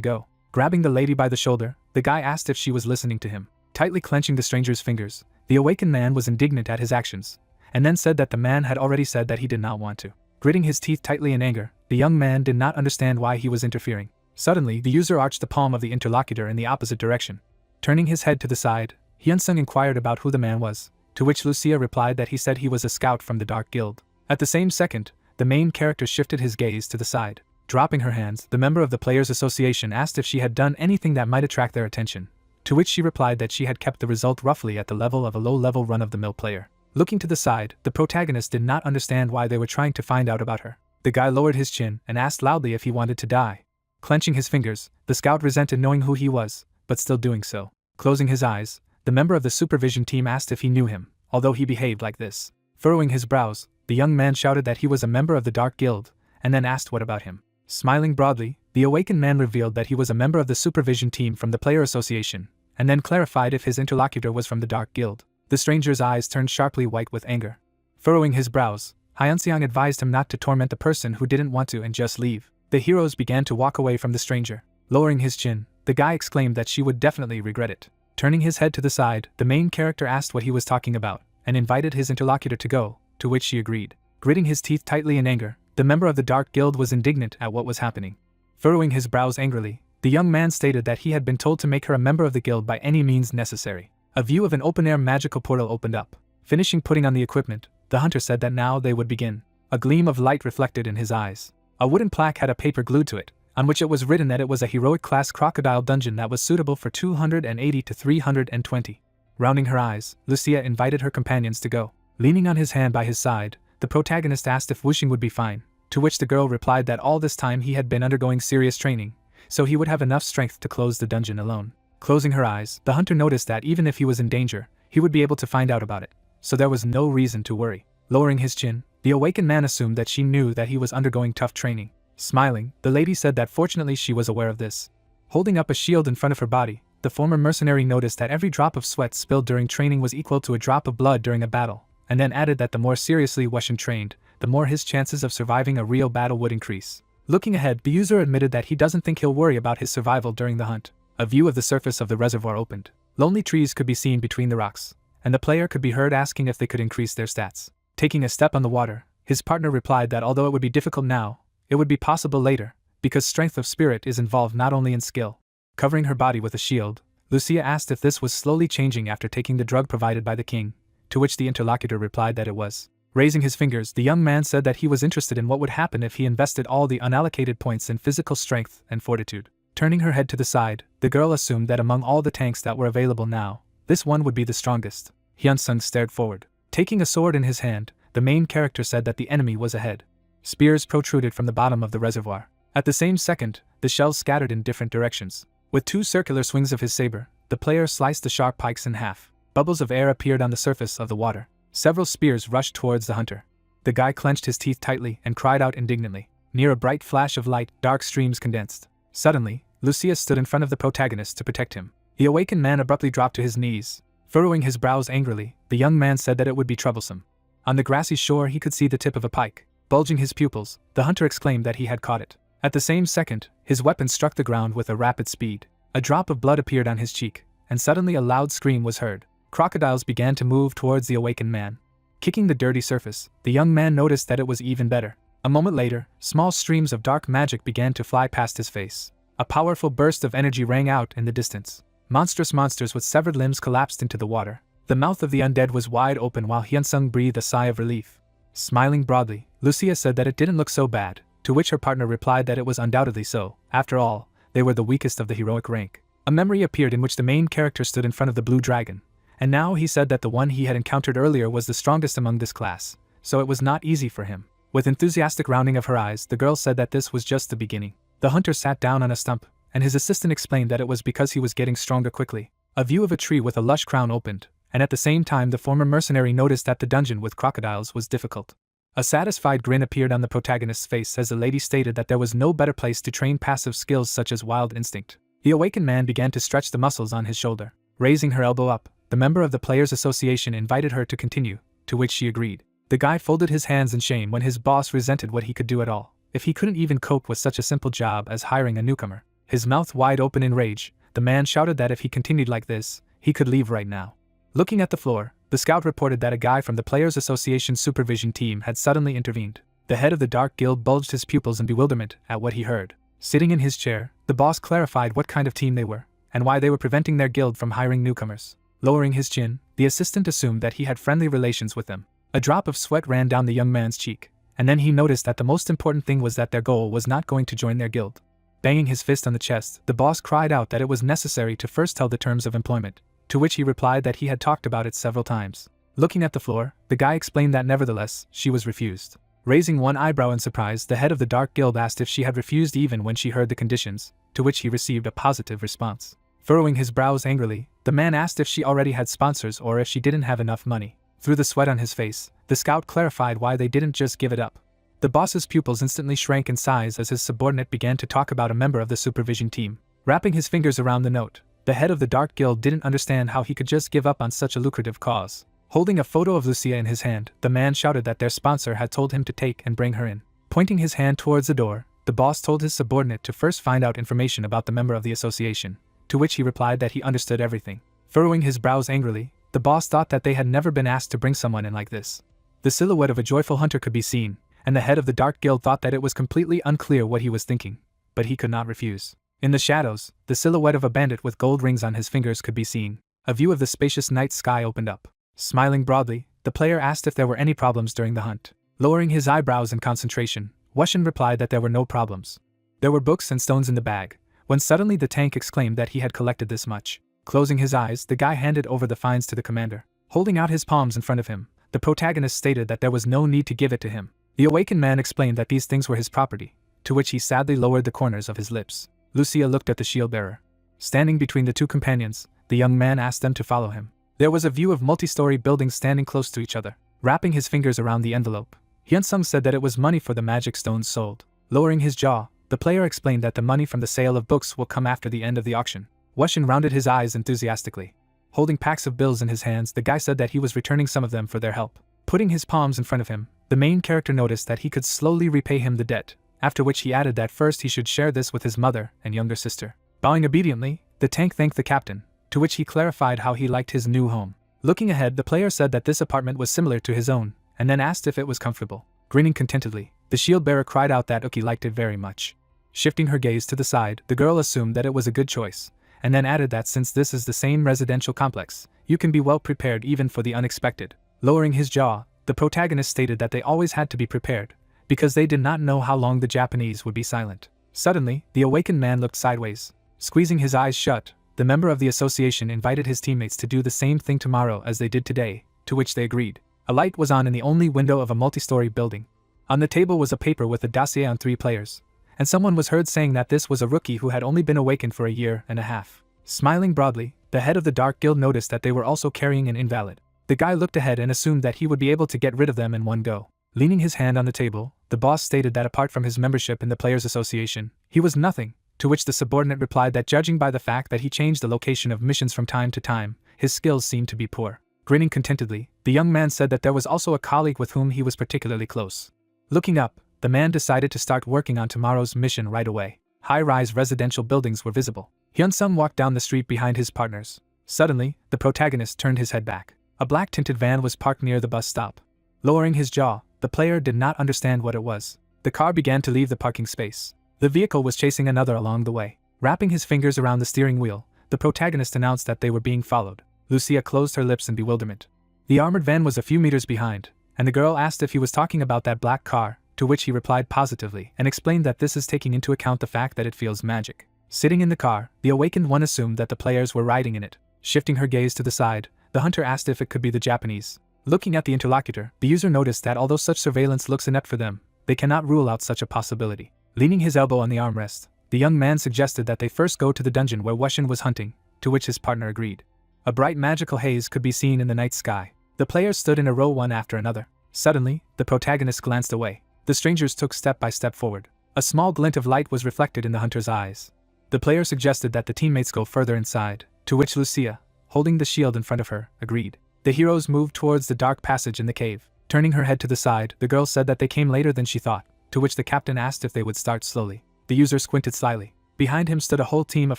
Speaker 1: go. Grabbing the lady by the shoulder, the guy asked if she was listening to him. Tightly clenching the stranger's fingers, the awakened man was indignant at his actions, and then said that the man had already said that he did not want to. Gritting his teeth tightly in anger, the young man did not understand why he was interfering. Suddenly, the user arched the palm of the interlocutor in the opposite direction. Turning his head to the side, Hyun-sung inquired about who the man was, to which Lucia replied that he said he was a scout from the Dark Guild. At the same second, the main character shifted his gaze to the side. Dropping her hands, the member of the Players Association asked if she had done anything that might attract their attention, to which she replied that she had kept the result roughly at the level of a low-level run-of-the-mill player. Looking to the side, the protagonist did not understand why they were trying to find out about her. The guy lowered his chin and asked loudly if he wanted to die. Clenching his fingers, the scout resented knowing who he was, but still doing so. Closing his eyes, the member of the supervision team asked if he knew him, although he behaved like this. Furrowing his brows, the young man shouted that he was a member of the Dark Guild, and then asked what about him. Smiling broadly, the awakened man revealed that he was a member of the supervision team from the Player Association, and then clarified if his interlocutor was from the Dark Guild. The stranger's eyes turned sharply white with anger. Furrowing his brows, Hyun-sung advised him not to torment the person who didn't want to and just leave. The heroes began to walk away from the stranger. Lowering his chin, the guy exclaimed that she would definitely regret it. Turning his head to the side, the main character asked what he was talking about, and invited his interlocutor to go, to which she agreed. Gritting his teeth tightly in anger, the member of the Dark Guild was indignant at what was happening. Furrowing his brows angrily, the young man stated that he had been told to make her a member of the guild by any means necessary. A view of an open-air magical portal opened up. Finishing putting on the equipment, the hunter said that now they would begin. A gleam of light reflected in his eyes. A wooden plaque had a paper glued to it, on which it was written that it was a heroic-class crocodile dungeon that was suitable for 280 to 320. Rounding her eyes, Lucia invited her companions to go. Leaning on his hand by his side, the protagonist asked if wishing would be fine, to which the girl replied that all this time he had been undergoing serious training, so he would have enough strength to close the dungeon alone. Closing her eyes, the hunter noticed that even if he was in danger, he would be able to find out about it, so there was no reason to worry. Lowering his chin, the awakened man assumed that she knew that he was undergoing tough training. Smiling, the lady said that fortunately she was aware of this. Holding up a shield in front of her body, the former mercenary noticed that every drop of sweat spilled during training was equal to a drop of blood during a battle, and then added that the more seriously Weshan trained, the more his chances of surviving a real battle would increase. Looking ahead, the user admitted that he doesn't think he'll worry about his survival during the hunt. A view of the surface of the reservoir opened. Lonely trees could be seen between the rocks, and the player could be heard asking if they could increase their stats. Taking a step on the water, his partner replied that although it would be difficult now, it would be possible later, because strength of spirit is involved not only in skill. Covering her body with a shield, Lucia asked if this was slowly changing after taking the drug provided by the king, to which the interlocutor replied that it was. Raising his fingers, the young man said that he was interested in what would happen if he invested all the unallocated points in physical strength and fortitude. Turning her head to the side, the girl assumed that among all the tanks that were available now, this one would be the strongest. Hyun-sung stared forward. Taking a sword in his hand, the main character said that the enemy was ahead. Spears protruded from the bottom of the reservoir. At the same second, the shells scattered in different directions. With 2 circular swings of his saber, the player sliced the sharp pikes in half. Bubbles of air appeared on the surface of the water. Several spears rushed towards the hunter. The guy clenched his teeth tightly and cried out indignantly. Near a bright flash of light, dark streams condensed. Suddenly, Lucia stood in front of the protagonist to protect him. The awakened man abruptly dropped to his knees. Furrowing his brows angrily, the young man said that it would be troublesome. On the grassy shore he could see the tip of a pike. Bulging his pupils, the hunter exclaimed that he had caught it. At the same second, his weapon struck the ground with a rapid speed. A drop of blood appeared on his cheek, and suddenly a loud scream was heard. Crocodiles began to move towards the awakened man. Kicking the dirty surface, the young man noticed that it was even better. A moment later, small streams of dark magic began to fly past his face. A powerful burst of energy rang out in the distance. Monstrous monsters with severed limbs collapsed into the water. The mouth of the undead was wide open while Hyun-sung breathed a sigh of relief. Smiling broadly, Lucia said that it didn't look so bad, to which her partner replied that it was undoubtedly so. After all, they were the weakest of the heroic rank. A memory appeared in which the main character stood in front of the blue dragon, and now he said that the one he had encountered earlier was the strongest among this class, so it was not easy for him. With enthusiastic rounding of her eyes, the girl said that this was just the beginning. The hunter sat down on a stump, and his assistant explained that it was because he was getting stronger quickly. A view of a tree with a lush crown opened, and at the same time the former mercenary noticed that the dungeon with crocodiles was difficult. A satisfied grin appeared on the protagonist's face as the lady stated that there was no better place to train passive skills such as wild instinct. The awakened man began to stretch the muscles on his shoulder. Raising her elbow up, the member of the Players Association invited her to continue, to which she agreed. The guy folded his hands in shame when his boss resented what he could do at all. If he couldn't even cope with such a simple job as hiring a newcomer. His mouth wide open in rage, the man shouted that if he continued like this, he could leave right now. Looking at the floor, the scout reported that a guy from the Players Association supervision team had suddenly intervened. The head of the Dark Guild bulged his pupils in bewilderment at what he heard. Sitting in his chair, the boss clarified what kind of team they were, and why they were preventing their guild from hiring newcomers. Lowering his chin, the assistant assumed that he had friendly relations with them. A drop of sweat ran down the young man's cheek, and then he noticed that the most important thing was that their goal was not going to join their guild. Banging his fist on the chest, the boss cried out that it was necessary to first tell the terms of employment, to which he replied that he had talked about it several times. Looking at the floor, the guy explained that nevertheless, she was refused. Raising one eyebrow in surprise, the head of the Dark Guild asked if she had refused even when she heard the conditions, to which he received a positive response. Furrowing his brows angrily, the man asked if she already had sponsors or if she didn't have enough money. Through the sweat on his face, the scout clarified why they didn't just give it up. The boss's pupils instantly shrank in size as his subordinate began to talk about a member of the supervision team. Wrapping his fingers around the note, the head of the Dark Guild didn't understand how he could just give up on such a lucrative cause. Holding a photo of Lucia in his hand, the man shouted that their sponsor had told him to take and bring her in. Pointing his hand towards the door, the boss told his subordinate to first find out information about the member of the association, to which he replied that he understood everything. Furrowing his brows angrily, the boss thought that they had never been asked to bring someone in like this. The silhouette of a joyful hunter could be seen, and the head of the Dark Guild thought that it was completely unclear what he was thinking, but he could not refuse. In the shadows, the silhouette of a bandit with gold rings on his fingers could be seen. A view of the spacious night sky opened up. Smiling broadly, the player asked if there were any problems during the hunt. Lowering his eyebrows in concentration, Wushin replied that there were no problems. There were books and stones in the bag, when suddenly the tank exclaimed that he had collected this much. Closing his eyes, the guy handed over the finds to the commander. Holding out his palms in front of him, the protagonist stated that there was no need to give it to him. The awakened man explained that these things were his property, to which he sadly lowered the corners of his lips. Lucia looked at the shield bearer. Standing between the two companions, the young man asked them to follow him. There was a view of multi-story buildings standing close to each other. Wrapping his fingers around the envelope, Hyunsung said that it was money for the magic stones sold. Lowering his jaw, the player explained that the money from the sale of books will come after the end of the auction. Wushin rounded his eyes enthusiastically. Holding packs of bills in his hands, the guy said that he was returning some of them for their help. Putting his palms in front of him, the main character noticed that he could slowly repay him the debt, after which he added that first he should share this with his mother and younger sister. Bowing obediently, the tank thanked the captain, to which he clarified how he liked his new home. Looking ahead, the player said that this apartment was similar to his own, and then asked if it was comfortable. Grinning contentedly, the shield bearer cried out that Uki liked it very much. Shifting her gaze to the side, the girl assumed that it was a good choice, and then added that since this is the same residential complex, you can be well prepared even for the unexpected. Lowering his jaw, the protagonist stated that they always had to be prepared, because they did not know how long the Japanese would be silent. Suddenly, the awakened man looked sideways. Squeezing his eyes shut, the member of the association invited his teammates to do the same thing tomorrow as they did today, to which they agreed. A light was on in the only window of a multi-story building. On the table was a paper with a dossier on 3 players, and someone was heard saying that this was a rookie who had only been awakened for a year and a half. Smiling broadly, the head of the Dark Guild noticed that they were also carrying an invalid. The guy looked ahead and assumed that he would be able to get rid of them in one go. Leaning his hand on the table, the boss stated that apart from his membership in the Players Association, he was nothing, to which the subordinate replied that judging by the fact that he changed the location of missions from time to time, his skills seemed to be poor. Grinning contentedly, the young man said that there was also a colleague with whom he was particularly close. Looking up, the man decided to start working on tomorrow's mission right away. High-rise residential buildings were visible. Hyunsung walked down the street behind his partners. Suddenly, the protagonist turned his head back. A black-tinted van was parked near the bus stop. Lowering his jaw, the player did not understand what it was. The car began to leave the parking space. The vehicle was chasing another along the way. Wrapping his fingers around the steering wheel, the protagonist announced that they were being followed. Lucia closed her lips in bewilderment. The armored van was a few meters behind, and the girl asked if he was talking about that black car, to which he replied positively and explained that this is taking into account the fact that it feels magic. Sitting in the car, the awakened one assumed that the players were riding in it. Shifting her gaze to the side, the hunter asked if it could be the Japanese. Looking at the interlocutor, the user noticed that although such surveillance looks inept for them, they cannot rule out such a possibility. Leaning his elbow on the armrest, the young man suggested that they first go to the dungeon where Wushin was hunting, to which his partner agreed. A bright magical haze could be seen in the night sky. The players stood in a row one after another. Suddenly, the protagonist glanced away. The strangers took step by step forward. A small glint of light was reflected in the hunter's eyes. The player suggested that the teammates go further inside, to which Lucia, holding the shield in front of her, agreed. The heroes moved towards the dark passage in the cave. Turning her head to the side, the girl said that they came later than she thought, to which the captain asked if they would start slowly. The user squinted slyly. Behind him stood a whole team of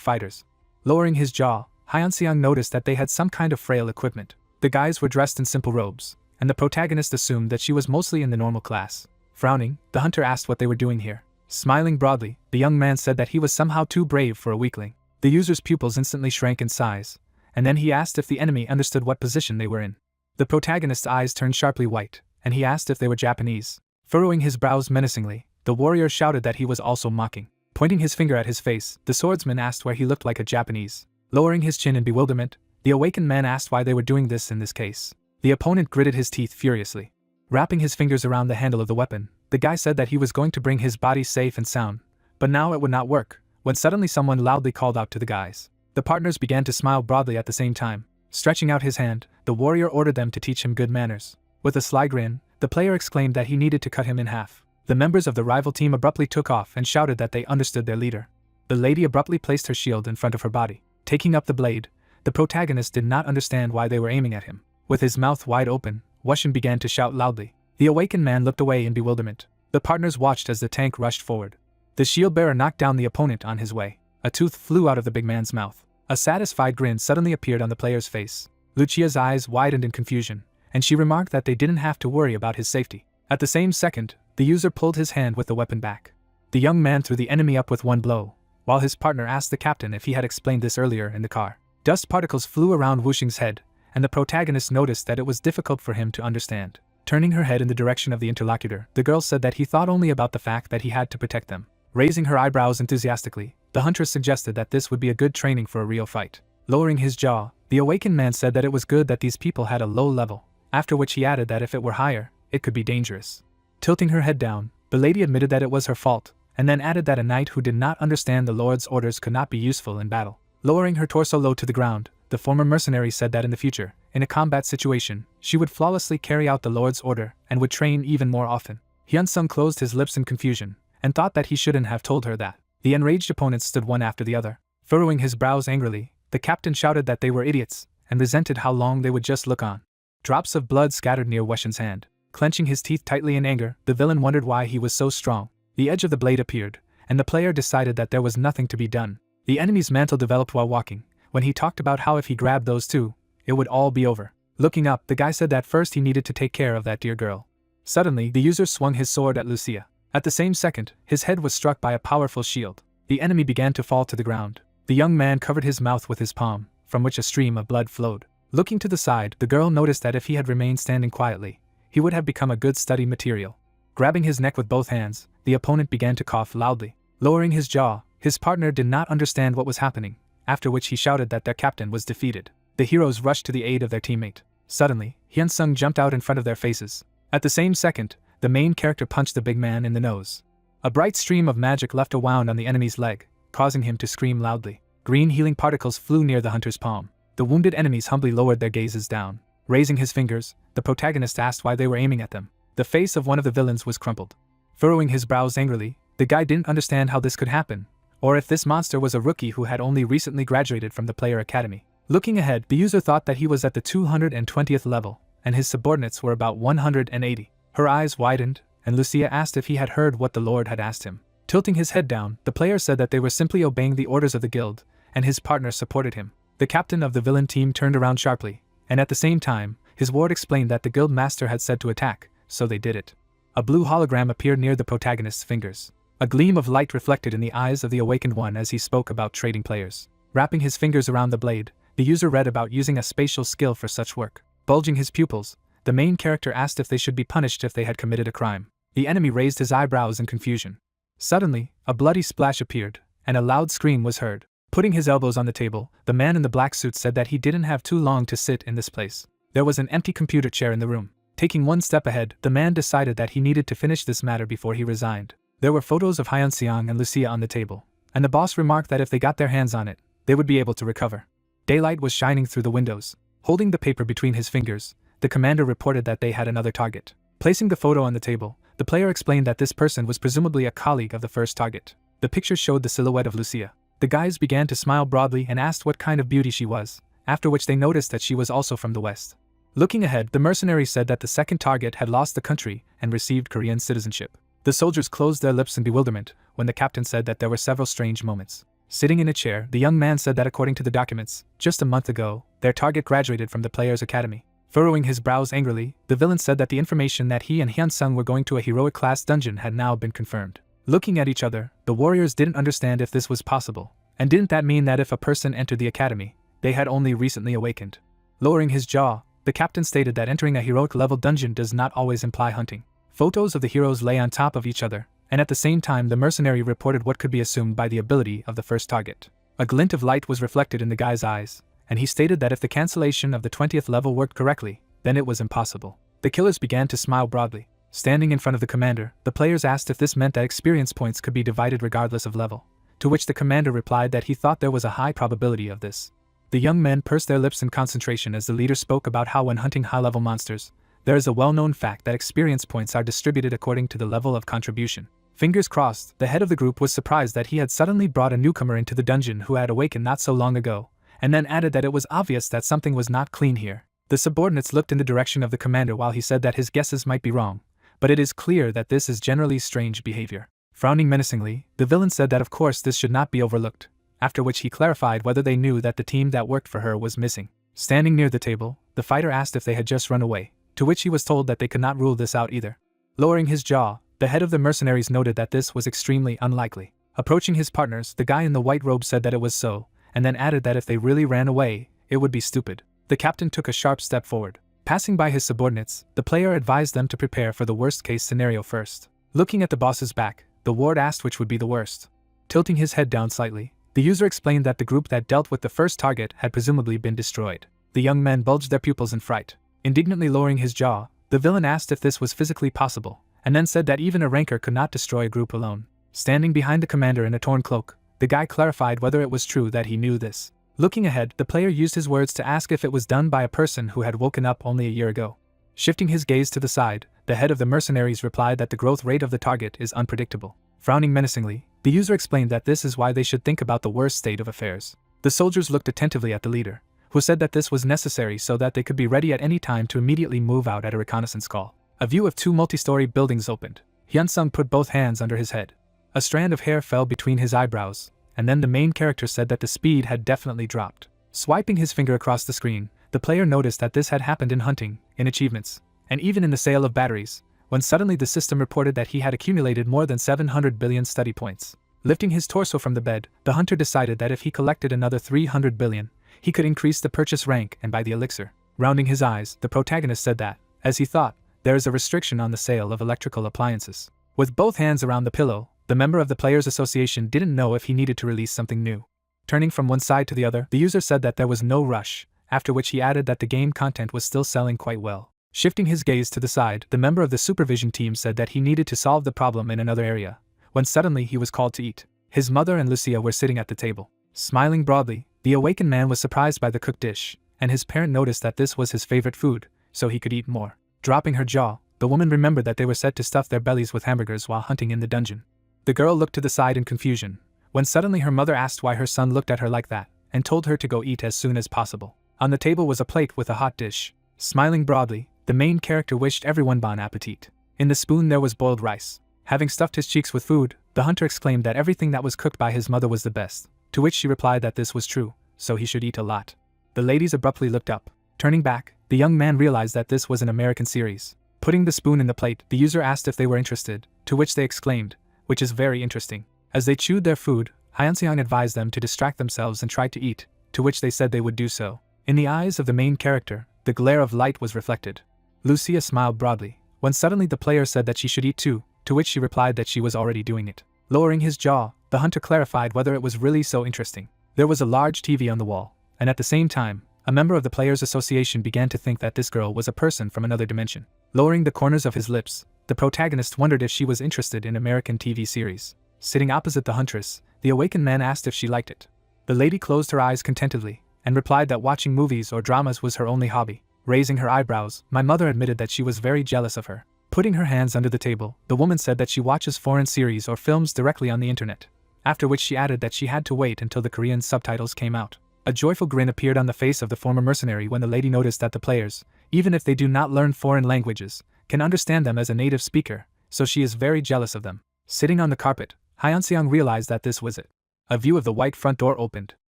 Speaker 1: fighters. Lowering his jaw, Hyun-seong noticed that they had some kind of frail equipment. The guys were dressed in simple robes, and the protagonist assumed that she was mostly in the normal class. Frowning, the hunter asked what they were doing here. Smiling broadly, the young man said that he was somehow too brave for a weakling. The user's pupils instantly shrank in size, and then he asked if the enemy understood what position they were in. The protagonist's eyes turned sharply white, and he asked if they were Japanese. Furrowing his brows menacingly, the warrior shouted that he was also mocking. Pointing his finger at his face, the swordsman asked where he looked like a Japanese. Lowering his chin in bewilderment, the awakened man asked why they were doing this in this case. The opponent gritted his teeth furiously. Wrapping his fingers around the handle of the weapon, the guy said that he was going to bring his body safe and sound, but now it would not work, when suddenly someone loudly called out to the guys. The partners began to smile broadly at the same time. Stretching out his hand, the warrior ordered them to teach him good manners. With a sly grin, the player exclaimed that he needed to cut him in half. The members of the rival team abruptly took off and shouted that they understood their leader. The lady abruptly placed her shield in front of her body. Taking up the blade, the protagonist did not understand why they were aiming at him. With his mouth wide open, Wushin began to shout loudly. The awakened man looked away in bewilderment. The partners watched as the tank rushed forward. The shield bearer knocked down the opponent on his way. A tooth flew out of the big man's mouth. A satisfied grin suddenly appeared on the player's face. Lucia's eyes widened in confusion, and she remarked that they didn't have to worry about his safety. At the same second, the user pulled his hand with the weapon back. The young man threw the enemy up with one blow, while his partner asked the captain if he had explained this earlier in the car. Dust particles flew around Wuxing's head, and the protagonist noticed that it was difficult for him to understand. Turning her head in the direction of the interlocutor, the girl said that he thought only about the fact that he had to protect them. Raising her eyebrows enthusiastically, the huntress suggested that this would be a good training for a real fight. Lowering his jaw, the awakened man said that it was good that these people had a low level, after which he added that if it were higher, it could be dangerous. Tilting her head down, the lady admitted that it was her fault, and then added that a knight who did not understand the Lord's orders could not be useful in battle. Lowering her torso low to the ground, the former mercenary said that in the future, in a combat situation, she would flawlessly carry out the Lord's order and would train even more often. Hyun-sung closed his lips in confusion, and thought that he shouldn't have told her that. The enraged opponents stood one after the other. Furrowing his brows angrily, the captain shouted that they were idiots, and resented how long they would just look on. Drops of blood scattered near Wushin's hand. Clenching his teeth tightly in anger, the villain wondered why he was so strong. The edge of the blade appeared, and the player decided that there was nothing to be done. The enemy's mantle developed while walking, when he talked about how if he grabbed those two, it would all be over. Looking up, the guy said that first he needed to take care of that dear girl. Suddenly, the user swung his sword at Lucia. At the same second, his head was struck by a powerful shield. The enemy began to fall to the ground. The young man covered his mouth with his palm, from which a stream of blood flowed. Looking to the side, the girl noticed that if he had remained standing quietly, he would have become a good study material. Grabbing his neck with both hands, the opponent began to cough loudly. Lowering his jaw, his partner did not understand what was happening, after which he shouted that their captain was defeated. The heroes rushed to the aid of their teammate. Suddenly, Hyun-sung jumped out in front of their faces. At the same second, the main character punched the big man in the nose. A bright stream of magic left a wound on the enemy's leg, causing him to scream loudly. Green healing particles flew near the hunter's palm. The wounded enemies humbly lowered their gazes down. Raising his fingers, the protagonist asked why they were aiming at them. The face of one of the villains was crumpled. Furrowing his brows angrily, the guy didn't understand how this could happen, or if this monster was a rookie who had only recently graduated from the player academy. Looking ahead, the user thought that he was at the 220th level, and his subordinates were about 180. Her eyes widened, and Lucia asked if he had heard what the Lord had asked him. Tilting his head down, the player said that they were simply obeying the orders of the guild, and his partner supported him. The captain of the villain team turned around sharply, and at the same time, his ward explained that the guild master had said to attack, so they did it. A blue hologram appeared near the protagonist's fingers. A gleam of light reflected in the eyes of the awakened one as he spoke about trading players. Wrapping his fingers around the blade, the user read about using a spatial skill for such work. Bulging his pupils, the main character asked if they should be punished if they had committed a crime. The enemy raised his eyebrows in confusion. Suddenly, a bloody splash appeared, and a loud scream was heard. Putting his elbows on the table, the man in the black suit said that he didn't have too long to sit in this place. There was an empty computer chair in the room. Taking one step ahead, the man decided that he needed to finish this matter before he resigned. There were photos of Hyun-seong and Lucia on the table, and the boss remarked that if they got their hands on it, they would be able to recover. Daylight was shining through the windows. Holding the paper between his fingers, the commander reported that they had another target. Placing the photo on the table, the player explained that this person was presumably a colleague of the first target. The picture showed the silhouette of Lucia. The guys began to smile broadly and asked what kind of beauty she was, after which they noticed that she was also from the West. Looking ahead, the mercenary said that the second target had lost the country and received Korean citizenship. The soldiers closed their lips in bewilderment when the captain said that there were several strange moments. Sitting in a chair, the young man said that according to the documents, just a month ago, their target graduated from the players' academy. Furrowing his brows angrily, the villain said that the information that he and Hyun-sung were going to a heroic class dungeon had now been confirmed. Looking at each other, the warriors didn't understand if this was possible, and didn't that mean that if a person entered the academy, they had only recently awakened? Lowering his jaw, the captain stated that entering a heroic level dungeon does not always imply hunting. Photos of the heroes lay on top of each other, and at the same time the mercenary reported what could be assumed by the ability of the first target. A glint of light was reflected in the guy's eyes, and he stated that if the cancellation of the 20th level worked correctly, then it was impossible. The killers began to smile broadly. Standing in front of the commander, the players asked if this meant that experience points could be divided regardless of level, to which the commander replied that he thought there was a high probability of this. The young men pursed their lips in concentration as the leader spoke about how when hunting high-level monsters, there is a well-known fact that experience points are distributed according to the level of contribution. Fingers crossed, the head of the group was surprised that he had suddenly brought a newcomer into the dungeon who had awakened not so long ago, and then added that it was obvious that something was not clean here. The subordinates looked in the direction of the commander while he said that his guesses might be wrong, but it is clear that this is generally strange behavior. Frowning menacingly, the villain said that of course this should not be overlooked, after which he clarified whether they knew that the team that worked for her was missing. Standing near the table, the fighter asked if they had just run away, to which he was told that they could not rule this out either. Lowering his jaw, the head of the mercenaries noted that this was extremely unlikely. Approaching his partners, the guy in the white robe said that it was so, and then added that if they really ran away, it would be stupid. The captain took a sharp step forward. Passing by his subordinates, the player advised them to prepare for the worst-case scenario first. Looking at the boss's back, the ward asked which would be the worst. Tilting his head down slightly, the user explained that the group that dealt with the first target had presumably been destroyed. The young men bulged their pupils in fright. Indignantly lowering his jaw, the villain asked if this was physically possible, and then said that even a ranker could not destroy a group alone. Standing behind the commander in a torn cloak, the guy clarified whether it was true that he knew this. Looking ahead, the player used his words to ask if it was done by a person who had woken up only a year ago. Shifting his gaze to the side, the head of the mercenaries replied that the growth rate of the target is unpredictable. Frowning menacingly, the user explained that this is why they should think about the worst state of affairs. The soldiers looked attentively at the leader, who said that this was necessary so that they could be ready at any time to immediately move out at a reconnaissance call. A view of two multi-story buildings opened. Hyun-sung put both hands under his head. A strand of hair fell between his eyebrows, and then the main character said that the speed had definitely dropped. Swiping his finger across the screen, the player noticed that this had happened in hunting, in achievements, and even in the sale of batteries, when suddenly the system reported that he had accumulated more than 700 billion study points. Lifting his torso from the bed, the hunter decided that if he collected another 300 billion, he could increase the purchase rank and buy the elixir. Rounding his eyes, the protagonist said that, as he thought, there is a restriction on the sale of electrical appliances. With both hands around the pillow, the member of the Players Association didn't know if he needed to release something new. Turning from one side to the other, the user said that there was no rush, after which he added that the game content was still selling quite well. Shifting his gaze to the side, the member of the supervision team said that he needed to solve the problem in another area, when suddenly he was called to eat. His mother and Lucia were sitting at the table. Smiling broadly, the awakened man was surprised by the cooked dish, and his parent noticed that this was his favorite food, so he could eat more. Dropping her jaw, the woman remembered that they were said to stuff their bellies with hamburgers while hunting in the dungeon. The girl looked to the side in confusion, when suddenly her mother asked why her son looked at her like that, and told her to go eat as soon as possible. On the table was a plate with a hot dish. Smiling broadly, the main character wished everyone bon appetit. In the spoon there was boiled rice. Having stuffed his cheeks with food, the hunter exclaimed that everything that was cooked by his mother was the best, to which she replied that this was true, so he should eat a lot. The ladies abruptly looked up. Turning back, the young man realized that this was an American series. Putting the spoon in the plate, the user asked if they were interested, to which they exclaimed, which is very interesting. As they chewed their food, Hyun-seong advised them to distract themselves and try to eat, to which they said they would do so. In the eyes of the main character, the glare of light was reflected. Lucia smiled broadly, when suddenly the player said that she should eat too, to which she replied that she was already doing it. Lowering his jaw, the hunter clarified whether it was really so interesting. There was a large TV on the wall, and at the same time, a member of the Players Association began to think that this girl was a person from another dimension. Lowering the corners of his lips, the protagonist wondered if she was interested in American TV series. Sitting opposite the huntress, the awakened man asked if she liked it. The lady closed her eyes contentedly, and replied that watching movies or dramas was her only hobby. Raising her eyebrows, my mother admitted that she was very jealous of her. Putting her hands under the table, the woman said that she watches foreign series or films directly on the internet. After which she added that she had to wait until the Korean subtitles came out. A joyful grin appeared on the face of the former mercenary when the lady noticed that the players, even if they do not learn foreign languages, can understand them as a native speaker, so she is very jealous of them. Sitting on the carpet, Hyun-seong realized that this was it. A view of the white front door opened.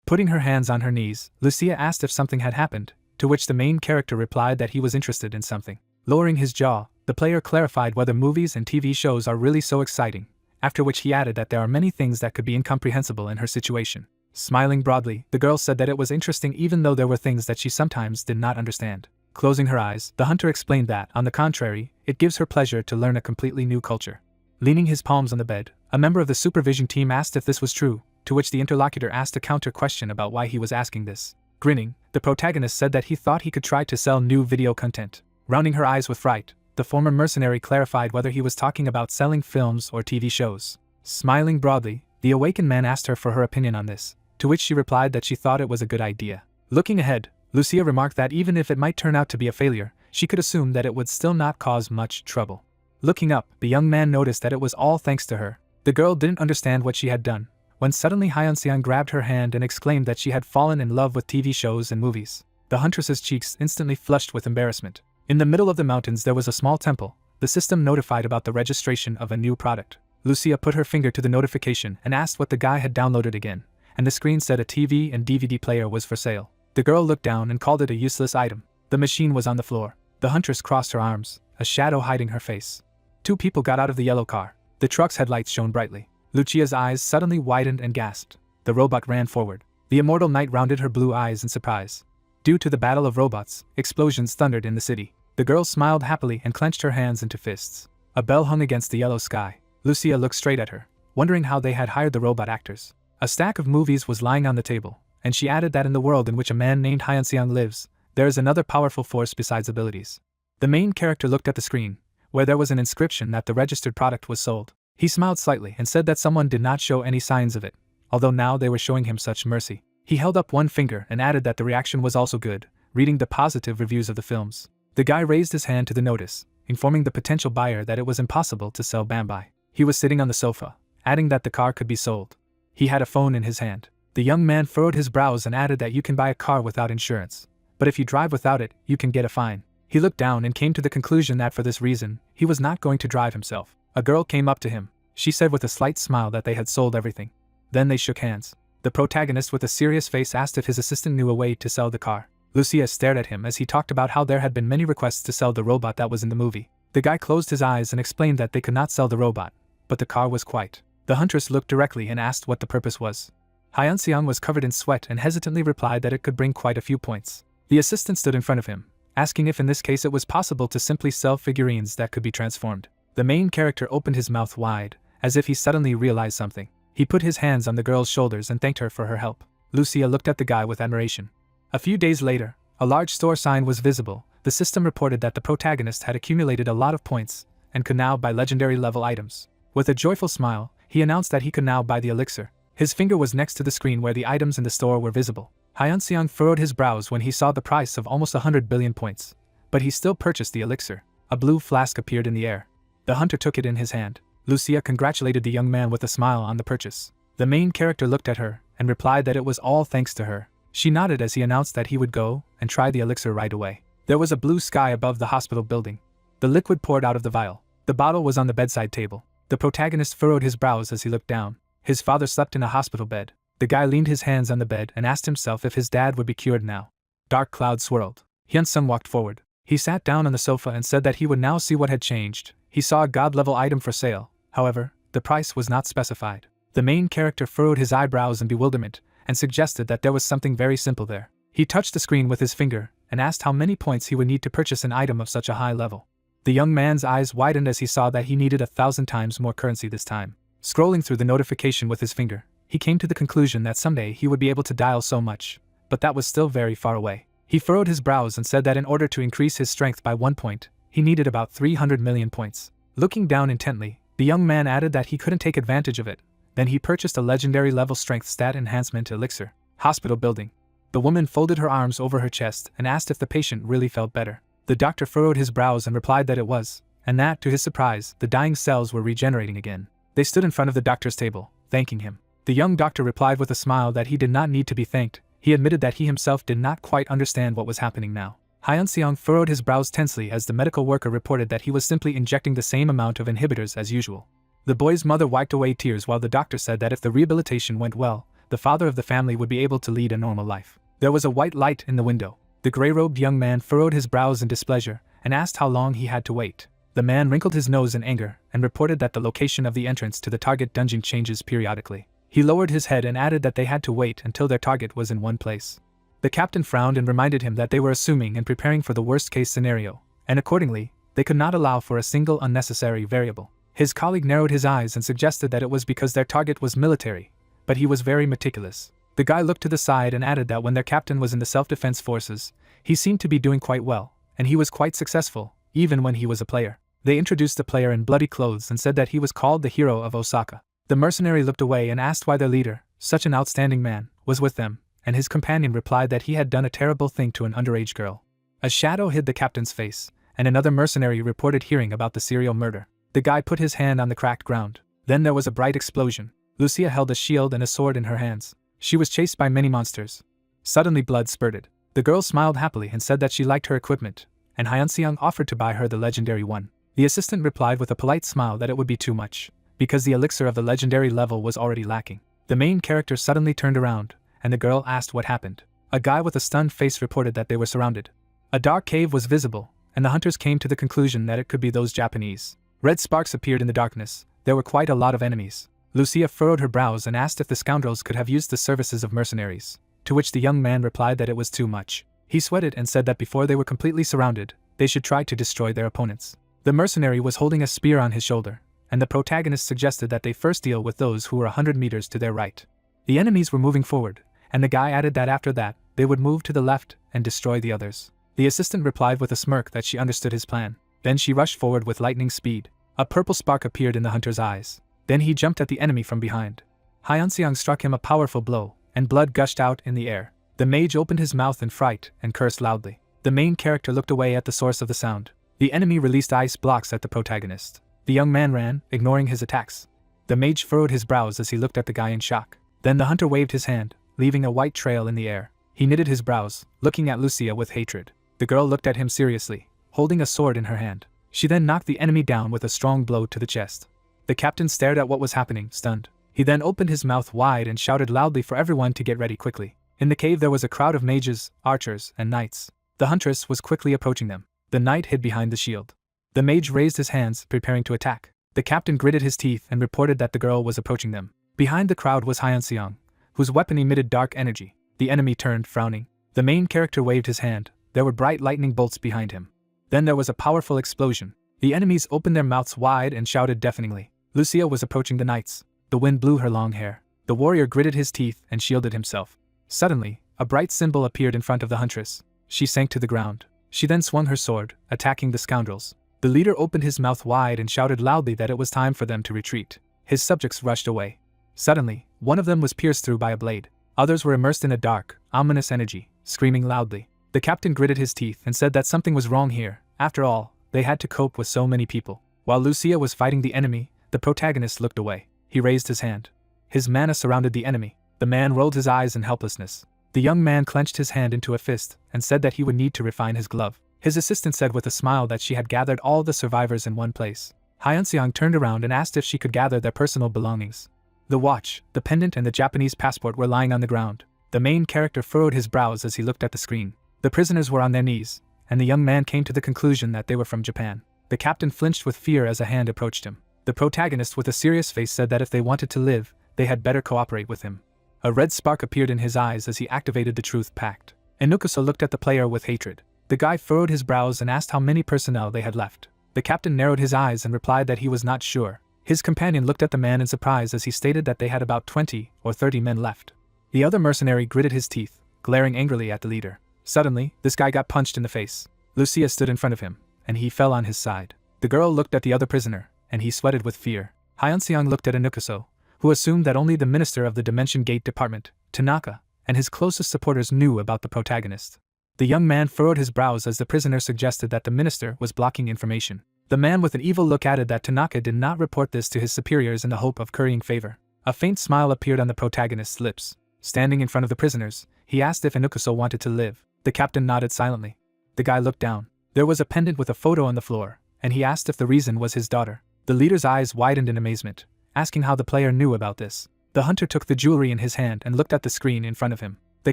Speaker 1: Putting her hands on her knees, Lucia asked if something had happened, to which the main character replied that he was interested in something. Lowering his jaw, the player clarified whether movies and TV shows are really so exciting, after which he added that there are many things that could be incomprehensible in her situation. Smiling broadly, the girl said that it was interesting even though there were things that she sometimes did not understand. Closing her eyes, the hunter explained that, on the contrary, it gives her pleasure to learn a completely new culture. Leaning his palms on the bed, a member of the supervision team asked if this was true, to which the interlocutor asked a counter question about why he was asking this. Grinning, the protagonist said that he thought he could try to sell new video content. Rounding her eyes with fright, the former mercenary clarified whether he was talking about selling films or TV shows. Smiling broadly, the awakened man asked her for her opinion on this, to which she replied that she thought it was a good idea. Looking ahead, Lucia remarked that even if it might turn out to be a failure, she could assume that it would still not cause much trouble. Looking up, the young man noticed that it was all thanks to her. The girl didn't understand what she had done, when suddenly Hyun-seong grabbed her hand and exclaimed that she had fallen in love with TV shows and movies. The huntress's cheeks instantly flushed with embarrassment. In the middle of the mountains there was a small temple. The system notified about the registration of a new product. Lucia put her finger to the notification and asked what the guy had downloaded again, and the screen said a TV and DVD player was for sale. The girl looked down and called it a useless item. The machine was on the floor. The huntress crossed her arms, a shadow hiding her face. Two people got out of the yellow car. The truck's headlights shone brightly. Lucia's eyes suddenly widened and gasped. The robot ran forward. The immortal knight rounded her blue eyes in surprise. Due to the battle of robots, explosions thundered in the city. The girl smiled happily and clenched her hands into fists. A bell hung against the yellow sky. Lucia looked straight at her, wondering how they had hired the robot actors. A stack of movies was lying on the table, and she added that in the world in which a man named Hyun-seong lives, there is another powerful force besides abilities. The main character looked at the screen, where there was an inscription that the registered product was sold. He smiled slightly and said that someone did not show any signs of it, although now they were showing him such mercy. He held up one finger and added that the reaction was also good, reading the positive reviews of the films. The guy raised his hand to the notice, informing the potential buyer that it was impossible to sell Bambi. He was sitting on the sofa, adding that the car could be sold. He had a phone in his hand. The young man furrowed his brows and added that you can buy a car without insurance, but if you drive without it, you can get a fine. He looked down and came to the conclusion that for this reason, he was not going to drive himself. A girl came up to him. She said with a slight smile that they had sold everything. Then they shook hands. The protagonist with a serious face asked if his assistant knew a way to sell the car. Lucia stared at him as he talked about how there had been many requests to sell the robot that was in the movie. The guy closed his eyes and explained that they could not sell the robot, but the car was quite. The huntress looked directly and asked what the purpose was. Hyun-seong was covered in sweat and hesitantly replied that it could bring quite a few points. The assistant stood in front of him, asking if in this case it was possible to simply sell figurines that could be transformed. The main character opened his mouth wide, as if he suddenly realized something. He put his hands on the girl's shoulders and thanked her for her help. Lucia looked at the guy with admiration. A few days later, a large store sign was visible. The system reported that the protagonist had accumulated a lot of points and could now buy legendary level items. With a joyful smile, he announced that he could now buy the elixir. His finger was next to the screen where the items in the store were visible. Hyun-seong furrowed his brows when he saw the price of almost 100 billion points, but he still purchased the elixir. A blue flask appeared in the air. The hunter took it in his hand. Lucia congratulated the young man with a smile on the purchase. The main character looked at her and replied that it was all thanks to her. She nodded as he announced that he would go and try the elixir right away. There was a blue sky above the hospital building. The liquid poured out of the vial. The bottle was on the bedside table. The protagonist furrowed his brows as he looked down. His father slept in a hospital bed. The guy leaned his hands on the bed and asked himself if his dad would be cured now. Dark clouds swirled. Hyun-seong walked forward. He sat down on the sofa and said that he would now see what had changed. He saw a god-level item for sale. However, the price was not specified. The main character furrowed his eyebrows in bewilderment and suggested that there was something very simple there. He touched the screen with his finger, and asked how many points he would need to purchase an item of such a high level. The young man's eyes widened as he saw that he needed 1,000 times more currency this time. Scrolling through the notification with his finger, he came to the conclusion that someday he would be able to dial so much, but that was still very far away. He furrowed his brows and said that in order to increase his strength by 1 point, he needed about 300 million points. Looking down intently, the young man added that he couldn't take advantage of it. Then he purchased a legendary level strength stat enhancement elixir. Hospital building. The woman folded her arms over her chest and asked if the patient really felt better. The doctor furrowed his brows and replied that it was, and that, to his surprise, the dying cells were regenerating again. They stood in front of the doctor's table, thanking him. The young doctor replied with a smile that he did not need to be thanked. He admitted that he himself did not quite understand what was happening now. Hyun-seong furrowed his brows tensely as the medical worker reported that he was simply injecting the same amount of inhibitors as usual. The boy's mother wiped away tears while the doctor said that if the rehabilitation went well, the father of the family would be able to lead a normal life. There was a white light in the window. The gray-robed young man furrowed his brows in displeasure and asked how long he had to wait. The man wrinkled his nose in anger and reported that the location of the entrance to the target dungeon changes periodically. He lowered his head and added that they had to wait until their target was in one place. The captain frowned and reminded him that they were assuming and preparing for the worst-case scenario, and accordingly, they could not allow for a single unnecessary variable. His colleague narrowed his eyes and suggested that it was because their target was military, but he was very meticulous. The guy looked to the side and added that when their captain was in the self-defense forces, he seemed to be doing quite well, and he was quite successful, even when he was a player. They introduced the player in bloody clothes and said that he was called the hero of Osaka. The mercenary looked away and asked why their leader, such an outstanding man, was with them, and his companion replied that he had done a terrible thing to an underage girl. A shadow hid the captain's face, and another mercenary reported hearing about the serial murder. The guy put his hand on the cracked ground. Then there was a bright explosion. Lucia held a shield and a sword in her hands. She was chased by many monsters. Suddenly blood spurted. The girl smiled happily and said that she liked her equipment, and Hyun-seong offered to buy her the legendary one. The assistant replied with a polite smile that it would be too much, because the elixir of the legendary level was already lacking. The main character suddenly turned around, and the girl asked what happened. A guy with a stunned face reported that they were surrounded. A dark cave was visible, and the hunters came to the conclusion that it could be those Japanese. Red sparks appeared in the darkness. There were quite a lot of enemies. Lucia furrowed her brows and asked if the scoundrels could have used the services of mercenaries, to which the young man replied that it was too much. He sweated and said that before they were completely surrounded, they should try to destroy their opponents. The mercenary was holding a spear on his shoulder, and the protagonist suggested that they first deal with those who were 100 meters to their right. The enemies were moving forward, and the guy added that after that, they would move to the left and destroy the others. The assistant replied with a smirk that she understood his plan. Then she rushed forward with lightning speed. A purple spark appeared in the hunter's eyes. Then he jumped at the enemy from behind. Hyun-seong struck him a powerful blow, and blood gushed out in the air. The mage opened his mouth in fright and cursed loudly. The main character looked away at the source of the sound. The enemy released ice blocks at the protagonist. The young man ran, ignoring his attacks. The mage furrowed his brows as he looked at the guy in shock. Then the hunter waved his hand, leaving a white trail in the air. He knitted his brows, looking at Lucia with hatred. The girl looked at him seriously, holding a sword in her hand. She then knocked the enemy down with a strong blow to the chest. The captain stared at what was happening, stunned. He then opened his mouth wide and shouted loudly for everyone to get ready quickly. In the cave there was a crowd of mages, archers, and knights. The huntress was quickly approaching them. The knight hid behind the shield. The mage raised his hands, preparing to attack. The captain gritted his teeth and reported that the girl was approaching them. Behind the crowd was Hyun-seong, whose weapon emitted dark energy. The enemy turned, frowning. The main character waved his hand. There were bright lightning bolts behind him. Then there was a powerful explosion. The enemies opened their mouths wide and shouted deafeningly. Lucia was approaching the knights. The wind blew her long hair. The warrior gritted his teeth and shielded himself. Suddenly, a bright symbol appeared in front of the huntress. She sank to the ground. She then swung her sword, attacking the scoundrels. The leader opened his mouth wide and shouted loudly that it was time for them to retreat. His subjects rushed away. Suddenly, one of them was pierced through by a blade. Others were immersed in a dark, ominous energy, screaming loudly. The captain gritted his teeth and said that something was wrong here. After all, they had to cope with so many people. While Lucia was fighting the enemy, the protagonist looked away. He raised his hand. His mana surrounded the enemy. The man rolled his eyes in helplessness. The young man clenched his hand into a fist and said that he would need to refine his glove. His assistant said with a smile that she had gathered all the survivors in one place. Hyun-seong turned around and asked if she could gather their personal belongings. The watch, the pendant and the Japanese passport were lying on the ground. The main character furrowed his brows as he looked at the screen. The prisoners were on their knees, and the young man came to the conclusion that they were from Japan. The captain flinched with fear as a hand approached him. The protagonist with a serious face said that if they wanted to live, they had better cooperate with him. A red spark appeared in his eyes as he activated the truth pact. Inukuso looked at the player with hatred. The guy furrowed his brows and asked how many personnel they had left. The captain narrowed his eyes and replied that he was not sure. His companion looked at the man in surprise as he stated that they had about 20 or 30 men left. The other mercenary gritted his teeth, glaring angrily at the leader. Suddenly, this guy got punched in the face. Lucia stood in front of him, and he fell on his side. The girl looked at the other prisoner, and he sweated with fear. Hyunseong looked at Inukuso, who assumed that only the minister of the Dimension Gate Department, Tanaka, and his closest supporters knew about the protagonist. The young man furrowed his brows as the prisoner suggested that the minister was blocking information. The man with an evil look added that Tanaka did not report this to his superiors in the hope of currying favor. A faint smile appeared on the protagonist's lips. Standing in front of the prisoners, he asked if Inukuso wanted to live. The captain nodded silently. The guy looked down. There was a pendant with a photo on the floor, and he asked if the reason was his daughter. The leader's eyes widened in amazement, asking how the player knew about this. The hunter took the jewelry in his hand and looked at the screen in front of him. The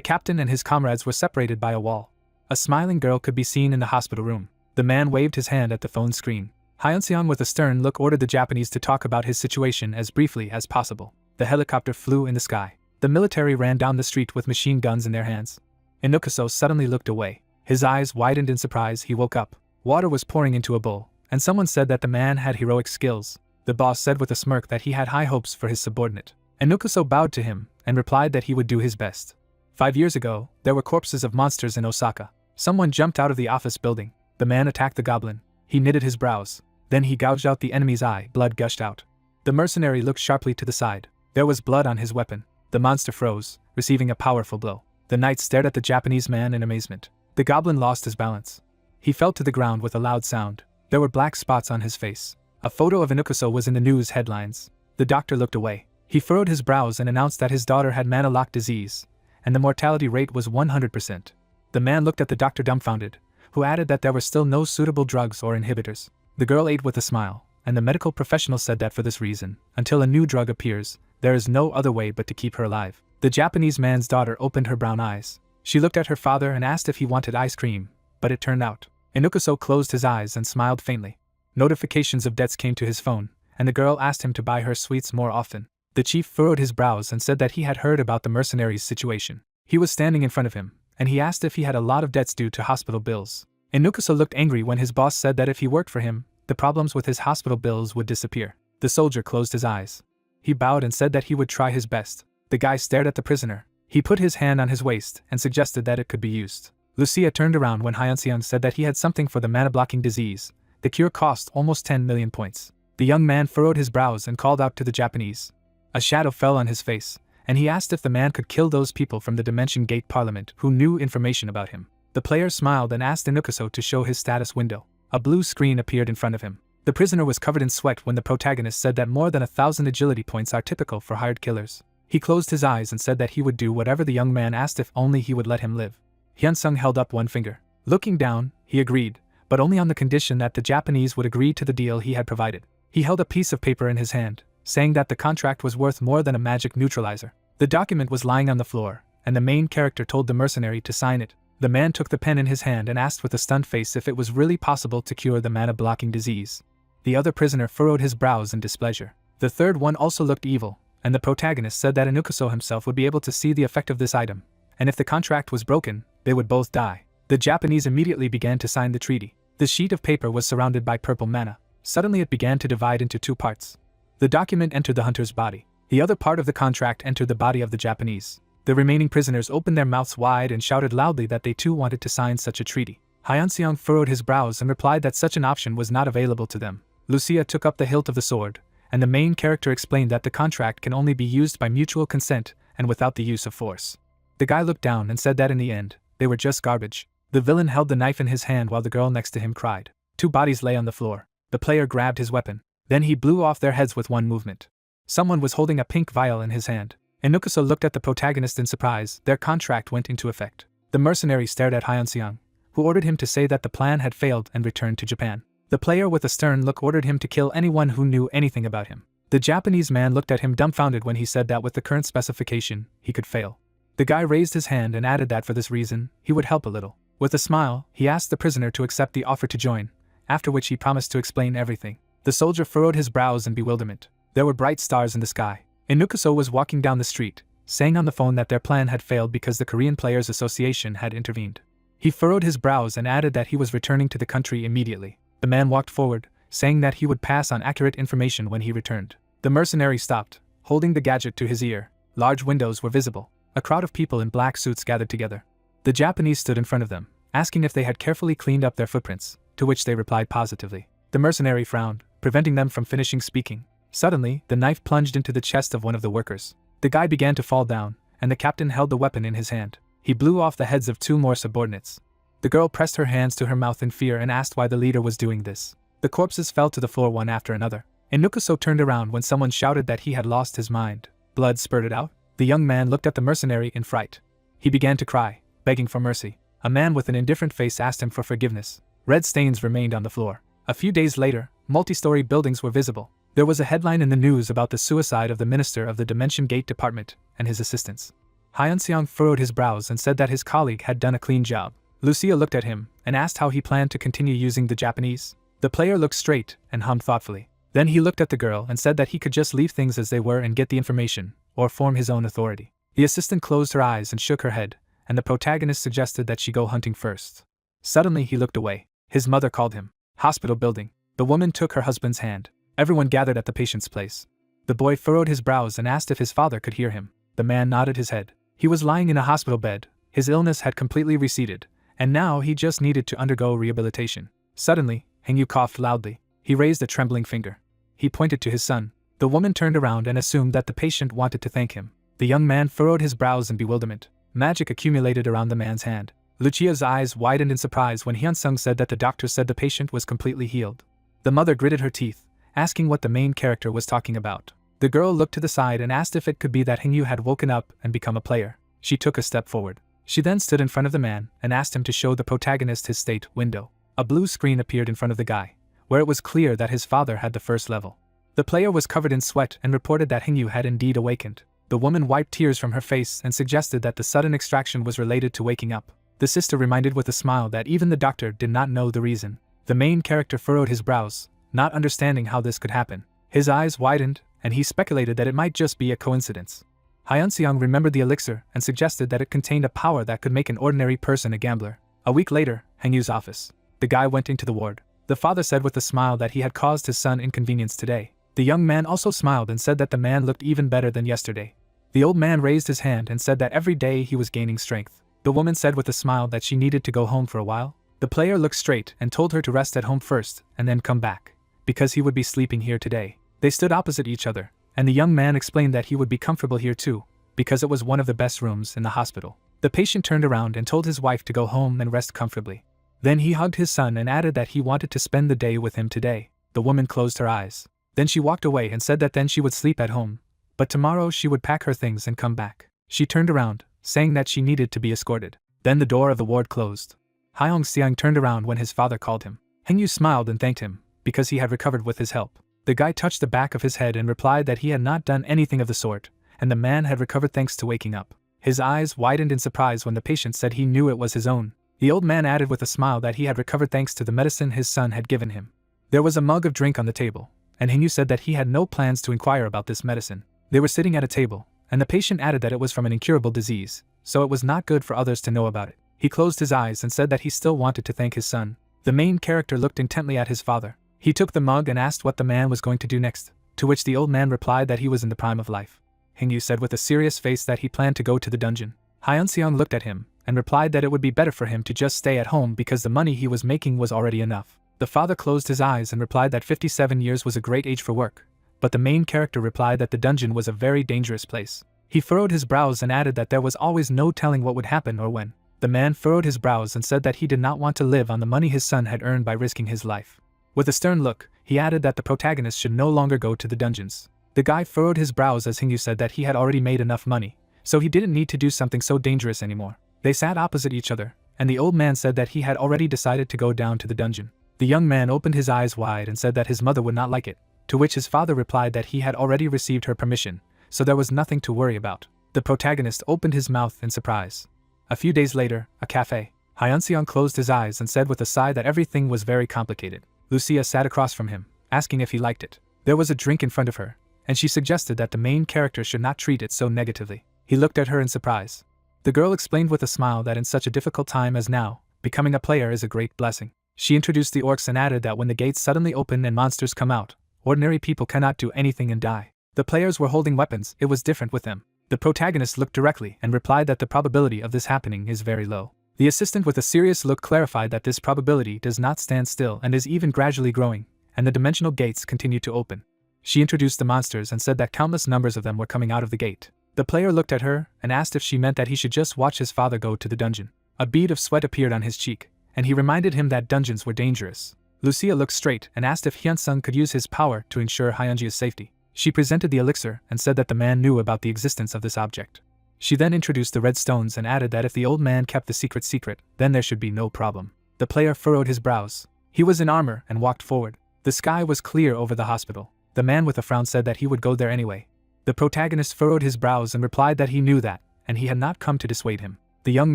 Speaker 1: captain and his comrades were separated by a wall. A smiling girl could be seen in the hospital room. The man waved his hand at the phone screen. Hyunseong with a stern look ordered the Japanese to talk about his situation as briefly as possible. The helicopter flew in the sky. The military ran down the street with machine guns in their hands. Inukuso suddenly looked away. His eyes widened in surprise. He woke up. Water was pouring into a bowl, and someone said that the man had heroic skills. The boss said with a smirk that he had high hopes for his subordinate. Inukuso bowed to him and replied that he would do his best. 5 years ago, there were corpses of monsters in Osaka. Someone jumped out of the office building. The man attacked the goblin. He knitted his brows. Then he gouged out the enemy's eye. Blood gushed out. The mercenary looked sharply to the side. There was blood on his weapon. The monster froze, receiving a powerful blow. The knight stared at the Japanese man in amazement. The goblin lost his balance. He fell to the ground with a loud sound. There were black spots on his face. A photo of Inukuso was in the news headlines. The doctor looked away. He furrowed his brows and announced that his daughter had Manhwa disease, and the mortality rate was 100%. The man looked at the doctor dumbfounded, who added that there were still no suitable drugs or inhibitors. The girl ate with a smile, and the medical professional said that for this reason, until a new drug appears, there is no other way but to keep her alive. The Japanese man's daughter opened her brown eyes. She looked at her father and asked if he wanted ice cream, but it turned out. Inukuso closed his eyes and smiled faintly. Notifications of debts came to his phone, and the girl asked him to buy her sweets more often. The chief furrowed his brows and said that he had heard about the mercenary's situation. He was standing in front of him, and he asked if he had a lot of debts due to hospital bills. Inukuso looked angry when his boss said that if he worked for him, the problems with his hospital bills would disappear. The soldier closed his eyes. He bowed and said that he would try his best. The guy stared at the prisoner. He put his hand on his waist and suggested that it could be used. Lucia turned around when Hyunseong said that he had something for the mana-blocking disease. The cure cost almost 10 million points. The young man furrowed his brows and called out to the Japanese. A shadow fell on his face, and he asked if the man could kill those people from the Dimension Gate Parliament who knew information about him. The player smiled and asked Inukuso to show his status window. A blue screen appeared in front of him. The prisoner was covered in sweat when the protagonist said that more than 1,000 agility points are typical for hired killers. He closed his eyes and said that he would do whatever the young man asked if only he would let him live. Hyunsung held up one finger. Looking down, he agreed, but only on the condition that the Japanese would agree to the deal he had provided. He held a piece of paper in his hand, saying that the contract was worth more than a magic neutralizer. The document was lying on the floor, and the main character told the mercenary to sign it. The man took the pen in his hand and asked with a stunned face if it was really possible to cure the mana-blocking disease. The other prisoner furrowed his brows in displeasure. The third one also looked evil, and the protagonist said that Inukuso himself would be able to see the effect of this item, and if the contract was broken, they would both die. The Japanese immediately began to sign the treaty. The sheet of paper was surrounded by purple mana. Suddenly it began to divide into two parts. The document entered the hunter's body. The other part of the contract entered the body of the Japanese. The remaining prisoners opened their mouths wide and shouted loudly that they too wanted to sign such a treaty. Hyunseong furrowed his brows and replied that such an option was not available to them. Lucia took up the hilt of the sword, and the main character explained that the contract can only be used by mutual consent and without the use of force. The guy looked down and said that in the end, they were just garbage. The villain held the knife in his hand while the girl next to him cried. Two bodies lay on the floor. The player grabbed his weapon. Then he blew off their heads with one movement. Someone was holding a pink vial in his hand. Inukuso looked at the protagonist in surprise. Their contract went into effect. The mercenary stared at Hyunseong, who ordered him to say that the plan had failed and returned to Japan. The player with a stern look ordered him to kill anyone who knew anything about him. The Japanese man looked at him dumbfounded when he said that with the current specification, he could fail. The guy raised his hand and added that for this reason, he would help a little. With a smile, he asked the prisoner to accept the offer to join, after which he promised to explain everything. The soldier furrowed his brows in bewilderment. There were bright stars in the sky. Inukuso was walking down the street, saying on the phone that their plan had failed because the Korean Players Association had intervened. He furrowed his brows and added that he was returning to the country immediately. The man walked forward, saying that he would pass on accurate information when he returned. The mercenary stopped, holding the gadget to his ear. Large windows were visible. A crowd of people in black suits gathered together. The Japanese stood in front of them, asking if they had carefully cleaned up their footprints, to which they replied positively. The mercenary frowned, preventing them from finishing speaking. Suddenly, the knife plunged into the chest of one of the workers. The guy began to fall down, and the captain held the weapon in his hand. He blew off the heads of 2 more subordinates. The girl pressed her hands to her mouth in fear and asked why the leader was doing this. The corpses fell to the floor one after another. Inukuso turned around when someone shouted that he had lost his mind. Blood spurted out. The young man looked at the mercenary in fright. He began to cry, begging for mercy. A man with an indifferent face asked him for forgiveness. Red stains remained on the floor. A few days later, multi-story buildings were visible. There was a headline in the news about the suicide of the minister of the Dimension Gate Department and his assistants. Hyun-seong furrowed his brows and said that his colleague had done a clean job. Lucia looked at him and asked how he planned to continue using the Japanese. The player looked straight and hummed thoughtfully. Then he looked at the girl and said that he could just leave things as they were and get the information, or form his own authority. The assistant closed her eyes and shook her head, and the protagonist suggested that she go hunting first. Suddenly he looked away. His mother called him. Hospital building. The woman took her husband's hand. Everyone gathered at the patient's place. The boy furrowed his brows and asked if his father could hear him. The man nodded his head. He was lying in a hospital bed. His illness had completely receded, and now he just needed to undergo rehabilitation. Suddenly, Hengyu coughed loudly. He raised a trembling finger. He pointed to his son. The woman turned around and assumed that the patient wanted to thank him. The young man furrowed his brows in bewilderment. Magic accumulated around the man's hand. Lucia's eyes widened in surprise when Hyun-seong said that the doctor said the patient was completely healed. The mother gritted her teeth, asking what the main character was talking about. The girl looked to the side and asked if it could be that Hengyu had woken up and become a player. She took a step forward. She then stood in front of the man and asked him to show the protagonist his state window. A blue screen appeared in front of the guy, where it was clear that his father had the first level. The player was covered in sweat and reported that Hengyu had indeed awakened. The woman wiped tears from her face and suggested that the sudden extraction was related to waking up. The sister reminded with a smile that even the doctor did not know the reason. The main character furrowed his brows, not understanding how this could happen. His eyes widened, and he speculated that it might just be a coincidence. Hyun-seong remembered the elixir and suggested that it contained a power that could make an ordinary person a gambler. A week later, Hengyu's office. The guy went into the ward. The father said with a smile that he had caused his son inconvenience today. The young man also smiled and said that the man looked even better than yesterday. The old man raised his hand and said that every day he was gaining strength. The woman said with a smile that she needed to go home for a while. The player looked straight and told her to rest at home first and then come back, because he would be sleeping here today. They stood opposite each other, and the young man explained that he would be comfortable here too, because it was one of the best rooms in the hospital. The patient turned around and told his wife to go home and rest comfortably. Then he hugged his son and added that he wanted to spend the day with him today. The woman closed her eyes. Then she walked away and said that then she would sleep at home, but tomorrow she would pack her things and come back. She turned around, saying that she needed to be escorted. Then the door of the ward closed. Hyung-seong turned around when his father called him. Hengyu smiled and thanked him, because he had recovered with his help. The guy touched the back of his head and replied that he had not done anything of the sort, and the man had recovered thanks to waking up. His eyes widened in surprise when the patient said he knew it was his own. The old man added with a smile that he had recovered thanks to the medicine his son had given him. There was a mug of drink on the table, and Hengyu said that he had no plans to inquire about this medicine. They were sitting at a table, and the patient added that it was from an incurable disease, so it was not good for others to know about it. He closed his eyes and said that he still wanted to thank his son. The main character looked intently at his father. He took the mug and asked what the man was going to do next, to which the old man replied that he was in the prime of life. Hengyu said with a serious face that he planned to go to the dungeon. Hyun-seong looked at him and replied that it would be better for him to just stay at home because the money he was making was already enough. The father closed his eyes and replied that 57 years was a great age for work, but the main character replied that the dungeon was a very dangerous place. He furrowed his brows and added that there was always no telling what would happen or when. The man furrowed his brows and said that he did not want to live on the money his son had earned by risking his life. With a stern look, he added that the protagonist should no longer go to the dungeons. The guy furrowed his brows as Hengyu said that he had already made enough money, so he didn't need to do something so dangerous anymore. They sat opposite each other, and the old man said that he had already decided to go down to the dungeon. The young man opened his eyes wide and said that his mother would not like it, to which his father replied that he had already received her permission, so there was nothing to worry about. The protagonist opened his mouth in surprise. A few days later, a cafe. Hyun-seong closed his eyes and said with a sigh that everything was very complicated. Lucia sat across from him, asking if he liked it. There was a drink in front of her, and she suggested that the main character should not treat it so negatively. He looked at her in surprise. The girl explained with a smile that in such a difficult time as now, becoming a player is a great blessing. She introduced the orcs and added that when the gates suddenly open and monsters come out, ordinary people cannot do anything and die. The players were holding weapons, it was different with them. The protagonist looked directly and replied that the probability of this happening is very low. The assistant with a serious look clarified that this probability does not stand still and is even gradually growing, and the dimensional gates continue to open. She introduced the monsters and said that countless numbers of them were coming out of the gate. The player looked at her and asked if she meant that he should just watch his father go to the dungeon. A bead of sweat appeared on his cheek, and he reminded him that dungeons were dangerous. Lucia looked straight and asked if Hyun-sung could use his power to ensure Hyunji's safety. She presented the elixir and said that the man knew about the existence of this object. She then introduced the red stones and added that if the old man kept the secret, then there should be no problem. The player furrowed his brows. He was in armor and walked forward. The sky was clear over the hospital. The man with a frown said that he would go there anyway. The protagonist furrowed his brows and replied that he knew that, and he had not come to dissuade him. The young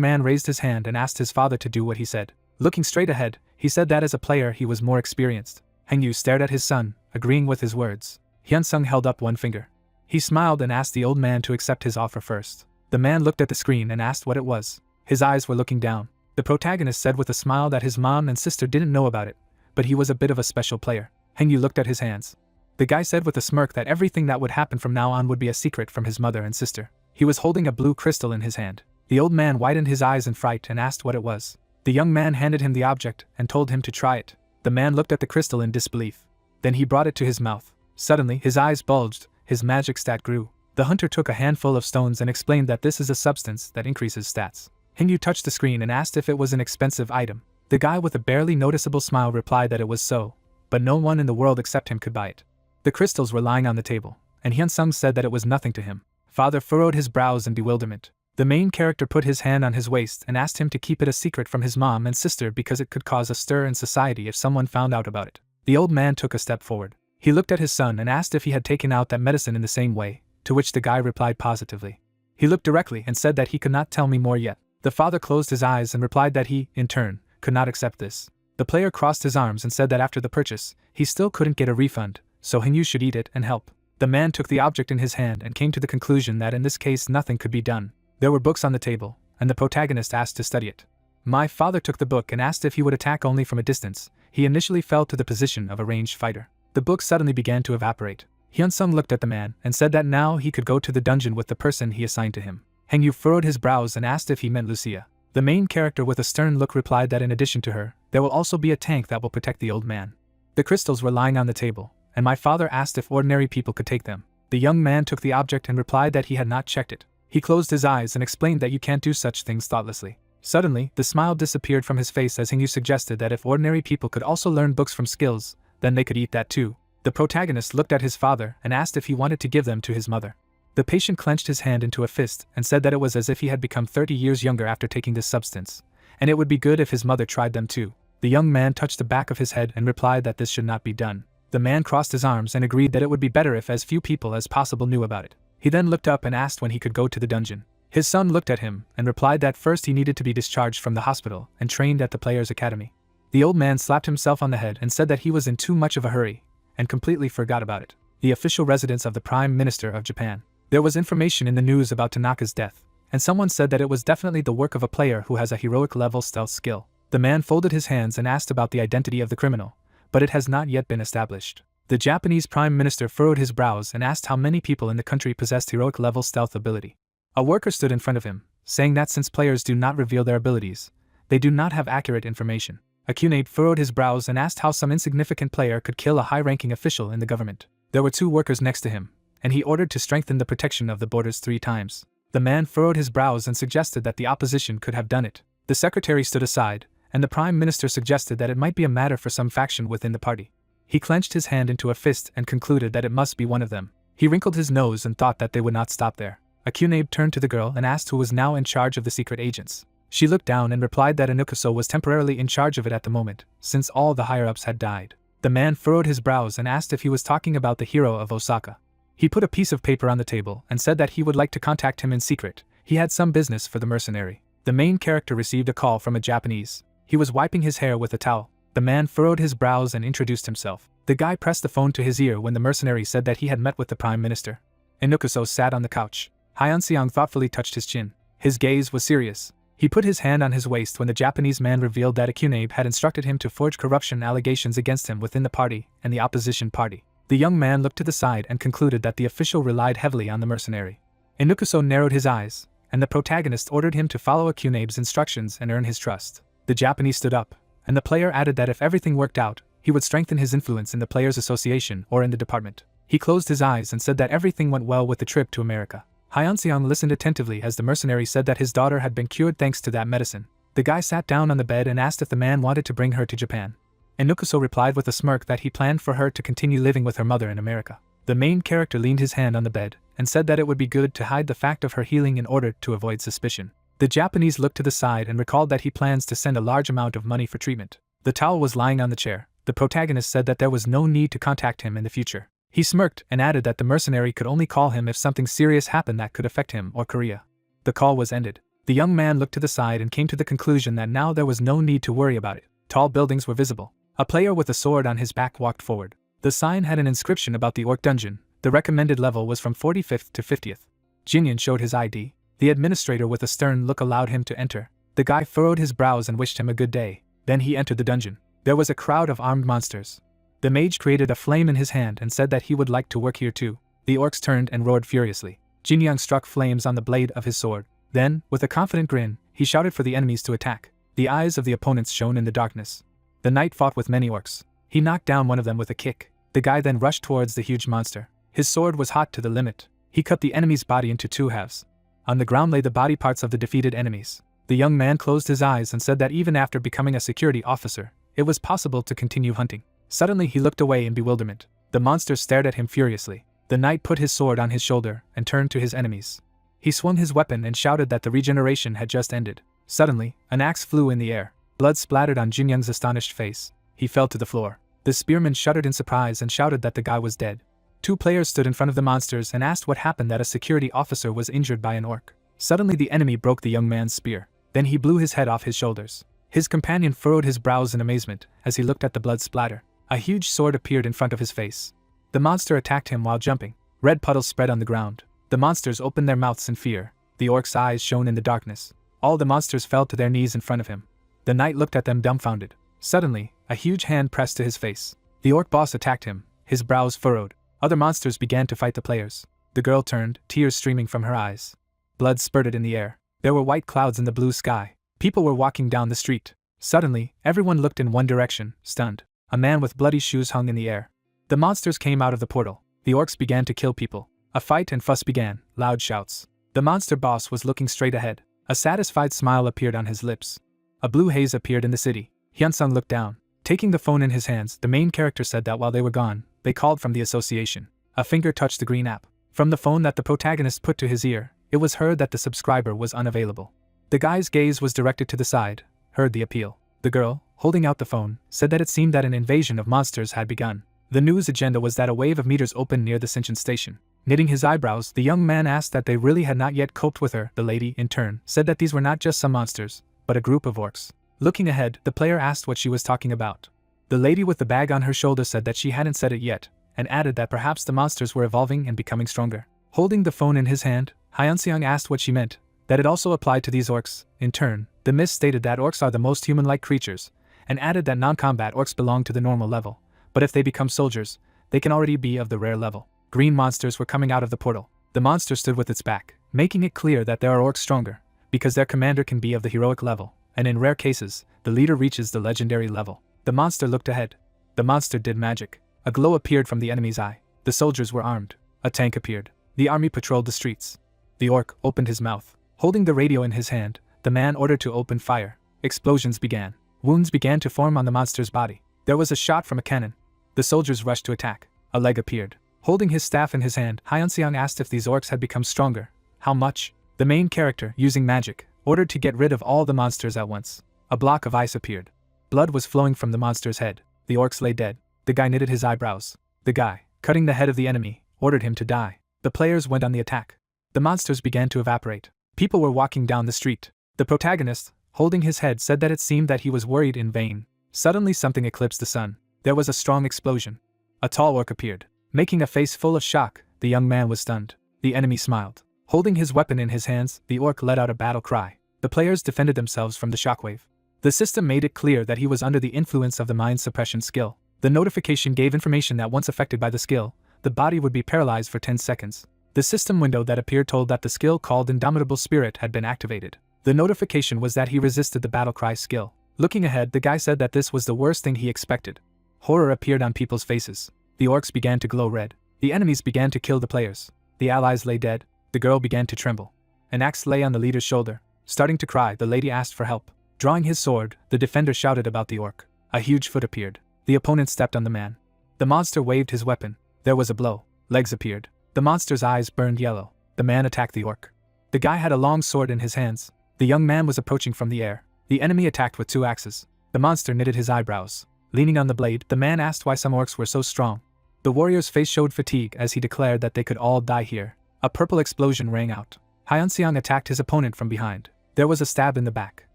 Speaker 1: man raised his hand and asked his father to do what he said. Looking straight ahead, he said that as a player he was more experienced. Hengyu stared at his son, agreeing with his words. Hyun-sung held up one finger. He smiled and asked the old man to accept his offer first. The man looked at the screen and asked what it was. His eyes were looking down. The protagonist said with a smile that his mom and sister didn't know about it, but he was a bit of a special player. Hengyu looked at his hands. The guy said with a smirk that everything that would happen from now on would be a secret from his mother and sister. He was holding a blue crystal in his hand. The old man widened his eyes in fright and asked what it was. The young man handed him the object and told him to try it. The man looked at the crystal in disbelief. Then he brought it to his mouth. Suddenly, his eyes bulged, his magic stat grew. The hunter took a handful of stones and explained that this is a substance that increases stats. Hengyu touched the screen and asked if it was an expensive item. The guy with a barely noticeable smile replied that it was so, but no one in the world except him could buy it. The crystals were lying on the table, and Hyun-sung said that it was nothing to him. Father furrowed his brows in bewilderment. The main character put his hand on his waist and asked him to keep it a secret from his mom and sister because it could cause a stir in society if someone found out about it. The old man took a step forward. He looked at his son and asked if he had taken out that medicine in the same way, to which the guy replied positively. He looked directly and said that he could not tell me more yet. The father closed his eyes and replied that he, in turn, could not accept this. The player crossed his arms and said that after the purchase, he still couldn't get a refund, so Hengyu should eat it and help. The man took the object in his hand and came to the conclusion that in this case nothing could be done. There were books on the table, and the protagonist asked to study it. My father took the book and asked if he would attack only from a distance. He initially fell to the position of a ranged fighter. The book suddenly began to evaporate. Hyun-sung looked at the man and said that now he could go to the dungeon with the person he assigned to him. Hengyu furrowed his brows and asked if he meant Lucia. The main character with a stern look replied that in addition to her, there will also be a tank that will protect the old man. The crystals were lying on the table, and my father asked if ordinary people could take them. The young man took the object and replied that he had not checked it. He closed his eyes and explained that you can't do such things thoughtlessly. Suddenly, the smile disappeared from his face as Hengyu suggested that if ordinary people could also learn books from skills, then they could eat that too. The protagonist looked at his father and asked if he wanted to give them to his mother. The patient clenched his hand into a fist and said that it was as if he had become 30 years younger after taking this substance, and it would be good if his mother tried them too. The young man touched the back of his head and replied that this should not be done. The man crossed his arms and agreed that it would be better if as few people as possible knew about it. He then looked up and asked when he could go to the dungeon. His son looked at him and replied that first he needed to be discharged from the hospital and trained at the Players' Academy. The old man slapped himself on the head and said that he was in too much of a hurry and completely forgot about it. The official residence of the Prime Minister of Japan. There was information in the news about Tanaka's death, and someone said that it was definitely the work of a player who has a heroic level stealth skill. The man folded his hands and asked about the identity of the criminal, but it has not yet been established. The Japanese Prime Minister furrowed his brows and asked how many people in the country possessed heroic level stealth ability. A worker stood in front of him, saying that since players do not reveal their abilities, they do not have accurate information. A Cuneight furrowed his brows and asked how some insignificant player could kill a high-ranking official in the government. There were 2 workers next to him, and he ordered to strengthen the protection of the borders 3 times. The man furrowed his brows and suggested that the opposition could have done it. The secretary stood aside, and the Prime Minister suggested that it might be a matter for some faction within the party. He clenched his hand into a fist and concluded that it must be one of them. He wrinkled his nose and thought that they would not stop there. A Cuneight turned to the girl and asked who was now in charge of the secret agents. She looked down and replied that Anukuso was temporarily in charge of it at the moment, since all the higher-ups had died. The man furrowed his brows and asked if he was talking about the hero of Osaka. He put a piece of paper on the table and said that he would like to contact him in secret. He had some business for the mercenary. The main character received a call from a Japanese. He was wiping his hair with a towel. The man furrowed his brows and introduced himself. The guy pressed the phone to his ear when the mercenary said that he had met with the Prime Minister. Inukuso sat on the couch. Hyeon-seong thoughtfully touched his chin. His gaze was serious. He put his hand on his waist when the Japanese man revealed that a Kunabe had instructed him to forge corruption allegations against him within the party and the opposition party. The young man looked to the side and concluded that the official relied heavily on the mercenary. Inukuso narrowed his eyes, and the protagonist ordered him to follow a Kunabe's instructions and earn his trust. The Japanese stood up, and the player added that if everything worked out, he would strengthen his influence in the Players' Association or in the department. He closed his eyes and said that everything went well with the trip to America. Hyeon-seong listened attentively as the mercenary said that his daughter had been cured thanks to that medicine. The guy sat down on the bed and asked if the man wanted to bring her to Japan. Inukuso replied with a smirk that he planned for her to continue living with her mother in America. The main character leaned his hand on the bed and said that it would be good to hide the fact of her healing in order to avoid suspicion. The Japanese looked to the side and recalled that he plans to send a large amount of money for treatment. The towel was lying on the chair. The protagonist said that there was no need to contact him in the future. He smirked and added that the mercenary could only call him if something serious happened that could affect him or Korea. The call was ended. The young man looked to the side and came to the conclusion that now there was no need to worry about it. Tall buildings were visible. A player with a sword on his back walked forward. The sign had an inscription about the orc dungeon. The recommended level was from 45th to 50th. Jinyan showed his ID. The administrator with a stern look allowed him to enter. The guy furrowed his brows and wished him a good day. Then he entered the dungeon. There was a crowd of armed monsters. The mage created a flame in his hand and said that he would like to work here too. The orcs turned and roared furiously. Jinyoung struck flames on the blade of his sword. Then, with a confident grin, he shouted for the enemies to attack. The eyes of the opponents shone in the darkness. The knight fought with many orcs. He knocked down one of them with a kick. The guy then rushed towards the huge monster. His sword was hot to the limit. He cut the enemy's body into two halves. On the ground lay the body parts of the defeated enemies. The young man closed his eyes and said that even after becoming a security officer, it was possible to continue hunting. Suddenly he looked away in bewilderment. The monsters stared at him furiously. The knight put his sword on his shoulder and turned to his enemies. He swung his weapon and shouted that the regeneration had just ended. Suddenly, an axe flew in the air. Blood splattered on Jinyoung's astonished face. He fell to the floor. The spearman shuddered in surprise and shouted that the guy was dead. Two players stood in front of the monsters and asked what happened that a security officer was injured by an orc. Suddenly the enemy broke the young man's spear. Then he blew his head off his shoulders. His companion furrowed his brows in amazement as he looked at the blood splatter. A huge sword appeared in front of his face. The monster attacked him while jumping. Red puddles spread on the ground. The monsters opened their mouths in fear. The orc's eyes shone in the darkness. All the monsters fell to their knees in front of him. The knight looked at them dumbfounded. Suddenly, a huge hand pressed to his face. The orc boss attacked him, his brows furrowed. Other monsters began to fight the players. The girl turned, tears streaming from her eyes. Blood spurted in the air. There were white clouds in the blue sky. People were walking down the street. Suddenly, everyone looked in one direction, stunned. A man with bloody shoes hung in the air. The monsters came out of the portal. The orcs began to kill people. A fight and fuss began, loud shouts. The monster boss was looking straight ahead. A satisfied smile appeared on his lips. A blue haze appeared in the city. Hyunsung looked down. Taking the phone in his hands, the main character said that while they were gone, they called from the association. A finger touched the green app. From the phone that the protagonist put to his ear, it was heard that the subscriber was unavailable. The guy's gaze was directed to the side, heard the appeal. The girl, holding out the phone, said that it seemed that an invasion of monsters had begun. The news agenda was that a wave of meters opened near the Shinshin station. Knitting his eyebrows, the young man asked that they really had not yet coped with her. The lady, in turn, said that these were not just some monsters, but a group of orcs. Looking ahead, the player asked what she was talking about. The lady with the bag on her shoulder said that she hadn't said it yet, and added that perhaps the monsters were evolving and becoming stronger. Holding the phone in his hand, Hyunseong asked what she meant, that it also applied to these orcs. In turn, the mist stated that orcs are the most human-like creatures, and added that non-combat orcs belong to the normal level, but if they become soldiers, they can already be of the rare level. Green monsters were coming out of the portal. The monster stood with its back, making it clear that there are orcs stronger, because their commander can be of the heroic level, and in rare cases, the leader reaches the legendary level. The monster looked ahead. The monster did magic. A glow appeared from the enemy's eye. The soldiers were armed. A tank appeared. The army patrolled the streets. The orc opened his mouth. Holding the radio in his hand, the man ordered to open fire. Explosions began. Wounds began to form on the monster's body. There was a shot from a cannon. The soldiers rushed to attack. A leg appeared. Holding his staff in his hand, Hyunseong asked if these orcs had become stronger. How much? The main character, using magic, ordered to get rid of all the monsters at once. A block of ice appeared. Blood was flowing from the monster's head. The orcs lay dead. The guy knitted his eyebrows. The guy, cutting the head of the enemy, ordered him to die. The players went on the attack. The monsters began to evaporate. People were walking down the street. The protagonist, holding his head, said that it seemed that he was worried in vain. Suddenly something eclipsed the sun. There was a strong explosion. A tall orc appeared. Making a face full of shock, the young man was stunned. The enemy smiled. Holding his weapon in his hands, the orc let out a battle cry. The players defended themselves from the shockwave. The system made it clear that he was under the influence of the mind suppression skill. The notification gave information that once affected by the skill, the body would be paralyzed for 10 seconds. The system window that appeared told that the skill called Indomitable Spirit had been activated. The notification was that he resisted the battle cry skill. Looking ahead, the guy said that this was the worst thing he expected. Horror appeared on people's faces. The orcs began to glow red. The enemies began to kill the players. The allies lay dead. The girl began to tremble. An axe lay on the leader's shoulder. Starting to cry, the lady asked for help. Drawing his sword, the defender shouted about the orc. A huge foot appeared. The opponent stepped on the man. The monster waved his weapon. There was a blow. Legs appeared. The monster's eyes burned yellow. The man attacked the orc. The guy had a long sword in his hands. The young man was approaching from the air. The enemy attacked with 2 axes. The monster knitted his eyebrows. Leaning on the blade, the man asked why some orcs were so strong. The warrior's face showed fatigue as he declared that they could all die here. A purple explosion rang out. Hyunseong attacked his opponent from behind. There was a stab in the back.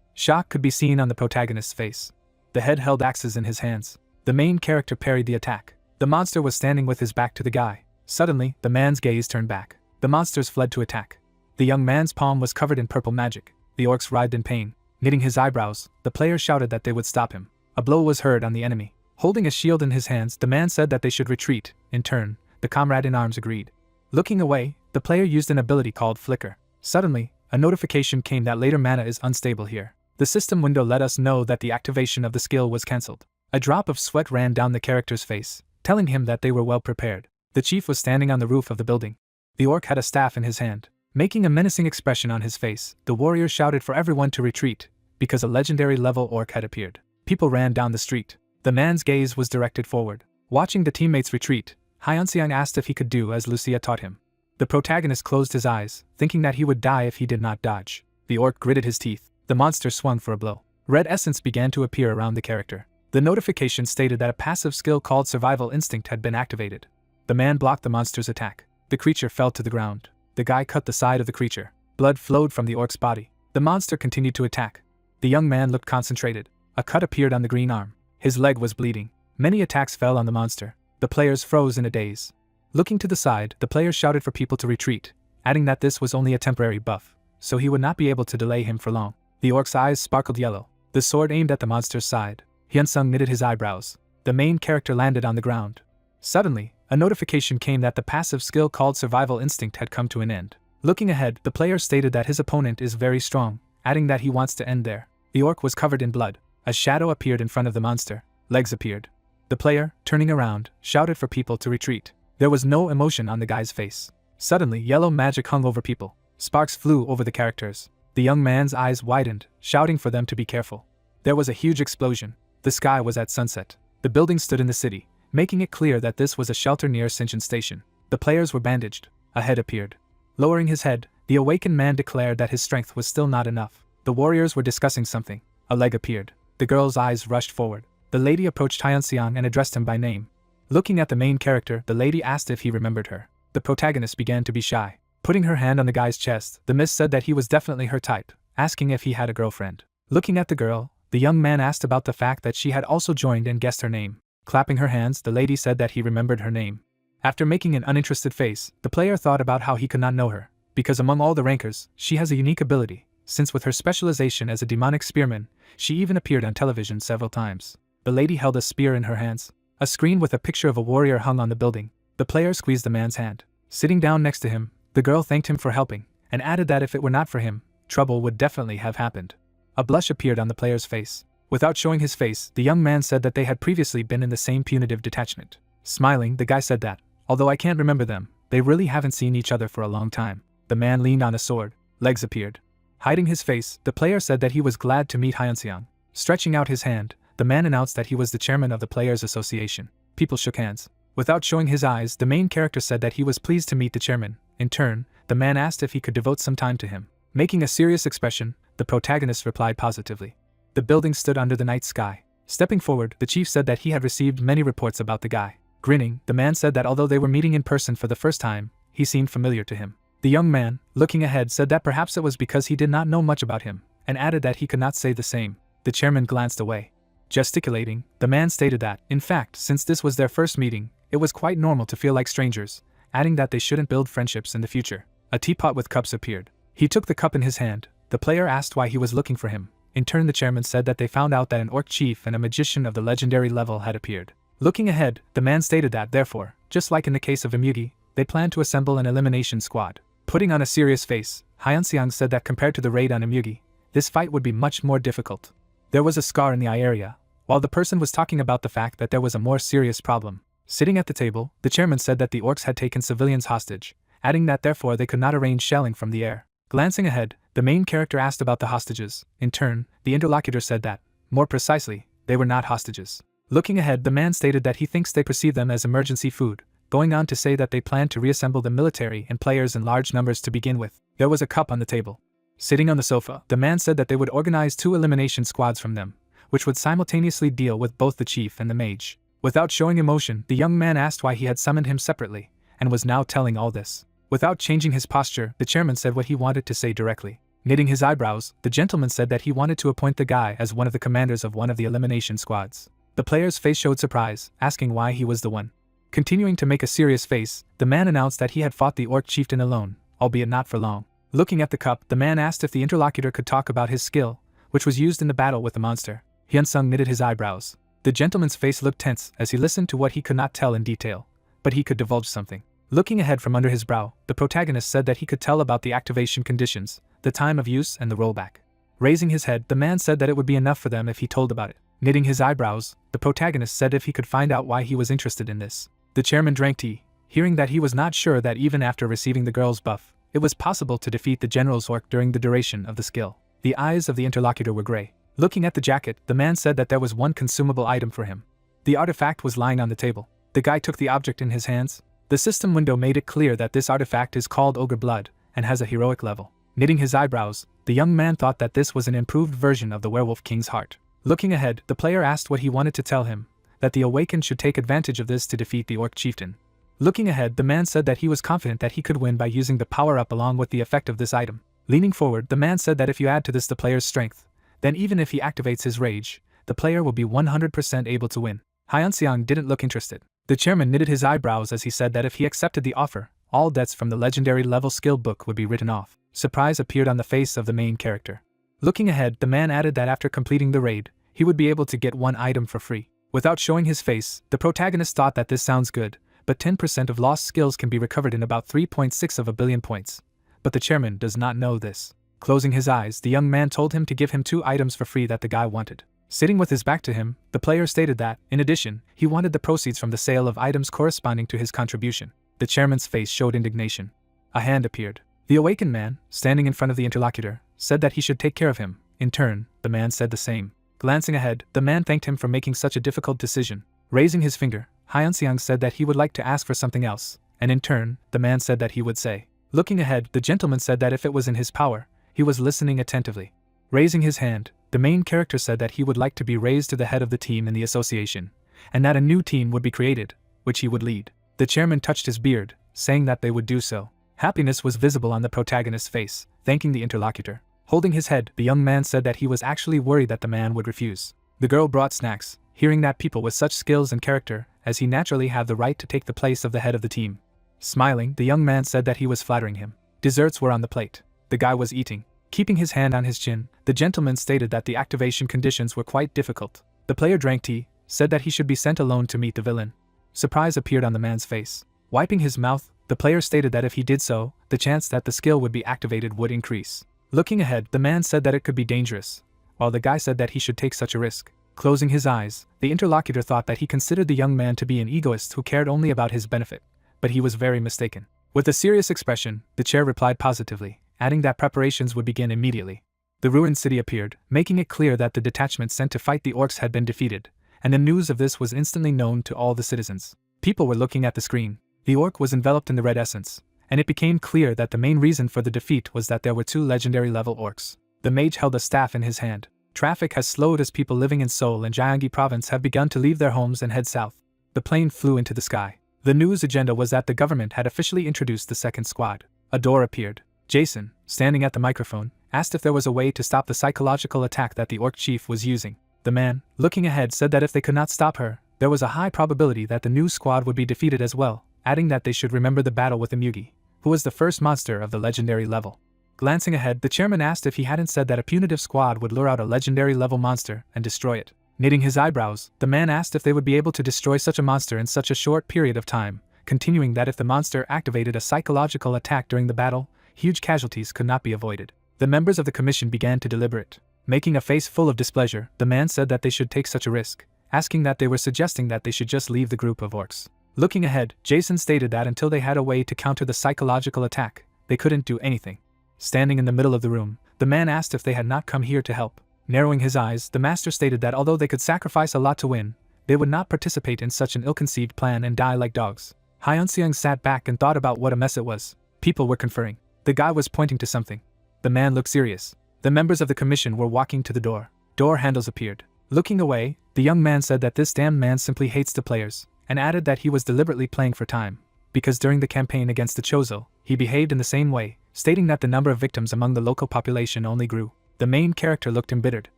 Speaker 1: Shock could be seen on the protagonist's face. The head held axes in his hands. The main character parried the attack. The monster was standing with his back to the guy. Suddenly, the man's gaze turned back. The monsters fled to attack. The young man's palm was covered in purple magic. The orcs writhed in pain. Knitting his eyebrows, the player shouted that they would stop him. A blow was heard on the enemy. Holding a shield in his hands, the man said that they should retreat. In turn, the comrade in arms agreed. Looking away, the player used an ability called Flicker. Suddenly, a notification came that later mana is unstable here. The system window let us know that the activation of the skill was cancelled. A drop of sweat ran down the character's face, telling him that they were well prepared. The chief was standing on the roof of the building. The orc had a staff in his hand. Making a menacing expression on his face, the warrior shouted for everyone to retreat, because a legendary level orc had appeared. People ran down the street. The man's gaze was directed forward. Watching the teammates retreat, Hyunseong asked if he could do as Lucia taught him. The protagonist closed his eyes, thinking that he would die if he did not dodge. The orc gritted his teeth. The monster swung for a blow. Red essence began to appear around the character. The notification stated that a passive skill called Survival Instinct had been activated. The man blocked the monster's attack. The creature fell to the ground. The guy cut the side of the creature. Blood flowed from the orc's body. The monster continued to attack. The young man looked concentrated. A cut appeared on the green arm. His leg was bleeding. Many attacks fell on the monster. The players froze in a daze. Looking to the side, the players shouted for people to retreat, adding that this was only a temporary buff, so he would not be able to delay him for long. The orc's eyes sparkled yellow. The sword aimed at the monster's side. Hyunsung knitted his eyebrows. The main character landed on the ground. Suddenly, a notification came that the passive skill called Survival Instinct had come to an end. Looking ahead, the player stated that his opponent is very strong, adding that he wants to end there. The orc was covered in blood. A shadow appeared in front of the monster. Legs appeared. The player, turning around, shouted for people to retreat. There was no emotion on the guy's face. Suddenly, yellow magic hung over people. Sparks flew over the characters. The young man's eyes widened, shouting for them to be careful. There was a huge explosion. The sky was at sunset. The building stood in the city, making it clear that this was a shelter near Sinchon Station. The players were bandaged. A head appeared. Lowering his head, the awakened man declared that his strength was still not enough. The warriors were discussing something. A leg appeared. The girl's eyes rushed forward. The lady approached Hyunseong and addressed him by name. Looking at the main character, the lady asked if he remembered her. The protagonist began to be shy. Putting her hand on the guy's chest, the miss said that he was definitely her type, asking if he had a girlfriend. Looking at the girl, the young man asked about the fact that she had also joined and guessed her name. Clapping her hands, the lady said that he remembered her name. After making an uninterested face, the player thought about how he could not know her, because among all the rankers, she has a unique ability, since with her specialization as a demonic spearman, she even appeared on television several times. The lady held a spear in her hands. A screen with a picture of a warrior hung on the building. The player squeezed the man's hand. Sitting down next to him, the girl thanked him for helping, and added that if it were not for him, trouble would definitely have happened. A blush appeared on the player's face. Without showing his face, the young man said that they had previously been in the same punitive detachment. Smiling, the guy said that, although I can't remember them, they really haven't seen each other for a long time. The man leaned on a sword. Legs appeared. Hiding his face, the player said that he was glad to meet Hyunseong. Stretching out his hand, the man announced that he was the chairman of the Players Association. People shook hands. Without showing his eyes, the main character said that he was pleased to meet the chairman. In turn, the man asked if he could devote some time to him. Making a serious expression, the protagonist replied positively. The building stood under the night sky. Stepping forward, the chief said that he had received many reports about the guy. Grinning, the man said that although they were meeting in person for the first time, he seemed familiar to him. The young man, looking ahead, said that perhaps it was because he did not know much about him, and added that he could not say the same. The chairman glanced away. Gesticulating, the man stated that, in fact, since this was their first meeting, it was quite normal to feel like strangers, adding that they shouldn't build friendships in the future. A teapot with cups appeared. He took the cup in his hand. The player asked why he was looking for him. In turn, the chairman said that they found out that an orc chief and a magician of the legendary level had appeared. Looking ahead, the man stated that, therefore, just like in the case of Imugi, they planned to assemble an elimination squad. Putting on a serious face, Hyunseong said that compared to the raid on Imugi, this fight would be much more difficult. There was a scar in the eye area, while the person was talking about the fact that there was a more serious problem. Sitting at the table, the chairman said that the orcs had taken civilians hostage, adding that therefore they could not arrange shelling from the air. Glancing ahead, the main character asked about the hostages. In turn, the interlocutor said that, more precisely, they were not hostages. Looking ahead, the man stated that he thinks they perceive them as emergency food, going on to say that they plan to reassemble the military and players in large numbers to begin with. There was a cup on the table. Sitting on the sofa, the man said that they would organize 2 elimination squads from them, which would simultaneously deal with both the chief and the mage. Without showing emotion, the young man asked why he had summoned him separately, and was now telling all this. Without changing his posture, the chairman said what he wanted to say directly. Knitting his eyebrows, the gentleman said that he wanted to appoint the guy as one of the commanders of one of the elimination squads. The player's face showed surprise, asking why he was the one. Continuing to make a serious face, the man announced that he had fought the orc chieftain alone, albeit not for long. Looking at the cup, the man asked if the interlocutor could talk about his skill, which was used in the battle with the monster. Hyunsung knitted his eyebrows. The gentleman's face looked tense as he listened to what he could not tell in detail, but he could divulge something. Looking ahead from under his brow, the protagonist said that he could tell about the activation conditions, the time of use, and the rollback. Raising his head, the man said that it would be enough for them if he told about it. Knitting his eyebrows, the protagonist said if he could find out why he was interested in this. The chairman drank tea, hearing that he was not sure that even after receiving the girl's buff, it was possible to defeat the general's orc during the duration of the skill. The eyes of the interlocutor were gray. Looking at the jacket, the man said that there was one consumable item for him. The artifact was lying on the table. The guy took the object in his hands. The system window made it clear that this artifact is called Ogre Blood and has a heroic level. Knitting his eyebrows, the young man thought that this was an improved version of the Werewolf King's heart. Looking ahead, the player asked what he wanted to tell him, that the awakened should take advantage of this to defeat the orc chieftain. Looking ahead, the man said that he was confident that he could win by using the power-up along with the effect of this item. Leaning forward, the man said that if you add to this the player's strength, then even if he activates his rage, the player will be 100% able to win. Hyunseong didn't look interested. The chairman knitted his eyebrows as he said that if he accepted the offer, all debts from the legendary level skill book would be written off. Surprise appeared on the face of the main character. Looking ahead, the man added that after completing the raid, he would be able to get one item for free. Without showing his face, the protagonist thought that this sounds good, but 10% of lost skills can be recovered in about 3.6 of a billion points. But the chairman does not know this. Closing his eyes, the young man told him to give him 2 items for free that the guy wanted. Sitting with his back to him, the player stated that, in addition, he wanted the proceeds from the sale of items corresponding to his contribution. The chairman's face showed indignation. A hand appeared. The awakened man, standing in front of the interlocutor, said that he should take care of him. In turn, the man said the same. Glancing ahead, the man thanked him for making such a difficult decision. Raising his finger, Hyunseong said that he would like to ask for something else, and in turn, the man said that he would say. Looking ahead, the gentleman said that if it was in his power, he was listening attentively. Raising his hand, the main character said that he would like to be raised to the head of the team in the association, and that a new team would be created, which he would lead. The chairman touched his beard, saying that they would do so. Happiness was visible on the protagonist's face, thanking the interlocutor. Holding his head, the young man said that he was actually worried that the man would refuse. The girl brought snacks, hearing that people with such skills and character as he naturally have the right to take the place of the head of the team. Smiling, the young man said that he was flattering him. Desserts were on the plate. The guy was eating. Keeping his hand on his chin, the gentleman stated that the activation conditions were quite difficult. The player drank tea, said that he should be sent alone to meet the villain. Surprise appeared on the man's face. Wiping his mouth, the player stated that if he did so, the chance that the skill would be activated would increase. Looking ahead, the man said that it could be dangerous, while the guy said that he should take such a risk. Closing his eyes, the interlocutor thought that he considered the young man to be an egoist who cared only about his benefit, but he was very mistaken. With a serious expression, the chair replied positively, adding that preparations would begin immediately. The ruined city appeared, making it clear that the detachment sent to fight the orcs had been defeated, and the news of this was instantly known to all the citizens. People were looking at the screen. The orc was enveloped in the red essence, and it became clear that the main reason for the defeat was that there were 2 legendary level orcs. The mage held a staff in his hand. Traffic has slowed as people living in Seoul and Gyeonggi province have begun to leave their homes and head south. The plane flew into the sky. The news agenda was that the government had officially introduced the second squad. A door appeared. Jason, standing at the microphone, asked if there was a way to stop the psychological attack that the orc chief was using. The man, looking ahead, said that if they could not stop her, there was a high probability that the new squad would be defeated as well, adding that they should remember the battle with Imugi, who was the first monster of the legendary level. Glancing ahead, the chairman asked if he hadn't said that a punitive squad would lure out a legendary level monster and destroy it. Knitting his eyebrows, the man asked if they would be able to destroy such a monster in such a short period of time, continuing that if the monster activated a psychological attack during the battle, huge casualties could not be avoided. The members of the commission began to deliberate. Making a face full of displeasure, the man said that they should take such a risk, asking that they were suggesting that they should just leave the group of orcs. Looking ahead, Jason stated that until they had a way to counter the psychological attack, they couldn't do anything. Standing in the middle of the room, the man asked if they had not come here to help. Narrowing his eyes, the master stated that although they could sacrifice a lot to win, they would not participate in such an ill-conceived plan and die like dogs. Hyunseung sat back and thought about what a mess it was. People were conferring. The guy was pointing to something. The man looked serious. The members of the commission were walking to the door. Door handles appeared. Looking away, the young man said that this damned man simply hates the players, and added that he was deliberately playing for time, because during the campaign against the Chozo, he behaved in the same way, stating that the number of victims among the local population only grew. The main character looked embittered.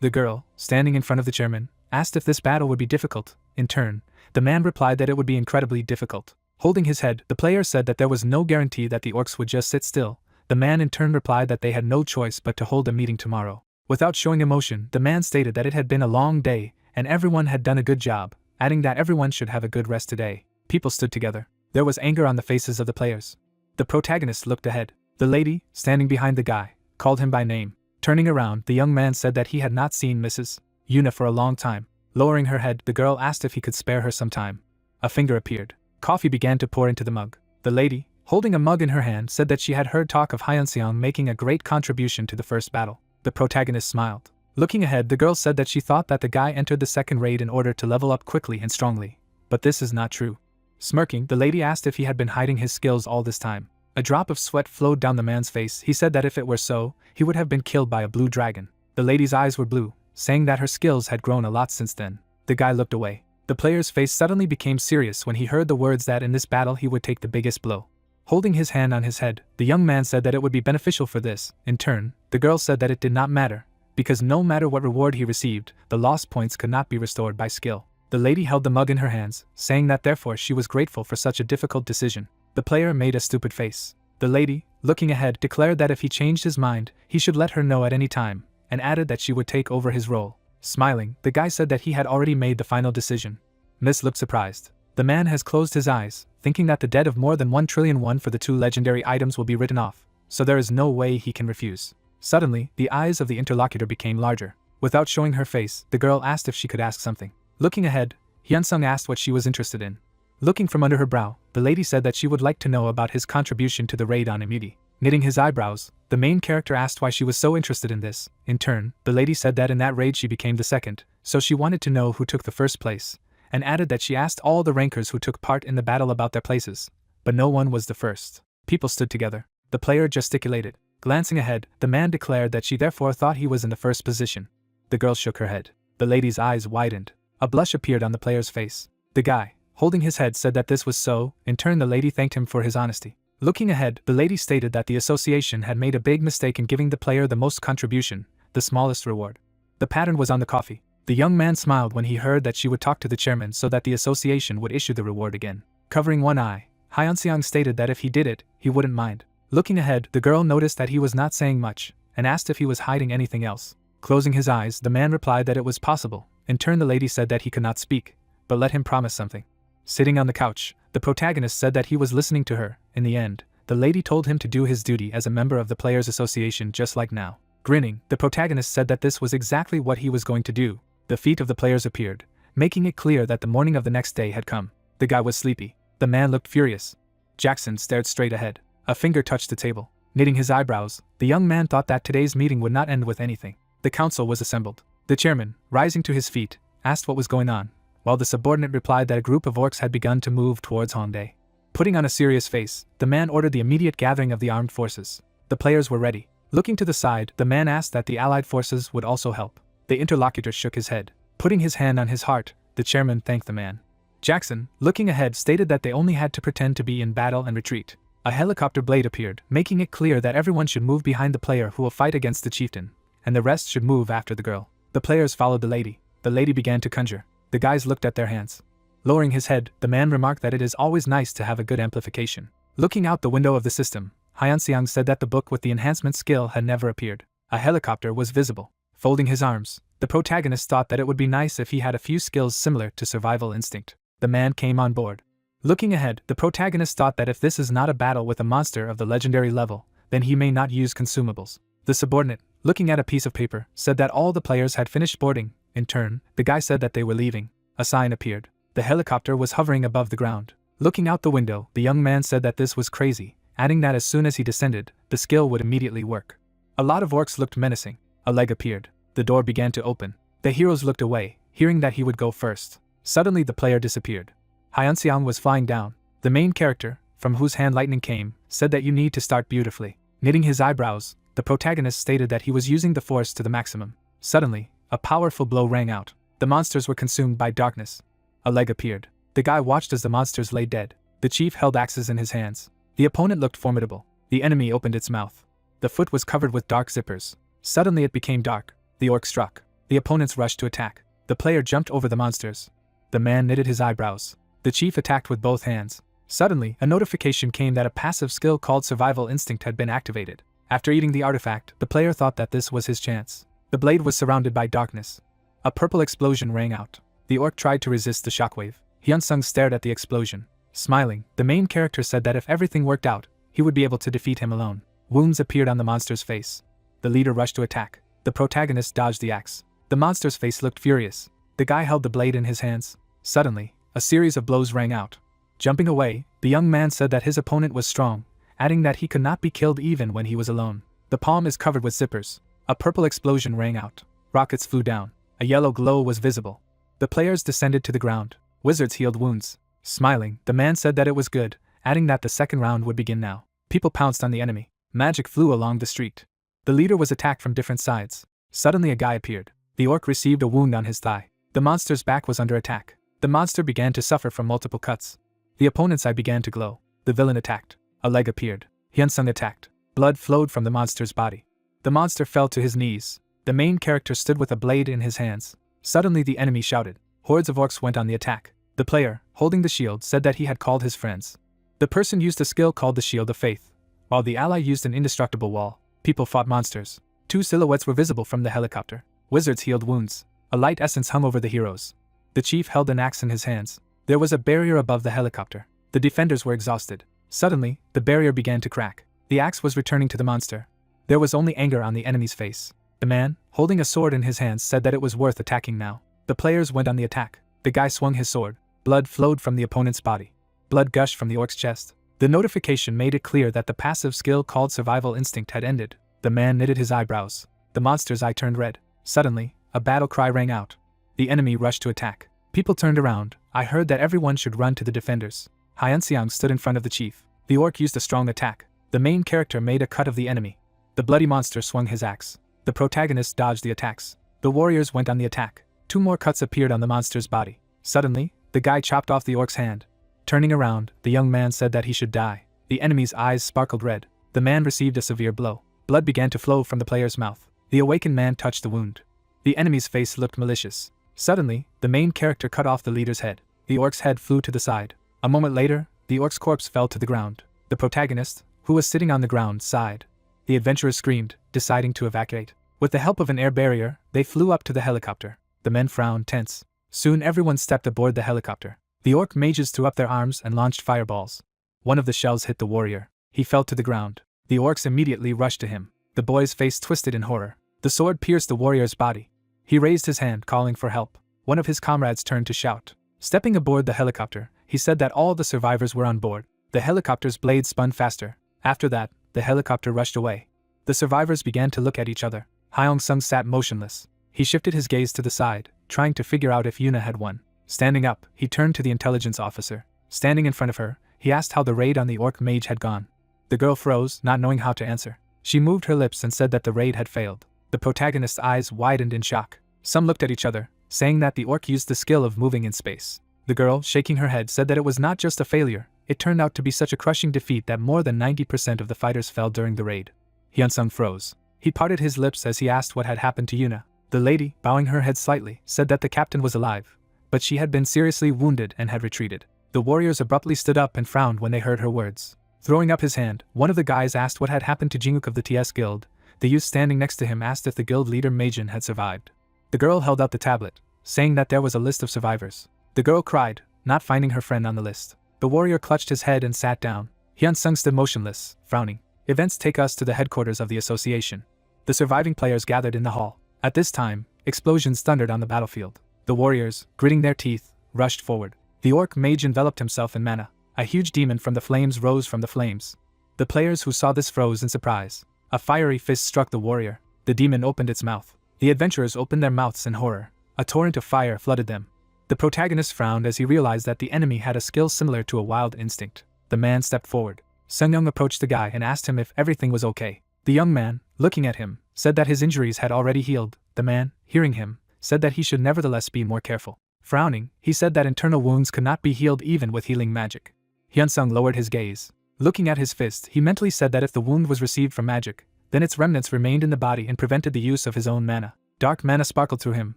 Speaker 1: The girl, standing in front of the chairman, asked if this battle would be difficult. In turn, the man replied that it would be incredibly difficult. Holding his head, the player said that there was no guarantee that the orcs would just sit still. The man in turn replied that they had no choice but to hold a meeting tomorrow. Without showing emotion, the man stated that it had been a long day, and everyone had done a good job, adding that everyone should have a good rest today. People stood together. There was anger on the faces of the players. The protagonist looked ahead. The lady, standing behind the guy, called him by name. Turning around, the young man said that he had not seen Mrs. Yuna for a long time. Lowering her head, the girl asked if he could spare her some time. A finger appeared. Coffee began to pour into the mug. The lady, holding a mug in her hand, said that she had heard talk of Hyunseong making a great contribution to the first battle. The protagonist smiled. Looking ahead, the girl said that she thought that the guy entered the second raid in order to level up quickly and strongly. But this is not true. Smirking, the lady asked if he had been hiding his skills all this time. A drop of sweat flowed down the man's face. He said that if it were so, he would have been killed by a blue dragon. The lady's eyes were blue, saying that her skills had grown a lot since then. The guy looked away. The player's face suddenly became serious when he heard the words that in this battle he would take the biggest blow. Holding his hand on his head, the young man said that it would be beneficial for this. In turn, the girl said that it did not matter, because no matter what reward he received, the lost points could not be restored by skill. The lady held the mug in her hands, saying that therefore she was grateful for such a difficult decision. The player made a stupid face. The lady, looking ahead, declared that if he changed his mind, he should let her know at any time, and added that she would take over his role. Smiling, the guy said that he had already made the final decision. Miss looked surprised. The man has closed his eyes, thinking that the debt of more than 1 trillion won for the 2 legendary items will be written off, so there is no way he can refuse. Suddenly, the eyes of the interlocutor became larger. Without showing her face, the girl asked if she could ask something. Looking ahead, Hyunsung asked what she was interested in. Looking from under her brow, the lady said that she would like to know about his contribution to the raid on Imiti. Knitting his eyebrows, the main character asked why she was so interested in this. In turn, the lady said that in that raid she became the second, so she wanted to know who took the first place, and added that she asked all the rankers who took part in the battle about their places, but no one was the first. People stood together. The player gesticulated. Glancing ahead, the man declared that she therefore thought he was in the first position. The girl shook her head. The lady's eyes widened. A blush appeared on the player's face. The guy, holding his head, said that this was so. In turn, the lady thanked him for his honesty. Looking ahead, the lady stated that the association had made a big mistake in giving the player the most contribution, the smallest reward. The pattern was on the coffee. The young man smiled when he heard that she would talk to the chairman so that the association would issue the reward again. Covering one eye, Hyunseong stated that if he did it, he wouldn't mind. Looking ahead, the girl noticed that he was not saying much, and asked if he was hiding anything else. Closing his eyes, the man replied that it was possible. In turn, the lady said that he could not speak, but let him promise something. Sitting on the couch, the protagonist said that he was listening to her. In the end, the lady told him to do his duty as a member of the Players Association just like now. Grinning, the protagonist said that this was exactly what he was going to do. The feet of the players appeared, making it clear that the morning of the next day had come. The guy was sleepy. The man looked furious. Jackson stared straight ahead. A finger touched the table. Knitting his eyebrows, the young man thought that today's meeting would not end with anything. The council was assembled. The chairman, rising to his feet, asked what was going on, while the subordinate replied that a group of orcs had begun to move towards Hongdae. Putting on a serious face, the man ordered the immediate gathering of the armed forces. The players were ready. Looking to the side, the man asked that the allied forces would also help. The interlocutor shook his head. Putting his hand on his heart, the chairman thanked the man. Jackson, looking ahead, stated that they only had to pretend to be in battle and retreat. A helicopter blade appeared, making it clear that everyone should move behind the player who will fight against the chieftain, and the rest should move after the girl. The players followed the lady. The lady began to conjure. The guys looked at their hands. Lowering his head, the man remarked that it is always nice to have a good amplification. Looking out the window of the system, Hyunseong said that the book with the enhancement skill had never appeared. A helicopter was visible. Folding his arms, the protagonist thought that it would be nice if he had a few skills similar to survival instinct. The man came on board. Looking ahead, the protagonist thought that if this is not a battle with a monster of the legendary level, then he may not use consumables. The subordinate, looking at a piece of paper, said that all the players had finished boarding. In turn, the guy said that they were leaving. A sign appeared. The helicopter was hovering above the ground. Looking out the window, the young man said that this was crazy, adding that as soon as he descended, the skill would immediately work. A lot of orcs looked menacing. A leg appeared. The door began to open. The heroes looked away, hearing that he would go first. Suddenly the player disappeared. Hyunseong was flying down. The main character, from whose hand lightning came, said that you need to start beautifully. Knitting his eyebrows, the protagonist stated that he was using the force to the maximum. Suddenly, a powerful blow rang out. The monsters were consumed by darkness. A leg appeared. The guy watched as the monsters lay dead. The chief held axes in his hands. The opponent looked formidable. The enemy opened its mouth. The foot was covered with dark zippers. Suddenly it became dark. The orc struck. The opponents rushed to attack. The player jumped over the monsters. The man knitted his eyebrows. The chief attacked with both hands. Suddenly, a notification came that a passive skill called Survival Instinct had been activated. After eating the artifact, the player thought that this was his chance. The blade was surrounded by darkness. A purple explosion rang out. The orc tried to resist the shockwave. Hyunsung stared at the explosion. Smiling, the main character said that if everything worked out, he would be able to defeat him alone. Wounds appeared on the monster's face. The leader rushed to attack. The protagonist dodged the axe. The monster's face looked furious. The guy held the blade in his hands. Suddenly, a series of blows rang out. Jumping away, the young man said that his opponent was strong, adding that he could not be killed even when he was alone. The palm is covered with zippers. A purple explosion rang out. Rockets flew down. A yellow glow was visible. The players descended to the ground. Wizards healed wounds. Smiling, the man said that it was good, adding that the second round would begin now. People pounced on the enemy. Magic flew along the street. The leader was attacked from different sides. Suddenly a guy appeared. The orc received a wound on his thigh. The monster's back was under attack. The monster began to suffer from multiple cuts. The opponent's eye began to glow. The villain attacked. A leg appeared. Hyunsung attacked. Blood flowed from the monster's body. The monster fell to his knees. The main character stood with a blade in his hands. Suddenly the enemy shouted. Hordes of orcs went on the attack. The player, holding the shield, said that he had called his friends. The person used a skill called the Shield of Faith, while the ally used an indestructible wall. People fought monsters. Two silhouettes were visible from the helicopter. Wizards healed wounds. A light essence hung over the heroes. The chief held an axe in his hands. There was a barrier above the helicopter. The defenders were exhausted. Suddenly, the barrier began to crack. The axe was returning to the monster. There was only anger on the enemy's face. The man, holding a sword in his hands, said that it was worth attacking now. The players went on the attack. The guy swung his sword. Blood flowed from the opponent's body. Blood gushed from the orc's chest. The notification made it clear that the passive skill called Survival Instinct had ended. The man knitted his eyebrows. The monster's eye turned red. Suddenly, a battle cry rang out. The enemy rushed to attack. People turned around. I heard that everyone should run to the defenders. Hyunseong stood in front of the chief. The orc used a strong attack. The main character made a cut of the enemy. The bloody monster swung his axe. The protagonist dodged the attacks. The warriors went on the attack. Two more cuts appeared on the monster's body. Suddenly, the guy chopped off the orc's hand. Turning around, the young man said that he should die. The enemy's eyes sparkled red. The man received a severe blow. Blood began to flow from the player's mouth. The awakened man touched the wound. The enemy's face looked malicious. Suddenly, the main character cut off the leader's head. The orc's head flew to the side. A moment later, the orc's corpse fell to the ground. The protagonist, who was sitting on the ground, sighed. The adventurers screamed, deciding to evacuate. With the help of an air barrier, they flew up to the helicopter. The men frowned, tense. Soon everyone stepped aboard the helicopter. The orc mages threw up their arms and launched fireballs. One of the shells hit the warrior. He fell to the ground. The orcs immediately rushed to him. The boy's face twisted in horror. The sword pierced the warrior's body. He raised his hand, calling for help. One of his comrades turned to shout. Stepping aboard the helicopter, he said that all the survivors were on board. The helicopter's blade spun faster. After that, the helicopter rushed away. The survivors began to look at each other. Hyung-sung sat motionless. He shifted his gaze to the side, trying to figure out if Yuna had won. Standing up, he turned to the intelligence officer. Standing in front of her, he asked how the raid on the orc mage had gone. The girl froze, not knowing how to answer. She moved her lips and said that the raid had failed. The protagonist's eyes widened in shock. Some looked at each other, saying that the orc used the skill of moving in space. The girl, shaking her head, said that it was not just a failure. It turned out to be such a crushing defeat that more than 90% of the fighters fell during the raid. Hyunsung froze. He parted his lips as he asked what had happened to Yuna. The lady, bowing her head slightly, said that the captain was alive, but she had been seriously wounded and had retreated. The warriors abruptly stood up and frowned when they heard her words. Throwing up his hand, one of the guys asked what had happened to Jinguk of the TS Guild. The youth standing next to him asked if the guild leader Meijin had survived. The girl held out the tablet, saying that there was a list of survivors. The girl cried, not finding her friend on the list. The warrior clutched his head and sat down. Hyun-sung stood motionless, frowning. Events take us to the headquarters of the association. The surviving players gathered in the hall. At this time, explosions thundered on the battlefield. The warriors, gritting their teeth, rushed forward. The orc mage enveloped himself in mana. A huge demon from the flames rose from the flames. The players who saw this froze in surprise. A fiery fist struck the warrior. The demon opened its mouth. The adventurers opened their mouths in horror. A torrent of fire flooded them. The protagonist frowned as he realized that the enemy had a skill similar to a wild instinct. The man stepped forward. Sung-young approached the guy and asked him if everything was okay. The young man, looking at him, said that his injuries had already healed. The man, hearing him, said that he should nevertheless be more careful. Frowning, he said that internal wounds could not be healed even with healing magic. Hyun-sung lowered his gaze. Looking at his fist, he mentally said that if the wound was received from magic, then its remnants remained in the body and prevented the use of his own mana. Dark mana sparkled through him,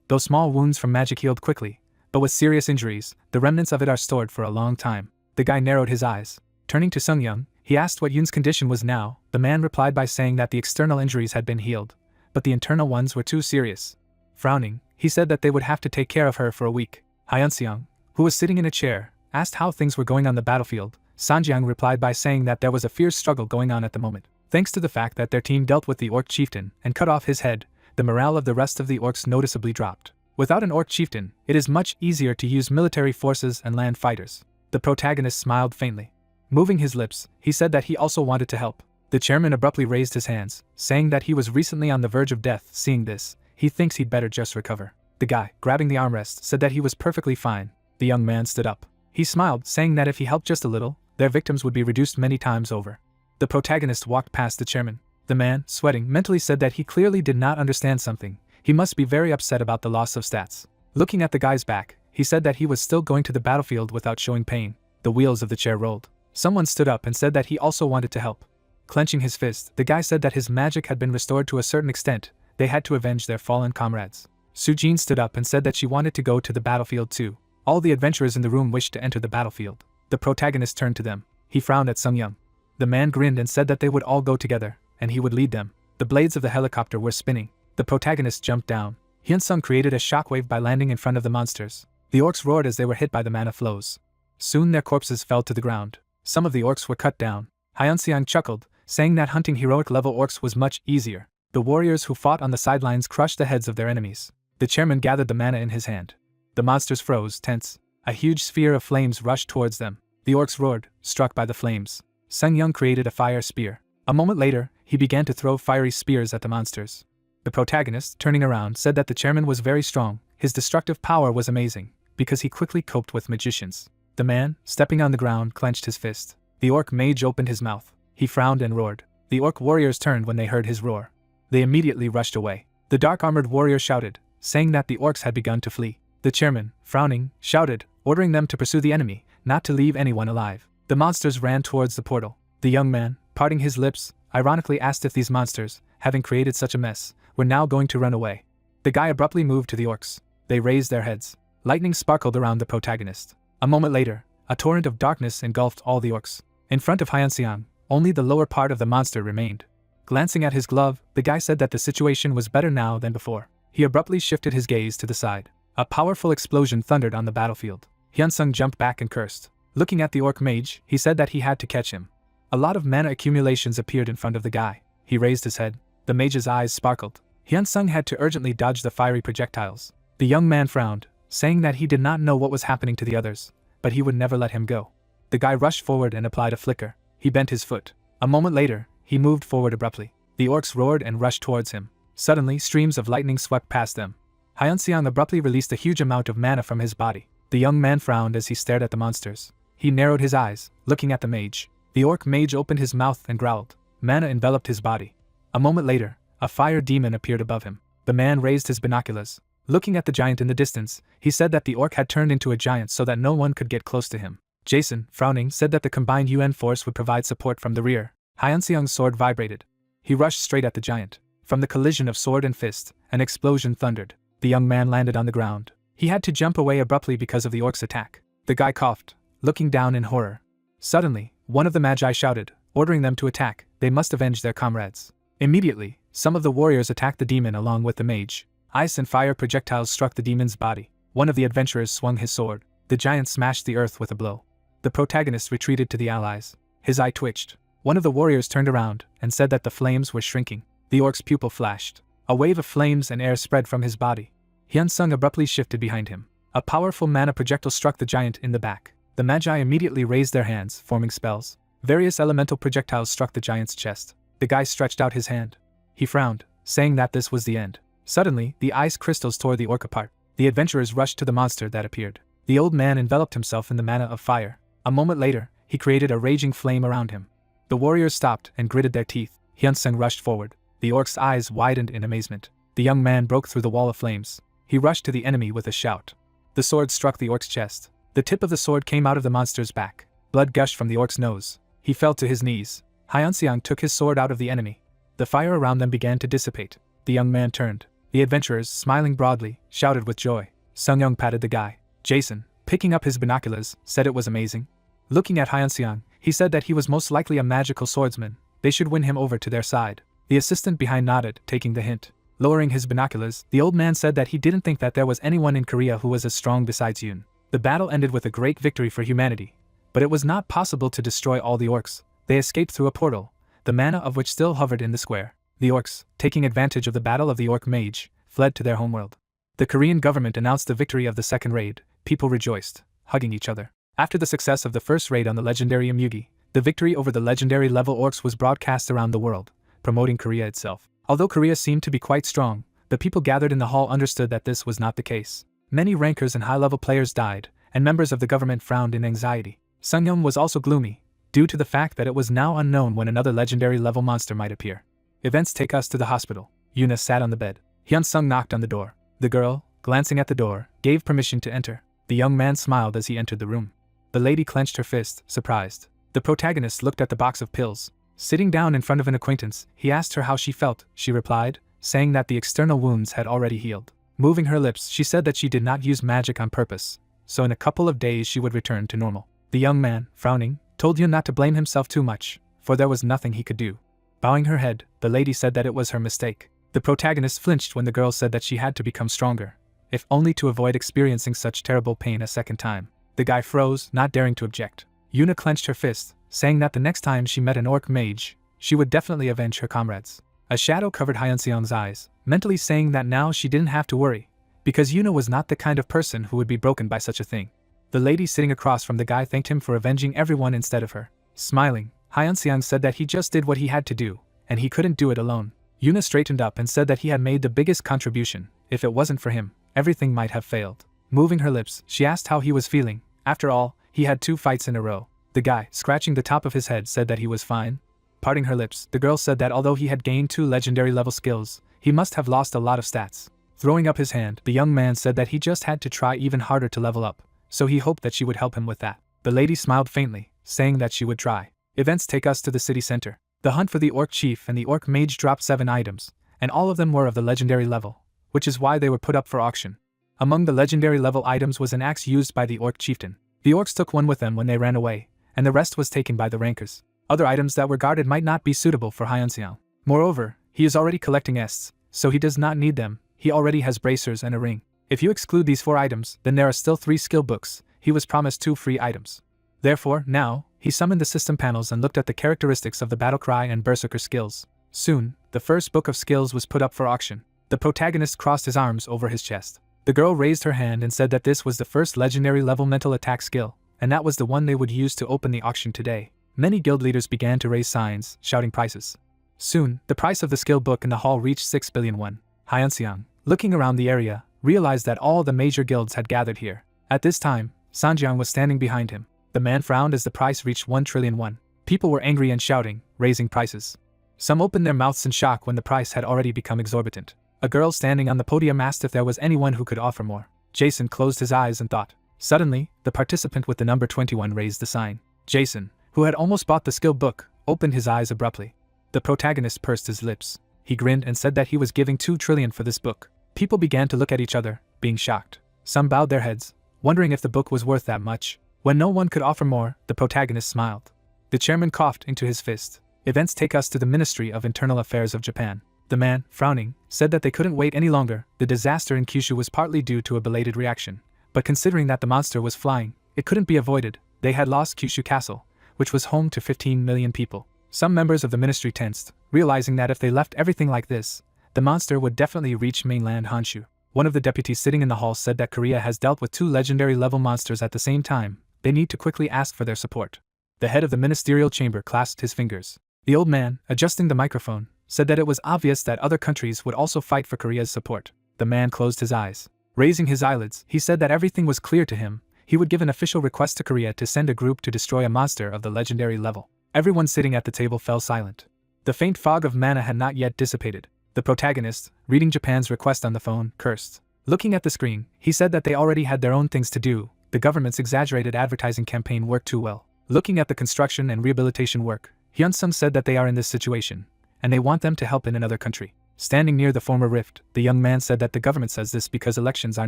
Speaker 1: though small wounds from magic healed quickly, but with serious injuries, the remnants of it are stored for a long time. The guy narrowed his eyes. Turning to Sung-young, he asked what Yoon's condition was now. The man replied by saying that the external injuries had been healed, but the internal ones were too serious. Frowning, he said that they would have to take care of her for a week. Hyun-seong, who was sitting in a chair, asked how things were going on the battlefield. Sanjiang replied by saying that there was a fierce struggle going on at the moment. Thanks to the fact that their team dealt with the orc chieftain and cut off his head, the morale of the rest of the orcs noticeably dropped. Without an orc chieftain, it is much easier to use military forces and land fighters. The protagonist smiled faintly. Moving his lips, he said that he also wanted to help. The chairman abruptly raised his hands, saying that he was recently on the verge of death. Seeing this, he thinks he'd better just recover. The guy, grabbing the armrest, said that he was perfectly fine. The young man stood up. He smiled, saying that if he helped just a little, their victims would be reduced many times over. The protagonist walked past the chairman. The man, sweating, mentally said that he clearly did not understand something. He must be very upset about the loss of stats. Looking at the guy's back, he said that he was still going to the battlefield without showing pain. The wheels of the chair rolled. Someone stood up and said that he also wanted to help. Clenching his fist, the guy said that his magic had been restored to a certain extent. They had to avenge their fallen comrades. Sujin stood up and said that she wanted to go to the battlefield too. All the adventurers in the room wished to enter the battlefield. The protagonist turned to them. He frowned at Sung-young. The man grinned and said that they would all go together, and he would lead them. The blades of the helicopter were spinning. The protagonist jumped down. Hyun-sung created a shockwave by landing in front of the monsters. The orcs roared as they were hit by the mana flows. Soon their corpses fell to the ground. Some of the orcs were cut down. Hyun-seong chuckled, saying that hunting heroic-level orcs was much easier. The warriors who fought on the sidelines crushed the heads of their enemies. The chairman gathered the mana in his hand. The monsters froze, tense. A huge sphere of flames rushed towards them. The orcs roared, struck by the flames. Sung-young created a fire spear. A moment later, he began to throw fiery spears at the monsters. The protagonist, turning around, said that the chairman was very strong. His destructive power was amazing, because he quickly coped with magicians. The man, stepping on the ground, clenched his fist. The orc mage opened his mouth. He frowned and roared. The orc warriors turned when they heard his roar. They immediately rushed away. The dark-armored warrior shouted, saying that the orcs had begun to flee. The chairman, frowning, shouted, ordering them to pursue the enemy, not to leave anyone alive. The monsters ran towards the portal. The young man, parting his lips, ironically asked if these monsters, having created such a mess, were now going to run away. The guy abruptly moved to the orcs. They raised their heads. Lightning sparkled around the protagonist. A moment later, a torrent of darkness engulfed all the orcs. In front of Hyun-seong, only the lower part of the monster remained. Glancing at his glove, the guy said that the situation was better now than before. He abruptly shifted his gaze to the side. A powerful explosion thundered on the battlefield. Hyun-sung jumped back and cursed. Looking at the orc mage, he said that he had to catch him. A lot of mana accumulations appeared in front of the guy. He raised his head. The mage's eyes sparkled. Hyun-sung had to urgently dodge the fiery projectiles. The young man frowned, saying that he did not know what was happening to the others, but he would never let him go. The guy rushed forward and applied a flicker. He bent his foot. A moment later, he moved forward abruptly. The orcs roared and rushed towards him. Suddenly, streams of lightning swept past them. Hyun-seong abruptly released a huge amount of mana from his body. The young man frowned as he stared at the monsters. He narrowed his eyes, looking at the mage. The orc mage opened his mouth and growled. Mana enveloped his body. A moment later, a fire demon appeared above him. The man raised his binoculars. Looking at the giant in the distance, he said that the orc had turned into a giant so that no one could get close to him. Jason, frowning, said that the combined UN force would provide support from the rear. Hyun-seong's sword vibrated. He rushed straight at the giant. From the collision of sword and fist, an explosion thundered. The young man landed on the ground. He had to jump away abruptly because of the orc's attack. The guy coughed, looking down in horror. Suddenly, One of the magi shouted, ordering them to attack. They must avenge their comrades. Immediately, some of the warriors attacked the demon along with the mage. Ice and fire projectiles struck the demon's body. One of the adventurers swung his sword. The giant smashed the earth with a blow. The protagonist retreated to the allies. His eye twitched. One of the warriors turned around and said that the flames were shrinking. The orc's pupil flashed. A wave of flames and air spread from his body. Hyunsung abruptly shifted behind him. A powerful mana projectile struck the giant in the back. The magi immediately raised their hands, forming spells. Various elemental projectiles struck the giant's chest. The guy stretched out his hand. He frowned, saying that this was the end. Suddenly, the ice crystals tore the orc apart. The adventurers rushed to the monster that appeared. The old man enveloped himself in the mana of fire. A moment later, he created a raging flame around him. The warriors stopped and gritted their teeth. Hyunsung rushed forward. The orc's eyes widened in amazement. The young man broke through the wall of flames. He rushed to the enemy with a shout. The sword struck the orc's chest. The tip of the sword came out of the monster's back. Blood gushed from the orc's nose. He fell to his knees. Hyunseong took his sword out of the enemy. The fire around them began to dissipate. The young man turned. The adventurers, smiling broadly, shouted with joy. Sungyoung patted the guy. Jason, picking up his binoculars, said it was amazing. Looking at Hyunseong, he said that he was most likely a magical swordsman. They should win him over to their side. The assistant behind nodded, taking the hint. Lowering his binoculars, the old man said that he didn't think that there was anyone in Korea who was as strong besides Yoon. The battle ended with a great victory for humanity. But it was not possible to destroy all the orcs. They escaped through a portal, the mana of which still hovered in the square. The orcs, taking advantage of the battle of the orc mage, fled to their homeworld. The Korean government announced the victory of the second raid. People rejoiced, hugging each other. After the success of the first raid on the legendary Amugi, the victory over the legendary level orcs was broadcast around the world, promoting Korea itself. Although Korea seemed to be quite strong, the people gathered in the hall understood that this was not the case. Many rankers and high-level players died, and members of the government frowned in anxiety. Sungyeon was also gloomy, due to the fact that it was now unknown when another legendary level monster might appear. Events take us to the hospital. Yuna sat on the bed. Hyunsung knocked on the door. The girl, glancing at the door, gave permission to enter. The young man smiled as he entered the room. The lady clenched her fist, surprised. The protagonist looked at the box of pills. Sitting down in front of an acquaintance, he asked her how she felt. She replied, saying that the external wounds had already healed. Moving her lips, she said that she did not use magic on purpose, so in a couple of days she would return to normal. The young man, frowning, told Yun not to blame himself too much, for there was nothing he could do. Bowing her head, the lady said that it was her mistake. The protagonist flinched when the girl said that she had to become stronger, if only to avoid experiencing such terrible pain a second time. The guy froze, not daring to object. Yuna clenched her fist, saying that the next time she met an orc mage, she would definitely avenge her comrades. A shadow covered Hyunseong's eyes, mentally saying that now she didn't have to worry, because Yuna was not the kind of person who would be broken by such a thing. The lady sitting across from the guy thanked him for avenging everyone instead of her. Smiling, Hyunseong said that he just did what he had to do, and he couldn't do it alone. Yuna straightened up and said that he had made the biggest contribution. If it wasn't for him, everything might have failed. Moving her lips, she asked how he was feeling. After all, he had 2 fights in a row. The guy, scratching the top of his head, said that he was fine. Parting her lips, the girl said that although he had gained 2 legendary level skills, he must have lost a lot of stats. Throwing up his hand, the young man said that he just had to try even harder to level up, so he hoped that she would help him with that. The lady smiled faintly, saying that she would try. Events take us to the city center. The hunt for the orc chief and the orc mage dropped 7 items, and all of them were of the legendary level, which is why they were put up for auction. Among the legendary level items was an axe used by the orc chieftain. The orcs took one with them when they ran away, and the rest was taken by the rankers. Other items that were guarded might not be suitable for Hyunseong. Moreover, he is already collecting ests, so he does not need them. He already has bracers and a ring. If you exclude these 4 items, then there are still 3 skill books. He was promised 2 free items. Therefore, now, he summoned the system panels and looked at the characteristics of the battle cry and berserker skills. Soon, the first book of skills was put up for auction. The protagonist crossed his arms over his chest. The girl raised her hand and said that this was the first legendary level mental attack skill, and that was the one they would use to open the auction today. Many guild leaders began to raise signs, shouting prices. Soon, the price of the skill book in the hall reached 6 billion won. Hyunseong, looking around the area, realized that all the major guilds had gathered here. At this time, Sanjiang was standing behind him. The man frowned as the price reached 1 trillion won. People were angry and shouting, raising prices. Some opened their mouths in shock when the price had already become exorbitant. A girl standing on the podium asked if there was anyone who could offer more. Jason closed his eyes and thought. Suddenly, the participant with the number 21 raised the sign. Jason, who had almost bought the skill book, opened his eyes abruptly. The protagonist pursed his lips. He grinned and said that he was giving 2 trillion for this book. People began to look at each other, being shocked. Some bowed their heads, wondering if the book was worth that much. When no one could offer more, the protagonist smiled. The chairman coughed into his fist. Events take us to the Ministry of Internal Affairs of Japan. The man, frowning, said that they couldn't wait any longer. The disaster in Kyushu was partly due to a belated reaction. But considering that the monster was flying, it couldn't be avoided. They had lost Kyushu Castle, which was home to 15 million people. Some members of the ministry tensed, realizing that if they left everything like this, the monster would definitely reach mainland Honshu. One of the deputies sitting in the hall said that Korea has dealt with 2 legendary level monsters at the same time. They need to quickly ask for their support. The head of the ministerial chamber clasped his fingers. The old man, adjusting the microphone, said that it was obvious that other countries would also fight for Korea's support. The man closed his eyes. Raising his eyelids, he said that everything was clear to him. He would give an official request to Korea to send a group to destroy a monster of the legendary level. Everyone sitting at the table fell silent. The faint fog of mana had not yet dissipated. The protagonist, reading Japan's request on the phone, cursed. Looking at the screen, he said that they already had their own things to do. The government's exaggerated advertising campaign worked too well. Looking at the construction and rehabilitation work, Hyun-sung said that they are in this situation, and they want them to help in another country. Standing near the former rift, the young man said that the government says this because elections are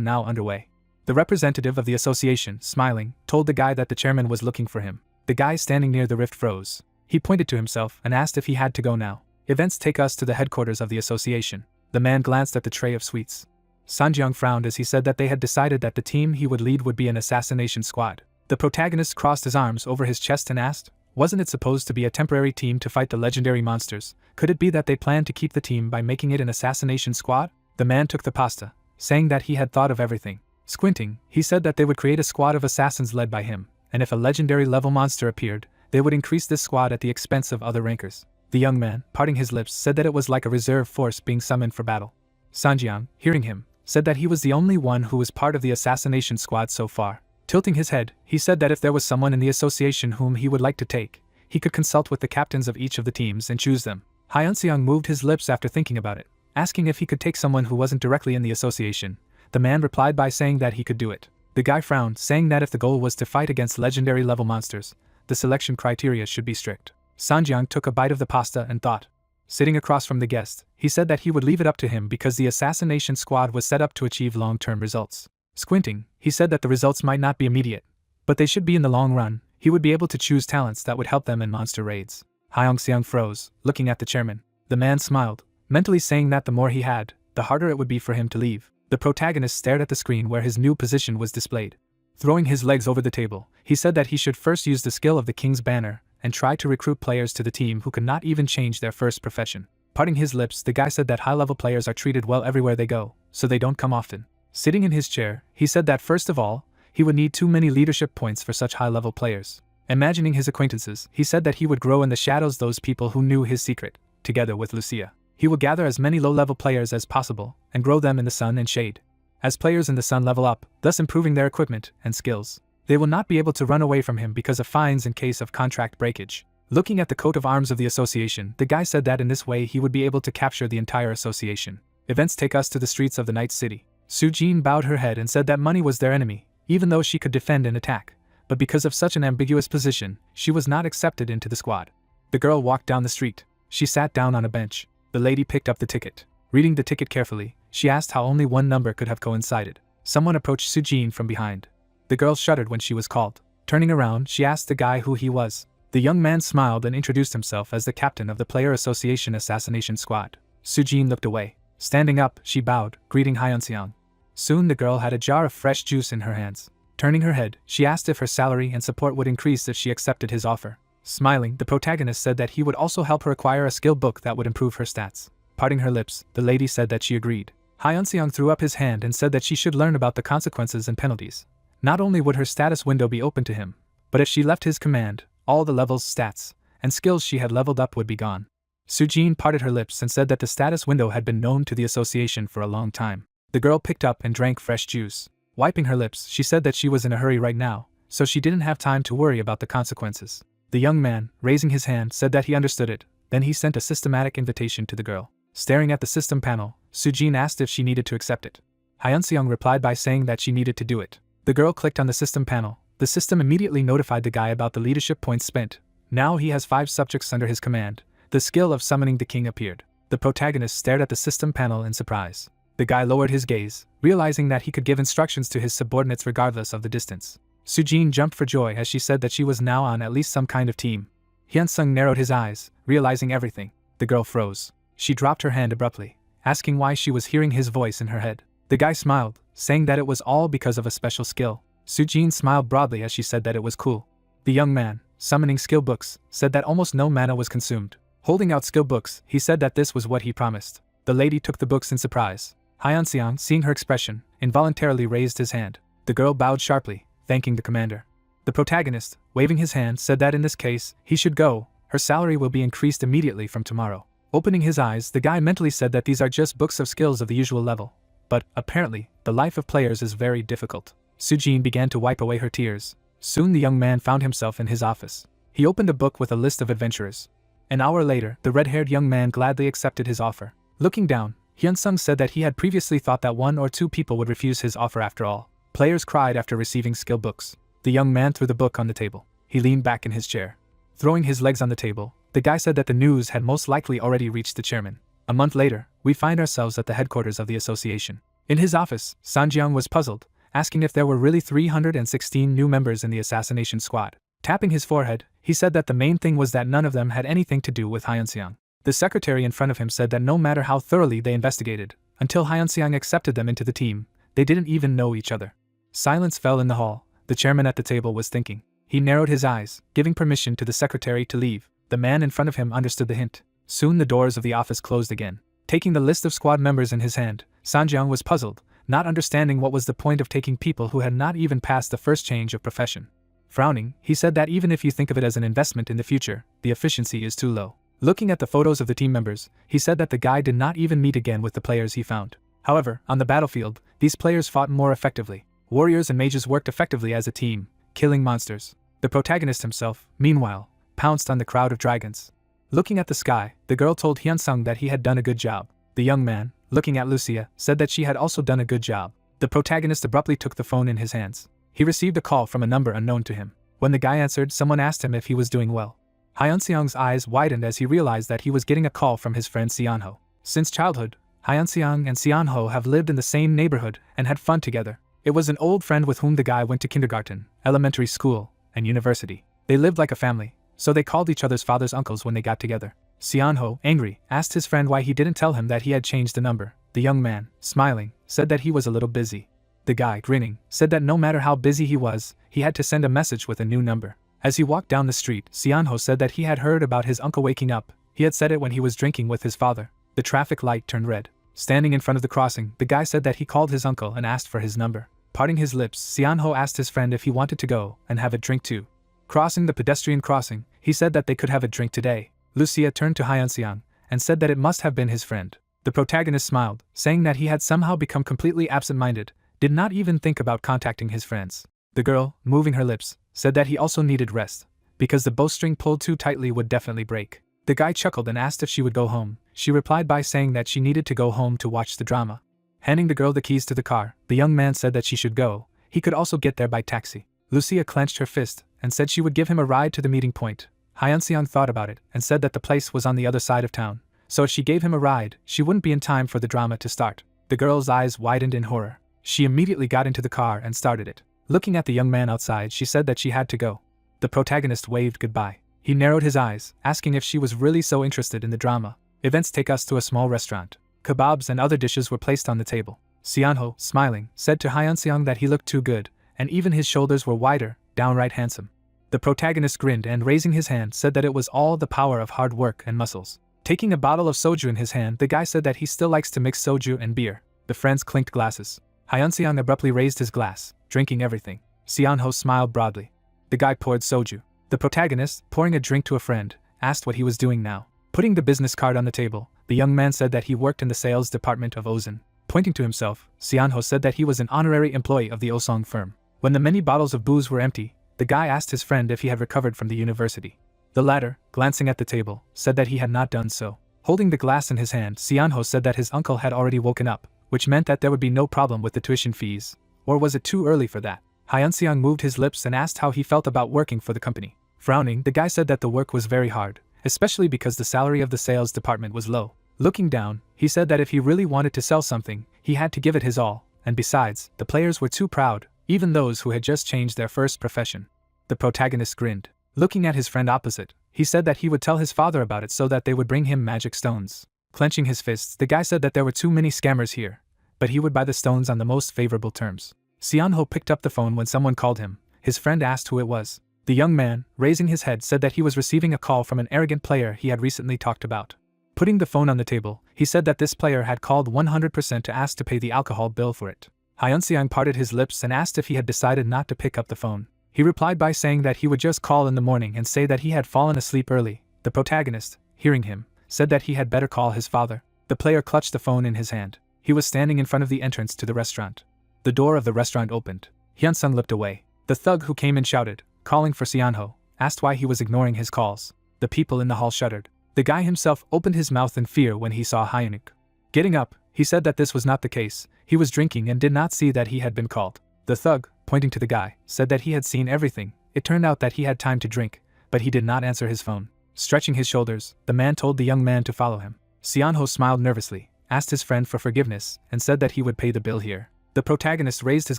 Speaker 1: now underway. The representative of the association, smiling, told the guy that the chairman was looking for him. The guy standing near the rift froze. He pointed to himself and asked if he had to go now. Events take us to the headquarters of the association. The man glanced at the tray of sweets. Sanjeong frowned as he said that they had decided that the team he would lead would be an assassination squad. The protagonist crossed his arms over his chest and asked, wasn't it supposed to be a temporary team to fight the legendary monsters? Could it be that they planned to keep the team by making it an assassination squad? The man took the pasta, saying that he had thought of everything. Squinting, he said that they would create a squad of assassins led by him, and if a legendary level monster appeared, they would increase this squad at the expense of other rankers. The young man, parting his lips, said that it was like a reserve force being summoned for battle. Sanjeong, hearing him, said that he was the only one who was part of the assassination squad so far. Tilting his head, he said that if there was someone in the association whom he would like to take, he could consult with the captains of each of the teams and choose them. Hyun-seong moved his lips after thinking about it, asking if he could take someone who wasn't directly in the association. The man replied by saying that he could do it. The guy frowned, saying that if the goal was to fight against legendary level monsters, the selection criteria should be strict. Sanjeong took a bite of the pasta and thought. Sitting across from the guest, he said that he would leave it up to him because the assassination squad was set up to achieve long-term results. Squinting, he said that the results might not be immediate, but they should be in the long run. He would be able to choose talents that would help them in monster raids. Hyun-seong froze, looking at the chairman. The man smiled, mentally saying that the more he had, the harder it would be for him to leave. The protagonist stared at the screen where his new position was displayed. Throwing his legs over the table, he said that he should first use the skill of the king's banner and try to recruit players to the team who could not even change their first profession. Parting his lips, the guy said that high-level players are treated well everywhere they go, so they don't come often. Sitting in his chair, he said that first of all, he would need too many leadership points for such high-level players. Imagining his acquaintances, he said that he would grow in the shadows those people who knew his secret. Together with Lucia, he would gather as many low-level players as possible and grow them in the sun and shade. As players in the sun level up, thus improving their equipment and skills, they will not be able to run away from him because of fines in case of contract breakage. Looking at the coat of arms of the association, the guy said that in this way he would be able to capture the entire association. Events take us to the streets of the night city. Sujin bowed her head and said that money was their enemy, even though she could defend and attack. But because of such an ambiguous position, she was not accepted into the squad. The girl walked down the street. She sat down on a bench. The lady picked up the ticket. Reading the ticket carefully, she asked how only one number could have coincided. Someone approached Sujin from behind. The girl shuddered when she was called. Turning around, she asked the guy who he was. The young man smiled and introduced himself as the captain of the Player Association Assassination Squad. Sujin looked away. Standing up, she bowed, greeting Hyun-seong. Soon the girl had a jar of fresh juice in her hands. Turning her head, she asked if her salary and support would increase if she accepted his offer. Smiling, the protagonist said that he would also help her acquire a skill book that would improve her stats. Parting her lips, the lady said that she agreed. Hyun-seong threw up his hand and said that she should learn about the consequences and penalties. Not only would her status window be open to him, but if she left his command, all the levels, stats, and skills she had leveled up would be gone. Sujin parted her lips and said that the status window had been known to the association for a long time. The girl picked up and drank fresh juice. Wiping her lips, she said that she was in a hurry right now, so she didn't have time to worry about the consequences. The young man, raising his hand, said that he understood it. Then he sent a systematic invitation to the girl. Staring at the system panel, Sujin asked if she needed to accept it. Hyun-seong replied by saying that she needed to do it. The girl clicked on the system panel. The system immediately notified the guy about the leadership points spent. Now he has 5 subjects under his command. The skill of summoning the king appeared. The protagonist stared at the system panel in surprise. The guy lowered his gaze, realizing that he could give instructions to his subordinates regardless of the distance. Sujin jumped for joy as she said that she was now on at least some kind of team. Hyun-sung narrowed his eyes, realizing everything. The girl froze. She dropped her hand abruptly, asking why she was hearing his voice in her head. The guy smiled, saying that it was all because of a special skill. Sujin smiled broadly as she said that it was cool. The young man, summoning skill books, said that almost no mana was consumed. Holding out skill books, he said that this was what he promised. The lady took the books in surprise. Hyun-seong, seeing her expression, involuntarily raised his hand. The girl bowed sharply, thanking the commander. The protagonist, waving his hand, said that in this case, he should go. Her salary will be increased immediately from tomorrow. Opening his eyes, the guy mentally said that these are just books of skills of the usual level. But, apparently, the life of players is very difficult. Sujin began to wipe away her tears. Soon the young man found himself in his office. He opened a book with a list of adventurers. An hour later, the red-haired young man gladly accepted his offer. Looking down, Hyun-sung said that he had previously thought that 1 or 2 people would refuse his offer after all. Players cried after receiving skill books. The young man threw the book on the table. He leaned back in his chair. Throwing his legs on the table, the guy said that the news had most likely already reached the chairman. A month later, we find ourselves at the headquarters of the association. In his office, Sanjeong was puzzled, asking if there were really 316 new members in the assassination squad. Tapping his forehead, he said that the main thing was that none of them had anything to do with Hyun-seong. The secretary in front of him said that no matter how thoroughly they investigated, until Hyun-seong accepted them into the team, they didn't even know each other. Silence fell in the hall. The chairman at the table was thinking. He narrowed his eyes, giving permission to the secretary to leave. The man in front of him understood the hint. Soon the doors of the office closed again. Taking the list of squad members in his hand, Sanjeong was puzzled, not understanding what was the point of taking people who had not even passed the first change of profession. Frowning, he said that even if you think of it as an investment in the future, the efficiency is too low. Looking at the photos of the team members, he said that the guy did not even meet again with the players he found. However, on the battlefield, these players fought more effectively. Warriors and mages worked effectively as a team, killing monsters. The protagonist himself, meanwhile, pounced on the crowd of dragons. Looking at the sky, the girl told Hyun-sung that he had done a good job. The young man, looking at Lucia, said that she had also done a good job. The protagonist abruptly took the phone in his hands. He received a call from a number unknown to him. When the guy answered, someone asked him if he was doing well. Hyun-seong's eyes widened as he realized that he was getting a call from his friend Seon-ho. Since childhood, Hyun-seong and Seon-ho have lived in the same neighborhood and had fun together. It was an old friend with whom the guy went to kindergarten, elementary school, and university. They lived like a family, so they called each other's fathers uncles when they got together. Seon-ho, angry, asked his friend why he didn't tell him that he had changed the number. The young man, smiling, said that he was a little busy. The guy, grinning, said that no matter how busy he was, he had to send a message with a new number. As he walked down the street, Seon-ho said that he had heard about his uncle waking up. He had said it when he was drinking with his father. The traffic light turned red. Standing in front of the crossing, the guy said that he called his uncle and asked for his number. Parting his lips, Seon-ho asked his friend if he wanted to go and have a drink too. Crossing the pedestrian crossing, he said that they could have a drink today. Lucia turned to Hyun-seong and said that it must have been his friend. The protagonist smiled, saying that he had somehow become completely absent-minded, did not even think about contacting his friends. The girl, moving her lips, said that he also needed rest, because the bowstring pulled too tightly would definitely break. The guy chuckled and asked if she would go home. She replied by saying that she needed to go home to watch the drama. Handing the girl the keys to the car, the young man said that she should go. He could also get there by taxi. Lucia clenched her fist and said she would give him a ride to the meeting point. Hyun-seong thought about it and said that the place was on the other side of town, so if she gave him a ride, she wouldn't be in time for the drama to start. The girl's eyes widened in horror. She immediately got into the car and started it. Looking at the young man outside, she said that she had to go. The protagonist waved goodbye. He narrowed his eyes, asking if she was really so interested in the drama. Events take us to a small restaurant. Kebabs and other dishes were placed on the table. Seon-ho, smiling, said to Hyun-seong that he looked too good, and even his shoulders were wider, downright handsome. The protagonist grinned and raising his hand said that it was all the power of hard work and muscles. Taking a bottle of soju in his hand, the guy said that he still likes to mix soju and beer. The friends clinked glasses. Hyun-seong abruptly raised his glass, drinking everything. Seon-ho smiled broadly. The guy poured soju. The protagonist, pouring a drink to a friend, asked what he was doing now. Putting the business card on the table, the young man said that he worked in the sales department of Ozon. Pointing to himself, Seon-ho said that he was an honorary employee of the Osong firm. When the many bottles of booze were empty, the guy asked his friend if he had recovered from the university. The latter, glancing at the table, said that he had not done so. Holding the glass in his hand, Seon-ho said that his uncle had already woken up, which meant that there would be no problem with the tuition fees. Or was it too early for that? Hyun-seong moved his lips and asked how he felt about working for the company. Frowning, the guy said that the work was very hard, especially because the salary of the sales department was low. Looking down, he said that if he really wanted to sell something, he had to give it his all, and besides, the players were too proud, even those who had just changed their first profession. The protagonist grinned. Looking at his friend opposite, He said that he would tell his father about it so that they would bring him magic stones. Clenching his fists, the guy said that there were too many scammers here, but he would buy the stones on the most favorable terms. Seonho picked up the phone when someone called him. His friend asked who it was. The young man, raising his head, said that he was receiving a call from an arrogant player he had recently talked about. Putting the phone on the table, he said that this player had called 100% to ask to pay the alcohol bill for it. Hyun-seong parted his lips and asked if he had decided not to pick up the phone. He replied by saying that he would just call in the morning and say that he had fallen asleep early. The protagonist, hearing him, said that he had better call his father. The player clutched the phone in his hand. He was standing in front of the entrance to the restaurant. The door of the restaurant opened. Hyun-sung looked away. The thug who came in shouted, calling for Seonho, asked why he was ignoring his calls. The people in the hall shuddered. The guy himself opened his mouth in fear when he saw Hyunuk. Getting up, he said that this was not the case. He was drinking and did not see that he had been called. The thug, pointing to the guy, said that he had seen everything. It turned out that he had time to drink, but he did not answer his phone. Stretching his shoulders, the man told the young man to follow him. Seonho smiled nervously, asked his friend for forgiveness, and said that he would pay the bill here. The protagonist raised his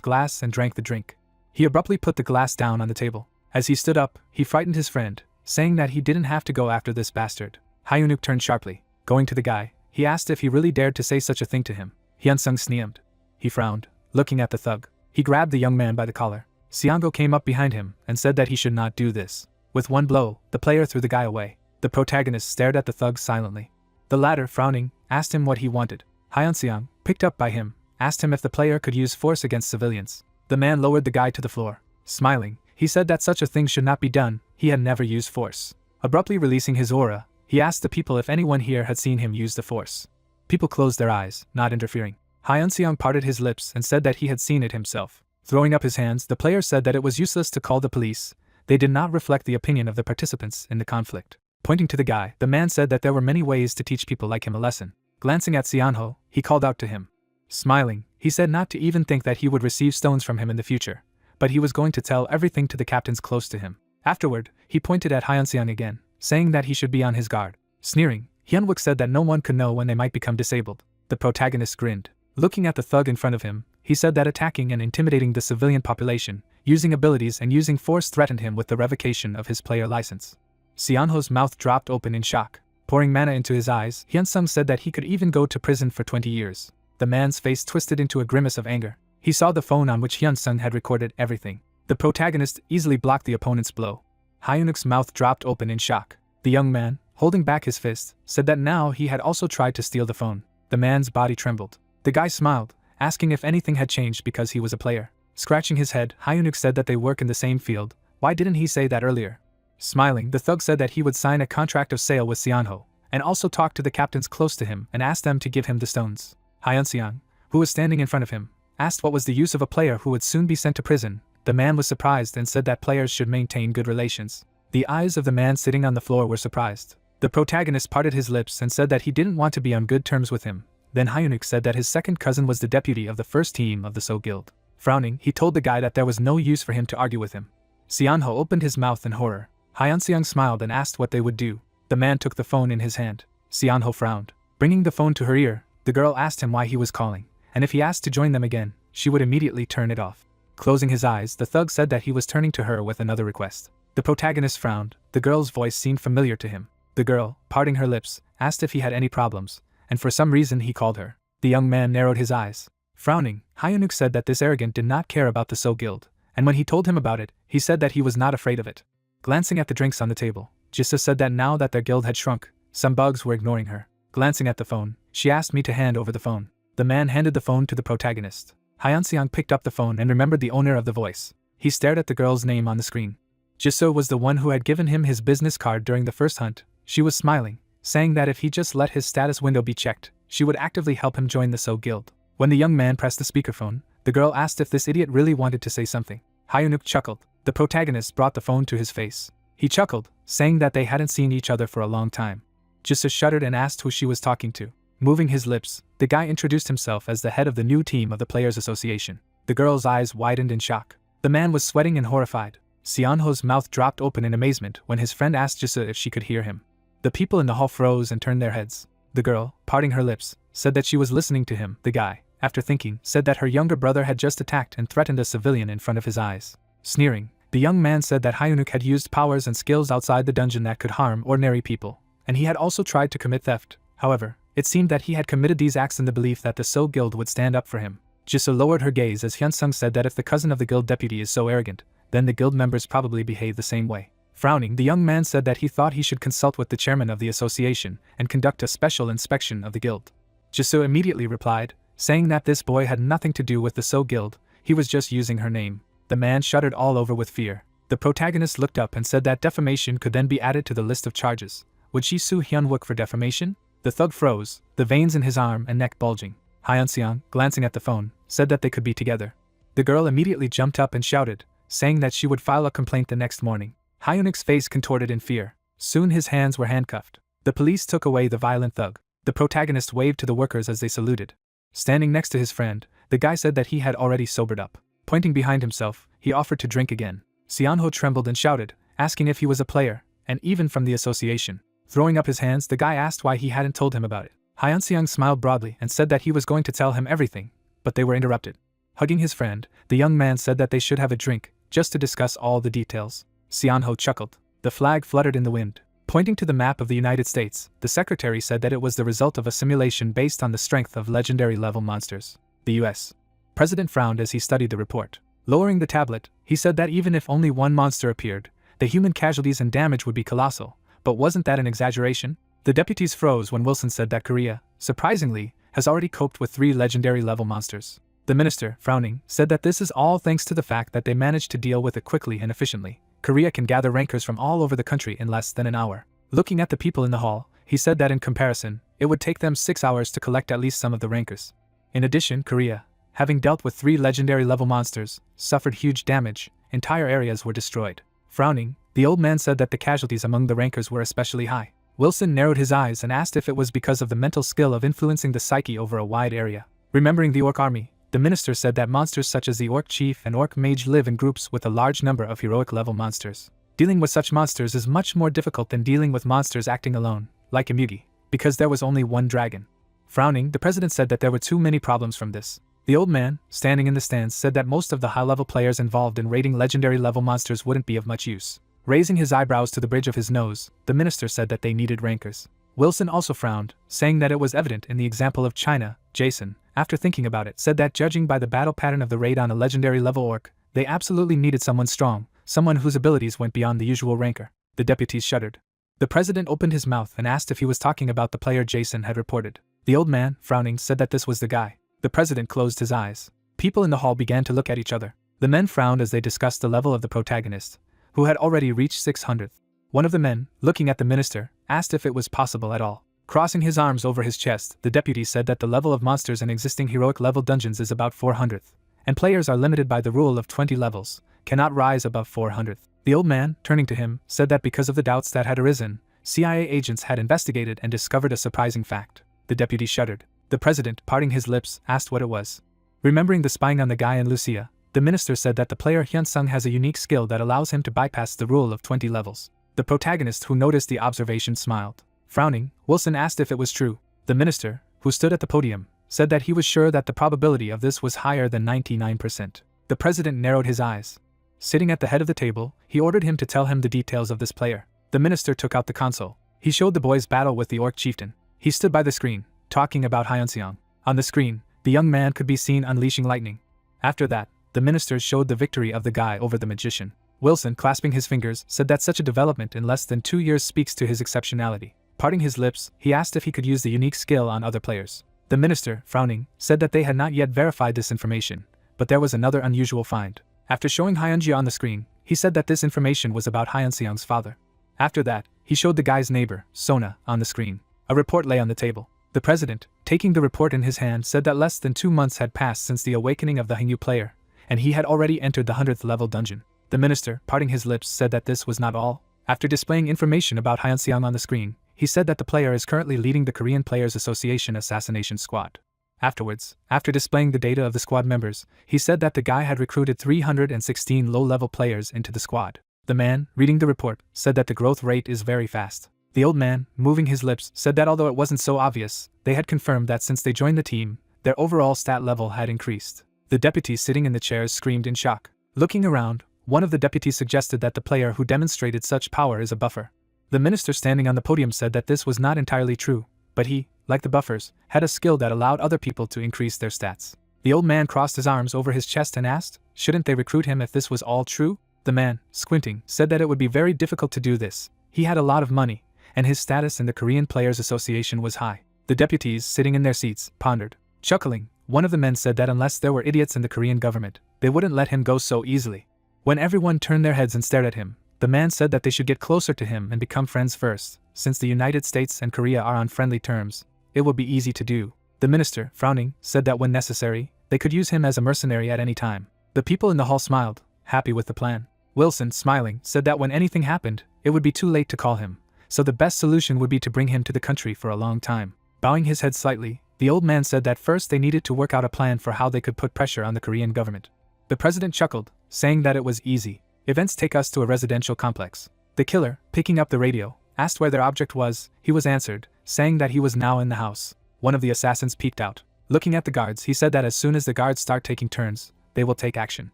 Speaker 1: glass and drank the drink. He abruptly put the glass down on the table. As he stood up, he frightened his friend, saying that he didn't have to go after this bastard. Hyunuk turned sharply. Going to the guy, he asked if he really dared to say such a thing to him. Hyun-sung sneered. He frowned, looking at the thug. He grabbed the young man by the collar. Seonho came up behind him and said that he should not do this. With one blow, the player threw the guy away. The protagonist stared at the thug silently. The latter, frowning, asked him what he wanted. Hyun-seong, picked up by him, asked him if the player could use force against civilians. The man lowered the guy to the floor. Smiling, he said that such a thing should not be done. He had never used force. Abruptly releasing his aura, he asked the people if anyone here had seen him use the force. People closed their eyes, not interfering. Hyun-seong parted his lips and said that he had seen it himself. Throwing up his hands, the player said that it was useless to call the police. They did not reflect the opinion of the participants in the conflict. Pointing to the guy, the man said that there were many ways to teach people like him a lesson. Glancing at Seonho, he called out to him. Smiling, he said not to even think that he would receive stones from him in the future, but he was going to tell everything to the captains close to him. Afterward, he pointed at Hyun-seong again, saying that he should be on his guard. Sneering, Hyun-wook said that no one could know when they might become disabled. The protagonist grinned. Looking at the thug in front of him, he said that attacking and intimidating the civilian population, using abilities and using force threatened him with the revocation of his player license. Seonho's mouth dropped open in shock. Pouring mana into his eyes, Hyun-sung said that he could even go to prison for 20 years. The man's face twisted into a grimace of anger. He saw the phone on which Hyun-sung had recorded everything. The protagonist easily blocked the opponent's blow. Hyunuk's mouth dropped open in shock. The young man, holding back his fist, said that now he had also tried to steal the phone. The man's body trembled. The guy smiled, asking if anything had changed because he was a player. Scratching his head, Hyunuk said that they work in the same field. Why didn't he say that earlier? Smiling, the thug said that he would sign a contract of sale with Seonho, and also talk to the captains close to him and ask them to give him the stones. Hyun-seong, who was standing in front of him, asked what was the use of a player who would soon be sent to prison. The man was surprised and said that players should maintain good relations. The eyes of the man sitting on the floor were surprised. The protagonist parted his lips and said that he didn't want to be on good terms with him. Then Hyunuk said that his second cousin was the deputy of the first team of the So Guild. Frowning, he told the guy that there was no use for him to argue with him. Seonho opened his mouth in horror. Hyun-seong smiled and asked what they would do. The man took the phone in his hand. Seonho frowned. Bringing the phone to her ear, the girl asked him why he was calling, and if he asked to join them again, she would immediately turn it off. Closing his eyes, the thug said that he was turning to her with another request. The protagonist frowned. The girl's voice seemed familiar to him. The girl, parting her lips, asked if he had any problems, and for some reason he called her. The young man narrowed his eyes. Frowning, Hyunuk said that this arrogant did not care about the So Guild, and when he told him about it, he said that he was not afraid of it. Glancing at the drinks on the table, Jisoo said that now that their guild had shrunk, some bugs were ignoring her. Glancing at the phone, she asked me to hand over the phone. The man handed the phone to the protagonist. Hyun-seong picked up the phone and remembered the owner of the voice. He stared at the girl's name on the screen. Jisoo was the one who had given him his business card during the first hunt. She was smiling, saying that if he just let his status window be checked, she would actively help him join the So Guild. When the young man pressed the speakerphone, the girl asked if this idiot really wanted to say something. Hyunuk chuckled. The protagonist brought the phone to his face. He chuckled, saying that they hadn't seen each other for a long time. Jisoo shuddered and asked who she was talking to. Moving his lips, the guy introduced himself as the head of the new team of the Players Association. The girl's eyes widened in shock. The man was sweating and horrified. Seonho's mouth dropped open in amazement when his friend asked Jisoo if she could hear him. The people in the hall froze and turned their heads. The girl, parting her lips, said that she was listening to him. The guy, after thinking, said that her younger brother had just attacked and threatened a civilian in front of his eyes. Sneering, The young man said that Hyunuk had used powers and skills outside the dungeon that could harm ordinary people, and he had also tried to commit theft. However, it seemed that he had committed these acts in the belief that the So Guild would stand up for him. Jisoo lowered her gaze as Hyunsung said that if the cousin of the guild deputy is so arrogant, then the guild members probably behave the same way. Frowning, the young man said that he thought he should consult with the chairman of the association and conduct a special inspection of the guild. Jisoo immediately replied, saying that this boy had nothing to do with the So Guild, he was just using her name. The man shuddered all over with fear. The protagonist looked up and said that defamation could then be added to the list of charges. Would she sue Hyunwook for defamation? The thug froze, the veins in his arm and neck bulging. Hyunseong, glancing at the phone, said that they could be together. The girl immediately jumped up and shouted, saying that she would file a complaint the next morning. Hyunuk's face contorted in fear. Soon his hands were handcuffed. The police took away the violent thug. The protagonist waved to the workers as they saluted. Standing next to his friend, the guy said that he had already sobered up. Pointing behind himself, he offered to drink again. Seonho trembled and shouted, asking if he was a player, and even from the association. Throwing up his hands, the guy asked why he hadn't told him about it. Hyunseong smiled broadly and said that he was going to tell him everything, but they were interrupted. Hugging his friend, the young man said that they should have a drink, just to discuss all the details. Seonho chuckled. The flag fluttered in the wind. Pointing to the map of the United States, the secretary said that it was the result of a simulation based on the strength of legendary level monsters. The U.S. President frowned as he studied the report. Lowering the tablet, he said that even if only one monster appeared, the human casualties and damage would be colossal. But wasn't that an exaggeration? The deputies froze when Wilson said that Korea, surprisingly, has already coped with 3 legendary level monsters. The minister, frowning, said that this is all thanks to the fact that they managed to deal with it quickly and efficiently. Korea can gather rankers from all over the country in less than an hour. Looking at the people in the hall, he said that in comparison, it would take them 6 hours to collect at least some of the rankers. In addition, Korea, having dealt with 3 legendary level monsters, suffered huge damage. Entire areas were destroyed. Frowning, the old man said that the casualties among the rankers were especially high. Wilson narrowed his eyes and asked if it was because of the mental skill of influencing the psyche over a wide area. Remembering the orc army, the minister said that monsters such as the orc chief and orc mage live in groups with a large number of heroic level monsters. Dealing with such monsters is much more difficult than dealing with monsters acting alone, like Imugi, because there was only one dragon. Frowning, the president said that there were too many problems from this. The old man, standing in the stands, said that most of the high-level players involved in raiding legendary level monsters wouldn't be of much use. Raising his eyebrows to the bridge of his nose, the minister said that they needed rankers. Wilson also frowned, saying that it was evident in the example of China. Jason, after thinking about it, said that judging by the battle pattern of the raid on a legendary level orc, they absolutely needed someone strong, someone whose abilities went beyond the usual ranker. The deputies shuddered. The president opened his mouth and asked if he was talking about the player Jason had reported. The old man, frowning, said that this was the guy. The president closed his eyes. People in the hall began to look at each other. The men frowned as they discussed the level of the protagonist, who had already reached 600th. One of the men, looking at the minister, asked if it was possible at all. Crossing his arms over his chest, the deputy said that the level of monsters in existing heroic level dungeons is about 400th, and players are limited by the rule of 20 levels, cannot rise above 400th. The old man, turning to him, said that because of the doubts that had arisen, CIA agents had investigated and discovered a surprising fact. The deputy shuddered. The president, parting his lips, asked what it was. Remembering the spying on the guy and Lucia, the minister said that the player Hyunsung has a unique skill that allows him to bypass the rule of 20 levels. The protagonist, who noticed the observation, smiled. Frowning, Wilson asked if it was true. The minister, who stood at the podium, said that he was sure that the probability of this was higher than 99%. The president narrowed his eyes. Sitting at the head of the table, he ordered him to tell him the details of this player. The minister took out the console. He showed the boys' battle with the orc chieftain. He stood by the screen, talking about Hyunseong. On the screen, the young man could be seen unleashing lightning. After that, the minister showed the victory of the guy over the magician. Wilson, clasping his fingers, said that such a development in less than 2 years speaks to his exceptionality. Parting his lips, he asked if he could use the unique skill on other players. The minister, frowning, said that they had not yet verified this information, but there was another unusual find. After showing Hyunji on the screen, he said that this information was about Hyunseong's father. After that, he showed the guy's neighbor, Sona, on the screen. A report lay on the table. The president, taking the report in his hand, said that less than 2 months had passed since the awakening of the Hangyu player, and he had already entered the 100th level dungeon. The minister, parting his lips, said that this was not all. After displaying information about Hyunseong on the screen, he said that the player is currently leading the Korean Players Association Assassination Squad. Afterwards, after displaying the data of the squad members, he said that the guy had recruited 316 low-level players into the squad. The man, reading the report, said that the growth rate is very fast. The old man, moving his lips, said that although it wasn't so obvious, they had confirmed that since they joined the team, their overall stat level had increased. The deputies sitting in the chairs screamed in shock. Looking around, One of the deputies suggested that the player who demonstrated such power is a buffer. The minister standing on the podium said that this was not entirely true, but he, like the buffers, had a skill that allowed other people to increase their stats. The old man crossed his arms over his chest and asked, shouldn't they recruit him if this was all true? The man, squinting, said that it would be very difficult to do this. He had a lot of money, and his status in the Korean Players Association was high. The deputies, sitting in their seats, pondered. Chuckling, one of the men said that unless there were idiots in the Korean government, they wouldn't let him go so easily. When everyone turned their heads and stared at him, the man said that they should get closer to him and become friends first. Since the United States and Korea are on friendly terms, it will be easy to do. The minister, frowning, said that when necessary, they could use him as a mercenary at any time. The people in the hall smiled, happy with the plan. Wilson, smiling, said that when anything happened, it would be too late to call him, so the best solution would be to bring him to the country for a long time. Bowing his head slightly, the old man said that first they needed to work out a plan for how they could put pressure on the Korean government. The president chuckled, saying that it was easy. Events take us to a residential complex. The killer, picking up the radio, asked where their object was. He was answered, saying that he was now in the house. One of the assassins peeked out. Looking at the guards, he said that as soon as the guards start taking turns, they will take action.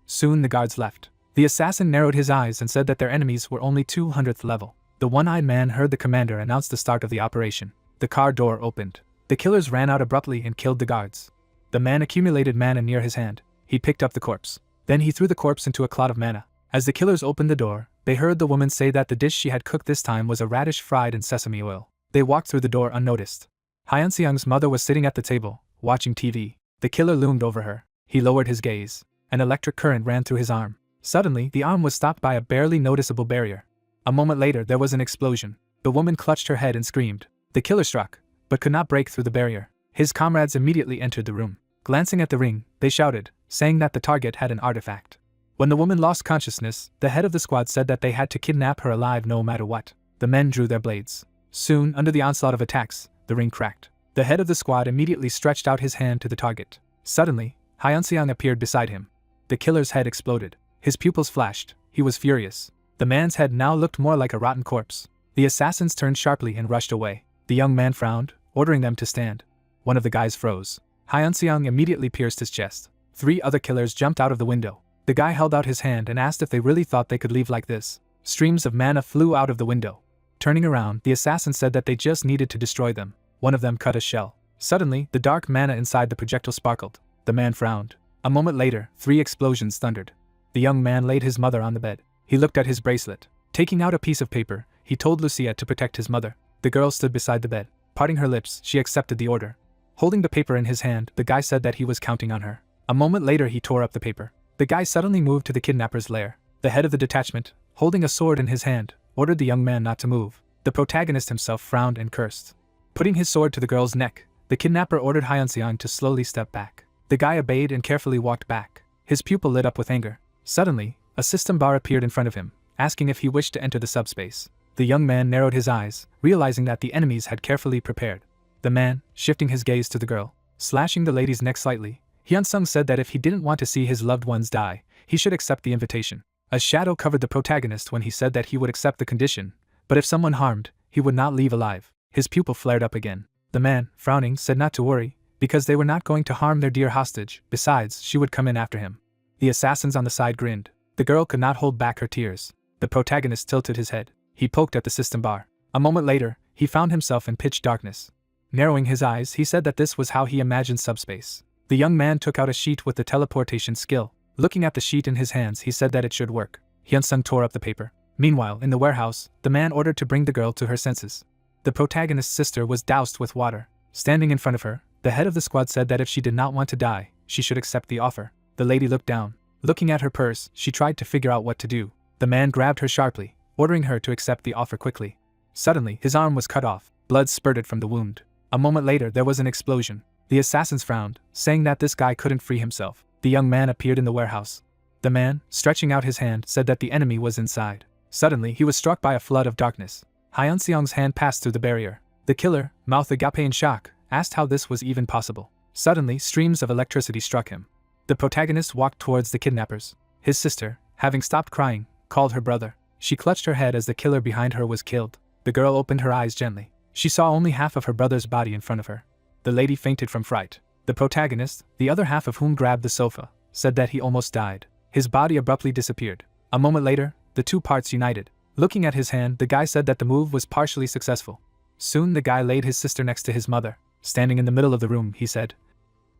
Speaker 1: Soon the guards left. The assassin narrowed his eyes and said that their enemies were only 200th level. The one-eyed man heard the commander announce the start of the operation. The car door opened. The killers ran out abruptly and killed the guards. The man accumulated mana near his hand. He picked up the corpse. Then he threw the corpse into a cloud of mana. As the killers opened the door, they heard the woman say that the dish she had cooked this time was a radish fried in sesame oil. They walked through the door unnoticed. Hyun-seung's mother was sitting at the table, watching TV. The killer loomed over her. He lowered his gaze. An electric current ran through his arm. Suddenly, the arm was stopped by a barely noticeable barrier. A moment later, there was an explosion. The woman clutched her head and screamed. The killer struck, but could not break through the barrier. His comrades immediately entered the room. Glancing at the ring, they shouted, saying that the target had an artifact. When the woman lost consciousness, the head of the squad said that they had to kidnap her alive no matter what. The men drew their blades. Soon, under the onslaught of attacks, the ring cracked. The head of the squad immediately stretched out his hand to the target. Suddenly, Hyun-seung appeared beside him. The killer's head exploded. His pupils flashed. He was furious. The man's head now looked more like a rotten corpse. The assassins turned sharply and rushed away. The young man frowned, ordering them to stand. One of the guys froze. Hyun-seung immediately pierced his chest. 3 other killers jumped out of the window. The guy held out his hand and asked if they really thought they could leave like this. Streams of mana flew out of the window. Turning around, the assassin said that they just needed to destroy them. One of them cut a shell. Suddenly, the dark mana inside the projectile sparkled. The man frowned. A moment later, 3 explosions thundered. The young man laid his mother on the bed. He looked at his bracelet. Taking out a piece of paper, he told Lucia to protect his mother. The girl stood beside the bed. Parting her lips, she accepted the order. Holding the paper in his hand, the guy said that he was counting on her. A moment later, he tore up the paper. The guy suddenly moved to the kidnapper's lair. The head of the detachment, holding a sword in his hand, ordered the young man not to move. The protagonist himself frowned and cursed. Putting his sword to the girl's neck, the kidnapper ordered Hyun-seung to slowly step back. The guy obeyed and carefully walked back. His pupil lit up with anger. Suddenly, a system bar appeared in front of him, asking if he wished to enter the subspace. The young man narrowed his eyes, realizing that the enemies had carefully prepared. The man, shifting his gaze to the girl, slashing the lady's neck slightly, Hyun-seung said that if he didn't want to see his loved ones die, he should accept the invitation. A shadow covered the protagonist when he said that he would accept the condition, but if someone harmed, he would not leave alive. His pupil flared up again. The man, frowning, said not to worry, because they were not going to harm their dear hostage. Besides, she would come in after him. The assassins on the side grinned. The girl could not hold back her tears. The protagonist tilted his head. He poked at the system bar. A moment later, he found himself in pitch darkness. Narrowing his eyes, he said that this was how he imagined subspace. The young man took out a sheet with the teleportation skill. Looking at the sheet in his hands, he said that it should work. Hyun-seung tore up the paper. Meanwhile, in the warehouse, the man ordered to bring the girl to her senses. The protagonist's sister was doused with water. Standing in front of her, the head of the squad said that if she did not want to die, she should accept the offer. The lady looked down. Looking at her purse, she tried to figure out what to do. The man grabbed her sharply, ordering her to accept the offer quickly. Suddenly, his arm was cut off. Blood spurted from the wound. A moment later, there was an explosion. The assassins frowned, saying that this guy couldn't free himself. The young man appeared in the warehouse. The man, stretching out his hand, said that the enemy was inside. Suddenly, he was struck by a flood of darkness. Hyun-seung's hand passed through the barrier. The killer, mouth agape in shock, asked how this was even possible. Suddenly, streams of electricity struck him. The protagonist walked towards the kidnappers. His sister, having stopped crying, called her brother. She clutched her head as the killer behind her was killed. The girl opened her eyes gently. She saw only half of her brother's body in front of her. The lady fainted from fright. The protagonist, the other half of whom grabbed the sofa, said that he almost died. His body abruptly disappeared. A moment later, the two parts united. Looking at his hand, the guy said that the move was partially successful. Soon the guy laid his sister next to his mother. Standing in the middle of the room, he said,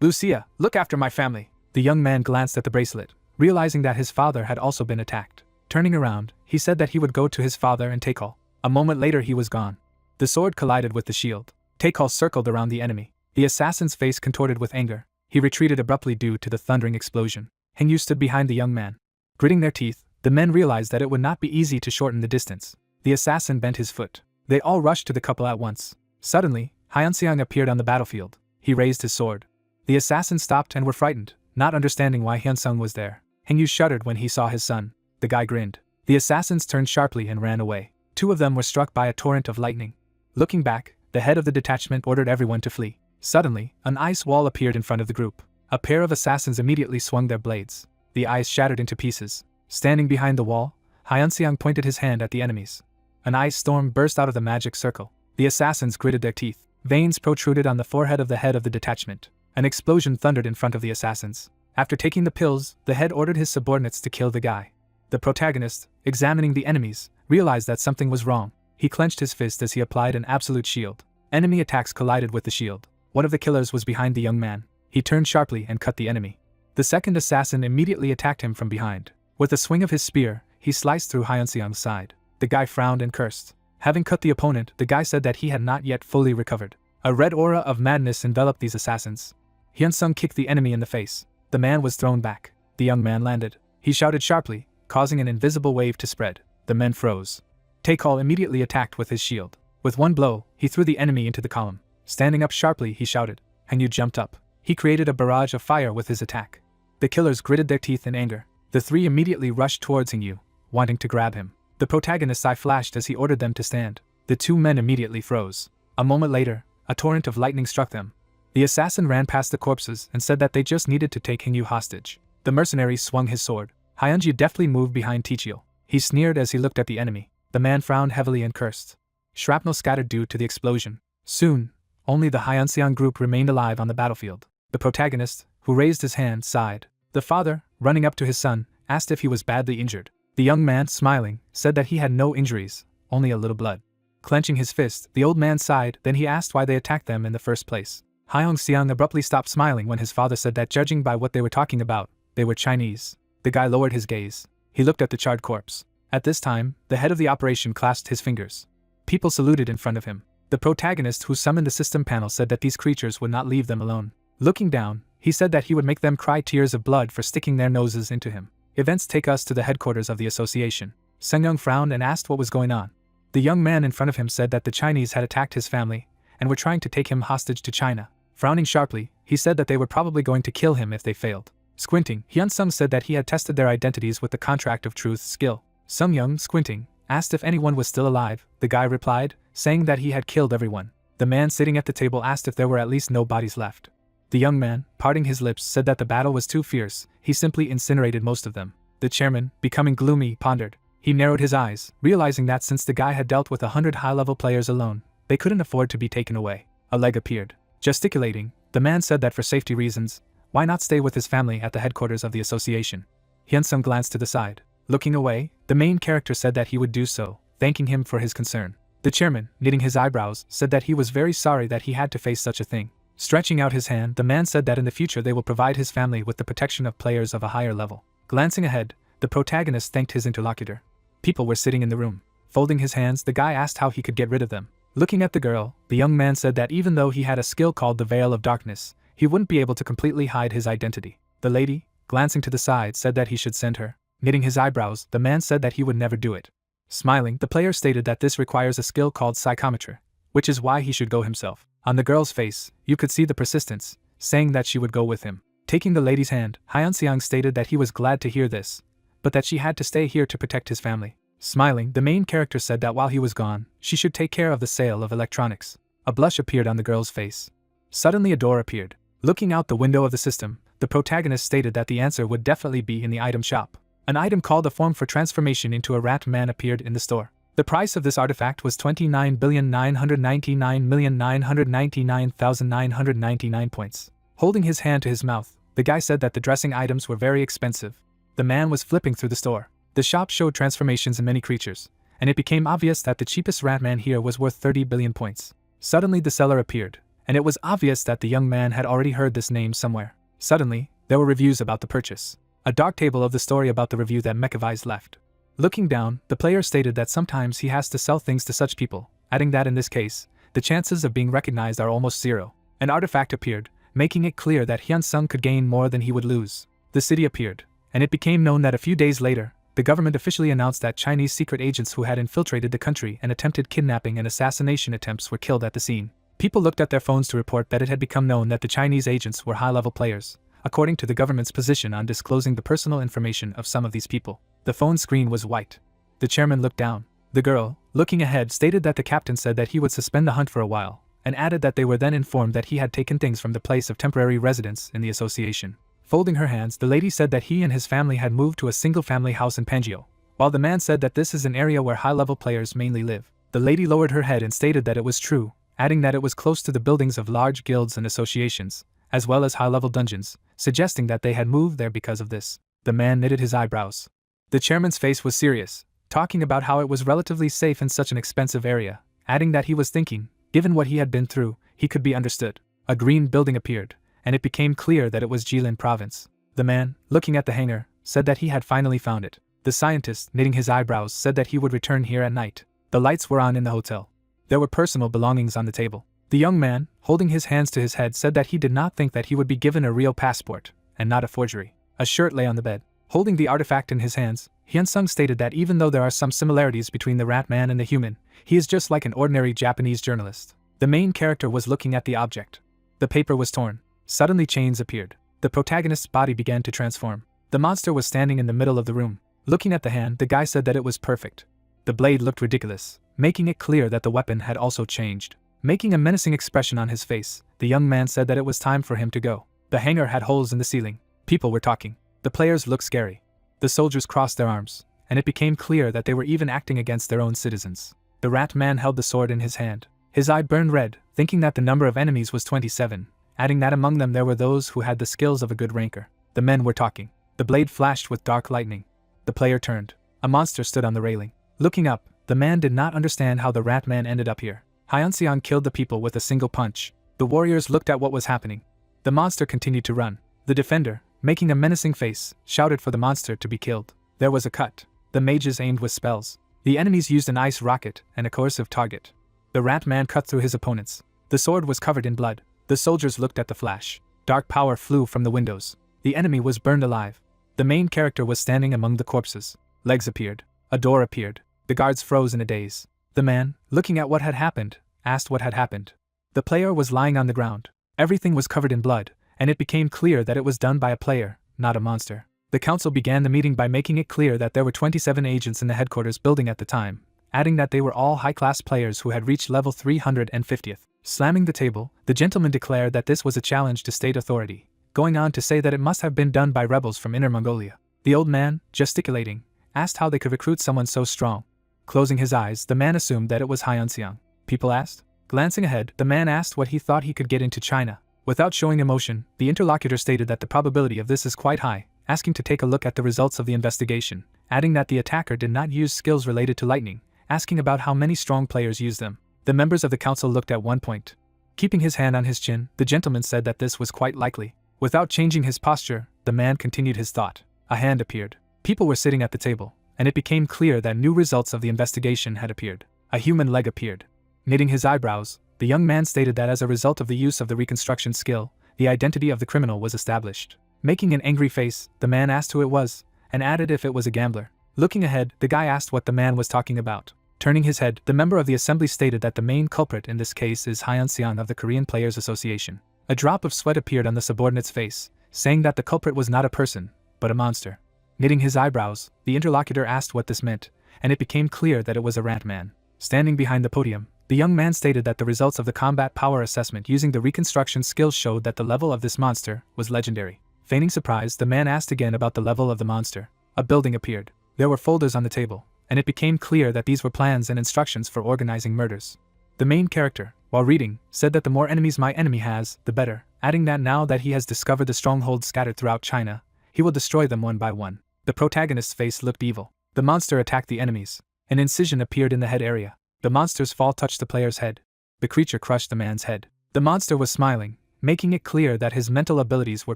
Speaker 1: "Lucia, look after my family." The young man glanced at the bracelet, realizing that his father had also been attacked. Turning around, he said that he would go to his father and Taekal. A moment later he was gone. The sword collided with the shield. Taekal circled around the enemy. The assassin's face contorted with anger. He retreated abruptly due to the thundering explosion. Hengyu stood behind the young man. Gritting their teeth, the men realized that it would not be easy to shorten the distance. The assassin bent his foot. They all rushed to the couple at once. Suddenly, Hyunseong appeared on the battlefield. He raised his sword. The assassins stopped and were frightened, not understanding why Hyunsung was there. Hengyu shuddered when he saw his son. The guy grinned. The assassins turned sharply and ran away. Two of them were struck by a torrent of lightning. Looking back, the head of the detachment ordered everyone to flee. Suddenly, an ice wall appeared in front of the group. A pair of assassins immediately swung their blades. The ice shattered into pieces. Standing behind the wall, Hyunseong pointed his hand at the enemies. An ice storm burst out of the magic circle. The assassins gritted their teeth. Veins protruded on the forehead of the head of the detachment. An explosion thundered in front of the assassins. After taking the pills, the head ordered his subordinates to kill the guy. The protagonist, examining the enemies, realized that something was wrong. He clenched his fist as he applied an absolute shield. Enemy attacks collided with the shield. One of the killers was behind the young man. He turned sharply and cut the enemy. The second assassin immediately attacked him from behind. With a swing of his spear, he sliced through Hyunseong's side. The guy frowned and cursed. Having cut the opponent, the guy said that he had not yet fully recovered. A red aura of madness enveloped these assassins. Hyunsung kicked the enemy in the face. The man was thrown back. The young man landed. He shouted sharply, causing an invisible wave to spread. The men froze. Taekal immediately attacked with his shield. With one blow, he threw the enemy into the column. Standing up sharply, he shouted. Hengyu jumped up. He created a barrage of fire with his attack. The killers gritted their teeth in anger. The three immediately rushed towards Hengyu, wanting to grab him. The protagonist's eye flashed as he ordered them to stand. The two men immediately froze. A moment later, a torrent of lightning struck them. The assassin ran past the corpses and said that they just needed to take Hengyu hostage. The mercenary swung his sword. Hyunju deftly moved behind Tichio. He sneered as he looked at the enemy. The man frowned heavily and cursed. Shrapnel scattered due to the explosion. Soon, only the Hyunseong group remained alive on the battlefield. The protagonist, who raised his hand, sighed. The father, running up to his son, asked if he was badly injured. The young man, smiling, said that he had no injuries, only a little blood. Clenching his fist, the old man sighed, then he asked why they attacked them in the first place. Hyunseong abruptly stopped smiling when his father said that judging by what they were talking about, they were Chinese. The guy lowered his gaze. He looked at the charred corpse. At this time, the head of the operation clasped his fingers. People saluted in front of him. The protagonist who summoned the system panel said that these creatures would not leave them alone. Looking down, he said that he would make them cry tears of blood for sticking their noses into him. Events take us to the headquarters of the association. Sung-young frowned and asked what was going on. The young man in front of him said that the Chinese had attacked his family and were trying to take him hostage to China. Frowning sharply, he said that they were probably going to kill him if they failed. Squinting, Hyunsung said that he had tested their identities with the Contract of Truth skill. Sung-young, squinting, asked if anyone was still alive. The guy replied, saying that he had killed everyone. The man sitting at the table asked if there were at least no bodies left. The young man, parting his lips, said that the battle was too fierce, he simply incinerated most of them. The chairman, becoming gloomy, pondered. He narrowed his eyes, realizing that since the guy had dealt with 100 high-level players alone, they couldn't afford to be taken away. A leg appeared. Gesticulating, the man said that for safety reasons, why not stay with his family at the headquarters of the association? Hyunsung glanced to the side. Looking away, the main character said that he would do so, thanking him for his concern. The chairman, knitting his eyebrows, said that he was very sorry that he had to face such a thing. Stretching out his hand, the man said that in the future they will provide his family with the protection of players of a higher level. Glancing ahead, the protagonist thanked his interlocutor. People were sitting in the room. Folding his hands, the guy asked how he could get rid of them. Looking at the girl, the young man said that even though he had a skill called the Veil of Darkness, he wouldn't be able to completely hide his identity. The lady, glancing to the side, said that he should send her. Knitting his eyebrows, the man said that he would never do it. Smiling, the player stated that this requires a skill called psychometry, which is why he should go himself. On the girl's face, you could see the persistence, saying that she would go with him. Taking the lady's hand, Hyunseong stated that he was glad to hear this, but that she had to stay here to protect his family. Smiling, the main character said that while he was gone, she should take care of the sale of electronics. A blush appeared on the girl's face. Suddenly a door appeared. Looking out the window of the system, the protagonist stated that the answer would definitely be in the item shop. An item called a form for transformation into a rat man appeared in the store. The price of this artifact was 29,999,999,999 points. Holding his hand to his mouth, the guy said that the dressing items were very expensive. The man was flipping through the store. The shop showed transformations in many creatures, and it became obvious that the cheapest rat man here was worth 30 billion points. Suddenly the seller appeared, and it was obvious that the young man had already heard this name somewhere. Suddenly, there were reviews about the purchase. A dark table of the story about the review that Mekavi's left. Looking down, the player stated that sometimes he has to sell things to such people, adding that in this case, the chances of being recognized are almost zero. An artifact appeared, making it clear that Hyun-sung could gain more than he would lose. The city appeared, and it became known that a few days later, the government officially announced that Chinese secret agents who had infiltrated the country and attempted kidnapping and assassination attempts were killed at the scene. People looked at their phones to report that it had become known that the Chinese agents were high-level players, according to the government's position on disclosing the personal information of some of these people. The phone screen was white. The chairman looked down. The girl, looking ahead, stated that the captain said that he would suspend the hunt for a while, and added that they were then informed that he had taken things from the place of temporary residence in the association. Folding her hands, the lady said that he and his family had moved to a single-family house in Pangeo, while the man said that this is an area where high-level players mainly live. The lady lowered her head and stated that it was true, adding that it was close to the buildings of large guilds and associations, as well as high-level dungeons, suggesting that they had moved there because of this. The man knitted his eyebrows. The chairman's face was serious, talking about how it was relatively safe in such an expensive area, adding that he was thinking, given what he had been through, he could be understood. A green building appeared, and it became clear that it was Jilin province. The man, looking at the hangar, said that he had finally found it. The scientist, knitting his eyebrows, said that he would return here at night. The lights were on in the hotel. There were personal belongings on the table. The young man, holding his hands to his head, said that he did not think that he would be given a real passport, and not a forgery. A shirt lay on the bed. Holding the artifact in his hands, Hyun-sung stated that even though there are some similarities between the rat man and the human, he is just like an ordinary Japanese journalist. The main character was looking at the object. The paper was torn. Suddenly chains appeared. The protagonist's body began to transform. The monster was standing in the middle of the room. Looking at the hand, the guy said that it was perfect. The blade looked ridiculous, making it clear that the weapon had also changed. Making a menacing expression on his face, the young man said that it was time for him to go. The hangar had holes in the ceiling. People were talking. The players looked scary. The soldiers crossed their arms, and it became clear that they were even acting against their own citizens. The rat man held the sword in his hand. His eye burned red, thinking that the number of enemies was 27, adding that among them there were those who had the skills of a good ranker. The men were talking. The blade flashed with dark lightning. The player turned. A monster stood on the railing. Looking up, the man did not understand how the rat man ended up here. Hyun-seong killed the people with a single punch. The warriors looked at what was happening. The monster continued to run. The defender, making a menacing face, shouted for the monster to be killed. There was a cut. The mages aimed with spells. The enemies used an ice rocket and a coercive target. The rat man cut through his opponents. The sword was covered in blood. The soldiers looked at the flash. Dark power flew from the windows. The enemy was burned alive. The main character was standing among the corpses. Legs appeared. A door appeared. The guards froze in a daze. The man, looking at what had happened, asked what had happened. The player was lying on the ground. Everything was covered in blood, and it became clear that it was done by a player, not a monster. The council began the meeting by making it clear that there were 27 agents in the headquarters building at the time, adding that they were all high-class players who had reached level 350th. Slamming the table, the gentleman declared that this was a challenge to state authority, going on to say that it must have been done by rebels from Inner Mongolia. The old man, gesticulating, asked how they could recruit someone so strong. Closing his eyes, the man assumed that it was Hyun-seong. People asked. Glancing ahead, the man asked what he thought he could get into China. Without showing emotion, the interlocutor stated that the probability of this is quite high, asking to take a look at the results of the investigation, adding that the attacker did not use skills related to lightning, asking about how many strong players use them. The members of the council looked at one point. Keeping his hand on his chin, the gentleman said that this was quite likely. Without changing his posture, the man continued his thought. A hand appeared. People were sitting at the table, and it became clear that new results of the investigation had appeared. A human leg appeared. Knitting his eyebrows, the young man stated that as a result of the use of the reconstruction skill, the identity of the criminal was established. Making an angry face, the man asked who it was, and added if it was a gambler. Looking ahead, the guy asked what the man was talking about. Turning his head, the member of the assembly stated that the main culprit in this case is Hyun-seong of the Korean Players Association. A drop of sweat appeared on the subordinate's face, saying that the culprit was not a person, but a monster. Knitting his eyebrows, the interlocutor asked what this meant, and it became clear that it was a rat man. Standing behind the podium, the young man stated that the results of the combat power assessment using the reconstruction skills showed that the level of this monster was legendary. Feigning surprise, the man asked again about the level of the monster. A building appeared. There were folders on the table, and it became clear that these were plans and instructions for organizing murders. The main character, while reading, said that the more enemies my enemy has, the better, adding that now that he has discovered the strongholds scattered throughout China, he will destroy them one by one. The protagonist's face looked evil. The monster attacked the enemies. An incision appeared in the head area. The monster's fall touched the player's head. The creature crushed the man's head. The monster was smiling, making it clear that his mental abilities were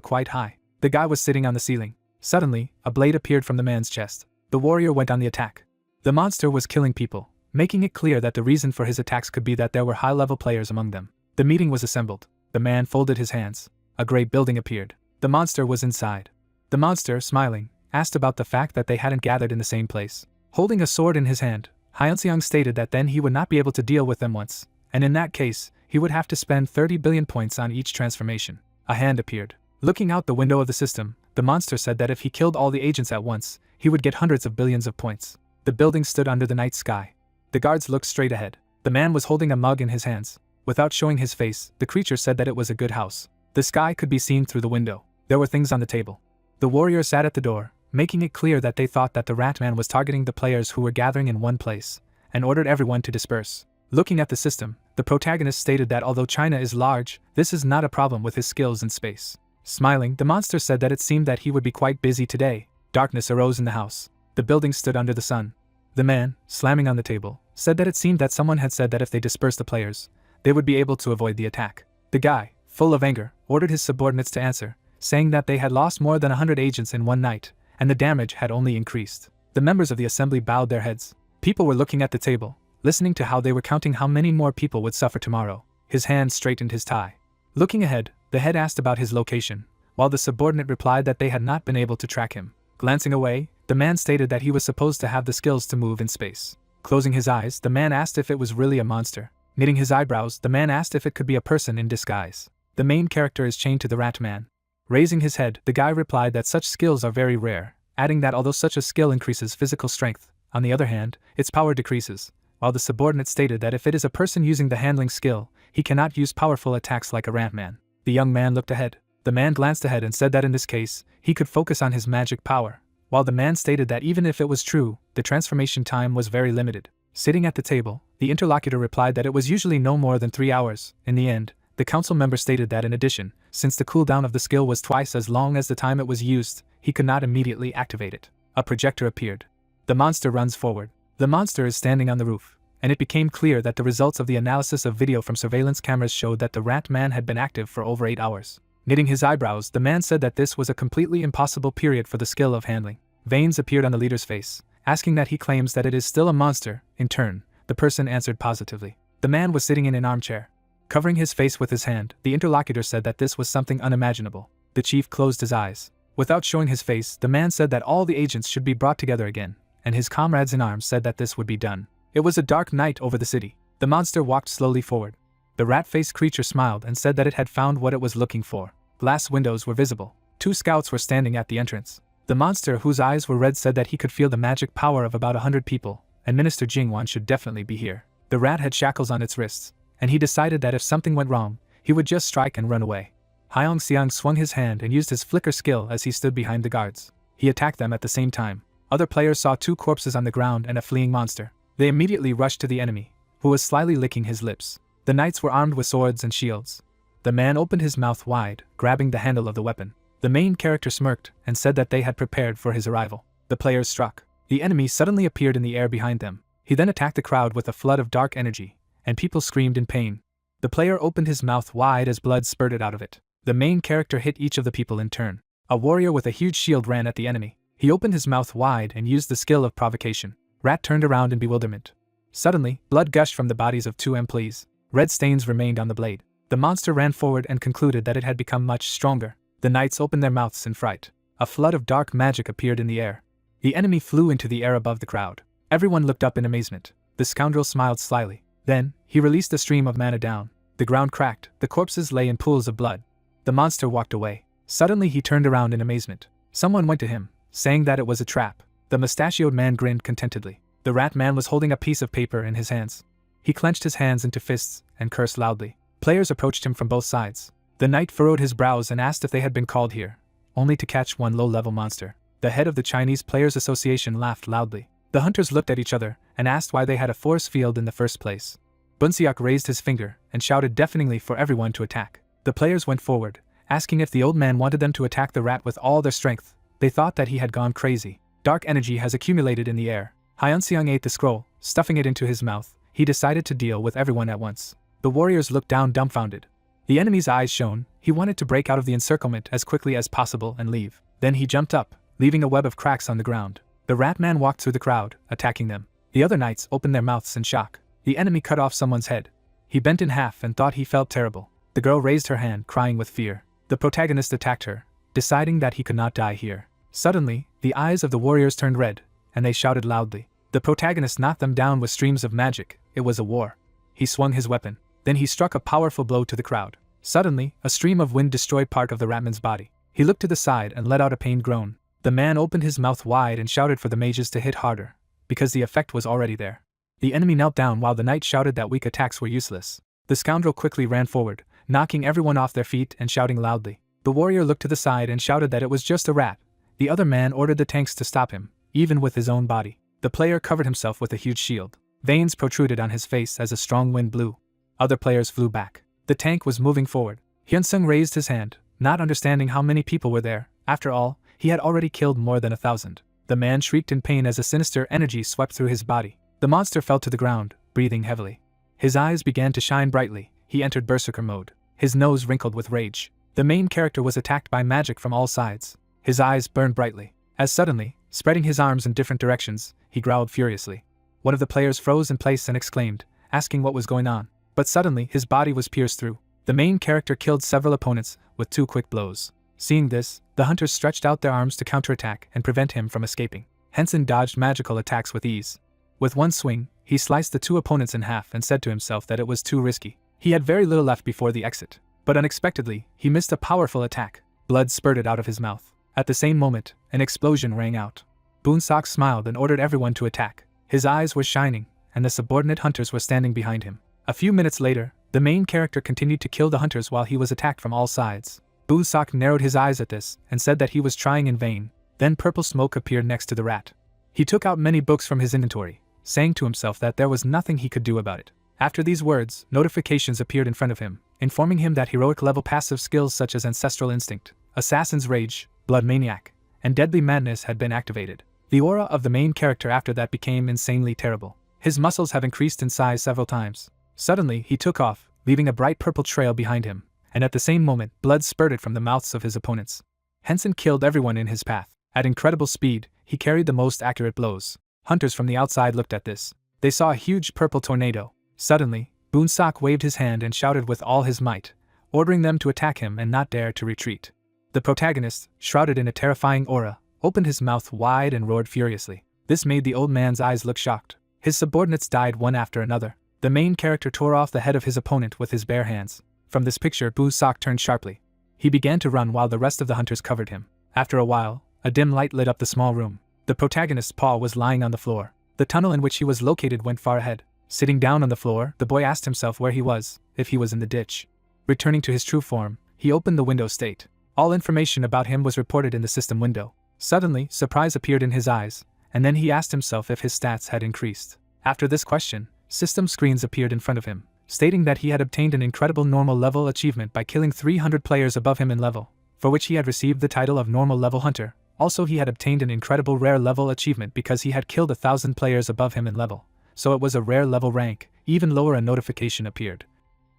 Speaker 1: quite high. The guy was sitting on the ceiling. Suddenly, a blade appeared from the man's chest. The warrior went on the attack. The monster was killing people, making it clear that the reason for his attacks could be that there were high-level players among them. The meeting was assembled. The man folded his hands. A great building appeared. The monster was inside. The monster, smiling, asked about the fact that they hadn't gathered in the same place. Holding a sword in his hand, Hyunseong stated that then he would not be able to deal with them once, and in that case, he would have to spend 30 billion points on each transformation. A hand appeared. Looking out the window of the system, the monster said that if he killed all the agents at once, he would get hundreds of billions of points. The building stood under the night sky. The guards looked straight ahead. The man was holding a mug in his hands. Without showing his face, the creature said that it was a good house. The sky could be seen through the window. There were things on the table. The warrior sat at the door, making it clear that they thought that the rat man was targeting the players who were gathering in one place, and ordered everyone to disperse. Looking at the system, the protagonist stated that although China is large, this is not a problem with his skills in space. Smiling, the monster said that it seemed that he would be quite busy today. Darkness arose in the house. The building stood under the sun. The man, slamming on the table, said that it seemed that someone had said that if they dispersed the players, they would be able to avoid the attack. The guy, full of anger, ordered his subordinates to answer, saying that they had lost more than 100 agents in one night, and the damage had only increased. The members of the assembly bowed their heads. People were looking at the table, listening to how they were counting how many more people would suffer tomorrow. His hand straightened his tie. Looking ahead, the head asked about his location, while the subordinate replied that they had not been able to track him. Glancing away, the man stated that he was supposed to have the skills to move in space. Closing his eyes, the man asked if it was really a monster. Knitting his eyebrows, the man asked if it could be a person in disguise. The main character is chained to the rat man. Raising his head, the guy replied that such skills are very rare, adding that although such a skill increases physical strength, on the other hand, its power decreases, while the subordinate stated that if it is a person using the handling skill, he cannot use powerful attacks like a rat man. The young man looked ahead. The man glanced ahead and said that in this case, he could focus on his magic power, while the man stated that even if it was true, the transformation time was very limited. Sitting at the table, the interlocutor replied that it was usually no more than 3 hours. In the end, the council member stated that in addition, since the cooldown of the skill was twice as long as the time it was used, he could not immediately activate it. A projector appeared. The monster runs forward. The monster is standing on the roof, and it became clear that the results of the analysis of video from surveillance cameras showed that the rat man had been active for over 8 hours. Knitting his eyebrows, the man said that this was a completely impossible period for the skill of handling. Veins appeared on the leader's face, asking that he claims that it is still a monster. In turn, the person answered positively. The man was sitting in an armchair. Covering his face with his hand, the interlocutor said that this was something unimaginable. The chief closed his eyes. Without showing his face, the man said that all the agents should be brought together again, and his comrades in arms said that this would be done. It was a dark night over the city. The monster walked slowly forward. The rat-faced creature smiled and said that it had found what it was looking for. Glass windows were visible. 2 scouts were standing at the entrance. The monster, whose eyes were red, said that he could feel the magic power of about 100 people, and Minister Jingwan should definitely be here. The rat had shackles on its wrists, and he decided that if something went wrong, he would just strike and run away. Hyunseong swung his hand and used his flicker skill as he stood behind the guards. He attacked them at the same time. Other players saw 2 corpses on the ground and a fleeing monster. They immediately rushed to the enemy, who was slyly licking his lips. The knights were armed with swords and shields. The man opened his mouth wide, grabbing the handle of the weapon. The main character smirked and said that they had prepared for his arrival. The players struck. The enemy suddenly appeared in the air behind them. He then attacked the crowd with a flood of dark energy, and people screamed in pain. The player opened his mouth wide as blood spurted out of it. The main character hit each of the people in turn. A warrior with a huge shield ran at the enemy. He opened his mouth wide and used the skill of provocation. Rat turned around in bewilderment. Suddenly, blood gushed from the bodies of 2 employees. Red stains remained on the blade. The monster ran forward and concluded that it had become much stronger. The knights opened their mouths in fright. A flood of dark magic appeared in the air. The enemy flew into the air above the crowd. Everyone looked up in amazement. The scoundrel smiled slyly. Then, he released a stream of mana down. The ground cracked. The corpses lay in pools of blood. The monster walked away. Suddenly he turned around in amazement. Someone went to him, saying that it was a trap. The mustachioed man grinned contentedly. The rat man was holding a piece of paper in his hands. He clenched his hands into fists and cursed loudly. Players approached him from both sides. The knight furrowed his brows and asked if they had been called here, only to catch one low-level monster. The head of the Chinese Players Association laughed loudly. The hunters looked at each other and asked why they had a force field in the first place. Bunseok raised his finger and shouted deafeningly for everyone to attack. The players went forward, asking if the old man wanted them to attack the rat with all their strength. They thought that he had gone crazy. Dark energy has accumulated in the air. Hyunseong ate the scroll, stuffing it into his mouth. He decided to deal with everyone at once. The warriors looked down dumbfounded. The enemy's eyes shone. He wanted to break out of the encirclement as quickly as possible and leave. Then he jumped up, leaving a web of cracks on the ground. The rat man walked through the crowd, attacking them. The other knights opened their mouths in shock. The enemy cut off someone's head. He bent in half and thought he felt terrible. The girl raised her hand, crying with fear. The protagonist attacked her, deciding that he could not die here. Suddenly, the eyes of the warriors turned red, and they shouted loudly. The protagonist knocked them down with streams of magic. It was a war. He swung his weapon. Then he struck a powerful blow to the crowd. Suddenly, a stream of wind destroyed part of the ratman's body. He looked to the side and let out a pained groan. The man opened his mouth wide and shouted for the mages to hit harder, because the effect was already there. The enemy knelt down while the knight shouted that weak attacks were useless. The scoundrel quickly ran forward, knocking everyone off their feet and shouting loudly. The warrior looked to the side and shouted that it was just a rat. The other man ordered the tanks to stop him, even with his own body. The player covered himself with a huge shield. Veins protruded on his face as a strong wind blew. Other players flew back. The tank was moving forward. Hyunsung raised his hand, not understanding how many people were there. After all, he had already killed more than 1,000. The man shrieked in pain as a sinister energy swept through his body. The monster fell to the ground, breathing heavily. His eyes began to shine brightly. He entered berserker mode. His nose wrinkled with rage. The main character was attacked by magic from all sides. His eyes burned brightly. As suddenly, spreading his arms in different directions, he growled furiously. One of the players froze in place and exclaimed, asking what was going on. But suddenly, his body was pierced through. The main character killed several opponents with 2 quick blows. Seeing this, the hunters stretched out their arms to counterattack and prevent him from escaping. Henson dodged magical attacks with ease. With one swing, he sliced the 2 opponents in half and said to himself that it was too risky. He had very little left before the exit. But unexpectedly, he missed a powerful attack. Blood spurted out of his mouth. At the same moment, an explosion rang out. Boonsock smiled and ordered everyone to attack. His eyes were shining, and the subordinate hunters were standing behind him. A few minutes later, the main character continued to kill the hunters while he was attacked from all sides. Boonsock narrowed his eyes at this and said that he was trying in vain. Then purple smoke appeared next to the rat. He took out many books from his inventory, saying to himself that there was nothing he could do about it. After these words, notifications appeared in front of him, informing him that heroic-level passive skills such as Ancestral Instinct, Assassin's Rage, Blood Maniac, and Deadly Madness had been activated. The aura of the main character after that became insanely terrible. His muscles have increased in size several times. Suddenly, he took off, leaving a bright purple trail behind him, and at the same moment, blood spurted from the mouths of his opponents. Henson killed everyone in his path. At incredible speed, he carried the most accurate blows. Hunters from the outside looked at this. They saw a huge purple tornado. Suddenly, Boonsock waved his hand and shouted with all his might, ordering them to attack him and not dare to retreat. The protagonist, shrouded in a terrifying aura, opened his mouth wide and roared furiously. This made the old man's eyes look shocked. His subordinates died one after another. The main character tore off the head of his opponent with his bare hands. From this picture, Boonsock turned sharply. He began to run while the rest of the hunters covered him. After a while, a dim light lit up the small room. The protagonist's paw was lying on the floor. The tunnel in which he was located went far ahead. Sitting down on the floor, the boy asked himself where he was, if he was in the ditch. Returning to his true form, he opened the window state. All information about him was reported in the system window. Suddenly, surprise appeared in his eyes, and then he asked himself if his stats had increased. After this question, system screens appeared in front of him, stating that he had obtained an incredible normal level achievement by killing 300 players above him in level, for which he had received the title of normal level hunter. Also, he had obtained an incredible rare level achievement because he had killed 1,000 players above him in level, so it was a rare level rank. Even lower, a notification appeared,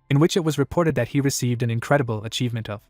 Speaker 1: in which it was reported that he received an incredible achievement of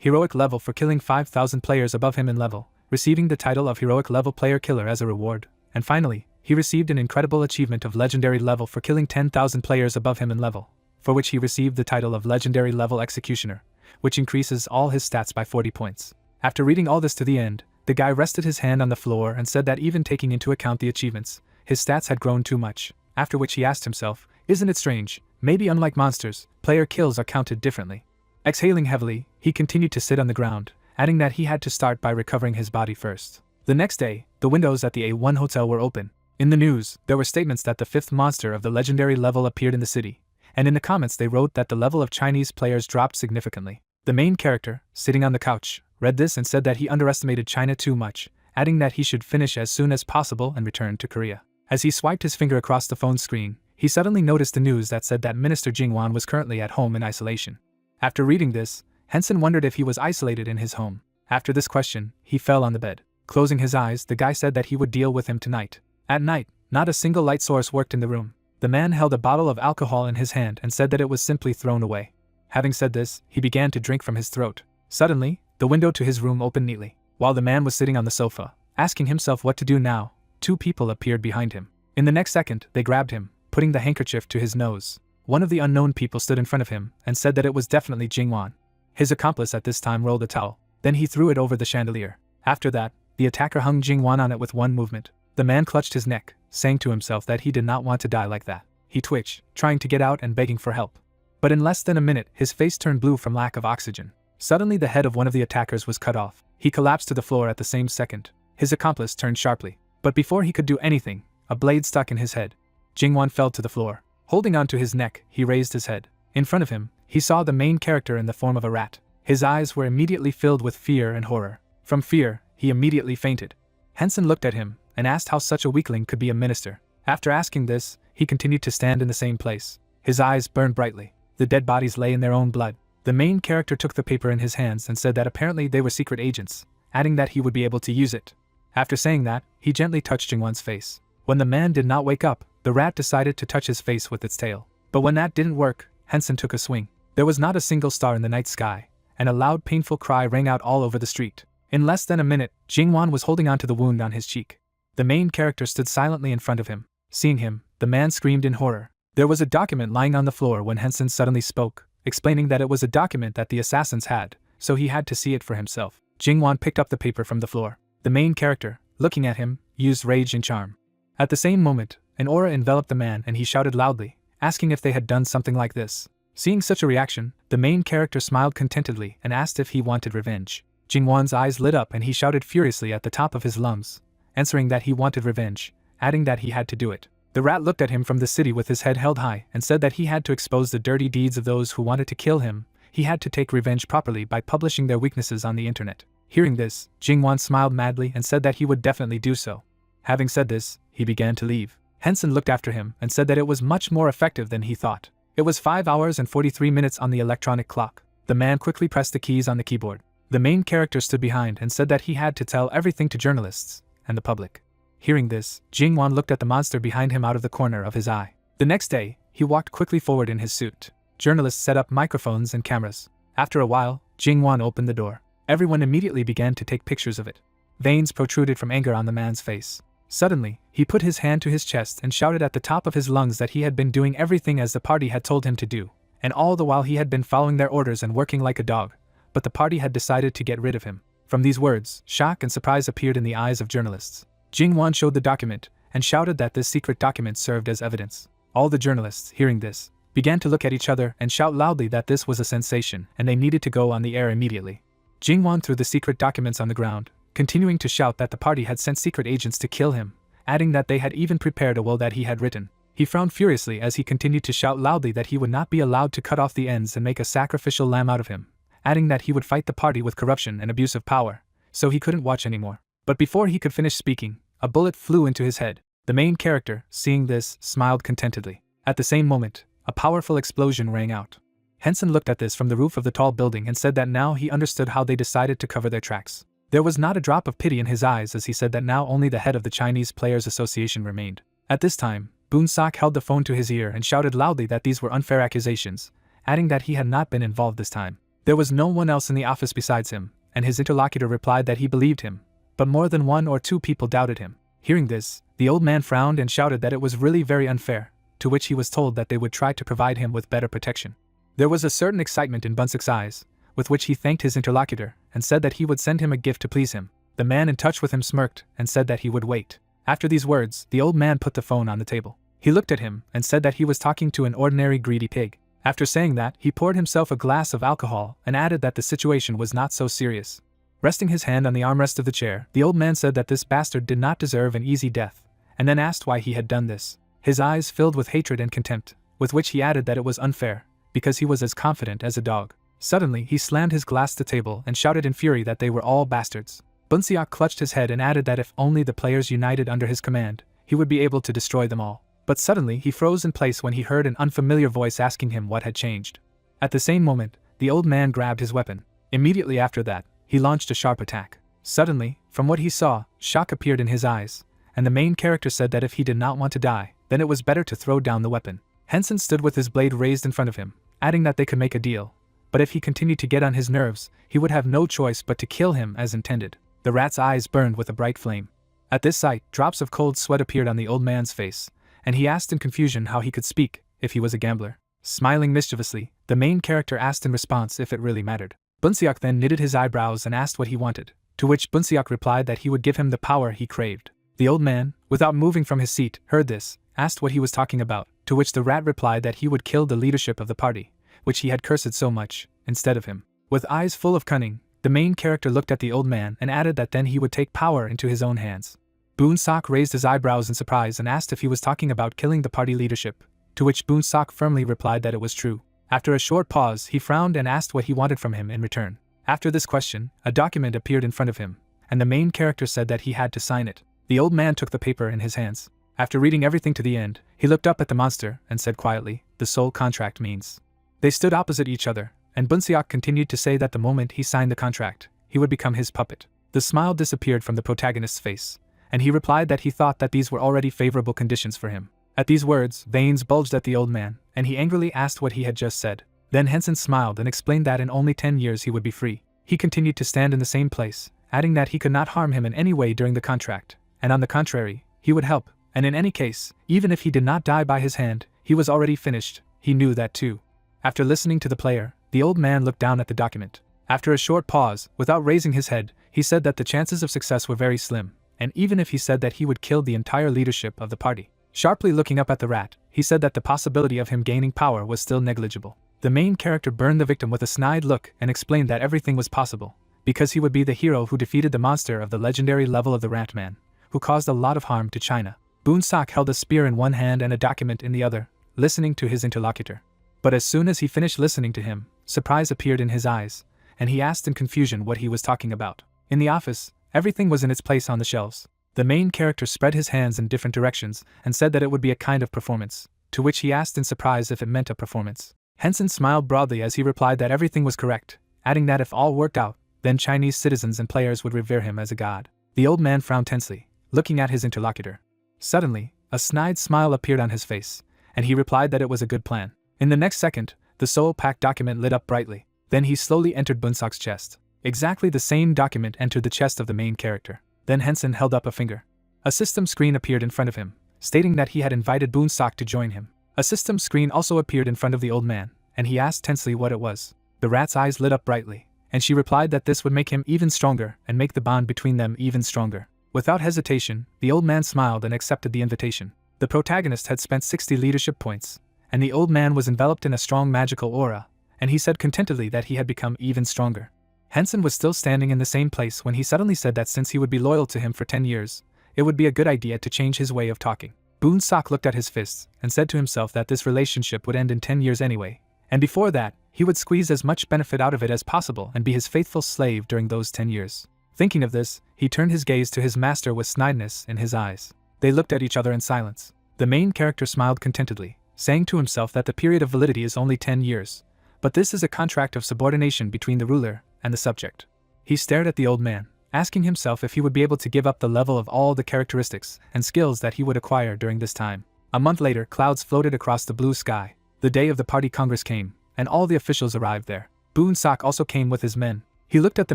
Speaker 1: heroic level for killing 5,000 players above him in level, receiving the title of heroic level player killer as a reward. And finally, he received an incredible achievement of legendary level for killing 10,000 players above him in level, for which he received the title of legendary level executioner, which increases all his stats by 40 points. After reading all this to the end, the guy rested his hand on the floor and said that even taking into account the achievements, his stats had grown too much, after which he asked himself, isn't it strange, maybe unlike monsters, player kills are counted differently. Exhaling heavily, he continued to sit on the ground, adding that he had to start by recovering his body first. The next day, the windows at the A1 hotel were open. In the news, there were statements that the 5th monster of the legendary level appeared in the city, and in the comments they wrote that the level of Chinese players dropped significantly. The main character, sitting on the couch, read this and said that he underestimated China too much, adding that he should finish as soon as possible and return to Korea. As he swiped his finger across the phone screen, he suddenly noticed the news that said that Minister Jingwan was currently at home in isolation. After reading this, Henson wondered if he was isolated in his home. After this question, he fell on the bed. Closing his eyes, the guy said that he would deal with him tonight. At night, not a single light source worked in the room. The man held a bottle of alcohol in his hand and said that it was simply thrown away. Having said this, he began to drink from his throat. Suddenly, the window to his room opened neatly. While the man was sitting on the sofa, asking himself what to do now, two people appeared behind him. In the next second, they grabbed him, putting the handkerchief to his nose. One of the unknown people stood in front of him and said that it was definitely Jingwan. His accomplice at this time rolled a towel. Then he threw it over the chandelier. After that, the attacker hung Jingwan on it with one movement. The man clutched his neck, saying to himself that he did not want to die like that. He twitched, trying to get out and begging for help. But in less than a minute, his face turned blue from lack of oxygen. Suddenly the head of one of the attackers was cut off. He collapsed to the floor at the same second. His accomplice turned sharply. But before he could do anything, a blade stuck in his head. Jingwan fell to the floor. Holding onto his neck, he raised his head. In front of him, he saw the main character in the form of a rat. His eyes were immediately filled with fear and horror. From fear, he immediately fainted. Henson looked at him and asked how such a weakling could be a minister. After asking this, he continued to stand in the same place. His eyes burned brightly. The dead bodies lay in their own blood. The main character took the paper in his hands and said that apparently they were secret agents, adding that he would be able to use it. After saying that, he gently touched Jingwan's face. When the man did not wake up, the rat decided to touch his face with its tail. But when that didn't work, Henson took a swing. There was not a single star in the night sky, and a loud painful cry rang out all over the street. In less than a minute, Jingwan was holding onto the wound on his cheek. The main character stood silently in front of him. Seeing him, the man screamed in horror. There was a document lying on the floor when Henson suddenly spoke, explaining that it was a document that the assassins had, so he had to see it for himself. Jingwan picked up the paper from the floor. The main character, looking at him, used rage and charm. At the same moment, an aura enveloped the man and he shouted loudly, asking if they had done something like this. Seeing such a reaction, the main character smiled contentedly and asked if he wanted revenge. Jingwan's eyes lit up and he shouted furiously at the top of his lungs, answering that he wanted revenge, adding that he had to do it. The rat looked at him from the city with his head held high and said that he had to expose the dirty deeds of those who wanted to kill him. He had to take revenge properly by publishing their weaknesses on the internet. Hearing this, Jingwan smiled madly and said that he would definitely do so. Having said this, he began to leave. Henson looked after him and said that it was much more effective than he thought. It was 5 hours and 43 minutes on the electronic clock. The man quickly pressed the keys on the keyboard. The main character stood behind and said that he had to tell everything to journalists and the public. Hearing this, Jingwan looked at the monster behind him out of the corner of his eye. The next day, he walked quickly forward in his suit. Journalists set up microphones and cameras. After a while, Jingwan opened the door. Everyone immediately began to take pictures of it. Veins protruded from anger on the man's face. Suddenly, he put his hand to his chest and shouted at the top of his lungs that he had been doing everything as the party had told him to do, and all the while he had been following their orders and working like a dog, but the party had decided to get rid of him. From these words, shock and surprise appeared in the eyes of journalists. Jingwan showed the document and shouted that this secret document served as evidence. All the journalists, hearing this, began to look at each other and shout loudly that this was a sensation and they needed to go on the air immediately. Jingwan threw the secret documents on the ground, continuing to shout that the party had sent secret agents to kill him, adding that they had even prepared a will that he had written. He frowned furiously as he continued to shout loudly that he would not be allowed to cut off the ends and make a sacrificial lamb out of him, adding that he would fight the party with corruption and abuse of power, so he couldn't watch anymore. But before he could finish speaking, a bullet flew into his head. The main character, seeing this, smiled contentedly. At the same moment, a powerful explosion rang out. Henson looked at this from the roof of the tall building and said that now he understood how they decided to cover their tracks. There was not a drop of pity in his eyes as he said that now only the head of the Chinese Players Association remained. At this time, Boonsak held the phone to his ear and shouted loudly that these were unfair accusations, adding that he had not been involved this time. There was no one else in the office besides him, and his interlocutor replied that he believed him, but more than 1 or 2 people doubted him. Hearing this, the old man frowned and shouted that it was really very unfair, to which he was told that they would try to provide him with better protection. There was a certain excitement in Bunsik's eyes, with which he thanked his interlocutor and said that he would send him a gift to please him. The man in touch with him smirked and said that he would wait. After these words, the old man put the phone on the table. He looked at him and said that he was talking to an ordinary greedy pig. After saying that, he poured himself a glass of alcohol and added that the situation was not so serious. Resting his hand on the armrest of the chair, the old man said that this bastard did not deserve an easy death, and then asked why he had done this. His eyes filled with hatred and contempt, with which he added that it was unfair, because he was as confident as a dog. Suddenly, he slammed his glass to the table and shouted in fury that they were all bastards. Bunsiak clutched his head and added that if only the players united under his command, he would be able to destroy them all. But suddenly he froze in place when he heard an unfamiliar voice asking him what had changed. At the same moment, the old man grabbed his weapon. Immediately after that, he launched a sharp attack. Suddenly, from what he saw, shock appeared in his eyes, and the main character said that if he did not want to die, then it was better to throw down the weapon. Henson stood with his blade raised in front of him, adding that they could make a deal, but if he continued to get on his nerves, he would have no choice but to kill him as intended. The rat's eyes burned with a bright flame. At this sight, drops of cold sweat appeared on the old man's face, and he asked in confusion how he could speak if he was a gambler. Smiling mischievously, the main character asked in response if it really mattered. Bunseok then knitted his eyebrows and asked what he wanted, to which Bunseok replied that he would give him the power he craved. The old man, without moving from his seat, heard this, asked what he was talking about, to which the rat replied that he would kill the leadership of the party, which he had cursed so much, instead of him. With eyes full of cunning, the main character looked at the old man and added that then he would take power into his own hands. Bunseok raised his eyebrows in surprise and asked if he was talking about killing the party leadership, to which Bunseok firmly replied that it was true. After a short pause, he frowned and asked what he wanted from him in return. After this question, a document appeared in front of him, and the main character said that he had to sign it. The old man took the paper in his hands. After reading everything to the end, he looked up at the monster and said quietly, "The soul contract means." They stood opposite each other, and Bunseok continued to say that the moment he signed the contract, he would become his puppet. The smile disappeared from the protagonist's face, and he replied that he thought that these were already favorable conditions for him. At these words, veins bulged at the old man, and he angrily asked what he had just said. Then Henson smiled and explained that in only 10 years he would be free. He continued to stand in the same place, adding that he could not harm him in any way during the contract, and on the contrary, he would help, and in any case, even if he did not die by his hand, he was already finished. He knew that too. After listening to the player, the old man looked down at the document. After a short pause, without raising his head, he said that the chances of success were very slim, and even if he said that he would kill the entire leadership of the party. Sharply looking up at the rat, he said that the possibility of him gaining power was still negligible. The main character burned the victim with a snide look and explained that everything was possible, because he would be the hero who defeated the monster of the legendary level of the Rat Man, who caused a lot of harm to China. Bunseok held a spear in one hand and a document in the other, listening to his interlocutor. But as soon as he finished listening to him, surprise appeared in his eyes, and he asked in confusion what he was talking about. In the office, everything was in its place on the shelves. The main character spread his hands in different directions and said that it would be a kind of performance, to which he asked in surprise if it meant a performance. Henson smiled broadly as he replied that everything was correct, adding that if all worked out, then Chinese citizens and players would revere him as a god. The old man frowned tensely, looking at his interlocutor. Suddenly, a snide smile appeared on his face, and he replied that it was a good plan. In the next second, the soul-packed document lit up brightly. Then he slowly entered Bunseok's chest. Exactly the same document entered the chest of the main character. Then Henson held up a finger. A system screen appeared in front of him, stating that he had invited Bunseok to join him. A system screen also appeared in front of the old man, and he asked tensely what it was. The rat's eyes lit up brightly, and she replied that this would make him even stronger and make the bond between them even stronger. Without hesitation, the old man smiled and accepted the invitation. The protagonist had spent 60 leadership points, and the old man was enveloped in a strong magical aura, and he said contentedly that he had become even stronger. Henson was still standing in the same place when he suddenly said that since he would be loyal to him for 10 years, it would be a good idea to change his way of talking. Bunseok looked at his fists and said to himself that this relationship would end in 10 years anyway, and before that, he would squeeze as much benefit out of it as possible and be his faithful slave during those 10 years. Thinking of this, he turned his gaze to his master with snideness in his eyes. They looked at each other in silence. The main character smiled contentedly, saying to himself that the period of validity is only 10 years, but this is a contract of subordination between the ruler and the subject. He stared at the old man, asking himself if he would be able to give up the level of all the characteristics and skills that he would acquire during this time. A month later, clouds floated across the blue sky. The day of the party congress came, and all the officials arrived there. Bunseok also came with his men. He looked at the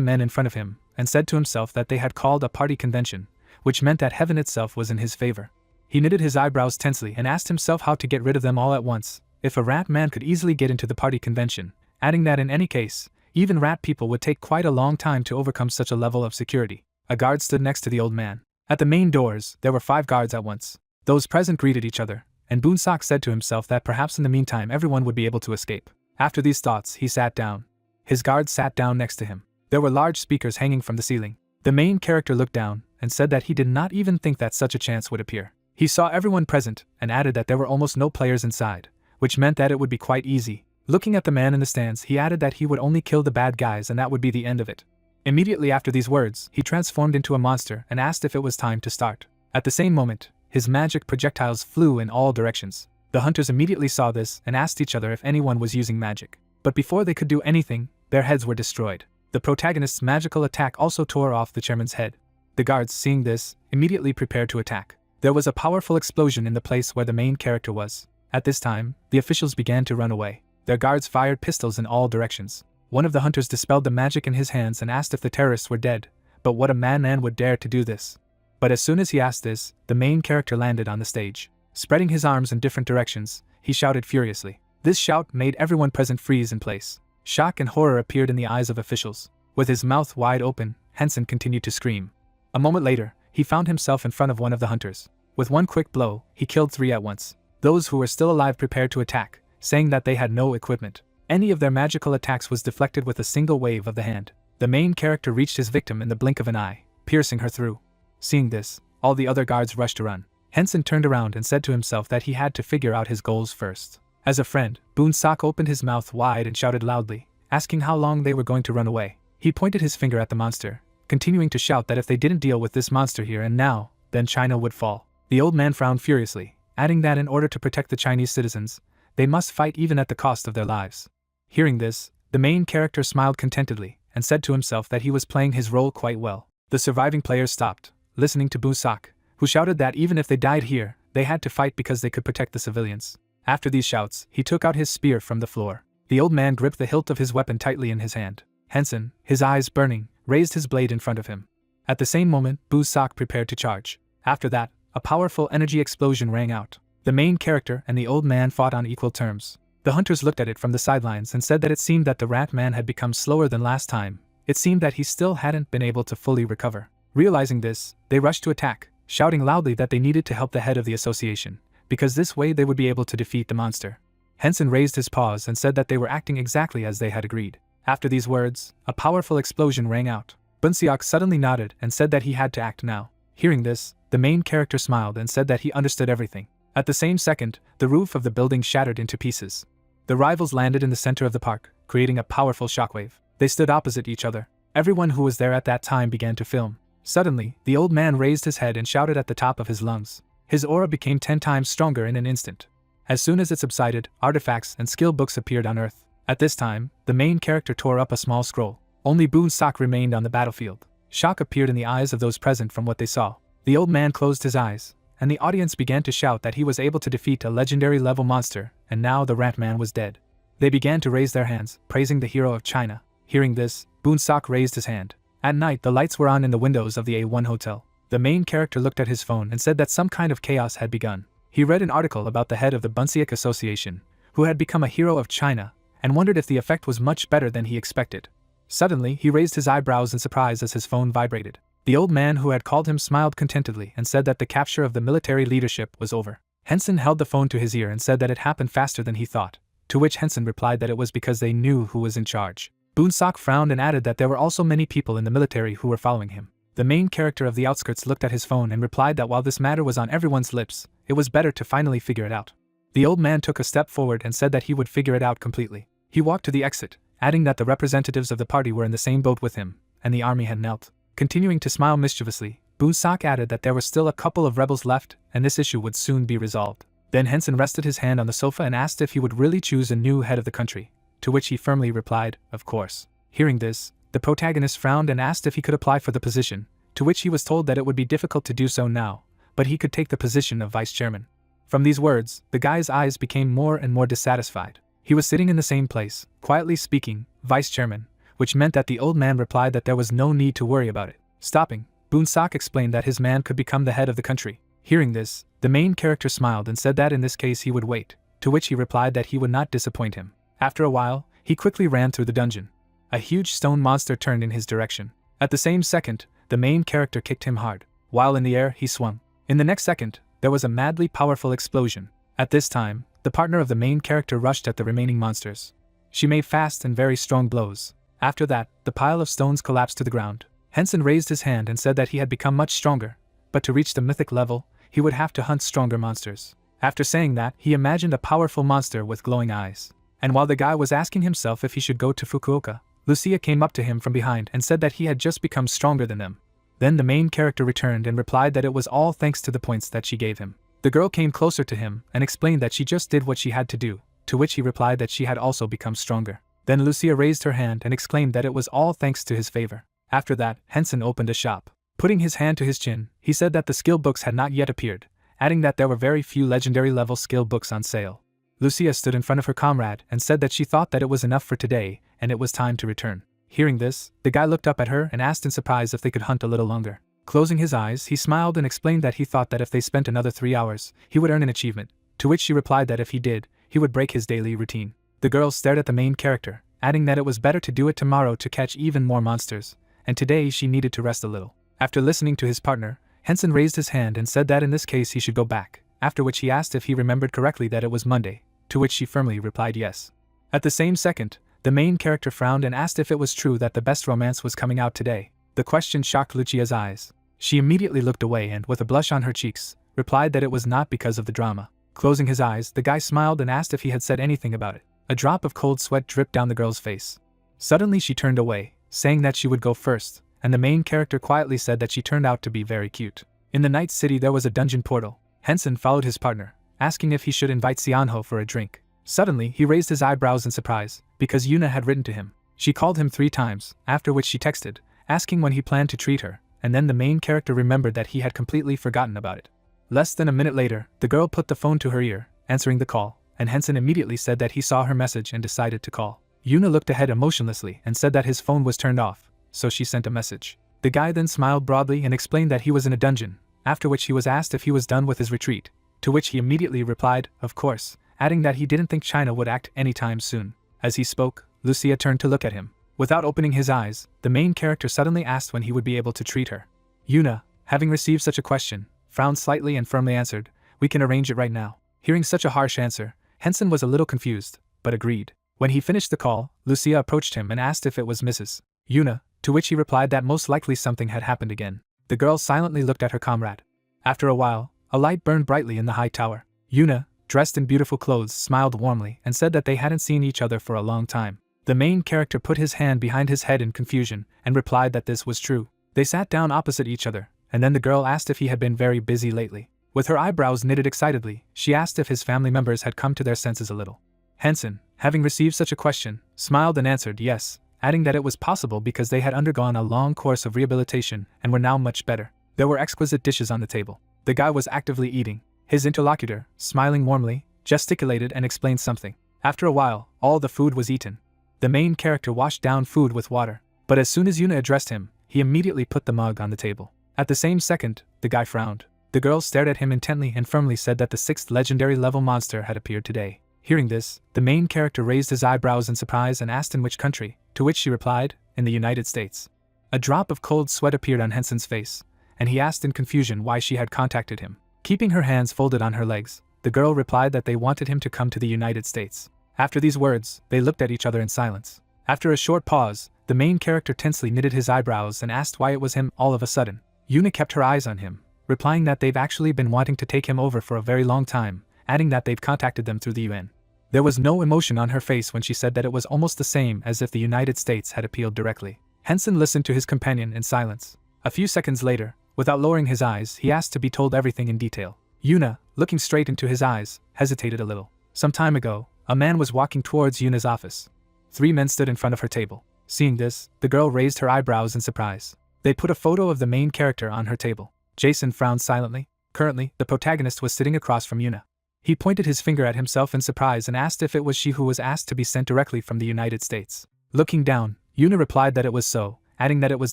Speaker 1: men in front of him and said to himself that they had called a party convention, which meant that heaven itself was in his favor. He knitted his eyebrows tensely and asked himself how to get rid of them all at once, if a rat man could easily get into the party convention, adding that in any case, even rat people would take quite a long time to overcome such a level of security. A guard stood next to the old man. At the main doors, there were 5 guards at once. Those present greeted each other, and Bunseok said to himself that perhaps in the meantime everyone would be able to escape. After these thoughts, he sat down. His guards sat down next to him. There were large speakers hanging from the ceiling. The main character looked down and said that he did not even think that such a chance would appear. He saw everyone present and added that there were almost no players inside, which meant that it would be quite easy. Looking at the man in the stands, he added that he would only kill the bad guys and that would be the end of it. Immediately after these words, he transformed into a monster and asked if it was time to start. At the same moment, his magic projectiles flew in all directions. The hunters immediately saw this and asked each other if anyone was using magic. But before they could do anything, their heads were destroyed. The protagonist's magical attack also tore off the chairman's head. The guards, seeing this, immediately prepared to attack. There was a powerful explosion in the place where the main character was. At this time, the officials began to run away. Their guards fired pistols in all directions. One of the hunters dispelled the magic in his hands and asked if the terrorists were dead, but what a madman would dare to do this? But as soon as he asked this, the main character landed on the stage. Spreading his arms in different directions, he shouted furiously. This shout made everyone present freeze in place. Shock and horror appeared in the eyes of officials. With his mouth wide open, Henson continued to scream. A moment later, he found himself in front of one of the hunters. With one quick blow, he killed 3 at once. Those who were still alive prepared to attack, saying that they had no equipment. Any of their magical attacks was deflected with a single wave of the hand. The main character reached his victim in the blink of an eye, piercing her through. Seeing this, all the other guards rushed to run. Henson turned around and said to himself that he had to figure out his goals first. As a friend, Boonsak opened his mouth wide and shouted loudly, asking how long they were going to run away. He pointed his finger at the monster, continuing to shout that if they didn't deal with this monster here and now, then China would fall. The old man frowned furiously, adding that in order to protect the Chinese citizens, they must fight even at the cost of their lives. Hearing this, the main character smiled contentedly and said to himself that he was playing his role quite well. The surviving players stopped, listening to Boonsak, who shouted that even if they died here, they had to fight because they could protect the civilians. After these shouts, he took out his spear from the floor. The old man gripped the hilt of his weapon tightly in his hand. Henson, his eyes burning, raised his blade in front of him. At the same moment, Boonsak prepared to charge. After that, a powerful energy explosion rang out. The main character and the old man fought on equal terms. The hunters looked at it from the sidelines and said that it seemed that the rat man had become slower than last time. It seemed that he still hadn't been able to fully recover. Realizing this, they rushed to attack, shouting loudly that they needed to help the head of the association, because this way they would be able to defeat the monster. Henson raised his paws and said that they were acting exactly as they had agreed. After these words, a powerful explosion rang out. Bunsiak suddenly nodded and said that he had to act now. Hearing this, the main character smiled and said that he understood everything. At the same second, the roof of the building shattered into pieces. The rivals landed in the center of the park, creating a powerful shockwave. They stood opposite each other. Everyone who was there at that time began to film. Suddenly, the old man raised his head and shouted at the top of his lungs. His aura became 10 times stronger in an instant. As soon as it subsided, artifacts and skill books appeared on Earth. At this time, the main character tore up a small scroll. Only Boonsak remained on the battlefield. Shock appeared in the eyes of those present from what they saw. The old man closed his eyes, and the audience began to shout that he was able to defeat a legendary level monster, and now the rat man was dead. They began to raise their hands, praising the hero of China. Hearing this, Boonsak raised his hand. At night, the lights were on in the windows of the A1 hotel. The main character looked at his phone and said that some kind of chaos had begun. He read an article about the head of the Bunsiak Association, who had become a hero of China, and wondered if the effect was much better than he expected. Suddenly, he raised his eyebrows in surprise as his phone vibrated. The old man who had called him smiled contentedly and said that the capture of the military leadership was over. Henson held the phone to his ear and said that it happened faster than he thought, to which Henson replied that it was because they knew who was in charge. Boonsak frowned and added that there were also many people in the military who were following him. The main character of the outskirts looked at his phone and replied that while this matter was on everyone's lips, it was better to finally figure it out. The old man took a step forward and said that he would figure it out completely. He walked to the exit, adding that the representatives of the party were in the same boat with him, and the army had knelt. Continuing to smile mischievously, Boonsak added that there were still a couple of rebels left, and this issue would soon be resolved. Then Henson rested his hand on the sofa and asked if he would really choose a new head of the country, to which he firmly replied, of course. Hearing this, the protagonist frowned and asked if he could apply for the position, to which he was told that it would be difficult to do so now, but he could take the position of vice chairman. From these words, the guy's eyes became more and more dissatisfied. He was sitting in the same place, quietly speaking, vice chairman, which meant that the old man replied that there was no need to worry about it. Stopping, Boonsak explained that his man could become the head of the country. Hearing this, the main character smiled and said that in this case he would wait, to which he replied that he would not disappoint him. After a while, he quickly ran through the dungeon. A huge stone monster turned in his direction. At the same second, the main character kicked him hard. While in the air, he swung. In the next second, there was a madly powerful explosion. At this time, the partner of the main character rushed at the remaining monsters. She made fast and very strong blows. After that, the pile of stones collapsed to the ground. Henson raised his hand and said that he had become much stronger, but to reach the mythic level, he would have to hunt stronger monsters. After saying that, he imagined a powerful monster with glowing eyes. And while the guy was asking himself if he should go to Fukuoka, Lucia came up to him from behind and said that he had just become stronger than them. Then the main character returned and replied that it was all thanks to the points that she gave him. The girl came closer to him and explained that she just did what she had to do, to which he replied that she had also become stronger. Then Lucia raised her hand and exclaimed that it was all thanks to his favor. After that, Henson opened a shop. Putting his hand to his chin, he said that the skill books had not yet appeared, adding that there were very few legendary level skill books on sale. Lucia stood in front of her comrade and said that she thought that it was enough for today and it was time to return. Hearing this, the guy looked up at her and asked in surprise if they could hunt a little longer. Closing his eyes, he smiled and explained that he thought that if they spent another 3 hours, he would earn an achievement, to which she replied that if he did, he would break his daily routine. The girl stared at the main character, adding that it was better to do it tomorrow to catch even more monsters, and today she needed to rest a little. After listening to his partner, Henson raised his hand and said that in this case he should go back, after which he asked if he remembered correctly that it was Monday, to which she firmly replied yes. At the same second, the main character frowned and asked if it was true that the best romance was coming out today. The question shocked Lucia's eyes. She immediately looked away and, with a blush on her cheeks, replied that it was not because of the drama. Closing his eyes, the guy smiled and asked if he had said anything about it. A drop of cold sweat dripped down the girl's face. Suddenly she turned away, saying that she would go first, and the main character quietly said that she turned out to be very cute. In the night city there was a dungeon portal. Henson followed his partner, asking if he should invite Xianho for a drink. Suddenly he raised his eyebrows in surprise, because Yuna had written to him. She called him 3 times, after which she texted, asking when he planned to treat her, and then the main character remembered that he had completely forgotten about it. Less than a minute later, the girl put the phone to her ear, answering the call, and Henson immediately said that he saw her message and decided to call. Yuna looked ahead emotionlessly and said that his phone was turned off, so she sent a message. The guy then smiled broadly and explained that he was in a dungeon, after which he was asked if he was done with his retreat, to which he immediately replied, of course, adding that he didn't think China would act anytime soon. As he spoke, Lucia turned to look at him. Without opening his eyes, the main character suddenly asked when he would be able to treat her. Yuna, having received such a question, frowned slightly and firmly answered, "We can arrange it right now." Hearing such a harsh answer, Henson was a little confused, but agreed. When he finished the call, Lucia approached him and asked if it was Mrs. Yuna, to which he replied that most likely something had happened again. The girl silently looked at her comrade. After a while, a light burned brightly in the high tower. Yuna, dressed in beautiful clothes, smiled warmly and said that they hadn't seen each other for a long time. The main character put his hand behind his head in confusion and replied that this was true. They sat down opposite each other, and then the girl asked if he had been very busy lately. With her eyebrows knitted excitedly, she asked if his family members had come to their senses a little. Henson, having received such a question, smiled and answered yes, adding that it was possible because they had undergone a long course of rehabilitation and were now much better. There were exquisite dishes on the table. The guy was actively eating. His interlocutor, smiling warmly, gesticulated and explained something. After a while, all the food was eaten. The main character washed down food with water, but as soon as Yuna addressed him, he immediately put the mug on the table. At the same second, the guy frowned. The girl stared at him intently and firmly said that the 6th legendary level monster had appeared today. Hearing this, the main character raised his eyebrows in surprise and asked in which country, to which she replied, in the United States. A drop of cold sweat appeared on Henson's face, and he asked in confusion why she had contacted him. Keeping her hands folded on her legs, the girl replied that they wanted him to come to the United States. After these words, they looked at each other in silence. After a short pause, the main character tensely knitted his eyebrows and asked why it was him all of a sudden. Yuna kept her eyes on him, replying that they've actually been wanting to take him over for a very long time, adding that they've contacted them through the UN. There was no emotion on her face when she said that it was almost the same as if the United States had appealed directly. Henson listened to his companion in silence. A few seconds later, without lowering his eyes, he asked to be told everything in detail. Yuna, looking straight into his eyes, hesitated a little. Some time ago, a man was walking towards Yuna's office. 3 men stood in front of her table. Seeing this, the girl raised her eyebrows in surprise. They put a photo of the main character on her table. Jason frowned silently. Currently, the protagonist was sitting across from Yuna. He pointed his finger at himself in surprise and asked if it was she who was asked to be sent directly from the United States. Looking down, Yuna replied that it was so, adding that it was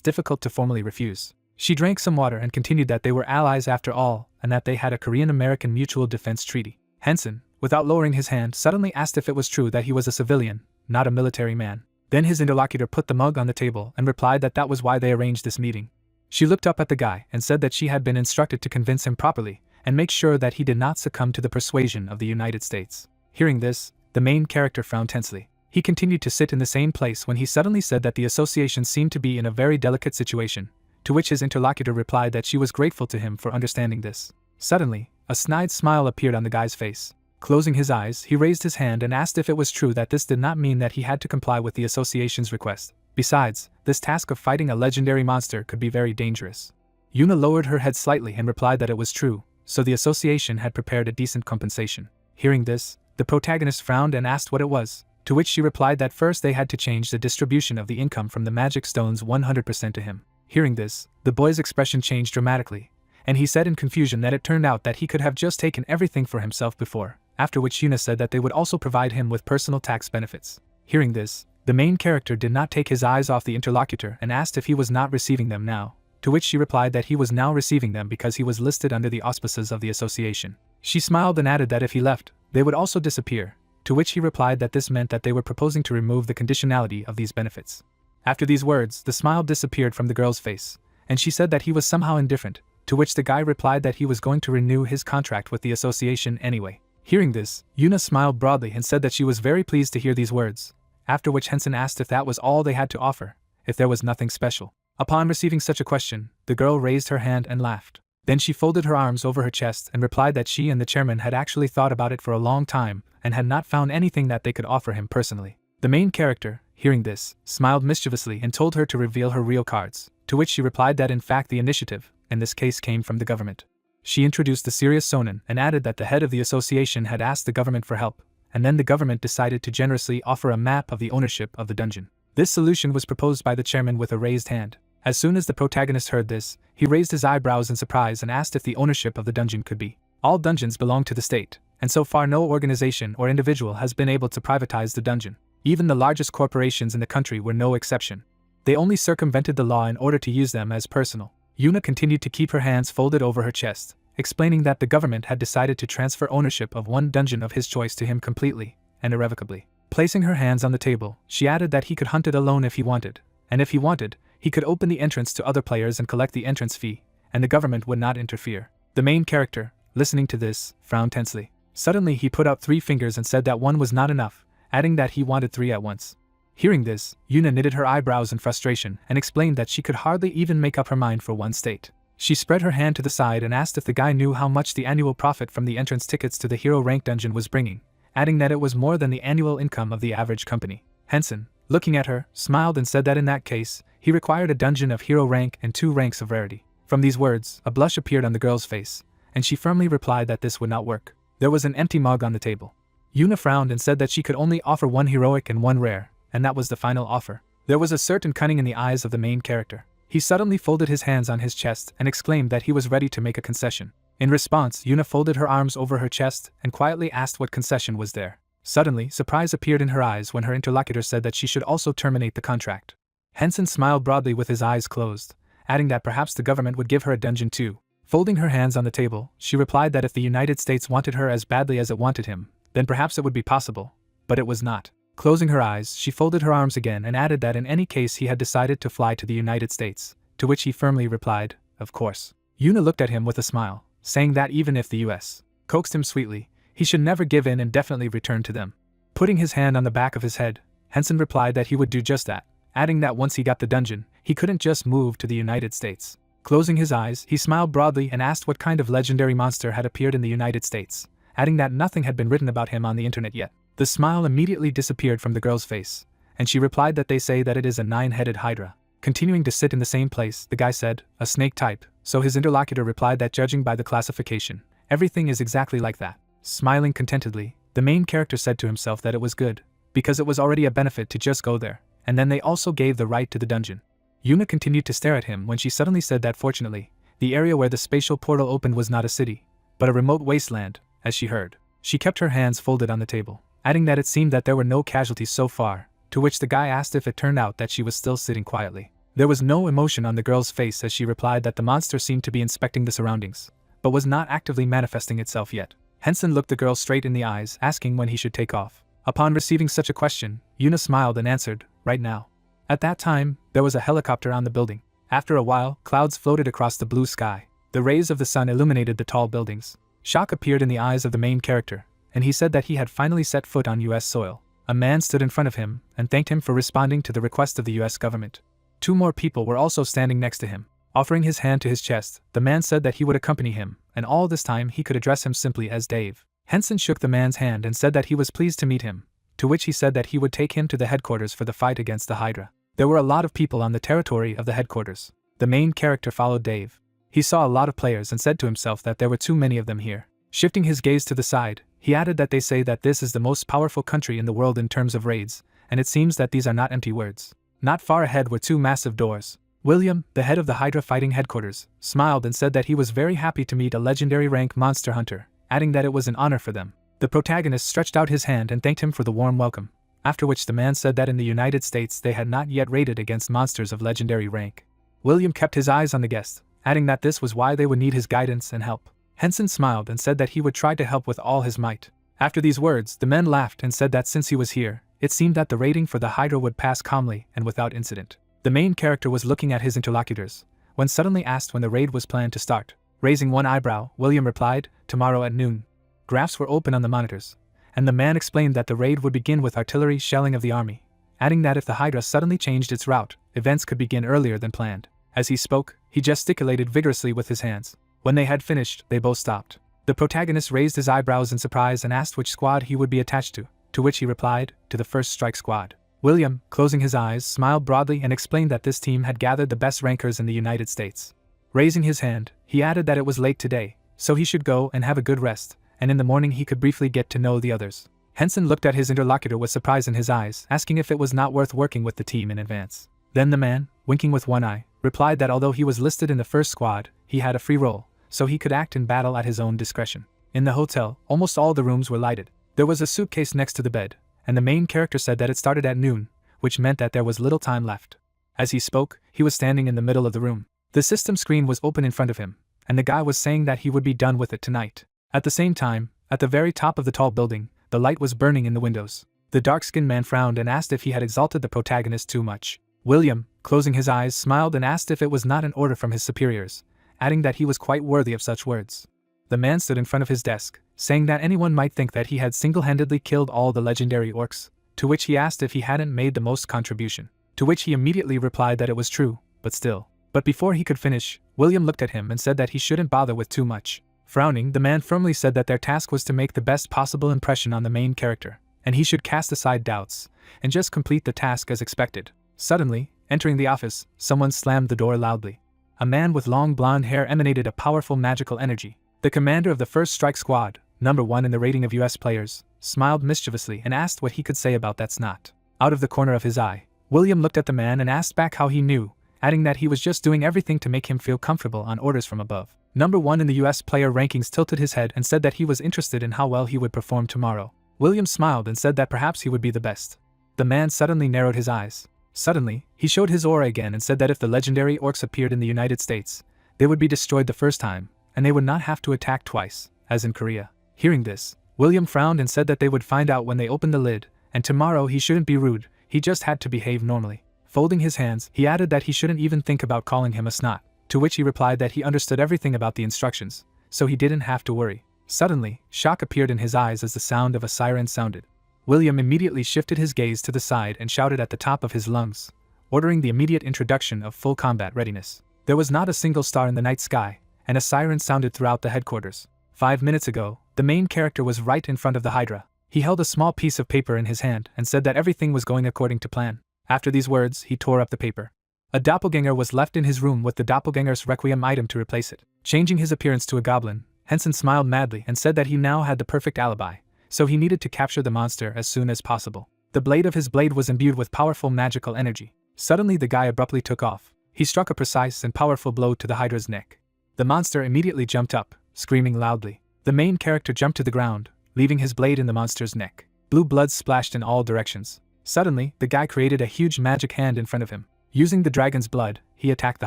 Speaker 1: difficult to formally refuse. She drank some water and continued that they were allies after all, and that they had a Korean-American mutual defense treaty. Henson, without lowering his hand, suddenly asked if it was true that he was a civilian, not a military man. Then his interlocutor put the mug on the table and replied that that was why they arranged this meeting. She looked up at the guy and said that she had been instructed to convince him properly and make sure that he did not succumb to the persuasion of the United States. Hearing this, the main character frowned tensely. He continued to sit in the same place when he suddenly said that the association seemed to be in a very delicate situation, to which his interlocutor replied that she was grateful to him for understanding this. Suddenly, a snide smile appeared on the guy's face. Closing his eyes, he raised his hand and asked if it was true that this did not mean that he had to comply with the association's request. Besides, this task of fighting a legendary monster could be very dangerous. Yuna lowered her head slightly and replied that it was true, so the association had prepared a decent compensation. Hearing this, the protagonist frowned and asked what it was, to which she replied that first they had to change the distribution of the income from the magic stones 100% to him. Hearing this, the boy's expression changed dramatically, and he said in confusion that it turned out that he could have just taken everything for himself before, after which Yuna said that they would also provide him with personal tax benefits. Hearing this, the main character did not take his eyes off the interlocutor and asked if he was not receiving them now, to which she replied that he was now receiving them because he was listed under the auspices of the association. She smiled and added that if he left, they would also disappear, to which he replied that this meant that they were proposing to remove the conditionality of these benefits. After these words, the smile disappeared from the girl's face, and she said that he was somehow indifferent, to which the guy replied that he was going to renew his contract with the association anyway. Hearing this, Yuna smiled broadly and said that she was very pleased to hear these words, after which Henson asked if that was all they had to offer, if there was nothing special. Upon receiving such a question, the girl raised her hand and laughed. Then she folded her arms over her chest and replied that she and the chairman had actually thought about it for a long time and had not found anything that they could offer him personally. The main character, hearing this, smiled mischievously and told her to reveal her real cards, to which she replied that in fact the initiative, in this case, came from the government. She introduced the serious Sonin and added that the head of the association had asked the government for help, and then the government decided to generously offer a map of the ownership of the dungeon. This solution was proposed by the chairman with a raised hand. As soon as the protagonist heard this, he raised his eyebrows in surprise and asked if the ownership of the dungeon could be. All dungeons belong to the state, and so far no organization or individual has been able to privatize the dungeon. Even the largest corporations in the country were no exception. They only circumvented the law in order to use them as personal. Yuna continued to keep her hands folded over her chest, explaining that the government had decided to transfer ownership of one dungeon of his choice to him completely and irrevocably. Placing her hands on the table, she added that he could hunt it alone if he wanted, and if he wanted, he could open the entrance to other players and collect the entrance fee, and the government would not interfere. The main character, listening to this, frowned tensely. Suddenly he put out 3 fingers and said that one was not enough, adding that he wanted 3 at once. Hearing this, Yuna knitted her eyebrows in frustration and explained that she could hardly even make up her mind for one state. She spread her hand to the side and asked if the guy knew how much the annual profit from the entrance tickets to the hero rank dungeon was bringing, adding that it was more than the annual income of the average company. Henson, looking at her, smiled and said that in that case, he required a dungeon of hero rank and 2 ranks of rarity. From these words, a blush appeared on the girl's face, and she firmly replied that this would not work. There was an empty mug on the table. Yuna frowned and said that she could only offer 1 heroic and 1 rare, and that was the final offer. There was a certain cunning in the eyes of the main character. He suddenly folded his hands on his chest and exclaimed that he was ready to make a concession. In response, Yuna folded her arms over her chest and quietly asked what concession was there. Suddenly, surprise appeared in her eyes when her interlocutor said that she should also terminate the contract. Henson smiled broadly with his eyes closed, adding that perhaps the government would give her a dungeon too. Folding her hands on the table, she replied that if the United States wanted her as badly as it wanted him, then perhaps it would be possible, but it was not. Closing her eyes, she folded her arms again and added that in any case he had decided to fly to the United States, to which he firmly replied, "Of course." Yuna looked at him with a smile, saying that even if the U.S. coaxed him sweetly, he should never give in and definitely return to them. Putting his hand on the back of his head, Henson replied that he would do just that, adding that once he got the dungeon, he couldn't just move to the United States. Closing his eyes, he smiled broadly and asked what kind of legendary monster had appeared in the United States, adding that nothing had been written about him on the internet yet. The smile immediately disappeared from the girl's face, and she replied that they say that it is a 9-headed hydra. Continuing to sit in the same place, the guy said, "A snake type," so his interlocutor replied that judging by the classification, everything is exactly like that. Smiling contentedly, the main character said to himself that it was good, because it was already a benefit to just go there, and then they also gave the right to the dungeon. Yuna continued to stare at him when she suddenly said that fortunately, the area where the spatial portal opened was not a city, but a remote wasteland, as she heard. She kept her hands folded on the table, adding that it seemed that there were no casualties so far, to which the guy asked if it turned out that she was still sitting quietly. There was no emotion on the girl's face as she replied that the monster seemed to be inspecting the surroundings, but was not actively manifesting itself yet. Henson looked the girl straight in the eyes, asking when he should take off. Upon receiving such a question, Yuna smiled and answered, "Right now." At that time, there was a helicopter on the building. After a while, clouds floated across the blue sky. The rays of the sun illuminated the tall buildings. Shock appeared in the eyes of the main character, and he said that he had finally set foot on U.S. soil. A man stood in front of him and thanked him for responding to the request of the U.S. government. 2 more people were also standing next to him. Offering his hand to his chest, the man said that he would accompany him, and all this time he could address him simply as Dave. Henson shook the man's hand and said that he was pleased to meet him, to which he said that he would take him to the headquarters for the fight against the Hydra. There were a lot of people on the territory of the headquarters. The main character followed Dave. He saw a lot of players and said to himself that there were too many of them here. Shifting his gaze to the side, He added that they say that this is the most powerful country in the world in terms of raids, and it seems that these are not empty words. Not far ahead were two massive doors. William, the head of the Hydra fighting headquarters, smiled and said that he was very happy to meet a legendary rank monster hunter, adding that it was an honor for them. The protagonist stretched out his hand and thanked him for the warm welcome, after which the man said that in the United States they had not yet raided against monsters of legendary rank. William kept his eyes on the guest, adding that this was why they would need his guidance and help. Henson smiled and said that he would try to help with all his might. After these words, the men laughed and said that since he was here, it seemed that the raiding for the Hydra would pass calmly and without incident. The main character was looking at his interlocutors, when suddenly asked when the raid was planned to start. Raising one eyebrow, William replied, "Tomorrow at noon." Graphs were open on the monitors, and the man explained that the raid would begin with artillery shelling of the army, adding that if the Hydra suddenly changed its route, events could begin earlier than planned. As he spoke, he gesticulated vigorously with his hands. When they had finished, they both stopped. The protagonist raised his eyebrows in surprise and asked which squad he would be attached to which he replied, "To the First Strike Squad." William, closing his eyes, smiled broadly and explained that this team had gathered the best rankers in the United States. Raising his hand, he added that it was late today, so he should go and have a good rest, and in the morning he could briefly get to know the others. Henson looked at his interlocutor with surprise in his eyes, asking if it was not worth working with the team in advance. Then the man, winking with one eye, replied that although he was listed in the first squad, he had a free role, so he could act in battle at his own discretion. In the hotel, almost all the rooms were lighted. There was a suitcase next to the bed, and the main character said that it started at noon, which meant that there was little time left. As he spoke, he was standing in the middle of the room. The system screen was open in front of him, and the guy was saying that he would be done with it tonight. At the same time, at the very top of the tall building, the light was burning in the windows. The dark-skinned man frowned and asked if he had exalted the protagonist too much. William, closing his eyes, smiled and asked if it was not an order from his superiors, adding that he was quite worthy of such words. The man stood in front of his desk, saying that anyone might think that he had single-handedly killed all the legendary orcs, to which he asked if he hadn't made the most contribution, to which he immediately replied that it was true, but still. But before he could finish, William looked at him and said that he shouldn't bother with too much. Frowning, the man firmly said that their task was to make the best possible impression on the main character, and he should cast aside doubts, and just complete the task as expected. Suddenly, entering the office, someone slammed the door loudly. A man with long blonde hair emanated a powerful magical energy. The commander of the First Strike Squad, number 1 in the rating of US players, smiled mischievously and asked what he could say about that snot. Out of the corner of his eye, William looked at the man and asked back how he knew, adding that he was just doing everything to make him feel comfortable on orders from above. Number 1 in the US player rankings tilted his head and said that he was interested in how well he would perform tomorrow. William smiled and said that perhaps he would be the best. The man suddenly narrowed his eyes. Suddenly, he showed his aura again and said that if the legendary orcs appeared in the United States, they would be destroyed the first time, and they would not have to attack twice, as in Korea. Hearing this, William frowned and said that they would find out when they opened the lid, and tomorrow he shouldn't be rude, he just had to behave normally. Folding his hands, he added that he shouldn't even think about calling him a snot, to which he replied that he understood everything about the instructions, so he didn't have to worry. Suddenly, shock appeared in his eyes as the sound of a siren sounded. William immediately shifted his gaze to the side and shouted at the top of his lungs, ordering the immediate introduction of full combat readiness. There was not a single star in the night sky, and a siren sounded throughout the headquarters. 5 minutes ago, the main character was right in front of the Hydra. He held a small piece of paper in his hand and said that everything was going according to plan. After these words, he tore up the paper. A doppelganger was left in his room with the doppelganger's requiem item to replace it. Changing his appearance to a goblin, Henson smiled madly and said that he now had the perfect alibi, so he needed to capture the monster as soon as possible. The blade of his blade was imbued with powerful magical energy. Suddenly the guy abruptly took off. He struck a precise and powerful blow to the Hydra's neck. The monster immediately jumped up, screaming loudly. The main character jumped to the ground, leaving his blade in the monster's neck. Blue blood splashed in all directions. Suddenly, the guy created a huge magic hand in front of him. Using the dragon's blood, he attacked the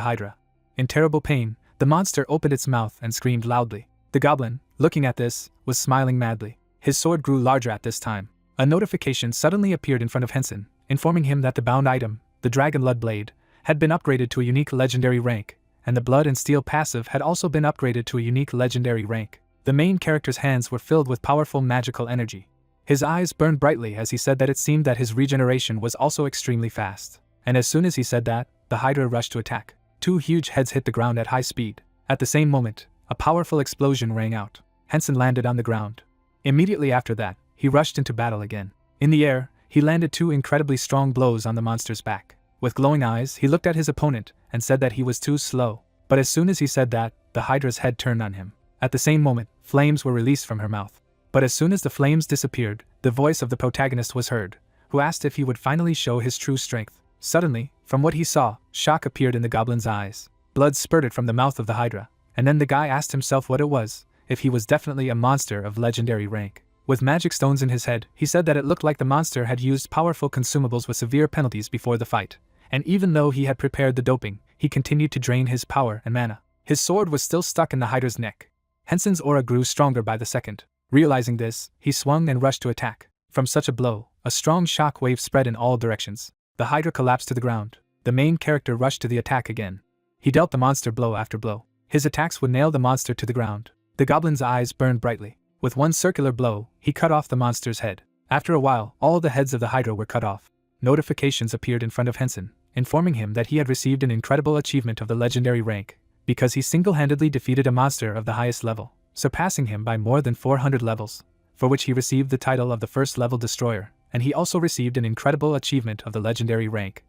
Speaker 1: Hydra. In terrible pain, the monster opened its mouth and screamed loudly. The goblin, looking at this, was smiling madly. His sword grew larger at this time. A notification suddenly appeared in front of Henson, informing him that the bound item, the Dragon Blood Blade, had been upgraded to a unique legendary rank, and the Blood and Steel passive had also been upgraded to a unique legendary rank. The main character's hands were filled with powerful magical energy. His eyes burned brightly as he said that it seemed that his regeneration was also extremely fast. And as soon as he said that, the Hydra rushed to attack. 2 huge heads hit the ground at high speed. At the same moment, a powerful explosion rang out. Henson landed on the ground. Immediately after that, he rushed into battle again. In the air, he landed 2 incredibly strong blows on the monster's back. With glowing eyes, he looked at his opponent and said that he was too slow. But as soon as he said that, the Hydra's head turned on him. At the same moment, flames were released from her mouth. But as soon as the flames disappeared, the voice of the protagonist was heard, who asked if he would finally show his true strength. Suddenly, from what he saw, shock appeared in the goblin's eyes. Blood spurted from the mouth of the Hydra, and then the guy asked himself what it was, if he was definitely a monster of legendary rank. With magic stones in his head, he said that it looked like the monster had used powerful consumables with severe penalties before the fight, and even though he had prepared the doping, he continued to drain his power and mana. His sword was still stuck in the Hydra's neck. Henson's aura grew stronger by the second. Realizing this, he swung and rushed to attack. From such a blow, a strong shock wave spread in all directions. The Hydra collapsed to the ground. The main character rushed to the attack again. He dealt the monster blow after blow. His attacks would nail the monster to the ground. The goblin's eyes burned brightly. With one circular blow, he cut off the monster's head. After a while, all the heads of the Hydra were cut off. Notifications appeared in front of Henson, informing him that he had received an incredible achievement of the legendary rank, because he single-handedly defeated a monster of the highest level, surpassing him by more than 400 levels, for which he received the title of the first-level destroyer, and he also received an incredible achievement of the legendary rank,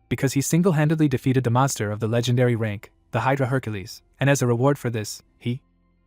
Speaker 1: because he single-handedly defeated the monster of the legendary rank, the Hydra Hercules, and as a reward for this, he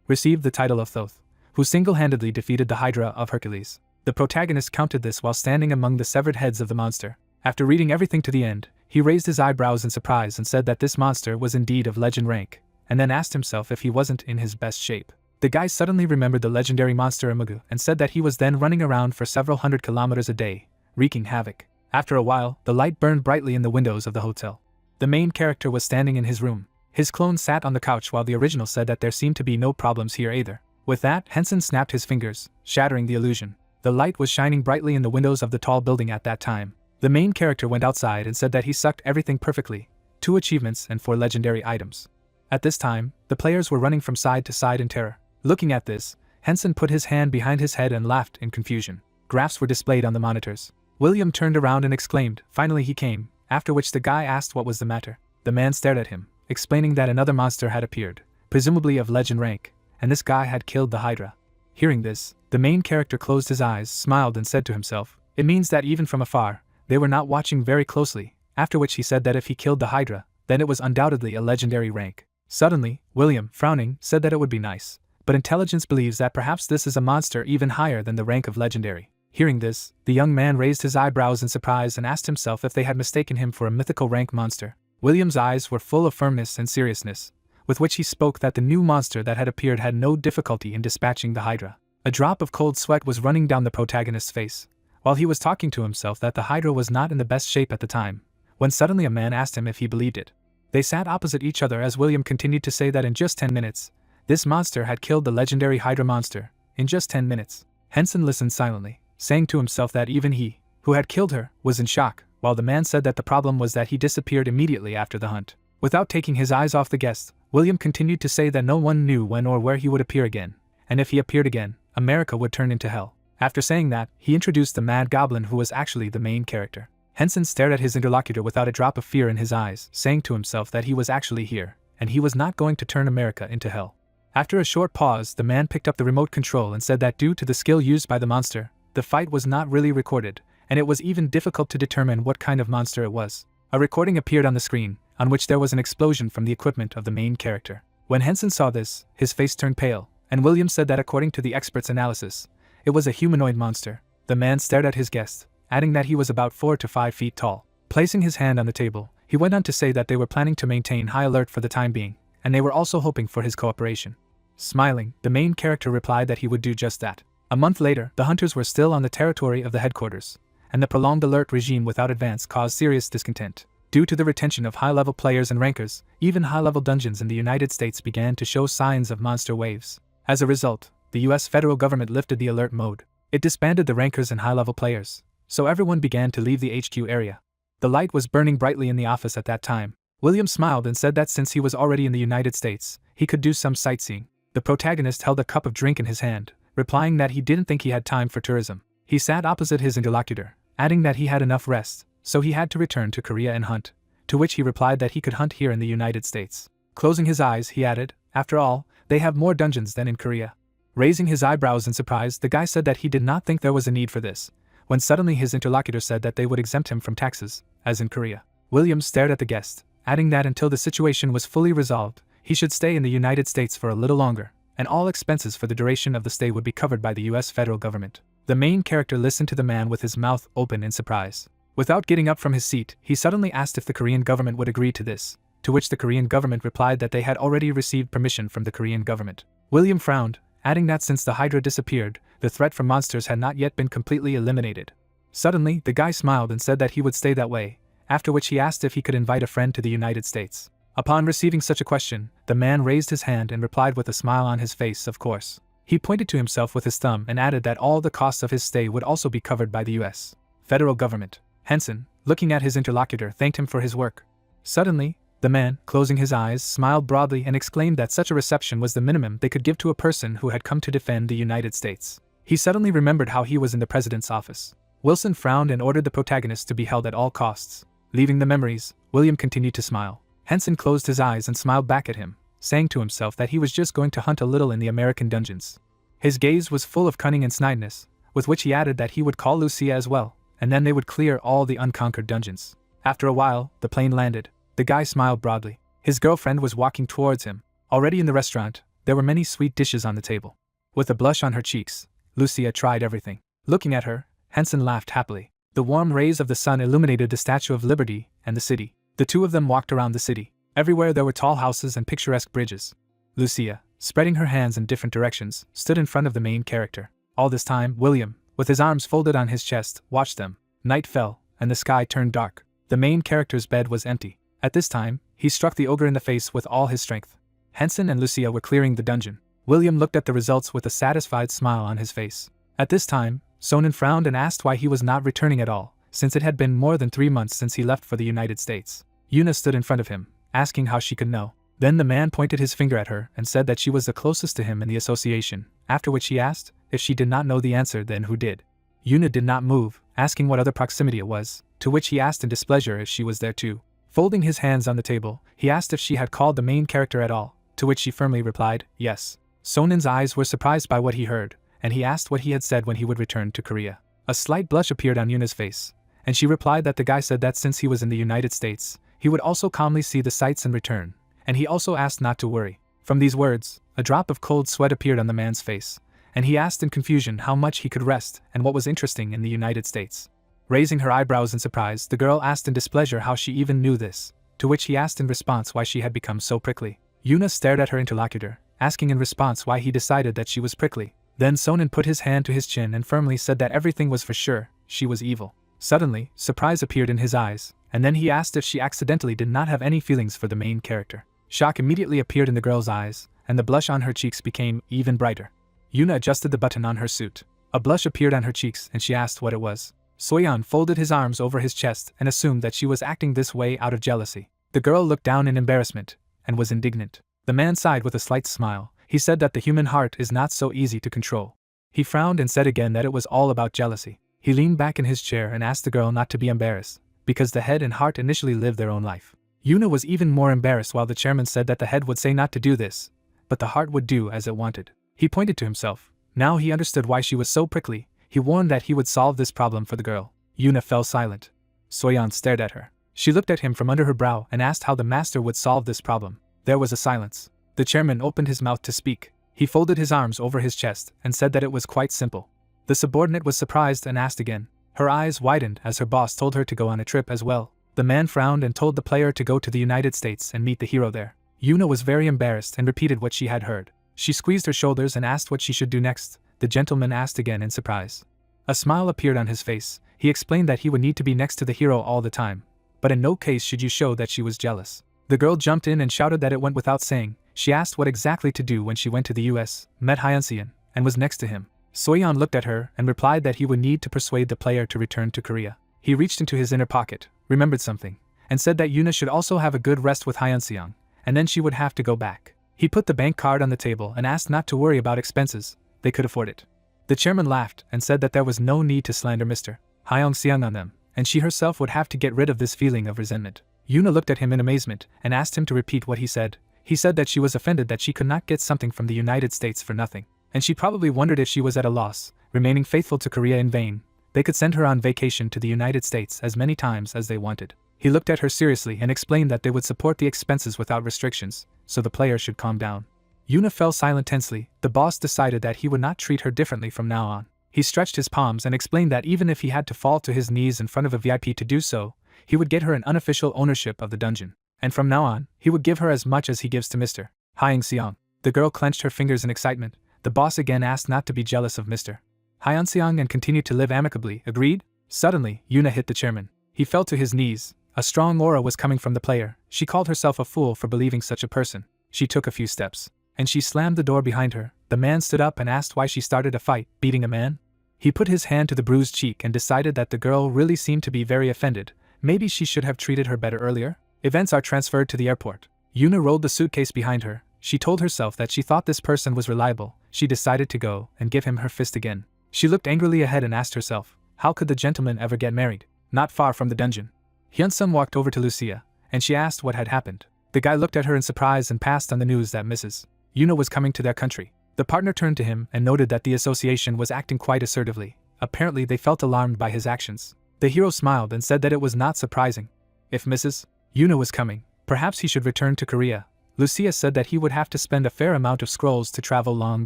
Speaker 1: received the title of Thoth, who single-handedly defeated the Hydra of Hercules. The protagonist counted this while standing among the severed heads of the monster. After reading everything to the end, he raised his eyebrows in surprise and said that this monster was indeed of legend rank, and then asked himself if he wasn't in his best shape. The guy suddenly remembered the legendary monster Imugu and said that he was then running around for several hundred kilometers a day, wreaking havoc. After a while, the light burned brightly in the windows of the hotel. The main character was standing in his room. His clone sat on the couch while the original said that there seemed to be no problems here either. With that, Henson snapped his fingers, shattering the illusion. The light was shining brightly in the windows of the tall building at that time. The main character went outside and said that he sucked everything perfectly, 2 achievements and 4 legendary items. At this time, the players were running from side to side in terror. Looking at this, Henson put his hand behind his head and laughed in confusion. Graphs were displayed on the monitors. William turned around and exclaimed, "Finally he came," after which the guy asked what was the matter. The man stared at him, explaining that another monster had appeared, presumably of legend rank, and this guy had killed the Hydra. Hearing this, the main character closed his eyes, smiled and said to himself, "It means that even from afar, they were not watching very closely," after which he said that if he killed the Hydra, then it was undoubtedly a legendary rank. Suddenly, William, frowning, said that it would be nice, but intelligence believes that perhaps this is a monster even higher than the rank of legendary. Hearing this, the young man raised his eyebrows in surprise and asked himself if they had mistaken him for a mythical rank monster. William's eyes were full of firmness and seriousness, with which he spoke that the new monster that had appeared had no difficulty in dispatching the Hydra. A drop of cold sweat was running down the protagonist's face, while he was talking to himself that the Hydra was not in the best shape at the time, when suddenly a man asked him if he believed it. They sat opposite each other as William continued to say that in just 10 minutes, this monster had killed the legendary Hydra monster. In just 10 minutes. Henson listened silently, saying to himself that even he, who had killed her, was in shock, while the man said that the problem was that he disappeared immediately after the hunt. Without taking his eyes off the guest, William continued to say that no one knew when or where he would appear again, and if he appeared again, America would turn into hell. After saying that, he introduced the Mad Goblin, who was actually the main character. Henson stared at his interlocutor without a drop of fear in his eyes, saying to himself that he was actually here, and he was not going to turn America into hell. After a short pause, the man picked up the remote control and said that due to the skill used by the monster, the fight was not really recorded, and it was even difficult to determine what kind of monster it was. A recording appeared on the screen, on which there was an explosion from the equipment of the main character. When Henson saw this, his face turned pale, and William said that according to the expert's analysis, it was a humanoid monster. The man stared at his guest, adding that he was about 4 to 5 feet tall. Placing his hand on the table, he went on to say that they were planning to maintain high alert for the time being, and they were also hoping for his cooperation. Smiling, the main character replied that he would do just that. A month later, the hunters were still on the territory of the headquarters, and the prolonged alert regime without advance caused serious discontent. Due to the retention of high-level players and rankers, even high-level dungeons in the United States began to show signs of monster waves. As a result, the US federal government lifted the alert mode. It disbanded the rankers and high-level players, so everyone began to leave the HQ area. The light was burning brightly in the office at that time. William smiled and said that since he was already in the United States, he could do some sightseeing. The protagonist held a cup of drink in his hand, replying that he didn't think he had time for tourism. He sat opposite his interlocutor, adding that he had enough rest, so he had to return to Korea and hunt, to which he replied that he could hunt here in the United States. Closing his eyes, he added, "After all, they have more dungeons than in Korea." Raising his eyebrows in surprise, the guy said that he did not think there was a need for this, when suddenly his interlocutor said that they would exempt him from taxes, as in Korea. William stared at the guest, adding that until the situation was fully resolved, he should stay in the United States for a little longer, and all expenses for the duration of the stay would be covered by the US federal government. The main character listened to the man with his mouth open in surprise. Without getting up from his seat, he suddenly asked if the Korean government would agree to this, to which the Korean government replied that they had already received permission from the Korean government. William frowned, adding that since the Hydra disappeared, the threat from monsters had not yet been completely eliminated. Suddenly, the guy smiled and said that he would stay that way, after which he asked if he could invite a friend to the United States. Upon receiving such a question, the man raised his hand and replied with a smile on his face, of course. He pointed to himself with his thumb and added that all the costs of his stay would also be covered by the US federal government. Henson, looking at his interlocutor, thanked him for his work. Suddenly, the man, closing his eyes, smiled broadly and exclaimed that such a reception was the minimum they could give to a person who had come to defend the United States. He suddenly remembered how he was in the president's office. Wilson frowned and ordered the protagonist to be held at all costs. Leaving the memories, William continued to smile. Henson closed his eyes and smiled back at him, saying to himself that he was just going to hunt a little in the American dungeons. His gaze was full of cunning and snidiness, with which he added that he would call Lucia as well, and then they would clear all the unconquered dungeons. After a while, the plane landed. The guy smiled broadly. His girlfriend was walking towards him. Already in the restaurant, there were many sweet dishes on the table. With a blush on her cheeks, Lucia tried everything. Looking at her, Henson laughed happily. The warm rays of the sun illuminated the Statue of Liberty and the city. The two of them walked around the city. Everywhere there were tall houses and picturesque bridges. Lucia, spreading her hands in different directions, stood in front of the main character. All this time, William, with his arms folded on his chest, watched them. Night fell, and the sky turned dark. The main character's bed was empty. At this time, he struck the ogre in the face with all his strength. Henson and Lucia were clearing the dungeon. William looked at the results with a satisfied smile on his face. At this time, Sonnen frowned and asked why he was not returning at all, since it had been more than 3 months since he left for the United States. Yuna stood in front of him, asking how she could know. Then the man pointed his finger at her and said that she was the closest to him in the association, after which he asked, if she did not know the answer, then who did? Yuna did not move, asking what other proximity it was, to which he asked in displeasure if she was there too. Folding his hands on the table, he asked if she had called the main character at all, to which she firmly replied, yes. Sonnen's eyes were surprised by what he heard, and he asked what he had said when he would return to Korea. A slight blush appeared on Yuna's face, and she replied that the guy said that since he was in the United States, he would also calmly see the sights and return, and he also asked not to worry. From these words, a drop of cold sweat appeared on the man's face, and he asked in confusion how much he could rest and what was interesting in the United States. Raising her eyebrows in surprise, the girl asked in displeasure how she even knew this, to which he asked in response why she had become so prickly. Yuna stared at her interlocutor, asking in response why he decided that she was prickly. Then Sonnen put his hand to his chin and firmly said that everything was for sure, she was evil. Suddenly, surprise appeared in his eyes, and then he asked if she accidentally did not have any feelings for the main character. Shock immediately appeared in the girl's eyes, and the blush on her cheeks became even brighter. Yuna adjusted the button on her suit. A blush appeared on her cheeks and she asked what it was. Soyeon folded his arms over his chest and assumed that she was acting this way out of jealousy. The girl looked down in embarrassment and was indignant. The man sighed with a slight smile. He said that the human heart is not so easy to control. He frowned and said again that it was all about jealousy. He leaned back in his chair and asked the girl not to be embarrassed, because the head and heart initially live their own life. Yuna was even more embarrassed while the chairman said that the head would say not to do this, but the heart would do as it wanted. He pointed to himself. Now he understood why she was so prickly. He warned that he would solve this problem for the girl. Yuna fell silent. Soyeon stared at her. She looked at him from under her brow and asked how the master would solve this problem. There was a silence. The chairman opened his mouth to speak. He folded his arms over his chest and said that it was quite simple. The subordinate was surprised and asked again. Her eyes widened as her boss told her to go on a trip as well. The man frowned and told the player to go to the United States and meet the hero there. Yuna was very embarrassed and repeated what she had heard. She squeezed her shoulders and asked what she should do next. The gentleman asked again in surprise. A smile appeared on his face. He explained that he would need to be next to the hero all the time, but in no case should you show that she was jealous. The girl jumped in and shouted that it went without saying. She asked what exactly to do when she went to the US, met Hyunseon, and was next to him. Soyeon looked at her and replied that he would need to persuade the player to return to Korea. He reached into his inner pocket, remembered something, and said that Yuna should also have a good rest with Hyunseon, and then she would have to go back. He put the bank card on the table and asked not to worry about expenses, they could afford it. The chairman laughed and said that there was no need to slander Mr. Hyunseon on them, and she herself would have to get rid of this feeling of resentment. Yuna looked at him in amazement and asked him to repeat what he said. He said that she was offended that she could not get something from the United States for nothing, and she probably wondered if she was at a loss, remaining faithful to Korea in vain. They could send her on vacation to the United States as many times as they wanted. He looked at her seriously and explained that they would support the expenses without restrictions, so the player should calm down. Yuna fell silent tensely. The boss decided that he would not treat her differently from now on. He stretched his palms and explained that even if he had to fall to his knees in front of a VIP to do so, he would get her an unofficial ownership of the dungeon. And from now on, he would give her as much as he gives to Mr. Hyun-seong. The girl clenched her fingers in excitement. The boss again asked not to be jealous of Mr. Hyun-seong and continued to live amicably. Agreed? Suddenly, Yuna hit the chairman. He fell to his knees. A strong aura was coming from the player. She called herself a fool for believing such a person. She took a few steps, and she slammed the door behind her. The man stood up and asked why she started a fight, beating a man. He put his hand to the bruised cheek and decided that the girl really seemed to be very offended. Maybe she should have treated her better earlier? Events are transferred to the airport. Yuna rolled the suitcase behind her. She told herself that she thought this person was reliable. She decided to go and give him her fist again. She looked angrily ahead and asked herself, how could the gentleman ever get married? Not far from the dungeon. Hyun-sung walked over to Lucia, and she asked what had happened. The guy looked at her in surprise and passed on the news that Mrs. Yuna was coming to their country. The partner turned to him and noted that the association was acting quite assertively. Apparently they felt alarmed by his actions. The hero smiled and said that it was not surprising. If Mrs. Yuna was coming, perhaps he should return to Korea. Lucia said that he would have to spend a fair amount of scrolls to travel long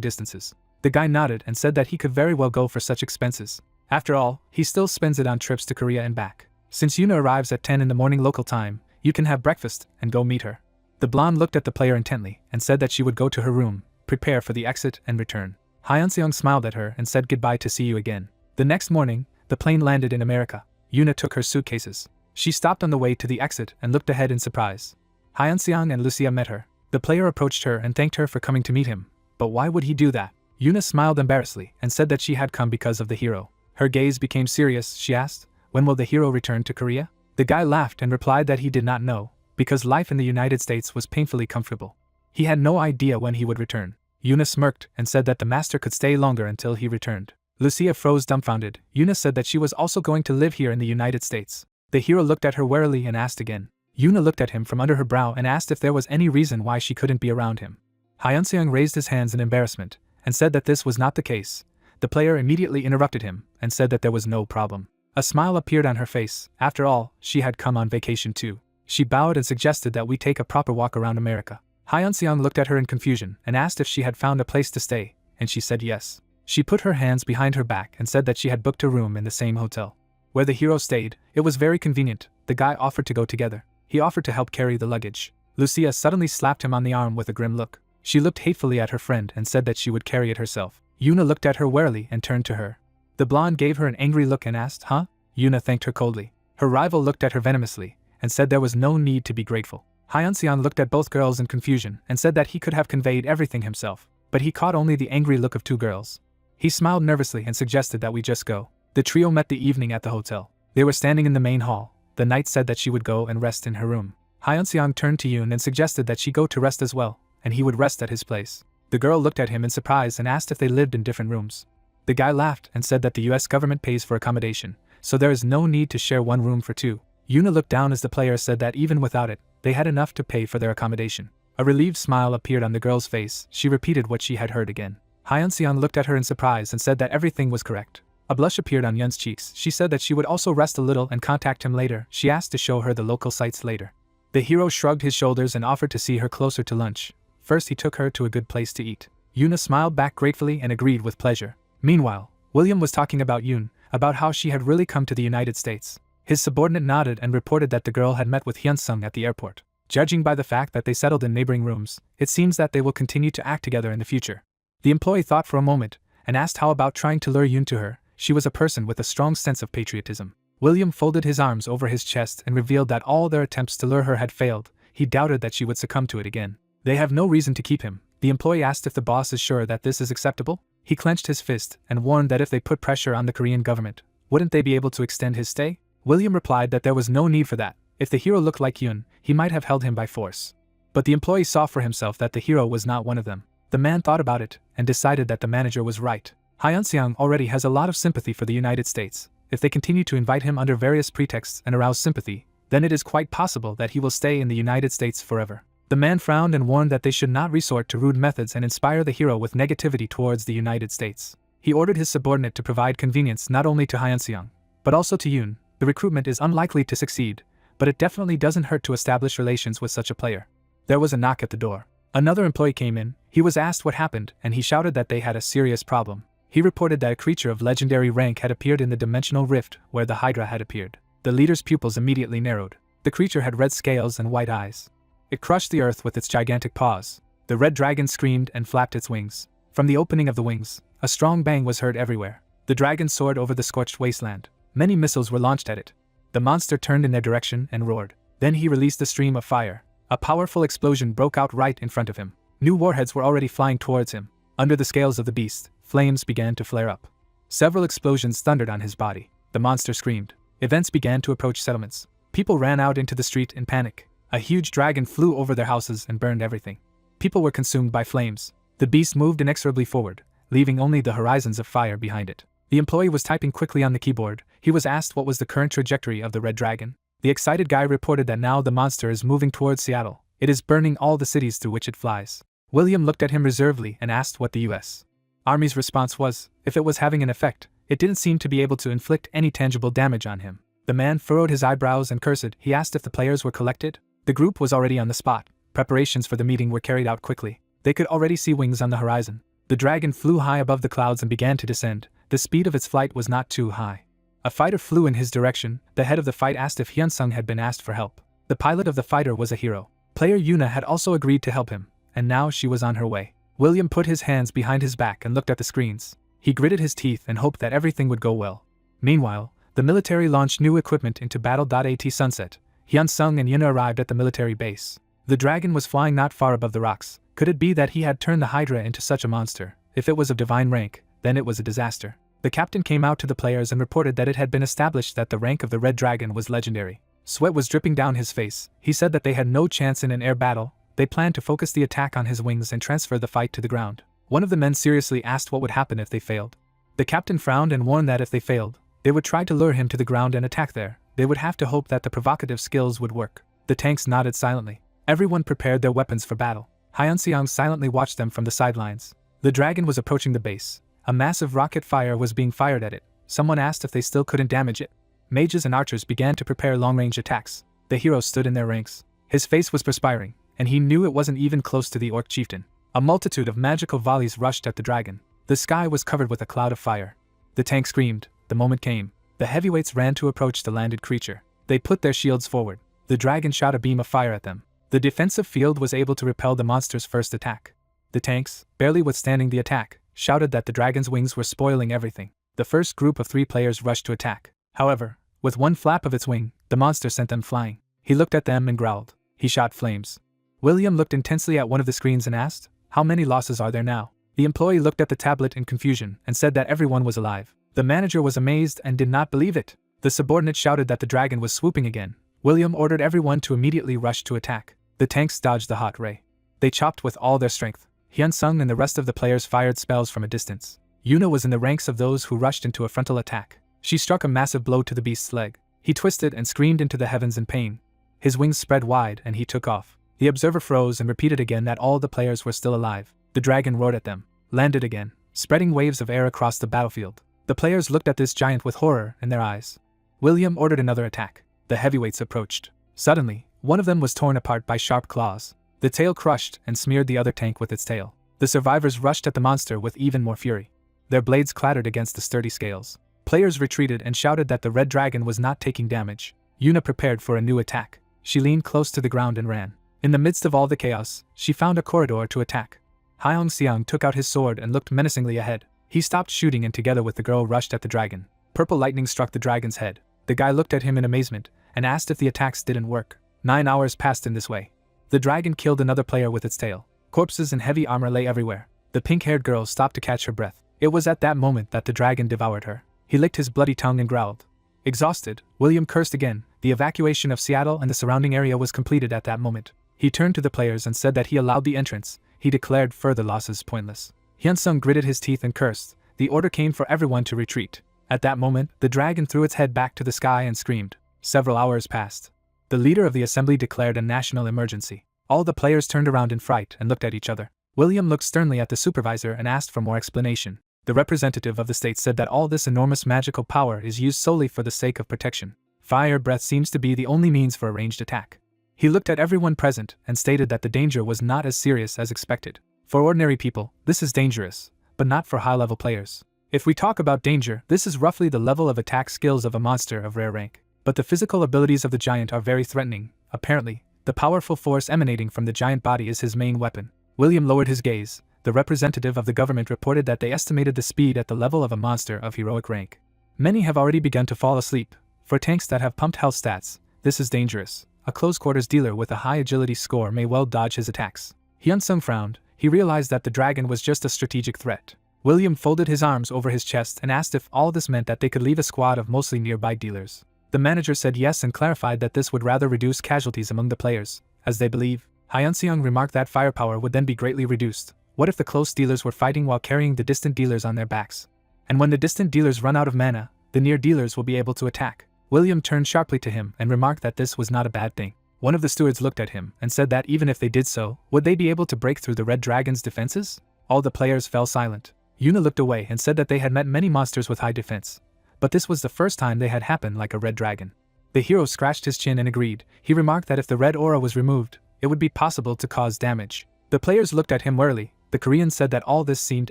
Speaker 1: distances. The guy nodded and said that he could very well go for such expenses. After all, he still spends it on trips to Korea and back. Since Yuna arrives at 10 in the morning local time, you can have breakfast and go meet her. The blonde looked at the player intently and said that she would go to her room, prepare for the exit and return. Hyun-seong smiled at her and said goodbye to see you again. The next morning, the plane landed in America. Yuna took her suitcases. She stopped on the way to the exit and looked ahead in surprise. Hyun-seong and Lucia met her. The player approached her and thanked her for coming to meet him. But why would he do that? Yuna smiled embarrassedly and said that she had come because of the hero. Her gaze became serious. She asked, when will the hero return to Korea? The guy laughed and replied that he did not know, because life in the United States was painfully comfortable. He had no idea when he would return. Yuna smirked and said that the master could stay longer until he returned. Lucia froze dumbfounded. Yuna said that she was also going to live here in the United States. The hero looked at her warily and asked again. Yuna looked at him from under her brow and asked if there was any reason why she couldn't be around him. Hyun-seong raised his hands in embarrassment and said that this was not the case. The player immediately interrupted him and said that there was no problem. A smile appeared on her face. After all, she had come on vacation too. She bowed and suggested that we take a proper walk around America. Hyun-seong looked at her in confusion and asked if she had found a place to stay, and she said yes. She put her hands behind her back and said that she had booked a room in the same hotel where the hero stayed. It was very convenient. The guy offered to go together. He offered to help carry the luggage. Lucia suddenly slapped him on the arm with a grim look. She looked hatefully at her friend and said that she would carry it herself. Yuna looked at her warily and turned to her. The blonde gave her an angry look and asked, huh? Yuna thanked her coldly. Her rival looked at her venomously and said there was no need to be grateful. Hyun-seong looked at both girls in confusion and said that he could have conveyed everything himself, but he caught only the angry look of two girls. He smiled nervously and suggested that we just go. The trio met the evening at the hotel. They were standing in the main hall. The knight said that she would go and rest in her room. Hyun-seong turned to Yoon and suggested that she go to rest as well, and he would rest at his place. The girl looked at him in surprise and asked if they lived in different rooms. The guy laughed and said that the US government pays for accommodation, so there is no need to share one room for two. Yuna looked down as the player said that even without it, they had enough to pay for their accommodation. A relieved smile appeared on the girl's face. She repeated what she had heard again. Hyun-seong looked at her in surprise and said that everything was correct. A blush appeared on Yun's cheeks. She said that she would also rest a little and contact him later. She asked to show her the local sites later. The hero shrugged his shoulders and offered to see her closer to lunch. First he took her to a good place to eat. Yuna smiled back gratefully and agreed with pleasure. Meanwhile, William was talking about Yoon, about how she had really come to the United States. His subordinate nodded and reported that the girl had met with Hyun-sung at the airport. Judging by the fact that they settled in neighboring rooms, it seems that they will continue to act together in the future. The employee thought for a moment and asked how about trying to lure Yoon to her. She was a person with a strong sense of patriotism. William folded his arms over his chest and revealed that all their attempts to lure her had failed. He doubted that she would succumb to it again. They have no reason to keep him. The employee asked if the boss is sure that this is acceptable. He clenched his fist and warned that if they put pressure on the Korean government, wouldn't they be able to extend his stay? William replied that there was no need for that. If the hero looked like Yoon, he might have held him by force. But the employee saw for himself that the hero was not one of them. The man thought about it and decided that the manager was right. Hyun-seong already has a lot of sympathy for the United States. If they continue to invite him under various pretexts and arouse sympathy, then it is quite possible that he will stay in the United States forever. The man frowned and warned that they should not resort to rude methods and inspire the hero with negativity towards the United States. He ordered his subordinate to provide convenience not only to Hyun-seong, but also to Yoon. The recruitment is unlikely to succeed, but it definitely doesn't hurt to establish relations with such a player. There was a knock at the door. Another employee came in. He was asked what happened, and he shouted that they had a serious problem. He reported that a creature of legendary rank had appeared in the dimensional rift where the Hydra had appeared. The leader's pupils immediately narrowed. The creature had red scales and white eyes. It crushed the earth with its gigantic paws. The red dragon screamed and flapped its wings. From the opening of the wings, a strong bang was heard everywhere. The dragon soared over the scorched wasteland. Many missiles were launched at it. The monster turned in their direction and roared. Then he released a stream of fire. A powerful explosion broke out right in front of him. New warheads were already flying towards him. Under the scales of the beast, flames began to flare up. Several explosions thundered on his body. The monster screamed. Events began to approach settlements. People ran out into the street in panic. A huge dragon flew over their houses and burned everything. People were consumed by flames. The beast moved inexorably forward, leaving only the horizons of fire behind it. The employee was typing quickly on the keyboard. He was asked what was the current trajectory of the red dragon. The excited guy reported that now the monster is moving towards Seattle. It is burning all the cities through which it flies. William looked at him reservedly and asked what the U.S. Army's response was. If it was having an effect, it didn't seem to be able to inflict any tangible damage on him. The man furrowed his eyebrows and cursed. He asked if the players were collected. The group was already on the spot. Preparations for the meeting were carried out quickly. They could already see wings on the horizon. The dragon flew high above the clouds and began to descend. The speed of its flight was not too high. A fighter flew in his direction. The head of the fight asked if Hyunsung had been asked for help. The pilot of the fighter was a hero. Player Yuna had also agreed to help him, and now she was on her way. William put his hands behind his back and looked at the screens. He gritted his teeth and hoped that everything would go well. Meanwhile, the military launched new equipment into Battle.at Sunset. Hyunsung and Yuna arrived at the military base. The dragon was flying not far above the rocks. Could it be that he had turned the Hydra into such a monster? If it was of divine rank, then it was a disaster. The captain came out to the players and reported that it had been established that the rank of the red dragon was legendary. Sweat was dripping down his face. He said that they had no chance in an air battle. They planned to focus the attack on his wings and transfer the fight to the ground. One of the men seriously asked what would happen if they failed. The captain frowned and warned that if they failed, they would try to lure him to the ground and attack there. They would have to hope that the provocative skills would work. The tanks nodded silently. Everyone prepared their weapons for battle. Hyunseong silently watched them from the sidelines. The dragon was approaching the base. A massive rocket fire was being fired at it. Someone asked if they still couldn't damage it. Mages and archers began to prepare long-range attacks. The hero stood in their ranks. His face was perspiring, and he knew it wasn't even close to the orc chieftain. A multitude of magical volleys rushed at the dragon. The sky was covered with a cloud of fire. The tank screamed. The moment came. The heavyweights ran to approach the landed creature. They put their shields forward. The dragon shot a beam of fire at them. The defensive field was able to repel the monster's first attack. The tanks, barely withstanding the attack, shouted that the dragon's wings were spoiling everything. The first group of 3 players rushed to attack. However, with one flap of its wing, the monster sent them flying. He looked at them and growled. He shot flames. William looked intensely at one of the screens and asked, "How many losses are there now?" The employee looked at the tablet in confusion and said that everyone was alive. The manager was amazed and did not believe it. The subordinate shouted that the dragon was swooping again. William ordered everyone to immediately rush to attack. The tanks dodged the hot ray. They chopped with all their strength. Hyunsung and the rest of the players fired spells from a distance. Yuna was in the ranks of those who rushed into a frontal attack. She struck a massive blow to the beast's leg. He twisted and screamed into the heavens in pain. His wings spread wide and he took off. The observer froze and repeated again that all the players were still alive. The dragon roared at them, landed again, spreading waves of air across the battlefield. The players looked at this giant with horror in their eyes. William ordered another attack. The heavyweights approached. Suddenly, one of them was torn apart by sharp claws. The tail crushed and smeared the other tank with its tail. The survivors rushed at the monster with even more fury. Their blades clattered against the sturdy scales. Players retreated and shouted that the red dragon was not taking damage. Yuna prepared for a new attack. She leaned close to the ground and ran. In the midst of all the chaos, she found a corridor to attack. Hyung-seong took out his sword and looked menacingly ahead. He stopped shooting and together with the girl rushed at the dragon. Purple lightning struck the dragon's head. The guy looked at him in amazement and asked if the attacks didn't work. 9 hours passed in this way. The dragon killed another player with its tail. Corpses in heavy armor lay everywhere. The pink-haired girl stopped to catch her breath. It was at that moment that the dragon devoured her. He licked his bloody tongue and growled. Exhausted, William cursed again. The evacuation of Seattle and the surrounding area was completed at that moment. He turned to the players and said that he allowed the entrance. He declared further losses pointless. Hyunsung gritted his teeth and cursed. The order came for everyone to retreat. At that moment, the dragon threw its head back to the sky and screamed. Several hours passed. The leader of the assembly declared a national emergency. All the players turned around in fright and looked at each other. William looked sternly at the supervisor and asked for more explanation. The representative of the state said that all this enormous magical power is used solely for the sake of protection. Fire breath seems to be the only means for a ranged attack. He looked at everyone present and stated that the danger was not as serious as expected. For ordinary people, this is dangerous, but not for high-level players. If we talk about danger, this is roughly the level of attack skills of a monster of rare rank. But the physical abilities of the giant are very threatening. Apparently, the powerful force emanating from the giant body is his main weapon. William lowered his gaze. The representative of the government reported that they estimated the speed at the level of a monster of heroic rank. Many have already begun to fall asleep. For tanks that have pumped health stats, this is dangerous. A close-quarters dealer with a high agility score may well dodge his attacks. Hyun-sung frowned. He realized that the dragon was just a strategic threat. William folded his arms over his chest and asked if all this meant that they could leave a squad of mostly nearby dealers. The manager said yes and clarified that this would rather reduce casualties among the players, as they believe. Hyun-seung remarked that firepower would then be greatly reduced. What if the close dealers were fighting while carrying the distant dealers on their backs? And when the distant dealers run out of mana, the near dealers will be able to attack. William turned sharply to him and remarked that this was not a bad thing. One of the stewards looked at him and said that even if they did so, would they be able to break through the Red Dragon's defenses? All the players fell silent. Yuna looked away and said that they had met many monsters with high defense, but this was the first time they had happened like a red dragon. The hero scratched his chin and agreed. He remarked that if the red aura was removed, it would be possible to cause damage. The players looked at him warily. The Korean said that all this seemed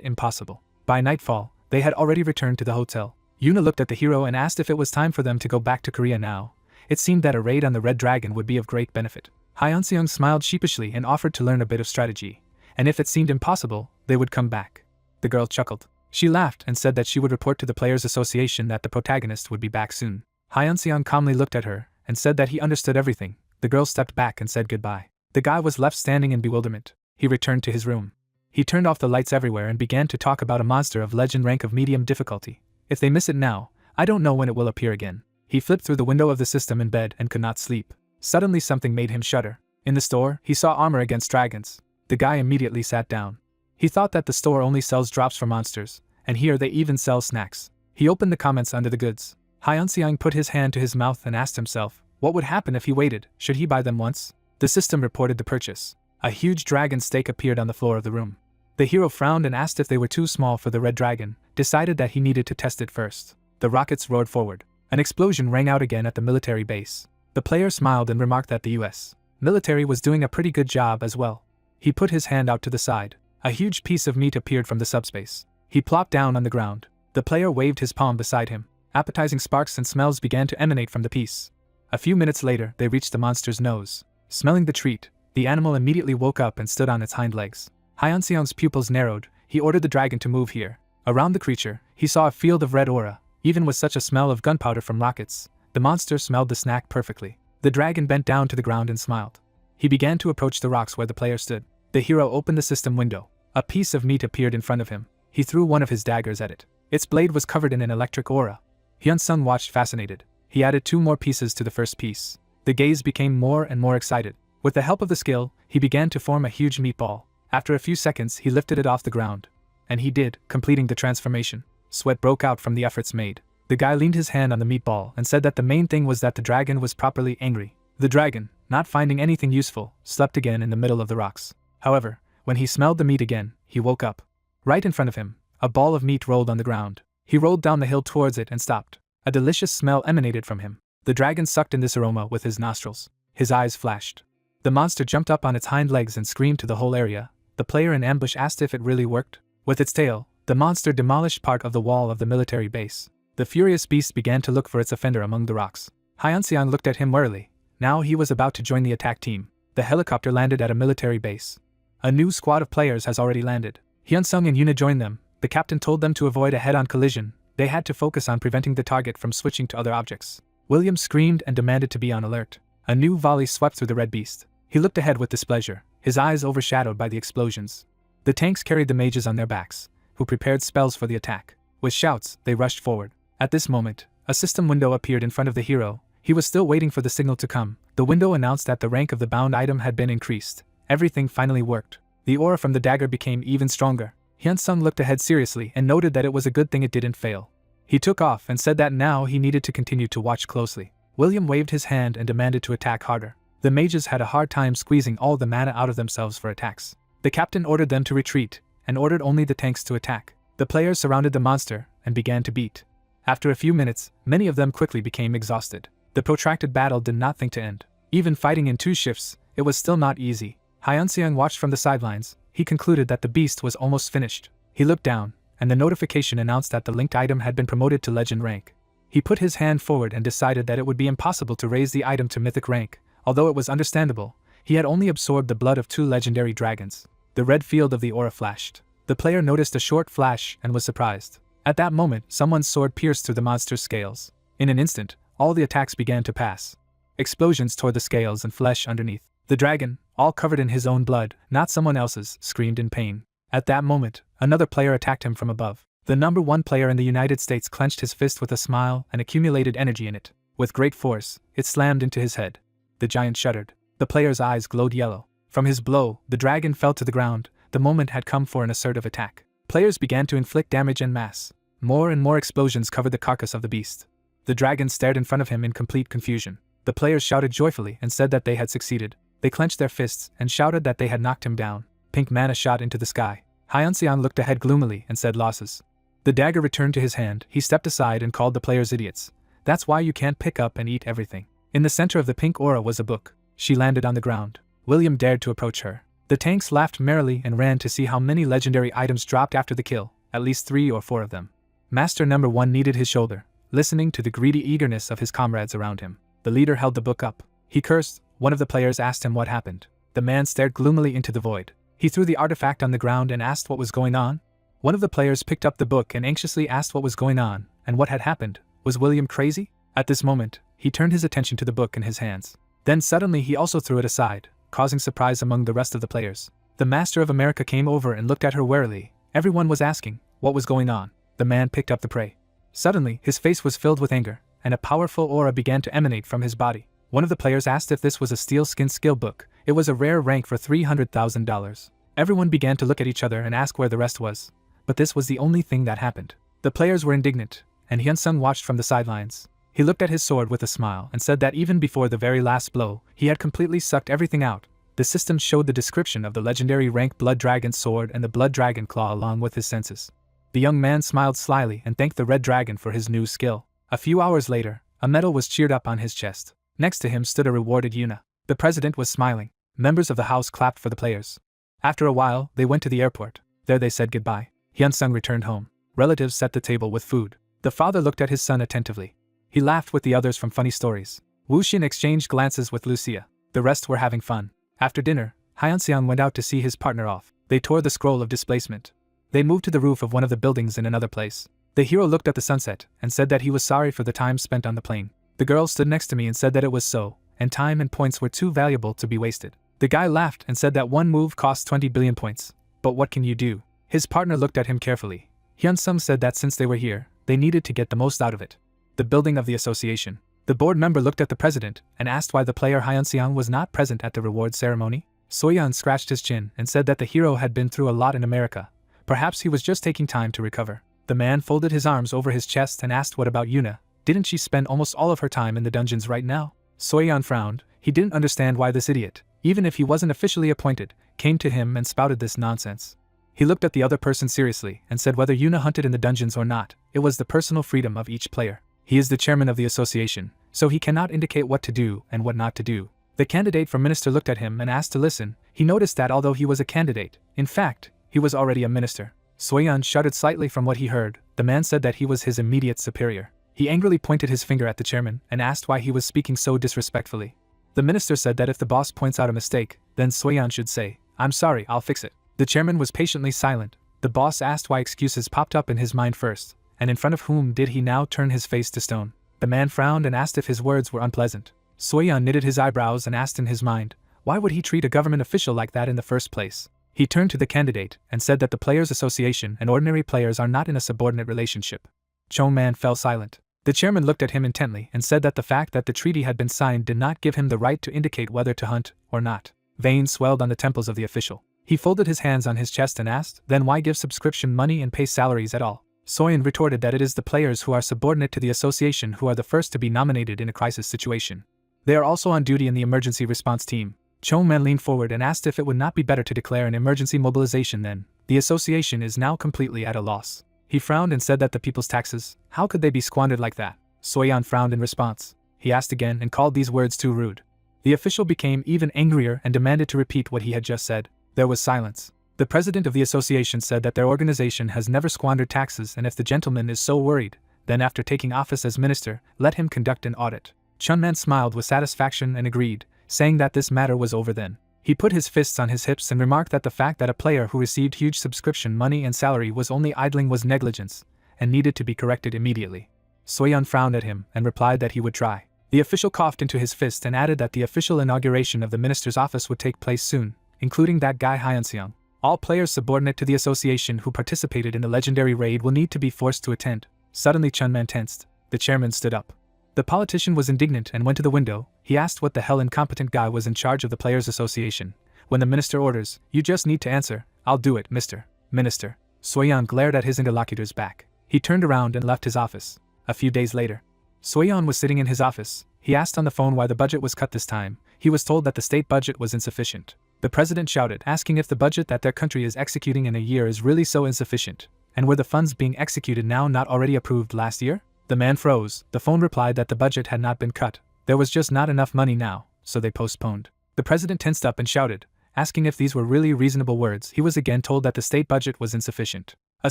Speaker 1: impossible. By nightfall, they had already returned to the hotel. Yuna looked at the hero and asked if it was time for them to go back to Korea now. It seemed that a raid on the Red Dragon would be of great benefit. Hyun-seung smiled sheepishly and offered to learn a bit of strategy, and if it seemed impossible, they would come back. The girl chuckled. She laughed and said that she would report to the Players Association that the protagonist would be back soon. Hyun-seung calmly looked at her and said that he understood everything. The girl stepped back and said goodbye. The guy was left standing in bewilderment. He returned to his room. He turned off the lights everywhere and began to talk about a monster of legend rank of medium difficulty. If they miss it now, I don't know when it will appear again. He flipped through the window of the system in bed and could not sleep. Suddenly something made him shudder. In the store, he saw armor against dragons. The guy immediately sat down. He thought that the store only sells drops for monsters, and here they even sell snacks. He opened the comments under the goods. Hyun-seung put his hand to his mouth and asked himself, what would happen if he waited? Should he buy them once? The system reported the purchase. A huge dragon steak appeared on the floor of the room. The hero frowned and asked if they were too small for the red dragon, decided that he needed to test it first. The rockets roared forward. An explosion rang out again at the military base. The player smiled and remarked that the US military was doing a pretty good job as well. He put his hand out to the side. A huge piece of meat appeared from the subspace. He plopped down on the ground. The player waved his palm beside him. Appetizing sparks and smells began to emanate from the piece. A few minutes later, they reached the monster's nose. Smelling the treat, the animal immediately woke up and stood on its hind legs. Hyun-seung's pupils narrowed. He ordered the dragon to move here. Around the creature, he saw a field of red aura. Even with such a smell of gunpowder from rockets, the monster smelled the snack perfectly. The dragon bent down to the ground and smiled. He began to approach the rocks where the player stood. The hero opened the system window. A piece of meat appeared in front of him. He threw one of his daggers at it. Its blade was covered in an electric aura. Hyun-sung watched fascinated. He added 2 more pieces to the first piece. The gaze became more and more excited. With the help of the skill, he began to form a huge meatball. After a few seconds, he lifted it off the ground. And he did, completing the transformation. Sweat broke out from the efforts made. The guy leaned his hand on the meatball and said that the main thing was that the dragon was properly angry. The dragon, not finding anything useful, slept again in the middle of the rocks. However, when he smelled the meat again, he woke up. Right in front of him, a ball of meat rolled on the ground. He rolled down the hill towards it and stopped. A delicious smell emanated from him. The dragon sucked in this aroma with his nostrils. His eyes flashed. The monster jumped up on its hind legs and screamed to the whole area. The player in ambush asked if it really worked. With its tail, the monster demolished part of the wall of the military base. The furious beast began to look for its offender among the rocks. Hyun-seung looked at him warily. Now he was about to join the attack team. The helicopter landed at a military base. A new squad of players has already landed. Hyun-sung and Yuna joined them. The captain told them to avoid a head-on collision. They had to focus on preventing the target from switching to other objects. William screamed and demanded to be on alert. A new volley swept through the red beast. He looked ahead with displeasure, his eyes overshadowed by the explosions. The tanks carried the mages on their backs, who prepared spells for the attack. With shouts, they rushed forward. At this moment, a system window appeared in front of the hero. He was still waiting for the signal to come. The window announced that the rank of the bound item had been increased. Everything finally worked. The aura from the dagger became even stronger. Hyun-sung looked ahead seriously and noted that it was a good thing it didn't fail. He took off and said that now he needed to continue to watch closely. William waved his hand and demanded to attack harder. The mages had a hard time squeezing all the mana out of themselves for attacks. The captain ordered them to retreat, and ordered only the tanks to attack. The players surrounded the monster and began to beat. After a few minutes, many of them quickly became exhausted. The protracted battle did not think to end. Even fighting in 2 shifts, it was still not easy. Hyun-seung watched from the sidelines. he concluded that the beast was almost finished. He looked down, and the notification announced that the linked item had been promoted to legend rank. He put his hand forward and decided that it would be impossible to raise the item to mythic rank. Although it was understandable, he had only absorbed the blood of 2 legendary dragons. The red field of the aura flashed. The player noticed a short flash and was surprised. At that moment, someone's sword pierced through the monster's scales. In an instant, all the attacks began to pass. Explosions tore the scales and flesh underneath. The dragon, all covered in his own blood, not someone else's, screamed in pain. At that moment, another player attacked him from above. The number 1 player in the United States clenched his fist with a smile and accumulated energy in it. With great force, it slammed into his head. The giant shuddered. The player's eyes glowed yellow. From his blow, the dragon fell to the ground. The moment had come for an assertive attack. Players began to inflict damage en masse. More and more explosions covered the carcass of the beast. The dragon stared in front of him in complete confusion. The players shouted joyfully and said that they had succeeded. They clenched their fists and shouted that they had knocked him down. Pink mana shot into the sky. Hyunseon looked ahead gloomily and said losses. The dagger returned to his hand. He stepped aside and called the players idiots. That's why you can't pick up and eat everything. In the center of the pink aura was a book. She landed on the ground. William dared to approach her. The tanks laughed merrily and ran to see how many legendary items dropped after the kill, at least 3 or 4 of them. Master number 1 kneaded his shoulder, listening to the greedy eagerness of his comrades around him. The leader held the book up. He cursed. One of the players asked him what happened. The man stared gloomily into the void. He threw the artifact on the ground and asked what was going on. One of the players picked up the book and anxiously asked what was going on and what had happened. Was William crazy? At this moment, he turned his attention to the book in his hands. Then suddenly he also threw it aside, causing surprise among the rest of the players. The Master of America came over and looked at her warily. Everyone was asking what was going on. The man picked up the prey. Suddenly, his face was filled with anger, and a powerful aura began to emanate from his body. One of the players asked if this was a steel-skin skill book. It was a rare rank for $300,000. Everyone began to look at each other and ask where the rest was. But this was the only thing that happened. The players were indignant, and Hyunsung watched from the sidelines. He looked at his sword with a smile and said that even before the very last blow, he had completely sucked everything out. The system showed the description of the legendary rank Blood Dragon sword and the Blood Dragon claw along with his senses. The young man smiled slyly and thanked the Red Dragon for his new skill. A few hours later, a medal was cheered up on his chest. Next to him stood a rewarded Yuna. The president was smiling. Members of the house clapped for the players. After a while, they went to the airport. There they said goodbye. Hyunsung returned home. Relatives set the table with food. The father looked at his son attentively. He laughed with the others from funny stories. Wu Xin exchanged glances with Lucia. The rest were having fun. After dinner, Hyunseon went out to see his partner off. They tore the scroll of displacement. They moved to the roof of one of the buildings in another place. The hero looked at the sunset and said that he was sorry for the time spent on the plane. The girl stood next to me and said that it was so, and time and points were too valuable to be wasted. The guy laughed and said that one move cost 20 billion points. But what can you do? His partner looked at him carefully. Hyunsung said that since they were here, they needed to get the most out of it. The building of the association. The board member looked at the president and asked why the player Hyunseon was not present at the reward ceremony. Soyeon scratched his chin and said that the hero had been through a lot in America. Perhaps he was just taking time to recover. The man folded his arms over his chest and asked what about Yuna? Didn't she spend almost all of her time in the dungeons right now? Soyeon frowned. He didn't understand why this idiot, even if he wasn't officially appointed, came to him and spouted this nonsense. He looked at the other person seriously and said whether Yuna hunted in the dungeons or not, it was the personal freedom of each player. He is the chairman of the association, so he cannot indicate what to do and what not to do. The candidate for minister looked at him and asked to listen. He noticed that although he was a candidate, in fact, he was already a minister. Soyeon shuddered slightly from what he heard. The man said that he was his immediate superior. He angrily pointed his finger at the chairman and asked why he was speaking so disrespectfully. The minister said that if the boss points out a mistake, then Soyeon should say, "I'm sorry, I'll fix it." The chairman was patiently silent. The boss asked why excuses popped up in his mind first, and in front of whom did he now turn his face to stone. The man frowned and asked if his words were unpleasant. Soyeon knitted his eyebrows and asked in his mind, why would he treat a government official like that in the first place? He turned to the candidate and said that the Players Association and ordinary players are not in a subordinate relationship. Chong-man fell silent. The chairman looked at him intently and said that the fact that the treaty had been signed did not give him the right to indicate whether to hunt or not. Veins swelled on the temples of the official. He folded his hands on his chest and asked, then why give subscription money and pay salaries at all? Soyeon retorted that it is the players who are subordinate to the association who are the first to be nominated in a crisis situation. They are also on duty in the emergency response team. Chong-man leaned forward and asked if it would not be better to declare an emergency mobilization then. The association is now completely at a loss. He frowned and said that the people's taxes, how could they be squandered like that? Soyeon frowned in response. He asked again and called these words too rude. The official became even angrier and demanded to repeat what he had just said. There was silence. The president of the association said that their organization has never squandered taxes, and if the gentleman is so worried, then after taking office as minister, let him conduct an audit. Chunman smiled with satisfaction and agreed, saying that this matter was over then. He put his fists on his hips and remarked that the fact that a player who received huge subscription money and salary was only idling was negligence, and needed to be corrected immediately. Soyeon frowned at him and replied that he would try. The official coughed into his fist and added that the official inauguration of the minister's office would take place soon, including that guy Hyun-seong. All players subordinate to the association who participated in the legendary raid will need to be forced to attend. Suddenly Chunman tensed. The chairman stood up. The politician was indignant and went to the window. He asked what the hell incompetent guy was in charge of the players' association. When the minister orders, you just need to answer, I'll do it, Mr. Minister. Soyeon glared at his interlocutor's back. He turned around and left his office. A few days later, Soyeon was sitting in his office. He asked on the phone why the budget was cut this time. He was told that the state budget was insufficient. The president shouted, asking if the budget that their country is executing in a year is really so insufficient, and were the funds being executed now not already approved last year? The man froze. The phone replied that the budget had not been cut. There was just not enough money now, so they postponed. The president tensed up and shouted, asking if these were really reasonable words. He was again told that the state budget was insufficient. A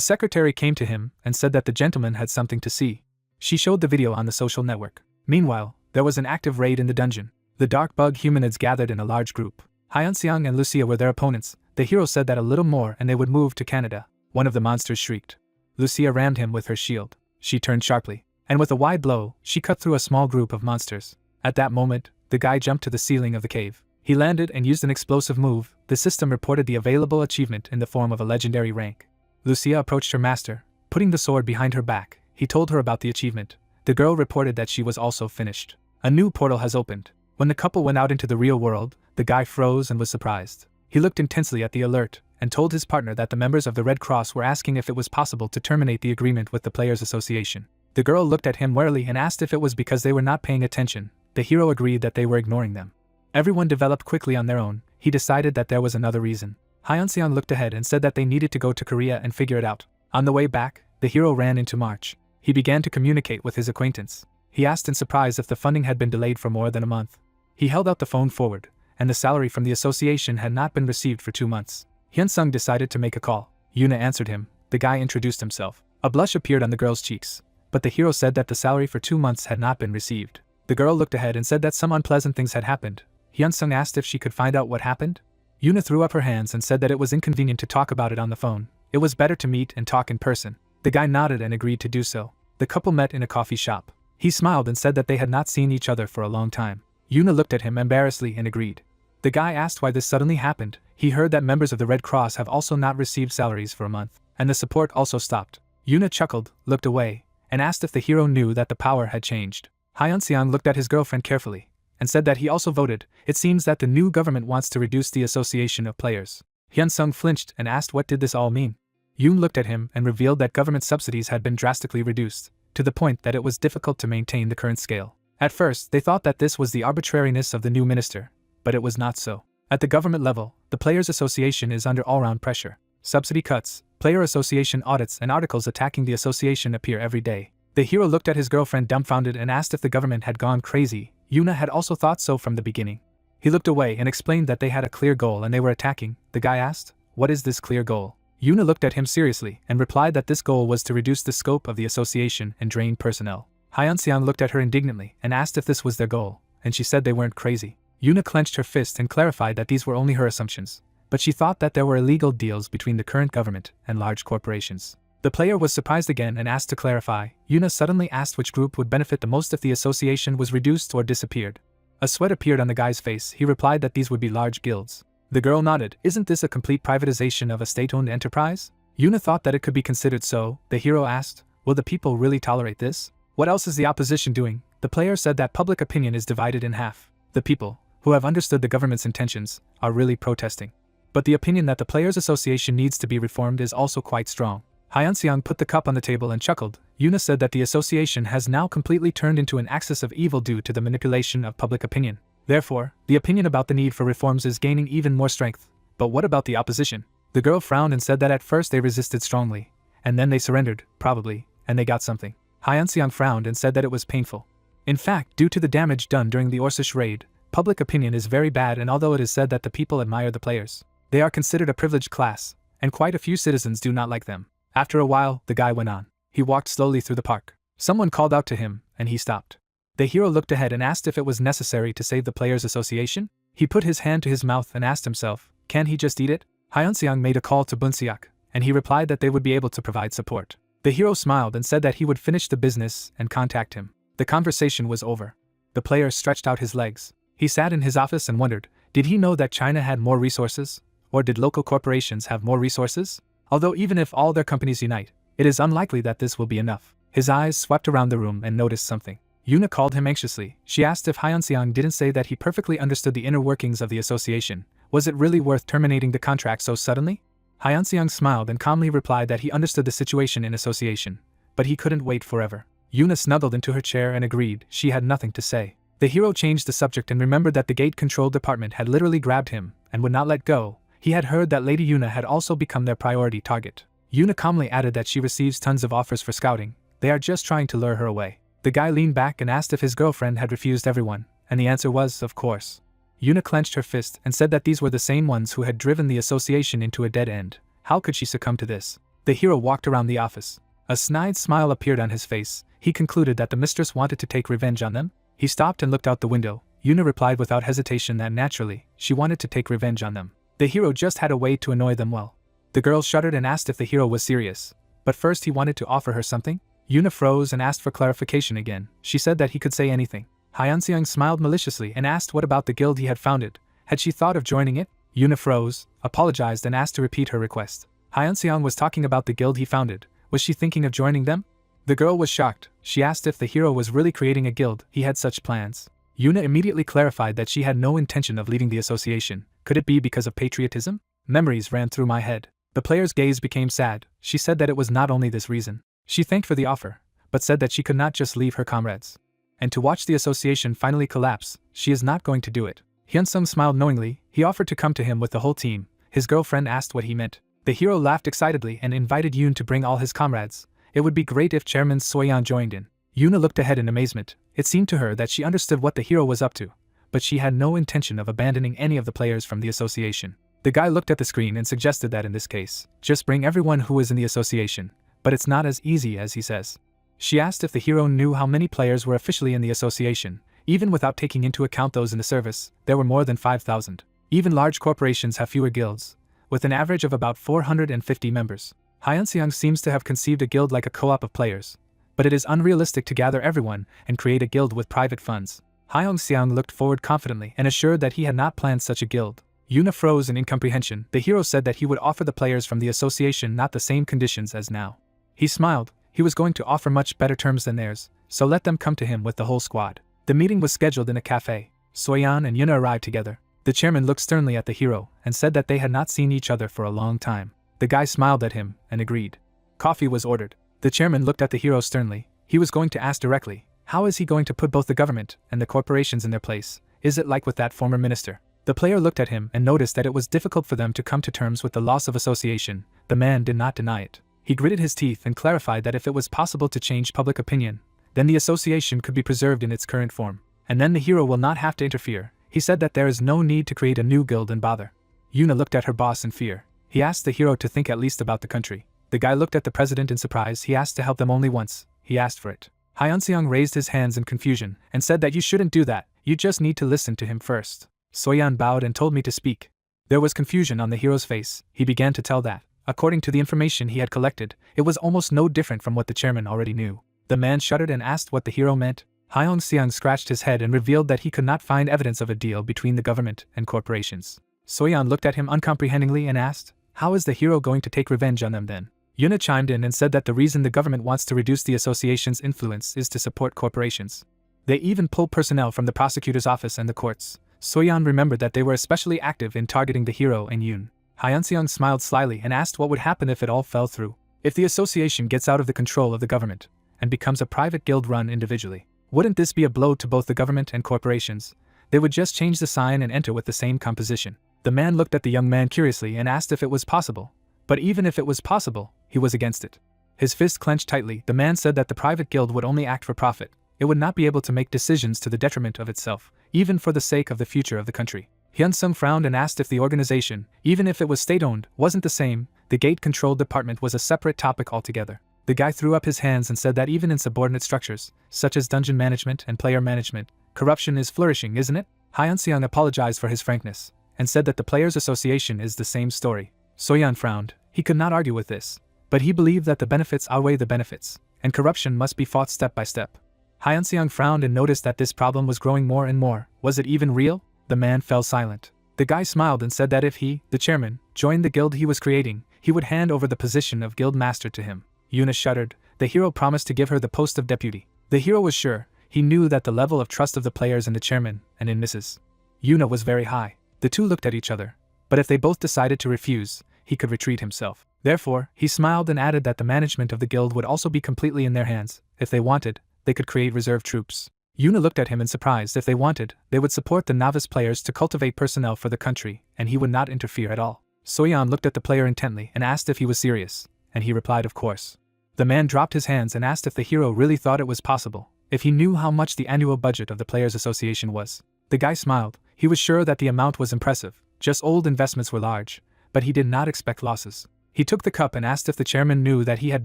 Speaker 1: secretary came to him and said that the gentleman had something to see. She showed the video on the social network. Meanwhile, there was an active raid in the dungeon. The dark bug humanoids gathered in a large group. Hyun-seong and Lucia were their opponents. The hero said that a little more and they would move to Canada. One of the monsters shrieked. Lucia rammed him with her shield. She turned sharply, and with a wide blow, she cut through a small group of monsters. At that moment, the guy jumped to the ceiling of the cave. He landed and used an explosive move. The system reported the available achievement in the form of a legendary rank. Lucia approached her master, putting the sword behind her back. He told her about the achievement. The girl reported that she was also finished. A new portal has opened. When the couple went out into the real world, the guy froze and was surprised. He looked intensely at the alert and told his partner that the members of the Red Cross were asking if it was possible to terminate the agreement with the Players Association. The girl looked at him warily and asked if it was because they were not paying attention. The hero agreed that they were ignoring them. Everyone developed quickly on their own. He decided that there was another reason. Hyun-seong looked ahead and said that they needed to go to Korea and figure it out. On the way back, the hero ran into March. He began to communicate with his acquaintance. He asked in surprise if the funding had been delayed for more than a month. He held out the phone forward, and the salary from the association had not been received for 2 months. Hyun-seong decided to make a call. Yuna answered him. The guy introduced himself. A blush appeared on the girl's cheeks, but the hero said that the salary for 2 months had not been received. The girl looked ahead and said that some unpleasant things had happened. Hyun-seong asked if she could find out what happened. Yuna threw up her hands and said that it was inconvenient to talk about it on the phone. It was better to meet and talk in person. The guy nodded and agreed to do so. The couple met in a coffee shop. He smiled and said that they had not seen each other for a long time. Yuna looked at him embarrassedly and agreed. The guy asked why this suddenly happened. He heard that members of the Red Cross have also not received salaries for a month, and the support also stopped. Yuna chuckled, looked away, and asked if the hero knew that the power had changed. Hyun-seong looked at his girlfriend carefully, and said that he also voted. It seems that the new government wants to reduce the association of players. Hyun-seong flinched and asked what did this all mean. Yoon looked at him and revealed that government subsidies had been drastically reduced, to the point that it was difficult to maintain the current scale. At first, they thought that this was the arbitrariness of the new minister, but it was not so. At the government level, the Players Association is under all-round pressure. Subsidy cuts, player association audits and articles attacking the association appear every day. The hero looked at his girlfriend dumbfounded and asked if the government had gone crazy. Yuna had also thought so from the beginning. He looked away and explained that they had a clear goal and they were attacking. The guy asked, "What is this clear goal?" Yuna looked at him seriously and replied that this goal was to reduce the scope of the association and drain personnel. Hyun-seong looked at her indignantly and asked if this was their goal, and she said they weren't crazy. Yuna clenched her fist and clarified that these were only her assumptions, but she thought that there were illegal deals between the current government and large corporations. The player was surprised again and asked to clarify. Yuna suddenly asked which group would benefit the most if the association was reduced or disappeared. A sweat appeared on the guy's face. He replied that these would be large guilds. The girl nodded. Isn't this a complete privatization of a state-owned enterprise? Yuna thought that it could be considered so. The hero asked, will the people really tolerate this? What else is the opposition doing? The player said that public opinion is divided in half. The people, who have understood the government's intentions, are really protesting. But the opinion that the Players Association needs to be reformed is also quite strong. Hyun-seong put the cup on the table and chuckled. Yuna said that the association has now completely turned into an axis of evil due to the manipulation of public opinion. Therefore, the opinion about the need for reforms is gaining even more strength. But what about the opposition? The girl frowned and said that at first they resisted strongly, and then they surrendered, probably, and they got something. Hyun-seong frowned and said that it was painful. In fact, due to the damage done during the Orsish raid, public opinion is very bad, and although it is said that the people admire the players, They are considered a privileged class, and quite a few citizens do not like them. After a while, the guy went on. He walked slowly through the park. Someone called out to him, and he stopped. The hero looked ahead and asked if it was necessary to save the Players Association. He put his hand to his mouth and asked himself, can he just eat it? Hyunseong made a call to Bunseok, and he replied that they would be able to provide support. The hero smiled and said that he would finish the business and contact him. The conversation was over. The player stretched out his legs. He sat in his office and wondered, did he know that China had more resources? Or did local corporations have more resources? Although even if all their companies unite, it is unlikely that this will be enough. His eyes swept around the room and noticed something. Yuna called him anxiously. She asked if Hyunseong didn't say that he perfectly understood the inner workings of the association. Was it really worth terminating the contract so suddenly? Hyunseong smiled and calmly replied that he understood the situation in association, but he couldn't wait forever. Yuna snuggled into her chair and agreed she had nothing to say. The hero changed the subject and remembered that the gate control department had literally grabbed him and would not let go. He had heard that Lady Yuna had also become their priority target. Yuna calmly added that she receives tons of offers for scouting. They are just trying to lure her away. The guy leaned back and asked if his girlfriend had refused everyone, and the answer was, of course. Yuna clenched her fist and said that these were the same ones who had driven the association into a dead end. How could she succumb to this? The hero walked around the office. A snide smile appeared on his face. He concluded that the mistress wanted to take revenge on them. He stopped and looked out the window. Yuna replied without hesitation that naturally, she wanted to take revenge on them. The hero just had a way to annoy them well. The girl shuddered and asked if the hero was serious. But first he wanted to offer her something. Yuna froze and asked for clarification again. She said that he could say anything. Hyunseong smiled maliciously and asked what about the guild he had founded. Had she thought of joining it? Yuna froze, apologized and asked to repeat her request. Hyunseong was talking about the guild he founded. Was she thinking of joining them? The girl was shocked. She asked if the hero was really creating a guild. He had such plans. Yuna immediately clarified that she had no intention of leading the association. Could it be because of patriotism? Memories ran through my head. The player's gaze became sad. She said that it was not only this reason. She thanked for the offer, but said that she could not just leave her comrades. And to watch the association finally collapse, she is not going to do it. Hyunsung smiled knowingly. He offered to come to him with the whole team. His girlfriend asked what he meant. The hero laughed excitedly and invited Yoon to bring all his comrades. It would be great if Chairman Soyeon joined in. Yuna looked ahead in amazement. It seemed to her that she understood what the hero was up to, but she had no intention of abandoning any of the players from the association. The guy looked at the screen and suggested that in this case, just bring everyone who is in the association. But it's not as easy as he says. She asked if the hero knew how many players were officially in the association. Even without taking into account those in the service, there were more than 5,000. Even large corporations have fewer guilds, with an average of about 450 members. Hyunseong seems to have conceived a guild like a co-op of players, but it is unrealistic to gather everyone and create a guild with private funds. Hyunseong looked forward confidently and assured that he had not planned such a guild. Yuna froze in incomprehension. The hero said that he would offer the players from the association not the same conditions as now. He smiled. He was going to offer much better terms than theirs, so let them come to him with the whole squad. The meeting was scheduled in a cafe. Soyeon and Yuna arrived together. The chairman looked sternly at the hero and said that they had not seen each other for a long time. The guy smiled at him and agreed. Coffee was ordered. The chairman looked at the hero sternly. He was going to ask directly, how is he going to put both the government and the corporations in their place? Is it like with that former minister? The player looked at him and noticed that it was difficult for them to come to terms with the loss of association. The man did not deny it. He gritted his teeth and clarified that if it was possible to change public opinion, then the association could be preserved in its current form. And then the hero will not have to interfere. He said that there is no need to create a new guild and bother. Yuna looked at her boss in fear. He asked the hero to think at least about the country. The guy looked at the president in surprise. He asked to help them only once. He asked for it. Hyunseong raised his hands in confusion and said that you shouldn't do that. You just need to listen to him first. Soyeon bowed and told me to speak. There was confusion on the hero's face. He began to tell that, according to the information he had collected, it was almost no different from what the chairman already knew. The man shuddered and asked what the hero meant. Hyunseong scratched his head and revealed that he could not find evidence of a deal between the government and corporations. Soyeon looked at him uncomprehendingly and asked, how is the hero going to take revenge on them then? Yuna chimed in and said that the reason the government wants to reduce the association's influence is to support corporations. They even pull personnel from the prosecutor's office and the courts. Soyeon remembered that they were especially active in targeting the hero and Yoon. Hyunseong smiled slyly and asked what would happen if it all fell through. If the association gets out of the control of the government and becomes a private guild run individually, wouldn't this be a blow to both the government and corporations? They would just change the sign and enter with the same composition. The man looked at the young man curiously and asked if it was possible. But even if it was possible, he was against it. His fist clenched tightly. The man said that the private guild would only act for profit. It would not be able to make decisions to the detriment of itself, even for the sake of the future of the country. Hyun-sung frowned and asked if the organization, even if it was state-owned, wasn't the same. The gate control department was a separate topic altogether. The guy threw up his hands and said that even in subordinate structures, such as dungeon management and player management, corruption is flourishing, isn't it? Hyun-seung apologized for his frankness, and said that the Players Association is the same story. Soyeon frowned. He could not argue with this, but he believed that the benefits outweigh the benefits, and corruption must be fought step by step. Hyun-seung frowned and noticed that this problem was growing more and more. Was it even real? The man fell silent. The guy smiled and said that if he, the chairman, joined the guild he was creating, he would hand over the position of guild master to him. Yuna shuddered. The hero promised to give her the post of deputy. The hero was sure. He knew that the level of trust of the players in the chairman and in Mrs. Yuna was very high. The two looked at each other, but if they both decided to refuse, he could retreat himself. Therefore, he smiled and added that the management of the guild would also be completely in their hands. If they wanted, they could create reserve troops. Yuna looked at him in surprise. If they wanted, they would support the novice players to cultivate personnel for the country, and he would not interfere at all. Soyeon looked at the player intently and asked if he was serious, and he replied of course. The man dropped his hands and asked if the hero really thought it was possible, if he knew how much the annual budget of the Players Association was. The guy smiled. He was sure that the amount was impressive, just old investments were large, but he did not expect losses. He took the cup and asked if the chairman knew that he had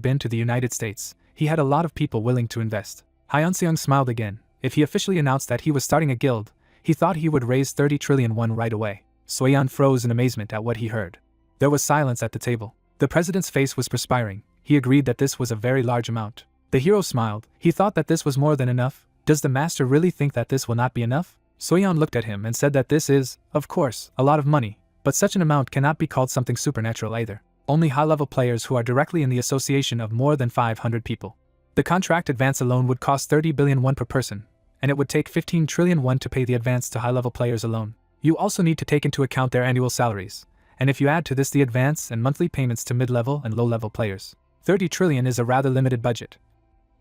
Speaker 1: been to the United States. He had a lot of people willing to invest. Hyun-seung smiled again. If he officially announced that he was starting a guild, he thought he would raise 30 trillion won right away. Soyeon froze in amazement at what he heard. There was silence at the table. The president's face was perspiring. He agreed that this was a very large amount. The hero smiled. He thought that this was more than enough. Does the master really think that this will not be enough? Soyeon looked at him and said that this is, of course, a lot of money, but such an amount cannot be called something supernatural either. Only high-level players who are directly in the association of more than 500 people. The contract advance alone would cost 30 billion won per person, and it would take 15 trillion won to pay the advance to high-level players alone. You also need to take into account their annual salaries, and if you add to this the advance and monthly payments to mid-level and low-level players, 30 trillion is a rather limited budget.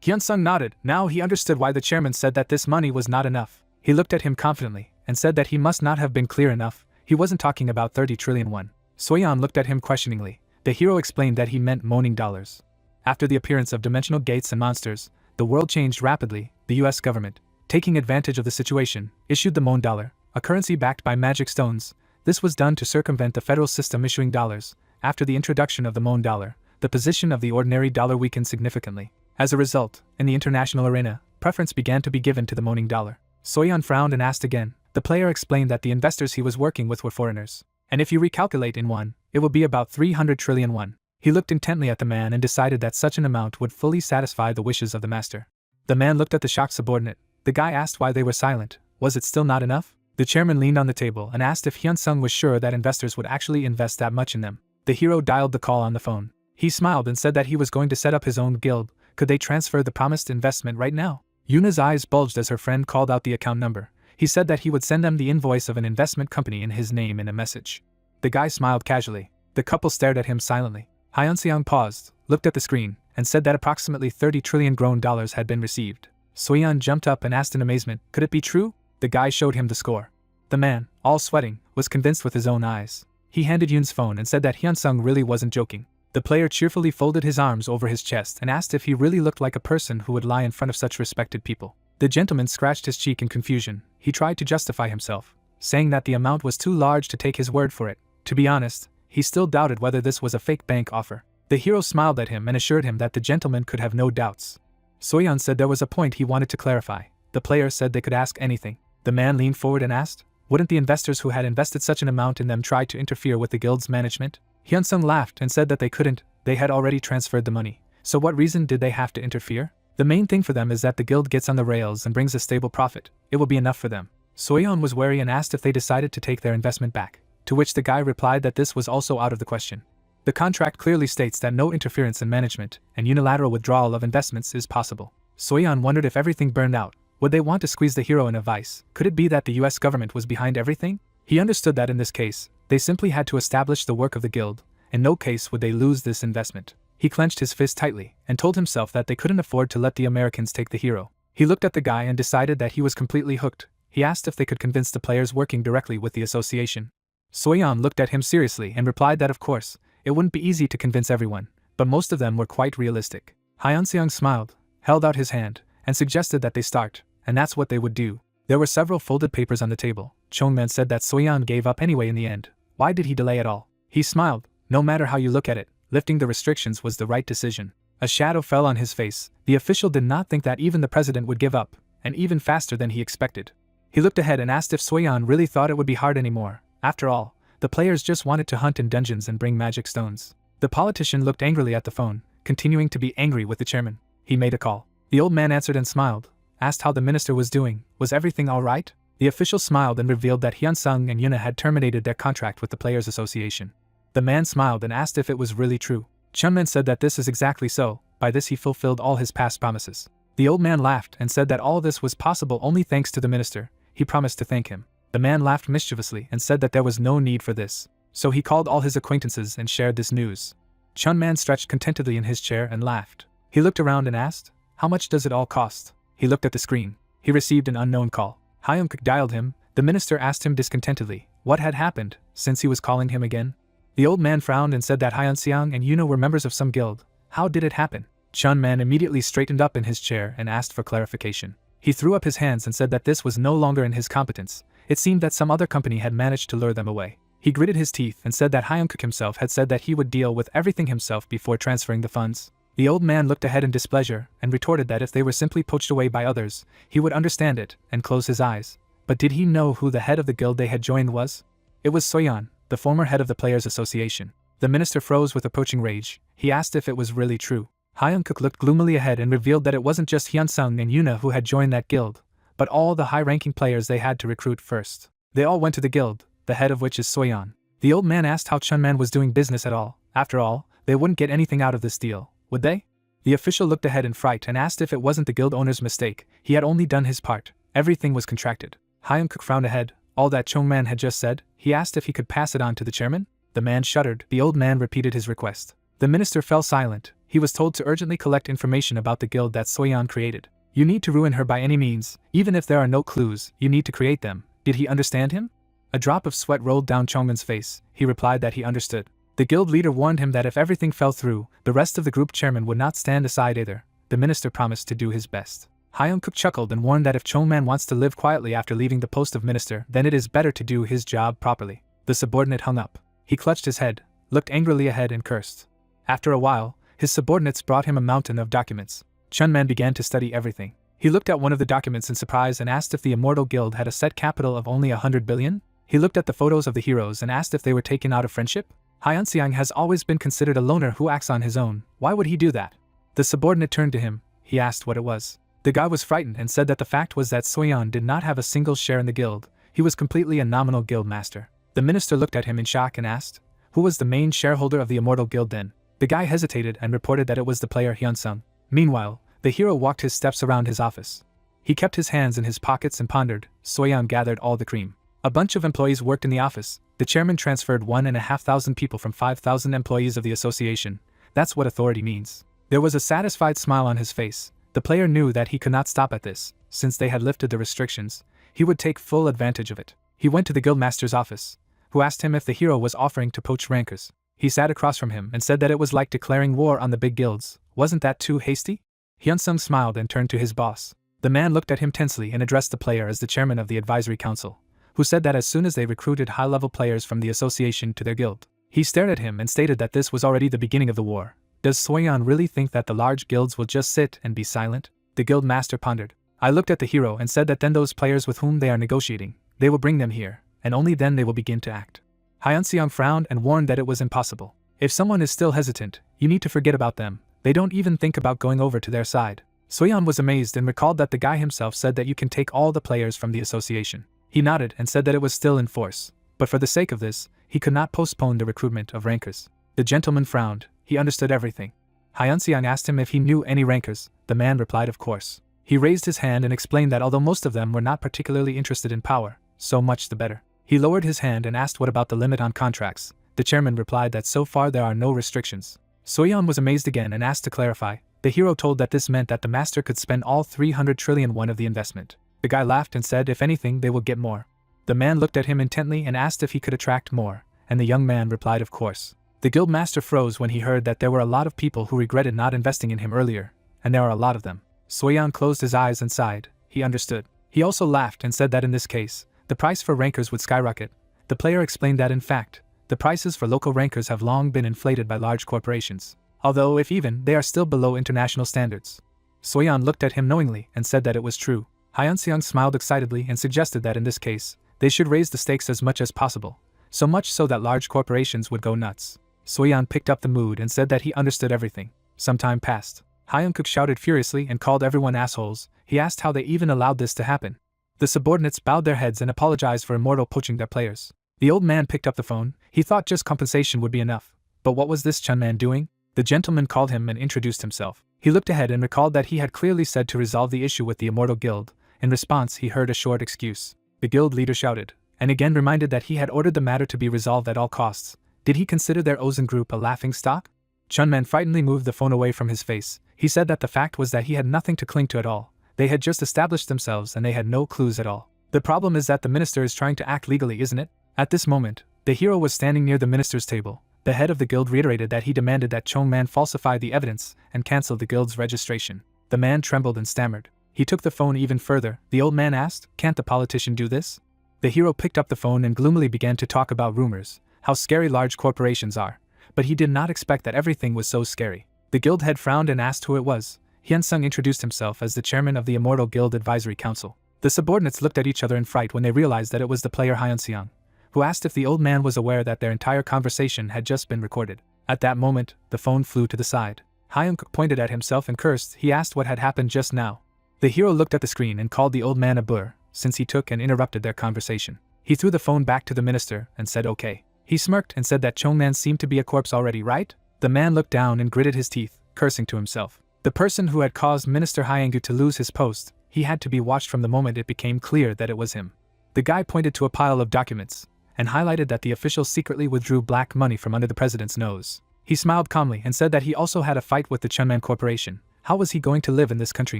Speaker 1: Hyun-sung nodded. Now he understood why the chairman said that this money was not enough. He looked at him confidently, and said that he must not have been clear enough. He wasn't talking about 30 trillion won. Soyeon looked at him questioningly. The hero explained that he meant moaning dollars. After the appearance of dimensional gates and monsters, the world changed rapidly. The US government, taking advantage of the situation, issued the Moon dollar, a currency backed by magic stones. This was done to circumvent the federal system issuing dollars. After the introduction of the Moon dollar, the position of the ordinary dollar weakened significantly. As a result, in the international arena, preference began to be given to the moaning dollar. Soyeon frowned and asked again. The player explained that the investors he was working with were foreigners, and if you recalculate in won, it will be about 300 trillion won. He looked intently at the man and decided that such an amount would fully satisfy the wishes of the master. The man looked at the shocked subordinate. The guy asked why they were silent. Was it still not enough? The chairman leaned on the table and asked if Hyun-sung was sure that investors would actually invest that much in them. The hero dialed the call on the phone. He smiled and said that he was going to set up his own guild. Could they transfer the promised investment right now? Yuna's eyes bulged as her friend called out the account number. He said that he would send them the invoice of an investment company in his name in a message. The guy smiled casually. The couple stared at him silently. Hyun-seung paused, looked at the screen, and said that approximately 30 trillion grown dollars had been received. Soyeon jumped up and asked in amazement, could it be true? The guy showed him the score. The man, all sweating, was convinced with his own eyes. He handed Yoon's phone and said that Hyun-sung really wasn't joking. The player cheerfully folded his arms over his chest and asked if he really looked like a person who would lie in front of such respected people. The gentleman scratched his cheek in confusion. He tried to justify himself, saying that the amount was too large to take his word for it. To be honest, he still doubted whether this was a fake bank offer. The hero smiled at him and assured him that the gentleman could have no doubts. Soyeon said there was a point he wanted to clarify. The player said they could ask anything. The man leaned forward and asked, wouldn't the investors who had invested such an amount in them try to interfere with the guild's management? Hyun-sung laughed and said that they couldn't. They had already transferred the money. So what reason did they have to interfere? The main thing for them is that the guild gets on the rails and brings a stable profit. It will be enough for them. Soyeon was wary and asked if they decided to take their investment back, to which the guy replied that this was also out of the question. The contract clearly states that no interference in management and unilateral withdrawal of investments is possible. Soyeon wondered if everything burned out, would they want to squeeze the hero in a vice? Could it be that the US government was behind everything? He understood that in this case, they simply had to establish the work of the guild. In no case would they lose this investment. He clenched his fist tightly and told himself that they couldn't afford to let the Americans take the hero. He looked at the guy and decided that he was completely hooked. He asked if they could convince the players working directly with the association. Soyeon looked at him seriously and replied that of course, it wouldn't be easy to convince everyone, but most of them were quite realistic. Hyun-seung smiled, held out his hand, and suggested that they start, and that's what they would do. There were several folded papers on the table. Chongman said that Soyan gave up anyway in the end. Why did he delay at all? He smiled. No matter how you look at it, lifting the restrictions was the right decision. A shadow fell on his face. The official did not think that even the president would give up, and even faster than he expected. He looked ahead and asked if Soyan really thought it would be hard anymore. After all, the players just wanted to hunt in dungeons and bring magic stones. The politician looked angrily at the phone, continuing to be angry with the chairman. He made a call. The old man answered and smiled, asked how the minister was doing. Was everything all right? The official smiled and revealed that Hyun-sung and Yuna had terminated their contract with the Players Association. The man smiled and asked if it was really true. Chunman said that this is exactly so. By this he fulfilled all his past promises. The old man laughed and said that all this was possible only thanks to the minister. He promised to thank him. The man laughed mischievously and said that there was no need for this. So he called all his acquaintances and shared this news. Chunman stretched contentedly in his chair and laughed. He looked around and asked, "How much does it all cost?" He looked at the screen. He received an unknown call. Hyun-kuk dialed him. The minister asked him discontentedly what had happened, since he was calling him again. The old man frowned and said that Hyun-seong and Yuna were members of some guild. How did it happen? Chunman immediately straightened up in his chair and asked for clarification. He threw up his hands and said that this was no longer in his competence. It seemed that some other company had managed to lure them away. He gritted his teeth and said that Hyun-kuk himself had said that he would deal with everything himself before transferring the funds. The old man looked ahead in displeasure and retorted that if they were simply poached away by others, he would understand it and close his eyes. But did he know who the head of the guild they had joined was? It was Soyan, the former head of the Players Association. The minister froze with approaching rage. He asked if it was really true. Hyun-kuk looked gloomily ahead and revealed that it wasn't just Hyun-sung and Yuna who had joined that guild, but all the high-ranking players they had to recruit first. They all went to the guild, the head of which is Soyan. The old man asked how Chunman was doing business at all. After all, they wouldn't get anything out of this deal, would they? The official looked ahead in fright and asked if it wasn't the guild owner's mistake. He had only done his part. Everything was contracted. Hyun-kuk frowned ahead. All that Chongman had just said. He asked if he could pass it on to the chairman. The man shuddered. The old man repeated his request. The minister fell silent. He was told to urgently collect information about the guild that Soyan created. You need to ruin her by any means. Even if there are no clues, you need to create them. Did he understand him? A drop of sweat rolled down Chongman's face. He replied that he understood. The guild leader warned him that if everything fell through, the rest of the group chairman would not stand aside either. The minister promised to do his best. Hyun-kuk chuckled and warned that if Chongman wants to live quietly after leaving the post of minister, then it is better to do his job properly. The subordinate hung up. He clutched his head, looked angrily ahead and cursed. After a while, his subordinates brought him a mountain of documents. Chunman began to study everything. He looked at one of the documents in surprise and asked if the Immortal Guild had a set capital of only 100 billion. He looked at the photos of the heroes and asked if they were taken out of friendship. Hyun-seong has always been considered a loner who acts on his own. Why would he do that? The subordinate turned to him. He asked what it was. The guy was frightened and said that the fact was that Soyan did not have a single share in the guild. He was completely a nominal guild master. The minister looked at him in shock and asked, who was the main shareholder of the Immortal Guild then? The guy hesitated and reported that it was the player Hyun-sung. Meanwhile, the hero walked his steps around his office. He kept his hands in his pockets and pondered. Soyan gathered all the cream. A bunch of employees worked in the office. The chairman transferred 1,500 people from 5,000 employees of the association. That's what authority means. There was a satisfied smile on his face. The player knew that he could not stop at this. Since they had lifted the restrictions, he would take full advantage of it. He went to the guildmaster's office, who asked him if the hero was offering to poach rankers. He sat across from him and said that it was like declaring war on the big guilds. Wasn't that too hasty? Hyun-sung smiled and turned to his boss. The man looked at him tensely and addressed the player as the chairman of the advisory council, who said that as soon as they recruited high-level players from the association to their guild. He stared at him and stated that this was already the beginning of the war. Does Soyan really think that the large guilds will just sit and be silent? The guild master pondered. I looked at the hero and said that then those players with whom they are negotiating, they will bring them here, and only then they will begin to act. Hyun-seong frowned and warned that it was impossible. If someone is still hesitant, you need to forget about them. They don't even think about going over to their side. Soyan was amazed and recalled that the guy himself said that you can take all the players from the association. He nodded and said that it was still in force, but for the sake of this, he could not postpone the recruitment of rankers. The gentleman frowned. He understood everything. Hyun-seong asked him if he knew any rankers. The man replied of course. He raised his hand and explained that although most of them were not particularly interested in power, so much the better. He lowered his hand and asked what about the limit on contracts. The chairman replied that so far there are no restrictions. Soyan was amazed again and asked to clarify. The hero told that this meant that the master could spend all 300 trillion won of the investment. The guy laughed and said if anything they will get more. The man looked at him intently and asked if he could attract more, and the young man replied of course. The guild master froze when he heard that there were a lot of people who regretted not investing in him earlier, and there are a lot of them. Soyan closed his eyes and sighed. He understood. He also laughed and said that in this case, the price for rankers would skyrocket. The player explained that in fact, the prices for local rankers have long been inflated by large corporations, although if even, they are still below international standards. Soyeon looked at him knowingly and said that it was true. Hyun-seong smiled excitedly and suggested that in this case, they should raise the stakes as much as possible, so much so that large corporations would go nuts. Soyeon picked up the mood and said that he understood everything. Some time passed. Hyun-kook shouted furiously and called everyone assholes. He asked how they even allowed this to happen. The subordinates bowed their heads and apologized for Immortal poaching their players. The old man picked up the phone. He thought just compensation would be enough. But what was this Chunman doing? The gentleman called him and introduced himself. He looked ahead and recalled that he had clearly said to resolve the issue with the Immortal Guild. In response, he heard a short excuse. The guild leader shouted, and again reminded that he had ordered the matter to be resolved at all costs. Did he consider their Ozen group a laughing stock? Chunman frightenedly moved the phone away from his face. He said that the fact was that he had nothing to cling to at all. They had just established themselves and they had no clues at all. The problem is that the minister is trying to act legally, isn't it? At this moment, the hero was standing near the minister's table. The head of the guild reiterated that he demanded that Chongman falsify the evidence and cancel the guild's registration. The man trembled and stammered. He took the phone even further. The old man asked, "Can't the politician do this?" The hero picked up the phone and gloomily began to talk about rumors, how scary large corporations are, but he did not expect that everything was so scary. The guild head frowned and asked who it was. Hyun-sung introduced himself as the chairman of the Immortal Guild Advisory Council. The subordinates looked at each other in fright when they realized that it was the player Hyun-seong, who asked if the old man was aware that their entire conversation had just been recorded. At that moment, the phone flew to the side. Hyun-kook pointed at himself and cursed. He asked what had happened just now. The hero looked at the screen and called the old man a bur, since he took and interrupted their conversation. He threw the phone back to the minister and said okay. He smirked and said that Chongman seemed to be a corpse already, right? The man looked down and gritted his teeth, cursing to himself. The person who had caused Minister Hyengu to lose his post, he had to be watched from the moment it became clear that it was him. The guy pointed to a pile of documents, and highlighted that the officials secretly withdrew black money from under the president's nose. He smiled calmly and said that he also had a fight with the Chunman Corporation. How was he going to live in this country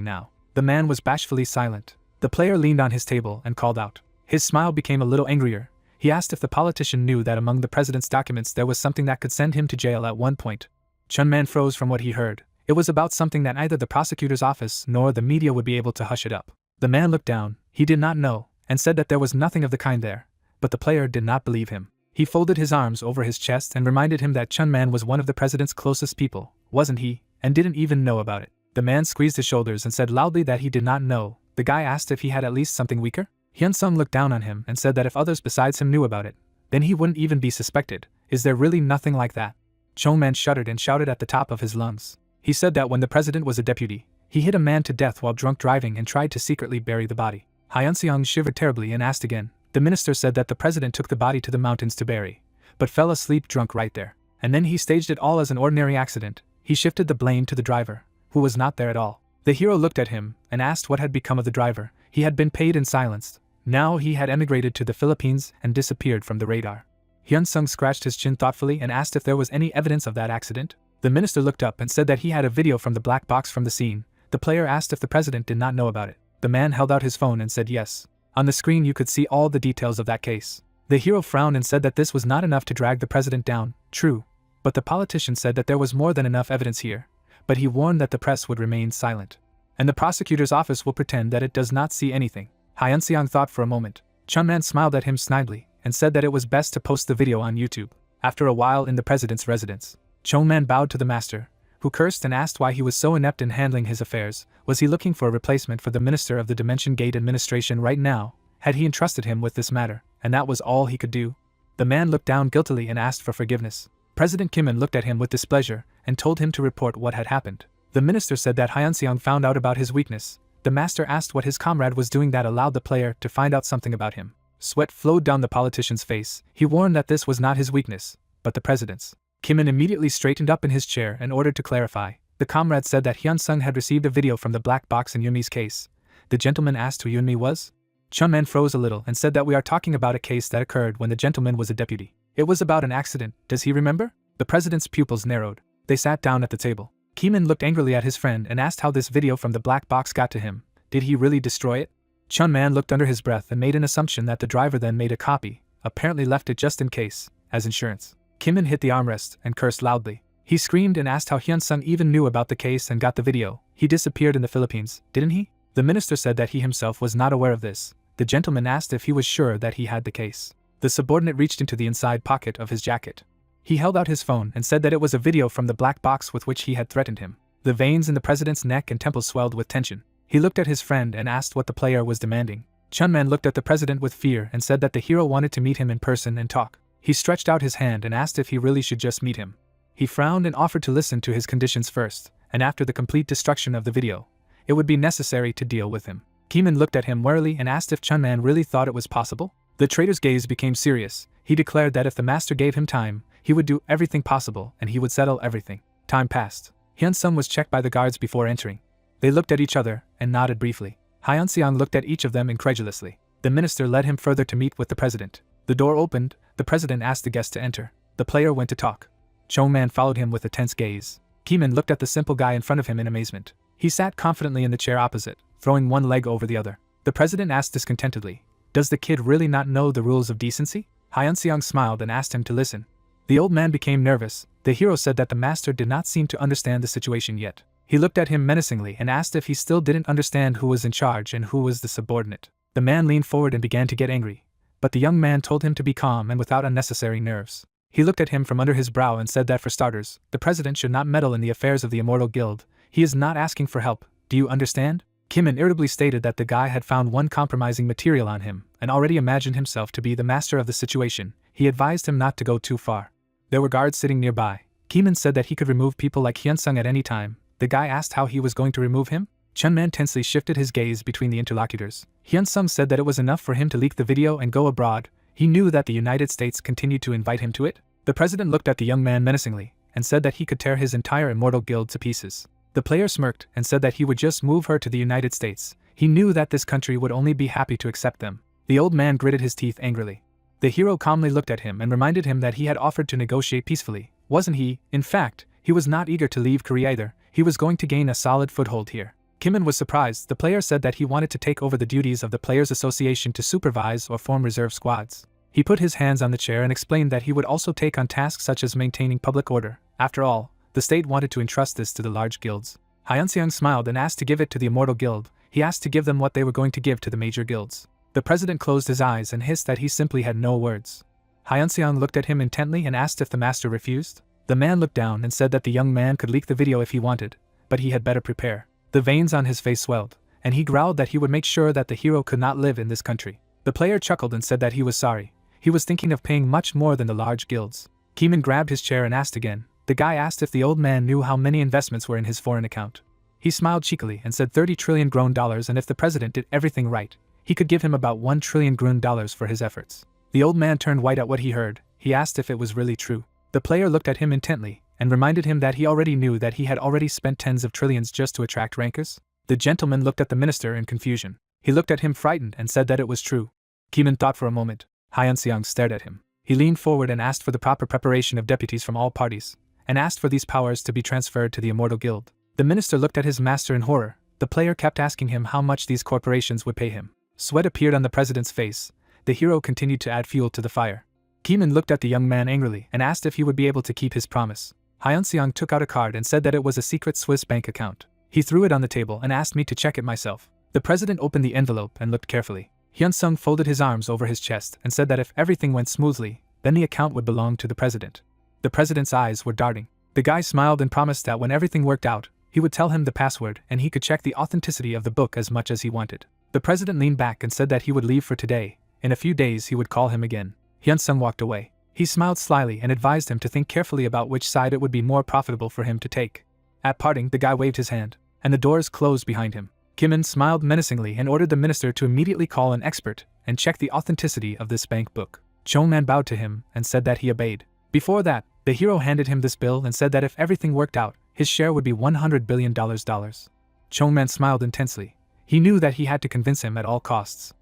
Speaker 1: now? The man was bashfully silent. The player leaned on his table and called out. His smile became a little angrier. He asked if the politician knew that among the president's documents there was something that could send him to jail at one point. Chunman froze from what he heard. It was about something that neither the prosecutor's office nor the media would be able to hush it up. The man looked down. He did not know, and said that there was nothing of the kind there. But the player did not believe him. He folded his arms over his chest and reminded him that Chunman was one of the president's closest people, wasn't he, and didn't even know about it. The man squeezed his shoulders and said loudly that he did not know. The guy asked if he had at least something weaker. Hyun-sung looked down on him and said that if others besides him knew about it, then he wouldn't even be suspected. Is there really nothing like that? Chongman shuddered and shouted at the top of his lungs. He said that when the president was a deputy, he hit a man to death while drunk driving and tried to secretly bury the body. Hyun-seong shivered terribly and asked again. The minister said that the president took the body to the mountains to bury, but fell asleep drunk right there. And then he staged it all as an ordinary accident. He shifted the blame to the driver, who was not there at all. The hero looked at him and asked what had become of the driver. He had been paid and silenced. Now he had emigrated to the Philippines and disappeared from the radar. Hyun-sung scratched his chin thoughtfully and asked if there was any evidence of that accident. The minister looked up and said that he had a video from the black box from the scene. The player asked if the president did not know about it. The man held out his phone and said yes. On the screen you could see all the details of that case. The hero frowned and said that this was not enough to drag the president down. True. But the politician said that there was more than enough evidence here. But he warned that the press would remain silent. And the prosecutor's office will pretend that it does not see anything. Hyun-seong thought for a moment. Chunman smiled at him snidely and said that it was best to post the video on YouTube. After a while in the president's residence, Chongman bowed to the master, who cursed and asked why he was so inept in handling his affairs. Was he looking for a replacement for the minister of the Dimension Gate administration right now? Had he entrusted him with this matter, and that was all he could do? The man looked down guiltily and asked for forgiveness. President Kimon looked at him with displeasure and told him to report what had happened. The minister said that Hyun-seong found out about his weakness. The master asked what his comrade was doing that allowed the player to find out something about him. Sweat flowed down the politician's face. He warned that this was not his weakness, but the president's. Kimon immediately straightened up in his chair and ordered to clarify. The comrade said that Hyun-sung had received a video from the black box in Yunmi's case. The gentleman asked who Yunmi was. Chunman froze a little and said that we are talking about a case that occurred when the gentleman was a deputy. It was about an accident, does he remember? The president's pupils narrowed. They sat down at the table. Kimon looked angrily at his friend and asked how this video from the black box got to him. Did he really destroy it? Chunman looked under his breath and made an assumption that the driver then made a copy, apparently left it just in case, as insurance. Kimon hit the armrest and cursed loudly. He screamed and asked how Hyun-sung even knew about the case and got the video. He disappeared in the Philippines, didn't he? The minister said that he himself was not aware of this. The gentleman asked if he was sure that he had the case. The subordinate reached into the inside pocket of his jacket. He held out his phone and said that it was a video from the black box with which he had threatened him. The veins in the president's neck and temples swelled with tension. He looked at his friend and asked what the player was demanding. Chunman looked at the president with fear and said that the hero wanted to meet him in person and talk. He stretched out his hand and asked if he really should just meet him. He frowned and offered to listen to his conditions first, and after the complete destruction of the video, it would be necessary to deal with him. Keeman looked at him warily and asked if Chunman really thought it was possible. The traitor's gaze became serious. He declared that if the master gave him time, he would do everything possible and he would settle everything. Time passed. Hyun-sung was checked by the guards before entering. They looked at each other and nodded briefly. Hyun-seong looked at each of them incredulously. The minister led him further to meet with the president. The door opened. The president asked the guest to enter. The player went to talk. Chong-man followed him with a tense gaze. Keeman looked at the simple guy in front of him in amazement. He sat confidently in the chair opposite, throwing one leg over the other. The president asked discontentedly, "Does the kid really not know the rules of decency?" Hyun-seong smiled and asked him to listen. The old man became nervous. The hero said that the master did not seem to understand the situation yet. He looked at him menacingly and asked if he still didn't understand who was in charge and who was the subordinate. The man leaned forward and began to get angry, but the young man told him to be calm and without unnecessary nerves. He looked at him from under his brow and said that for starters, the president should not meddle in the affairs of the Immortal Guild. He is not asking for help, do you understand? Kimin irritably stated that the guy had found one compromising material on him and already imagined himself to be the master of the situation. He advised him not to go too far. There were guards sitting nearby. Kimin said that he could remove people like Hyun-sung at any time. The guy asked how he was going to remove him. Chunman tensely shifted his gaze between the interlocutors. Hyun-sung said that it was enough for him to leak the video and go abroad. He knew that the United States continued to invite him to it. The president looked at the young man menacingly and said that he could tear his entire Immortal Guild to pieces. The player smirked and said that he would just move her to the United States. He knew that this country would only be happy to accept them. The old man gritted his teeth angrily. The hero calmly looked at him and reminded him that he had offered to negotiate peacefully, wasn't he? In fact, he was not eager to leave Korea either. He was going to gain a solid foothold here. Kimin was surprised. The player said that he wanted to take over the duties of the Players Association to supervise or form reserve squads. He put his hands on the chair and explained that he would also take on tasks such as maintaining public order. After all, the state wanted to entrust this to the large guilds. Hyun-seong smiled and asked to give it to the Immortal Guild. He asked to give them what they were going to give to the major guilds. The president closed his eyes and hissed that he simply had no words. Hyun-seong looked at him intently and asked if the master refused. The man looked down and said that the young man could leak the video if he wanted, but he had better prepare. The veins on his face swelled, and he growled that he would make sure that the hero could not live in this country. The player chuckled and said that he was sorry. He was thinking of paying much more than the large guilds. Keeman grabbed his chair and asked again. The guy asked if the old man knew how many investments were in his foreign account. He smiled cheekily and said 30 trillion grown dollars, and if the president did everything right, he could give him about 1 trillion grown dollars for his efforts. The old man turned white at what he heard. He asked if it was really true. The player looked at him intently and reminded him that he already knew that he had already spent tens of trillions just to attract rankers. The gentleman looked at the minister in confusion. He looked at him frightened and said that it was true. Keeman thought for a moment. Hyun-seong stared at him. He leaned forward and asked for the proper preparation of deputies from all parties, and asked for these powers to be transferred to the Immortal Guild. The minister looked at his master in horror. The player kept asking him how much these corporations would pay him. Sweat appeared on the president's face. The hero continued to add fuel to the fire. Keeman looked at the young man angrily and asked if he would be able to keep his promise. Hyun-seong took out a card and said that it was a secret Swiss bank account. He threw it on the table and asked me to check it myself. The president opened the envelope and looked carefully. Hyun-sung folded his arms over his chest and said that if everything went smoothly, then the account would belong to the president. The president's eyes were darting. The guy smiled and promised that when everything worked out, he would tell him the password and he could check the authenticity of the book as much as he wanted. The president leaned back and said that he would leave for today. In a few days he would call him again. Hyun-sung walked away. He smiled slyly and advised him to think carefully about which side it would be more profitable for him to take. At parting, the guy waved his hand, and the doors closed behind him. Kimin smiled menacingly and ordered the minister to immediately call an expert and check the authenticity of this bank book. Chong-man bowed to him and said that he obeyed. Before that, the hero handed him this bill and said that if everything worked out, his share would be $100 billion. Chong-man smiled intensely. He knew that he had to convince him at all costs.